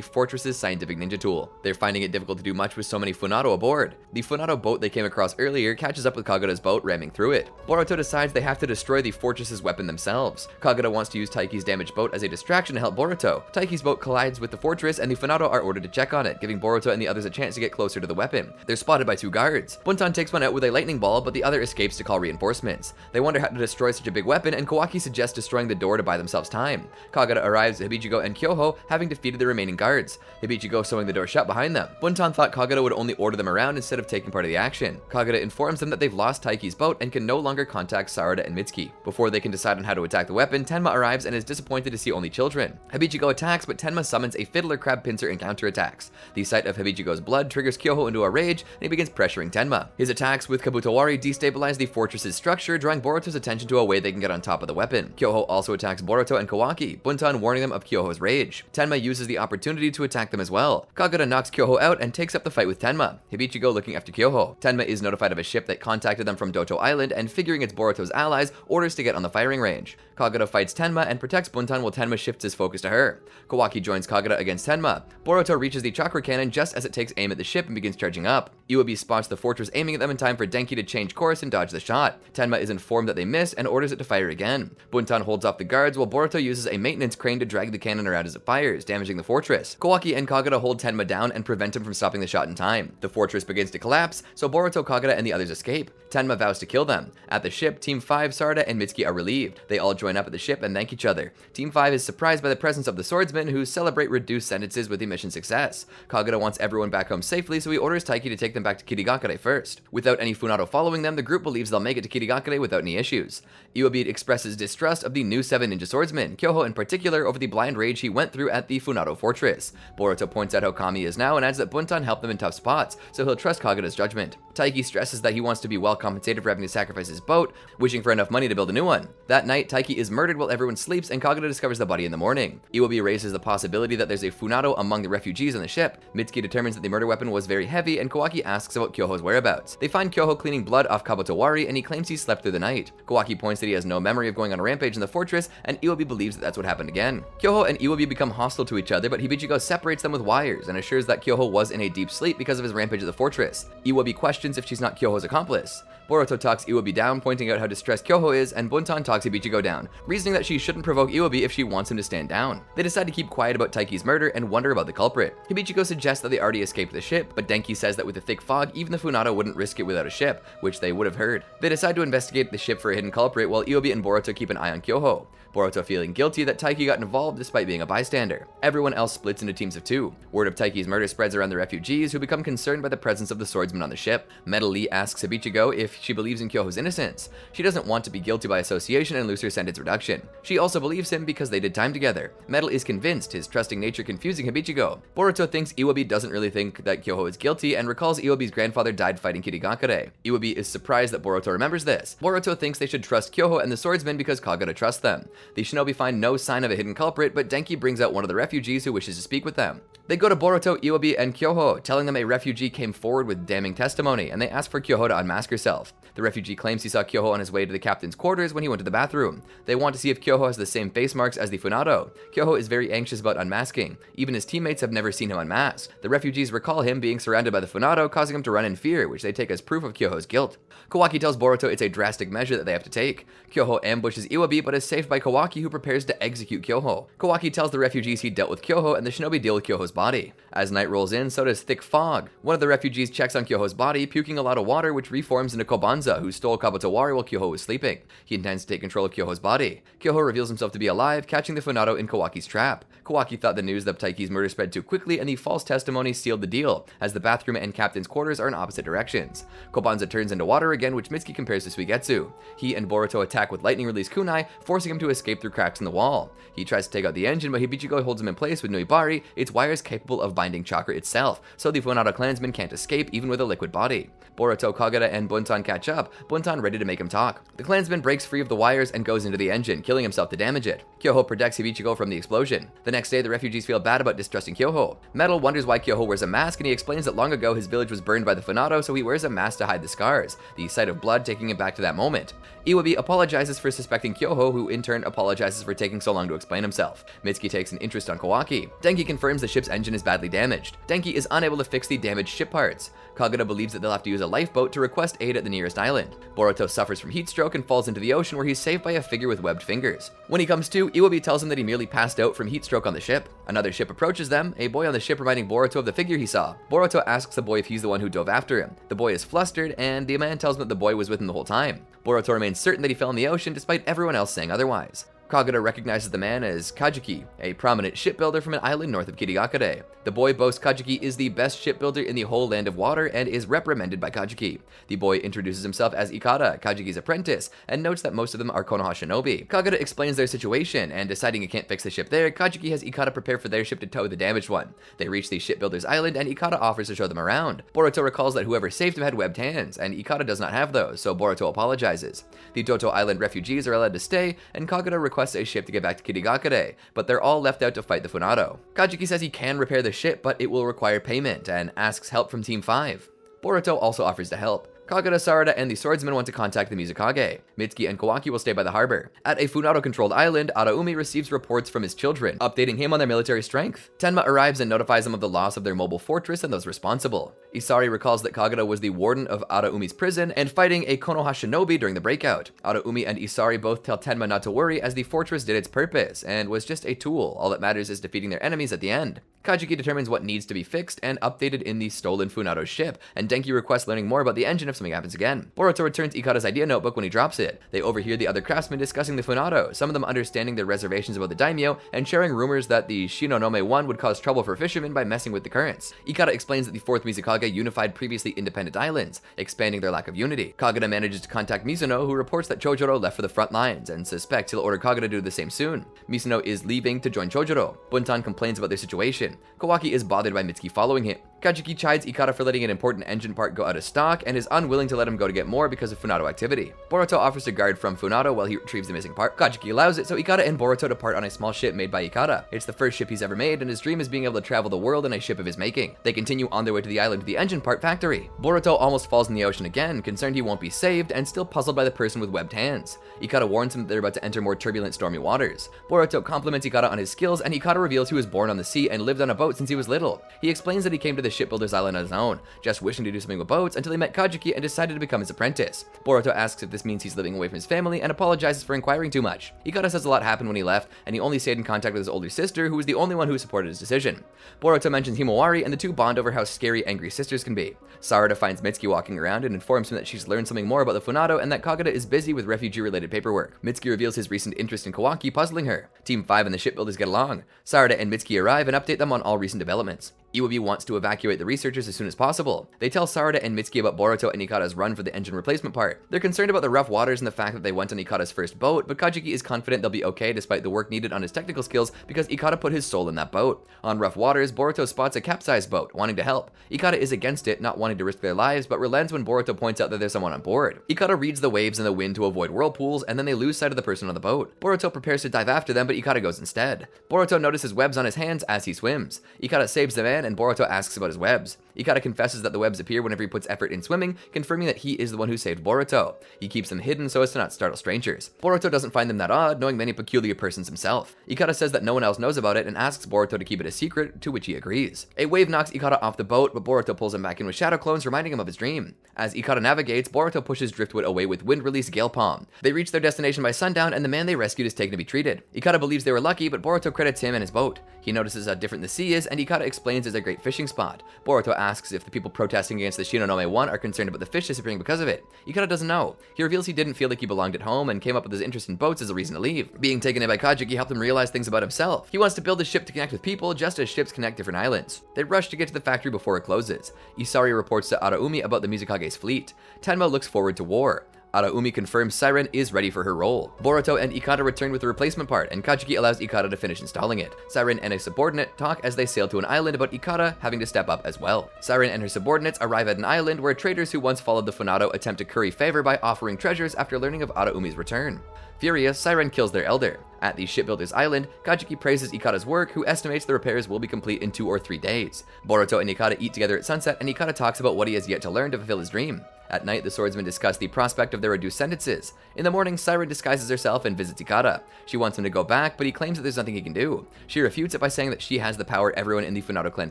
fortress's scientific ninja tool. They're finding it difficult to do much with so many Funado aboard. The Funado boat they came across earlier catches up with Kagura's boat, ramming through it. Boruto decides they have to destroy the fortress's weapon themselves. Kagura wants to use Taiki's damaged boat as a distraction to help Boruto. Taiki's boat collides with the fortress and the Funado are ordered to check on it, giving Boruto and the others a chance to get closer to the weapon. They're spotted by two guards. Buntan takes one out with a lightning ball, but the other escapes to call reinforcements. They wonder how to destroy such a big weapon, and Kawaki suggests destroying the door to buy themselves time. Kagura arrives at Hibichigo and Kyoho, having defeated the remaining guards. Hibichigo sewing the door shut behind them. Buntan thought Kagura would only order them around instead of taking part of the action. Kagura informs them that they've lost Taiki's boat and can no longer contact Sarada and Mitsuki. Before they can decide on how to attack the weapon, Tenma arrives and is disappointed to see only children. Hibichigo attacks, but Tenma summons a fiddler crab pincer and counterattacks. The sight of Hibichigo's blood triggers Kyoho into a rage, and he begins pressuring Tenma. His attacks with Kabutowari destabilize the fortress's structure, drawing Boruto's attention to a way they can get on top of the weapon. Kyoho also attacks Boruto and Kawaki, Buntan warning them of Kyoho's rage. Tenma uses the opportunity to attack them as well. Kagura knocks Kyoho out and takes up the fight with Tenma, Hibichigo looking after Kyoho. Tenma is notified of a ship that contacted them from Doto Island and, figuring it's Boruto's allies, orders to get on the firing range. Kagura fights Tenma and protects Buntan while Tenma shifts his focus to her. Kawaki joins Kagura against Tenma. Boruto reaches the chakra cannon just as it takes aim at the ship and begins charging up. Iwabi spots the fortress aiming at them in time for Denki to change course and dodge the shot. Tenma is informed that they missed and orders it to fire again. Buntan holds off the guards while Boruto uses a maintenance crane to drag the cannon around as it fires, damaging the fortress. Kawaki and Kagura hold Tenma down and prevent him from stopping the shot in time. The fortress begins to collapse, so Boruto, Kagura, and the others escape. Tenma vows to kill them. At the ship, Team 5, Sarada, and Mitsuki are relieved. They all join up at the ship and thank each other. Team 5 is surprised by the presence of the swordsmen, who celebrate reduced sentences with the mission success. Kagura wants everyone back home safely, so he orders Taiki to take them back to Kirigakure first. Without any Funado following them, the group believes they'll make it to Kirigakure without any issues. Iwabi expresses distrust of the new 7 ninja swordsmen, Kyoho in particular, over the blind rage he went through at the Funado fortress. Boruto points out how Kami is now and adds that Buntan helped them in tough spots, so he'll trust Kagura's judgment. Taiki stresses that he wants to be well compensated for having to sacrifice his boat, wishing for enough money to build a new one. That night, Taiki is murdered while everyone sleeps, and Kagura discovers the body in the morning. Iwabi raises the possibility that there's a Funado among the refugees on the ship. Mitsuki determines that the murder weapon was very heavy, and Kawaki asks about Kyoho's whereabouts. They find Kyoho cleaning blood off Kabutowari, and he claims he slept through the night. Kawaki points that he has no memory of going on a rampage in the fortress, and Iwabi believes that that's what happened again. Kyoho and Iwabi become hostile to each other, but Hibichigo separates them with wires and assures that Kyoho was in a deep sleep because of his rampage at the fortress. Iwabi questions if she's not Kyoho's accomplice. Boruto talks Iwabi down, pointing out how distressed Kyoho is, and Buntan talks Hibichigo down, reasoning that she shouldn't provoke Iwabi if she wants him to stand down. They decide to keep quiet about Taiki's murder and wonder about the culprit. Hibichigo suggests that they already escaped the ship, but Denki says that with the thick fog, even the Funado wouldn't risk it without a ship, which they would have heard. They decide to investigate the ship for a hidden culprit while Iwabi and Boruto keep an eye on Kyoho. Boruto feeling guilty that Taiki got involved despite being a bystander. Everyone else splits into teams of 2. Word of Taiki's murder spreads around the refugees, who become concerned by the presence of the swordsman on the ship. Metal Lee asks Hibichigo if she believes in Kyoho's innocence. She doesn't want to be guilty by association and lose her sentence reduction. She also believes him because they did time together. Metal is convinced, his trusting nature confusing Hibichigo. Boruto thinks Iwabi doesn't really think that Kyoho is guilty and recalls Iwabi's grandfather died fighting Kirigakure. Iwabi is surprised that Boruto remembers this. Boruto thinks they should trust Kyoho and the swordsman because Kagura trusts them. The shinobi find no sign of a hidden culprit, but Denki brings out one of the refugees who wishes to speak with them. They go to Boruto, Iwabi, and Kyoho, telling them a refugee came forward with damning testimony, and they ask for Kyoho to unmask herself. The refugee claims he saw Kyoho on his way to the captain's quarters when he went to the bathroom. They want to see if Kyoho has the same face marks as the Funado. Kyoho is very anxious about unmasking. Even his teammates have never seen him unmasked. The refugees recall him being surrounded by the Funado, causing him to run in fear, which they take as proof of Kyoho's guilt. Kawaki tells Boruto it's a drastic measure that they have to take. Kyoho ambushes Iwabi, but is saved by Kawaki, who prepares to execute Kyoho. Kawaki tells the refugees he dealt with Kyoho, and the shinobi deal with Kyoho's body. As night rolls in, so does thick fog. One of the refugees checks on Kyoho's body, puking a lot of water, which reforms into Kobanza, who stole Kabutowari while Kyoho was sleeping. He intends to take control of Kyoho's body. Kyoho reveals himself to be alive, catching the Funado in Kawaki's trap. Kawaki thought the news of Taiki's murder spread too quickly, and the false testimony sealed the deal, as the bathroom and captain's quarters are in opposite directions. Kobanza turns into water again, which Mitsuki compares to Suigetsu. He and Boruto attack with lightning-release kunai, forcing him to escape through cracks in the wall. He tries to take out the engine, but Hibichigo holds him in place with Nuibari, its wires capable of binding chakra itself, so the Funado clansmen can't escape even with a liquid body. Boruto, Kagura, and Buntan catch up, Buntan ready to make him talk. The clansman breaks free of the wires and goes into the engine, killing himself to damage it. Kyoho protects Hibichigo from the explosion. The next day, the refugees feel bad about distrusting Kyoho. Metal wonders why Kyoho wears a mask, and he explains that long ago his village was burned by the Funado, so he wears a mask to hide the scars, the sight of blood taking him back to that moment. Iwabi apologizes for suspecting Kyoho, who in turn apologizes for taking so long to explain himself. Mitsuki takes an interest on Kawaki. Denki confirms the ship's engine is badly damaged. Denki is unable to fix the damaged ship parts. Kagura believes that they'll have to use a lifeboat to request aid at the nearest island. Boruto suffers from heat stroke and falls into the ocean, where he's saved by a figure with webbed fingers. When he comes to, Iwabi tells him that he merely passed out from heat stroke on the ship. Another ship approaches them, a boy on the ship reminding Boruto of the figure he saw. Boruto asks the boy if he's the one who dove after him. The boy is flustered, and the man tells him that the boy was with him the whole time. Boruto remains certain that he fell in the ocean despite everyone else saying otherwise. Kagura recognizes the man as Kajuki, a prominent shipbuilder from an island north of Kirigakure. The boy boasts Kajuki is the best shipbuilder in the whole land of water and is reprimanded by Kajuki. The boy introduces himself as Ikada, Kajuki's apprentice, and notes that most of them are Konoha shinobi. Kagura explains their situation, and deciding he can't fix the ship there, Kajuki has Ikada prepare for their ship to tow the damaged one. They reach the shipbuilder's island, and Ikada offers to show them around. Boruto recalls that whoever saved him had webbed hands, and Ikada does not have those, so Boruto apologizes. The Doto Island refugees are allowed to stay, and Kagura requests requests a ship to get back to Kirigakure, but they're all left out to fight the Funado. Kajiki says he can repair the ship, but it will require payment, and asks help from Team 5. Boruto also offers to help. Kagura, Sarada, and the swordsman want to contact the Mizukage. Mitsuki and Kawaki will stay by the harbor. At a Funado-controlled island, Araumi receives reports from his children, updating him on their military strength. Tenma arrives and notifies him of the loss of their mobile fortress and those responsible. Isari recalls that Kagura was the warden of Araumi's prison and fighting a Konoha shinobi during the breakout. Araumi and Isari both tell Tenma not to worry as the fortress did its purpose and was just a tool. All that matters is defeating their enemies at the end. Kajiki determines what needs to be fixed and updated in the stolen Funado ship, and Denki requests learning more about the engine if something happens again. Boruto returns Ikara's idea notebook when he drops it. They overhear the other craftsmen discussing the Funado, some of them understanding their reservations about the daimyo and sharing rumors that the Shinonome 1 would cause trouble for fishermen by messing with the currents. Ikara explains that the 4th Mizukage unified previously independent islands, expanding their lack of unity. Kagura manages to contact Mizuno, who reports that Chojuro left for the front lines and suspects he'll order Kagura to do the same soon. Mizuno is leaving to join Chojuro. Buntan complains about their situation. Kawaki is bothered by Mitsuki following him. Kajiki chides Ikara for letting an important engine part go out of stock and is unwilling to let him go to get more because of Funado activity. Boruto offers to guard from Funado while he retrieves the missing part. Kajiki allows it, so Ikara and Boruto depart on a small ship made by Ikara. It's the first ship he's ever made, and his dream is being able to travel the world in a ship of his making. They continue on their way to the island to the engine part factory. Boruto almost falls in the ocean again, concerned he won't be saved, and still puzzled by the person with webbed hands. Ikara warns him that they're about to enter more turbulent, stormy waters. Boruto compliments Ikara on his skills, and Ikara reveals he was born on the sea and lived on a boat since he was little. He explains that he came to the shipbuilder's island on his own, just wishing to do something with boats until he met Kajiki and decided to become his apprentice. Boruto asks if this means he's living away from his family and apologizes for inquiring too much. Ikara says a lot happened when he left, and he only stayed in contact with his older sister, who was the only one who supported his decision. Boruto mentions Himawari, and the two bond over how scary angry sisters can be. Sarada finds Mitsuki walking around and informs him that she's learned something more about the Funado and that Kagura is busy with refugee-related paperwork. Mitsuki reveals his recent interest in Kawaki, puzzling her. Team 5 and the shipbuilders get along. Sarada and Mitsuki arrive and update them on all recent developments. Iwabi wants to evacuate the researchers as soon as possible. They tell Sarada and Mitsuki about Boruto and Ikara's run for the engine replacement part. They're concerned about the rough waters and the fact that they went on Ikara's first boat, but Kajiki is confident they'll be okay despite the work needed on his technical skills because Ikara put his soul in that boat. On rough waters, Boruto spots a capsized boat, wanting to help. Ikara is against it, not wanting to risk their lives, but relents when Boruto points out that there's someone on board. Ikara reads the waves and the wind to avoid whirlpools, and then they lose sight of the person on the boat. Boruto prepares to dive after them, but Ikara goes instead. Boruto notices webs on his hands as he swims. Ikara saves the man, and Boruto asks about his webs. Ikara confesses that the webs appear whenever he puts effort in swimming, confirming that he is the one who saved Boruto. He keeps them hidden so as to not startle strangers. Boruto doesn't find them that odd, knowing many peculiar persons himself. Ikara says that no one else knows about it and asks Boruto to keep it a secret, to which he agrees. A wave knocks Ikara off the boat, but Boruto pulls him back in with shadow clones, reminding him of his dream. As Ikara navigates, Boruto pushes Driftwood away with wind-release gale palm. They reach their destination by sundown, and the man they rescued is taken to be treated. Ikara believes they were lucky, but Boruto credits him and his boat. He notices how different the sea is, and Ikara explains it's a great fishing spot. Boruto asks if the people protesting against the Shinonome 1 are concerned about the fish disappearing because of it. Ikara doesn't know. He reveals he didn't feel like he belonged at home and came up with his interest in boats as a reason to leave. Being taken in by Kajiki helped him realize things about himself. He wants to build a ship to connect with people, just as ships connect different islands. They rush to get to the factory before it closes. Isari reports to Araumi about the Mizukage's fleet. Tenma looks forward to war. Araumi confirms Siren is ready for her role. Boruto and Ikara return with the replacement part, and Kajiki allows Ikara to finish installing it. Siren and a subordinate talk as they sail to an island about Ikara having to step up as well. Siren and her subordinates arrive at an island where traders who once followed the Funado attempt to curry favor by offering treasures after learning of Araumi's return. Furious, Siren kills their elder. At the shipbuilder's island, Kajiki praises Ikara's work, who estimates the repairs will be complete in 2 or 3 days. Boruto and Ikara eat together at sunset, and Ikara talks about what he has yet to learn to fulfill his dream. At night, the swordsmen discuss the prospect of their reduced sentences. In the morning, Siren disguises herself and visits Ikara. She wants him to go back, but he claims that there's nothing he can do. She refutes it by saying that she has the power everyone in the Funado clan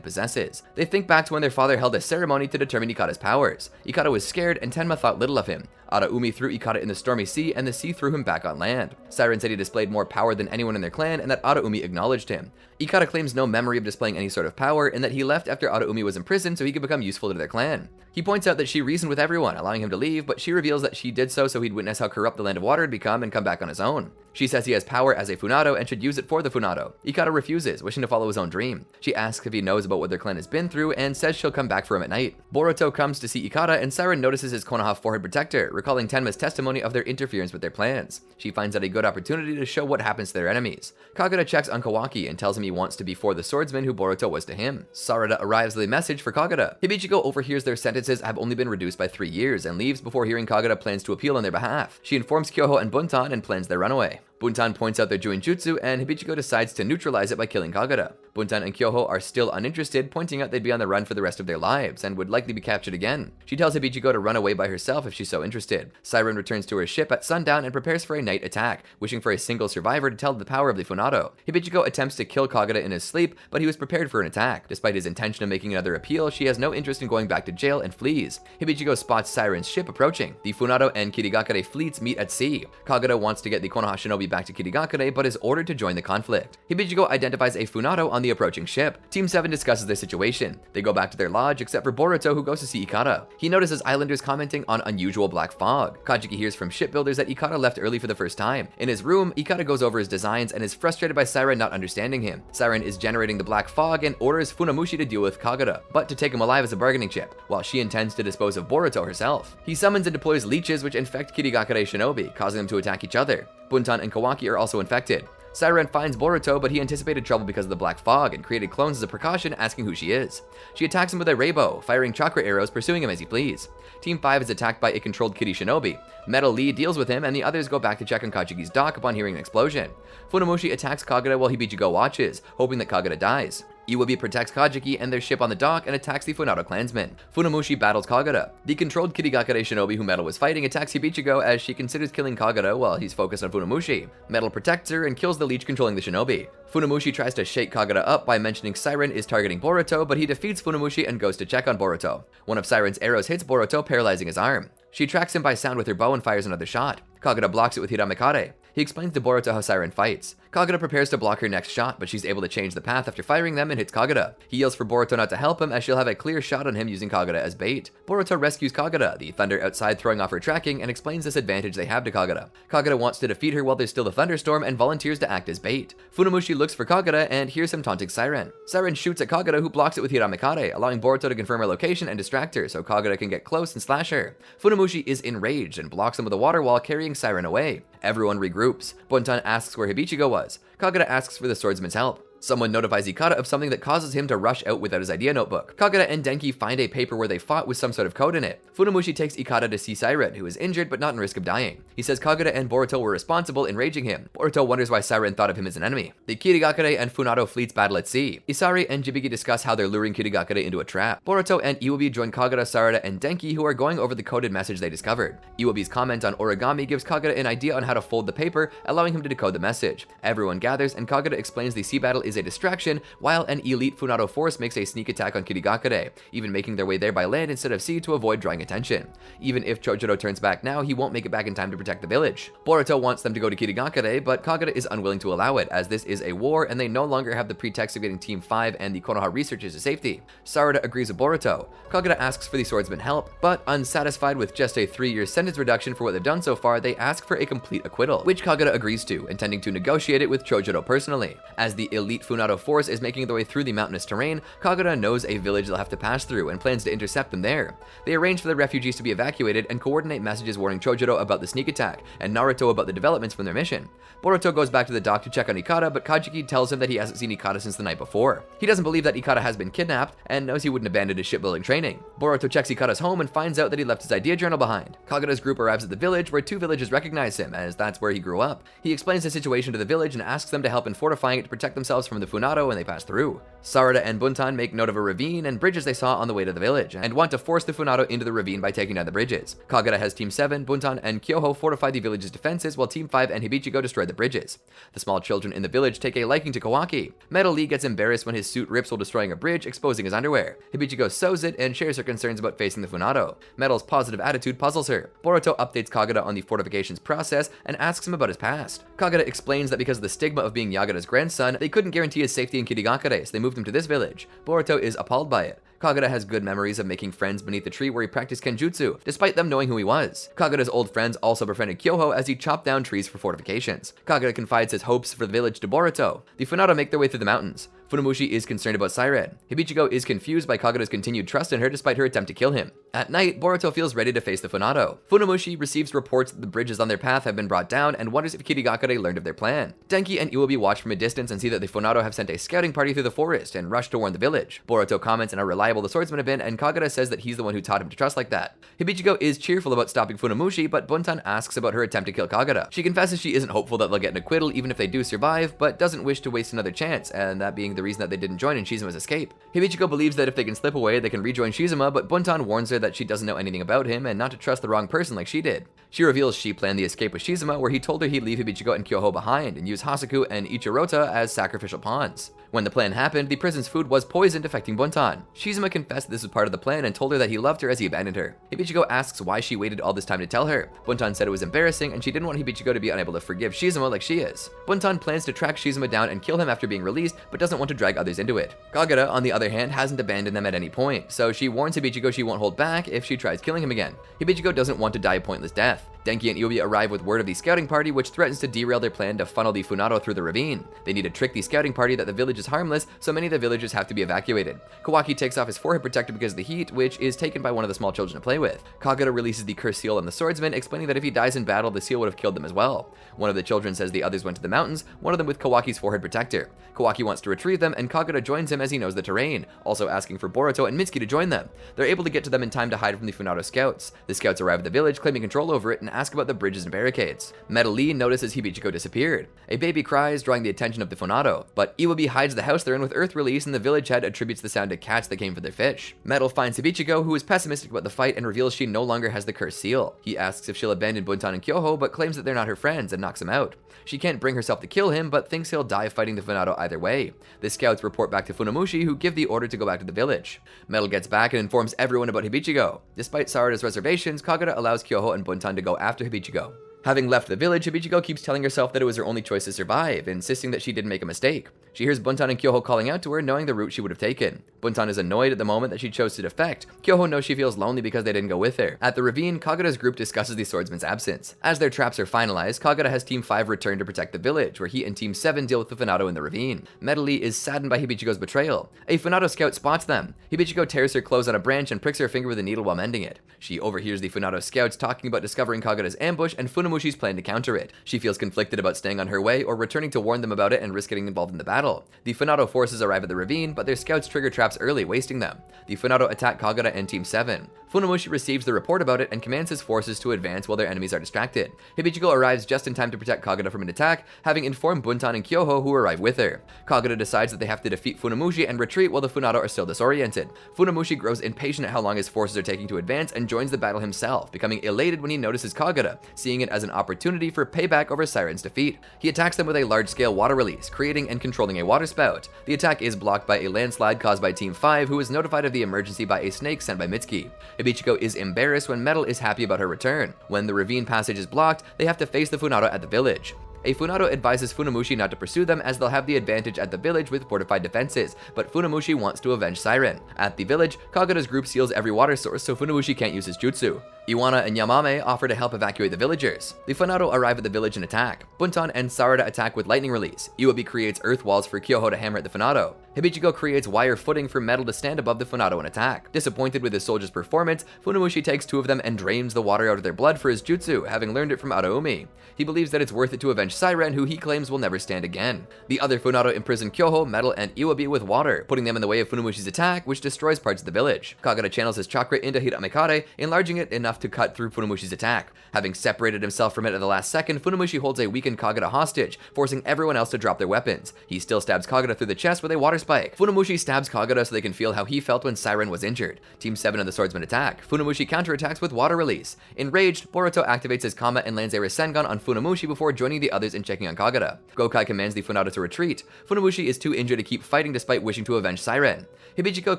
possesses. They think back to when their father held a ceremony to determine Ikara's powers. Ikara was scared, and Tenma thought little of him. Araumi threw Ikara in the stormy sea, and the sea threw him back on land. Siren said he displayed more power than anyone in their clan, and that Araumi acknowledged him. Ikara claims no memory of displaying any sort of power, and that he left after Araumi was imprisoned so he could become useful to their clan. He points out that she reasoned with everyone, allowing him to leave, but she reveals that she did so he'd witness how corrupt the Land of Water had become and come back on his own. She says he has power as a Funado and should use it for the Funado. Ikara refuses, wishing to follow his own dream. She asks if he knows about what their clan has been through and says she'll come back for him at night. Boruto comes to see Ikara, and Siren notices his Konoha forehead protector, recalling Tenma's testimony of their interference with their plans. She finds out a good opportunity to show what happens to their enemies. Kagura checks on Kawaki and tells him he wants to be for the swordsman who Boruto was to him. Sarada arrives with a message for Kagura. Hibichiko overhears their sentences have only been reduced by 3 years and leaves before hearing Kagura plans to appeal on their behalf. She informs Kyoho and Buntan and plans their runaway. Buntan points out their jutsu, and Hibichigo decides to neutralize it by killing Kagura. Buntan and Kyoho are still uninterested, pointing out they'd be on the run for the rest of their lives, and would likely be captured again. She tells Hibichigo to run away by herself if she's so interested. Siren returns to her ship at sundown and prepares for a night attack, wishing for a single survivor to tell the power of the Funado. Hibichigo attempts to kill Kagura in his sleep, but he was prepared for an attack. Despite his intention of making another appeal, she has no interest in going back to jail and flees. Hibichigo spots Siren's ship approaching. The Funado and Kirigakure fleets meet at sea. Kagura wants to get the Konoha shinobi back to Kirigakure, but is ordered to join the conflict. Hibichigo identifies a Funado on the approaching ship. Team 7 discusses their situation. They go back to their lodge, except for Boruto, who goes to see Ikada. He notices islanders commenting on unusual black fog. Kajiki hears from shipbuilders that Ikada left early for the first time. In his room, Ikada goes over his designs and is frustrated by Siren not understanding him. Siren is generating the black fog and orders Funamushi to deal with Kagura, but to take him alive as a bargaining chip, while she intends to dispose of Boruto herself. He summons and deploys leeches which infect Kirigakure shinobi, causing them to attack each other. Buntan and Kawaki are also infected. Siren finds Boruto, but he anticipated trouble because of the black fog and created clones as a precaution, asking who she is. She attacks him with a rainbow, firing chakra arrows, pursuing him as he flees. Team 5 is attacked by a controlled Kiri shinobi. Metal Lee deals with him, and the others go back to check on Kachiki's dock upon hearing an explosion. Funamushi attacks Kagura while Hibichigo watches, hoping that Kagura dies. Iwabi protects Kajiki and their ship on the dock and attacks the Funado clansmen. Funamushi battles Kagura. The controlled Kirigakure shinobi who Metal was fighting attacks Hibichigo as she considers killing Kagura while he's focused on Funamushi. Metal protects her and kills the leech controlling the shinobi. Funamushi tries to shake Kagura up by mentioning Siren is targeting Boruto, but he defeats Funamushi and goes to check on Boruto. One of Siren's arrows hits Boruto, paralyzing his arm. She tracks him by sound with her bow and fires another shot. Kagura blocks it with Hiramikare. He explains to Boruto how Siren fights. Kagura prepares to block her next shot, but she's able to change the path after firing them and hits Kagura. He yells for Boruto not to help him as she'll have a clear shot on him using Kagura as bait. Boruto rescues Kagura, the thunder outside throwing off her tracking, and explains this advantage they have to Kagura. Kagura wants to defeat her while there's still a thunderstorm and volunteers to act as bait. Funamushi looks for Kagura and hears him taunting Siren. Siren shoots at Kagura, who blocks it with Hiramikare, allowing Boruto to confirm her location and distract her so Kagura can get close and slash her. Funamushi is enraged and blocks him with a water wall, carrying Siren away. Everyone regroups. Buntan asks where Hibichigo was. Kagura asks for the swordsman's help. Someone notifies Ikada of something that causes him to rush out without his idea notebook. Kagura and Denki find a paper where they fought with some sort of code in it. Funamushi takes Ikada to see Siren, who is injured but not in risk of dying. He says Kagura and Boruto were responsible, enraging him. Boruto wonders why Siren thought of him as an enemy. The Kirigakure and Funado fleets battle at sea. Isari and Jibigi discuss how they're luring Kirigakure into a trap. Boruto and Iwabi join Kagura, Sarada, and Denki, who are going over the coded message they discovered. Iwabi's comment on origami gives Kagura an idea on how to fold the paper, allowing him to decode the message. Everyone gathers, and Kagura explains the sea battle is a distraction, while an elite Funado force makes a sneak attack on Kirigakure, even making their way there by land instead of sea to avoid drawing attention. Even if Chojuro turns back now, he won't make it back in time to protect the village. Boruto wants them to go to Kirigakure, but Kagura is unwilling to allow it, as this is a war and they no longer have the pretext of getting Team 5 and the Konoha researchers to safety. Sarada agrees with Boruto. Kagura asks for the swordsman help, but unsatisfied with just a 3-year sentence reduction for what they've done so far, they ask for a complete acquittal, which Kagura agrees to, intending to negotiate it with Chojuro personally. As the elite Funado force is making their way through the mountainous terrain, Kagura knows a village they'll have to pass through and plans to intercept them there. They arrange for the refugees to be evacuated and coordinate messages warning Chojuro about the sneak attack and Naruto about the developments from their mission. Boruto goes back to the dock to check on Ikada, but Kajiki tells him that he hasn't seen Ikada since the night before. He doesn't believe that Ikada has been kidnapped and knows he wouldn't abandon his shipbuilding training. Boruto checks Ikada's home and finds out that he left his idea journal behind. Kagura's group arrives at the village where 2 villagers recognize him, as that's where he grew up. He explains the situation to the village and asks them to help in fortifying it to protect themselves from the Funado when they pass through. Sarada and Buntan make note of a ravine and bridges they saw on the way to the village, and want to force the Funado into the ravine by taking down the bridges. Kagura has Team 7, Buntan, and Kyoho fortify the village's defenses, while Team 5 and Hibichigo destroy the bridges. The small children in the village take a liking to Kawaki. Metal Lee gets embarrassed when his suit rips while destroying a bridge, exposing his underwear. Hibichigo sews it and shares her concerns about facing the Funado. Metal's positive attitude puzzles her. Boruto updates Kagura on the fortifications process and asks him about his past. Kagura explains that because of the stigma of being Yagura's grandson, they couldn't guarantee his safety in Kirigakure, so they moved him to this village. Boruto is appalled by it. Kagura has good memories of making friends beneath the tree where he practiced kenjutsu, despite them knowing who he was. Kagura's old friends also befriended Kyoho as he chopped down trees for fortifications. Kagura confides his hopes for the village to Boruto. The Funado make their way through the mountains. Funamushi is concerned about Siren. Hibichigo is confused by Kagura's continued trust in her despite her attempt to kill him. At night, Boruto feels ready to face the Funato. Funamushi receives reports that the bridges on their path have been brought down and wonders if Kirigakure learned of their plan. Denki and Iwabi watch from a distance and see that the Funato have sent a scouting party through the forest and rush to warn the village. Boruto comments on how reliable the swordsmen have been, and Kagura says that he's the one who taught him to trust like that. Hibichigo is cheerful about stopping Funamushi, but Buntan asks about her attempt to kill Kagura. She confesses she isn't hopeful that they'll get an acquittal even if they do survive, but doesn't wish to waste another chance, and that being the reason that they didn't join in Shizuma's escape. Hibichigo believes that if they can slip away, they can rejoin Shizuma, but Buntan warns her that she doesn't know anything about him and not to trust the wrong person like she did. She reveals she planned the escape with Shizuma, where he told her he'd leave Hibichigo and Kyoho behind and use Hasaku and Ichirota as sacrificial pawns. When the plan happened, the prison's food was poisoned, affecting Buntan. Shizuma confessed this was part of the plan and told her that he loved her as he abandoned her. Hibichigo asks why she waited all this time to tell her. Buntan said it was embarrassing and she didn't want Hibichigo to be unable to forgive Shizuma like she is. Buntan plans to track Shizuma down and kill him after being released, but doesn't want to drag others into it. Kagura, on the other hand, hasn't abandoned them at any point, so she warns Hibichigo she won't hold back if she tries killing him again. Hibichigo doesn't want to die a pointless death. Denki and Iwabi arrive with word of the scouting party, which threatens to derail their plan to funnel the Funato through the ravine. They need to trick the scouting party that the village is harmless, so many of the villagers have to be evacuated. Kawaki takes off his forehead protector because of the heat, which is taken by one of the small children to play with. Kagura releases the cursed seal on the swordsman, explaining that if he dies in battle, the seal would have killed them as well. One of the children says the others went to the mountains, one of them with Kawaki's forehead protector. Kawaki wants to retrieve them, and Kagura joins him as he knows the terrain, also asking for Boruto and Mitsuki to join them. They're able to get to them in time to hide from the Funato scouts. The scouts arrive at the village, claiming control over it, and ask about the bridges and barricades. Metal Lee notices Hibichigo disappeared. A baby cries, drawing the attention of the Funato, but Iwabi hides the house they're in with earth release, and the village head attributes the sound to cats that came for their fish. Metal finds Hibichigo, who is pessimistic about the fight, and reveals she no longer has the cursed seal. He asks if she'll abandon Buntan and Kyoho, but claims that they're not her friends and knocks him out. She can't bring herself to kill him, but thinks he'll die fighting the Funato either way. The scouts report back to Funamushi, who give the order to go back to the village. Metal gets back and informs everyone about Hibichigo. Despite Sarada's reservations, Kagura allows Kyoho and Buntan to go after Hibichigo. Having left the village, Hibichigo keeps telling herself that it was her only choice to survive, insisting that she didn't make a mistake. She hears Buntan and Kyoho calling out to her, knowing the route she would have taken. Buntan is annoyed at the moment that she chose to defect. Kyoho knows she feels lonely because they didn't go with her. At the ravine, Kagura's group discusses the swordsman's absence. As their traps are finalized, Kagura has Team 5 return to protect the village, where he and Team 7 deal with the Funato in the ravine. Metal Lee is saddened by Hibichigo's betrayal. A Funato scout spots them. Hibichigo tears her clothes on a branch and pricks her finger with a needle while mending it. She overhears the Funato scouts talking about discovering Kagura's ambush and Funamushi's plan to counter it. She feels conflicted about staying on her way or returning to warn them about it and risk getting involved in the battle. The Funato forces arrive at the ravine, but their scouts trigger traps early, wasting them. The Funato attack Kagura and Team 7. Funamushi receives the report about it and commands his forces to advance while their enemies are distracted. Hibichigo arrives just in time to protect Kagura from an attack, having informed Buntan and Kyoho, who arrive with her. Kagura decides that they have to defeat Funamushi and retreat while the Funato are still disoriented. Funamushi grows impatient at how long his forces are taking to advance and joins the battle himself, becoming elated when he notices Kagura, seeing it as an opportunity for payback over Siren's defeat. He attacks them with a large-scale water release, creating and controlling a water spout. The attack is blocked by a landslide caused by Team 5, who is notified of the emergency by a snake sent by Mitsuki. Hibichigo is embarrassed when Metal is happy about her return. When the ravine passage is blocked, they have to face the Funato at the village. A Funato advises Funamushi not to pursue them as they'll have the advantage at the village with fortified defenses, but Funamushi wants to avenge Siren. At the village, Kagura's group seals every water source so Funamushi can't use his jutsu. Iwana and Yamame offer to help evacuate the villagers. The Funato arrive at the village and attack. Buntan and Sarada attack with lightning release. Iwabi creates earth walls for Kyoho to hammer at the Funato. Hibichigo creates wire footing for Metal to stand above the Funato and attack. Disappointed with his soldiers' performance, Funamushi takes 2 of them and drains the water out of their blood for his jutsu, having learned it from Araumi. He believes that it's worth it to avenge Siren, who he claims will never stand again. The other Funato imprison Kyoho, Metal, and Iwabi with water, putting them in the way of Funamushi's attack, which destroys parts of the village. Kagura channels his chakra into Hiramekare, enlarging it enough to cut through Funamushi's attack. Having separated himself from it at the last second, Funamushi holds a weakened Kagura hostage, forcing everyone else to drop their weapons. He still stabs Kagura through the chest with a water spike. Funamushi stabs Kagura so they can feel how he felt when Siren was injured. Team 7 and the swordsman attack. Funamushi counterattacks with water release. Enraged, Boruto activates his Kama and lands a Rasengan on Funamushi before joining the others in checking on Kagura. Gokai commands the Funato to retreat. Funamushi is too injured to keep fighting despite wishing to avenge Siren. Hibichigo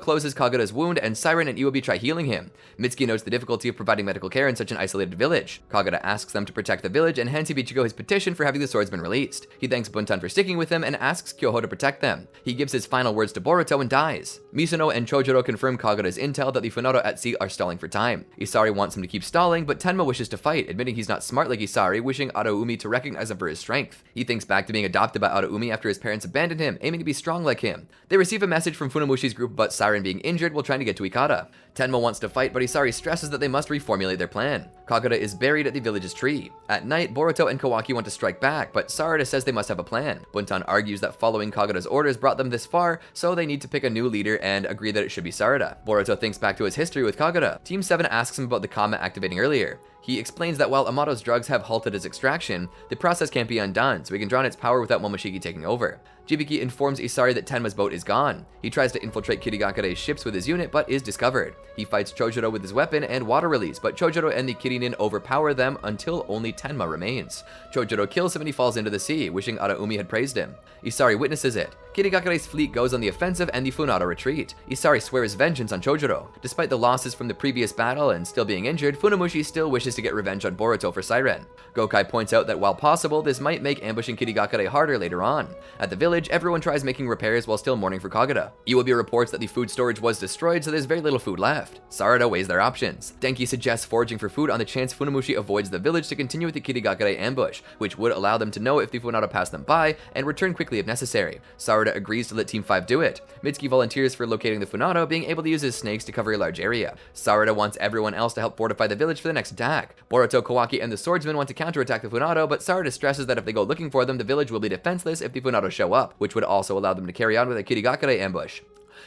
closes Kagura's wound and Siren and Iwabi try healing him. Mitsuki notes the difficulty of providing providing medical care in such an isolated village. Kagura asks them to protect the village and hands Hibichiko his petition for having the swordsman released. He thanks Buntan for sticking with him and asks Kyoho to protect them. He gives his final words to Boruto and dies. Misono and Chojuro confirm Kagura's intel that the Funado at sea are stalling for time. Isari wants him to keep stalling, but Tenma wishes to fight, admitting he's not smart like Isari, wishing Araumi to recognize him for his strength. He thinks back to being adopted by Araumi after his parents abandoned him, aiming to be strong like him. They receive a message from Funamushi's group about Siren being injured while trying to get to Ikada. Tenma wants to fight, but Isari stresses that they must reformulate their plan. Kagura is buried at the village's tree. At night, Boruto and Kawaki want to strike back, but Sarada says they must have a plan. Buntan argues that following Kagura's orders brought them this far, so they need to pick a new leader and agree that it should be Sarada. Boruto thinks back to his history with Kagura. Team 7 asks him about the Kama activating earlier. He explains that while Amato's drugs have halted his extraction, the process can't be undone, so he can draw on its power without Momoshiki taking over. Jibiki informs Isari that Tenma's boat is gone. He tries to infiltrate Kirigakure's ships with his unit, but is discovered. He fights Chojuro with his weapon and water release, but Chojuro and the Kirinin overpower them until only Tenma remains. Chojuro kills him and he falls into the sea, wishing Araumi had praised him. Isari witnesses it. Kirigakure's fleet goes on the offensive and the Funado retreat. Isari swears vengeance on Chojuro. Despite the losses from the previous battle and still being injured, Funamushi still wishes to get revenge on Boruto for Siren. Gokai points out that while possible, this might make ambushing Kirigakure harder later on. At the village, everyone tries making repairs while still mourning for Kagura. Iwabi reports that the food storage was destroyed, so there's very little food left. Sarada weighs their options. Denki suggests foraging for food on the chance Funamushi avoids the village to continue with the Kirigakure ambush, which would allow them to know if the Funado pass them by and return quickly if necessary. Sarada agrees to let Team 5 do it. Mitsuki volunteers for locating the Funado, being able to use his snakes to cover a large area. Sarada wants everyone else to help fortify the village for the next attack. Boruto, Kawaki, and the swordsman want to counterattack the Funado, but Sarada stresses that if they go looking for them, the village will be defenseless if the Funado show up, which would also allow them to carry on with a Kirigakure ambush.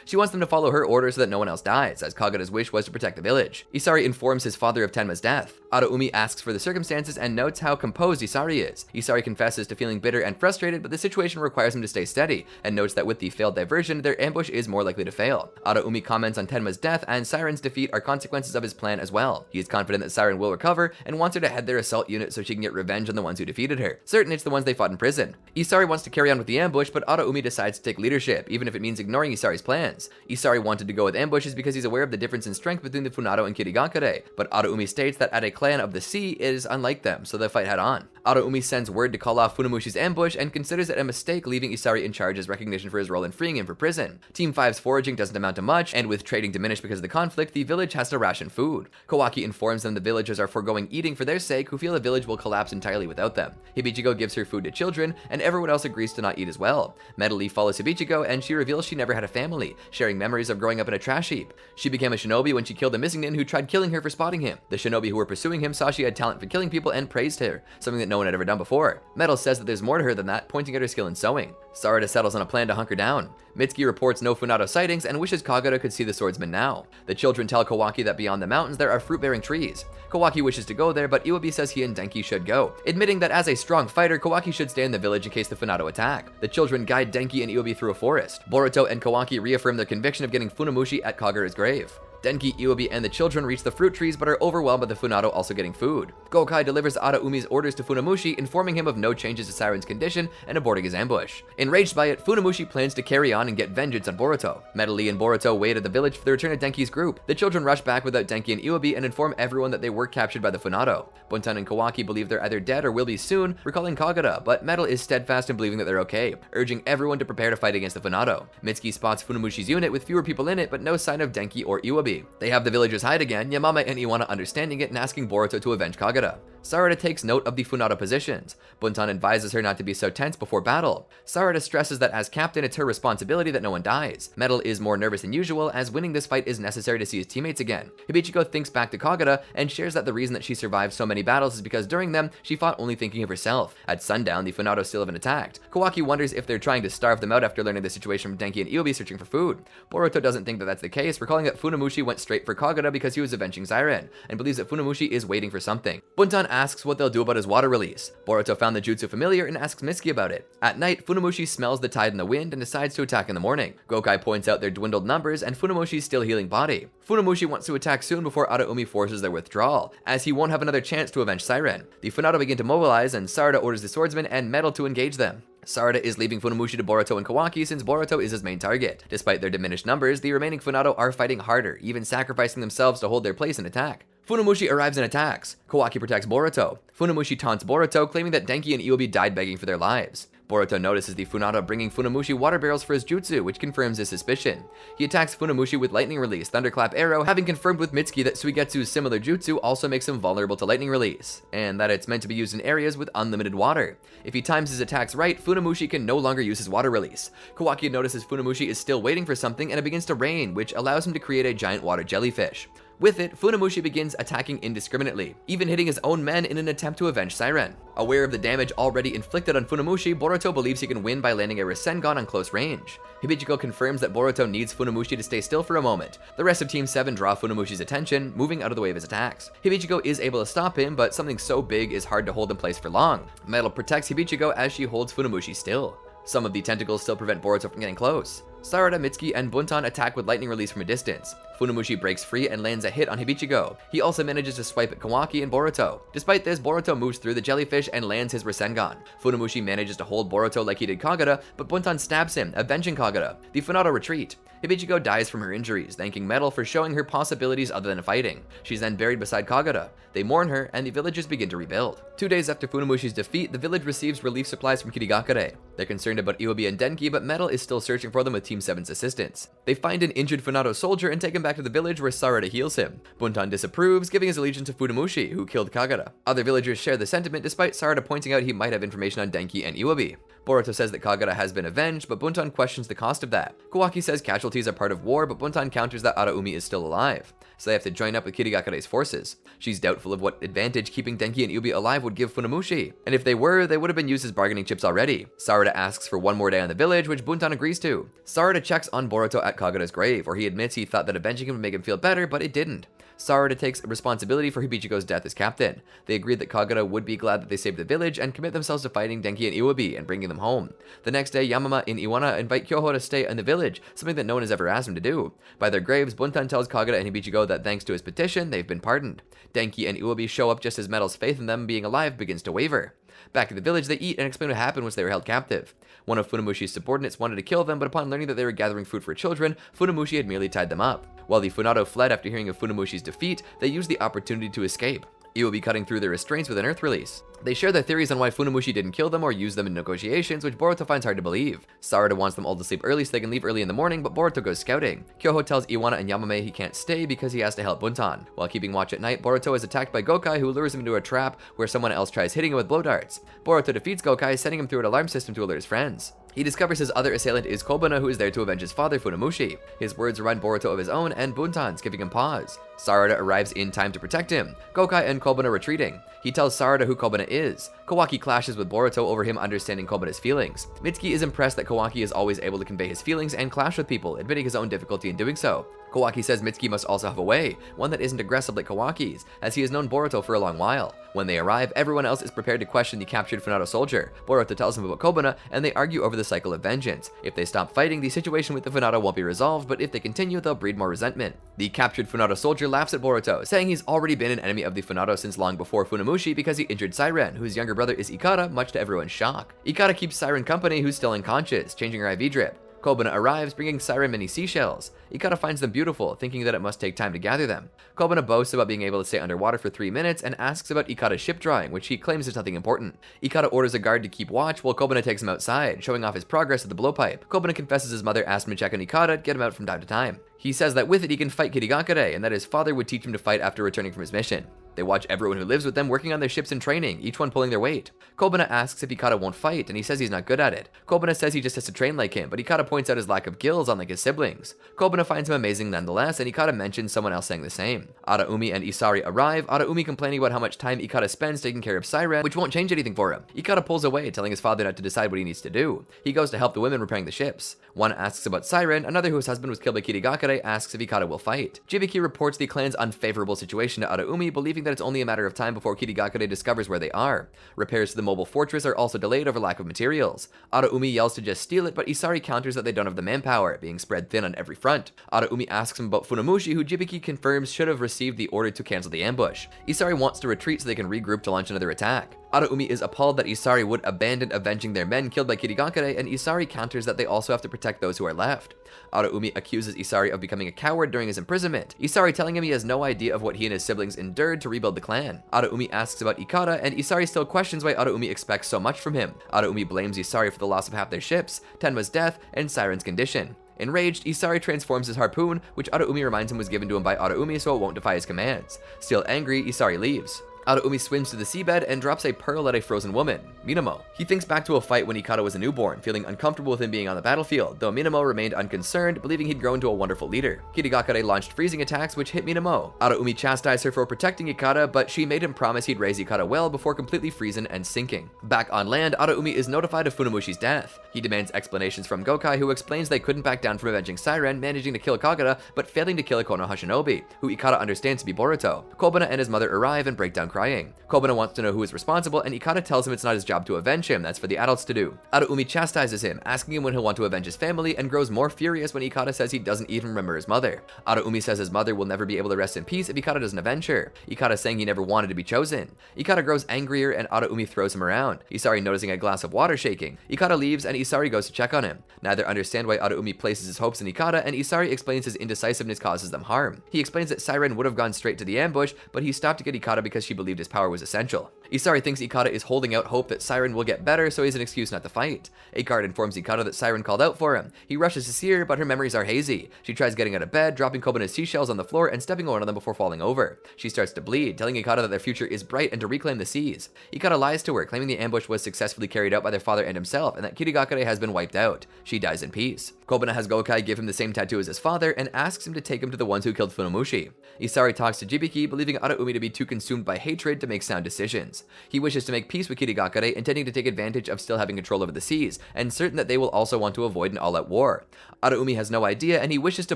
She wants them to follow her orders so that no one else dies, as Kagura's wish was to protect the village. Isari informs his father of Tenma's death. Araumi asks for the circumstances and notes how composed Isari is. Isari confesses to feeling bitter and frustrated, but the situation requires him to stay steady, and notes that with the failed diversion, their ambush is more likely to fail. Araumi comments on Tenma's death and Siren's defeat are consequences of his plan as well. He is confident that Siren will recover, and wants her to head their assault unit so she can get revenge on the ones who defeated her. Certain it's the ones they fought in prison. Isari wants to carry on with the ambush, but Araumi decides to take leadership, even if it means ignoring Isari's plans. Isari wanted to go with ambushes because he's aware of the difference in strength between the Funado and Kirigakure, but Araumi states that at a clan of the sea, it is unlike them, so they'll fight head on. Araumi sends word to call off Funamushi's ambush and considers it a mistake leaving Isari in charge as recognition for his role in freeing him from prison. Team 5's foraging doesn't amount to much, and with trading diminished because of the conflict, the village has to ration food. Kawaki informs them the villagers are foregoing eating for their sake, who feel the village will collapse entirely without them. Hibichiko gives her food to children, and everyone else agrees to not eat as well. Medley follows Hibichiko, and she reveals she never had a family, sharing memories of growing up in a trash heap. She became a shinobi when she killed a missing nin who tried killing her for spotting him. The shinobi who were pursuing him saw she had talent for killing people and praised her, something that no one had ever done before. Metal says that there's more to her than that, pointing at her skill in sewing. Sarada settles on a plan to hunker down. Mitsuki reports no Funado sightings and wishes Kagura could see the swordsman now. The children tell Kawaki that beyond the mountains there are fruit-bearing trees. Kawaki wishes to go there, but Iwabi says he and Denki should go, admitting that as a strong fighter, Kawaki should stay in the village in case the Funado attack. The children guide Denki and Iwabi through a forest. Boruto and Kawaki reaffirm their conviction of getting Funamushi at Kagura's grave. Denki, Iwabi, and the children reach the fruit trees but are overwhelmed by the Funado also getting food. Gokai delivers Araumi's orders to Funamushi, informing him of no changes to Siren's condition and aborting his ambush. Enraged by it, Funamushi plans to carry on and get vengeance on Boruto. Medley and Boruto wait at the village for the return of Denki's group. The children rush back without Denki and Iwabi and inform everyone that they were captured by the Funado. Buntan and Kawaki believe they're either dead or will be soon, recalling Kagura, but Metal is steadfast in believing that they're okay, urging everyone to prepare to fight against the Funado. Mitsuki spots Funamushi's unit with fewer people in it, but no sign of Denki or Iwabi. They have the villagers hide again, Yamama and Iwana understanding it and asking Boruto to avenge Kagura. Sarada takes note of the Funado positions. Buntan advises her not to be so tense before battle. Sarada stresses that as captain, it's her responsibility that no one dies. Metal is more nervous than usual, as winning this fight is necessary to see his teammates again. Hibichiko thinks back to Kagura and shares that the reason that she survived so many battles is because during them, she fought only thinking of herself. At sundown, the Funado still haven't attacked. Kawaki wonders if they're trying to starve them out after learning the situation from Denki and Iwabi searching for food. Boruto doesn't think that that's the case, recalling that Funamushi went straight for Kagura because he was avenging Siren, and believes that Funamushi is waiting for something. Buntan asks what they'll do about his water release. Boruto found the jutsu familiar and asks Mitsuki about it. At night, Funamushi smells the tide in the wind and decides to attack in the morning. Gokai points out their dwindled numbers and Funamushi's still healing body. Funamushi wants to attack soon before Araumi forces their withdrawal, as he won't have another chance to avenge Siren. The Funado begin to mobilize, and Sarada orders the swordsman and Metal to engage them. Sarada is leaving Funamushi to Boruto and Kawaki since Boruto is his main target. Despite their diminished numbers, the remaining Funado are fighting harder, even sacrificing themselves to hold their place and attack. Funamushi arrives and attacks. Kawaki protects Boruto. Funamushi taunts Boruto, claiming that Denki and Iwabi died begging for their lives. Boruto notices the Funado bringing Funamushi water barrels for his jutsu, which confirms his suspicion. He attacks Funamushi with lightning release, thunderclap arrow, having confirmed with Mitsuki that Suigetsu's similar jutsu also makes him vulnerable to lightning release, and that it's meant to be used in areas with unlimited water. If he times his attacks right, Funamushi can no longer use his water release. Kawaki notices Funamushi is still waiting for something, and it begins to rain, which allows him to create a giant water jellyfish. With it, Funamushi begins attacking indiscriminately, even hitting his own men in an attempt to avenge Siren. Aware of the damage already inflicted on Funamushi, Boruto believes he can win by landing a Rasengan on close range. Hibichiko confirms that Boruto needs Funamushi to stay still for a moment. The rest of Team 7 draw Funamushi's attention, moving out of the way of his attacks. Hibichiko is able to stop him, but something so big is hard to hold in place for long. Metal protects Hibichiko as she holds Funamushi still. Some of the tentacles still prevent Boruto from getting close. Sarada, Mitsuki, and Buntan attack with lightning release from a distance. Funamushi breaks free and lands a hit on Hibichiko. He also manages to swipe at Kawaki and Boruto. Despite this, Boruto moves through the jellyfish and lands his Rasengan. Funamushi manages to hold Boruto like he did Kagura, but Buntan stabs him, avenging Kagura. The Funado retreat. Hibichiko dies from her injuries, thanking Metal for showing her possibilities other than fighting. She's then buried beside Kagura. They mourn her, and the villagers begin to rebuild. 2 days after Funamushi's defeat, the village receives relief supplies from Kirigakure. They're concerned about Iwabi and Denki, but Metal is still searching for them with Team 7's assistance. They find an injured Funado soldier and take him back to the village where Sarada heals him. Buntan disapproves, giving his allegiance to Funamushi, who killed Kagura. Other villagers share the sentiment despite Sarada pointing out he might have information on Denki and Iwabi. Boruto says that Kagura has been avenged, but Buntan questions the cost of that. Kawaki says casualties are part of war, but Buntan counters that Araumi is still alive, so they have to join up with Kirigakure's forces. She's doubtful of what advantage keeping Denki and Iwabi alive would give Funamushi, and if they were, they would have been used as bargaining chips already. Sarada asks for one more day on the village, which Buntan agrees to. Sarada checks on Boruto at Kagura's grave, where he admits he thought that avenging him would make him feel better, but it didn't. Sarada takes responsibility for Hibichiko's death as captain. They agreed that Kagura would be glad that they saved the village and commit themselves to fighting Denki and Iwabi and bringing them home. The next day, Yamama and Iwana invite Kyoho to stay in the village, something that no one has ever asked him to do. By their graves, Buntan tells Kagura and Hibichiko that thanks to his petition, they've been pardoned. Denki and Iwabi show up just as Metal's faith in them being alive begins to waver. Back at the village, they eat and explain what happened once they were held captive. One of Funamushi's subordinates wanted to kill them, but upon learning that they were gathering food for children, Funamushi had merely tied them up. While the Funado fled after hearing of Funamushi's defeat, they used the opportunity to escape. Iwabi cutting through their restraints with an earth release. They share their theories on why Funamushi didn't kill them or use them in negotiations, which Boruto finds hard to believe. Sarada wants them all to sleep early so they can leave early in the morning, but Boruto goes scouting. Kyoho tells Iwana and Yamame he can't stay because he has to help Buntan. While keeping watch at night, Boruto is attacked by Gokai, who lures him into a trap where someone else tries hitting him with blow darts. Boruto defeats Gokai, sending him through an alarm system to alert his friends. He discovers his other assailant is Kobuna, who is there to avenge his father, Funamushi. His words remind Boruto of his own and Buntan's, giving him pause. Sarada arrives in time to protect him. Gokai and Kobuna retreating. He tells Sarada who Kobuna is. Kawaki clashes with Boruto over him understanding Kobuna's feelings. Mitsuki is impressed that Kawaki is always able to convey his feelings and clash with people, admitting his own difficulty in doing so. Kawaki says Mitsuki must also have a way, one that isn't aggressive like Kawaki's, as he has known Boruto for a long while. When they arrive, everyone else is prepared to question the captured Funado soldier. Boruto tells him about Kobuna, and they argue over the cycle of vengeance. If they stop fighting, the situation with the Funado won't be resolved, but if they continue, they'll breed more resentment. The captured Funado soldier laughs at Boruto, saying he's already been an enemy of the Funado since long before Funamushi because he injured Siren, whose younger brother is Ikara, much to everyone's shock. Ikara keeps Siren company, who's still unconscious, changing her IV drip. Kobuna arrives, bringing Siren many seashells. Ikara finds them beautiful, thinking that it must take time to gather them. Kobuna boasts about being able to stay underwater for 3 minutes and asks about Ikara's ship drawing, which he claims is nothing important. Ikara orders a guard to keep watch while Kobuna takes him outside, showing off his progress at the blowpipe. Kobuna confesses his mother asked him to check on Ikara to get him out from time to time. He says that with it he can fight Kirigakure, and that his father would teach him to fight after returning from his mission. They watch everyone who lives with them working on their ships and training, each one pulling their weight. Kobuna asks if Ikara won't fight, and he says he's not good at it. Kobuna says he just has to train like him, but Ikara points out his lack of gills unlike his siblings. Kobuna finds him amazing nonetheless, and Ikara mentions someone else saying the same. Araumi and Isari arrive, Araumi complaining about how much time Ikara spends taking care of Siren, which won't change anything for him. Ikara pulls away, telling his father not to decide what he needs to do. He goes to help the women repairing the ships. One asks about Siren, another whose husband was killed by Kirigakure asks if Ikara will fight. Jibiki reports the clan's unfavorable situation to Araumi, believing that it's only a matter of time before Kirigakure discovers where they are. Repairs to the mobile fortress are also delayed over lack of materials. Araumi yells to just steal it, but Isari counters that they don't have the manpower, being spread thin on every front. Araumi asks him about Funamushi, who Jibiki confirms should have received the order to cancel the ambush. Isari wants to retreat so they can regroup to launch another attack. Araumi is appalled that Isari would abandon avenging their men killed by Kirigakure, and Isari counters that they also have to protect those who are left. Araumi accuses Isari of becoming a coward during his imprisonment, Isari telling him he has no idea of what he and his siblings endured to rebuild the clan. Araumi asks about Ikara, and Isari still questions why Araumi expects so much from him. Araumi blames Isari for the loss of half their ships, Tenma's death, and Siren's condition. Enraged, Isari transforms his harpoon, which Araumi reminds him was given to him by Araumi so it won't defy his commands. Still angry, Isari leaves. Araumi swims to the seabed and drops a pearl at a frozen woman, Minamo. He thinks back to a fight when Ikara was a newborn, feeling uncomfortable with him being on the battlefield, though Minamo remained unconcerned, believing he'd grown to a wonderful leader. Kirigakure launched freezing attacks which hit Minamo. Araumi chastised her for protecting Ikara, but she made him promise he'd raise Ikara well before completely freezing and sinking. Back on land, Araumi is notified of Funamushi's death. He demands explanations from Gokai, who explains they couldn't back down from avenging Siren, managing to kill Kagura, but failing to kill a Konoha Shinobi, who Ikara understands to be Boruto. Kobana and his mother arrive and break down crying. Kobana wants to know who is responsible, and Ikara tells him it's not his job to avenge him, that's for the adults to do. Araumi chastises him, asking him when he'll want to avenge his family, and grows more furious when Ikara says he doesn't even remember his mother. Araumi says his mother will never be able to rest in peace if Ikara doesn't avenge her. Ikara saying he never wanted to be chosen. Ikara grows angrier, and Araumi throws him around, Isari noticing a glass of water shaking. Ikara leaves, and Isari goes to check on him. Neither understand why Araumi places his hopes in Ikara, and Isari explains his indecisiveness causes them harm. He explains that Siren would have gone straight to the ambush, but he stopped to get Ikara because she believed his power was essential. Isari thinks Ikara is holding out hope that Siren will get better, so he's an excuse not to fight. A guard informs Ikara that Siren called out for him. He rushes to see her, but her memories are hazy. She tries getting out of bed, dropping Kobana's seashells on the floor and stepping on one of them before falling over. She starts to bleed, telling Ikara that their future is bright and to reclaim the seas. Ikara lies to her, claiming the ambush was successfully carried out by their father and himself, and that Kirigakure has been wiped out. She dies in peace. Kobana has Gokai give him the same tattoo as his father, and asks him to take him to the ones who killed Funamushi. Isari talks to Jibiki, believing Araumi to be too consumed by hatred to make sound decisions. He wishes to make peace with Kirigakure, intending to take advantage of still having control over the seas, and certain that they will also want to avoid an all-out war. Araumi has no idea, and he wishes to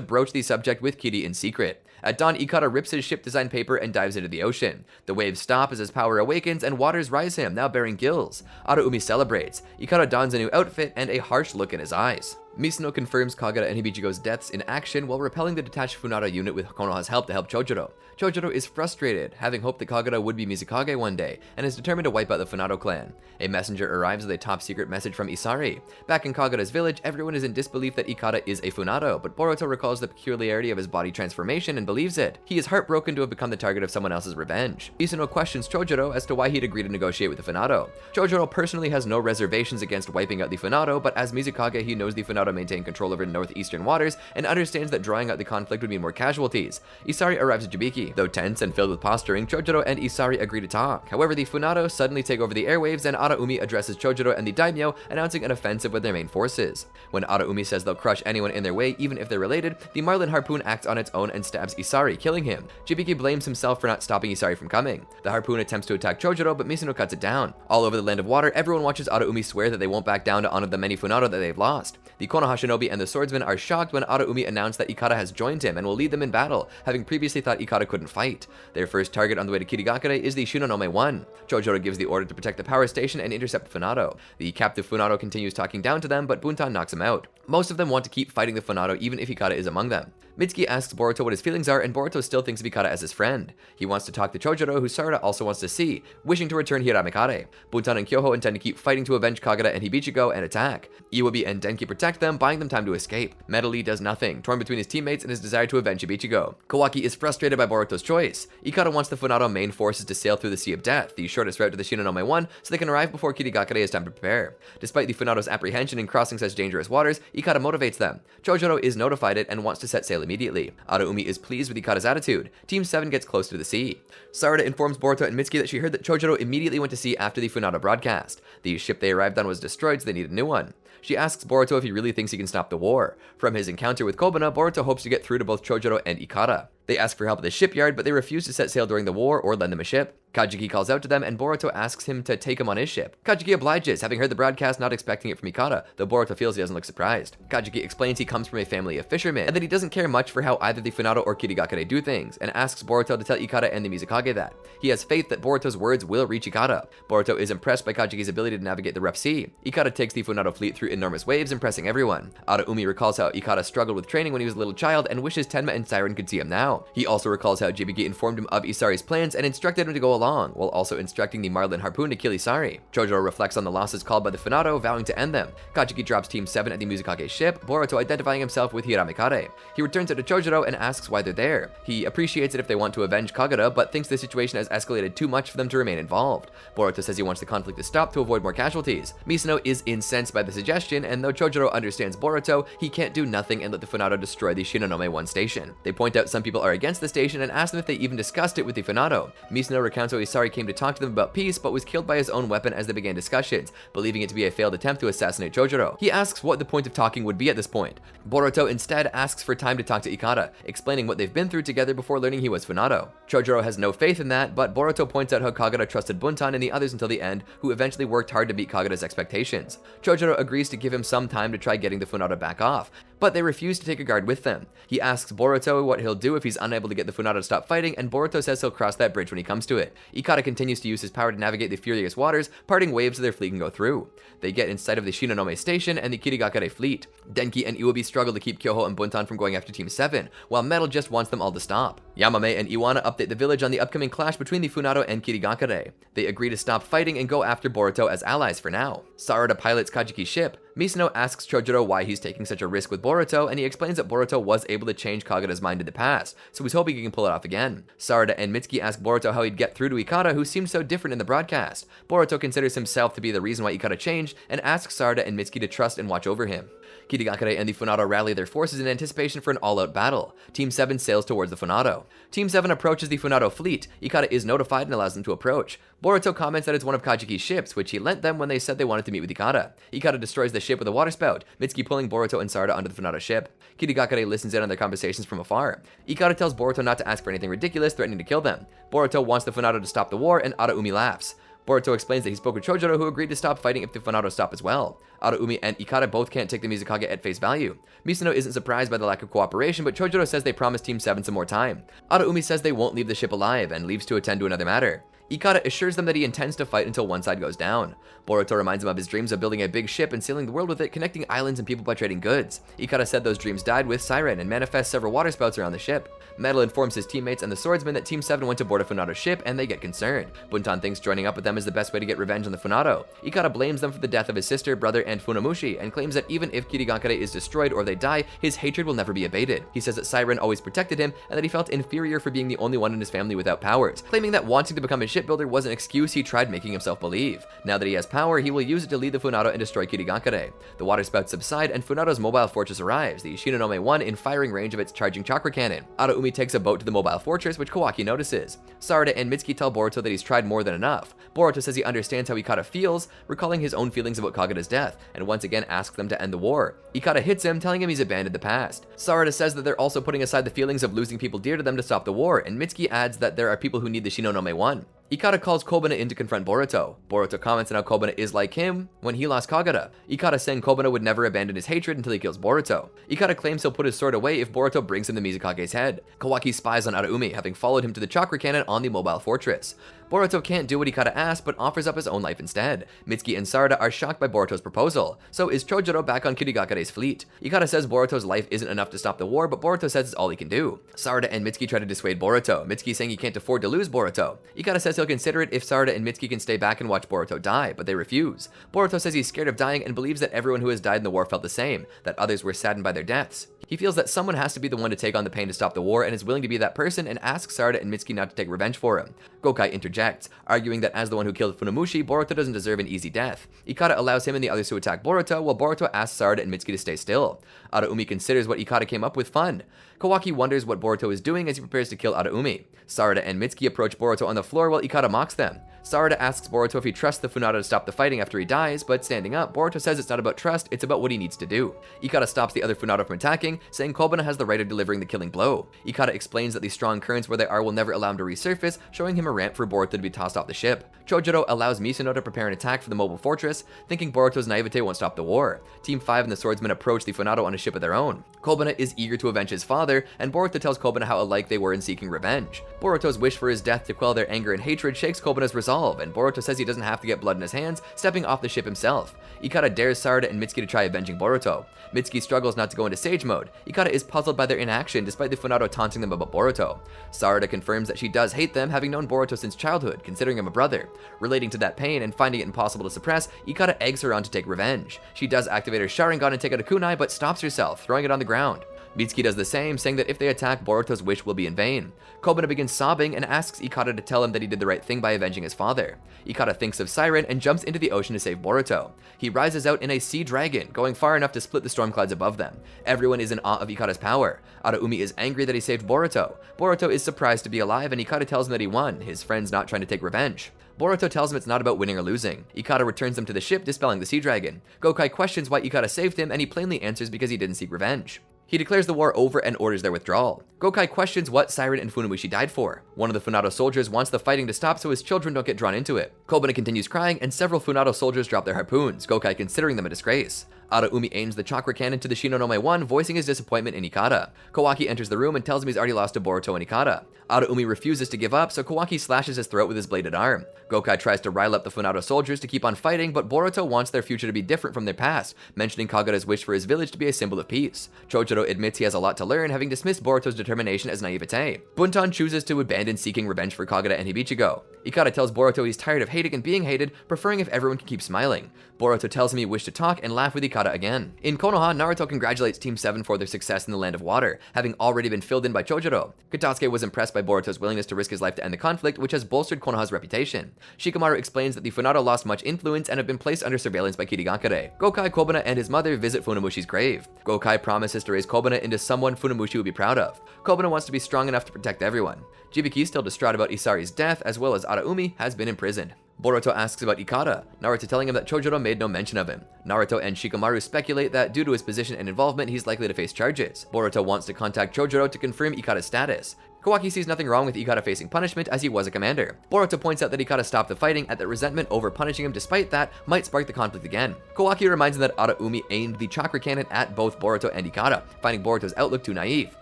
broach the subject with Kiri in secret. At dawn, Ikara rips his ship design paper and dives into the ocean. The waves stop as his power awakens, and waters rise him, now bearing gills. Araumi celebrates. Ikara dons a new outfit and a harsh look in his eyes. Misuno confirms Kagura and Hibichigo's deaths in action while repelling the detached Funara unit with Konoha's help to help Chojuro. Chojuro is frustrated, having hoped that Kagura would be Mizukage one day, and is determined to wipe out the Funaro clan. A messenger arrives with a top-secret message from Isari. Back in Kagura's village, everyone is in disbelief that Ikara is a Funaro, but Boruto recalls the peculiarity of his body transformation and believes it. He is heartbroken to have become the target of someone else's revenge. Misuno questions Chojuro as to why he'd agree to negotiate with the Funaro. Chojuro personally has no reservations against wiping out the Funaro, but as Mizukage he knows the Funaro maintain control over northeastern waters and understands that drawing out the conflict would mean more casualties. Isari arrives at Jibiki. Though tense and filled with posturing, Chojuro and Isari agree to talk. However, the Funaro suddenly take over the airwaves, and Araumi addresses Chojuro and the daimyo, announcing an offensive with their main forces. When Araumi says they'll crush anyone in their way, even if they're related, the Marlin harpoon acts on its own and stabs Isari, killing him. Jibiki blames himself for not stopping Isari from coming. The harpoon attempts to attack Chojuro, but Misuno cuts it down. All over the land of water, everyone watches Araumi swear that they won't back down to honor the many Funaro that they've lost. The Konoha Shinobi and the swordsmen are shocked when Araumi announced that Ikara has joined him and will lead them in battle, having previously thought Ikara couldn't fight. Their first target on the way to Kirigakure is the Shinonome 1. Chojuro gives the order to protect the power station and intercept Funaro. The captive Funaro continues talking down to them, but Buntan knocks him out. Most of them want to keep fighting the Funaro even if Ikara is among them. Mitsuki asks Boruto what his feelings are, and Boruto still thinks of Ikara as his friend. He wants to talk to Chojuro, who Sarada also wants to see, wishing to return Hiramikare. Buntan and Kyoho intend to keep fighting to avenge Kagura and Hibichigo and attack. Iwabi and Denki protect them, buying them time to escape. Medley does nothing, torn between his teammates and his desire to avenge Hibichigo. Kawaki is frustrated by Boruto's choice. Ikara wants the Funaro main forces to sail through the Sea of Death, the shortest route to the Shinonome 1, so they can arrive before Kirigakure has time to prepare. Despite the Funaro's apprehension in crossing such dangerous waters, Ikara motivates them. Chojuro is notified it and wants to set sail immediately. Araumi is pleased with Ikara's attitude. Team 7 gets close to the sea. Sarada informs Boruto and Mitsuki that she heard that Chojuro immediately went to sea after the Funaro broadcast. The ship they arrived on was destroyed, so they need a new one. She asks Boruto if he really thinks he can stop the war. From his encounter with Kobana, Boruto hopes to get through to both Chojuro and Ikara. They ask for help at the shipyard, but they refuse to set sail during the war or lend them a ship. Kajiki calls out to them, and Boruto asks him to take him on his ship. Kajiki obliges, having heard the broadcast, not expecting it from Ikara, though Boruto feels he doesn't look surprised. Kajiki explains he comes from a family of fishermen, and that he doesn't care much for how either the Funaro or Kirigakure do things, and asks Boruto to tell Ikara and the Mizukage that. He has faith that Boruto's words will reach Ikara. Boruto is impressed by Kajiki's ability to navigate the rough sea. Ikara takes the Funaro fleet through enormous waves, impressing everyone. Araumi recalls how Ikara struggled with training when he was a little child, and wishes Tenma and Siren could see him now. now. He also recalls how Jibiki informed him of Isari's plans and instructed him to go along, while also instructing the Marlin Harpoon to kill Isari. Chojuro reflects on the losses called by the Funado, vowing to end them. Kachiki drops Team 7 at the Mizukage ship, Boruto identifying himself with Hiramikare. He returns it to Chojuro and asks why they're there. He appreciates it if they want to avenge Kagura, but thinks the situation has escalated too much for them to remain involved. Boruto says he wants the conflict to stop to avoid more casualties. Misono is incensed by the suggestion, and though Chojuro understands Boruto, he can't do nothing and let the Funado destroy the Shinonome 1 station. They point out some people are against the station and ask them if they even discussed it with the Funado. Misono recounts how Isari came to talk to them about peace, but was killed by his own weapon as they began discussions, believing it to be a failed attempt to assassinate Chojuro. He asks what the point of talking would be at this point. Boruto instead asks for time to talk to Ikara, explaining what they've been through together before learning he was Funado. Chojuro has no faith in that, but Boruto points out how Kagura trusted Buntan and the others until the end, who eventually worked hard to meet Kagura's expectations. Chojuro agrees to give him some time to try getting the Funado back off, but they refuse to take a guard with them. He asks Boruto what he'll do if he's unable to get the Funado to stop fighting, and Boruto says he'll cross that bridge when he comes to it. Ikara continues to use his power to navigate the furious waters, parting waves so their fleet can go through. They get in sight of the Shinonome station and the Kirigakure fleet. Denki and Iwabi struggle to keep Kyoho and Buntan from going after Team 7, while Metal just wants them all to stop. Yamame and Iwana update the village on the upcoming clash between the Funado and Kirigakure. They agree to stop fighting and go after Boruto as allies for now. Sarada pilots Kajiki's ship. Misono asks Chojuro why he's taking such a risk with Boruto, and he explains that Boruto was able to change Kagura's mind in the past, so he's hoping he can pull it off again. Sarada and Mitsuki ask Boruto how he'd get through to Ikara, who seems so different in the broadcast. Boruto considers himself to be the reason why Ikara changed, and asks Sarada and Mitsuki to trust and watch over him. Kirigakure and the Funado rally their forces in anticipation for an all-out battle. Team 7 sails towards the Funado. Team 7 approaches the Funado fleet. Ikara is notified and allows them to approach. Boruto comments that it's one of Kajiki's ships, which he lent them when they said they wanted to meet with Ikara. Ikara destroys the ship with a water spout, Mitsuki pulling Boruto and Sarada onto the Funado ship. Kirigakure listens in on their conversations from afar. Ikara tells Boruto not to ask for anything ridiculous, threatening to kill them. Boruto wants the Funado to stop the war, and Araumi laughs. Boruto explains that he spoke with Chojuro, who agreed to stop fighting if the Funado stop as well. Araumi and Ikara both can't take the Mizukage at face value. Misono isn't surprised by the lack of cooperation, but Chojuro says they promised Team 7 some more time. Araumi says they won't leave the ship alive, and leaves to attend to another matter. Ikara assures them that he intends to fight until one side goes down. Boruto reminds him of his dreams of building a big ship and sailing the world with it, connecting islands and people by trading goods. Ikara said those dreams died with Siren and manifests several water spouts around the ship. Metal informs his teammates and the swordsman that Team 7 went to board a Funado ship, and they get concerned. Buntan thinks joining up with them is the best way to get revenge on the Funado. Ikara blames them for the death of his sister, brother, and Funamushi, and claims that even if Kirigakure is destroyed or they die, his hatred will never be abated. He says that Siren always protected him, and that he felt inferior for being the only one in his family without powers, claiming that wanting to become a shipbuilder was an excuse he tried making himself believe. Now that he has power, he will use it to lead the Funado and destroy Kirigakure. The water spouts subside, and Funado's mobile fortress arrives, the Shinonome 1 in firing range of its charging chakra cannon. Araumi takes a boat to the mobile fortress, which Kawaki notices. Sarada and Mitsuki tell Boruto that he's tried more than enough. Boruto says he understands how Ikara feels, recalling his own feelings about Kagura's death, and once again asks them to end the war. Ikara hits him, telling him he's abandoned the past. Sarada says that they're also putting aside the feelings of losing people dear to them to stop the war, and Mitsuki adds that there are people who need the Shinonome 1. Ikara calls Kobana in to confront Boruto. Boruto comments on how Kobana is like him when he lost Kagura. Ikara saying Kobana would never abandon his hatred until he kills Boruto. Ikara claims he'll put his sword away if Boruto brings him the Mizukage's head. Kawaki spies on Araumi, having followed him to the chakra cannon on the mobile fortress. Boruto can't do what Ikara asked, but offers up his own life instead. Mitsuki and Sarada are shocked by Boruto's proposal. So is Chojuro back on Kirigakure's fleet. Ikara says Boruto's life isn't enough to stop the war, but Boruto says it's all he can do. Sarada and Mitsuki try to dissuade Boruto, Mitsuki saying he can't afford to lose Boruto. Ikara says he'll consider it if Sarada and Mitsuki can stay back and watch Boruto die, but they refuse. Boruto says he's scared of dying and believes that everyone who has died in the war felt the same, that others were saddened by their deaths. He feels that someone has to be the one to take on the pain to stop the war and is willing to be that person, and asks Sarada and Mitsuki not to take revenge for him. Gokai interjects, arguing that as the one who killed Funamushi, Boruto doesn't deserve an easy death. Ikara allows him and the others to attack Boruto, while Boruto asks Sarada and Mitsuki to stay still. Araumi considers what Ikara came up with fun. Kawaki wonders what Boruto is doing as he prepares to kill Araumi. Sarada and Mitsuki approach Boruto on the floor while Ikara mocks them. Sarada asks Boruto if he trusts the Funado to stop the fighting after he dies, but standing up, Boruto says it's not about trust, it's about what he needs to do. Ikara stops the other Funado from attacking, saying Kobana has the right of delivering the killing blow. Ikara explains that the strong currents where they are will never allow him to resurface, showing him a ramp for Boruto Boruto to be tossed off the ship. Chojuro allows Misuno to prepare an attack for the mobile fortress, thinking Boruto's naivete won't stop the war. Team 5 and the swordsmen approach the Funado on a ship of their own. Kobana is eager to avenge his father, and Boruto tells Kobana how alike they were in seeking revenge. Boruto's wish for his death to quell their anger and hatred shakes Kobana's resolve, and Boruto says he doesn't have to get blood in his hands, stepping off the ship himself. Ikada dares Sarada and Mitsuki to try avenging Boruto. Mitsuki struggles not to go into sage mode. Ikada is puzzled by their inaction despite the Funado taunting them about Boruto. Sarada confirms that she does hate them, having known Boruto since childhood, considering him a brother. Relating to that pain and finding it impossible to suppress, Ikada eggs her on to take revenge. She does activate her Sharingan and take out a kunai, but stops herself, throwing it on the ground. Mitsuki does the same, saying that if they attack, Boruto's wish will be in vain. Kobana begins sobbing and asks Ikada to tell him that he did the right thing by avenging his father. Ikada thinks of Siren and jumps into the ocean to save Boruto. He rises out in a sea dragon, going far enough to split the storm clouds above them. Everyone is in awe of Ikada's power. Araumi is angry that he saved Boruto. Boruto is surprised to be alive, and Ikada tells him that he won, his friends not trying to take revenge. Boruto tells him it's not about winning or losing. Ikada returns them to the ship, dispelling the sea dragon. Gokai questions why Ikada saved him, and he plainly answers because he didn't seek revenge. He declares the war over and orders their withdrawal. Gokai questions what Siren and Funamushi died for. One of the Funado soldiers wants the fighting to stop so his children don't get drawn into it. Kobana continues crying, and several Funado soldiers drop their harpoons, Gokai considering them a disgrace. Araumi aims the chakra cannon to the Shinonome 1, voicing his disappointment in Ikada. Kawaki enters the room and tells him he's already lost to Boruto and Ikada. Araumi refuses to give up, so Kawaki slashes his throat with his bladed arm. Gokai tries to rile up the Funado soldiers to keep on fighting, but Boruto wants their future to be different from their past, mentioning Kagura's wish for his village to be a symbol of peace. Chojuro admits he has a lot to learn, having dismissed Boruto's determination as naivete. Buntan chooses to abandon seeking revenge for Kagura and Hibichigo. Ikada tells Boruto he's tired of hating and being hated, preferring if everyone can keep smiling. Boruto tells him he wished to talk and laugh with Ikada again. In Konoha, Naruto congratulates Team 7 for their success in the Land of Water, having already been filled in by Chojuro. Katasuke was impressed by Boruto's willingness to risk his life to end the conflict, which has bolstered Konoha's reputation. Shikamaru explains that the Funado lost much influence and have been placed under surveillance by Kirigakure. Gokai, Kobana, and his mother visit Funamushi's grave. Gokai promises to raise Kobana into someone Funamushi would be proud of. Kobana wants to be strong enough to protect everyone. Jibiki, still distraught about Isari's death, as well as Araumi, has been imprisoned. Boruto asks about Ikada, Naruto telling him that Chojuro made no mention of him. Naruto and Shikamaru speculate that due to his position and involvement, he's likely to face charges. Boruto wants to contact Chojuro to confirm Ikada's status. Kawaki sees nothing wrong with Ikada facing punishment as he was a commander. Boruto points out that Ikada stopped the fighting and that resentment over punishing him despite that might spark the conflict again. Kawaki reminds him that Araumi aimed the chakra cannon at both Boruto and Ikada, finding Boruto's outlook too naive.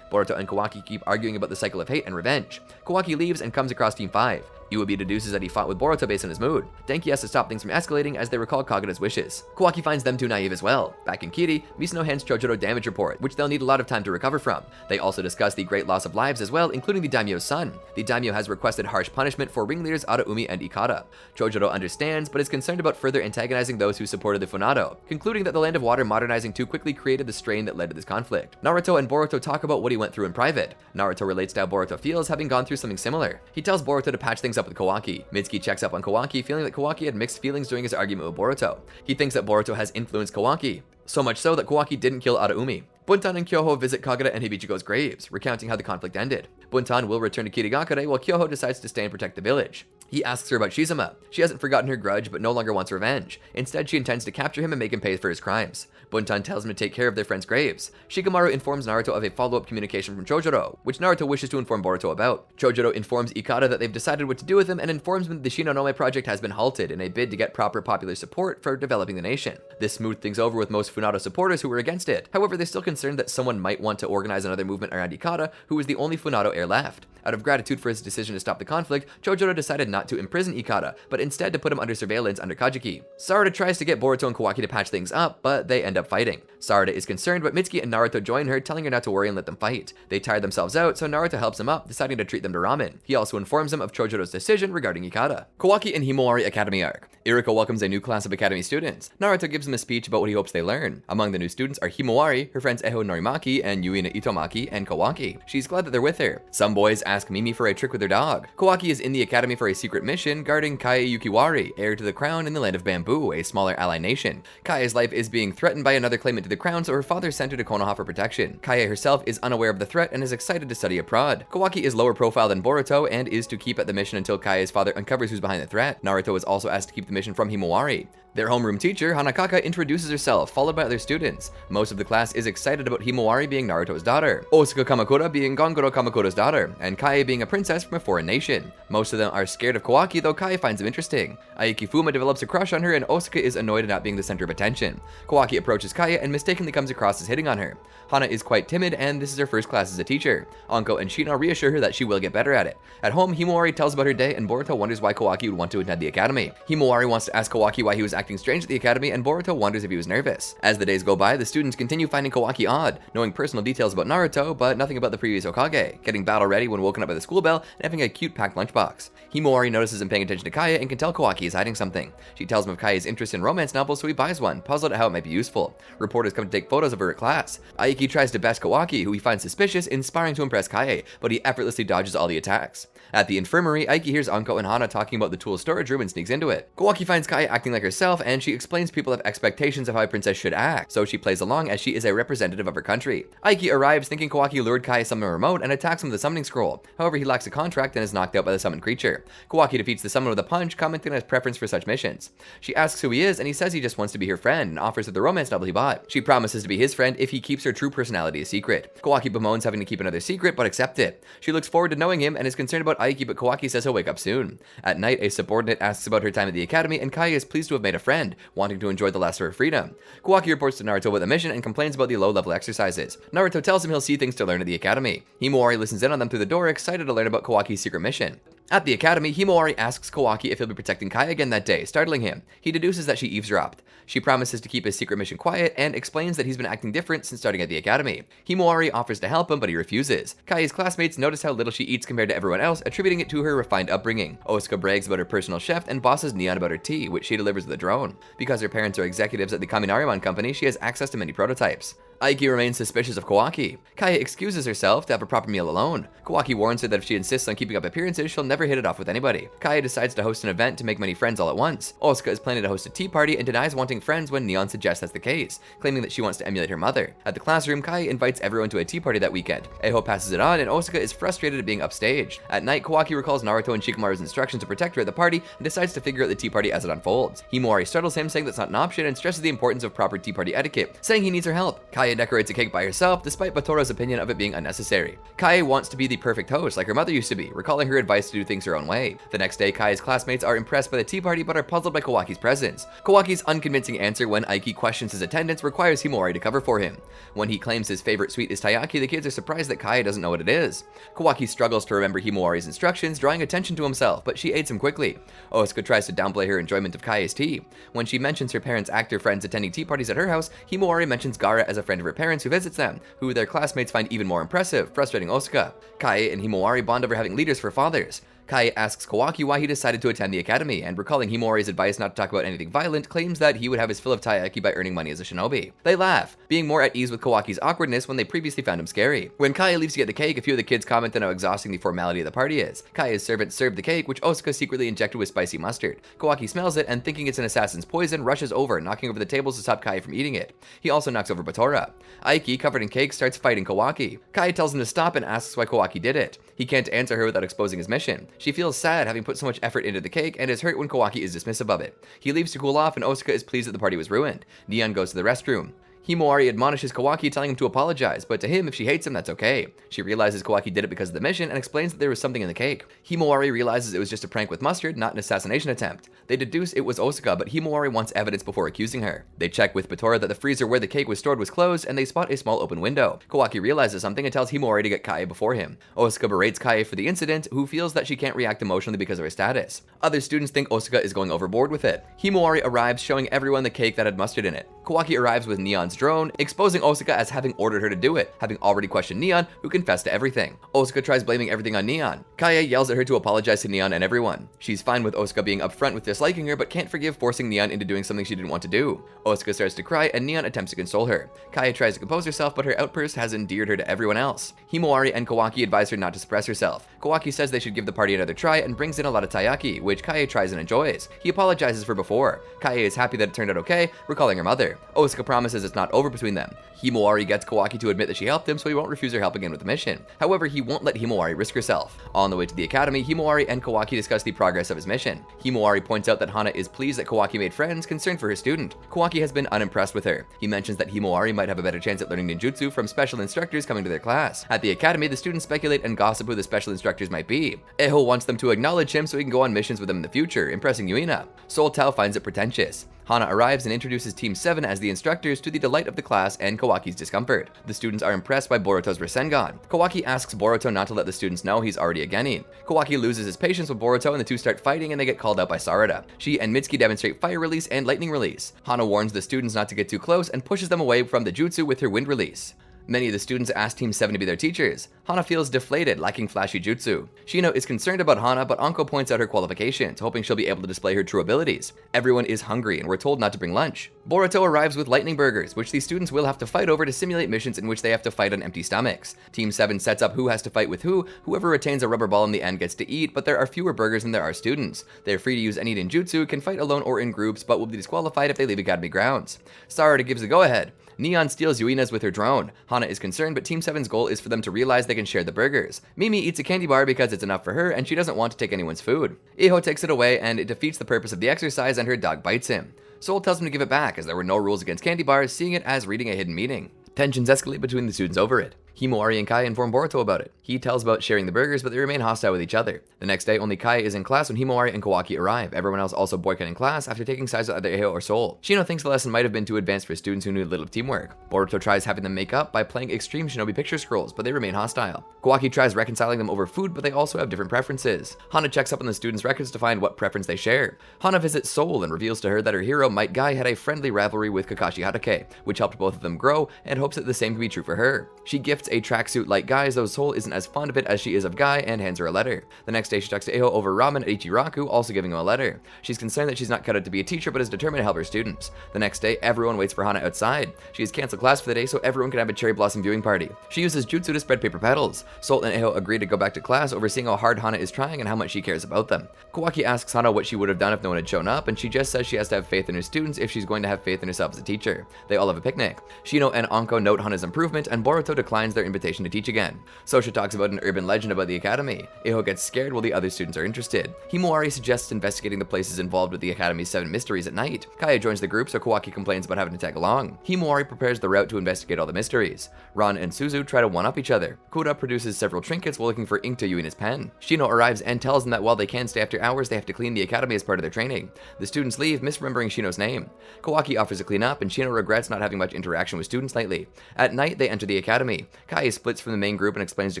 Boruto and Kawaki keep arguing about the cycle of hate and revenge. Kawaki leaves and comes across Team 5. Iwabi deduces that he fought with Boruto based on his mood. Denki has to stop things from escalating as they recall Kagura's wishes. Kawaki finds them too naive as well. Back in Kiri, Misuno hands Chojuro damage report, which they'll need a lot of time to recover from. They also discuss the great loss of lives as well, including the daimyo's son. The daimyo has requested harsh punishment for ringleaders Araumi and Ikada. Chojuro understands, but is concerned about further antagonizing those who supported the Funado, concluding that the Land of Water modernizing too quickly created the strain that led to this conflict. Naruto and Boruto talk about what he went through in private. Naruto relates to how Boruto feels, having gone through something similar. He tells Boruto to patch things up with Kawaki. Mitsuki checks up on Kawaki, feeling that Kawaki had mixed feelings during his argument with Boruto. He thinks that Boruto has influenced Kawaki, so much so that Kawaki didn't kill Araumi. Buntan and Kyoho visit Kagura and Hibichigo's graves, recounting how the conflict ended. Buntan will return to Kirigakure while Kyoho decides to stay and protect the village. He asks her about Shizuma. She hasn't forgotten her grudge, but no longer wants revenge. Instead, she intends to capture him and make him pay for his crimes. Buntan tells him to take care of their friends' graves. Shikamaru informs Naruto of a follow-up communication from Chojuro, which Naruto wishes to inform Boruto about. Chojuro informs Ikada that they've decided what to do with him and informs him that the Shinonome project has been halted in a bid to get proper popular support for developing the nation. This smoothed things over with most Funado supporters who were against it. However, they're still concerned that someone might want to organize another movement around Ikada, who is the only Funado heir left. Out of gratitude for his decision to stop the conflict, Chojuro decided not to imprison Ikada, but instead to put him under surveillance under Kajiki. Sarada tries to get Boruto and Kawaki to patch things up, but they end up fighting. Sarada is concerned, but Mitsuki and Naruto join her, telling her not to worry and let them fight. They tire themselves out, so Naruto helps him up, deciding to treat them to ramen. He also informs them of Chojuro's decision regarding Ikada. Kawaki and Himawari Academy arc. Iruka welcomes a new class of Academy students. Naruto gives them a speech about what he hopes they learn. Among the new students are Himawari, her friends Eho Norimaki, and Yuina Itomaki, and Kawaki. She's glad that they're with her. Some boys ask Mimi for a trick with their dog. Kawaki is in the academy for a secret mission, guarding Kaie Yukiwari, heir to the crown in the Land of Bamboo, a smaller ally nation. Kaie's life is being threatened by another claimant to the crown, so her father sent her to Konoha for protection. Kaie herself is unaware of the threat and is excited to study abroad. Kawaki is lower profile than Boruto and is to keep at the mission until Kaie's father uncovers who's behind the threat. Naruto is also asked to keep the mission from Himawari. Their homeroom teacher, Hanakaka, introduces herself, followed by other students. Most of the class is excited about Himawari being Naruto's daughter, Osuka Kamakura being Gongoro Kamakura's daughter, and Kaie being a princess from a foreign nation. Most of them are scared of Kawaki, though Kaie finds him interesting. Aiki Fuma develops a crush on her, and Osuka is annoyed at not being the center of attention. Kawaki approaches Kaie and mistakenly comes across as hitting on her. Hana is quite timid, and this is her first class as a teacher. Anko and Shino reassure her that she will get better at it. At home, Himawari tells about her day, and Boruto wonders why Kawaki would want to attend the academy. Himawari wants to ask Kawaki why he was acting strange at the academy, and Boruto wonders if he was nervous. As the days go by, the students continue finding Kawaki odd, knowing personal details about Naruto, but nothing about the previous Hokage, getting battle ready when woken up by the school bell, and having a cute packed lunchbox. Himawari notices him paying attention to Kaie and can tell Kawaki is hiding something. She tells him of Kaie's interest in romance novels, so he buys one, puzzled at how it might be useful. Reporters come to take photos of her at class. Aiki tries to best Kawaki, who he finds suspicious, inspiring to impress Kaie, but he effortlessly dodges all the attacks. At the infirmary, Aiki hears Anko and Hana talking about the tool storage room and sneaks into it. Kawaki finds Kaie acting like herself, and she explains people have expectations of how a princess should act, so she plays along as she is a representative of her country. Aiki arrives thinking Kawaki lured Kaie somewhere remote and attacks him with a summoning scroll. However, he lacks a contract and is knocked out by the summoned creature. Kawaki defeats the summoner with a punch, commenting on his preference for such missions. She asks who he is, and he says he just wants to be her friend and offers her the romance novel he bought. She promises to be his friend if he keeps her true personality a secret. Kawaki bemoans having to keep another secret, but accepts it. She looks forward to knowing him and is concerned about Aiki, but Kawaki says he'll wake up soon. At night, a subordinate asks about her time at the academy, and Kaie is pleased to have made a friend, wanting to enjoy the last of her freedom. Kawaki reports to Naruto about the mission and complains about the low-level exercises. Naruto tells him he'll see things to learn at the academy. Himawari listens in on them through the door, excited to learn about Kawaki's secret mission. At the academy, Himawari asks Kawaki if he'll be protecting Kaie again that day, startling him. He deduces that she eavesdropped. She promises to keep his secret mission quiet and explains that he's been acting different since starting at the academy. Himawari offers to help him, but he refuses. Kaie's classmates notice how little she eats compared to everyone else, attributing it to her refined upbringing. Osuka brags about her personal chef and bosses Neon about her tea, which she delivers with a drone. Because her parents are executives at the Kaminariman company, she has access to many prototypes. Aiki remains suspicious of Kawaki. Kaie excuses herself to have a proper meal alone. Kawaki warns her that if she insists on keeping up appearances, she'll never hit it off with anybody. Kaie decides to host an event to make many friends all at once. Osuka is planning to host a tea party and denies wanting friends when Neon suggests that's the case, claiming that she wants to emulate her mother. At the classroom, Kaie invites everyone to a tea party that weekend. Eho passes it on, and Osuka is frustrated at being upstaged. At night, Kawaki recalls Naruto and Shikamaru's instructions to protect her at the party and decides to figure out the tea party as it unfolds. Himawari startles him, saying that's not an option, and stresses the importance of proper tea party etiquette, saying he needs her help. Kaie decorates a cake by herself, despite Batoro's opinion of it being unnecessary. Kaie wants to be the perfect host, like her mother used to be, recalling her advice to do things her own way. The next day, Kaie's classmates are impressed by the tea party, but are puzzled by Kawaki's presence. Kawaki's unconvincing answer when Aiki questions his attendance requires Himawari to cover for him. When he claims his favorite sweet is taiyaki, the kids are surprised that Kaie doesn't know what it is. Kawaki struggles to remember Himawari's instructions, drawing attention to himself, but she aids him quickly. Osuka tries to downplay her enjoyment of Kaie's tea. When she mentions her parents' actor friends attending tea parties at her house, Himawari mentions Gaara as a friend of her parents who visits them, who their classmates find even more impressive, frustrating Osuka. Kaie and Himawari bond over having leaders for fathers. Kaie asks Kawaki why he decided to attend the academy, and recalling Himawari's advice not to talk about anything violent, claims that he would have his fill of taiyaki by earning money as a shinobi. They laugh, being more at ease with Kawaki's awkwardness when they previously found him scary. When Kaie leaves to get the cake, a few of the kids comment on how exhausting the formality of the party is. Kaie's servant served the cake, which Osuka secretly injected with spicy mustard. Kawaki smells it, and thinking it's an assassin's poison, rushes over, knocking over the tables to stop Kaie from eating it. He also knocks over Batora. Aiki, covered in cake, starts fighting Kawaki. Kaie tells him to stop and asks why Kawaki did it. He can't answer her without exposing his mission. She feels sad having put so much effort into the cake and is hurt when Kawaki is dismissive of it. He leaves to cool off, and Osuka is pleased that the party was ruined. Neon goes to the restroom. Himawari admonishes Kawaki, telling him to apologize, but to him, if she hates him, that's okay. She realizes Kawaki did it because of the mission and explains that there was something in the cake. Himawari realizes it was just a prank with mustard, not an assassination attempt. They deduce it was Osuka, but Himawari wants evidence before accusing her. They check with Batora that the freezer where the cake was stored was closed, and they spot a small open window. Kawaki realizes something and tells Himawari to get Kaie before him. Osuka berates Kaie for the incident, who feels that she can't react emotionally because of her status. Other students think Osuka is going overboard with it. Himawari arrives, showing everyone the cake that had mustard in it. Kawaki arrives with Neon's drone, exposing Osuka as having ordered her to do it, having already questioned Neon, who confessed to everything. Osuka tries blaming everything on Neon. Kaie yells at her to apologize to Neon and everyone. She's fine with Osuka being upfront with disliking her, but can't forgive forcing Neon into doing something she didn't want to do. Osuka starts to cry, and Neon attempts to console her. Kaie tries to compose herself, but her outburst has endeared her to everyone else. Himawari and Kawaki advise her not to suppress herself. Kawaki says they should give the party another try and brings in a lot of taiyaki, which Kaie tries and enjoys. He apologizes for before. Kaie is happy that it turned out okay, recalling her mother. other. Osaka promises it's not over between them. Himawari gets Kawaki to admit that she helped him, so he won't refuse her help again with the mission. However, he won't let Himawari risk herself. On the way to the academy, Himawari and Kawaki discuss the progress of his mission. Himawari points out that Hana is pleased that Kawaki made friends, concerned for her student. Kawaki has been unimpressed with her. He mentions that Himawari might have a better chance at learning ninjutsu from special instructors coming to their class. At the academy, the students speculate and gossip who the special instructors might be. Eho wants them to acknowledge him so he can go on missions with them in the future, impressing Yuina. Soul Tao finds it pretentious. Hana arrives and introduces Team 7 as the instructors to the delight of the class and Kawaki's discomfort. The students are impressed by Boruto's Rasengan. Kawaki asks Boruto not to let the students know he's already a genin. Kawaki loses his patience with Boruto and the two start fighting and they get called out by Sarada. She and Mitsuki demonstrate fire release and lightning release. Hana warns the students not to get too close and pushes them away from the jutsu with her wind release. Many of the students ask Team 7 to be their teachers. Hana feels deflated, lacking flashy jutsu. Shino is concerned about Hana, but Anko points out her qualifications, hoping she'll be able to display her true abilities. Everyone is hungry, and we're told not to bring lunch. Boruto arrives with lightning burgers, which the students will have to fight over to simulate missions in which they have to fight on empty stomachs. Team 7 sets up who has to fight with who. Whoever retains a rubber ball in the end gets to eat, but there are fewer burgers than there are students. They are free to use any ninjutsu, can fight alone or in groups, but will be disqualified if they leave academy grounds. Sarada gives the go-ahead. Neon steals Yuina's with her drone. Hana is concerned, but Team 7's goal is for them to realize they can share the burgers. Mimi eats a candy bar because it's enough for her, and she doesn't want to take anyone's food. Iho takes it away, and it defeats the purpose of the exercise, and her dog bites him. Soul tells him to give it back, as there were no rules against candy bars, seeing it as reading a hidden meaning. Tensions escalate between the students over it. Himawari and Kai inform Boruto about it. He tells about sharing the burgers, but they remain hostile with each other. The next day, only Kai is in class when Himawari and Kawaki arrive. Everyone else also boycotting class after taking sides with either Eho or Soul. Shino thinks the lesson might have been too advanced for students who knew little of teamwork. Boruto tries having them make up by playing extreme Shinobi picture scrolls, but they remain hostile. Kawaki tries reconciling them over food, but they also have different preferences. Hana checks up on the students' records to find what preference they share. Hana visits Soul and reveals to her that her hero, Might Guy, had a friendly rivalry with Kakashi Hatake, which helped both of them grow, and hopes that the same can be true for her. She gifts a tracksuit like Guy, though Soul isn't as fond of it as she is of Guy, and hands her a letter. The next day she talks to Eho over ramen at Ichiraku, also giving him a letter. She's concerned that she's not cut out to be a teacher, but is determined to help her students. The next day, everyone waits for Hana outside. She has canceled class for the day so everyone can have a cherry blossom viewing party. She uses jutsu to spread paper petals. Soul and Eho agree to go back to class, overseeing how hard Hana is trying and how much she cares about them. Kawaki asks Hana what she would have done if no one had shown up, and she just says she has to have faith in her students if she's going to have faith in herself as a teacher. They all have a picnic. Shino and Anko note Hana's improvement, and Boruto declines their invitation to teach again. Sosha talks about an urban legend about the academy. Eho gets scared while the other students are interested. Himawari suggests investigating the places involved with the academy's 7 mysteries at night. Kaya joins the group, so Kawaki complains about having to tag along. Himawari prepares the route to investigate all the mysteries. Ran and Suzu try to one-up each other. Kura produces several trinkets while looking for ink to Yuina's pen. Shino arrives and tells them that while they can stay after hours, they have to clean the academy as part of their training. The students leave, misremembering Shino's name. Kawaki offers to clean up, and Shino regrets not having much interaction with students lately. At night, they enter the academy. Kaya splits from the main group and explains to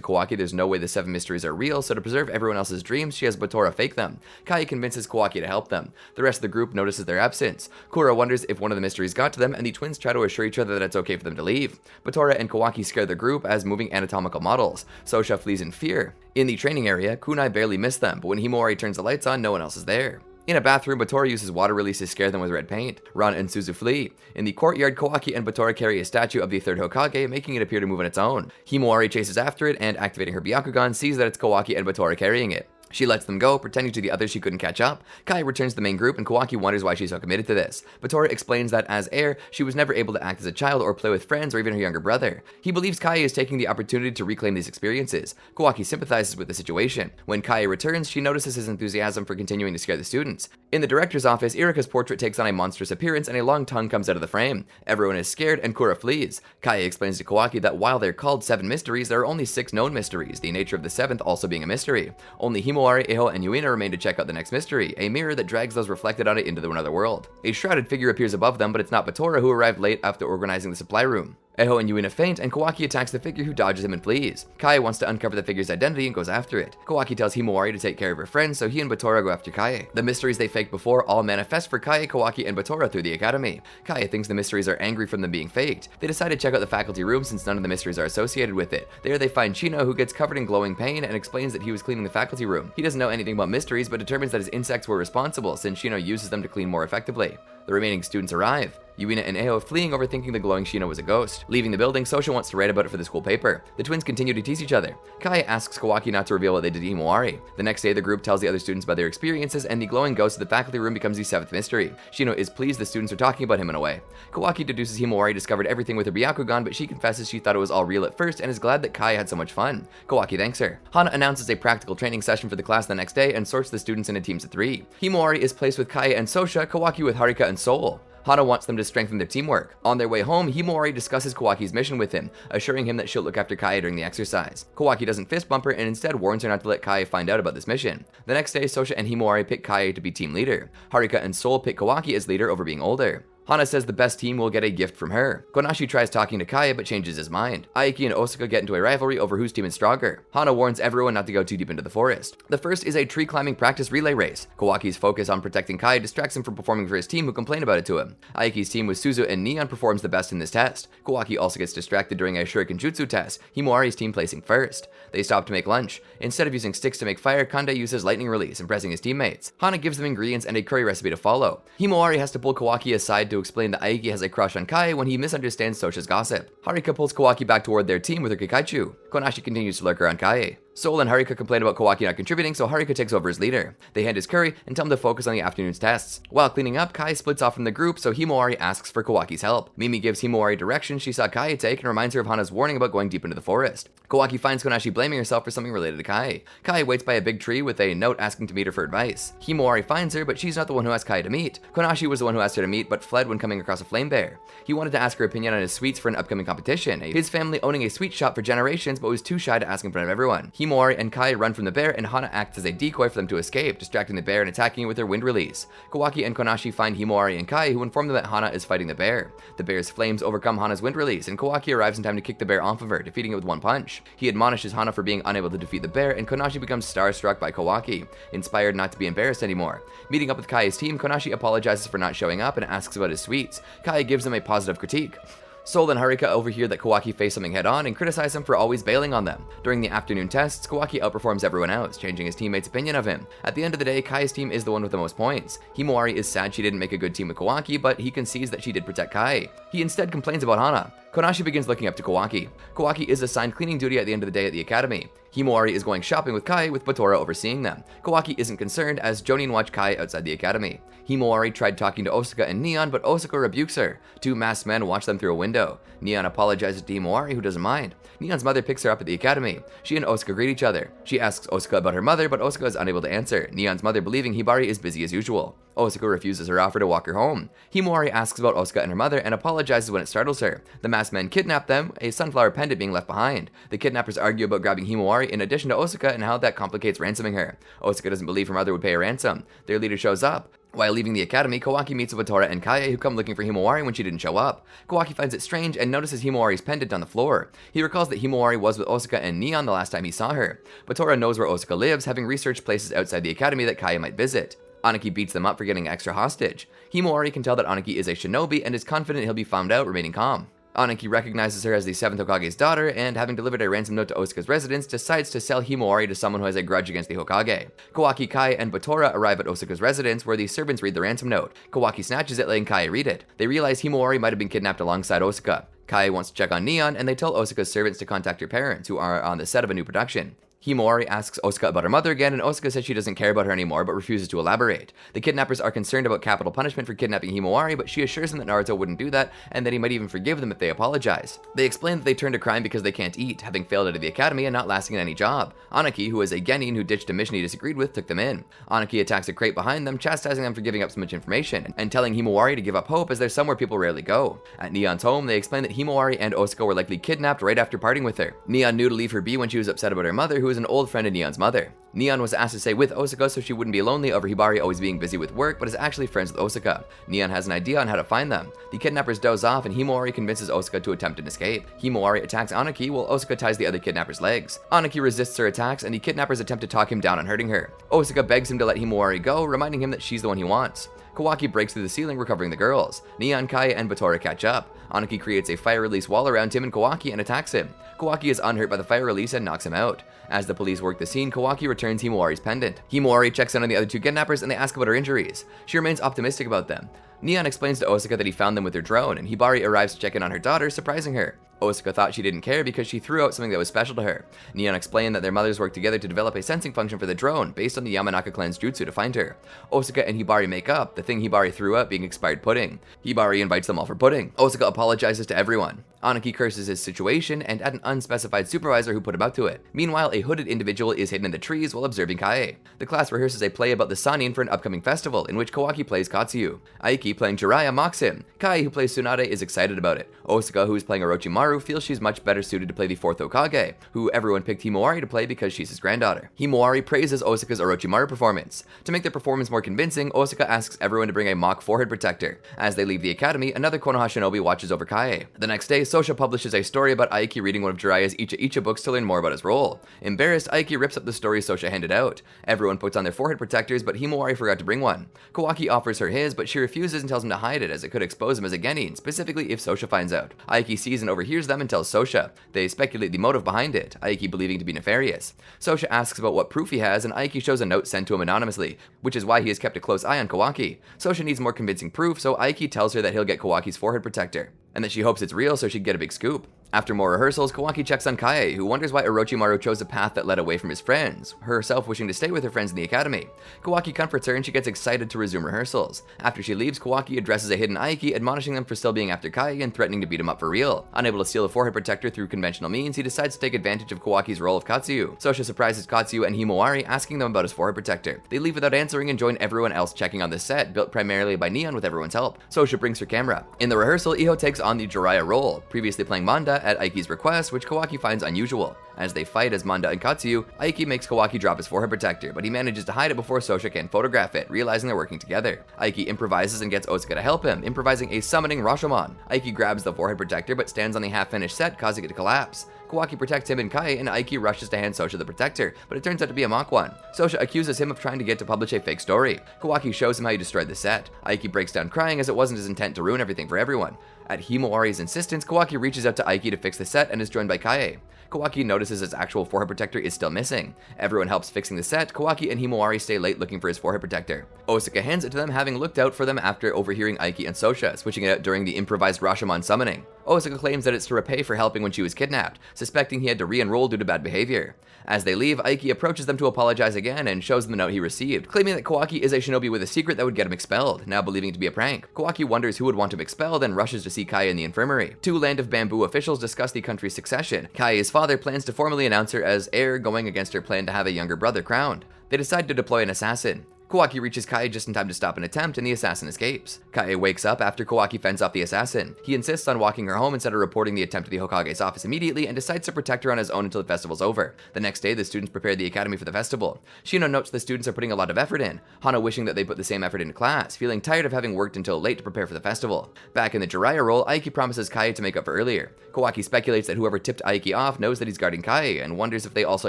Kawaki there's no way the 7 mysteries are real, so to preserve everyone else's dreams, she has Botora fake them. Kaya convinces Kawaki to help them. The rest of the group notices their absence. Kura wonders if one of the mysteries got to them, and the twins try to assure each other that it's okay for them to leave. Botora and Kawaki scare the group as moving anatomical models. Sosha flees in fear. In the training area, Kunai barely missed them, but when Himawari turns the lights on, no one else is there. In a bathroom, Botora uses water release to scare them with red paint. Ran and Suzu flee. In the courtyard, Kawaki and Botora carry a statue of the 3rd Hokage, making it appear to move on its own. Himawari chases after it and, activating her Byakugan, sees that it's Kawaki and Botora carrying it. She lets them go, pretending to the others she couldn't catch up. Kai returns to the main group, and Kawaki wonders why she's so committed to this. Botora explains that as heir, she was never able to act as a child or play with friends or even her younger brother. He believes Kai is taking the opportunity to reclaim these experiences. Kawaki sympathizes with the situation. When Kai returns, she notices his enthusiasm for continuing to scare the students. In the director's office, Irika's portrait takes on a monstrous appearance and a long tongue comes out of the frame. Everyone is scared and Kura flees. Kai explains to Kawaki that while they're called 7 mysteries, there are only 6 known mysteries, the nature of the 7th also being a mystery. Only Himawari, Eho, and Yuina remain to check out the next mystery, a mirror that drags those reflected on it into another world. A shrouded figure appears above them, but it's not Botora, who arrived late after organizing the supply room. Eho and Yuina faint, and Kawaki attacks the figure, who dodges him and flees. Kai wants to uncover the figure's identity and goes after it. Kawaki tells Himawari to take care of her friends, so he and Botora go after Kai. The mysteries they faked before all manifest for Kai, Kawaki, and Botora through the academy. Kai thinks the mysteries are angry from them being faked. They decide to check out the faculty room since none of the mysteries are associated with it. There they find Shino, who gets covered in glowing pain and explains that he was cleaning the faculty room. He doesn't know anything about mysteries, but determines that his insects were responsible since Shino uses them to clean more effectively. The remaining students arrive. Yuina and Eo fleeing over thinking the glowing Shino was a ghost. Leaving the building, Sosha wants to write about it for the school paper. The twins continue to tease each other. Kai asks Kawaki not to reveal what they did to Himawari. The next day, the group tells the other students about their experiences, and the glowing ghost of the faculty room becomes the 7th mystery. Shino is pleased the students are talking about him in a way. Kawaki deduces Himawari discovered everything with her Byakugan, but she confesses she thought it was all real at first and is glad that Kai had so much fun. Kawaki thanks her. Hana announces a practical training session for the class the next day and sorts the students into teams of 3. Himawari is placed with Kai and Sosha, Kawaki with Harika and Soul. Hana wants them to strengthen their teamwork. On their way home, Himawari discusses Kawaki's mission with him, assuring him that she'll look after Kai during the exercise. Kawaki doesn't fist bump her and instead warns her not to let Kai find out about this mission. The next day, Sosha and Himawari pick Kai to be team leader. Harika and Soul pick Kawaki as leader over being older. Hana says the best team will get a gift from her. Konashi tries talking to Kaya but changes his mind. Aiki and Osaka get into a rivalry over whose team is stronger. Hana warns everyone not to go too deep into the forest. The first is a tree climbing practice relay race. Kawaki's focus on protecting Kai distracts him from performing for his team, who complain about it to him. Aiki's team with Suzu and Neon performs the best in this test. Kawaki also gets distracted during a shuriken jutsu test, Himawari's team placing first. They stop to make lunch. Instead of using sticks to make fire, Kanda uses lightning release, impressing his teammates. Hana gives them ingredients and a curry recipe to follow. Himawari has to pull Kawaki aside to explain that Aiki has a crush on Kai when he misunderstands Sosha's gossip. Harika pulls Kawaki back toward their team with her Kikaichu. Konashi continues to lurk around Kai. Soul and Harika complain about Kawaki not contributing, so Harika takes over as leader. They hand his curry and tell him to focus on the afternoon's tests. While cleaning up, Kai splits off from the group, so Himawari asks for Kawaki's help. Mimi gives Himawari directions she saw Kai take and reminds her of Hana's warning about going deep into the forest. Kawaki finds Konashi blaming herself for something related to Kai. Kai waits by a big tree with a note asking to meet her for advice. Himawari finds her, but she's not the one who asked Kai to meet. Konashi was the one who asked her to meet, but fled when coming across a flame bear. He wanted to ask her opinion on his sweets for an upcoming competition, his family owning a sweet shop for generations, but was too shy to ask in front of everyone. Himawari and Kai run from the bear, and Hana acts as a decoy for them to escape, distracting the bear and attacking it with her wind release. Kawaki and Konashi find Himawari and Kai, who inform them that Hana is fighting the bear. The bear's flames overcome Hana's wind release, and Kawaki arrives in time to kick the bear off of her, defeating it with one punch. He admonishes Hana for being unable to defeat the bear, and Konashi becomes starstruck by Kawaki, inspired not to be embarrassed anymore. Meeting up with Kai's team, Konashi apologizes for not showing up and asks about his sweets. Kai gives him a positive critique. Soul and Harika overhear that Kawaki faced something head-on and criticize him for always bailing on them. During the afternoon tests, Kawaki outperforms everyone else, changing his teammates' opinion of him. At the end of the day, Kai's team is the one with the most points. Himawari is sad she didn't make a good team with Kawaki, but he concedes that she did protect Kai. He instead complains about Hana. Konashi begins looking up to Kawaki. Kawaki is assigned cleaning duty at the end of the day at the academy. Himawari is going shopping with Kai, with Batora overseeing them. Kawaki isn't concerned as Jonin watch Kai outside the academy. Himawari tried talking to Osaka and Neon, but Osaka rebukes her. Two masked men watch them through a window. Neon apologizes to Himawari, who doesn't mind. Neon's mother picks her up at the academy. She and Osaka greet each other. She asks Osaka about her mother, but Osaka is unable to answer, Neon's mother believing Hibari is busy as usual. Osaka refuses her offer to walk her home. Himawari asks about Osaka and her mother and apologizes when it startles her. The masked men kidnap them, a sunflower pendant being left behind. The kidnappers argue about grabbing Himawari in addition to Osaka and how that complicates ransoming her. Osaka doesn't believe her mother would pay a ransom. Their leader shows up. While leaving the academy, Kawaki meets with Batora and Kaie, who come looking for Himawari when she didn't show up. Kawaki finds it strange and notices Himawari's pendant on the floor. He recalls that Himawari was with Osaka and Neon the last time he saw her. Batora knows where Osaka lives, having researched places outside the academy that Kaie might visit. Aniki beats them up for getting extra hostage. Himawari can tell that Aniki is a shinobi and is confident he'll be found out, remaining calm. Aniki recognizes her as the 7th Hokage's daughter, and having delivered a ransom note to Osaka's residence, decides to sell Himawari to someone who has a grudge against the Hokage. Kawaki, Kai, and Batora arrive at Osaka's residence, where the servants read the ransom note. Kawaki snatches it, letting Kai read it. They realize Himawari might have been kidnapped alongside Osaka. Kai wants to check on Neon, and they tell Osaka's servants to contact her parents, who are on the set of a new production. Himawari asks Osaka about her mother again, and Osaka says she doesn't care about her anymore, but refuses to elaborate. The kidnappers are concerned about capital punishment for kidnapping Himawari, but she assures them that Naruto wouldn't do that, and that he might even forgive them if they apologize. They explain that they turned to crime because they can't eat, having failed out of the academy and not lasting in any job. Aniki, who is a genin who ditched a mission he disagreed with, took them in. Aniki attacks a crate behind them, chastising them for giving up so much information, and telling Himawari to give up hope as they're somewhere people rarely go. At Neon's home, they explain that Himawari and Osaka were likely kidnapped right after parting with her. Neon knew to leave her be when she was upset about her mother, who is an old friend of Neon's mother. Neon was asked to stay with Osaka so she wouldn't be lonely over Hibari always being busy with work, but is actually friends with Osaka. Neon has an idea on how to find them. The kidnappers doze off, and Himawari convinces Osaka to attempt an escape. Himawari attacks Aniki while Osaka ties the other kidnappers' legs. Aniki resists her attacks, and the kidnappers attempt to talk him down on hurting her. Osaka begs him to let Himawari go, reminding him that she's the one he wants. Kawaki breaks through the ceiling, recovering the girls. Neon, Kai, and Batora catch up. Anaki creates a fire release wall around him and Kawaki and attacks him. Kawaki is unhurt by the fire release and knocks him out. As the police work the scene, Kawaki returns Himawari's pendant. Himawari checks in on the other two kidnappers and they ask about her injuries. She remains optimistic about them. Neon explains to Osaka that he found them with their drone, and Hibari arrives to check in on her daughter, surprising her. Osaka thought she didn't care because she threw out something that was special to her. Neon explained that their mothers worked together to develop a sensing function for the drone based on the Yamanaka clan's jutsu to find her. Osaka and Hibari make up, the thing Hibari threw out being expired pudding. Hibari invites them all for pudding. Osaka apologizes to everyone. Anaki curses his situation and at an unspecified supervisor who put him up to it. Meanwhile, a hooded individual is hidden in the trees while observing Kae. The class rehearses a play about the Sannin for an upcoming festival, in which Kawaki plays Katsuyu. Aiki, playing Jiraiya, mocks him. Kai, who plays Tsunade, is excited about it. Osaka, who is playing Orochimaru, feels she's much better suited to play the 4th Hokage, who everyone picked Himawari to play because she's his granddaughter. Himawari praises Osaka's Orochimaru performance. To make the performance more convincing, Osaka asks everyone to bring a mock forehead protector. As they leave the academy, another Konoha shinobi watches over Kae. The next day, Sosha publishes a story about Aiki reading one of Jiraiya's Icha books to learn more about his role. Embarrassed, Aiki rips up the story Sosha handed out. Everyone puts on their forehead protectors, but Himawari forgot to bring one. Kawaki offers her his, but she refuses and tells him to hide it as it could expose him as a genin, specifically if Sosha finds out. Aiki sees and overhears them and tells Sosha. They speculate the motive behind it, Aiki believing to be nefarious. Sosha asks about what proof he has, and Aiki shows a note sent to him anonymously, which is why he has kept a close eye on Kawaki. Sosha needs more convincing proof, so Aiki tells her that he'll get Kawaki's forehead protector, and that she hopes it's real so she'd get a big scoop. After more rehearsals, Kawaki checks on Kae, who wonders why Orochimaru chose a path that led away from his friends, herself wishing to stay with her friends in the academy. Kawaki comforts her and she gets excited to resume rehearsals. After she leaves, Kawaki addresses a hidden Aiki, admonishing them for still being after Kae and threatening to beat him up for real. Unable to steal a forehead protector through conventional means, he decides to take advantage of Kawaki's role of Katsuyu. Sosha surprises Katsuyu and Himawari, asking them about his forehead protector. They leave without answering and join everyone else checking on the set, built primarily by Neon with everyone's help. Sosha brings her camera. In the rehearsal, Iho takes on the Jiraiya role, previously playing Manda at Aiki's request, which Kawaki finds unusual. As they fight as Manda and Katsuyu, Aiki makes Kawaki drop his forehead protector, but he manages to hide it before Sosha can photograph it, realizing they're working together. Aiki improvises and gets Osaka to help him, improvising a summoning Rashomon. Aiki grabs the forehead protector but stands on the half-finished set, causing it to collapse. Kawaki protects him and Kae, and Aiki rushes to hand Sosha the protector, but it turns out to be a mock one. Sosha accuses him of trying to get to publish a fake story. Kawaki shows him how he destroyed the set. Aiki breaks down crying as it wasn't his intent to ruin everything for everyone. At Himawari's insistence, Kawaki reaches out to Aiki to fix the set and is joined by Kae. Kawaki notices his actual forehead protector is still missing. Everyone helps fixing the set. Kawaki and Himawari stay late looking for his forehead protector. Osaka hands it to them, having looked out for them after overhearing Aiki and Sosha, switching it out during the improvised Rashomon summoning. Osaka claims that it's to repay for helping when she was kidnapped, suspecting he had to re-enroll due to bad behavior. As they leave, Aiki approaches them to apologize again and shows them the note he received, claiming that Kawaki is a shinobi with a secret that would get him expelled, now believing it to be a prank. Kawaki wonders who would want him expelled and rushes to see Kai in the infirmary. Two Land of Bamboo officials discuss the country's succession. Kai's father plans to formally announce her as heir, going against her plan to have a younger brother crowned. They decide to deploy an assassin. Kawaki reaches Kai just in time to stop an attempt, and the assassin escapes. Kai wakes up after Kawaki fends off the assassin. He insists on walking her home instead of reporting the attempt to the Hokage's office immediately, and decides to protect her on his own until the festival's over. The next day, the students prepare the academy for the festival. Shino notes the students are putting a lot of effort in, Hana wishing that they put the same effort into class, feeling tired of having worked until late to prepare for the festival. Back in the Jiraiya role, Aiki promises Kai to make up for earlier. Kawaki speculates that whoever tipped Aiki off knows that he's guarding Kai, and wonders if they also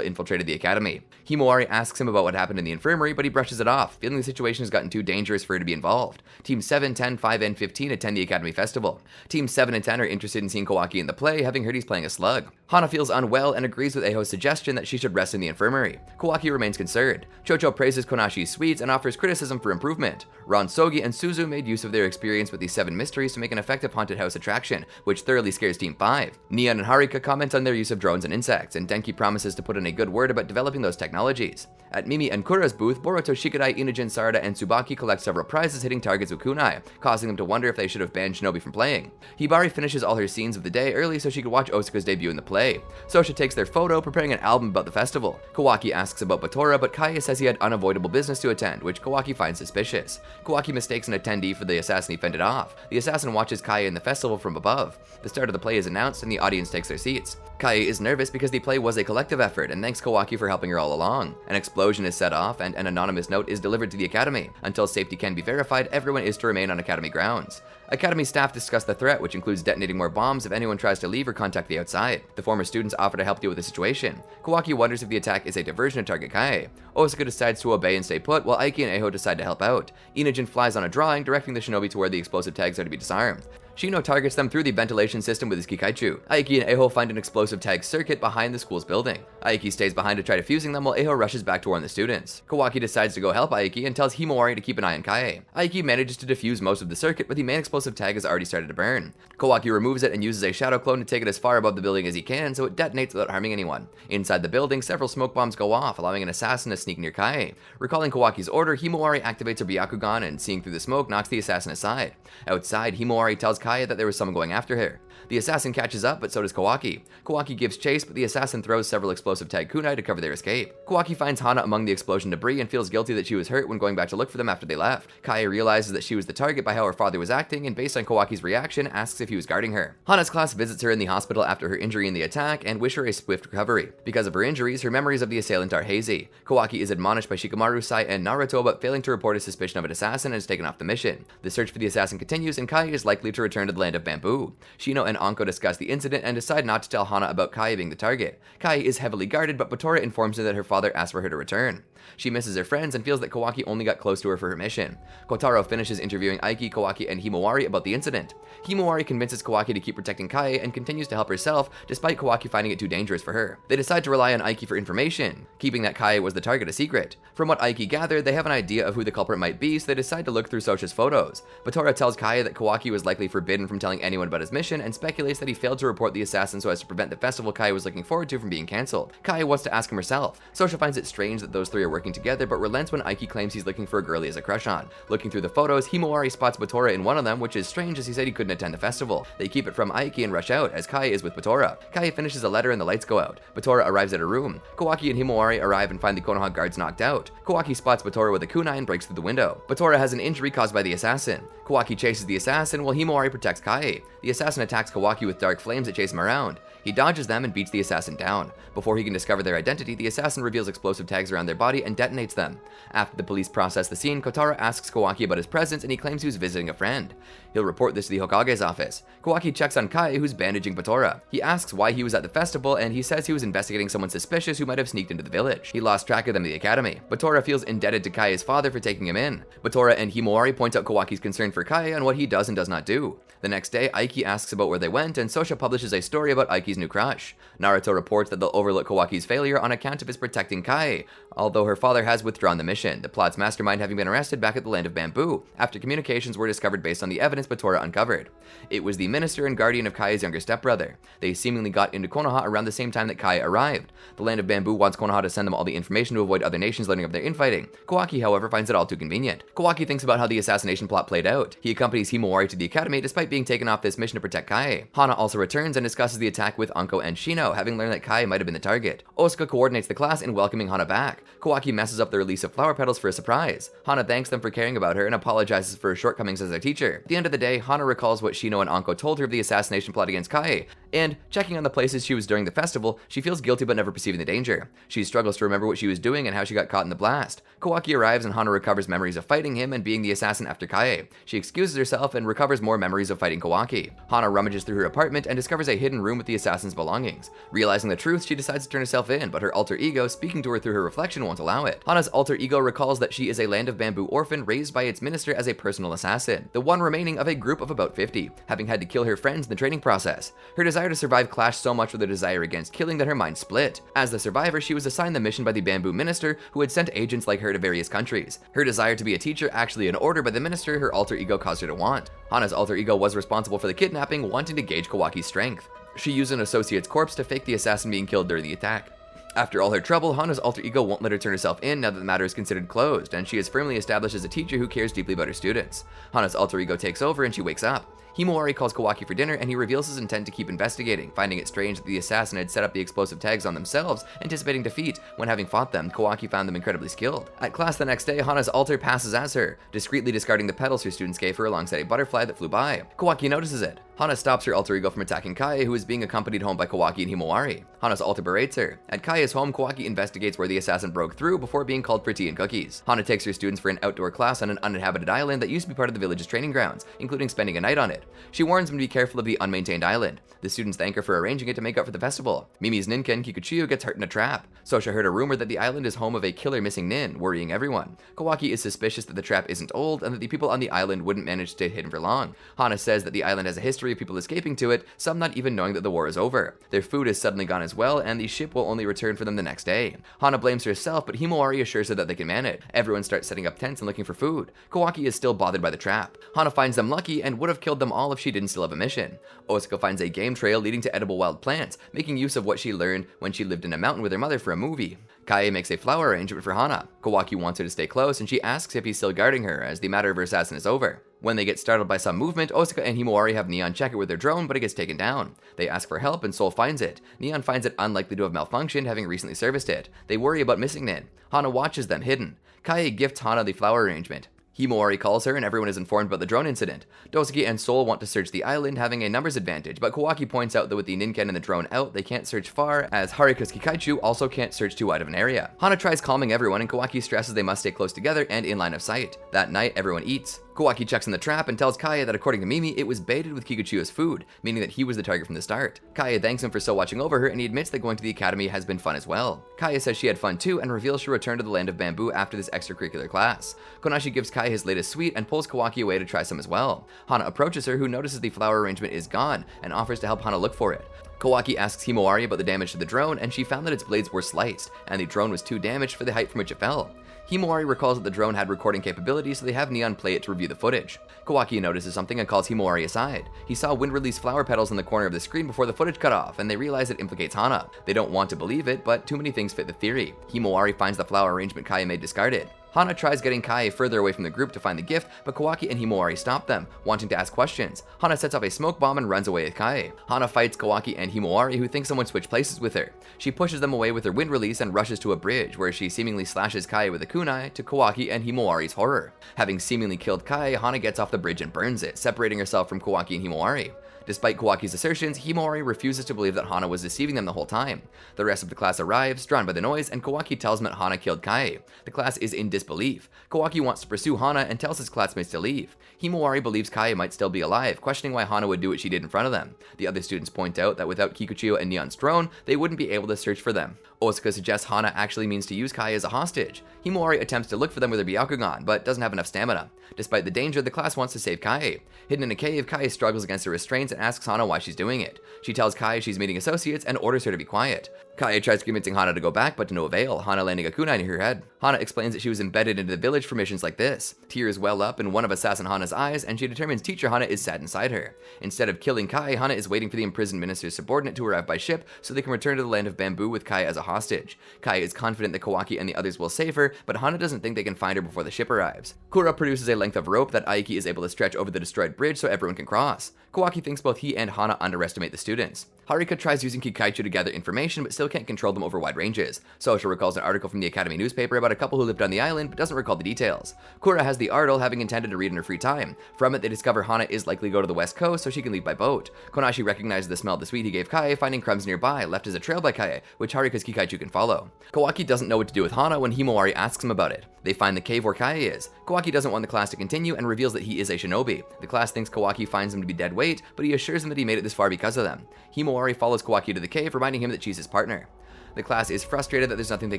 infiltrated the academy. Himawari asks him about what happened in the infirmary, but he brushes it off, feeling the situation has gotten too dangerous for her to be involved. Team 7, 10, 5, and 15 attend the Academy Festival. Teams 7 and 10 are interested in seeing Kawaki in the play, having heard he's playing a slug. Hana feels unwell and agrees with Eiho's suggestion that she should rest in the infirmary. Kawaki remains concerned. Chocho praises Konashi's sweets and offers criticism for improvement. Ron Sogi and Suzu made use of their experience with the 7 mysteries to make an effective haunted house attraction, which thoroughly scares Team 5. Neon and Harika comment on their use of drones and insects, and Denki promises to put in a good word about developing those technologies. At Mimi and Kura's booth, Boruto, Shikadai, Inujin, Sarada, and Tsubaki collect several prizes hitting targets with kunai, causing them to wonder if they should have banned Shinobi from playing. Hibari finishes all her scenes of the day early so she could watch Osaka's debut in the play. Sosha takes their photo, preparing an album about the festival. Kawaki asks about Batora, but Kaya says he had unavoidable business to attend, which Kawaki finds suspicious. Kawaki mistakes an attendee for the assassin he fended off. The assassin watches Kaya in the festival from above. The start of the play is announced and the audience takes their seats. Kaya is nervous because the play was a collective effort and thanks Kawaki for helping her all along. An explosion is set off and an anonymous note is delivered to the academy. Until safety can be verified, everyone is to remain on academy grounds. Academy staff discuss the threat, which includes detonating more bombs if anyone tries to leave or contact the outside. The former students offer to help deal with the situation. Kawaki wonders if the attack is a diversion to target Kae. Osaka decides to obey and stay put, while Aiki and Eiho decide to help out. Inujin flies on a drawing, directing the shinobi to where the explosive tags are to be disarmed. Shino targets them through the ventilation system with his Kikaichu. Aiki and Eho find an explosive tag circuit behind the school's building. Aiki stays behind to try defusing them while Eho rushes back to warn the students. Kawaki decides to go help Aiki and tells Himawari to keep an eye on Kaie. Aiki manages to defuse most of the circuit, but the main explosive tag has already started to burn. Kawaki removes it and uses a shadow clone to take it as far above the building as he can so it detonates without harming anyone. Inside the building, several smoke bombs go off, allowing an assassin to sneak near Kaie. Recalling Kawaki's order, Himawari activates her Byakugan and, seeing through the smoke, knocks the assassin aside. Outside, Himawari tells Kaie that there was someone going after her. The assassin catches up, but so does Kawaki. Kawaki gives chase, but the assassin throws several explosive tag kunai to cover their escape. Kawaki finds Hana among the explosion debris and feels guilty that she was hurt when going back to look for them after they left. Kaie realizes that she was the target by how her father was acting, and based on Kawaki's reaction, asks if he was guarding her. Hana's class visits her in the hospital after her injury in the attack and wish her a swift recovery. Because of her injuries, her memories of the assailant are hazy. Kawaki is admonished by Shikamaru, Sai, and Naruto about failing to report a suspicion of an assassin and is taken off the mission. The search for the assassin continues, and Kaie is likely to return to the land of bamboo. Shino and Anko discuss the incident and decide not to tell Hana about Kaie being the target. Kaie is heavily guarded, but Batora informs her that her father asked for her to return. She misses her friends and feels that Kawaki only got close to her for her mission. Kotaro finishes interviewing Aiki, Kawaki, and Himawari about the incident. Himawari convinces Kawaki to keep protecting Kaie and continues to help herself, despite Kawaki finding it too dangerous for her. They decide to rely on Aiki for information, keeping that Kaie was the target a secret. From what Aiki gathered, they have an idea of who the culprit might be, so they decide to look through Sosha's photos. Batora tells Kaie that Kawaki was likely forbidden from telling anyone about his mission and speculates that he failed to report the assassin so as to prevent the festival Kaie was looking forward to from being cancelled. Kaie wants to ask him herself. Sosha finds it strange that those three are working together, but relents when Aiki claims he's looking for a girl he has a crush on. Looking through the photos, Himawari spots Batora in one of them, which is strange as he said he couldn't attend the festival. They keep it from Aiki and rush out, as Kaie is with Batora. Kaie finishes a letter and the lights go out. Batora arrives at her room. Kawaki and Himawari arrive and find the Konoha guards knocked out. Kawaki spots Batora with a kunai and breaks through the window. Batora has an injury caused by the assassin. Kawaki chases the assassin while Himawari protects Kaie. The assassin attacks Kawaki with dark flames that chase him around. He dodges them and beats the assassin down. Before he can discover their identity, the assassin reveals explosive tags around their body and detonates them. After the police process the scene, Kotaro asks Kawaki about his presence and he claims he was visiting a friend. He'll report this to the Hokage's office. Kawaki checks on Kaie, who's bandaging Batora. He asks why he was at the festival and he says he was investigating someone suspicious who might have sneaked into the village. He lost track of them at the academy. Batora feels indebted to Kaie's father for taking him in. Batora and Himawari point out Kawaki's concern for Kaie on what he does and does not do. The next day, Aiki asks about where they went, and Sosha publishes a story about Aiki's new crush. Naruto reports that they'll overlook Kawaki's failure on account of his protecting Kaie, although her father has withdrawn the mission, the plot's mastermind having been arrested back at the land of bamboo, after communications were discovered based on the evidence Batora uncovered. It was the minister and guardian of Kaie's younger stepbrother. They seemingly got into Konoha around the same time that Kaie arrived. The land of bamboo wants Konoha to send them all the information to avoid other nations learning of their infighting. Kawaki, however, finds it all too convenient. Kawaki thinks about how the assassination plot played out. He accompanies Himawari to the academy despite being taken off this mission to protect Kaie. Hana also returns and discusses the attack with Anko and Shino, having learned that Kaie might have been the target. Osuka coordinates the class in welcoming Hana back. Kawaki messes up the release of flower petals for a surprise. Hana thanks them for caring about her and apologizes for her shortcomings as their teacher. At the end of the day, Hana recalls what Shino and Anko told her of the assassination plot against Kaie, and, checking on the places she was during the festival, she feels guilty but never perceiving the danger. She struggles to remember what she was doing and how she got caught in the blast. Kawaki arrives and Hana recovers memories of fighting him and being the assassin after Kaie. She excuses herself and recovers more memories of fighting Kawaki. Hana rummages through her apartment and discovers a hidden room with the assassin's belongings. Realizing the truth, she decides to turn herself in, but her alter ego, speaking to her through her reflection, won't allow it. Hana's alter ego recalls that she is a land of bamboo orphan raised by its minister as a personal assassin, the one remaining of a group of about 50, having had to kill her friends in the training process. Her desire to survive clashed so much with her desire against killing that her mind split. As the survivor, she was assigned the mission by the bamboo minister, who had sent agents like her to various countries. Her desire to be a teacher, actually an order by the minister, her alter ego caused her to want. Hana's alter ego was responsible for the kidnapping, wanting to gauge Kawaki's strength. She used an associate's corpse to fake the assassin being killed during the attack. After all her trouble, Hana's alter ego won't let her turn herself in now that the matter is considered closed, and she is firmly established as a teacher who cares deeply about her students. Hana's alter ego takes over and she wakes up. Himawari calls Kawaki for dinner and he reveals his intent to keep investigating, finding it strange that the assassin had set up the explosive tags on themselves, anticipating defeat. When having fought them, Kawaki found them incredibly skilled. At class the next day, Hana's alter passes as her, discreetly discarding the petals her students gave her alongside a butterfly that flew by. Kawaki notices it. Hana stops her alter ego from attacking Kaie, who is being accompanied home by Kawaki and Himawari. Hana's alter berates her. At Kaie's home, Kawaki investigates where the assassin broke through before being called for tea and cookies. Hana takes her students for an outdoor class on an uninhabited island that used to be part of the village's training grounds, including spending a night on it. She warns him to be careful of the unmaintained island. The students thank her for arranging it to make up for the festival. Mimi's ninken, Kikuchiyo, gets hurt in a trap. Sosha heard a rumor that the island is home of a killer missing nin, worrying everyone. Kawaki is suspicious that the trap isn't old and that the people on the island wouldn't manage to stay hidden for long. Hana says that the island has a history of people escaping to it, some not even knowing that the war is over. Their food is suddenly gone as well, and the ship will only return for them the next day. Hana blames herself, but Himawari assures her that they can manage. Everyone starts setting up tents and looking for food. Kawaki is still bothered by the trap. Hana finds them lucky and would have killed them all if she didn't still have a mission. Osaka finds a game trail leading to edible wild plants, making use of what she learned when she lived in a mountain with her mother for a movie. Kaie makes a flower arrangement for Hana. Kawaki wants her to stay close, and she asks if he's still guarding her, as the matter of her assassin is over. When they get startled by some movement, Osaka and Himawari have Neon check it with their drone, but it gets taken down. They ask for help, and Sol finds it. Neon finds it unlikely to have malfunctioned, having recently serviced it. They worry about missing Nin. Hana watches them hidden. Kaie gifts Hana the flower arrangement. Himawari calls her and everyone is informed about the drone incident. Dosaki and Sol want to search the island, having a numbers advantage, but Kawaki points out that with the ninken and the drone out, they can't search far, as Harika's Kikaichu also can't search too wide of an area. Hana tries calming everyone, and Kawaki stresses they must stay close together and in line of sight. That night, everyone eats. Kawaki checks in the trap and tells Kaie that according to Mimi, it was baited with Kikuchiyo's food, meaning that he was the target from the start. Kaie thanks him for still watching over her, and he admits that going to the academy has been fun as well. Kaie says she had fun too, and reveals she'll return to the land of bamboo after this extracurricular class. Konashi gives Kaie his latest sweet and pulls Kawaki away to try some as well. Hana approaches her, who notices the flower arrangement is gone, and offers to help Hana look for it. Kawaki asks Himawari about the damage to the drone, and she found that its blades were sliced, and the drone was too damaged for the height from which it fell. Himawari recalls that the drone had recording capability, so they have Neon play it to review the footage. Kawaki notices something and calls Himawari aside. He saw wind-released flower petals in the corner of the screen before the footage cut off, and they realize it implicates Hana. They don't want to believe it, but too many things fit the theory. Himawari finds the flower arrangement Kaie made discarded. Hana tries getting Kaie further away from the group to find the gift, but Kawaki and Himawari stop them, wanting to ask questions. Hana sets off a smoke bomb and runs away with Kaie. Hana fights Kawaki and Himawari, who think someone switched places with her. She pushes them away with her wind release and rushes to a bridge, where she seemingly slashes Kaie with a kunai, to Kawaki and Himawari's horror. Having seemingly killed Kaie, Hana gets off the bridge and burns it, separating herself from Kawaki and Himawari. Despite Kawaki's assertions, Himawari refuses to believe that Hana was deceiving them the whole time. The rest of the class arrives, drawn by the noise, and Kawaki tells them that Hana killed Kaie. The class is in disbelief. Kawaki wants to pursue Hana and tells his classmates to leave. Himawari believes Kaie might still be alive, questioning why Hana would do what she did in front of them. The other students point out that without Kikuchiyo and Neon's drone, they wouldn't be able to search for them. Osaka suggests Hana actually means to use Kaie as a hostage. Himawari attempts to look for them with her Byakugan, but doesn't have enough stamina. Despite the danger, the class wants to save Kaie. Hidden in a cave, Kaie struggles against her restraints and asks Hana why she's doing it. She tells Kaie she's meeting associates and orders her to be quiet. Kaie tries convincing Hana to go back, but to no avail, Hana landing a kunai near her head. Hana explains that she was embedded into the village for missions like this. Tears well up in one of Assassin Hana's eyes, and she determines teacher Hana is sad inside her. Instead of killing Kaie, Hana is waiting for the imprisoned minister's subordinate to arrive by ship so they can return to the land of bamboo with Kaie as a hostage. Kaie is confident that Kawaki and the others will save her, but Hana doesn't think they can find her before the ship arrives. Kura produces a length of rope that Aiki is able to stretch over the destroyed bridge so everyone can cross. Kawaki thinks both he and Hana underestimate the students. Harika tries using Kikaichu to gather information, but still can't control them over wide ranges. Sosha recalls an article from the Academy newspaper about a couple who lived on the island, but doesn't recall the details. Kura has the article, having intended to read in her free time. From it, they discover Hana is likely to go to the west coast, so she can leave by boat. Konashi recognizes the smell of the sweet he gave Kaie, finding crumbs nearby, left as a trail by Kaie, which Harika's Kikaichu can follow. Kawaki doesn't know what to do with Hana when Himawari asks him about it. They find the cave where Kaie is. Kawaki doesn't want the class to continue and reveals that he is a shinobi. The class thinks Kawaki finds him to be dead weight, but he assures them that he made it this far because of them. Himawari follows Kawaki to the cave, reminding him that she's his partner. The class is frustrated that there's nothing they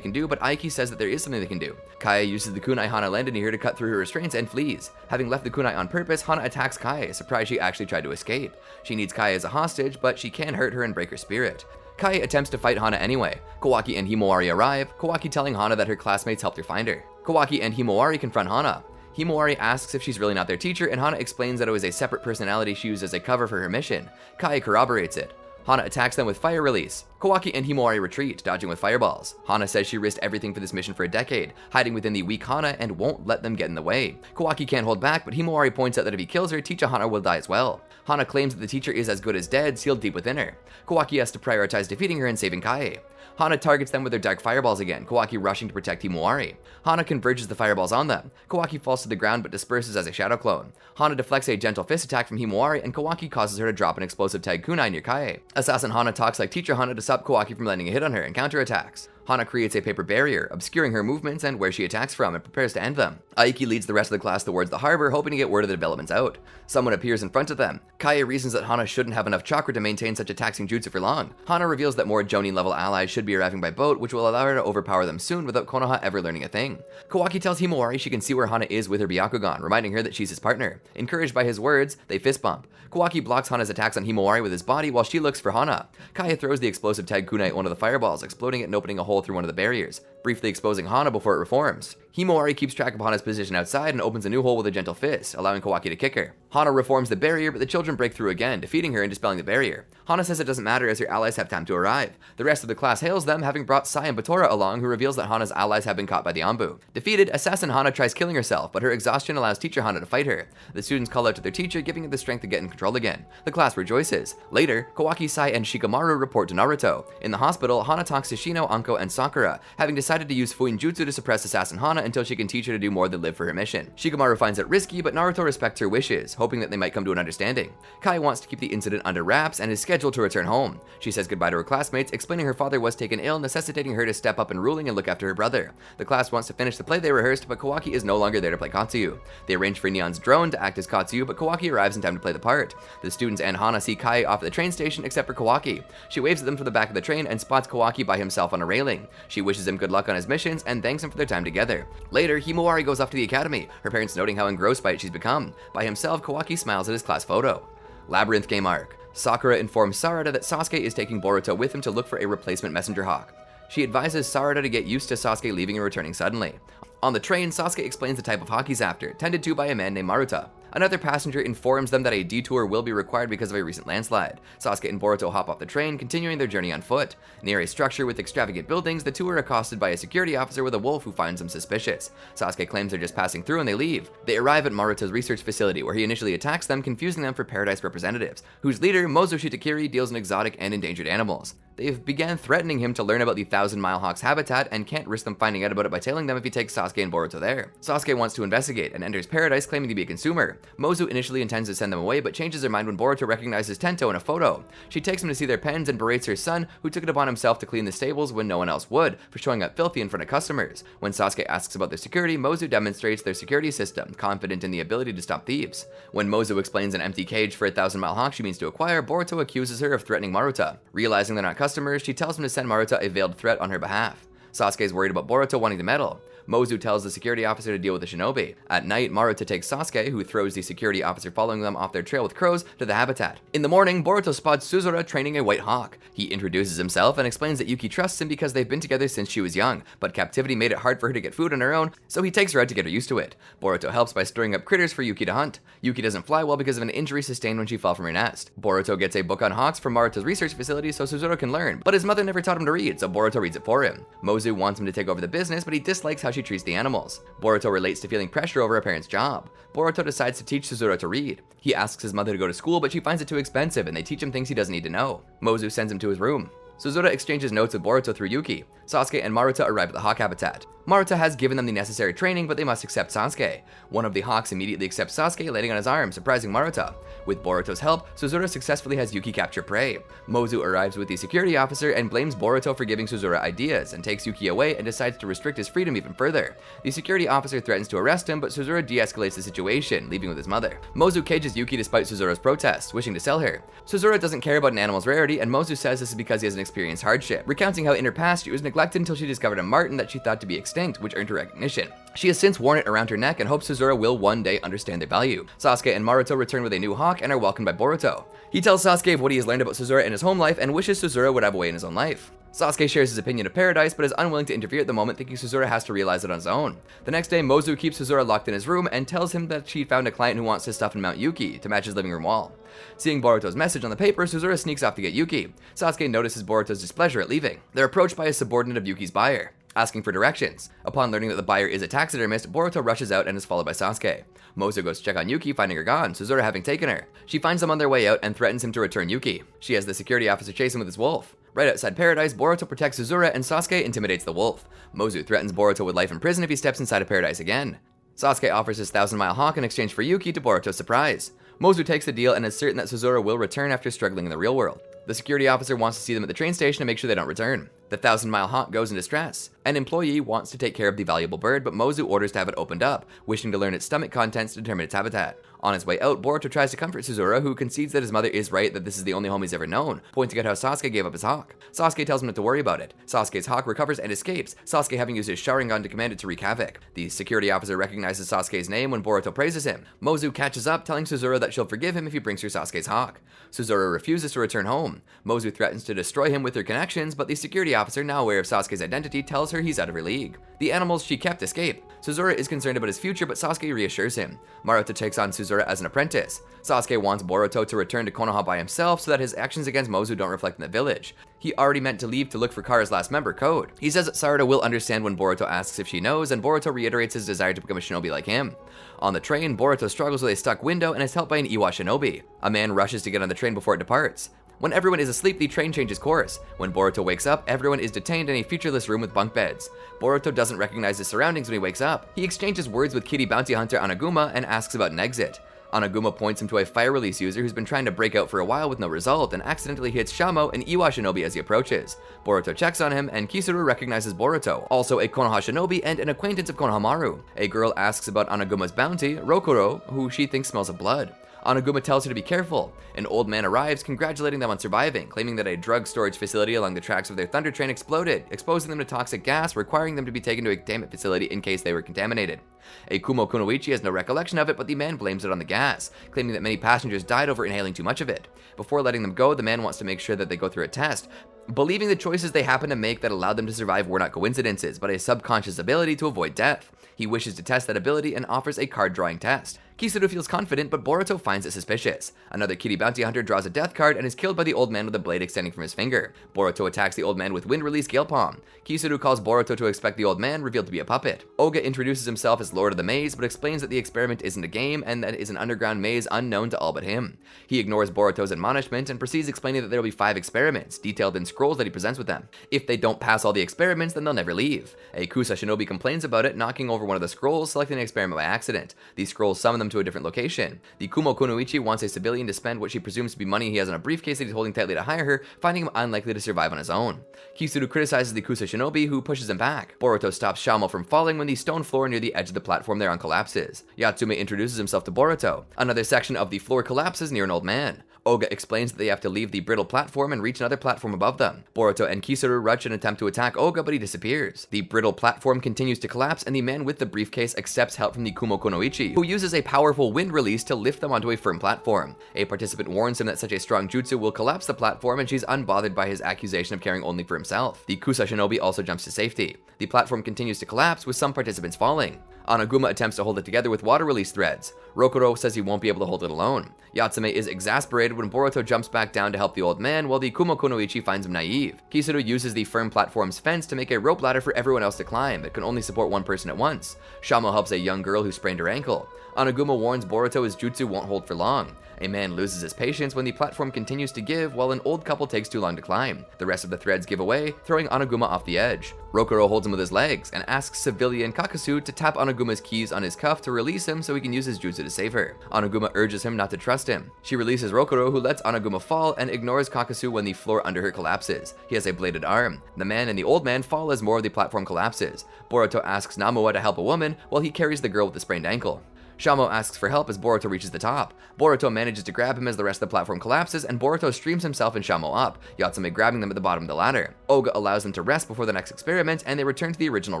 can do, but Aiki says that there is something they can do. Kaie uses the kunai Hana landed near to cut through her restraints and flees. Having left the kunai on purpose, Hana attacks Kaie, surprised she actually tried to escape. She needs Kaie as a hostage, but she can hurt her and break her spirit. Kaie attempts to fight Hana anyway. Kawaki and Himawari arrive, Kawaki telling Hana that her classmates helped her find her. Kawaki and Himawari confront Hana. Himawari asks if she's really not their teacher, and Hana explains that it was a separate personality she used as a cover for her mission. Kaie corroborates it. Hana attacks them with fire release. Kawaki and Himawari retreat, dodging with fireballs. Hana says she risked everything for this mission for a decade, hiding within the weak Hana and won't let them get in the way. Kawaki can't hold back, but Himawari points out that if he kills her, teacher Hana will die as well. Hana claims that the teacher is as good as dead, sealed deep within her. Kawaki has to prioritize defeating her and saving Kaie. Hana targets them with their dark fireballs again, Kawaki rushing to protect Himawari. Hana converges the fireballs on them. Kawaki falls to the ground but disperses as a shadow clone. Hana deflects a gentle fist attack from Himawari, and Kawaki causes her to drop an explosive tag kunai near Kaie. Assassin Hana talks like teacher Hana to stop Kawaki from landing a hit on her and counterattacks. Hana creates a paper barrier, obscuring her movements and where she attacks from, and prepares to end them. Aiki leads the rest of the class towards the harbor, hoping to get word of the developments out. Someone appears in front of them. Kaie reasons that Hana shouldn't have enough chakra to maintain such a taxing jutsu for long. Hana reveals that more Jonin-level allies should be arriving by boat, which will allow her to overpower them soon without Konoha ever learning a thing. Kawaki tells Himawari she can see where Hana is with her Byakugan, reminding her that she's his partner. Encouraged by his words, they fist bump. Kawaki blocks Hana's attacks on Himawari with his body while she looks for Hana. Kaie throws the explosive tag kunai at one of the fireballs, exploding it and opening a hole through one of the barriers, briefly exposing Hana before it reforms. Himawari keeps track of Hana's position outside and opens a new hole with a gentle fist, allowing Kawaki to kick her. Hana reforms the barrier, but the children break through again, defeating her and dispelling the barrier. Hana says it doesn't matter as her allies have time to arrive. The rest of the class hails them, having brought Sai and Batora along, who reveals that Hana's allies have been caught by the Anbu. Defeated, assassin Hana tries killing herself, but her exhaustion allows teacher Hana to fight her. The students call out to their teacher, giving her the strength to get in control again. The class rejoices. Later, Kawaki, Sai, and Shikamaru report to Naruto. In the hospital, Hana talks to Shino, Anko, and Sakura, having decided to use Fuinjutsu to suppress assassin Hana until she can teach her to do more than live for her mission. Shikamaru finds it risky, but Naruto respects her wishes, hoping that they might come to an understanding. Kai wants to keep the incident under wraps and is scheduled to return home. She says goodbye to her classmates, explaining her father was taken ill, necessitating her to step up in ruling and look after her brother. The class wants to finish the play they rehearsed, but Kawaki is no longer there to play Katsuyu. They arrange for Neon's drone to act as Katsuyu, but Kawaki arrives in time to play the part. The students and Hana see Kai off at the train station except for Kawaki. She waves at them from the back of the train and spots Kawaki by himself on a railing. She wishes him good luck on his missions and thanks him for their time together. Later, Himawari goes off to the academy, her parents noting how engrossed by it she's become. By himself, Kawaki smiles at his class photo. Labyrinth Game Arc. Sakura informs Sarada that Sasuke is taking Boruto with him to look for a replacement messenger hawk. She advises Sarada to get used to Sasuke leaving and returning suddenly. On the train, Sasuke explains the type of hawk he's after, tended to by a man named Maruta. Another passenger informs them that a detour will be required because of a recent landslide. Sasuke and Boruto hop off the train, continuing their journey on foot. Near a structure with extravagant buildings, the two are accosted by a security officer with a wolf who finds them suspicious. Sasuke claims they're just passing through and they leave. They arrive at Maruta's research facility, where he initially attacks them, confusing them for Paradise representatives, whose leader, Mozo Shitakiri, deals in exotic and endangered animals. They've began threatening him to learn about the Thousand Mile Hawk's habitat and can't risk them finding out about it by tailing them if he takes Sasuke and Boruto there. Sasuke wants to investigate and enters Paradise claiming to be a consumer. Mozu initially intends to send them away but changes her mind when Boruto recognizes Tento in a photo. She takes him to see their pens and berates her son, who took it upon himself to clean the stables when no one else would, for showing up filthy in front of customers. When Sasuke asks about their security, Mozu demonstrates their security system, confident in the ability to stop thieves. When Mozu explains an empty cage for a Thousand Mile Hawk she means to acquire, Boruto accuses her of threatening Maruta. Realizing they're not customers, she tells him to send Maruta a veiled threat on her behalf. Sasuke is worried about Boruto wanting to meddle. Mozu tells the security officer to deal with the shinobi. At night, Maruta takes Sasuke, who throws the security officer following them off their trail with crows, to the habitat. In the morning, Boruto spots Suzura training a white hawk. He introduces himself and explains that Yuki trusts him because they've been together since she was young, but captivity made it hard for her to get food on her own, so he takes her out to get her used to it. Boruto helps by stirring up critters for Yuki to hunt. Yuki doesn't fly well because of an injury sustained when she fell from her nest. Boruto gets a book on hawks from Maruta's research facility so Suzura can learn, but his mother never taught him to read, so Boruto reads it for him. Mozu wants him to take over the business, but he dislikes how she treats the animals. Boruto relates to feeling pressure over a parent's job. Boruto decides to teach Suzura to read. He asks his mother to go to school, but she finds it too expensive and they teach him things he doesn't need to know. Mozu sends him to his room. Suzura exchanges notes with Boruto through Yuki. Sasuke and Maruta arrive at the hawk habitat. Maruta has given them the necessary training, but they must accept Sasuke. One of the hawks immediately accepts Sasuke, landing on his arm, surprising Maruta. With Boruto's help, Suzura successfully has Yuki capture prey. Mozu arrives with the security officer and blames Boruto for giving Suzura ideas, and takes Yuki away and decides to restrict his freedom even further. The security officer threatens to arrest him, but Suzura de-escalates the situation, leaving with his mother. Mozu cages Yuki despite Suzura's protests, wishing to sell her. Suzura doesn't care about an animal's rarity, and Mozu says this is because he hasn't experienced hardship, recounting how in her past she was neglected until she discovered a marten that she thought to be extinct, which earned her recognition. She has since worn it around her neck and hopes Suzura will one day understand their value. Sasuke and Maruto return with a new hawk and are welcomed by Boruto. He tells Sasuke of what he has learned about Suzura in his home life and wishes Suzura would have a way in his own life. Sasuke shares his opinion of Paradise, but is unwilling to interfere at the moment, thinking Suzura has to realize it on his own. The next day, Mozu keeps Suzura locked in his room and tells him that she found a client who wants his stuff in Mount Yuki to match his living room wall. Seeing Boruto's message on the paper, Suzura sneaks off to get Yuki. Sasuke notices Boruto's displeasure at leaving. They're approached by a subordinate of Yuki's buyer, asking for directions. Upon learning that the buyer is a taxidermist, Boruto rushes out and is followed by Sasuke. Mozu goes to check on Yuki, finding her gone, Suzura having taken her. She finds them on their way out and threatens him to return Yuki. She has the security officer chase him with his wolf. Right outside Paradise, Boruto protects Suzura and Sasuke intimidates the wolf. Mozu threatens Boruto with life in prison if he steps inside of Paradise again. Sasuke offers his Thousand Mile Hawk in exchange for Yuki to Boruto's surprise. Mozu takes the deal and is certain that Suzura will return after struggling in the real world. The security officer wants to see them at the train station to make sure they don't return. The 1,000-mile hawk goes in distress. An employee wants to take care of the valuable bird, but Mozu orders to have it opened up, wishing to learn its stomach contents to determine its habitat. On his way out, Boruto tries to comfort Suzura, who concedes that his mother is right that this is the only home he's ever known, pointing out how Sasuke gave up his hawk. Sasuke tells him not to worry about it. Sasuke's hawk recovers and escapes, Sasuke having used his Sharingan to command it to wreak havoc. The security officer recognizes Sasuke's name when Boruto praises him. Mozu catches up, telling Suzura that she'll forgive him if he brings her Sasuke's hawk. Suzura refuses to return home. Mozu threatens to destroy him with her connections, but the security officer, now aware of Sasuke's identity, tells her he's out of her league. The animals she kept escape. Suzura is concerned about his future, but Sasuke reassures him. Maruto takes on Suzura as an apprentice. Sasuke wants Boruto to return to Konoha by himself so that his actions against Mozu don't reflect in the village. He already meant to leave to look for Kara's last member, Code. He says that Sarada will understand when Boruto asks if she knows, and Boruto reiterates his desire to become a shinobi like him. On the train, Boruto struggles with a stuck window and is helped by an Iwa shinobi. A man rushes to get on the train before it departs. When everyone is asleep, the train changes course. When Boruto wakes up, everyone is detained in a featureless room with bunk beds. Boruto doesn't recognize his surroundings when he wakes up. He exchanges words with kitty bounty hunter Anaguma and asks about an exit. Anaguma points him to a fire release user who's been trying to break out for a while with no result and accidentally hits Shamo, an Iwa shinobi, as he approaches. Boruto checks on him, and Kisuru recognizes Boruto, also a Konoha shinobi and an acquaintance of Konohamaru. A girl asks about Anaguma's bounty, Rokuro, who she thinks smells of blood. Anaguma tells her to be careful. An old man arrives, congratulating them on surviving, claiming that a drug storage facility along the tracks of their thunder train exploded, exposing them to toxic gas, requiring them to be taken to a containment facility in case they were contaminated. A Kumo Kunoichi has no recollection of it, but the man blames it on the gas, claiming that many passengers died over inhaling too much of it. Before letting them go, the man wants to make sure that they go through a test, believing the choices they happen to make that allowed them to survive were not coincidences, but a subconscious ability to avoid death. He wishes to test that ability and offers a card drawing test. Kisuru feels confident, but Boruto finds it suspicious. Another kitty bounty hunter draws a death card and is killed by the old man with a blade extending from his finger. Boruto attacks the old man with wind release gale palm. Kisuru calls Boruto to expect the old man, revealed to be a puppet. Oga introduces himself as Lord of the Maze, but explains that the experiment isn't a game and that it is an underground maze unknown to all but him. He ignores Boruto's admonishment and proceeds explaining that there will be 5 experiments, detailed in scrolls that he presents with them. If they don't pass all the experiments, then they'll never leave. A Kusa shinobi complains about it, knocking over one of the scrolls, selecting an experiment by accident. These scrolls summon them to a different location. The Kumo Kunoichi wants a civilian to spend what she presumes to be money he has in a briefcase that he's holding tightly to hire her, finding him unlikely to survive on his own. Kisuru criticizes the Kusa shinobi, who pushes him back. Boruto stops Shamo from falling when the stone floor near the edge of the platform they're on collapses. Yatsume introduces himself to Boruto. Another section of the floor collapses near an old man. Oga explains that they have to leave the brittle platform and reach another platform above them. Boruto and Kisuru rush and attempt to attack Oga, but he disappears. The brittle platform continues to collapse, and the man with the briefcase accepts help from the Kumo Kunoichi, who uses a powerful wind release to lift them onto a firm platform. A participant warns him that such a strong jutsu will collapse the platform, and she's unbothered by his accusation of caring only for himself. The Kusa shinobi also jumps to safety. The platform continues to collapse, with some participants falling. Anaguma attempts to hold it together with water release threads. Rokuro says he won't be able to hold it alone. Yatsume is exasperated when Boruto jumps back down to help the old man, while the Kumo Kunoichi finds him naive. Kisuru uses the firm platform's fence to make a rope ladder for everyone else to climb. It can only support one person at once. Shamo helps a young girl who sprained her ankle. Anaguma warns Boruto his jutsu won't hold for long. A man loses his patience when the platform continues to give, while an old couple takes too long to climb. The rest of the threads give away, throwing Anaguma off the edge. Rokuro holds him with his legs and asks civilian Kakasu to tap Anaguma's keys on his cuff to release him so he can use his jutsu to save her. Anaguma urges him not to trust him. She releases Rokuro, who lets Anaguma fall and ignores Kakasu when the floor under her collapses. He has a bladed arm. The man and the old man fall as more of the platform collapses. Boruto asks Namua to help a woman while he carries the girl with the sprained ankle. Shamo asks for help as Boruto reaches the top. Boruto manages to grab him as the rest of the platform collapses, and Boruto streams himself and Shamo up, Yatsume grabbing them at the bottom of the ladder. Oga allows them to rest before the next experiment, and they return to the original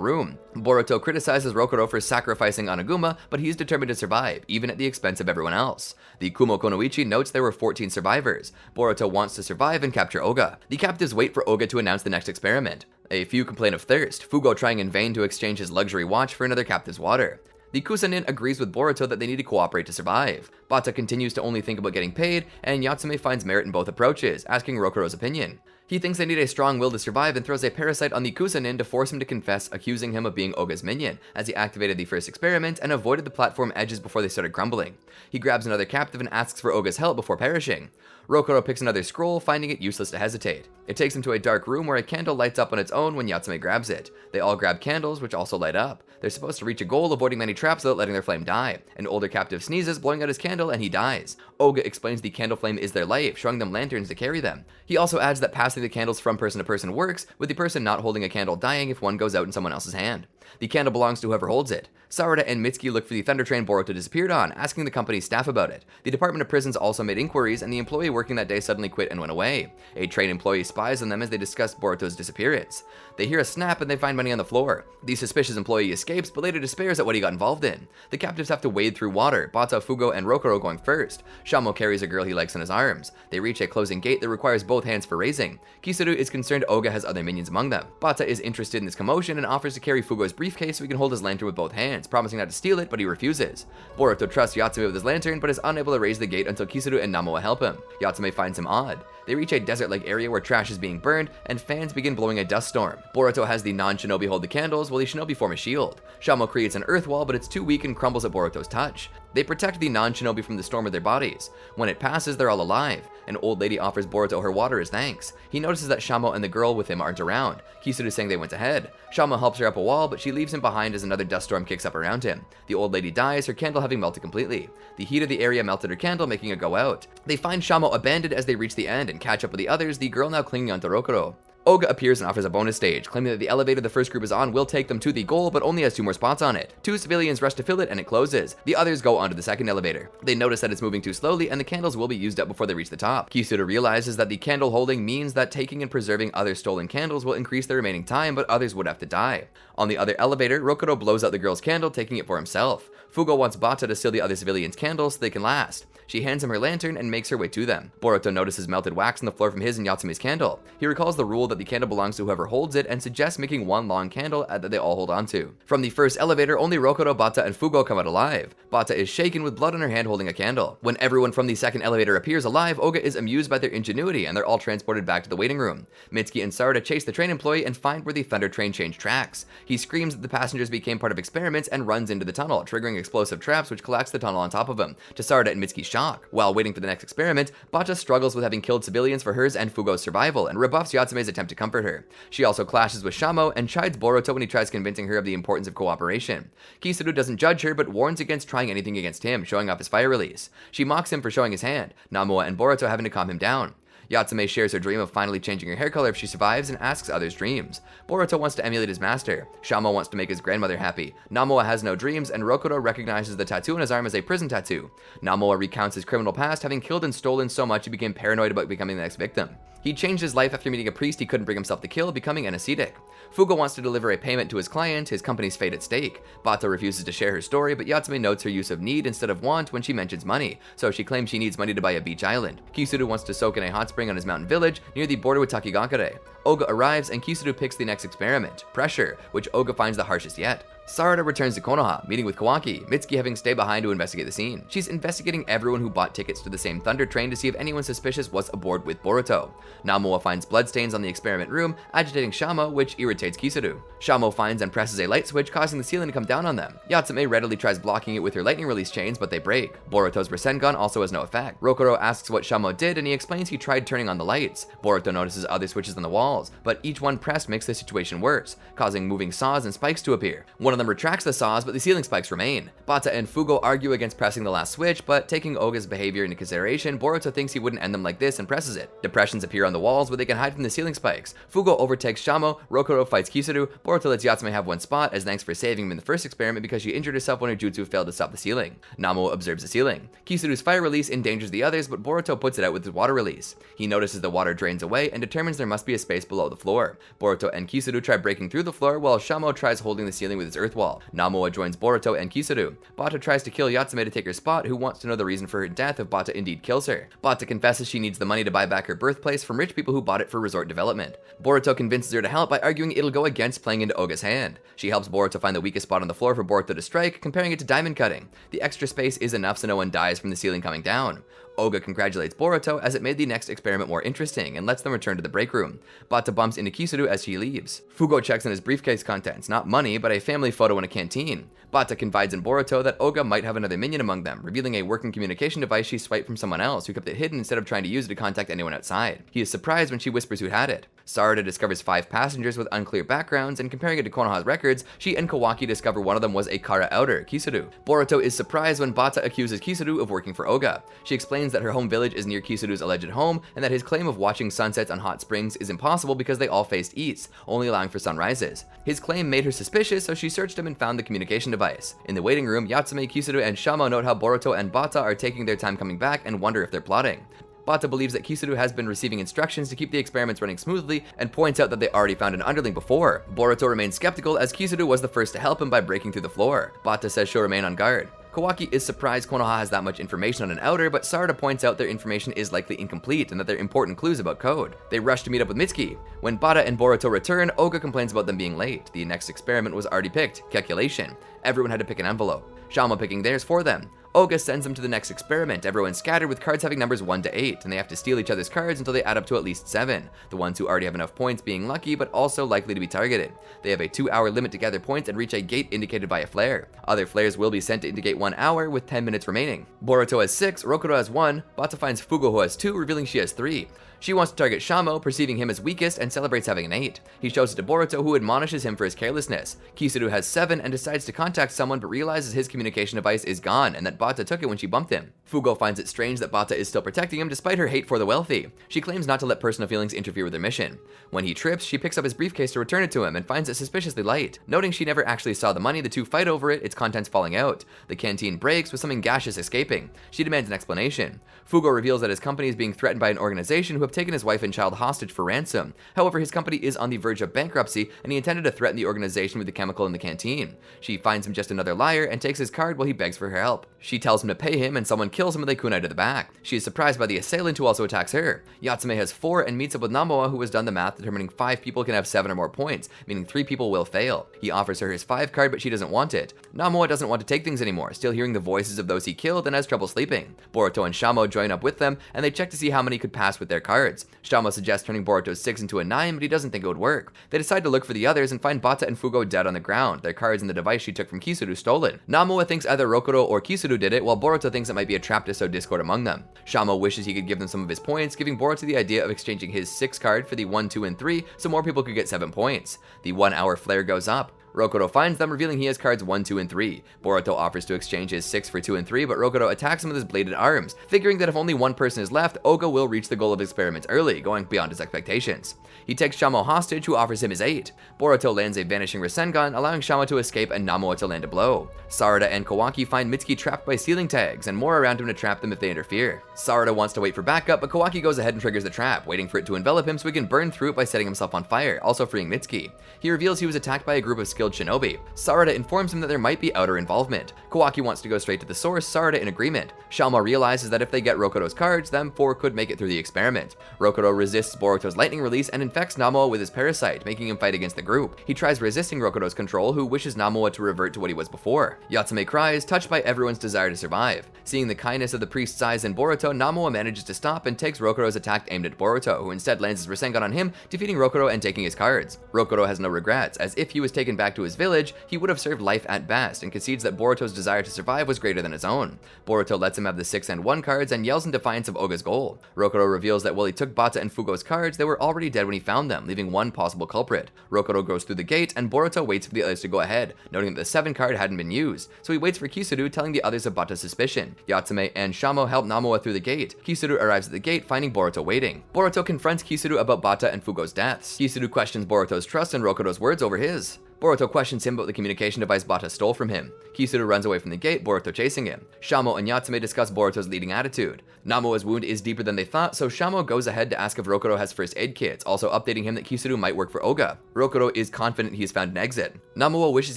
room. Boruto criticizes Rokuro for sacrificing Anaguma, but he's determined to survive, even at the expense of everyone else. The Kumo Kunoichi notes there were 14 survivors. Boruto wants to survive and capture Oga. The captives wait for Oga to announce the next experiment. A few complain of thirst, Fugo trying in vain to exchange his luxury watch for another captive's water. The Kusanin agrees with Boruto that they need to cooperate to survive. Bata continues to only think about getting paid, and Yatsume finds merit in both approaches, asking Rokuro's opinion. He thinks they need a strong will to survive and throws a parasite on the Kusanin to force him to confess, accusing him of being Oga's minion, as he activated the first experiment and avoided the platform edges before they started crumbling. He grabs another captive and asks for Oga's help before perishing. Rokuro picks another scroll, finding it useless to hesitate. It takes him to a dark room where a candle lights up on its own when Yatsume grabs it. They all grab candles, which also light up. They're supposed to reach a goal, avoiding many traps without letting their flame die. An older captive sneezes, blowing out his candle, and he dies. Oga explains the candle flame is their life, showing them lanterns to carry them. He also adds that passing the candles from person to person works, with the person not holding a candle dying if one goes out in someone else's hand. The candle belongs to whoever holds it. Sarada and Mitsuki look for the thunder train Boruto disappeared on, asking the company's staff about it. The Department of Prisons also made inquiries, and the employee working that day suddenly quit and went away. A train employee spies on them as they discuss Boruto's disappearance. They hear a snap and they find money on the floor. The suspicious employee escapes, but later despairs at what he got involved in. The captives have to wade through water, Bata, Fugo, and Rokuro going first. Shamo carries a girl he likes in his arms. They reach a closing gate that requires both hands for raising. Kisuru is concerned Oga has other minions among them. Bata is interested in this commotion and offers to carry Fugo's briefcase so he can hold his lantern with both hands, promising not to steal it, but he refuses. Boruto trusts Yatsume with his lantern, but is unable to raise the gate until Kisuru and Namoa help him. Yatsume finds him odd. They reach a desert-like area where trash is being burned, and fans begin blowing a dust storm. Boruto has the non-shinobi hold the candles, while the shinobi form a shield. Shamo creates an earth wall, but it's too weak and crumbles at Boruto's touch. They protect the non-shinobi from the storm with their bodies. When it passes, they're all alive. An old lady offers Boruto her water as thanks. He notices that Shamo and the girl with him aren't around. Kisuru is saying they went ahead. Shamo helps her up a wall, but she leaves him behind as another dust storm kicks up around him. The old lady dies, her candle having melted completely. The heat of the area melted her candle, making it go out. They find Shamo abandoned as they reach the end and catch up with the others, the girl now clinging onto Rokuro. Oga appears and offers a bonus stage, claiming that the elevator the first group is on will take them to the goal, but only has 2 more spots on it. 2 civilians rush to fill it and it closes. The others go onto the second elevator. They notice that it's moving too slowly and the candles will be used up before they reach the top. Kisuru realizes that the candle holding means that taking and preserving other stolen candles will increase the remaining time, but others would have to die. On the other elevator, Rokuro blows out the girl's candle, taking it for himself. Fugo wants Bata to steal the other civilians' candles so they can last. She hands him her lantern and makes her way to them. Boruto notices melted wax on the floor from his and Yatsume's candle. He recalls the rule that the candle belongs to whoever holds it and suggests making one long candle that they all hold onto. From the first elevator, only Rokuro, Bata, and Fugo come out alive. Bata is shaken with blood on her hand holding a candle. When everyone from the second elevator appears alive, Oga is amused by their ingenuity and they're all transported back to the waiting room. Mitsuki and Sarada chase the train employee and find where the thunder train changed tracks. He screams that the passengers became part of experiments and runs into the tunnel, triggering explosive traps which collapse the tunnel on top of him, to Sarada and Mitsuki's shock. While waiting for the next experiment, Bata struggles with having killed civilians for hers and Fugo's survival and rebuffs Yatsume's attempt to comfort her. She also clashes with Shamo and chides Boruto when he tries convincing her of the importance of cooperation. Kisuru doesn't judge her but warns against trying anything against him, showing off his fire release. She mocks him for showing his hand, Namoa and Boruto having to calm him down. Yatsume shares her dream of finally changing her hair color if she survives and asks others' dreams. Boruto wants to emulate his master. Shamo wants to make his grandmother happy. Namoa has no dreams, and Rokuro recognizes the tattoo on his arm as a prison tattoo. Namoa recounts his criminal past, having killed and stolen so much he became paranoid about becoming the next victim. He changed his life after meeting a priest he couldn't bring himself to kill, becoming an ascetic. Fugo wants to deliver a payment to his client, his company's fate at stake. Bata refuses to share her story, but Yatsume notes her use of need instead of want when she mentions money, so she claims she needs money to buy a beach island. Kisuru wants to soak in a hot spring on his mountain village near the border with Takigakure. Oga arrives and Kisuru picks the next experiment, pressure, which Oga finds the harshest yet. Sarada returns to Konoha, meeting with Kawaki, Mitsuki having stayed behind to investigate the scene. She's investigating everyone who bought tickets to the same thunder train to see if anyone suspicious was aboard with Boruto. Namoa finds bloodstains on the experiment room, agitating Shamo, which irritates Kisuru. Shamo finds and presses a light switch, causing the ceiling to come down on them. Yatsume readily tries blocking it with her lightning release chains, but they break. Boruto's Rasengan also has no effect. Rokuro asks what Shamo did, and he explains he tried turning on the lights. Boruto notices other switches on the walls, but each one pressed makes the situation worse, causing moving saws and spikes to appear. One of them retracts the saws, but the ceiling spikes remain. Bata and Fugo argue against pressing the last switch, but taking Oga's behavior into consideration, Boruto thinks he wouldn't end them like this and presses it. Depressions appear on the walls, but they can hide from the ceiling spikes. Fugo overtakes Shamo, Rokuro fights Kisuru, Boruto lets Yatsume have one spot as thanks for saving him in the first experiment because she injured herself when her jutsu failed to stop the ceiling. Namoa observes the ceiling. Kisuru's fire release endangers the others, but Boruto puts it out with his water release. He notices the water drains away and determines there must be a space below the floor. Boruto and Kisuru try breaking through the floor while Shamo tries holding the ceiling with his earth wall. Namoa joins Boruto and Kisuru. Bata tries to kill Yatsume to take her spot, who wants to know the reason for her death if Bata indeed kills her. Bata confesses she needs the money to buy back her birthplace from rich people who bought it for resort development. Boruto convinces her to help by arguing it'll go against playing into Oga's hand. She helps Boruto find the weakest spot on the floor for Boruto to strike, comparing it to diamond cutting. The extra space is enough so no one dies from the ceiling coming down. Oga congratulates Boruto as it made the next experiment more interesting and lets them return to the break room. Bata bumps into Kisuru as she leaves. Fugo checks on his briefcase contents, not money, but a family photo in a canteen. Bata confides in Boruto that Oga might have another minion among them, revealing a working communication device she swiped from someone else who kept it hidden instead of trying to use it to contact anyone outside. He is surprised when she whispers who had it. Sarada discovers 5 passengers with unclear backgrounds, and comparing it to Konoha's records, she and Kawaki discover one of them was a Kara outer, Kisuru. Boruto is surprised when Bata accuses Kisuru of working for Oga. She explains that her home village is near Kisuru's alleged home, and that his claim of watching sunsets on hot springs is impossible because they all faced east, only allowing for sunrises. His claim made her suspicious, so she searched him and found the communication device. In the waiting room, Yatsume, Kisuru, and Shamo note how Boruto and Bata are taking their time coming back and wonder if they're plotting. Bata believes that Kisuru has been receiving instructions to keep the experiments running smoothly and points out that they already found an underling before. Boruto remains skeptical as Kisuru was the first to help him by breaking through the floor. Bata says she'll remain on guard. Kawaki is surprised Konoha has that much information on an outer, but Sarada points out their information is likely incomplete and that they're important clues about code. They rush to meet up with Mitsuki. When Bata and Boruto return, Oga complains about them being late. The next experiment was already picked, calculation. Everyone had to pick an envelope. Shamo picking theirs for them. Oga sends them to the next experiment, everyone scattered with cards having numbers 1 to 8, and they have to steal each other's cards until they add up to at least 7, the ones who already have enough points being lucky but also likely to be targeted. They have a 2-hour limit to gather points and reach a gate indicated by a flare. Other flares will be sent to indicate 1 hour with 10 minutes remaining. Boruto has 6, Rokudo has 1, Bata finds Fugo who has 2, revealing she has 3. She wants to target Shamo, perceiving him as weakest, and celebrates having an 8. He shows it to Boruto, who admonishes him for his carelessness. Kisuru has 7 and decides to contact someone but realizes his communication device is gone and that Bata took it when she bumped him. Fugo finds it strange that Bata is still protecting him despite her hate for the wealthy. She claims not to let personal feelings interfere with their mission. When he trips, she picks up his briefcase to return it to him and finds it suspiciously light. Noting she never actually saw the money, the two fight over it, its contents falling out. The canteen breaks with something gaseous escaping. She demands an explanation. Fugo reveals that his company is being threatened by an organization who have taken his wife and child hostage for ransom. However, his company is on the verge of bankruptcy and he intended to threaten the organization with the chemical in the canteen. She finds him just another liar and takes his card while he begs for her help. She tells him to pay him and someone kills him with a kunai to the back. She is surprised by the assailant who also attacks her. Yatsume has 4 and meets up with Namoa, who has done the math determining 5 people can have 7 or more points, meaning 3 people will fail. He offers her his 5 card but she doesn't want it. Namoa doesn't want to take things anymore, still hearing the voices of those he killed and has trouble sleeping. Boruto and Shamo join up with them and they check to see how many could pass with their cards. Shamo suggests turning Boruto's 6 into a 9, but he doesn't think it would work. They decide to look for the others and find Bata and Fugo dead on the ground, their cards and the device she took from Kisuru stolen. Namoa thinks either Rokudo or Kisuru did it, while Boruto thinks it might be a trap to sow discord among them. Shamo wishes he could give them some of his points, giving Boruto the idea of exchanging his 6 card for the 1, 2, and 3, so more people could get 7 points. The 1 hour flare goes up. Rokudo finds them, revealing he has cards 1, 2, and 3. Boruto offers to exchange his 6 for 2 and 3, but Rokudo attacks him with his bladed arms, figuring that if only one person is left, Oga will reach the goal of experiments early, going beyond his expectations. He takes Shamo hostage, who offers him his 8. Boruto lands a vanishing Rasengan, allowing Shamo to escape and Namoa to land a blow. Sarada and Kawaki find Mitsuki trapped by ceiling tags, and more around him to trap them if they interfere. Sarada wants to wait for backup, but Kawaki goes ahead and triggers the trap, waiting for it to envelop him so he can burn through it by setting himself on fire, also freeing Mitsuki. He reveals he was attacked by a group of skilled shinobi. Sarada informs him that there might be outer involvement. Kawaki wants to go straight to the source, Sarada in agreement. Shamo realizes that if they get Rokudo's cards, them 4 could make it through the experiment. Rokudo resists Boruto's lightning release and infects Namoa with his parasite, making him fight against the group. He tries resisting Rokudo's control, who wishes Namoa to revert to what he was before. Yatsume cries, touched by everyone's desire to survive. Seeing the kindness of the priest's eyes in Boruto, Namoa manages to stop and takes Rokudo's attack aimed at Boruto, who instead lands his Rasengan on him, defeating Rokudo and taking his cards. Rokudo has no regrets, as if he was taken back to his village, he would have served life at best, and concedes that Boruto's desire to survive was greater than his own. Boruto lets him have the 6 and 1 cards and yells in defiance of Oga's goal. Rokudo reveals that while he took Bata and Fugo's cards, they were already dead when he found them, leaving one possible culprit. Rokudo goes through the gate, and Boruto waits for the others to go ahead, noting that the 7 card hadn't been used, so he waits for Kisuru, telling the others of Bata's suspicion. Yatsume and Shamo help Namoa through the gate. Kisuru arrives at the gate, finding Boruto waiting. Boruto confronts Kisuru about Bata and Fugo's deaths. Kisuru questions Boruto's trust and Rokudo's words over his. Boruto questions him about the communication device Bata stole from him. Kisuru runs away from the gate, Boruto chasing him. Shamo and Yatsume discuss Boruto's leading attitude. Namoa's wound is deeper than they thought, so Shamo goes ahead to ask if Rokudo has first aid kits, also updating him that Kisuru might work for Oga. Rokudo is confident he's found an exit. Namoa wishes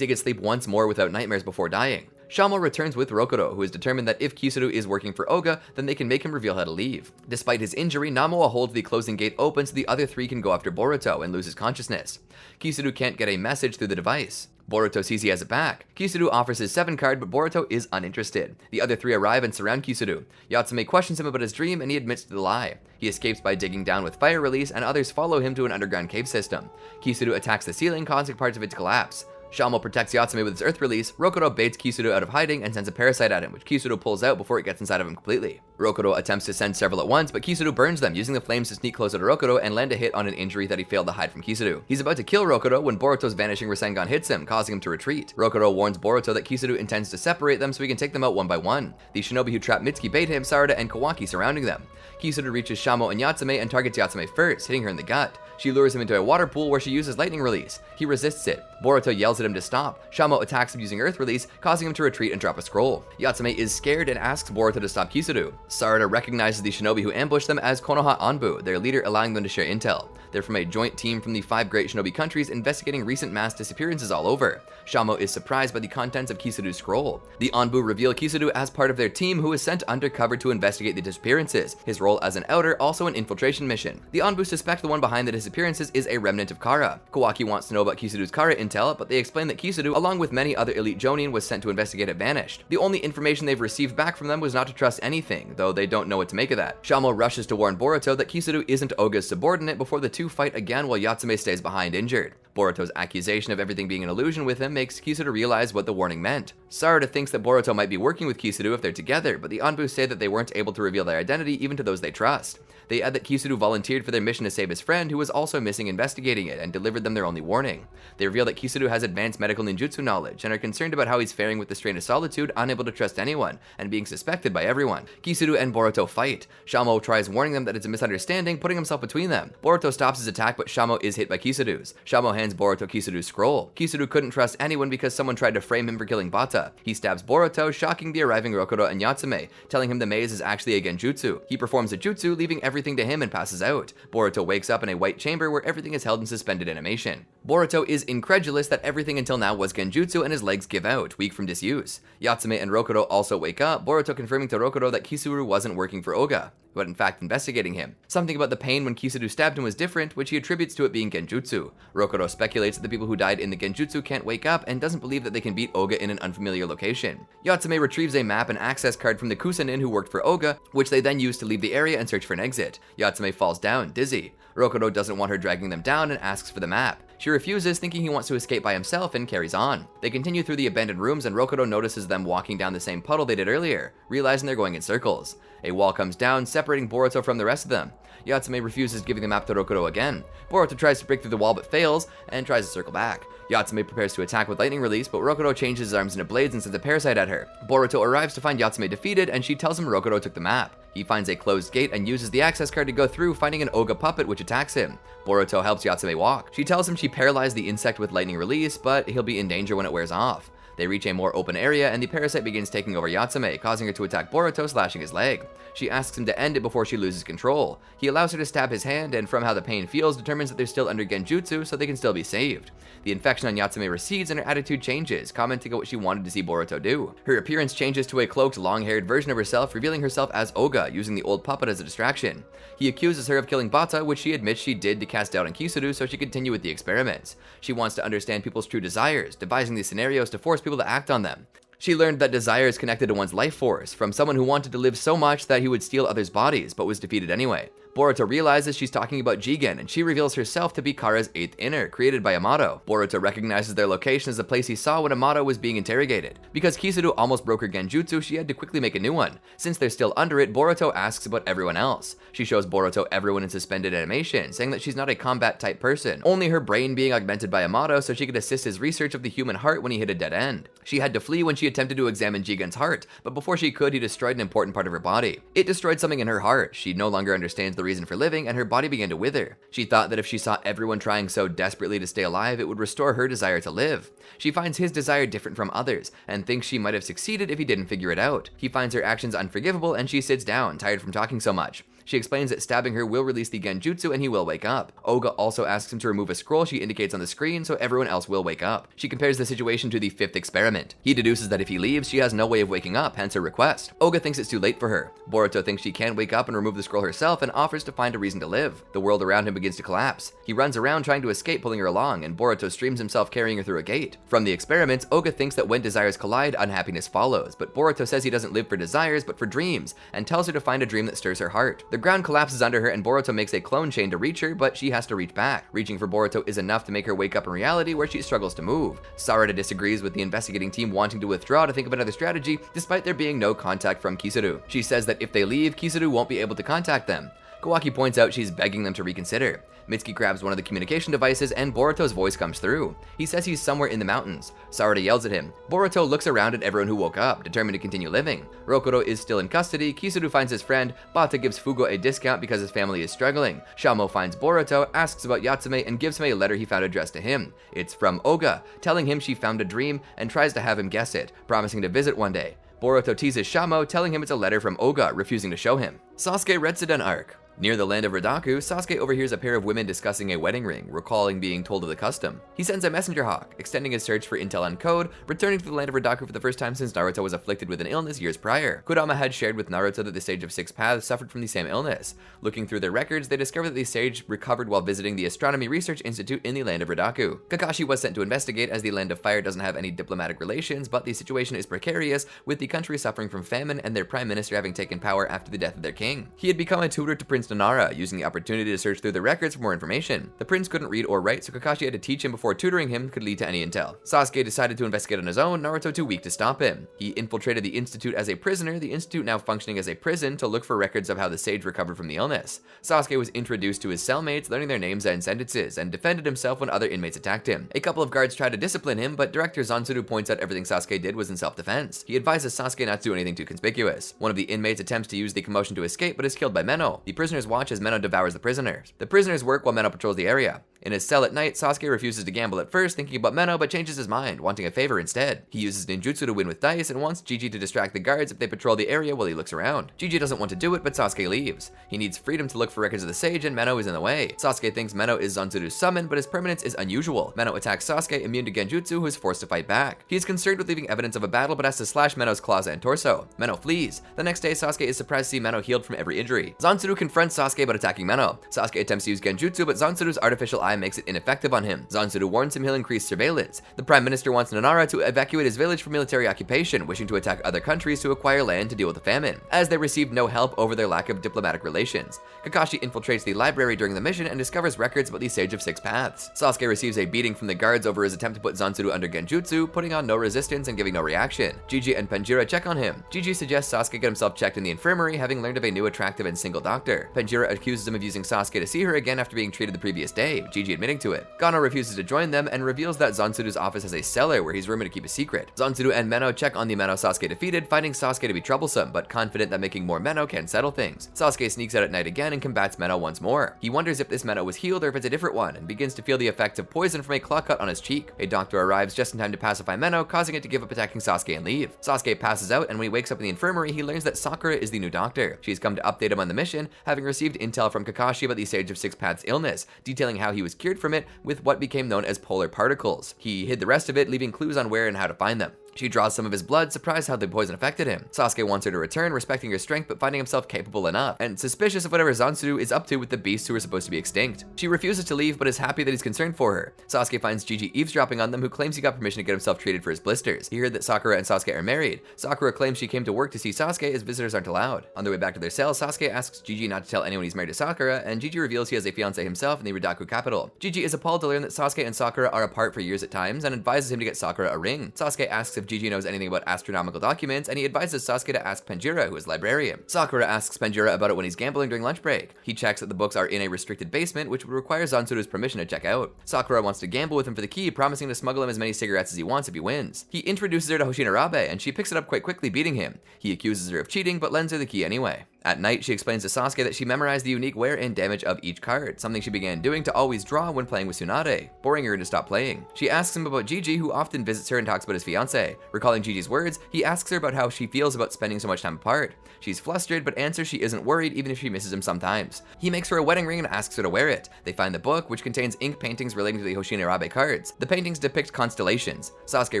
he could sleep once more without nightmares before dying. Shamo returns with Rokudo, who is determined that if Kisuru is working for Oga, then they can make him reveal how to leave. Despite his injury, Namoa holds the closing gate open so the other 3 can go after Boruto and lose his consciousness. Kisuru can't get a message through the device. Boruto sees he has it back. Kisuru offers his 7 card, but Boruto is uninterested. The other 3 arrive and surround Kisuru. Yatsume questions him about his dream and he admits to the lie. He escapes by digging down with fire release and others follow him to an underground cave system. Kisuru attacks the ceiling, causing parts of it to collapse. Shamo protects Yatsume with his earth release. Rokudo baits Kisuru out of hiding and sends a parasite at him, which Kisuru pulls out before it gets inside of him completely. Rokudo attempts to send several at once, but Kisuru burns them, using the flames to sneak closer to Rokudo and land a hit on an injury that he failed to hide from Kisuru. He's about to kill Rokudo when Boruto's vanishing Rasengan hits him, causing him to retreat. Rokudo warns Boruto that Kisuru intends to separate them so he can take them out one by one. The shinobi who trapped Mitsuki bait him, Sarada and Kawaki surrounding them. Kisuru reaches Shamo and Yatsume and targets Yatsume first, hitting her in the gut. She lures him into a water pool where she uses lightning release. He resists it. Boruto yells at him to stop. Shamo attacks him using earth release, causing him to retreat and drop a scroll. Yatsume is scared and asks Boruto to stop Kisuru. Sarada recognizes the shinobi who ambushed them as Konoha Anbu, their leader, allowing them to share intel. They're from a joint team from the 5 great shinobi countries investigating recent mass disappearances all over. Shamo is surprised by the contents of Kisuru's scroll. The Anbu reveal Kisuru as part of their team who is sent undercover to investigate the disappearances. His role as an outer, also an infiltration mission. The Anbu suspect the one behind the disappearances is a remnant of Kara. Kawaki wants to know about Kisuru's Kara intel, but they explain that Kisuru, along with many other elite Jonin, was sent to investigate it vanished. The only information they've received back from them was not to trust anything, though they don't know what to make of that. Shamo rushes to warn Boruto that Kisuru isn't Oga's subordinate before the two fight again while Yatsume stays behind injured. Boruto's accusation of everything being an illusion with him makes Kisuru realize what the warning meant. Sarada thinks that Boruto might be working with Kisuru if they're together, but the Anbu say that they weren't able to reveal their identity even to those they trust. They add that Kisuru volunteered for their mission to save his friend, who was also missing investigating it, and delivered them their only warning. They reveal that Kisuru has advanced medical ninjutsu knowledge, and are concerned about how he's faring with the strain of solitude, unable to trust anyone, and being suspected by everyone. Kisuru and Boruto fight. Shamo tries warning them that it's a misunderstanding, putting himself between them. Boruto stops his attack, but Shamo is hit by Kisuru's. Shamo hands Boruto Kisuru's scroll. Kisuru couldn't trust anyone because someone tried to frame him for killing Bata. He stabs Boruto, shocking the arriving Rokudo and Yatsume, telling him the maze is actually a genjutsu. He performs a jutsu, leaving everything to him and passes out. Boruto wakes up in a white chamber where everything is held in suspended animation. Boruto is incredulous that everything until now was genjutsu and his legs give out, weak from disuse. Yatsume and Rokudo also wake up, Boruto confirming to Rokudo that Kisuru wasn't working for Oga, but in fact investigating him. Something about the pain when Kisuru stabbed him was different, which he attributes to it being genjutsu. Rokudo speculates that the people who died in the genjutsu can't wake up and doesn't believe that they can beat Oga in an unfamiliar location. Yatsume retrieves a map and access card from the Kusanin who worked for Oga, which they then use to leave the area and search for an exit. Yatsume falls down, dizzy. Rokudo doesn't want her dragging them down and asks for the map. She refuses, thinking he wants to escape by himself, and carries on. They continue through the abandoned rooms, and Rokudo notices them walking down the same puddle they did earlier, realizing they're going in circles. A wall comes down, separating Boruto from the rest of them. Yatsume refuses giving the map to Rokudo again. Boruto tries to break through the wall but fails, and tries to circle back. Yatsume prepares to attack with lightning release, but Rokudo changes his arms into blades and sends a parasite at her. Boruto arrives to find Yatsume defeated, and she tells him Rokudo took the map. He finds a closed gate and uses the access card to go through, finding an Oga puppet which attacks him. Boruto helps Yatsume walk. She tells him she paralyzed the insect with lightning release, but he'll be in danger when it wears off. They reach a more open area, and the parasite begins taking over Yatsume, causing her to attack Boruto, slashing his leg. She asks him to end it before she loses control. He allows her to stab his hand, and from how the pain feels, determines that they're still under genjutsu, so they can still be saved. The infection on Yatsume recedes, and her attitude changes, commenting on what she wanted to see Boruto do. Her appearance changes to a cloaked, long-haired version of herself, revealing herself as Oga, using the old puppet as a distraction. He accuses her of killing Bata, which she admits she did to cast doubt on Kisuru so she could continue with the experiments. She wants to understand people's true desires, devising these scenarios to force people to act on them. She learned that desire is connected to one's life force, from someone who wanted to live so much that he would steal others' bodies, but was defeated anyway. Boruto realizes she's talking about Jigen, and she reveals herself to be Kara's 8th inner, created by Amato. Boruto recognizes their location as the place he saw when Amato was being interrogated. Because Kisuru almost broke her genjutsu, she had to quickly make a new one. Since they're still under it, Boruto asks about everyone else. She shows Boruto everyone in suspended animation, saying that she's not a combat-type person, only her brain being augmented by Amato so she could assist his research of the human heart when he hit a dead end. She had to flee when she attempted to examine Jigen's heart, but before she could, he destroyed an important part of her body. It destroyed something in her heart. She no longer understands the reason for living, and her body began to wither. She thought that if she saw everyone trying so desperately to stay alive, it would restore her desire to live. She finds his desire different from others, and thinks she might have succeeded if he didn't figure it out. He finds her actions unforgivable, and she sits down, tired from talking so much. She explains that stabbing her will release the genjutsu and he will wake up. Oga also asks him to remove a scroll she indicates on the screen so everyone else will wake up. She compares the situation to the 5th experiment. He deduces that if he leaves, she has no way of waking up, hence her request. Oga thinks it's too late for her. Boruto thinks she can wake up and remove the scroll herself and offers to find a reason to live. The world around him begins to collapse. He runs around trying to escape, pulling her along, and Boruto streams himself carrying her through a gate. From the experiments, Oga thinks that when desires collide, unhappiness follows, but Boruto says he doesn't live for desires but for dreams, and tells her to find a dream that stirs her heart. The ground collapses under her and Boruto makes a clone chain to reach her, but she has to reach back. Reaching for Boruto is enough to make her wake up in reality where she struggles to move. Sarada disagrees with the investigating team wanting to withdraw to think of another strategy, despite there being no contact from Kisuru. She says that if they leave, Kisuru won't be able to contact them. Kawaki points out she's begging them to reconsider. Mitsuki grabs one of the communication devices and Boruto's voice comes through. He says he's somewhere in the mountains. Sarada yells at him. Boruto looks around at everyone who woke up, determined to continue living. Rokuro is still in custody, Kisuru finds his friend, Bata gives Fugo a discount because his family is struggling. Shamo finds Boruto, asks about Yatsume, and gives him a letter he found addressed to him. It's from Oga, telling him she found a dream and tries to have him guess it, promising to visit one day. Boruto teases Shamo, telling him it's a letter from Oga, refusing to show him. Sasuke Retsuden arc. Near the land of Ridaku, Sasuke overhears a pair of women discussing a wedding ring, recalling being told of the custom. He sends a messenger hawk, extending his search for intel and code, returning to the land of Ridaku for the first time since Naruto was afflicted with an illness years prior. Kurama had shared with Naruto that the Sage of Six Paths suffered from the same illness. Looking through their records, they discovered that the sage recovered while visiting the Astronomy Research Institute in the land of Ridaku. Kakashi was sent to investigate as the land of fire doesn't have any diplomatic relations, but the situation is precarious, with the country suffering from famine and their prime minister having taken power after the death of their king. He had become a tutor to Prince Nanara, using the opportunity to search through the records for more information. The prince couldn't read or write, so Kakashi had to teach him before tutoring him could lead to any intel. Sasuke decided to investigate on his own, Naruto too weak to stop him. He infiltrated the institute as a prisoner, the institute now functioning as a prison, to look for records of how the sage recovered from the illness. Sasuke was introduced to his cellmates, learning their names and sentences, and defended himself when other inmates attacked him. A couple of guards tried to discipline him, but director Zanzuru points out everything Sasuke did was in self-defense. He advises Sasuke not to do anything too conspicuous. One of the inmates attempts to use the commotion to escape, but is killed by Menno. The prisoners watch as Menno devours the prisoners. The prisoners work while Menno patrols the area. In his cell at night, Sasuke refuses to gamble at first, thinking about Menno, but changes his mind, wanting a favor instead. He uses ninjutsu to win with dice and wants Gigi to distract the guards if they patrol the area while he looks around. Gigi doesn't want to do it, but Sasuke leaves. He needs freedom to look for records of the sage, and Menno is in the way. Sasuke thinks Menno is Zanzuru's summon, but his permanence is unusual. Menno attacks Sasuke, immune to genjutsu, who is forced to fight back. He is concerned with leaving evidence of a battle, but has to slash Menno's claws and torso. Menno flees. The next day, Sasuke is surprised to see Menno healed from every injury. Zanzuru confronts Sasuke about attacking Menno. Sasuke attempts to use genjutsu, but Zanzuru's artificial eye makes it ineffective on him. Zanzuru warns him he'll increase surveillance. The Prime Minister wants Nanara to evacuate his village for military occupation, wishing to attack other countries to acquire land to deal with the famine, as they received no help over their lack of diplomatic relations. Kakashi infiltrates the library during the mission and discovers records about the Sage of Six Paths. Sasuke receives a beating from the guards over his attempt to put Zanzuru under genjutsu, putting on no resistance and giving no reaction. Gigi and Panjira check on him. Gigi suggests Sasuke get himself checked in the infirmary, having learned of a new attractive and single doctor. Panjira accuses him of using Sasuke to see her again after being treated the previous day, Gigi admitting to it. Gano refuses to join them and reveals that Zanzuru's office has a cellar where he's rumored to keep a secret. Zanzuru and Menno check on the Menno Sasuke defeated, finding Sasuke to be troublesome, but confident that making more Menno can settle things. Sasuke sneaks out at night again and combats Menno once more. He wonders if this Menno was healed or if it's a different one, and begins to feel the effects of poison from a claw cut on his cheek. A doctor arrives just in time to pacify Menno, causing it to give up attacking Sasuke and leave. Sasuke passes out, and when he wakes up in the infirmary, he learns that Sakura is the new doctor. She's come to update him on the mission, having received intel from Kakashi about the Sage of Six Paths illness, detailing how he was cured from it with what became known as polar particles. He hid the rest of it, leaving clues on where and how to find them. She draws some of his blood, surprised how the poison affected him. Sasuke wants her to return, respecting her strength but finding himself capable enough, and suspicious of whatever Zanzuru is up to with the beasts who are supposed to be extinct. She refuses to leave but is happy that he's concerned for her. Sasuke finds Gigi eavesdropping on them, who claims he got permission to get himself treated for his blisters. He heard that Sakura and Sasuke are married. Sakura claims she came to work to see Sasuke as visitors aren't allowed. On their way back to their cell, Sasuke asks Gigi not to tell anyone he's married to Sakura, and Gigi reveals he has a fiancé himself in the Ridaku capital. Gigi is appalled to learn that Sasuke and Sakura are apart for years at times and advises him to get Sakura a ring. Sasuke asks if Gigi knows anything about astronomical documents, and he advises Sasuke to ask Panjira, who is librarian. Sakura asks Panjira about it when he's gambling during lunch break. He checks that the books are in a restricted basement, which would require Zanzuru's permission to check out. Sakura wants to gamble with him for the key, promising to smuggle him as many cigarettes as he wants if he wins. He introduces her to Hoshinarabe, and she picks it up quite quickly, beating him. He accuses her of cheating, but lends her the key anyway. At night, she explains to Sasuke that she memorized the unique wear and damage of each card, something she began doing to always draw when playing with Tsunade, boring her to stop playing. She asks him about Gigi, who often visits her and talks about his fiancé. Recalling Gigi's words, he asks her about how she feels about spending so much time apart. She's flustered, but answers she isn't worried even if she misses him sometimes. He makes her a wedding ring and asks her to wear it. They find the book, which contains ink paintings relating to the Hoshinarabe cards. The paintings depict constellations. Sasuke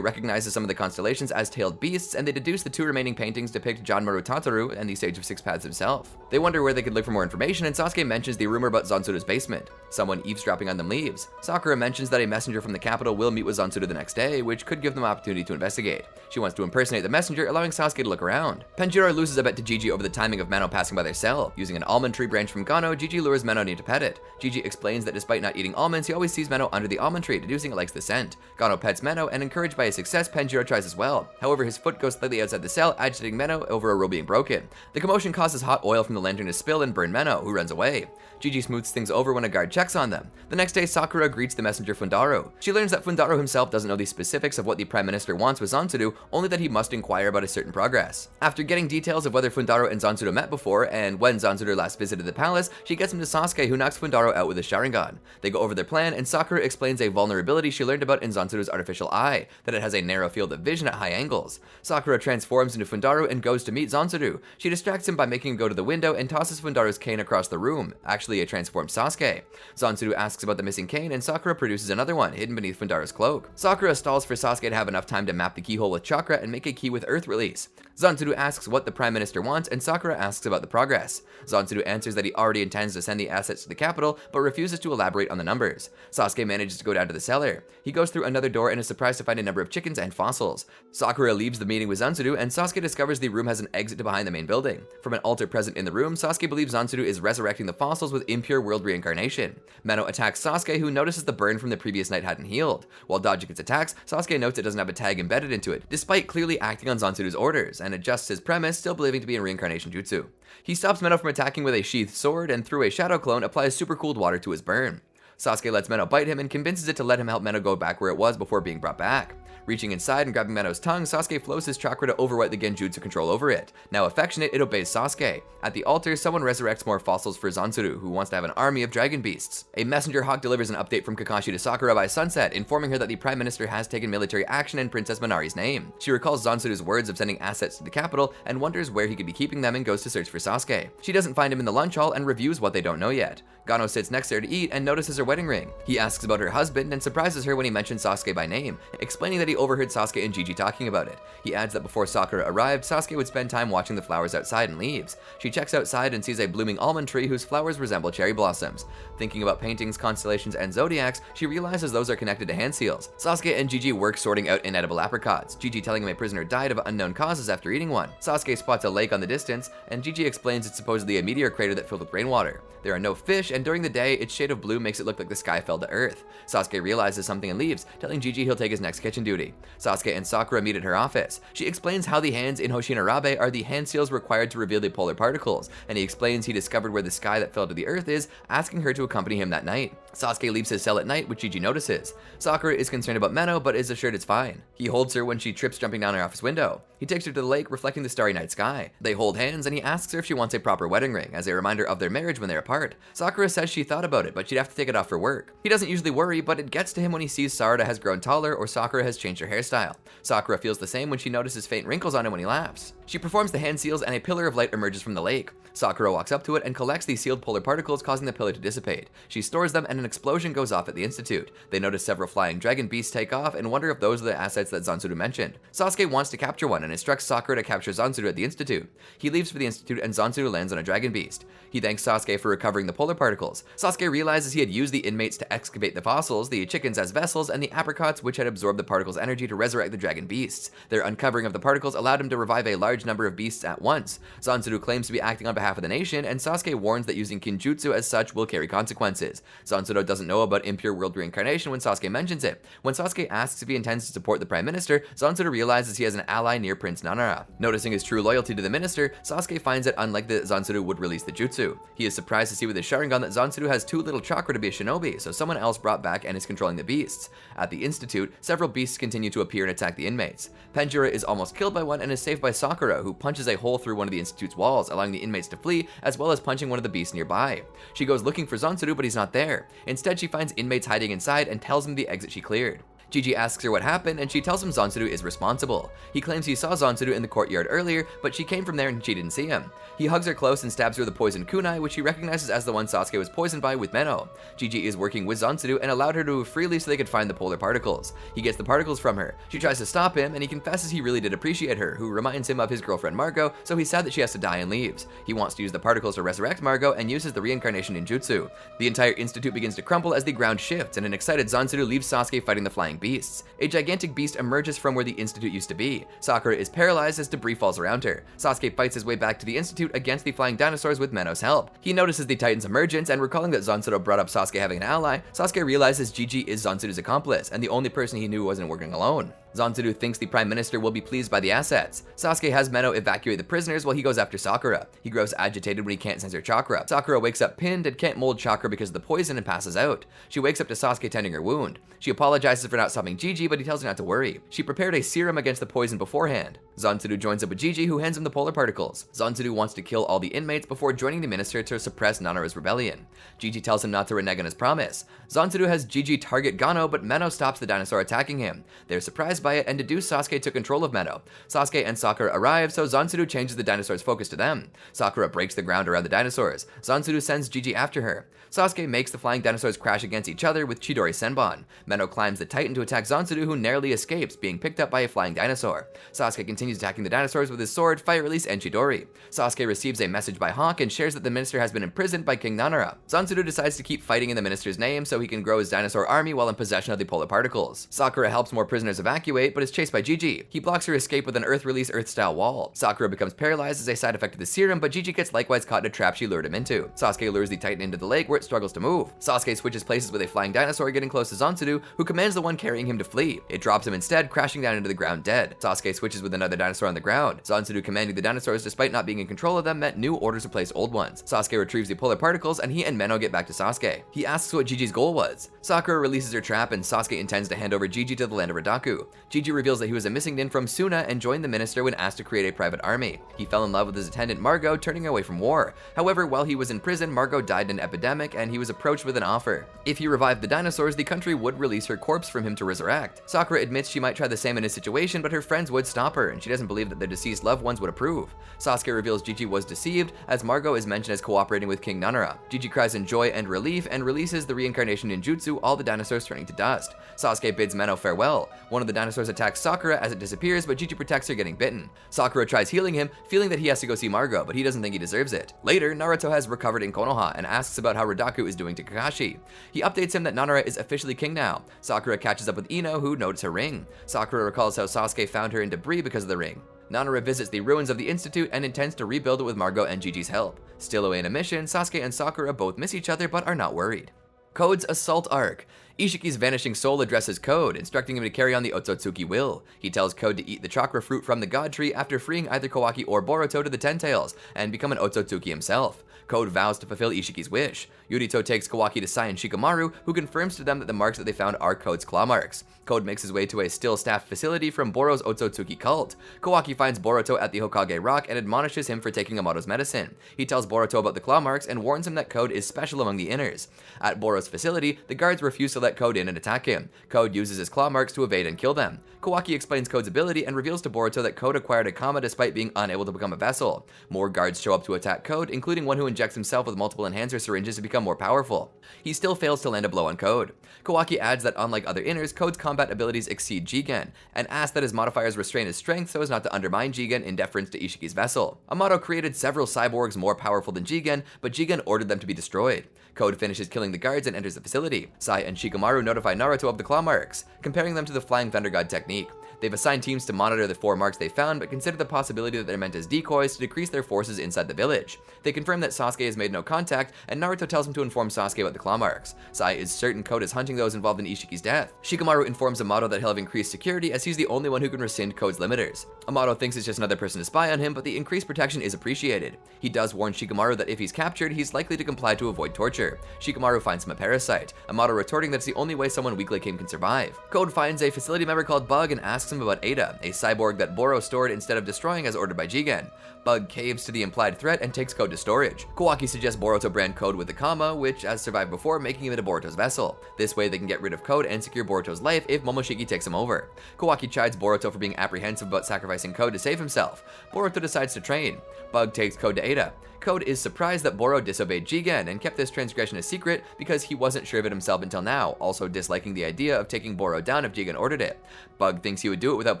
recognizes some of the constellations as tailed beasts, and they deduce the two remaining paintings depict Janmaru Tataru and the Sage of Six Paths himself. They wonder where they could look for more information, and Sasuke mentions the rumor about Zansuru's basement. Someone eavesdropping on them leaves. Sakura mentions that a messenger from the capital will meet with Zantsuru the next day, which could give them opportunity to investigate. She wants to impersonate the messenger, allowing Sasuke to look around. Penjiro loses a bet to Gigi over the timing of Meno passing by their cell. Using an almond tree branch from Gano, Gigi lures Meno near to pet it. Gigi explains that despite not eating almonds, he always sees Meno under the almond tree, deducing it likes the scent. Gano pets Meno, and encouraged by his success, Penjiro tries as well. However, his foot goes slightly outside the cell, agitating Meno over a rule being broken. The commotion causes hot oil from the lantern to spill and burn Meno, who runs away. Gigi smooths things over when a guard checks on them. The next day, Sakura greets the messenger Fundaro. She learns that Fundaro himself doesn't know the specifics of what the Prime Minister wants with Zantsuru, only that he must inquire about a certain progress. After getting details of whether Fundaro and Zantsuru met before, and when Zantsuru last visited the palace, she gets him to Sasuke, who knocks Fundaro out with a Sharingan. They go over their plan, and Sakura explains a vulnerability she learned about in Zantsuru's artificial eye, that it has a narrow field of vision at high angles. Sakura transforms into Fundaro and goes to meet Zantsuru. She distracts him by making him go to the window and tosses Fundaro's cane across the room, actually a transformed Sasuke. Zantsuru asks about the missing cane, and Sakura produces another one, hidden beneath Fundaro's cloak. Sakura stalls for Sasuke to have enough time to map the keyhole with chakra and make a key with earth release. Zantsuru asks what the Prime Minister wants, and Sakura asks about the progress. Zantsuru answers that he already intends to send the assets to the capital, but refuses to elaborate on the numbers. Sasuke manages to go down to the cellar. He goes through another door and is surprised to find a number of chickens and fossils. Sakura leaves the meeting with Zantsuru, and Sasuke discovers the room has an exit to behind the main building. From an altar present in the room, Sasuke believes Zantsuru is resurrecting the fossils with impure world reincarnation. Meno attacks Sasuke, who notices the burn from the previous night hadn't healed. While dodging its attacks, Sasuke notes it doesn't have a tag embedded into it, despite clearly acting on Zantsuru's orders, and adjusts his premise, still believing to be in reincarnation jutsu. He stops Meno from attacking with a sheathed sword, and through a shadow clone applies super cooled water to his burn. Sasuke lets Meno bite him and convinces it to let him help Meno go back where it was before being brought back. Reaching inside and grabbing Meno's tongue, Sasuke flows his chakra to overwrite the genjutsu control over it. Now affectionate, it obeys Sasuke. At the altar, someone resurrects more fossils for Zantsuru, who wants to have an army of dragon beasts. A messenger hawk delivers an update from Kakashi to Sakura by sunset, informing her that the Prime Minister has taken military action in Princess Minari's name. She recalls Zantsuru's words of sending assets to the capital and wonders where he could be keeping them and goes to search for Sasuke. She doesn't find him in the lunch hall and reviews what they don't know yet. Gano sits next to her to eat and notices her wedding ring. He asks about her husband and surprises her when he mentions Sasuke by name, explaining that he overheard Sasuke and Gigi talking about it. He adds that before Sakura arrived, Sasuke would spend time watching the flowers outside and leaves. She checks outside and sees a blooming almond tree whose flowers resemble cherry blossoms. Thinking about paintings, constellations, and zodiacs, she realizes those are connected to hand seals. Sasuke and Gigi work sorting out inedible apricots, Gigi telling him a prisoner died of unknown causes after eating one. Sasuke spots a lake on the distance, and Gigi explains it's supposedly a meteor crater that filled with rainwater. There are no fish, and during the day, its shade of blue makes it look like the sky fell to earth. Sasuke realizes something and leaves, telling Gigi he'll take his next kitchen duty. Sasuke and Sakura meet at her office. She explains how the hands in Hoshinarabe are the hand seals required to reveal the polar particles, and he explains he discovered where the sky that fell to the earth is, asking her to accompany him that night. Sasuke leaves his cell at night, which Gigi notices. Sakura is concerned about Meno, but is assured it's fine. He holds her when she trips jumping down her office window. He takes her to the lake, reflecting the starry night sky. They hold hands, and he asks her if she wants a proper wedding ring, as a reminder of their marriage when they're apart. Sakura says she thought about it, but she'd have to take it off for work. He doesn't usually worry, but it gets to him when he sees Sarada has grown taller or Sakura has changed her hairstyle. Sakura feels the same when she notices faint wrinkles on him when he laughs. She performs the hand seals, and a pillar of light emerges from the lake. Sakura walks up to it and collects the sealed polar particles, causing the pillar to dissipate. She stores them, and an explosion goes off at the Institute. They notice several flying dragon beasts take off and wonder if those are the assets that Zantsuru mentioned. Sasuke wants to capture one and instructs Sakura to capture Zantsuru at the Institute. He leaves for the Institute, and Zantsuru lands on a dragon beast. He thanks Sasuke for recovering the polar particles. Sasuke realizes he had used the inmates to excavate the fossils, the chickens as vessels, and the apricots which had absorbed the particles' energy to resurrect the dragon beasts. Their uncovering of the particles allowed him to revive a large number of beasts at once. Zantsuru claims to be acting on behalf of the nation, and Sasuke warns that using kinjutsu as such will carry consequences. Zantsuru doesn't know about impure world reincarnation when Sasuke mentions it. When Sasuke asks if he intends to support the Prime Minister, Zantsuru realizes he has an ally near Prince Nanara. Noticing his true loyalty to the minister, Sasuke finds it unlikely that Zantsuru would release the jutsu. He is surprised to see with his Sharingan that Zantsuru has too little chakra to be a shinobi, so someone else brought back and is controlling the beasts. At the Institute, several beasts continue to appear and attack the inmates. Penjiro is almost killed by one and is saved by Sakura, who punches a hole through one of the Institute's walls, allowing the inmates to flee, as well as punching one of the beasts nearby. She goes looking for Zantsuru, but he's not there. Instead, she finds inmates hiding inside and tells them the exit she cleared. Jiji asks her what happened, and she tells him Zanzuru is responsible. He claims he saw Zanzuru in the courtyard earlier, but she came from there and she didn't see him. He hugs her close and stabs her with a poisoned kunai, which he recognizes as the one Sasuke was poisoned by with Menno. Jiji is working with Zanzuru and allowed her to move freely so they could find the polar particles. He gets the particles from her. She tries to stop him, and he confesses he really did appreciate her, who reminds him of his girlfriend Margot, so he's sad that she has to die and leaves. He wants to use the particles to resurrect Margot and uses the reincarnation ninjutsu. The entire institute begins to crumble as the ground shifts, and an excited Zanzuru leaves Sasuke fighting the flying beasts. A gigantic beast emerges from where the institute used to be. Sakura is paralyzed as debris falls around her. Sasuke fights his way back to the institute against the flying dinosaurs with Menno's help. He notices the Titan's emergence, and recalling that Zanzuru brought up Sasuke having an ally, Sasuke realizes Jiji is Zanzuru's accomplice, and the only person he knew wasn't working alone. Zanzuru thinks the Prime Minister will be pleased by the assets. Sasuke has Menno evacuate the prisoners while he goes after Sakura. He grows agitated when he can't sense her chakra. Sakura wakes up pinned and can't mold chakra because of the poison and passes out. She wakes up to Sasuke tending her wound. She apologizes for not stopping Jiji, but he tells her not to worry. She prepared a serum against the poison beforehand. Zanzuru joins up with Jiji, who hands him the polar particles. Zanzuru wants to kill all the inmates before joining the minister to suppress Nanora's rebellion. Jiji tells him not to renege on his promise. Zanzuru has Jiji target Gano, but Menno stops the dinosaur attacking him. They're surprised by it and deduce Sasuke took control of Menno. Sasuke and Sakura arrive, so Zanzuru changes the dinosaur's focus to them. Sakura breaks the ground around the dinosaurs. Zanzuru sends Jiji after her. Sasuke makes the flying dinosaurs crash against each other with Chidori Senbon. Menno climbs the Titan to attack Zanzuru, who narrowly escapes, being picked up by a flying dinosaur. Sasuke continues attacking the dinosaurs with his sword, fire release, and Chidori. Sasuke receives a message by Hawk and shares that the minister has been imprisoned by King Nanara. Zanzuru decides to keep fighting in the minister's name so he can grow his dinosaur army while in possession of the polar particles. Sakura helps more prisoners evacuate, but is chased by Jiji. He blocks her escape with an Earth Release Earth-style wall. Sakura becomes paralyzed as a side effect of the serum, but Jiji gets likewise caught in a trap she lured him into. Sasuke lures the Titan into the lake where it struggles to move. Sasuke switches places with a flying dinosaur, getting close to Zanzuru, who commands the one carrying him to flee. It drops him instead, crashing down into the ground dead. Sasuke switches with another dinosaur on the ground. Zanzuru commanding the dinosaurs despite not being in control of them meant new orders replace old ones. Sasuke retrieves the polar particles, and he and Menno get back to Sasuke. He asks what Jiji's goal was. Sakura releases her trap, and Sasuke intends to hand over Jiji to the land of Ridaku. Jiji reveals that he was a missing nin from Suna and joined the minister when asked to create a private army. He fell in love with his attendant Margot, turning away from war. However, while he was in prison, Margot died in an epidemic, and he was approached with an offer. If he revived the dinosaurs, the country would release her corpse from him to resurrect. Sakura admits she might try the same in his situation, but her friends would stop her, and she doesn't believe that their deceased loved ones would approve. Sasuke reveals Jiji was deceived, as Margot is mentioned as cooperating with King Nanara. Jiji cries in joy and relief, and releases the reincarnation ninjutsu, all the dinosaurs turning to dust. Sasuke bids Menno farewell. One of the dinosaurs attacks Sakura as it disappears, but Jiji protects her, getting bitten. Sakura tries healing him, feeling that he has to go see Margot, but he doesn't think he deserves it. Later, Naruto has recovered in Konoha and asks about how Ridaku is doing to Kakashi. He updates him that Nanara is officially king now. Sakura catches up with Ino, who notes her ring. Sakura recalls how Sasuke found her in debris because of the ring. Nanara visits the ruins of the institute and intends to rebuild it with Margot and Jiji's help. Still away in a mission, Sasuke and Sakura both miss each other but are not worried. Code's assault arc. Ishiki's vanishing soul addresses Code, instructing him to carry on the Otsutsuki will. He tells Code to eat the chakra fruit from the god tree after freeing either Kawaki or Boruto to the Ten Tails, and become an Otsutsuki himself. Code vows to fulfill Ishiki's wish. Yurito takes Kawaki to Sai and Shikamaru, who confirms to them that the marks that they found are Code's claw marks. Code makes his way to a still staff facility from Boro's Otsutsuki cult. Kawaki finds Boruto at the Hokage Rock and admonishes him for taking Amado's medicine. He tells Boruto about the claw marks and warns him that Code is special among the inners. At Boro's facility, the guards refuse to let Code in and attack him. Code uses his claw marks to evade and kill them. Kawaki explains Code's ability and reveals to Boruto that Code acquired a kama despite being unable to become a vessel. More guards show up to attack Code, including one who injects himself with multiple enhancer syringes to become more powerful. He still fails to land a blow on Code. Kawaki adds that unlike other inners, Code's combat abilities exceed Jigen, and asks that his modifiers restrain his strength so as not to undermine Jigen in deference to Ishiki's vessel. Amado created several cyborgs more powerful than Jigen, but Jigen ordered them to be destroyed. Code finishes killing the guards and enters the facility. Sai and Shikamaru notify Naruto of the claw marks, comparing them to the Flying Thunder God technique. They've assigned teams to monitor the 4 marks they found, but consider the possibility that they're meant as decoys to decrease their forces inside the village. They confirm that Sasuke has made no contact, and Naruto tells him to inform Sasuke about the claw marks. Sai is certain Code is hunting those involved in Ishiki's death. Shikamaru informs Amado that he'll have increased security as he's the only one who can rescind Code's limiters. Amado thinks it's just another person to spy on him, but the increased protection is appreciated. He does warn Shikamaru that if he's captured, he's likely to comply to avoid torture. Shikamaru finds him a parasite, Amado retorting that it's the only way someone weak like him can survive. Code finds a facility member called Bug and asks him about Ada, a cyborg that Boro stored instead of destroying as ordered by Jigen. Bug caves to the implied threat and takes Code to storage. Kawaki suggests Boruto brand Code with the Kama, which has survived before, making him into Boruto's vessel. This way they can get rid of Code and secure Boruto's life if Momoshiki takes him over. Kawaki chides Boruto for being apprehensive about sacrificing Code to save himself. Boruto decides to train. Bug takes Code to Ada. Code is surprised that Boro disobeyed Jigen and kept this transgression a secret because he wasn't sure of it himself until now, also disliking the idea of taking Boro down if Jigen ordered it. Bug thinks he would do it without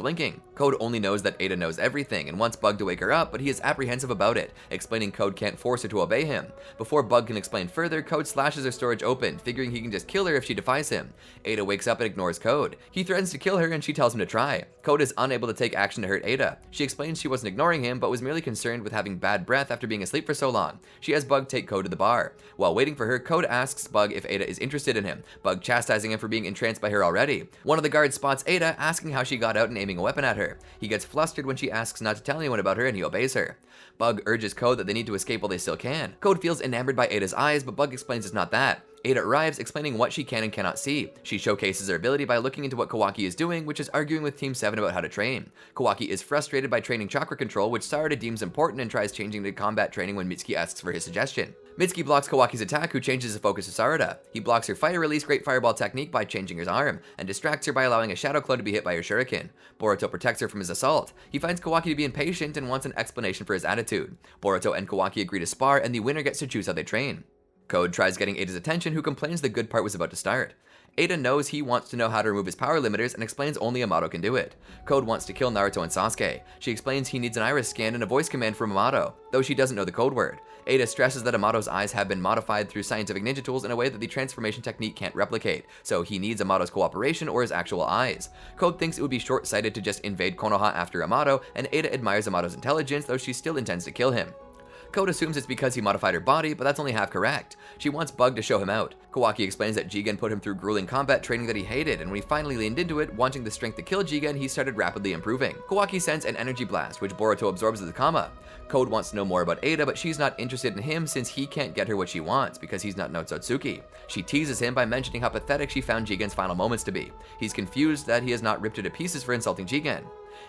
blinking. Code only knows that Ada knows everything and wants Bug to wake her up, but he is apprehensive about it, explaining Code can't force her to obey him. Before Bug can explain further, Code slashes her storage open, figuring he can just kill her if she defies him. Ada wakes up and ignores Code. He threatens to kill her and she tells him to try. Code is unable to take action to hurt Ada. She explains she wasn't ignoring him, but was merely concerned with having bad breath after being asleep for so long. She has Bug take Code to the bar. While waiting for her, Code asks Bug if Ada is interested in him, Bug chastising him for being entranced by her already. One of the guards spots Ada, asking how she got out and aiming a weapon at her. He gets flustered when she asks not to tell anyone about her and he obeys her. Bug urges Code that they need to escape while they still can. Code feels enamored by Ada's eyes, but Bug explains it's not that. Ada arrives, explaining what she can and cannot see. She showcases her ability by looking into what Kawaki is doing, which is arguing with Team 7 about how to train. Kawaki is frustrated by training chakra control, which Sarada deems important and tries changing to combat training when Mitsuki asks for his suggestion. Mitsuki blocks Kawaki's attack, who changes his focus to Sarada. He blocks her fire release Great Fireball technique by changing his arm, and distracts her by allowing a shadow clone to be hit by her shuriken. Boruto protects her from his assault. He finds Kawaki to be impatient and wants an explanation for his attitude. Boruto and Kawaki agree to spar, and the winner gets to choose how they train. Code tries getting Ada's attention, who complains the good part was about to start. Ada knows he wants to know how to remove his power limiters and explains only Amato can do it. Code wants to kill Naruto and Sasuke. She explains he needs an iris scan and a voice command from Amato, though she doesn't know the code word. Ada stresses that Amato's eyes have been modified through scientific ninja tools in a way that the transformation technique can't replicate, so he needs Amato's cooperation or his actual eyes. Code thinks it would be short-sighted to just invade Konoha after Amato, and Ada admires Amato's intelligence, though she still intends to kill him. Code assumes it's because he modified her body, but that's only half correct. She wants Bug to show him out. Kawaki explains that Jigen put him through grueling combat training that he hated, and when he finally leaned into it, wanting the strength to kill Jigen, he started rapidly improving. Kawaki sends an energy blast, which Boruto absorbs as a Kama. Code wants to know more about Ada, but she's not interested in him since he can't get her what she wants, because he's not no Otsutsuki. She teases him by mentioning how pathetic she found Jigen's final moments to be. He's confused that he has not ripped her to pieces for insulting Jigen.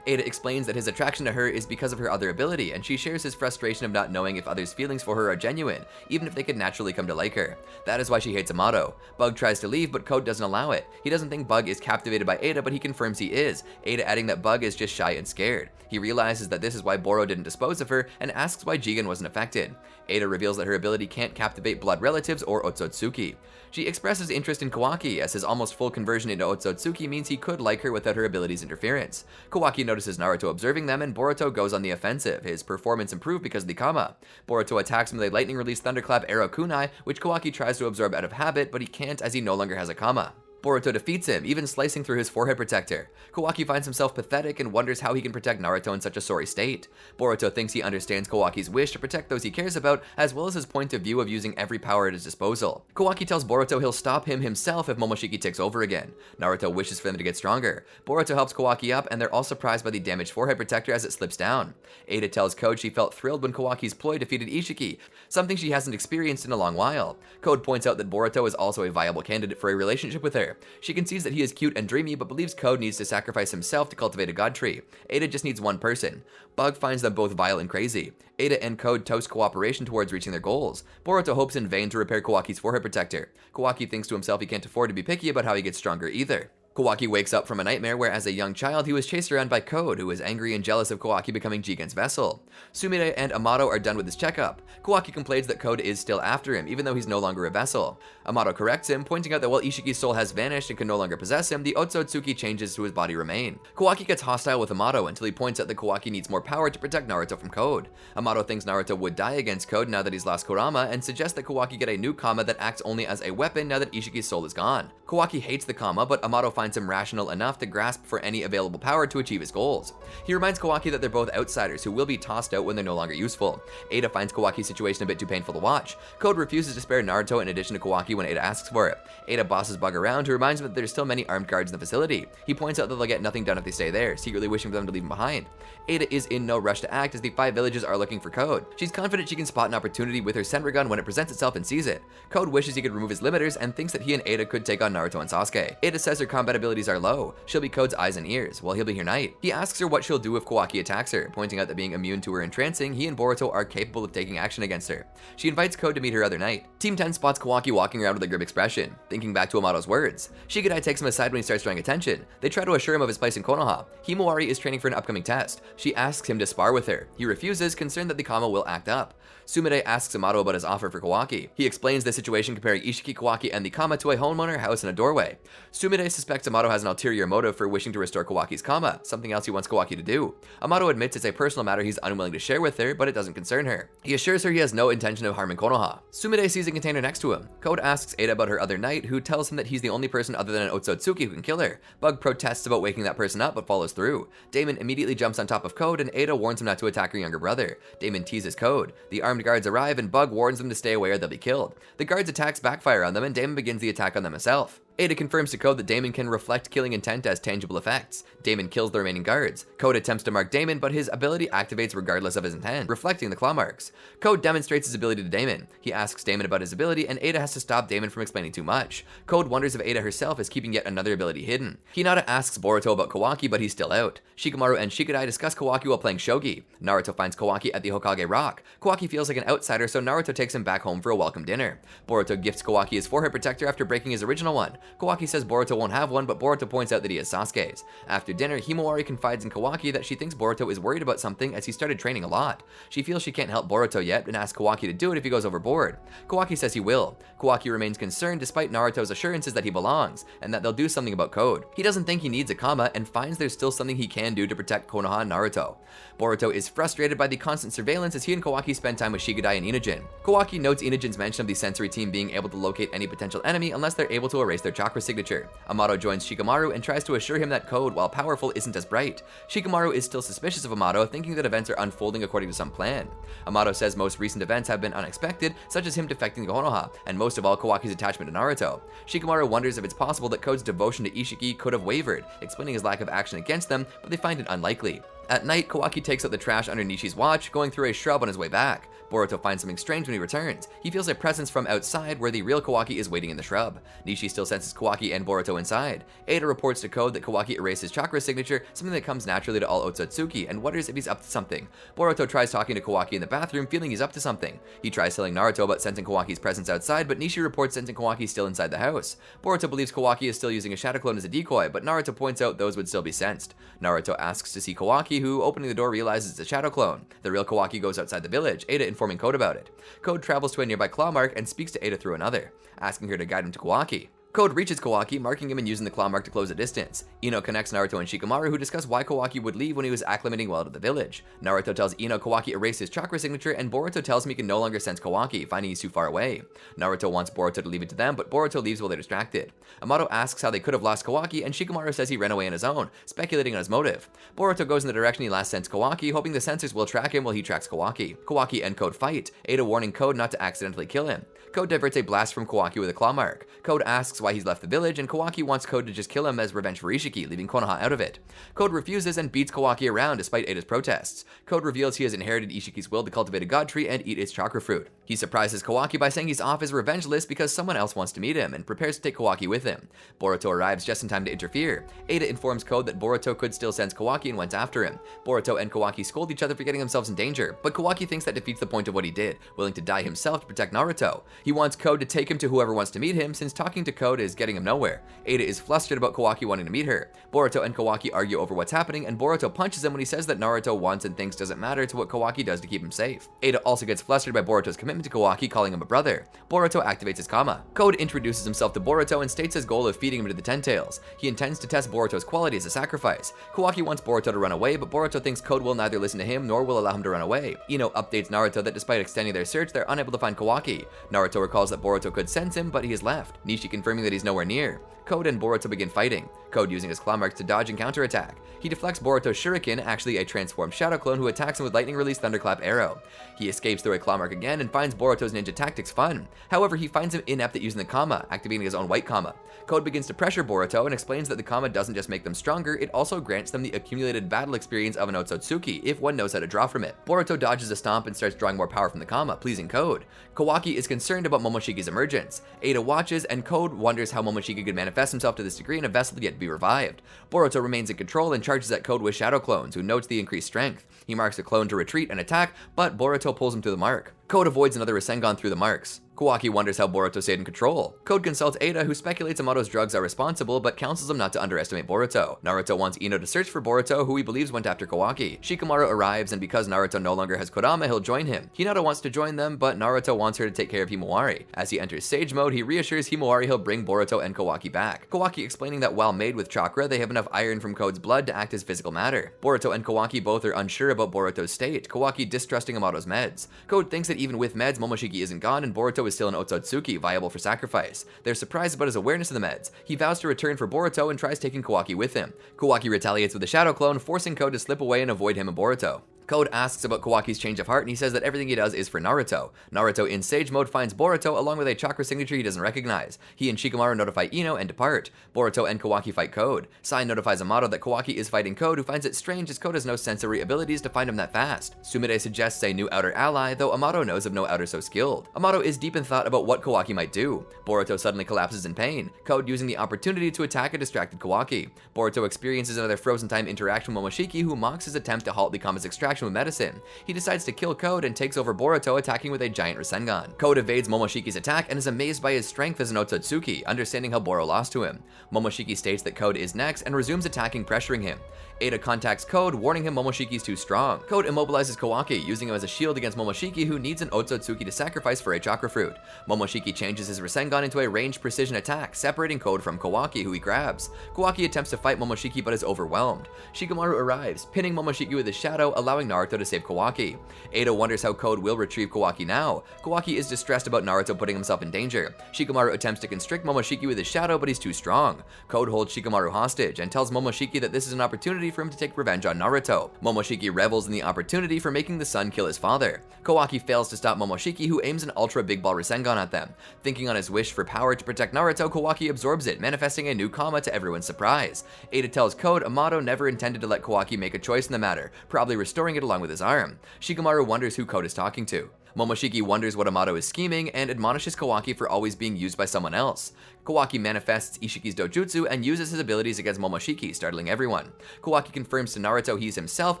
Ada explains that his attraction to her is because of her other ability, and she shares his frustration of not knowing if others' feelings for her are genuine, even if they could naturally come to like her. That is why she hates Amato. Bug tries to leave, but Code doesn't allow it. He doesn't think Bug is captivated by Ada, but he confirms he is, Ada adding that Bug is just shy and scared. He realizes that this is why Boro didn't dispose of her, and asks why Jigen wasn't affected. Ada reveals that her ability can't captivate blood relatives or Otsutsuki. She expresses interest in Kawaki, as his almost full conversion into Otsutsuki means he could like her without her ability's interference. Kawaki notices Naruto observing them, and Boruto goes on the offensive. His performance improved because of the Kama. Boruto attacks him with a lightning release thunderclap arrow kunai, which Kawaki tries to absorb out of habit, but he can't as he no longer has a Kama. Boruto defeats him, even slicing through his forehead protector. Kawaki finds himself pathetic and wonders how he can protect Naruto in such a sorry state. Boruto thinks he understands Kawaki's wish to protect those he cares about, as well as his point of view of using every power at his disposal. Kawaki tells Boruto he'll stop him himself if Momoshiki takes over again. Naruto wishes for them to get stronger. Boruto helps Kawaki up, and they're all surprised by the damaged forehead protector as it slips down. Ada tells Code she felt thrilled when Kawaki's ploy defeated Ishiki, something she hasn't experienced in a long while. Code points out that Boruto is also a viable candidate for a relationship with her. She concedes that he is cute and dreamy, but believes Code needs to sacrifice himself to cultivate a god tree. Ada just needs one person. Bug finds them both vile and crazy. Ada and Code toast cooperation towards reaching their goals. Boruto hopes in vain to repair Kawaki's forehead protector. Kawaki thinks to himself he can't afford to be picky about how he gets stronger either. Kawaki wakes up from a nightmare where as a young child he was chased around by Code, who is angry and jealous of Kawaki becoming Jigen's vessel. Sumire and Amato are done with his checkup. Kawaki complains that Code is still after him, even though he's no longer a vessel. Amato corrects him, pointing out that while Ishiki's soul has vanished and can no longer possess him, the Otsutsuki changes to his body remain. Kawaki gets hostile with Amato until he points out that Kawaki needs more power to protect Naruto from Code. Amato thinks Naruto would die against Code now that he's lost Kurama, and suggests that Kawaki get a new Kama that acts only as a weapon now that Ishiki's soul is gone. Kawaki hates the Kama, but Amato finds him rational enough to grasp for any available power to achieve his goals. He reminds Kawaki that they're both outsiders who will be tossed out when they're no longer useful. Ada finds Kawaki's situation a bit too painful to watch. Code refuses to spare Naruto in addition to Kawaki when Ada asks for it. Ada bosses Bug around, who reminds him that there's still many armed guards in the facility. He points out that they'll get nothing done if they stay there, secretly wishing for them to leave him behind. Ada is in no rush to act as the 5 villages are looking for Code. She's confident she can spot an opportunity with her Senrigun when it presents itself and sees it. Code wishes he could remove his limiters and thinks that he and Ada could take on Naruto and Sasuke. Ada says her combat combat abilities are low. She'll be Code's eyes and ears, while he'll be her knight. He asks her what she'll do if Kawaki attacks her, pointing out that being immune to her entrancing, he and Boruto are capable of taking action against her. She invites Code to meet her other knight. Team 10 spots Kawaki walking around with a grim expression, thinking back to Amado's words. Shikadai takes him aside when he starts drawing attention. They try to assure him of his place in Konoha. Himawari is training for an upcoming test. She asks him to spar with her. He refuses, concerned that the Kama will act up. Sumire asks Amado about his offer for Kawaki. He explains the situation comparing Ishiki, Kawaki, and the Kama to a homeowner house in a doorway. Sumire suspects Amado has an ulterior motive for wishing to restore Kawaki's Kama, something else he wants Kawaki to do. Amado admits it's a personal matter he's unwilling to share with her, but it doesn't concern her. He assures her he has no intention of harming Konoha. Sumire sees a container next to him. Code asks Ada about her other knight, who tells him that he's the only person other than an Otsutsuki who can kill her. Bug protests about waking that person up, but follows through. Damon immediately jumps on top of Code, and Ada warns him not to attack her younger brother. Damon teases Code. The armed guards arrive, and Bug warns them to stay away or they'll be killed. The guards' attacks backfire on them, and Damon begins the attack on them himself. Ada confirms to Code that Damon can reflect killing intent as tangible effects. Damon kills the remaining guards. Code attempts to mark Damon, but his ability activates regardless of his intent, reflecting the claw marks. Code demonstrates his ability to Damon. He asks Damon about his ability, and Ada has to stop Damon from explaining too much. Code wonders if Ada herself is keeping yet another ability hidden. Hinata asks Boruto about Kawaki, but he's still out. Shikamaru and Shikadai discuss Kawaki while playing shogi. Naruto finds Kawaki at the Hokage Rock. Kawaki feels like an outsider, so Naruto takes him back home for a welcome dinner. Boruto gifts Kawaki his forehead protector after breaking his original one. Kawaki says Boruto won't have one, but Boruto points out that he has Sasuke's. After dinner, Himawari confides in Kawaki that she thinks Boruto is worried about something as he started training a lot. She feels she can't help Boruto yet and asks Kawaki to do it if he goes overboard. Kawaki says he will. Kawaki remains concerned despite Naruto's assurances that he belongs, and that they'll do something about Code. He doesn't think he needs a Kama and finds there's still something he can do to protect Konoha and Naruto. Boruto is frustrated by the constant surveillance as he and Kawaki spend time with Shikadai and Inujin. Kawaki notes Inujin's mention of the sensory team being able to locate any potential enemy unless they're able to erase their chakra signature. Amado joins Shikamaru and tries to assure him that Code, while powerful, isn't as bright. Shikamaru is still suspicious of Amado, thinking that events are unfolding according to some plan. Amado says most recent events have been unexpected, such as him defecting to Konoha, and most of all Kawaki's attachment to Naruto. Shikamaru wonders if it's possible that Code's devotion to Ishiki could have wavered, explaining his lack of action against them, but they find it unlikely. At night, Kawaki takes out the trash under Nishi's watch, going through a shrub on his way back. Boruto finds something strange when he returns. He feels a presence from outside where the real Kawaki is waiting in the shrub. Nishi still senses Kawaki and Boruto inside. Ada reports to Code that Kawaki erased his chakra signature, something that comes naturally to all Otsutsuki, and wonders if he's up to something. Boruto tries talking to Kawaki in the bathroom, feeling he's up to something. He tries telling Naruto about sensing Kawaki's presence outside, but Nishi reports sensing Kawaki still inside the house. Boruto believes Kawaki is still using a shadow clone as a decoy, but Naruto points out those would still be sensed. Naruto asks to see Kawaki, who, opening the door, realizes it's a shadow clone. The real Kawaki goes outside the village, Ada informing Code about it. Code travels to a nearby claw mark and speaks to Ada through another, asking her to guide him to Kawaki. Code reaches Kawaki, marking him and using the claw mark to close the distance. Ino connects Naruto and Shikamaru, who discuss why Kawaki would leave when he was acclimating well to the village. Naruto tells Ino Kawaki erased his chakra signature, and Boruto tells him he can no longer sense Kawaki, finding he's too far away. Naruto wants Boruto to leave it to them, but Boruto leaves while they're distracted. Amado asks how they could have lost Kawaki, and Shikamaru says he ran away on his own, speculating on his motive. Boruto goes in the direction he last sensed Kawaki, hoping the sensors will track him while he tracks Kawaki. Kawaki and Code fight, Ada warning Code not to accidentally kill him. Code diverts a blast from Kawaki with a claw mark. Code asks why he's left the village, and Kawaki wants Code to just kill him as revenge for Ishiki, leaving Konoha out of it. Code refuses and beats Kawaki around despite Ada's protests. Code reveals he has inherited Ishiki's will to cultivate a god tree and eat its chakra fruit. He surprises Kawaki by saying he's off his revenge list because someone else wants to meet him, and prepares to take Kawaki with him. Boruto arrives just in time to interfere. Ada informs Code that Boruto could still sense Kawaki and went after him. Boruto and Kawaki scold each other for getting themselves in danger, but Kawaki thinks that defeats the point of what he did, willing to die himself to protect Naruto. He wants Code to take him to whoever wants to meet him, since talking to Code is getting him nowhere. Ada is flustered about Kawaki wanting to meet her. Boruto and Kawaki argue over what's happening, and Boruto punches him when he says that Naruto wants and thinks doesn't matter to what Kawaki does to keep him safe. Ada also gets flustered by Boruto's commitment to Kawaki, calling him a brother. Boruto activates his Kama. Code introduces himself to Boruto and states his goal of feeding him to the Ten Tails. He intends to test Boruto's quality as a sacrifice. Kawaki wants Boruto to run away, but Boruto thinks Code will neither listen to him nor will allow him to run away. Ino updates Naruto that despite extending their search, they're unable to find Kawaki. Naruto recalls that Boruto could sense him, but he has left. Nishi confirming that he's nowhere near. Code and Boruto begin fighting, Code using his claw marks to dodge and counterattack. He deflects Boruto's shuriken, actually a transformed shadow clone who attacks him with lightning-released thunderclap arrow. He escapes through a claw mark again and finds Boruto's ninja tactics fun. However, he finds him inept at using the Kama, activating his own white Kama. Code begins to pressure Boruto and explains that the Kama doesn't just make them stronger, it also grants them the accumulated battle experience of an Otsutsuki, if one knows how to draw from it. Boruto dodges a stomp and starts drawing more power from the Kama, pleasing Code. Kawaki is concerned concerned about Momoshiki's emergence. Ada watches, and Code wonders how Momoshiki could manifest himself to this degree in a vessel yet to be revived. Boruto remains in control and charges at Code with shadow clones, who notes the increased strength. He marks a clone to retreat and attack, but Boruto pulls him to the mark. Code avoids another Rasengan through the marks. Kawaki wonders how Boruto stayed in control. Code consults Ada, who speculates Amado's drugs are responsible, but counsels him not to underestimate Boruto. Naruto wants Ino to search for Boruto, who he believes went after Kawaki. Shikamaru arrives, and because Naruto no longer has Kodama, he'll join him. Hinata wants to join them, but Naruto wants her to take care of Himawari. As he enters Sage Mode, he reassures Himawari he'll bring Boruto and Kawaki back. Kawaki explaining that while made with chakra, they have enough iron from Code's blood to act as physical matter. Boruto and Kawaki both are unsure about Boruto's state, Kawaki distrusting Amado's meds. Code thinks that even with meds, Momoshiki isn't gone, and Boruto is still an Otsutsuki, viable for sacrifice. They're surprised about his awareness of the meds. He vows to return for Boruto and tries taking Kawaki with him. Kawaki retaliates with a shadow clone, forcing Code to slip away and avoid him and Boruto. Code asks about Kawaki's change of heart, and he says that everything he does is for Naruto. Naruto in Sage Mode finds Boruto along with a chakra signature he doesn't recognize. He and Shikamaru notify Ino and depart. Boruto and Kawaki fight Code. Sai notifies Amado that Kawaki is fighting Code, who finds it strange as Code has no sensory abilities to find him that fast. Sumire suggests a new outer ally, though Amado knows of no outer so skilled. Amado is deep in thought about what Kawaki might do. Boruto suddenly collapses in pain, Code using the opportunity to attack a distracted Kawaki. Boruto experiences another frozen time interaction with Momoshiki, who mocks his attempt to halt the Kama's extraction with medicine. He decides to kill Code and takes over Boruto, attacking with a giant Rasengan. Code evades Momoshiki's attack and is amazed by his strength as an Otsutsuki, understanding how Boro lost to him. Momoshiki states that Code is next and resumes attacking, pressuring him. Ada contacts Code, warning him Momoshiki's too strong. Code immobilizes Kawaki, using him as a shield against Momoshiki, who needs an Otsutsuki to sacrifice for a chakra fruit. Momoshiki changes his Rasengan into a ranged precision attack, separating Code from Kawaki, who he grabs. Kawaki attempts to fight Momoshiki but is overwhelmed. Shikamaru arrives, pinning Momoshiki with his shadow, allowing Naruto to save Kawaki. Ada wonders how Code will retrieve Kawaki now. Kawaki is distressed about Naruto putting himself in danger. Shikamaru attempts to constrict Momoshiki with his shadow, but he's too strong. Code holds Shikamaru hostage and tells Momoshiki that this is an opportunity for him to take revenge on Naruto. Momoshiki revels in the opportunity for making the son kill his father. Kawaki fails to stop Momoshiki, who aims an ultra big ball Rasengan at them. Thinking on his wish for power to protect Naruto, Kawaki absorbs it, manifesting a new Kama to everyone's surprise. Ada tells Code Amado never intended to let Kawaki make a choice in the matter, probably restoring it along with his arm. Shikamaru wonders who Code is talking to. Momoshiki wonders what Amado is scheming and admonishes Kawaki for always being used by someone else. Kawaki manifests Ishiki's dōjutsu and uses his abilities against Momoshiki, startling everyone. Kawaki confirms to Naruto he's himself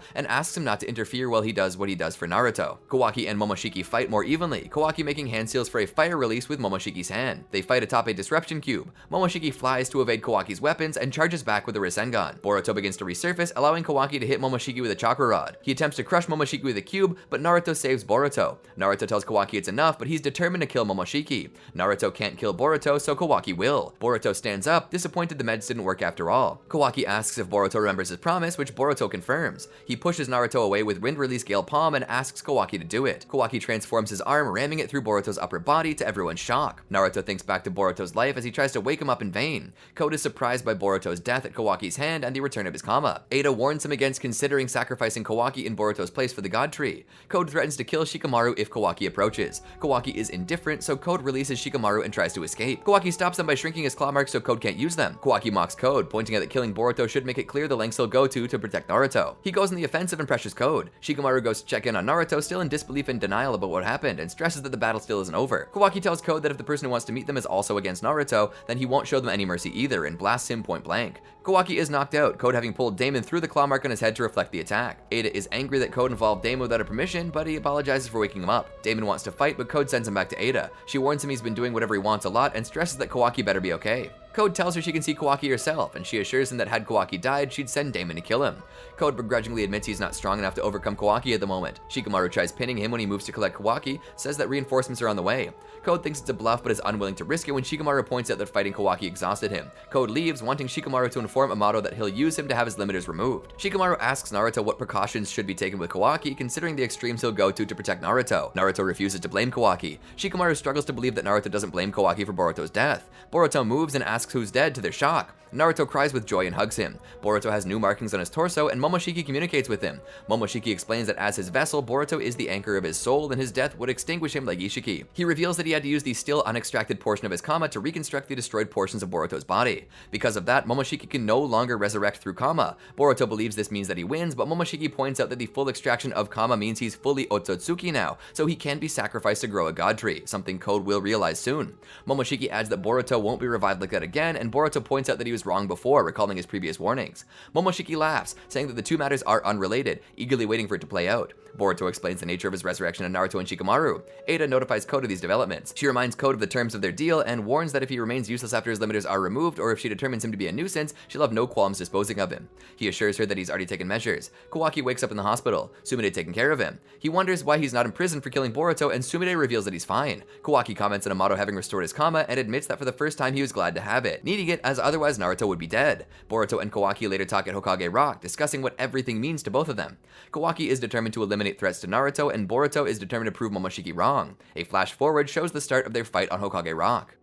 and asks him not to interfere while he does what he does for Naruto. Kawaki and Momoshiki fight more evenly, Kawaki making hand seals for a fire release with Momoshiki's hand. They fight atop a disruption cube. Momoshiki flies to evade Kawaki's weapons and charges back with a Rasengan. Boruto begins to resurface, allowing Kawaki to hit Momoshiki with a chakra rod. He attempts to crush Momoshiki with a cube, but Naruto saves Boruto. Naruto tells Kawaki it's enough, but he's determined to kill Momoshiki. Naruto can't kill Boruto, so Kawaki will. Boruto stands up, disappointed the meds didn't work after all. Kawaki asks if Boruto remembers his promise, which Boruto confirms. He pushes Naruto away with Wind Release Gale Palm and asks Kawaki to do it. Kawaki transforms his arm, ramming it through Boruto's upper body to everyone's shock. Naruto thinks back to Boruto's life as he tries to wake him up in vain. Code is surprised by Boruto's death at Kawaki's hand and the return of his Kama. Ada warns him against considering sacrificing Kawaki in Boruto's place for the God Tree. Code threatens to kill Shikamaru if Kawaki approaches. Kawaki is indifferent, so Code releases Shikamaru and tries to escape. Kawaki stops them by shrinking his claw marks so Code can't use them. Kawaki mocks Code, pointing out that killing Boruto should make it clear the lengths he'll go to protect Naruto. He goes on the offensive and pressures Code. Shikamaru goes to check in on Naruto, still in disbelief and denial about what happened, and stresses that the battle still isn't over. Kawaki tells Code that if the person who wants to meet them is also against Naruto, then he won't show them any mercy either, and blasts him point blank. Kawaki is knocked out, Code having pulled Damon through the claw mark on his head to reflect the attack. Ada is angry that Code involved Damon without her permission, but he apologizes for waking him up. Damon wants to fight, but Code sends him back to Ada. She warns him he's been doing whatever he wants a lot and stresses that Kawaki better be okay. Code tells her she can see Kawaki herself, and she assures him that had Kawaki died, she'd send Damon to kill him. Code begrudgingly admits he's not strong enough to overcome Kawaki at the moment. Shikamaru tries pinning him when he moves to collect Kawaki, says that reinforcements are on the way. Code thinks it's a bluff but is unwilling to risk it when Shikamaru points out that fighting Kawaki exhausted him. Code leaves, wanting Shikamaru to inform Amado that he'll use him to have his limiters removed. Shikamaru asks Naruto what precautions should be taken with Kawaki, considering the extremes he'll go to protect Naruto. Naruto refuses to blame Kawaki. Shikamaru struggles to believe that Naruto doesn't blame Kawaki for Boruto's death. Boruto moves and asks who's dead to their shock. Naruto cries with joy and hugs him. Boruto has new markings on his torso, and Momoshiki communicates with him. Momoshiki explains that as his vessel, Boruto is the anchor of his soul, and his death would extinguish him like Ishiki. He reveals that he had to use the still unextracted portion of his Kama to reconstruct the destroyed portions of Boruto's body. Because of that, Momoshiki can no longer resurrect through Kama. Boruto believes this means that he wins, but Momoshiki points out that the full extraction of Kama means he's fully Otsutsuki now, so he can be sacrificed to grow a god tree, something Code will realize soon. Momoshiki adds that Boruto won't be revived like that again, and Boruto points out that he was wrong before, recalling his previous warnings. Momoshiki laughs, saying that the two matters are unrelated, eagerly waiting for it to play out. Boruto explains the nature of his resurrection in Naruto and Shikamaru. Ada notifies Code of these developments. She reminds Code of the terms of their deal and warns that if he remains useless after his limiters are removed, or if she determines him to be a nuisance, she'll have no qualms disposing of him. He assures her that he's already taken measures. Kawaki wakes up in the hospital, Sumide taking care of him. He wonders why he's not in prison for killing Boruto, and Sumide reveals that he's fine. Kawaki comments on Amato having restored his Kama and admits that for the first time he was glad to have it, needing it as otherwise Naruto would be dead. Boruto and Kawaki later talk at Hokage Rock, discussing what everything means to both of them. Kawaki is determined to eliminate threats to Naruto, and Boruto is determined to prove Momoshiki wrong. A flash forward shows the start of their fight on Hokage Rock.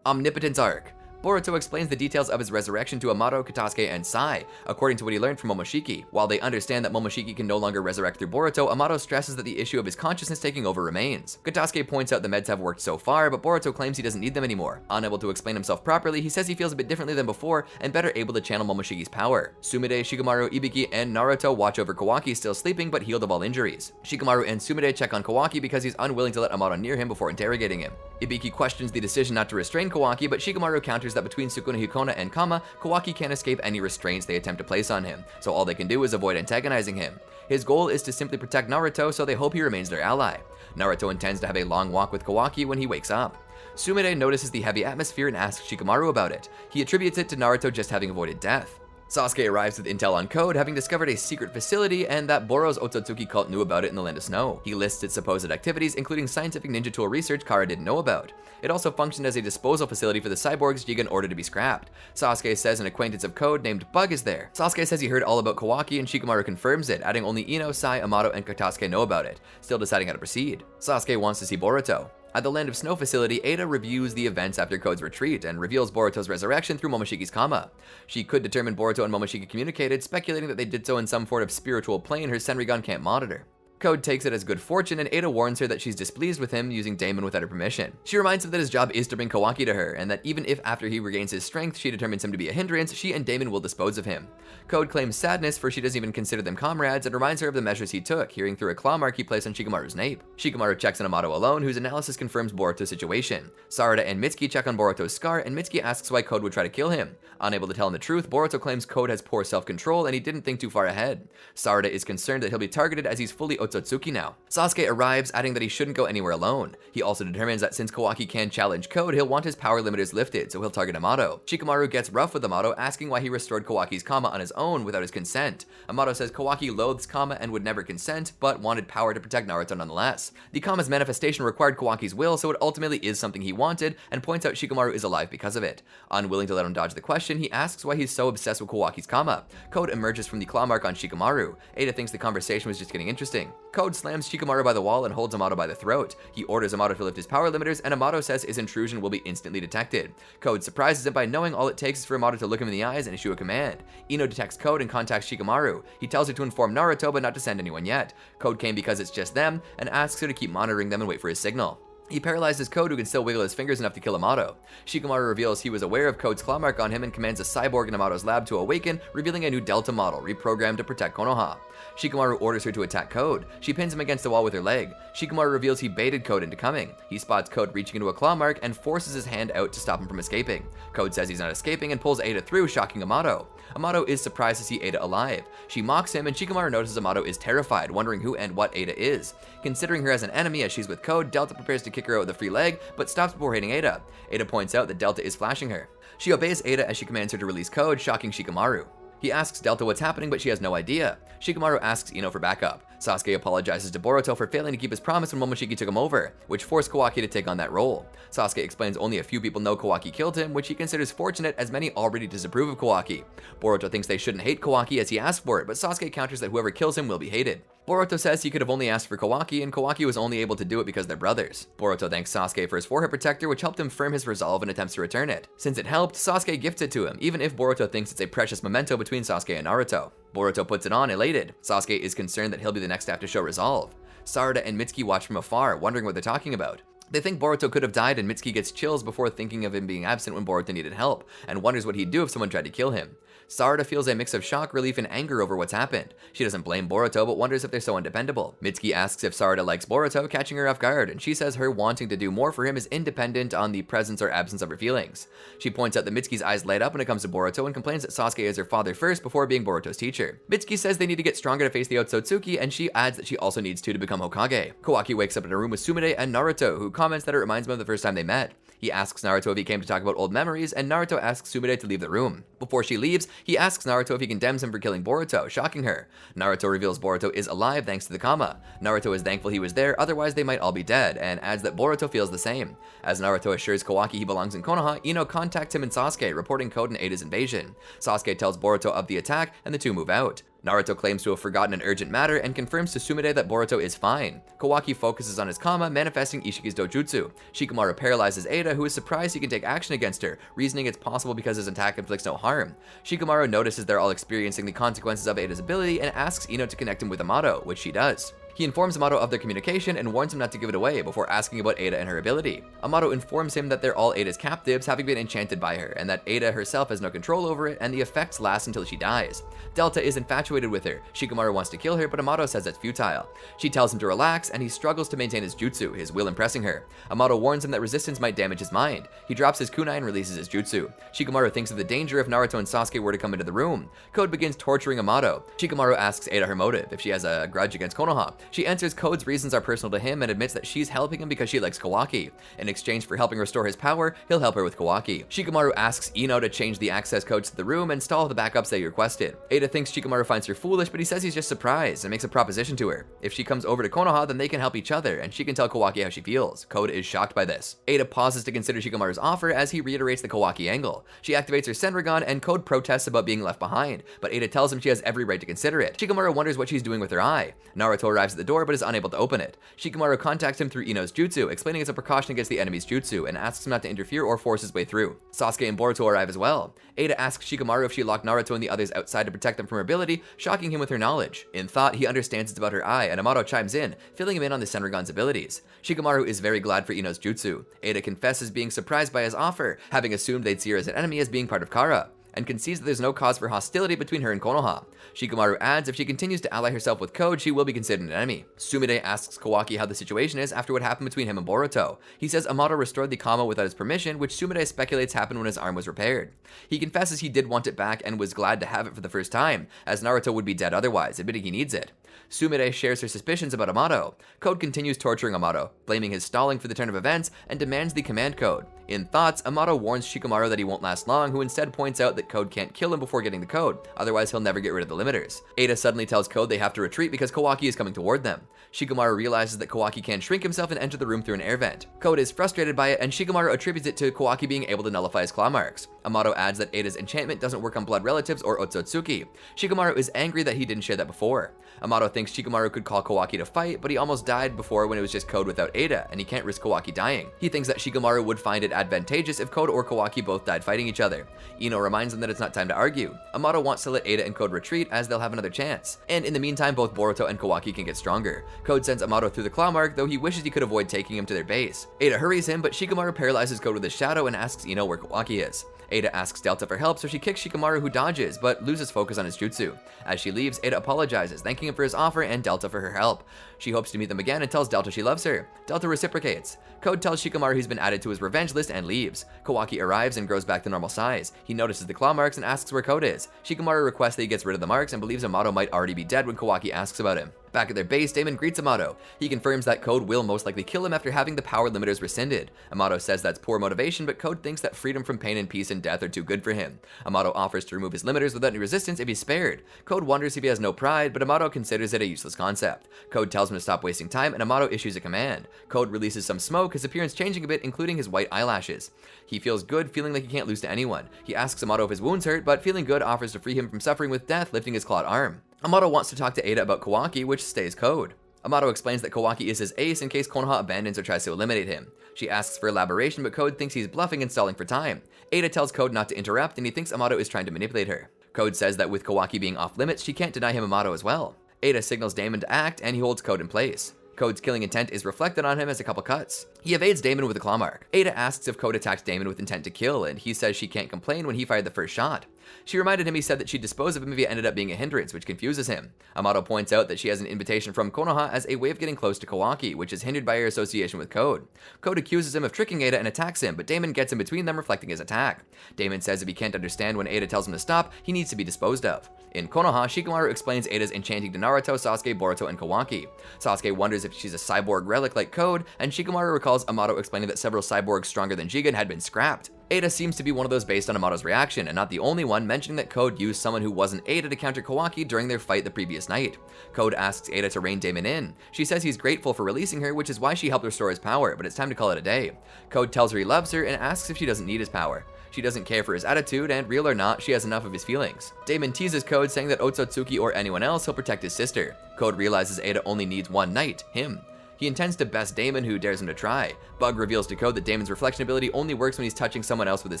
Omnipotence Arc. Boruto explains the details of his resurrection to Amato, Katasuke, and Sai, according to what he learned from Momoshiki. While they understand that Momoshiki can no longer resurrect through Boruto, Amato stresses that the issue of his consciousness taking over remains. Katasuke points out the meds have worked so far, but Boruto claims he doesn't need them anymore. Unable to explain himself properly, he says he feels a bit differently than before and better able to channel Momoshiki's power. Sumide, Shikamaru, Ibiki, and Naruto watch over Kawaki, still sleeping but healed of all injuries. Shikamaru and Sumide check on Kawaki because he's unwilling to let Amato near him before interrogating him. Ibiki questions the decision not to restrain Kawaki, but Shikamaru counters that between Sukuna Hikona and Kama, Kawaki can't escape any restraints they attempt to place on him, so all they can do is avoid antagonizing him. His goal is to simply protect Naruto, so they hope he remains their ally. Naruto intends to have a long walk with Kawaki when he wakes up. Sumide notices the heavy atmosphere and asks Shikamaru about it. He attributes it to Naruto just having avoided death. Sasuke arrives with intel on Code, having discovered a secret facility and that Boro's Otsutsuki cult knew about it in the Land of Snow. He lists its supposed activities, including scientific ninja tool research Kara didn't know about. It also functioned as a disposal facility for the cyborgs Jiga in order to be scrapped. Sasuke says an acquaintance of Code named Bug is there. Sasuke says he heard all about Kawaki, and Shikamaru confirms it, adding only Ino, Sai, Amato, and Katasuke know about it, still deciding how to proceed. Sasuke wants to see Boruto. At the Land of Snow facility, Ada reviews the events after Code's retreat and reveals Boruto's resurrection through Momoshiki's Kama. She could determine Boruto and Momoshiki communicated, speculating that they did so in some sort of spiritual plane her Senrigan can't monitor. Code takes it as good fortune, and Ada warns her that she's displeased with him using Daemon without her permission. She reminds him that his job is to bring Kawaki to her, and that even if after he regains his strength she determines him to be a hindrance, she and Daemon will dispose of him. Code claims sadness for she doesn't even consider them comrades, and reminds her of the measures he took, hearing through a claw mark he placed on Shikamaru's nape. Shikamaru checks on Amato alone, whose analysis confirms Boruto's situation. Sarada and Mitsuki check on Boruto's scar, and Mitsuki asks why Code would try to kill him. Unable to tell him the truth, Boruto claims Code has poor self-control and he didn't think too far ahead. Sarada is concerned that he'll be targeted as he's fully Otsutsuki now. Sasuke arrives, adding that he shouldn't go anywhere alone. He also determines that since Kawaki can challenge Code, he'll want his power limiters lifted, so he'll target Amato. Shikamaru gets rough with Amato, asking why he restored Kawaki's Kama on his own without his consent. Amato says Kawaki loathes Kama and would never consent, but wanted power to protect Naruto nonetheless. The Kama's manifestation required Kawaki's will, so it ultimately is something he wanted, and points out Shikamaru is alive because of it. Unwilling to let him dodge the question, he asks why he's so obsessed with Kawaki's Kama. Code emerges from the claw mark on Shikamaru. Ada thinks the conversation was just getting interesting. Code slams Shikamaru by the wall and holds Amato by the throat. He orders Amato to lift his power limiters, and Amato says his intrusion will be instantly detected. Code surprises him by knowing all it takes is for Amato to look him in the eyes and issue a command. Ino detects Code and contacts Shikamaru. He tells her to inform Naruto but not to send anyone yet. Code came because it's just them, and asks her to keep monitoring them and wait for his signal. He paralyzes Code, who can still wiggle his fingers enough to kill Amato. Shikamaru reveals he was aware of Code's claw mark on him and commands a cyborg in Amato's lab to awaken, revealing a new Delta model, reprogrammed to protect Konoha. Shikamaru orders her to attack Code. She pins him against the wall with her leg. Shikamaru reveals he baited Code into coming. He spots Code reaching into a claw mark and forces his hand out to stop him from escaping. Code says he's not escaping and pulls Ada through, shocking Amato. Amato is surprised to see Ada alive. She mocks him, and Shikamaru notices Amato is terrified, wondering who and what Ada is. Considering her as an enemy as she's with Code, Delta prepares to kick her out with a free leg, but stops before hitting Ada. Ada points out that Delta is flashing her. She obeys Ada as she commands her to release Code, shocking Shikamaru. He asks Delta what's happening, but she has no idea. Shikamaru asks Ino for backup. Sasuke apologizes to Boruto for failing to keep his promise when Momoshiki took him over, which forced Kawaki to take on that role. Sasuke explains only a few people know Kawaki killed him, which he considers fortunate as many already disapprove of Kawaki. Boruto thinks they shouldn't hate Kawaki as he asked for it, but Sasuke counters that whoever kills him will be hated. Boruto says he could have only asked for Kawaki, and Kawaki was only able to do it because they're brothers. Boruto thanks Sasuke for his forehead protector, which helped him firm his resolve and attempts to return it. Since it helped, Sasuke gifts it to him, even if Boruto thinks it's a precious memento between Sasuke and Naruto. Boruto puts it on, elated. Sasuke is concerned that he'll be the next to have to show resolve. Sarada and Mitsuki watch from afar, wondering what they're talking about. They think Boruto could have died, and Mitsuki gets chills before thinking of him being absent when Boruto needed help, and wonders what he'd do if someone tried to kill him. Sarada feels a mix of shock, relief, and anger over what's happened. She doesn't blame Boruto, but wonders if they're so undependable. Mitsuki asks if Sarada likes Boruto, catching her off guard, and she says her wanting to do more for him is independent on the presence or absence of her feelings. She points out that Mitsuki's eyes light up when it comes to Boruto and complains that Sasuke is her father first before being Boruto's teacher. Mitsuki says they need to get stronger to face the Otsutsuki, and she adds that she also needs to become Hokage. Kawaki wakes up in a room with Sumire and Naruto, who comments that it reminds him of the first time they met. He asks Naruto if he came to talk about old memories, and Naruto asks Sumire to leave the room. Before she leaves, he asks Naruto if he condemns him for killing Boruto, shocking her. Naruto reveals Boruto is alive thanks to the Kama. Naruto is thankful he was there, otherwise they might all be dead, and adds that Boruto feels the same. As Naruto assures Kawaki he belongs in Konoha, Ino contacts him and Sasuke, reporting Code and Ada's invasion. Sasuke tells Boruto of the attack, and the two move out. Naruto claims to have forgotten an urgent matter and confirms to Sumire that Boruto is fine. Kawaki focuses on his Kama, manifesting Ishiki's dōjutsu. Shikamaru paralyzes Ada, who is surprised he can take action against her, reasoning it's possible because his attack inflicts no harm. Shikamaru notices they're all experiencing the consequences of Ada's ability and asks Ino to connect him with Amato, which she does. He informs Amato of their communication and warns him not to give it away before asking about Ada and her ability. Amato informs him that they're all Ada's captives, having been enchanted by her, and that Ada herself has no control over it, and the effects last until she dies. Delta is infatuated with her. Shikamaru wants to kill her, but Amato says that's futile. She tells him to relax, and he struggles to maintain his jutsu, his will impressing her. Amato warns him that resistance might damage his mind. He drops his kunai and releases his jutsu. Shikamaru thinks of the danger if Naruto and Sasuke were to come into the room. Code begins torturing Amato. Shikamaru asks Ada her motive, if she has a grudge against Konoha. She answers Code's reasons are personal to him and admits that she's helping him because she likes Kawaki. In exchange for helping restore his power, he'll help her with Kawaki. Shikamaru asks Ino to change the access codes to the room and stall the backups they requested. Ada thinks Shikamaru finds her foolish, but he says he's just surprised and makes a proposition to her. If she comes over to Konoha, then they can help each other, and she can tell Kawaki how she feels. Code is shocked by this. Ada pauses to consider Shikamaru's offer as he reiterates the Kawaki angle. She activates her Senrigan, and Code protests about being left behind, but Ada tells him she has every right to consider it. Shikamaru wonders what she's doing with her eye. Naruto arrives at the door but is unable to open it. Shikamaru contacts him through Ino's jutsu, explaining it's a precaution against the enemy's jutsu, and asks him not to interfere or force his way through. Sasuke and Boruto arrive as well. Ada asks Shikamaru if she locked Naruto and the others outside to protect them from her ability, shocking him with her knowledge. In thought, he understands it's about her eye, and Amato chimes in, filling him in on the Senrigan's abilities. Shikamaru is very glad for Ino's jutsu. Ada confesses being surprised by his offer, having assumed they'd see her as an enemy as being part of Kara, and concedes that there's no cause for hostility between her and Konoha. Shikamaru adds if she continues to ally herself with Code, she will be considered an enemy. Sumire asks Kawaki how the situation is after what happened between him and Boruto. He says Amato restored the Kama without his permission, which Sumire speculates happened when his arm was repaired. He confesses he did want it back and was glad to have it for the first time, as Naruto would be dead otherwise, admitting he needs it. Sumire shares her suspicions about Amato. Code continues torturing Amato, blaming his stalling for the turn of events, and demands the command code. In thoughts, Amato warns Shikamaru that he won't last long, who instead points out that Code can't kill him before getting the code, otherwise he'll never get rid of the limiters. Ada suddenly tells Code they have to retreat because Kawaki is coming toward them. Shikamaru realizes that Kawaki can shrink himself and enter the room through an air vent. Code is frustrated by it, and Shikamaru attributes it to Kawaki being able to nullify his claw marks. Amato adds that Ada's enchantment doesn't work on blood relatives or Otsutsuki. Shikamaru is angry that he didn't share that before. Amato thinks Shikamaru could call Kawaki to fight, but he almost died before when it was just Code without Ada, and he can't risk Kawaki dying. He thinks that Shikamaru would find it advantageous if Code or Kawaki both died fighting each other. Ino reminds him that it's not time to argue. Amato wants to let Ada and Code retreat as they'll have another chance. And in the meantime, both Boruto and Kawaki can get stronger. Code sends Amato through the claw mark, though he wishes he could avoid taking him to their base. Ada hurries him, but Shikamaru paralyzes Code with his shadow and asks Ino where Kawaki is. Ada asks Delta for help, so she kicks Shikamaru, who dodges, but loses focus on his jutsu. As she leaves, Ada apologizes, thanking him for his offer and Delta for her help. She hopes to meet them again and tells Delta she loves her. Delta reciprocates. Code tells Shikamaru he's been added to his revenge list and leaves. Kawaki arrives and grows back to normal size. He notices the claw marks and asks where Code is. Shikamaru requests that he gets rid of the marks and believes Amato might already be dead when Kawaki asks about him. Back at their base, Damon greets Amato. He confirms that Code will most likely kill him after having the power limiters rescinded. Amato says that's poor motivation, but Code thinks that freedom from pain and peace and death are too good for him. Amato offers to remove his limiters without any resistance if he's spared. Code wonders if he has no pride, but Amato considers it a useless concept. Code tells him to stop wasting time, and Amato issues a command. Code releases some smoke, his appearance changing a bit, including his white eyelashes. He feels good, feeling like he can't lose to anyone. He asks Amato if his wounds hurt, but feeling good offers to free him from suffering with death, lifting his clawed arm. Amato wants to talk to Ada about Kawaki, which stays Code. Amato explains that Kawaki is his ace in case Konoha abandons or tries to eliminate him. She asks for elaboration, but Code thinks he's bluffing and stalling for time. Ada tells Code not to interrupt, and he thinks Amato is trying to manipulate her. Code says that with Kawaki being off limits, she can't deny him Amato as well. Ada signals Damon to act, and he holds Code in place. Code's killing intent is reflected on him as a couple cuts. He evades Damon with a claw mark. Ada asks if Code attacked Damon with intent to kill, and he says she can't complain when he fired the first shot. She reminded him he said that she'd dispose of him if he ended up being a hindrance, which confuses him. Amato points out that she has an invitation from Konoha as a way of getting close to Kawaki, which is hindered by her association with Code. Code accuses him of tricking Ada and attacks him, but Damon gets in between them, reflecting his attack. Damon says if he can't understand when Ada tells him to stop, he needs to be disposed of. In Konoha, Shikamaru explains Ada's enchanting to Naruto, Sasuke, Boruto, and Kawaki. Sasuke wonders if she's a cyborg relic like Code, and Shikamaru recalls Amato explaining that several cyborgs stronger than Jigen had been scrapped. Ada seems to be one of those based on Amato's reaction, and not the only one, mentioning that Code used someone who wasn't Ada to counter Kawaki during their fight the previous night. Code asks Ada to rein Damon in. She says he's grateful for releasing her, which is why she helped restore his power, but it's time to call it a day. Code tells her he loves her and asks if she doesn't need his power. She doesn't care for his attitude, and real or not, she has enough of his feelings. Damon teases Code, saying that Otsutsuki or anyone else, he'll protect his sister. Code realizes Ada only needs one knight, him. He intends to best Damon, who dares him to try. Bug reveals to Code that Damon's reflection ability only works when he's touching someone else with his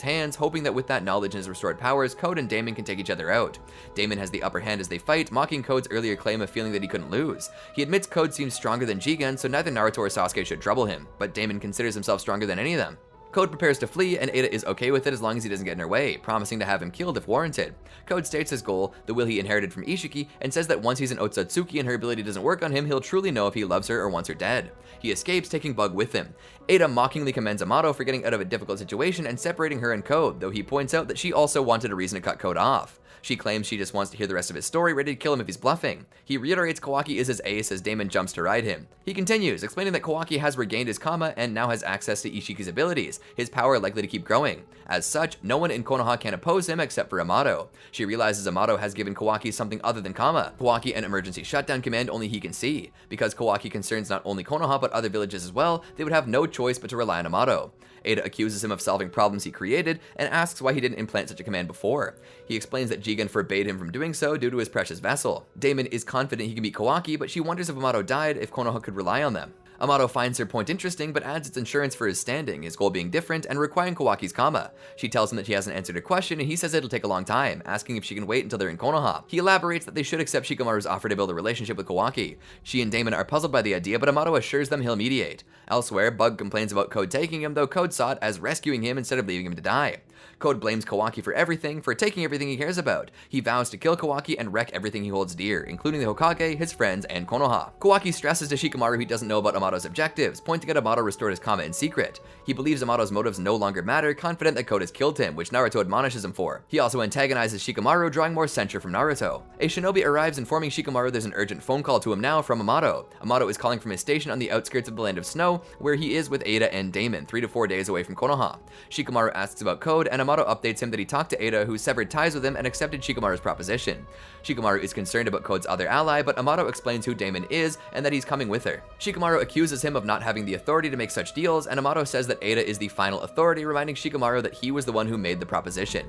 hands, hoping that with that knowledge and his restored powers, Code and Damon can take each other out. Damon has the upper hand as they fight, mocking Code's earlier claim of feeling that he couldn't lose. He admits Code seems stronger than Jigen, so neither Naruto or Sasuke should trouble him, but Damon considers himself stronger than any of them. Code prepares to flee, and Ada is okay with it as long as he doesn't get in her way, promising to have him killed if warranted. Code states his goal, the will he inherited from Ishiki, and says that once he's an Otsutsuki and her ability doesn't work on him, he'll truly know if he loves her or wants her dead. He escapes, taking Bug with him. Ada mockingly commends Amato for getting out of a difficult situation and separating her and Code, though he points out that she also wanted a reason to cut Code off. She claims she just wants to hear the rest of his story, ready to kill him if he's bluffing. He reiterates Kawaki is his ace as Damon jumps to ride him. He continues, explaining that Kawaki has regained his Kama and now has access to Ishiki's abilities, his power likely to keep growing. As such, no one in Konoha can oppose him except for Amato. She realizes Amato has given Kawaki something other than Kama, Kawaki an emergency shutdown command only he can see. Because Kawaki concerns not only Konoha but other villages as well, they would have no choice but to rely on Amato. Ada accuses him of solving problems he created and asks why he didn't implant such a command before. He explains that Jigen forbade him from doing so due to his precious vessel. Damon is confident he can beat Kawaki, but she wonders if Amato died if Konoha could rely on them. Amato finds her point interesting, but adds its insurance for his standing, his goal being different and requiring Kawaki's Kama. She tells him that she hasn't answered a question, and he says it'll take a long time, asking if she can wait until they're in Konoha. He elaborates that they should accept Shikamaru's offer to build a relationship with Kawaki. She and Damon are puzzled by the idea, but Amato assures them he'll mediate. Elsewhere, Bug complains about Code taking him, though Code saw it as rescuing him instead of leaving him to die. Code blames Kawaki for everything, for taking everything he cares about. He vows to kill Kawaki and wreck everything he holds dear, including the Hokage, his friends, and Konoha. Kawaki stresses to Shikamaru he doesn't know about Amato's objectives, pointing out Amato restored his Kama in secret. He believes Amato's motives no longer matter, confident that Code has killed him, which Naruto admonishes him for. He also antagonizes Shikamaru, drawing more censure from Naruto. A shinobi arrives informing Shikamaru there's an urgent phone call to him now from Amato. Amato is calling from his station on the outskirts of the Land of Snow, where he is with Ada and Damon, 3 to 4 days away from Konoha. Shikamaru asks about Code, and Amato updates him that he talked to Ada, who severed ties with him and accepted Shikamaru's proposition. Shikamaru is concerned about Code's other ally, but Amato explains who Damon is and that he's coming with her. Shikamaru accuses him of not having the authority to make such deals, and Amato says that Ada is the final authority, reminding Shikamaru that he was the one who made the proposition.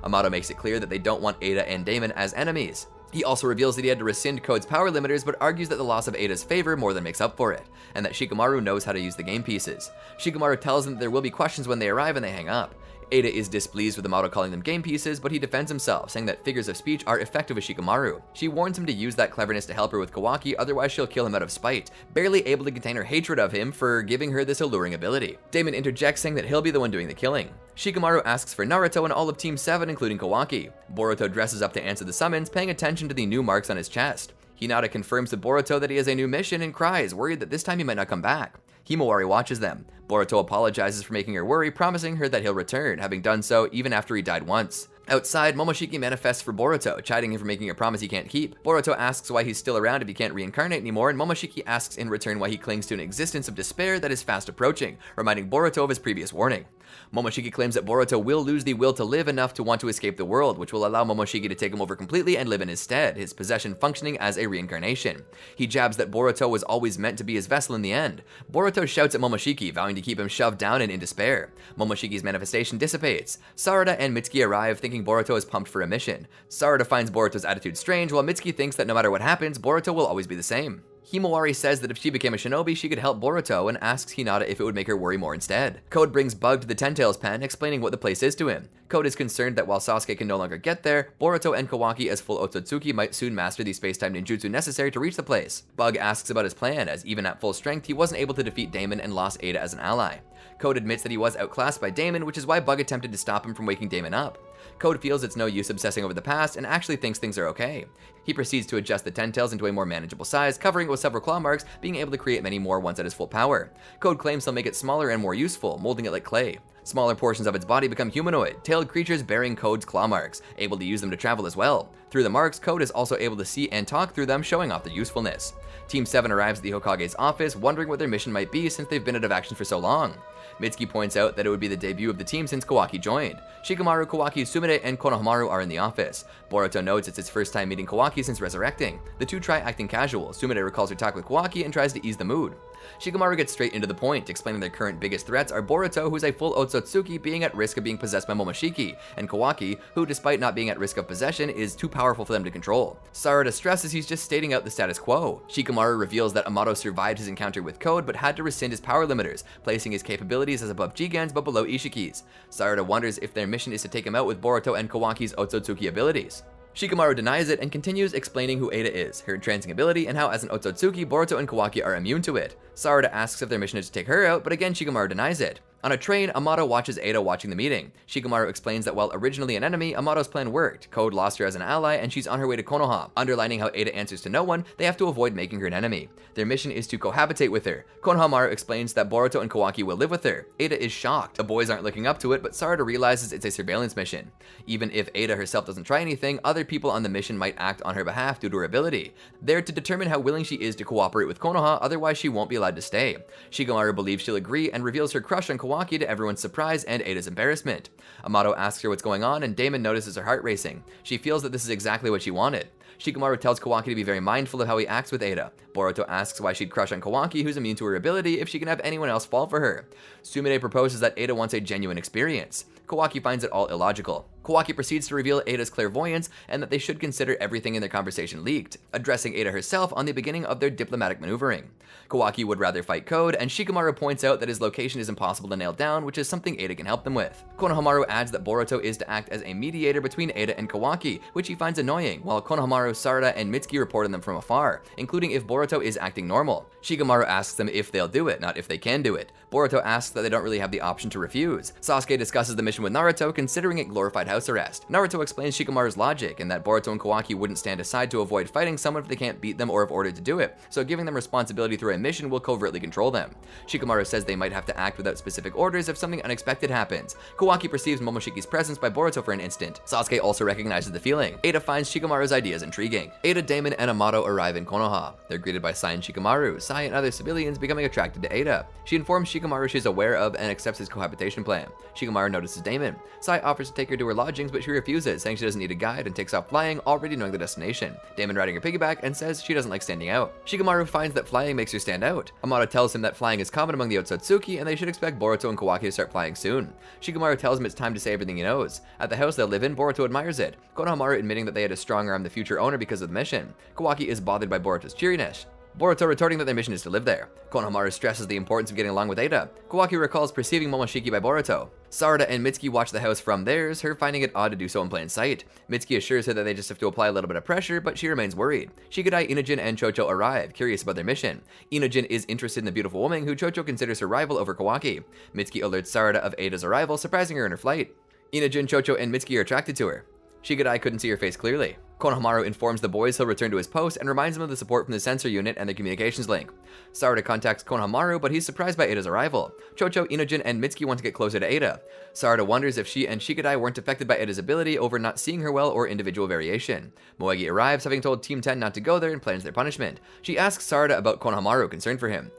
Amato makes it clear that they don't want Ada and Damon as enemies. He also reveals that he had to rescind Code's power limiters, but argues that the loss of Ada's favor more than makes up for it, and that Shikamaru knows how to use the game pieces. Shikamaru tells him that there will be questions when they arrive, and they hang up. Ada is displeased with Amato calling them game pieces, but he defends himself, saying that figures of speech are effective with Shikamaru. She warns him to use that cleverness to help her with Kawaki, otherwise she'll kill him out of spite, barely able to contain her hatred of him for giving her this alluring ability. Damon interjects, saying that he'll be the one doing the killing. Shikamaru asks for Naruto and all of Team 7, including Kawaki. Boruto dresses up to answer the summons, paying attention to the new marks on his chest. Hinata confirms to Boruto that he has a new mission and cries, worried that this time he might not come back. Himawari watches them. Boruto apologizes for making her worry, promising her that he'll return, having done so even after he died once. Outside, Momoshiki manifests for Boruto, chiding him for making a promise he can't keep. Boruto asks why he's still around if he can't reincarnate anymore, and Momoshiki asks in return why he clings to an existence of despair that is fast approaching, reminding Boruto of his previous warning. Momoshiki claims that Boruto will lose the will to live enough to want to escape the world, which will allow Momoshiki to take him over completely and live in his stead, his possession functioning as a reincarnation. He jabs that Boruto was always meant to be his vessel in the end. Boruto shouts at Momoshiki, vowing to keep him shoved down and in despair. Momoshiki's manifestation dissipates. Sarada and Mitsuki arrive, thinking Boruto is pumped for a mission. Sarada finds Boruto's attitude strange, while Mitsuki thinks that no matter what happens, Boruto will always be the same. Himawari says that if she became a shinobi, she could help Boruto, and asks Hinata if it would make her worry more instead. Code brings Bug to the Ten Tails pen, explaining what the place is to him. Code is concerned that while Sasuke can no longer get there, Boruto and Kawaki as full Otsutsuki might soon master the space-time ninjutsu necessary to reach the place. Bug asks about his plan, as even at full strength, he wasn't able to defeat Damon and lost Ada as an ally. Code admits that he was outclassed by Damon, which is why Bug attempted to stop him from waking Damon up. Code feels it's no use obsessing over the past and actually thinks things are okay. He proceeds to adjust the Ten Tails into a more manageable size, covering it with several claw marks, being able to create many more once at his full power. Code claims he'll make it smaller and more useful, molding it like clay. Smaller portions of its body become humanoid, tailed creatures bearing Code's claw marks, able to use them to travel as well. Through the marks, Code is also able to see and talk through them, showing off their usefulness. Team 7 arrives at the Hokage's office, wondering what their mission might be since they've been out of action for so long. Mitsuki points out that it would be the debut of the team since Kawaki joined. Shikamaru, Kawaki, Sumire, and Konohamaru are in the office. Boruto notes it's his first time meeting Kawaki since resurrecting. The two try acting casual. Sumire recalls her talk with Kawaki and tries to ease the mood. Shikamaru gets straight into the point, explaining their current biggest threats are Boruto, who's a full Otsutsuki, being at risk of being possessed by Momoshiki, and Kawaki, who despite not being at risk of possession, is too powerful for them to control. Sarada stresses he's just stating out the status quo. Shikamaru reveals that Amato survived his encounter with Code, but had to rescind his power limiters, placing his capabilities as above Jigen's but below Ishiki's. Sarada wonders if their mission is to take him out with Boruto and Kawaki's Otsutsuki abilities. Shikamaru denies it and continues explaining who Ada is, her entrancing ability, and how as an Otsutsuki, Boruto and Kawaki are immune to it. Sarada asks if their mission is to take her out, but again Shikamaru denies it. On a train, Amato watches Ada watching the meeting. Shikamaru explains that while originally an enemy, Amato's plan worked. Code lost her as an ally, and she's on her way to Konoha. Underlining how Ada answers to no one, they have to avoid making her an enemy. Their mission is to cohabitate with her. Konohamaru explains that Boruto and Kawaki will live with her. Ada is shocked. The boys aren't looking up to it, but Sarada realizes it's a surveillance mission. Even if Ada herself doesn't try anything, other people on the mission might act on her behalf due to her ability. They're to determine how willing she is to cooperate with Konoha, otherwise she won't be allowed to stay. Shikamaru believes she'll agree and reveals her crush on Kawaki to everyone's surprise and Ada's embarrassment. Amato asks her what's going on, and Damon notices her heart racing. She feels that this is exactly what she wanted. Shikamaru tells Kawaki to be very mindful of how he acts with Ada. Boruto asks why she'd crush on Kawaki, who's immune to her ability, if she can have anyone else fall for her. Sumire proposes that Ada wants a genuine experience. Kawaki finds it all illogical. Kawaki proceeds to reveal Ada's clairvoyance and that they should consider everything in their conversation leaked, addressing Ada herself on the beginning of their diplomatic maneuvering. Kawaki would rather fight Code, and Shikamaru points out that his location is impossible to nail down, which is something Ada can help them with. Konohamaru adds that Boruto is to act as a mediator between Ada and Kawaki, which he finds annoying, while Konohamaru, Sarada, and Mitsuki report on them from afar, including if Boruto is acting normal. Shikamaru asks them if they'll do it, not if they can do it. Boruto asks that they don't really have the option to refuse. Sasuke discusses the mission with Naruto, considering it glorified house arrest. Naruto explains Shikamaru's logic, and that Boruto and Kawaki wouldn't stand aside to avoid fighting someone if they can't beat them or if ordered to do it, so giving them responsibility through a mission will covertly control them. Shikamaru says they might have to act without specific orders if something unexpected happens. Kawaki perceives Momoshiki's presence by Boruto for an instant. Sasuke also recognizes the feeling. Ada finds Shikamaru's ideas intriguing. Ada, Damon, and Amato arrive in Konoha. They're greeted by Sai and Shikamaru, Sai and other civilians becoming attracted to Ada. She informs Shikamaru she's aware of and accepts his cohabitation plan. Shikamaru notices Damon. Sai offers to take her to her lodgings, but she refuses, saying she doesn't need a guide, and takes off flying, already knowing the destination. Damon riding her piggyback and says she doesn't like standing out. Shikamaru finds that flying makes her stand out. Amato tells him that flying is common among the Otsutsuki, and they should expect Boruto and Kawaki to start flying soon. Shikamaru tells him it's time to say everything he knows. At the house they live in, Boruto admires it. Konohamaru admitting that they had to strong arm the future owner because of the mission. Kawaki is bothered by Boruto's cheeriness. Boruto retorting that their mission is to live there. Konohamaru stresses the importance of getting along with Ada. Kawaki recalls perceiving Momoshiki by Boruto. Sarada and Mitsuki watch the house from theirs, her finding it odd to do so in plain sight. Mitsuki assures her that they just have to apply a little bit of pressure, but she remains worried. Shikadai, Inujin, and Chocho arrive, curious about their mission. Inujin is interested in the beautiful woman who Chocho considers her rival over Kawaki. Mitsuki alerts Sarada of Ada's arrival, surprising her in her flight. Inujin, Chocho, and Mitsuki are attracted to her. Shikadai couldn't see her face clearly. Konohamaru informs the boys he'll return to his post and reminds them of the support from the sensor unit and their communications link. Sarada contacts Konohamaru, but he's surprised by Ada's arrival. Chocho, Inujin, and Mitsuki want to get closer to Ada. Sarada wonders if she and Shikadai weren't affected by Ada's ability over not seeing her well or individual variation. Moegi arrives, having told Team 10 not to go there, and plans their punishment. She asks Sarada about Konohamaru, concerned for him.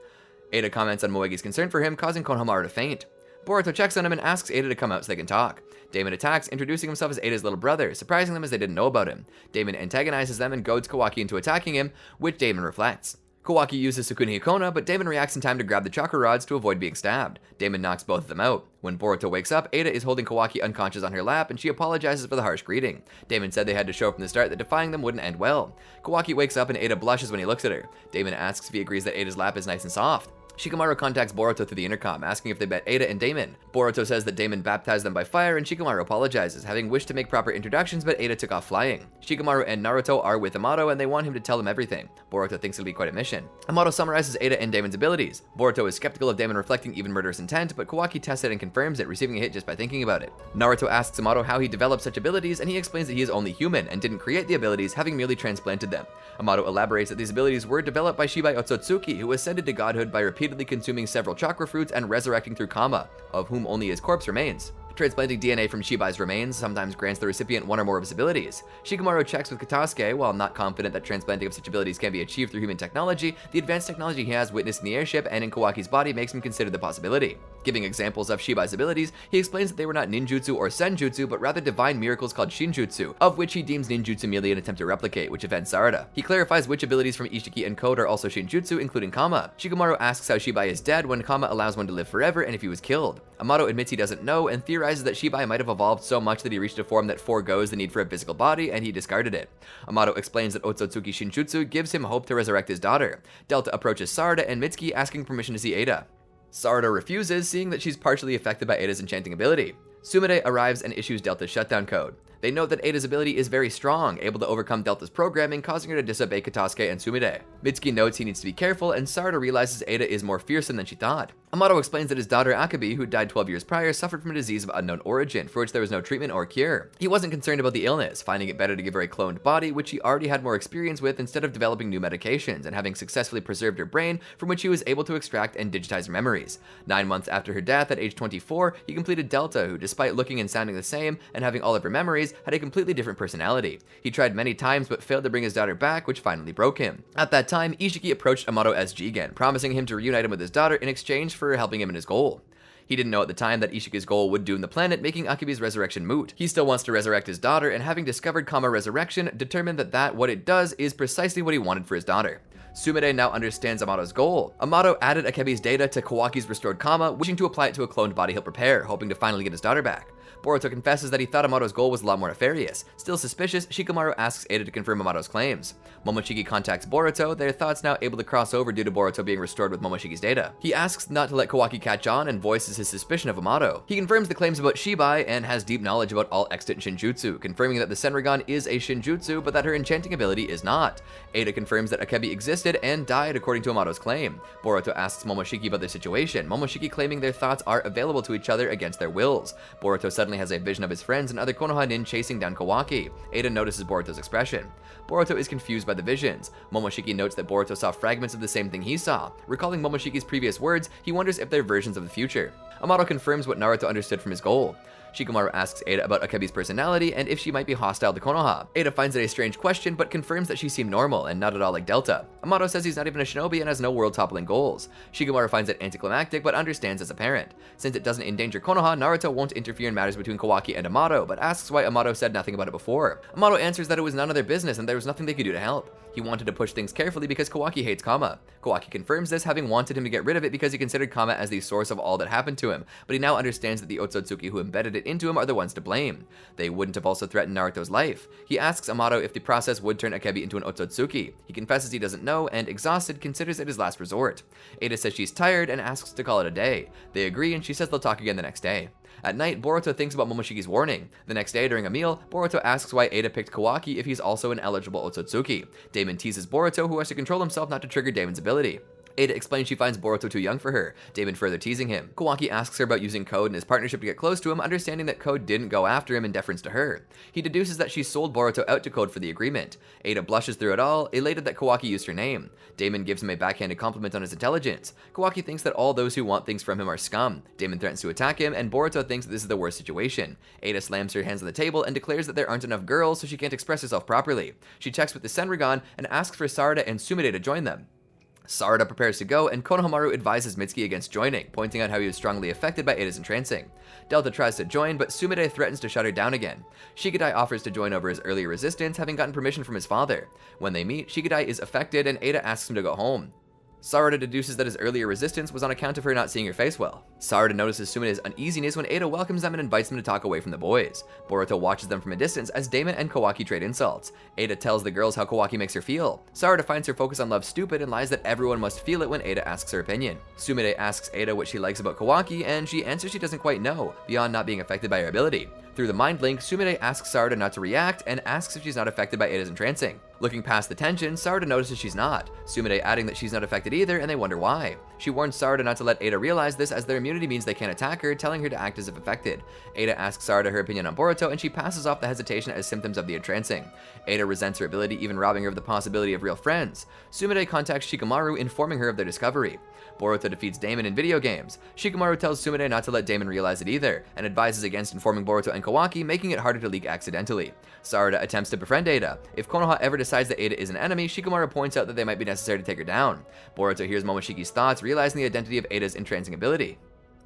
Ada comments on Moegi's concern for him, causing Konohamaru to faint. Boruto checks on him and asks Ada to come out so they can talk. Damon attacks, introducing himself as Ada's little brother, surprising them as they didn't know about him. Damon antagonizes them and goads Kawaki into attacking him, which Damon reflects. Kawaki uses Sukune Hikona, but Damon reacts in time to grab the chakra rods to avoid being stabbed. Damon knocks both of them out. When Boruto wakes up, Ada is holding Kawaki unconscious on her lap, and she apologizes for the harsh greeting. Damon said they had to show from the start that defying them wouldn't end well. Kawaki wakes up and Ada blushes when he looks at her. Damon asks if he agrees that Ada's lap is nice and soft. Shikamaru contacts Boruto through the intercom, asking if they bet Ada and Damon. Boruto says that Damon baptized them by fire, and Shikamaru apologizes, having wished to make proper introductions, but Ada took off flying. Shikamaru and Naruto are with Amato, and they want him to tell them everything. Boruto thinks it'll be quite a mission. Amato summarizes Ada and Damon's abilities. Boruto is skeptical of Damon reflecting even murderous intent, but Kawaki tests it and confirms it, receiving a hit just by thinking about it. Naruto asks Amato how he developed such abilities, and he explains that he is only human, and didn't create the abilities, having merely transplanted them. Amato elaborates that these abilities were developed by Shibai Otsutsuki, who ascended to godhood by repeatedly consuming several chakra fruits and resurrecting through Kama, of whom only his corpse remains. Transplanting DNA from Shibai's remains sometimes grants the recipient one or more of his abilities. Shikamaru checks with Katasuke. While not confident that transplanting of such abilities can be achieved through human technology, the advanced technology he has witnessed in the airship and in Kawaki's body makes him consider the possibility. Giving examples of Shibai's abilities, he explains that they were not ninjutsu or senjutsu, but rather divine miracles called shinjutsu, of which he deems ninjutsu merely an attempt to replicate, which offends Sarada. He clarifies which abilities from Ishiki and Code are also shinjutsu, including Kama. Shikamaru asks how Shibai is dead when Kama allows one to live forever and if he was killed. Amato admits he doesn't know and theorizes that Shibai might have evolved so much that he reached a form that forgoes the need for a physical body, and he discarded it. Amato explains that Otsutsuki Shinjutsu gives him hope to resurrect his daughter. Delta approaches Sarada and Mitsuki, asking permission to see Ada. Sarada refuses, seeing that she's partially affected by Ada's enchanting ability. Sumire arrives and issues Delta's shutdown code. They note that Ada's ability is very strong, able to overcome Delta's programming, causing her to disobey Katasuke and Sumire. Mitsuki notes he needs to be careful, and Sarada realizes Ada is more fearsome than she thought. Amato explains that his daughter Akabi, who died 12 years prior, suffered from a disease of unknown origin, for which there was no treatment or cure. He wasn't concerned about the illness, finding it better to give her a cloned body, which he already had more experience with, instead of developing new medications, and having successfully preserved her brain, from which he was able to extract and digitize her memories. 9 months after her death, at age 24, he completed Delta, who, despite looking and sounding the same, and having all of her memories, had a completely different personality. He tried many times, but failed to bring his daughter back, which finally broke him. At that time, Ishiki approached Amato as Jigen, promising him to reunite him with his daughter in exchange for helping him in his goal. He didn't know at the time that Ishiki's goal would doom the planet, making Akabi's resurrection moot. He still wants to resurrect his daughter, and having discovered Kama Resurrection, determined that what it does is precisely what he wanted for his daughter. Sumire now understands Amato's goal. Amato added Akebi's data to Kawaki's restored Kama, wishing to apply it to a cloned body he'll prepare, hoping to finally get his daughter back. Boruto confesses that he thought Amato's goal was a lot more nefarious. Still suspicious, Shikamaru asks Ada to confirm Amato's claims. Momoshiki contacts Boruto, their thoughts now able to cross over due to Boruto being restored with Momoshiki's data. He asks not to let Kawaki catch on and voices his suspicion of Amato. He confirms the claims about Shibai and has deep knowledge about all extant Shinjutsu, confirming that the Senrigan is a Shinjutsu but that her enchanting ability is not. Ada confirms that Akebi existed and died according to Amato's claim. Boruto asks Momoshiki about their situation, Momoshiki claiming their thoughts are available to each other against their wills. Boruto suddenly has a vision of his friends and other Konoha nin chasing down Kawaki. Ada notices Boruto's expression. Boruto is confused by the visions. Momoshiki notes that Boruto saw fragments of the same thing he saw. Recalling Momoshiki's previous words, he wonders if they're versions of the future. Amato confirms what Naruto understood from his goal. Shikamaru asks Ada about Akebi's personality and if she might be hostile to Konoha. Ada finds it a strange question, but confirms that she seemed normal and not at all like Delta. Amato says he's not even a shinobi and has no world-toppling goals. Shikamaru finds it anticlimactic, but understands as a parent. Since it doesn't endanger Konoha, Naruto won't interfere in matters between Kawaki and Amato, but asks why Amato said nothing about it before. Amato answers that it was none of their business and there was nothing they could do to help. He wanted to push things carefully because Kawaki hates Kama. Kawaki confirms this, having wanted him to get rid of it because he considered Kama as the source of all that happened to him, but he now understands that the Otsutsuki who embedded it into him are the ones to blame. They wouldn't have also threatened Naruto's life. He asks Amato if the process would turn Akebi into an Otsutsuki. He confesses he doesn't know, and exhausted, considers it his last resort. Ada says she's tired and asks to call it a day. They agree, and she says they'll talk again the next day. At night, Boruto thinks about Momoshiki's warning. The next day, during a meal, Boruto asks why Ada picked Kawaki if he's also an eligible Otsutsuki. Damon teases Boruto, who has to control himself not to trigger Damon's ability. Ada explains she finds Boruto too young for her, Damon further teasing him. Kawaki asks her about using Code and his partnership to get close to him, understanding that Code didn't go after him in deference to her. He deduces that she sold Boruto out to Code for the agreement. Ada blushes through it all, elated that Kawaki used her name. Damon gives him a backhanded compliment on his intelligence. Kawaki thinks that all those who want things from him are scum. Damon threatens to attack him, and Boruto thinks that this is the worst situation. Ada slams her hands on the table and declares that there aren't enough girls, so she can't express herself properly. She checks with the Senrigan and asks for Sarada and Sumire to join them. Sarada prepares to go, and Konohamaru advises Mitsuki against joining, pointing out how he was strongly affected by Ada's entrancing. Delta tries to join, but Sumire threatens to shut her down again. Shikadai offers to join over his earlier resistance, having gotten permission from his father. When they meet, Shikadai is affected, and Ada asks him to go home. Sarada deduces that his earlier resistance was on account of her not seeing her face well. Sarada notices Sumire's uneasiness when Ada welcomes them and invites them to talk away from the boys. Boruto watches them from a distance as Damon and Kawaki trade insults. Ada tells the girls how Kawaki makes her feel. Sarada finds her focus on love stupid and lies that everyone must feel it when Ada asks her opinion. Sumire asks Ada what she likes about Kawaki, and she answers she doesn't quite know, beyond not being affected by her ability. Through the mind link, Sumire asks Sarada not to react and asks if she's not affected by Ada's entrancing. Looking past the tension, Sarada notices she's not, Sumire adding that she's not affected either, and they wonder why. She warns Sarada not to let Ada realize this, as their immunity means they can't attack her, telling her to act as if affected. Ada asks Sarada her opinion on Boruto, and she passes off the hesitation as symptoms of the entrancing. Ada resents her ability, even robbing her of the possibility of real friends. Sumire contacts Shikamaru, informing her of their discovery. Boruto defeats Damon in video games. Shikamaru tells Sumire not to let Damon realize it either, and advises against informing Boruto and Kawaki, making it harder to leak accidentally. Sarada attempts to befriend Ada. If Konoha ever decides that Ada is an enemy, Shikamaru points out that they might be necessary to take her down. Boruto hears Momoshiki's thoughts, realizing the identity of Ada's entrancing ability.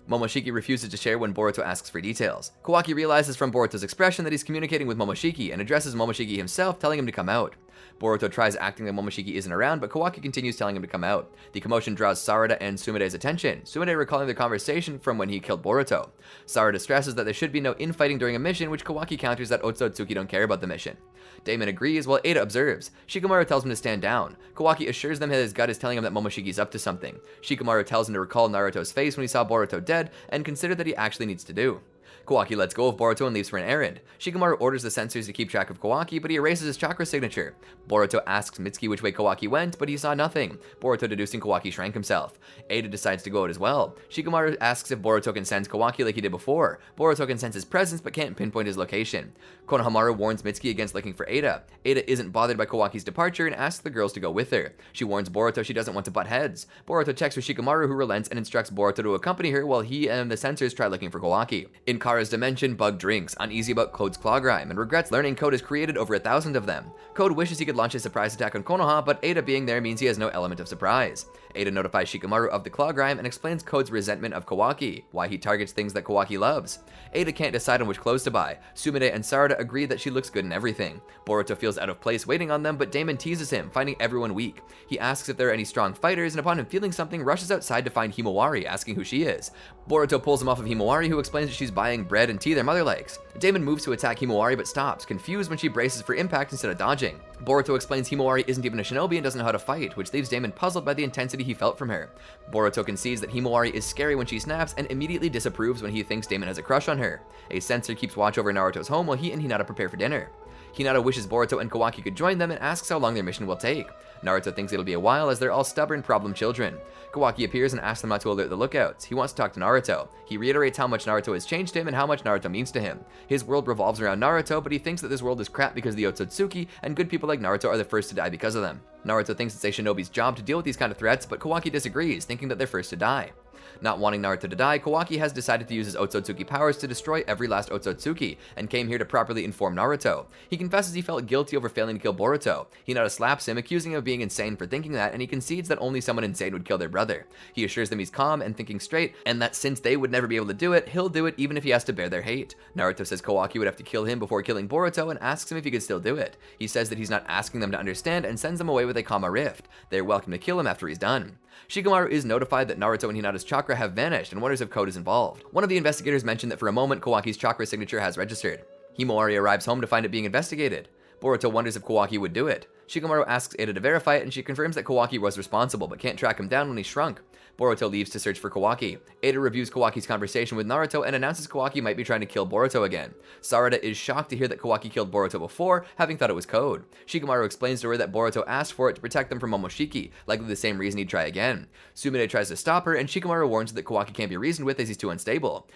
Momoshiki refuses to share when Boruto asks for details. Kawaki realizes from Boruto's expression that he's communicating with Momoshiki and addresses Momoshiki himself, telling him to come out. Boruto tries acting like Momoshiki isn't around, but Kawaki continues telling him to come out. The commotion draws Sarada and Sumire's attention, Sumire recalling their conversation from when he killed Boruto. Sarada stresses that there should be no infighting during a mission, which Kawaki counters that Otsutsuki don't care about the mission. Damon agrees, while Ada observes. Shikamaru tells him to stand down. Kawaki assures them that his gut is telling him that Momoshiki's up to something. Shikamaru tells him to recall Naruto's face when he saw Boruto dead, and consider that he actually needs to do. Kawaki lets go of Boruto and leaves for an errand. Shikamaru orders the sensors to keep track of Kawaki, but he erases his chakra signature. Boruto asks Mitsuki which way Kawaki went, but he saw nothing, Boruto deducing Kawaki shrank himself. Ada decides to go out as well. Shikamaru asks if Boruto can sense Kawaki like he did before. Boruto can sense his presence, but can't pinpoint his location. Konohamaru warns Mitsuki against looking for Ada. Ada isn't bothered by Kawaki's departure and asks the girls to go with her. She warns Boruto she doesn't want to butt heads. Boruto checks with Shikamaru, who relents and instructs Boruto to accompany her while he and the sensors try looking for Kawaki. In Kara's dimension, Bug drinks, uneasy about Code's claw grime, and regrets learning Code has created over 1,000 of them. Code wishes he could launch a surprise attack on Konoha, but Ada being there means he has no element of surprise. Ada notifies Shikamaru of the claw grime and explains Code's resentment of Kawaki, why he targets things that Kawaki loves. Ada can't decide on which clothes to buy. Sumire and Sarada agree that she looks good in everything. Boruto feels out of place waiting on them, but Damon teases him, finding everyone weak. He asks if there are any strong fighters, and upon him feeling something, rushes outside to find Himawari, asking who she is. Boruto pulls him off of Himawari, who explains that she's buying bread and tea their mother likes. Damon moves to attack Himawari but stops, confused when she braces for impact instead of dodging. Boruto explains Himawari isn't even a shinobi and doesn't know how to fight, which leaves Damon puzzled by the intensity he felt from her. Boruto concedes that Himawari is scary when she snaps and immediately disapproves when he thinks Damon has a crush on her. A censor keeps watch over Naruto's home while he and Hinata prepare for dinner. Hinata wishes Boruto and Kawaki could join them and asks how long their mission will take. Naruto thinks it'll be a while as they're all stubborn problem children. Kawaki appears and asks them not to alert the lookouts. He wants to talk to Naruto. He reiterates how much Naruto has changed him and how much Naruto means to him. His world revolves around Naruto, but he thinks that this world is crap because of the Otsutsuki, and good people like Naruto are the first to die because of them. Naruto thinks it's a shinobi's job to deal with these kind of threats, but Kawaki disagrees, thinking that they're first to die. Not wanting Naruto to die, Kawaki has decided to use his Otsutsuki powers to destroy every last Otsutsuki, and came here to properly inform Naruto. He confesses he felt guilty over failing to kill Boruto. Hinata slaps him, accusing him of being insane for thinking that, and he concedes that only someone insane would kill their brother. He assures them he's calm and thinking straight, and that since they would never be able to do it, he'll do it even if he has to bear their hate. Naruto says Kawaki would have to kill him before killing Boruto, and asks him if he could still do it. He says that he's not asking them to understand, and sends them away with a Kama Rift. They're welcome to kill him after he's done. Shikamaru is notified that Naruto and Hinata's chakra have vanished, and wonders if Code is involved. One of the investigators mentioned that for a moment Kawaki's chakra signature has registered. Himawari arrives home to find it being investigated. Boruto wonders if Kawaki would do it. Shikamaru asks Ada to verify it, and she confirms that Kawaki was responsible, but can't track him down when he shrunk. Boruto leaves to search for Kawaki. Ada reviews Kawaki's conversation with Naruto and announces Kawaki might be trying to kill Boruto again. Sarada is shocked to hear that Kawaki killed Boruto before, having thought it was Code. Shikamaru explains to her that Boruto asked for it to protect them from Momoshiki, likely the same reason he'd try again. Sumire tries to stop her, and Shikamaru warns her that Kawaki can't be reasoned with as he's too unstable.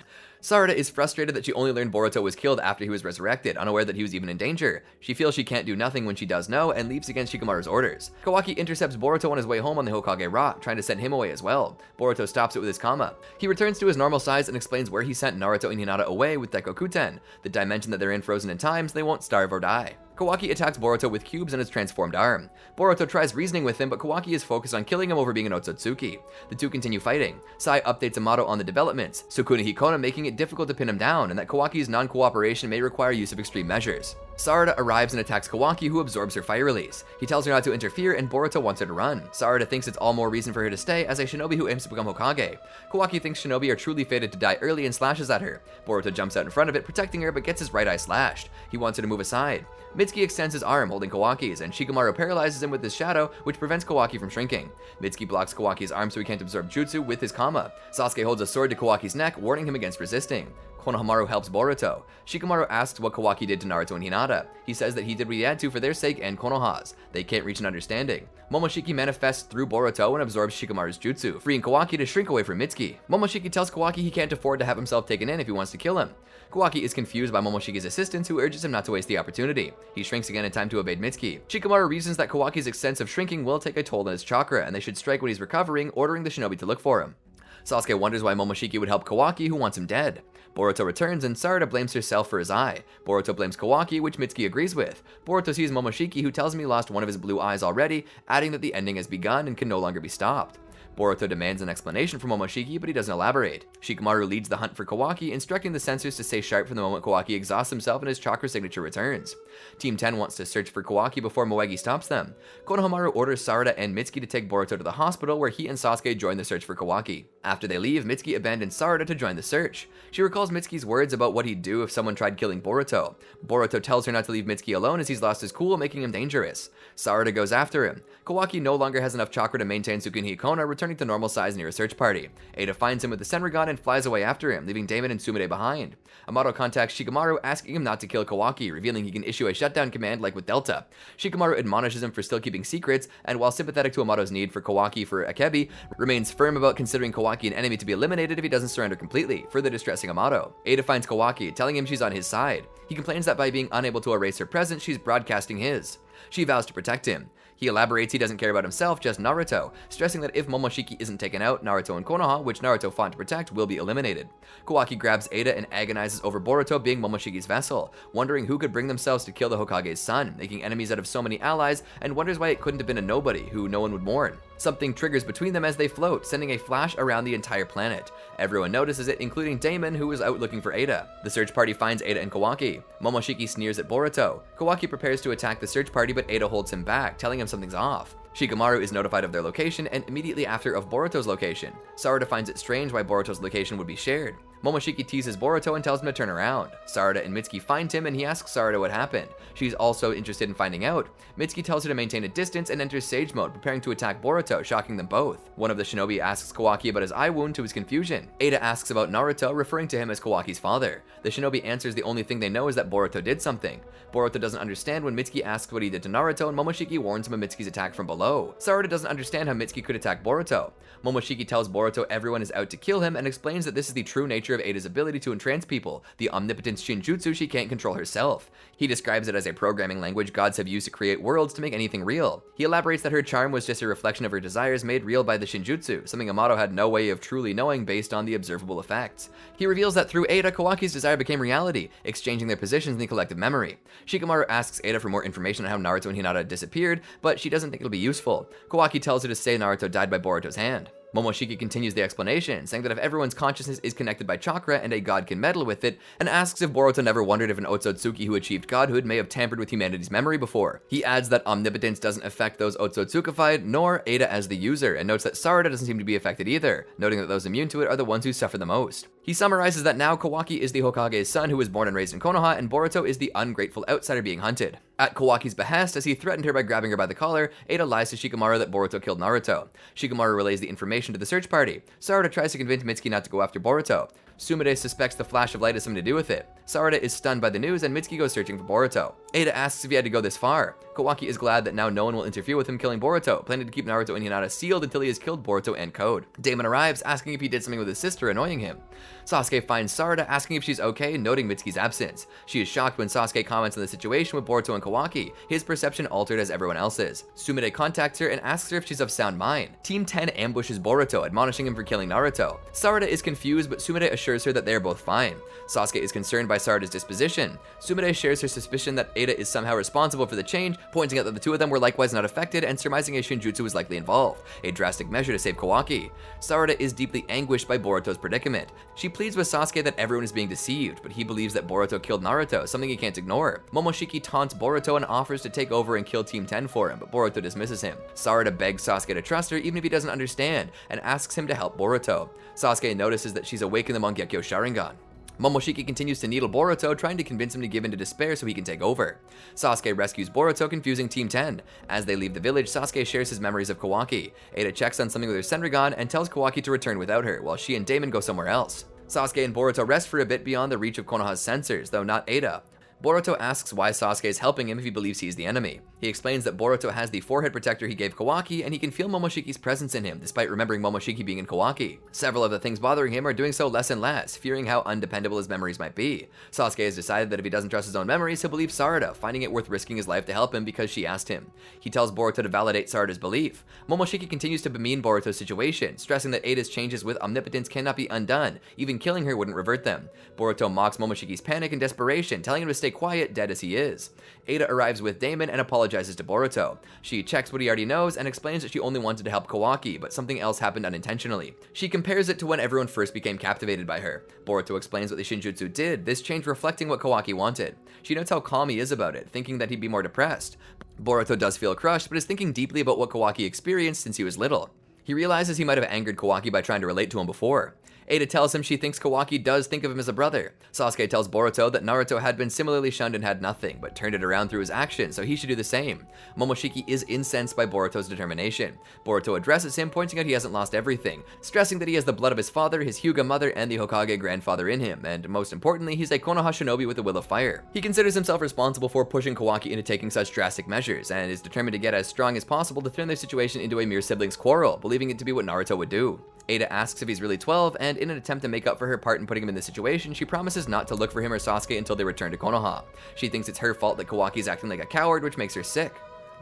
Sarada is frustrated that she only learned Boruto was killed after he was resurrected, unaware that he was even in danger. She feels she can't do nothing when she does know, and leaves against Shikamaru's orders. Kawaki intercepts Boruto on his way home on the Hokage Rock, trying to send him away as well. Boruto stops it with his Kama. He returns to his normal size and explains where he sent Naruto and Hinata away with Dekokuten, the dimension that they're in frozen in time so they won't starve or die. Kawaki attacks Boruto with cubes in his transformed arm. Boruto tries reasoning with him, but Kawaki is focused on killing him over being an Otsutsuki. The two continue fighting. Sai updates Amato on the developments, Sukuna Hikona making it difficult to pin him down, and that Kawaki's non-cooperation may require use of extreme measures. Sarada arrives and attacks Kawaki, who absorbs her fire release. He tells her not to interfere, and Boruto wants her to run. Sarada thinks it's all more reason for her to stay as a shinobi who aims to become Hokage. Kawaki thinks shinobi are truly fated to die early and slashes at her. Boruto jumps out in front of it, protecting her, but gets his right eye slashed. He wants her to move aside. Mitsuki extends his arm, holding Kawaki's, and Shikamaru paralyzes him with his shadow, which prevents Kawaki from shrinking. Mitsuki blocks Kawaki's arm so he can't absorb jutsu with his kama. Sasuke holds a sword to Kawaki's neck, warning him against resisting. Konohamaru helps Boruto. Shikamaru asks what Kawaki did to Naruto and Hinata. He says that he did what he had to for their sake and Konoha's. They can't reach an understanding. Momoshiki manifests through Boruto and absorbs Shikamaru's jutsu, freeing Kawaki to shrink away from Mitsuki. Momoshiki tells Kawaki he can't afford to have himself taken in if he wants to kill him. Kawaki is confused by Momoshiki's assistance, who urges him not to waste the opportunity. He shrinks again in time to evade Mitsuki. Shikamaru reasons that Kawaki's extensive shrinking will take a toll on his chakra, and they should strike when he's recovering, ordering the shinobi to look for him. Sasuke wonders why Momoshiki would help Kawaki, who wants him dead. Boruto returns and Sarada blames herself for his eye. Boruto blames Kawaki, which Mitsuki agrees with. Boruto sees Momoshiki, who tells him he lost one of his blue eyes already, adding that the ending has begun and can no longer be stopped. Boruto demands an explanation from Momoshiki, but he doesn't elaborate. Shikamaru leads the hunt for Kawaki, instructing the sensors to stay sharp from the moment Kawaki exhausts himself and his chakra signature returns. Team 10 wants to search for Kawaki before Moegi stops them. Konohamaru orders Sarada and Mitsuki to take Boruto to the hospital, where he and Sasuke join the search for Kawaki. After they leave, Mitsuki abandons Sarada to join the search. She recalls Mitsuki's words about what he'd do if someone tried killing Boruto. Boruto tells her not to leave Mitsuki alone as he's lost his cool, making him dangerous. Sarada goes after him. Kawaki no longer has enough chakra to maintain Sukuna Hikona, returning to normal size near a search party. Ada finds him with the Senrigan and flies away after him, leaving Damon and Sumide behind. Amato contacts Shikamaru, asking him not to kill Kawaki, revealing he can issue a shutdown command like with Delta. Shikamaru admonishes him for still keeping secrets, and while sympathetic to Amato's need for Kawaki for Akebi, remains firm about considering Kawaki an enemy to be eliminated if he doesn't surrender completely, further distressing Amato. Ada finds Kawaki, telling him she's on his side. He complains that by being unable to erase her presence, she's broadcasting his. She vows to protect him. He elaborates he doesn't care about himself, just Naruto, stressing that if Momoshiki isn't taken out, Naruto and Konoha, which Naruto fought to protect, will be eliminated. Kawaki grabs Ada and agonizes over Boruto being Momoshiki's vessel, wondering who could bring themselves to kill the Hokage's son, making enemies out of so many allies, and wonders why it couldn't have been a nobody, who no one would mourn. Something triggers between them as they float, sending a flash around the entire planet. Everyone notices it, including Damon, who is out looking for Ada. The search party finds Ada and Kawaki. Momoshiki sneers at Boruto. Kawaki prepares to attack the search party, but Ada holds him back, telling him something's off. Shikamaru is notified of their location, and immediately after of Boruto's location. Sarada finds it strange why Boruto's location would be shared. Momoshiki teases Boruto and tells him to turn around. Sarada and Mitsuki find him, and he asks Sarada what happened. She's also interested in finding out. Mitsuki tells her to maintain a distance and enters Sage Mode, preparing to attack Boruto, shocking them both. One of the shinobi asks Kawaki about his eye wound to his confusion. Ada asks about Naruto, referring to him as Kawaki's father. The shinobi answers the only thing they know is that Boruto did something. Boruto doesn't understand when Mitsuki asks what he did to Naruto, and Momoshiki warns him of Mitsuki's attack from below. Sarada doesn't understand how Mitsuki could attack Boruto. Momoshiki tells Boruto everyone is out to kill him and explains that this is the true nature of Ada's ability to entrance people, the omnipotent Shinjutsu she can't control herself. He describes it as a programming language gods have used to create worlds to make anything real. He elaborates that her charm was just a reflection of her desires made real by the Shinjutsu, something Amato had no way of truly knowing based on the observable effects. He reveals that through Ada, Kawaki's desire became reality, exchanging their positions in the collective memory. Shikamaru asks Ada for more information on how Naruto and Hinata disappeared, but she doesn't think it'll be useful. Kawaki tells her to say Naruto died by Boruto's hand. Momoshiki continues the explanation, saying that if everyone's consciousness is connected by chakra and a god can meddle with it, and asks if Boruto never wondered if an Otsutsuki who achieved godhood may have tampered with humanity's memory before. He adds that omnipotence doesn't affect those Otsutsukified, nor Ada as the user, and notes that Sarada doesn't seem to be affected either, noting that those immune to it are the ones who suffer the most. He summarizes that now Kawaki is the Hokage's son who was born and raised in Konoha, and Boruto is the ungrateful outsider being hunted. At Kawaki's behest, as he threatened her by grabbing her by the collar, Ada lies to Shikamaru that Boruto killed Naruto. Shikamaru relays the information to the search party. Sarada tries to convince Mitsuki not to go after Boruto. Sumide suspects the flash of light has something to do with it. Sarada is stunned by the news, and Mitsuki goes searching for Boruto. Ada asks if he had to go this far. Kawaki is glad that now no one will interfere with him killing Boruto, planning to keep Naruto and Hinata sealed until he has killed Boruto and Code. Damon arrives, asking if he did something with his sister, annoying him. Sasuke finds Sarada asking if she's okay, noting Mitsuki's absence. She is shocked when Sasuke comments on the situation with Boruto and Kawaki, his perception altered as everyone else's. Sumire contacts her and asks her if she's of sound mind. Team 10 ambushes Boruto, admonishing him for killing Naruto. Sarada is confused, but Sumire assures her that they are both fine. Sasuke is concerned by Sarada's disposition. Sumire shares her suspicion that Ada is somehow responsible for the change, pointing out that the two of them were likewise not affected and surmising a Shinjutsu was likely involved, a drastic measure to save Kawaki. Sarada is deeply anguished by Boruto's predicament. She pleads with Sasuke that everyone is being deceived, but he believes that Boruto killed Naruto, something he can't ignore. Momoshiki taunts Boruto and offers to take over and kill Team 10 for him, but Boruto dismisses him. Sarada begs Sasuke to trust her even if he doesn't understand, and asks him to help Boruto. Sasuke notices that she's awakened the Mangekyo Sharingan. Momoshiki continues to needle Boruto, trying to convince him to give in to despair so he can take over. Sasuke rescues Boruto, confusing Team 10. As they leave the village, Sasuke shares his memories of Kawaki. Ada checks on something with her Senrigan and tells Kawaki to return without her, while she and Damon go somewhere else. Sasuke and Boruto rest for a bit beyond the reach of Konoha's sensors, though not Ada. Boruto asks why Sasuke is helping him if he believes he's the enemy. He explains that Boruto has the forehead protector he gave Kawaki, and he can feel Momoshiki's presence in him, despite remembering Momoshiki being in Kawaki. Several of the things bothering him are doing so less and less, fearing how undependable his memories might be. Sasuke has decided that if he doesn't trust his own memories, he'll believe Sarada, finding it worth risking his life to help him because she asked him. He tells Boruto to validate Sarada's belief. Momoshiki continues to bemean Boruto's situation, stressing that Ada's changes with omnipotence cannot be undone, even killing her wouldn't revert them. Boruto mocks Momoshiki's panic and desperation, telling him to stay quiet, dead as he is. Ada arrives with Damon and apologizes to Boruto. She checks what he already knows and explains that she only wanted to help Kawaki, but something else happened unintentionally. She compares it to when everyone first became captivated by her. Boruto explains what the Shinjutsu did, this change reflecting what Kawaki wanted. She notes how calm he is about it, thinking that he'd be more depressed. Boruto does feel crushed, but is thinking deeply about what Kawaki experienced since he was little. He realizes he might have angered Kawaki by trying to relate to him before. Ada tells him she thinks Kawaki does think of him as a brother. Sasuke tells Boruto that Naruto had been similarly shunned and had nothing, but turned it around through his actions, so he should do the same. Momoshiki is incensed by Boruto's determination. Boruto addresses him, pointing out he hasn't lost everything, stressing that he has the blood of his father, his Hyuga mother, and the Hokage grandfather in him, and most importantly, he's a Konoha shinobi with the will of fire. He considers himself responsible for pushing Kawaki into taking such drastic measures, and is determined to get as strong as possible to turn their situation into a mere siblings quarrel, believing it to be what Naruto would do. Ada asks if he's really 12, and in an attempt to make up for her part in putting him in this situation, she promises not to look for him or Sasuke until they return to Konoha. She thinks it's her fault that Kawaki is acting like a coward, which makes her sick.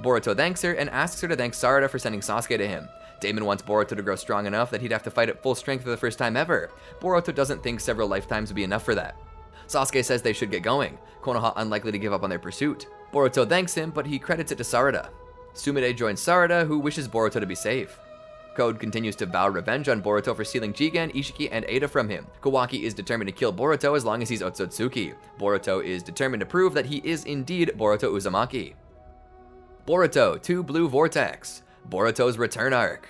Boruto thanks her and asks her to thank Sarada for sending Sasuke to him. Damon wants Boruto to grow strong enough that he'd have to fight at full strength for the first time ever. Boruto doesn't think several lifetimes would be enough for that. Sasuke says they should get going, Konoha unlikely to give up on their pursuit. Boruto thanks him, but he credits it to Sarada. Sumire joins Sarada, who wishes Boruto to be safe. Code continues to vow revenge on Boruto for stealing Jigen, Ishiki, and Ada from him. Kawaki is determined to kill Boruto as long as he's Otsutsuki. Boruto is determined to prove that he is indeed Boruto Uzumaki. Boruto 2 Blue Vortex. Boruto's return arc.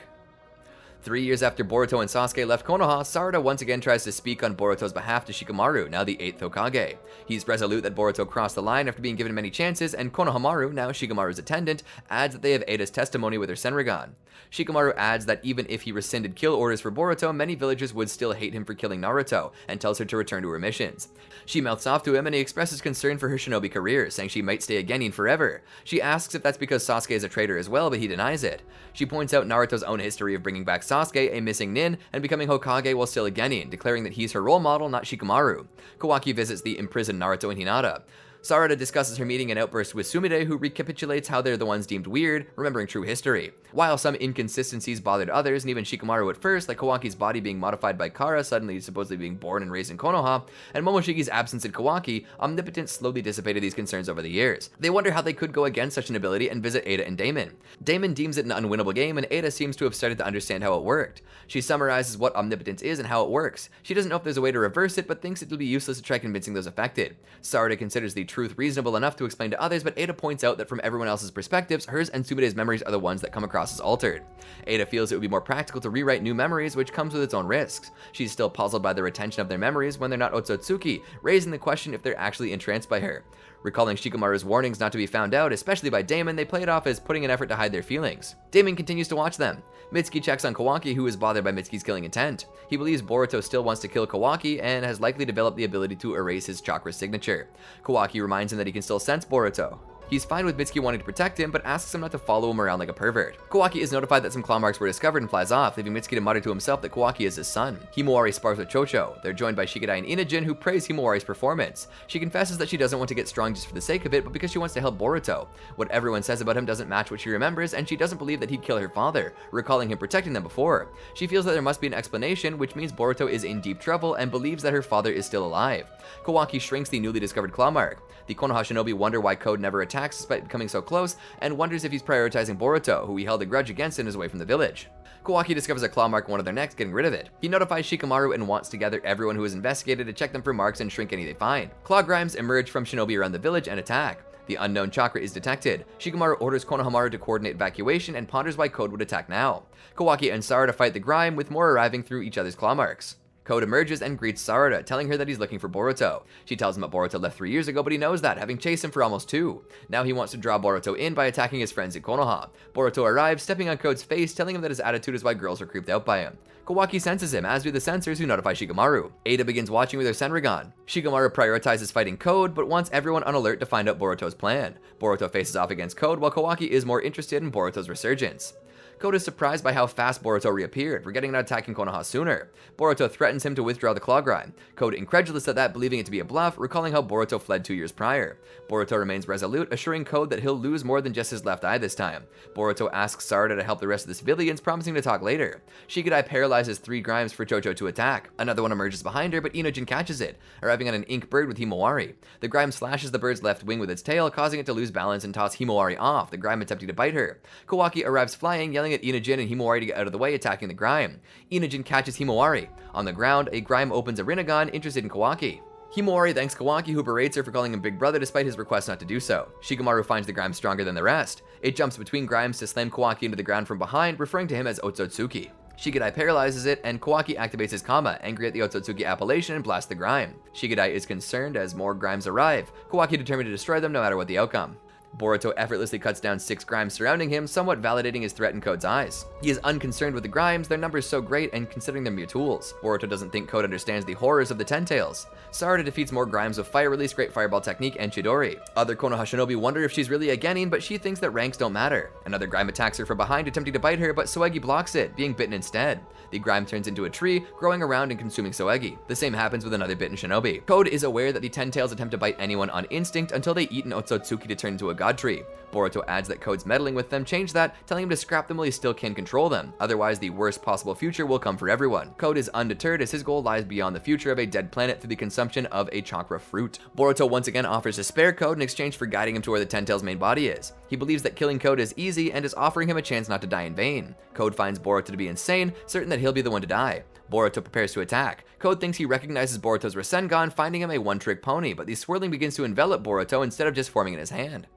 3 years after Boruto and Sasuke left Konoha, Sarada once again tries to speak on Boruto's behalf to Shikamaru, now the 8th Hokage. He's resolute that Boruto crossed the line after being given many chances, and Konohamaru, now Shikamaru's attendant, adds that they have Ada's testimony with her Senrigan. Shikamaru adds that even if he rescinded kill orders for Boruto, many villagers would still hate him for killing Naruto, and tells her to return to her missions. She mouths off to him and he expresses concern for her shinobi career, saying she might stay a genin forever. She asks if that's because Sasuke is a traitor as well, but he denies it. She points out Naruto's own history of bringing back Sasuke, a missing nin, and becoming Hokage while still a genin, declaring that he's her role model, not Shikamaru. Kawaki visits the imprisoned Naruto and Hinata. Sarada discusses her meeting and outburst with Sumire, who recapitulates how they're the ones deemed weird, remembering true history. While some inconsistencies bothered others, and even Shikamaru at first, like Kawaki's body being modified by Kara, suddenly supposedly being born and raised in Konoha, and Momoshiki's absence in Kawaki, omnipotence slowly dissipated these concerns over the years. They wonder how they could go against such an ability and visit Ada and Damon. Damon deems it an unwinnable game, and Ada seems to have started to understand how it worked. She summarizes what omnipotence is and how it works. She doesn't know if there's a way to reverse it, but thinks it'll be useless to try convincing those affected. Sarada considers the truth reasonable enough to explain to others, but Ada points out that from everyone else's perspectives, hers and Sumire's memories are the ones that come across as altered. Ada feels it would be more practical to rewrite new memories, which comes with its own risks. She's still puzzled by the retention of their memories when they're not Otsutsuki, raising the question if they're actually entranced by her. Recalling Shikamaru's warnings not to be found out, especially by Damon, they play it off as putting an effort to hide their feelings. Damon continues to watch them. Mitsuki checks on Kawaki, who is bothered by Mitsuki's killing intent. He believes Boruto still wants to kill Kawaki and has likely developed the ability to erase his chakra signature. Kawaki reminds him that he can still sense Boruto. He's fine with Mitsuki wanting to protect him, but asks him not to follow him around like a pervert. Kawaki is notified that some claw marks were discovered and flies off, leaving Mitsuki to mutter to himself that Kawaki is his son. Himawari spars with Chocho. They're joined by Shikadai and Inajin, who praise Himawari's performance. She confesses that she doesn't want to get strong just for the sake of it, but because she wants to help Boruto. What everyone says about him doesn't match what she remembers, and she doesn't believe that he'd kill her father, recalling him protecting them before. She feels that there must be an explanation, which means Boruto is in deep trouble and believes that her father is still alive. Kawaki shrinks the newly discovered claw mark. The Konoha shinobi wonder why Code never attacks despite becoming so close, and wonders if he's prioritizing Boruto, who he held a grudge against and is away from the village. Kawaki discovers a claw mark on one of their necks, getting rid of it. He notifies Shikamaru and wants to gather everyone who is investigated to check them for marks and shrink any they find. Claw grimes emerge from shinobi around the village and attack. The unknown chakra is detected. Shikamaru orders Konohamaru to coordinate evacuation and ponders why Code would attack now. Kawaki and Sarada fight the grime, with more arriving through each other's claw marks. Code emerges and greets Sarada, telling her that he's looking for Boruto. She tells him that Boruto left 3 years ago, but he knows that, having chased him for almost 2. Now he wants to draw Boruto in by attacking his friends in Konoha. Boruto arrives, stepping on Code's face, telling him that his attitude is why girls are creeped out by him. Kawaki senses him, as do the censors who notify Shikamaru. Ada begins watching with her Senrigan. Shikamaru prioritizes fighting Code, but wants everyone on alert to find out Boruto's plan. Boruto faces off against Code, while Kawaki is more interested in Boruto's resurgence. Code is surprised by how fast Boruto reappeared, forgetting not attacking Konoha sooner. Boruto threatens him to withdraw the claw grime. Code incredulous at that, believing it to be a bluff, recalling how Boruto fled 2 years prior. Boruto remains resolute, assuring Code that he'll lose more than just his left eye this time. Boruto asks Sarada to help the rest of the civilians, promising to talk later. Shikadai paralyzes 3 grimes for Chocho to attack. Another one emerges behind her, but Inojin catches it, arriving on an ink bird with Himawari. The grime slashes the bird's left wing with its tail, causing it to lose balance and toss Himawari off, the grime attempting to bite her. Kawaki arrives flying, yelling at Inojin and Himawari to get out of the way, attacking the grime. Inojin catches Himawari. On the ground, a grime opens a Rinnegan, interested in Kawaki. Himawari thanks Kawaki, who berates her for calling him Big Brother despite his request not to do so. Shikamaru finds the grime stronger than the rest. It jumps between grimes to slam Kawaki into the ground from behind, referring to him as Otsutsuki. Shikadai paralyzes it, and Kawaki activates his Kama, angry at the Otsutsuki appellation, and blasts the grime. Shikadai is concerned as more grimes arrive, Kawaki determined to destroy them no matter what the outcome. Boruto effortlessly cuts down 6 grimes surrounding him, somewhat validating his threat in Code's eyes. He is unconcerned with the grimes, their numbers so great, and considering them mere tools. Boruto doesn't think Code understands the horrors of the Ten Tails. Sarada defeats more grimes with Fire Release, Great Fireball Technique, and Chidori. Other Konoha shinobi wonder if she's really a genin, but she thinks that ranks don't matter. Another grime attacks her from behind, attempting to bite her, but Soegi blocks it, being bitten instead. The grime turns into a tree, growing around and consuming Soegi. The same happens with another bitten shinobi. Code is aware that the Ten Tails attempt to bite anyone on instinct until they eat an Otsutsuki to turn into a god tree. Boruto adds that Code's meddling with them changed that, telling him to scrap them while he still can control them. Otherwise, the worst possible future will come for everyone. Code is undeterred as his goal lies beyond the future of a dead planet through the consumption of a chakra fruit. Boruto once again offers to spare Code in exchange for guiding him to where the Ten Tails' main body is. He believes that killing Code is easy and is offering him a chance not to die in vain. Code finds Boruto to be insane, certain that he'll be the one to die. Boruto prepares to attack. Code thinks he recognizes Boruto's Rasengan, finding him a one-trick pony, but the swirling begins to envelop Boruto instead of just forming in his hand.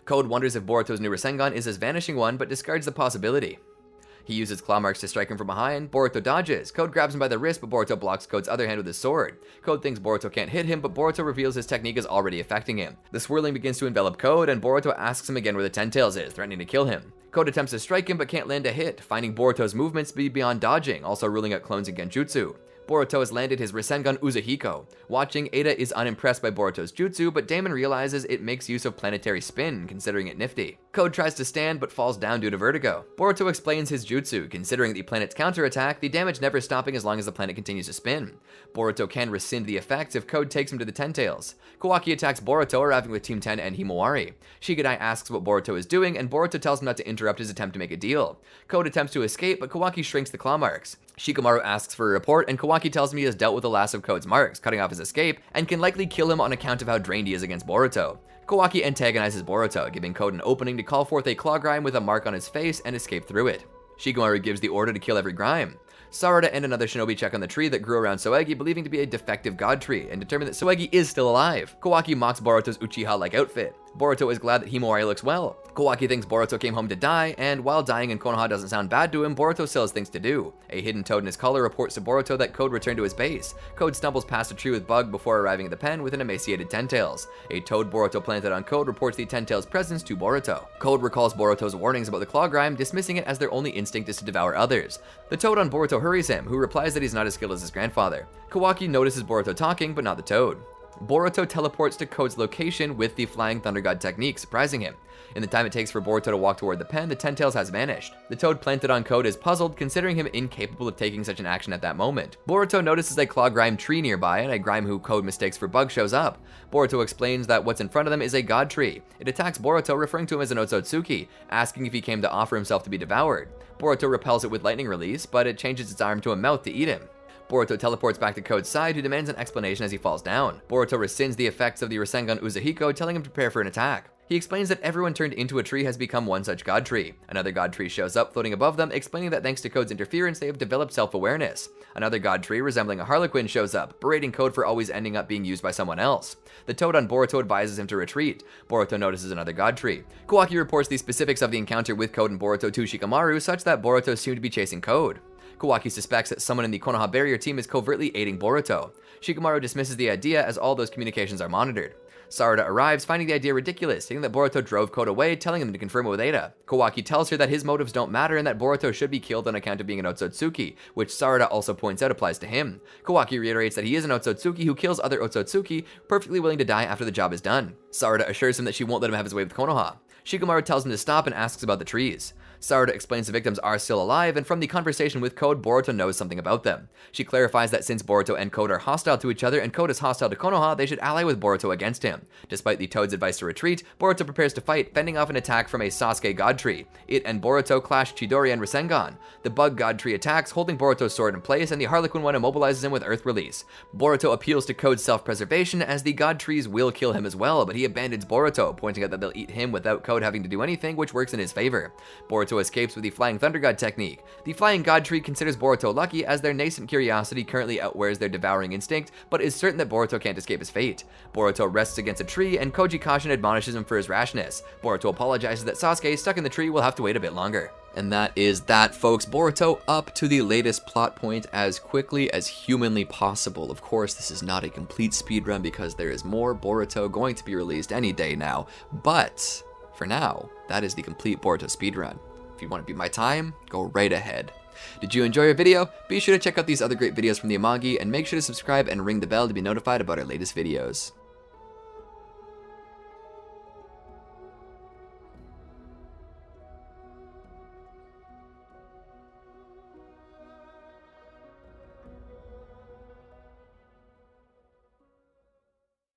Code wonders if Boruto's new Rasengan is his vanishing one, but discards the possibility. He uses claw marks to strike him from behind. Boruto dodges. Code grabs him by the wrist, but Boruto blocks Code's other hand with his sword. Code thinks Boruto can't hit him, but Boruto reveals his technique is already affecting him. The swirling begins to envelop Code, and Boruto asks him again where the Ten Tails is, threatening to kill him. Code attempts to strike him, but can't land a hit, finding Boruto's movements be beyond dodging, also ruling out clones and genjutsu. Boruto has landed his Rasengan Uzuhiko. Watching, Ada is unimpressed by Boruto's jutsu, but Damon realizes it makes use of planetary spin, considering it nifty. Code tries to stand, but falls down due to vertigo. Boruto explains his jutsu, considering the planet's counterattack, the damage never stopping as long as the planet continues to spin. Boruto can rescind the effects if Code takes him to the Ten Tails. Kawaki attacks Boruto, arriving with Team 10 and Himawari. Shikadai asks what Boruto is doing, and Boruto tells him not to interrupt his attempt to make a deal. Code attempts to escape, but Kawaki shrinks the claw marks. Shikamaru asks for a report, and Kawaki tells him he has dealt with the last of Code's marks, cutting off his escape, and can likely kill him on account of how drained he is against Boruto. Kawaki antagonizes Boruto, giving Code an opening to call forth a claw grime with a mark on his face and escape through it. Shikamaru gives the order to kill every grime. Sarada and another shinobi check on the tree that grew around Soegi, believing to be a defective god tree, and determine that Soegi is still alive. Kawaki mocks Boruto's Uchiha-like outfit. Boruto is glad that Himawari looks well. Kawaki thinks Boruto came home to die, and while dying in Konoha doesn't sound bad to him, Boruto still has things to do. A hidden toad in his collar reports to Boruto that Code returned to his base. Code stumbles past a tree with Bug before arriving at the pen with an emaciated Ten Tails. A toad Boruto planted on Code reports the Ten Tails' presence to Boruto. Code recalls Boruto's warnings about the claw grime, dismissing it as their only instinct is to devour others. The toad on Boruto hurries him, who replies that he's not as skilled as his grandfather. Kawaki notices Boruto talking, but not the toad. Boruto teleports to Code's location with the Flying Thunder God technique, surprising him. In the time it takes for Boruto to walk toward the pen, the Ten Tails has vanished. The toad planted on Code is puzzled, considering him incapable of taking such an action at that moment. Boruto notices a claw grime tree nearby, and a grime who Code mistakes for Bug shows up. Boruto explains that what's in front of them is a god tree. It attacks Boruto, referring to him as an Otsutsuki, asking if he came to offer himself to be devoured. Boruto repels it with lightning release, but it changes its arm to a mouth to eat him. Boruto teleports back to Code's side, who demands an explanation as he falls down. Boruto rescinds the effects of the Rasengan Uzahiko, telling him to prepare for an attack. He explains that everyone turned into a tree has become one such god tree. Another god tree shows up floating above them, explaining that thanks to Code's interference, they have developed self-awareness. Another god tree resembling a harlequin shows up, berating Code for always ending up being used by someone else. The toad on Boruto advises him to retreat. Boruto notices another god tree. Kawaki reports the specifics of the encounter with Code and Boruto to Shikamaru, such that Boruto seemed to be chasing Code. Kawaki suspects that someone in the Konoha barrier team is covertly aiding Boruto. Shikamaru dismisses the idea as all those communications are monitored. Sarada arrives, finding the idea ridiculous, stating that Boruto drove Code away, telling him to confirm it with Ada. Kawaki tells her that his motives don't matter and that Boruto should be killed on account of being an Otsutsuki, which Sarada also points out applies to him. Kawaki reiterates that he is an Otsutsuki who kills other Otsutsuki, perfectly willing to die after the job is done. Sarada assures him that she won't let him have his way with Konoha. Shikamaru tells him to stop and asks about the trees. Sarada explains the victims are still alive, and from the conversation with Code, Boruto knows something about them. She clarifies that since Boruto and Code are hostile to each other and Code is hostile to Konoha, they should ally with Boruto against him. Despite the Toad's advice to retreat, Boruto prepares to fight, fending off an attack from a Sasuke god tree. It and Boruto clash Chidori and Rasengan. The bug god tree attacks, holding Boruto's sword in place, and the Harlequin one immobilizes him with Earth Release. Boruto appeals to Code's self-preservation, as the god trees will kill him as well, but he abandons Boruto, pointing out that they'll eat him without Code having to do anything, which works in his favor. Boruto escapes with the Flying Thunder God technique. The Flying God Tree considers Boruto lucky, as their nascent curiosity currently outwears their devouring instinct, but is certain that Boruto can't escape his fate. Boruto rests against a tree, and Koji Kashin admonishes him for his rashness. Boruto apologizes that Sasuke, stuck in the tree, will have to wait a bit longer. And that is that, folks. Boruto up to the latest plot point as quickly as humanly possible. Of course, this is not a complete speedrun because there is more Boruto going to be released any day now, but for now, that is the complete Boruto speedrun. If you want to beat my time, go right ahead. Did you enjoy our video? Be sure to check out these other great videos from the Amagi, and make sure to subscribe and ring the bell to be notified about our latest videos.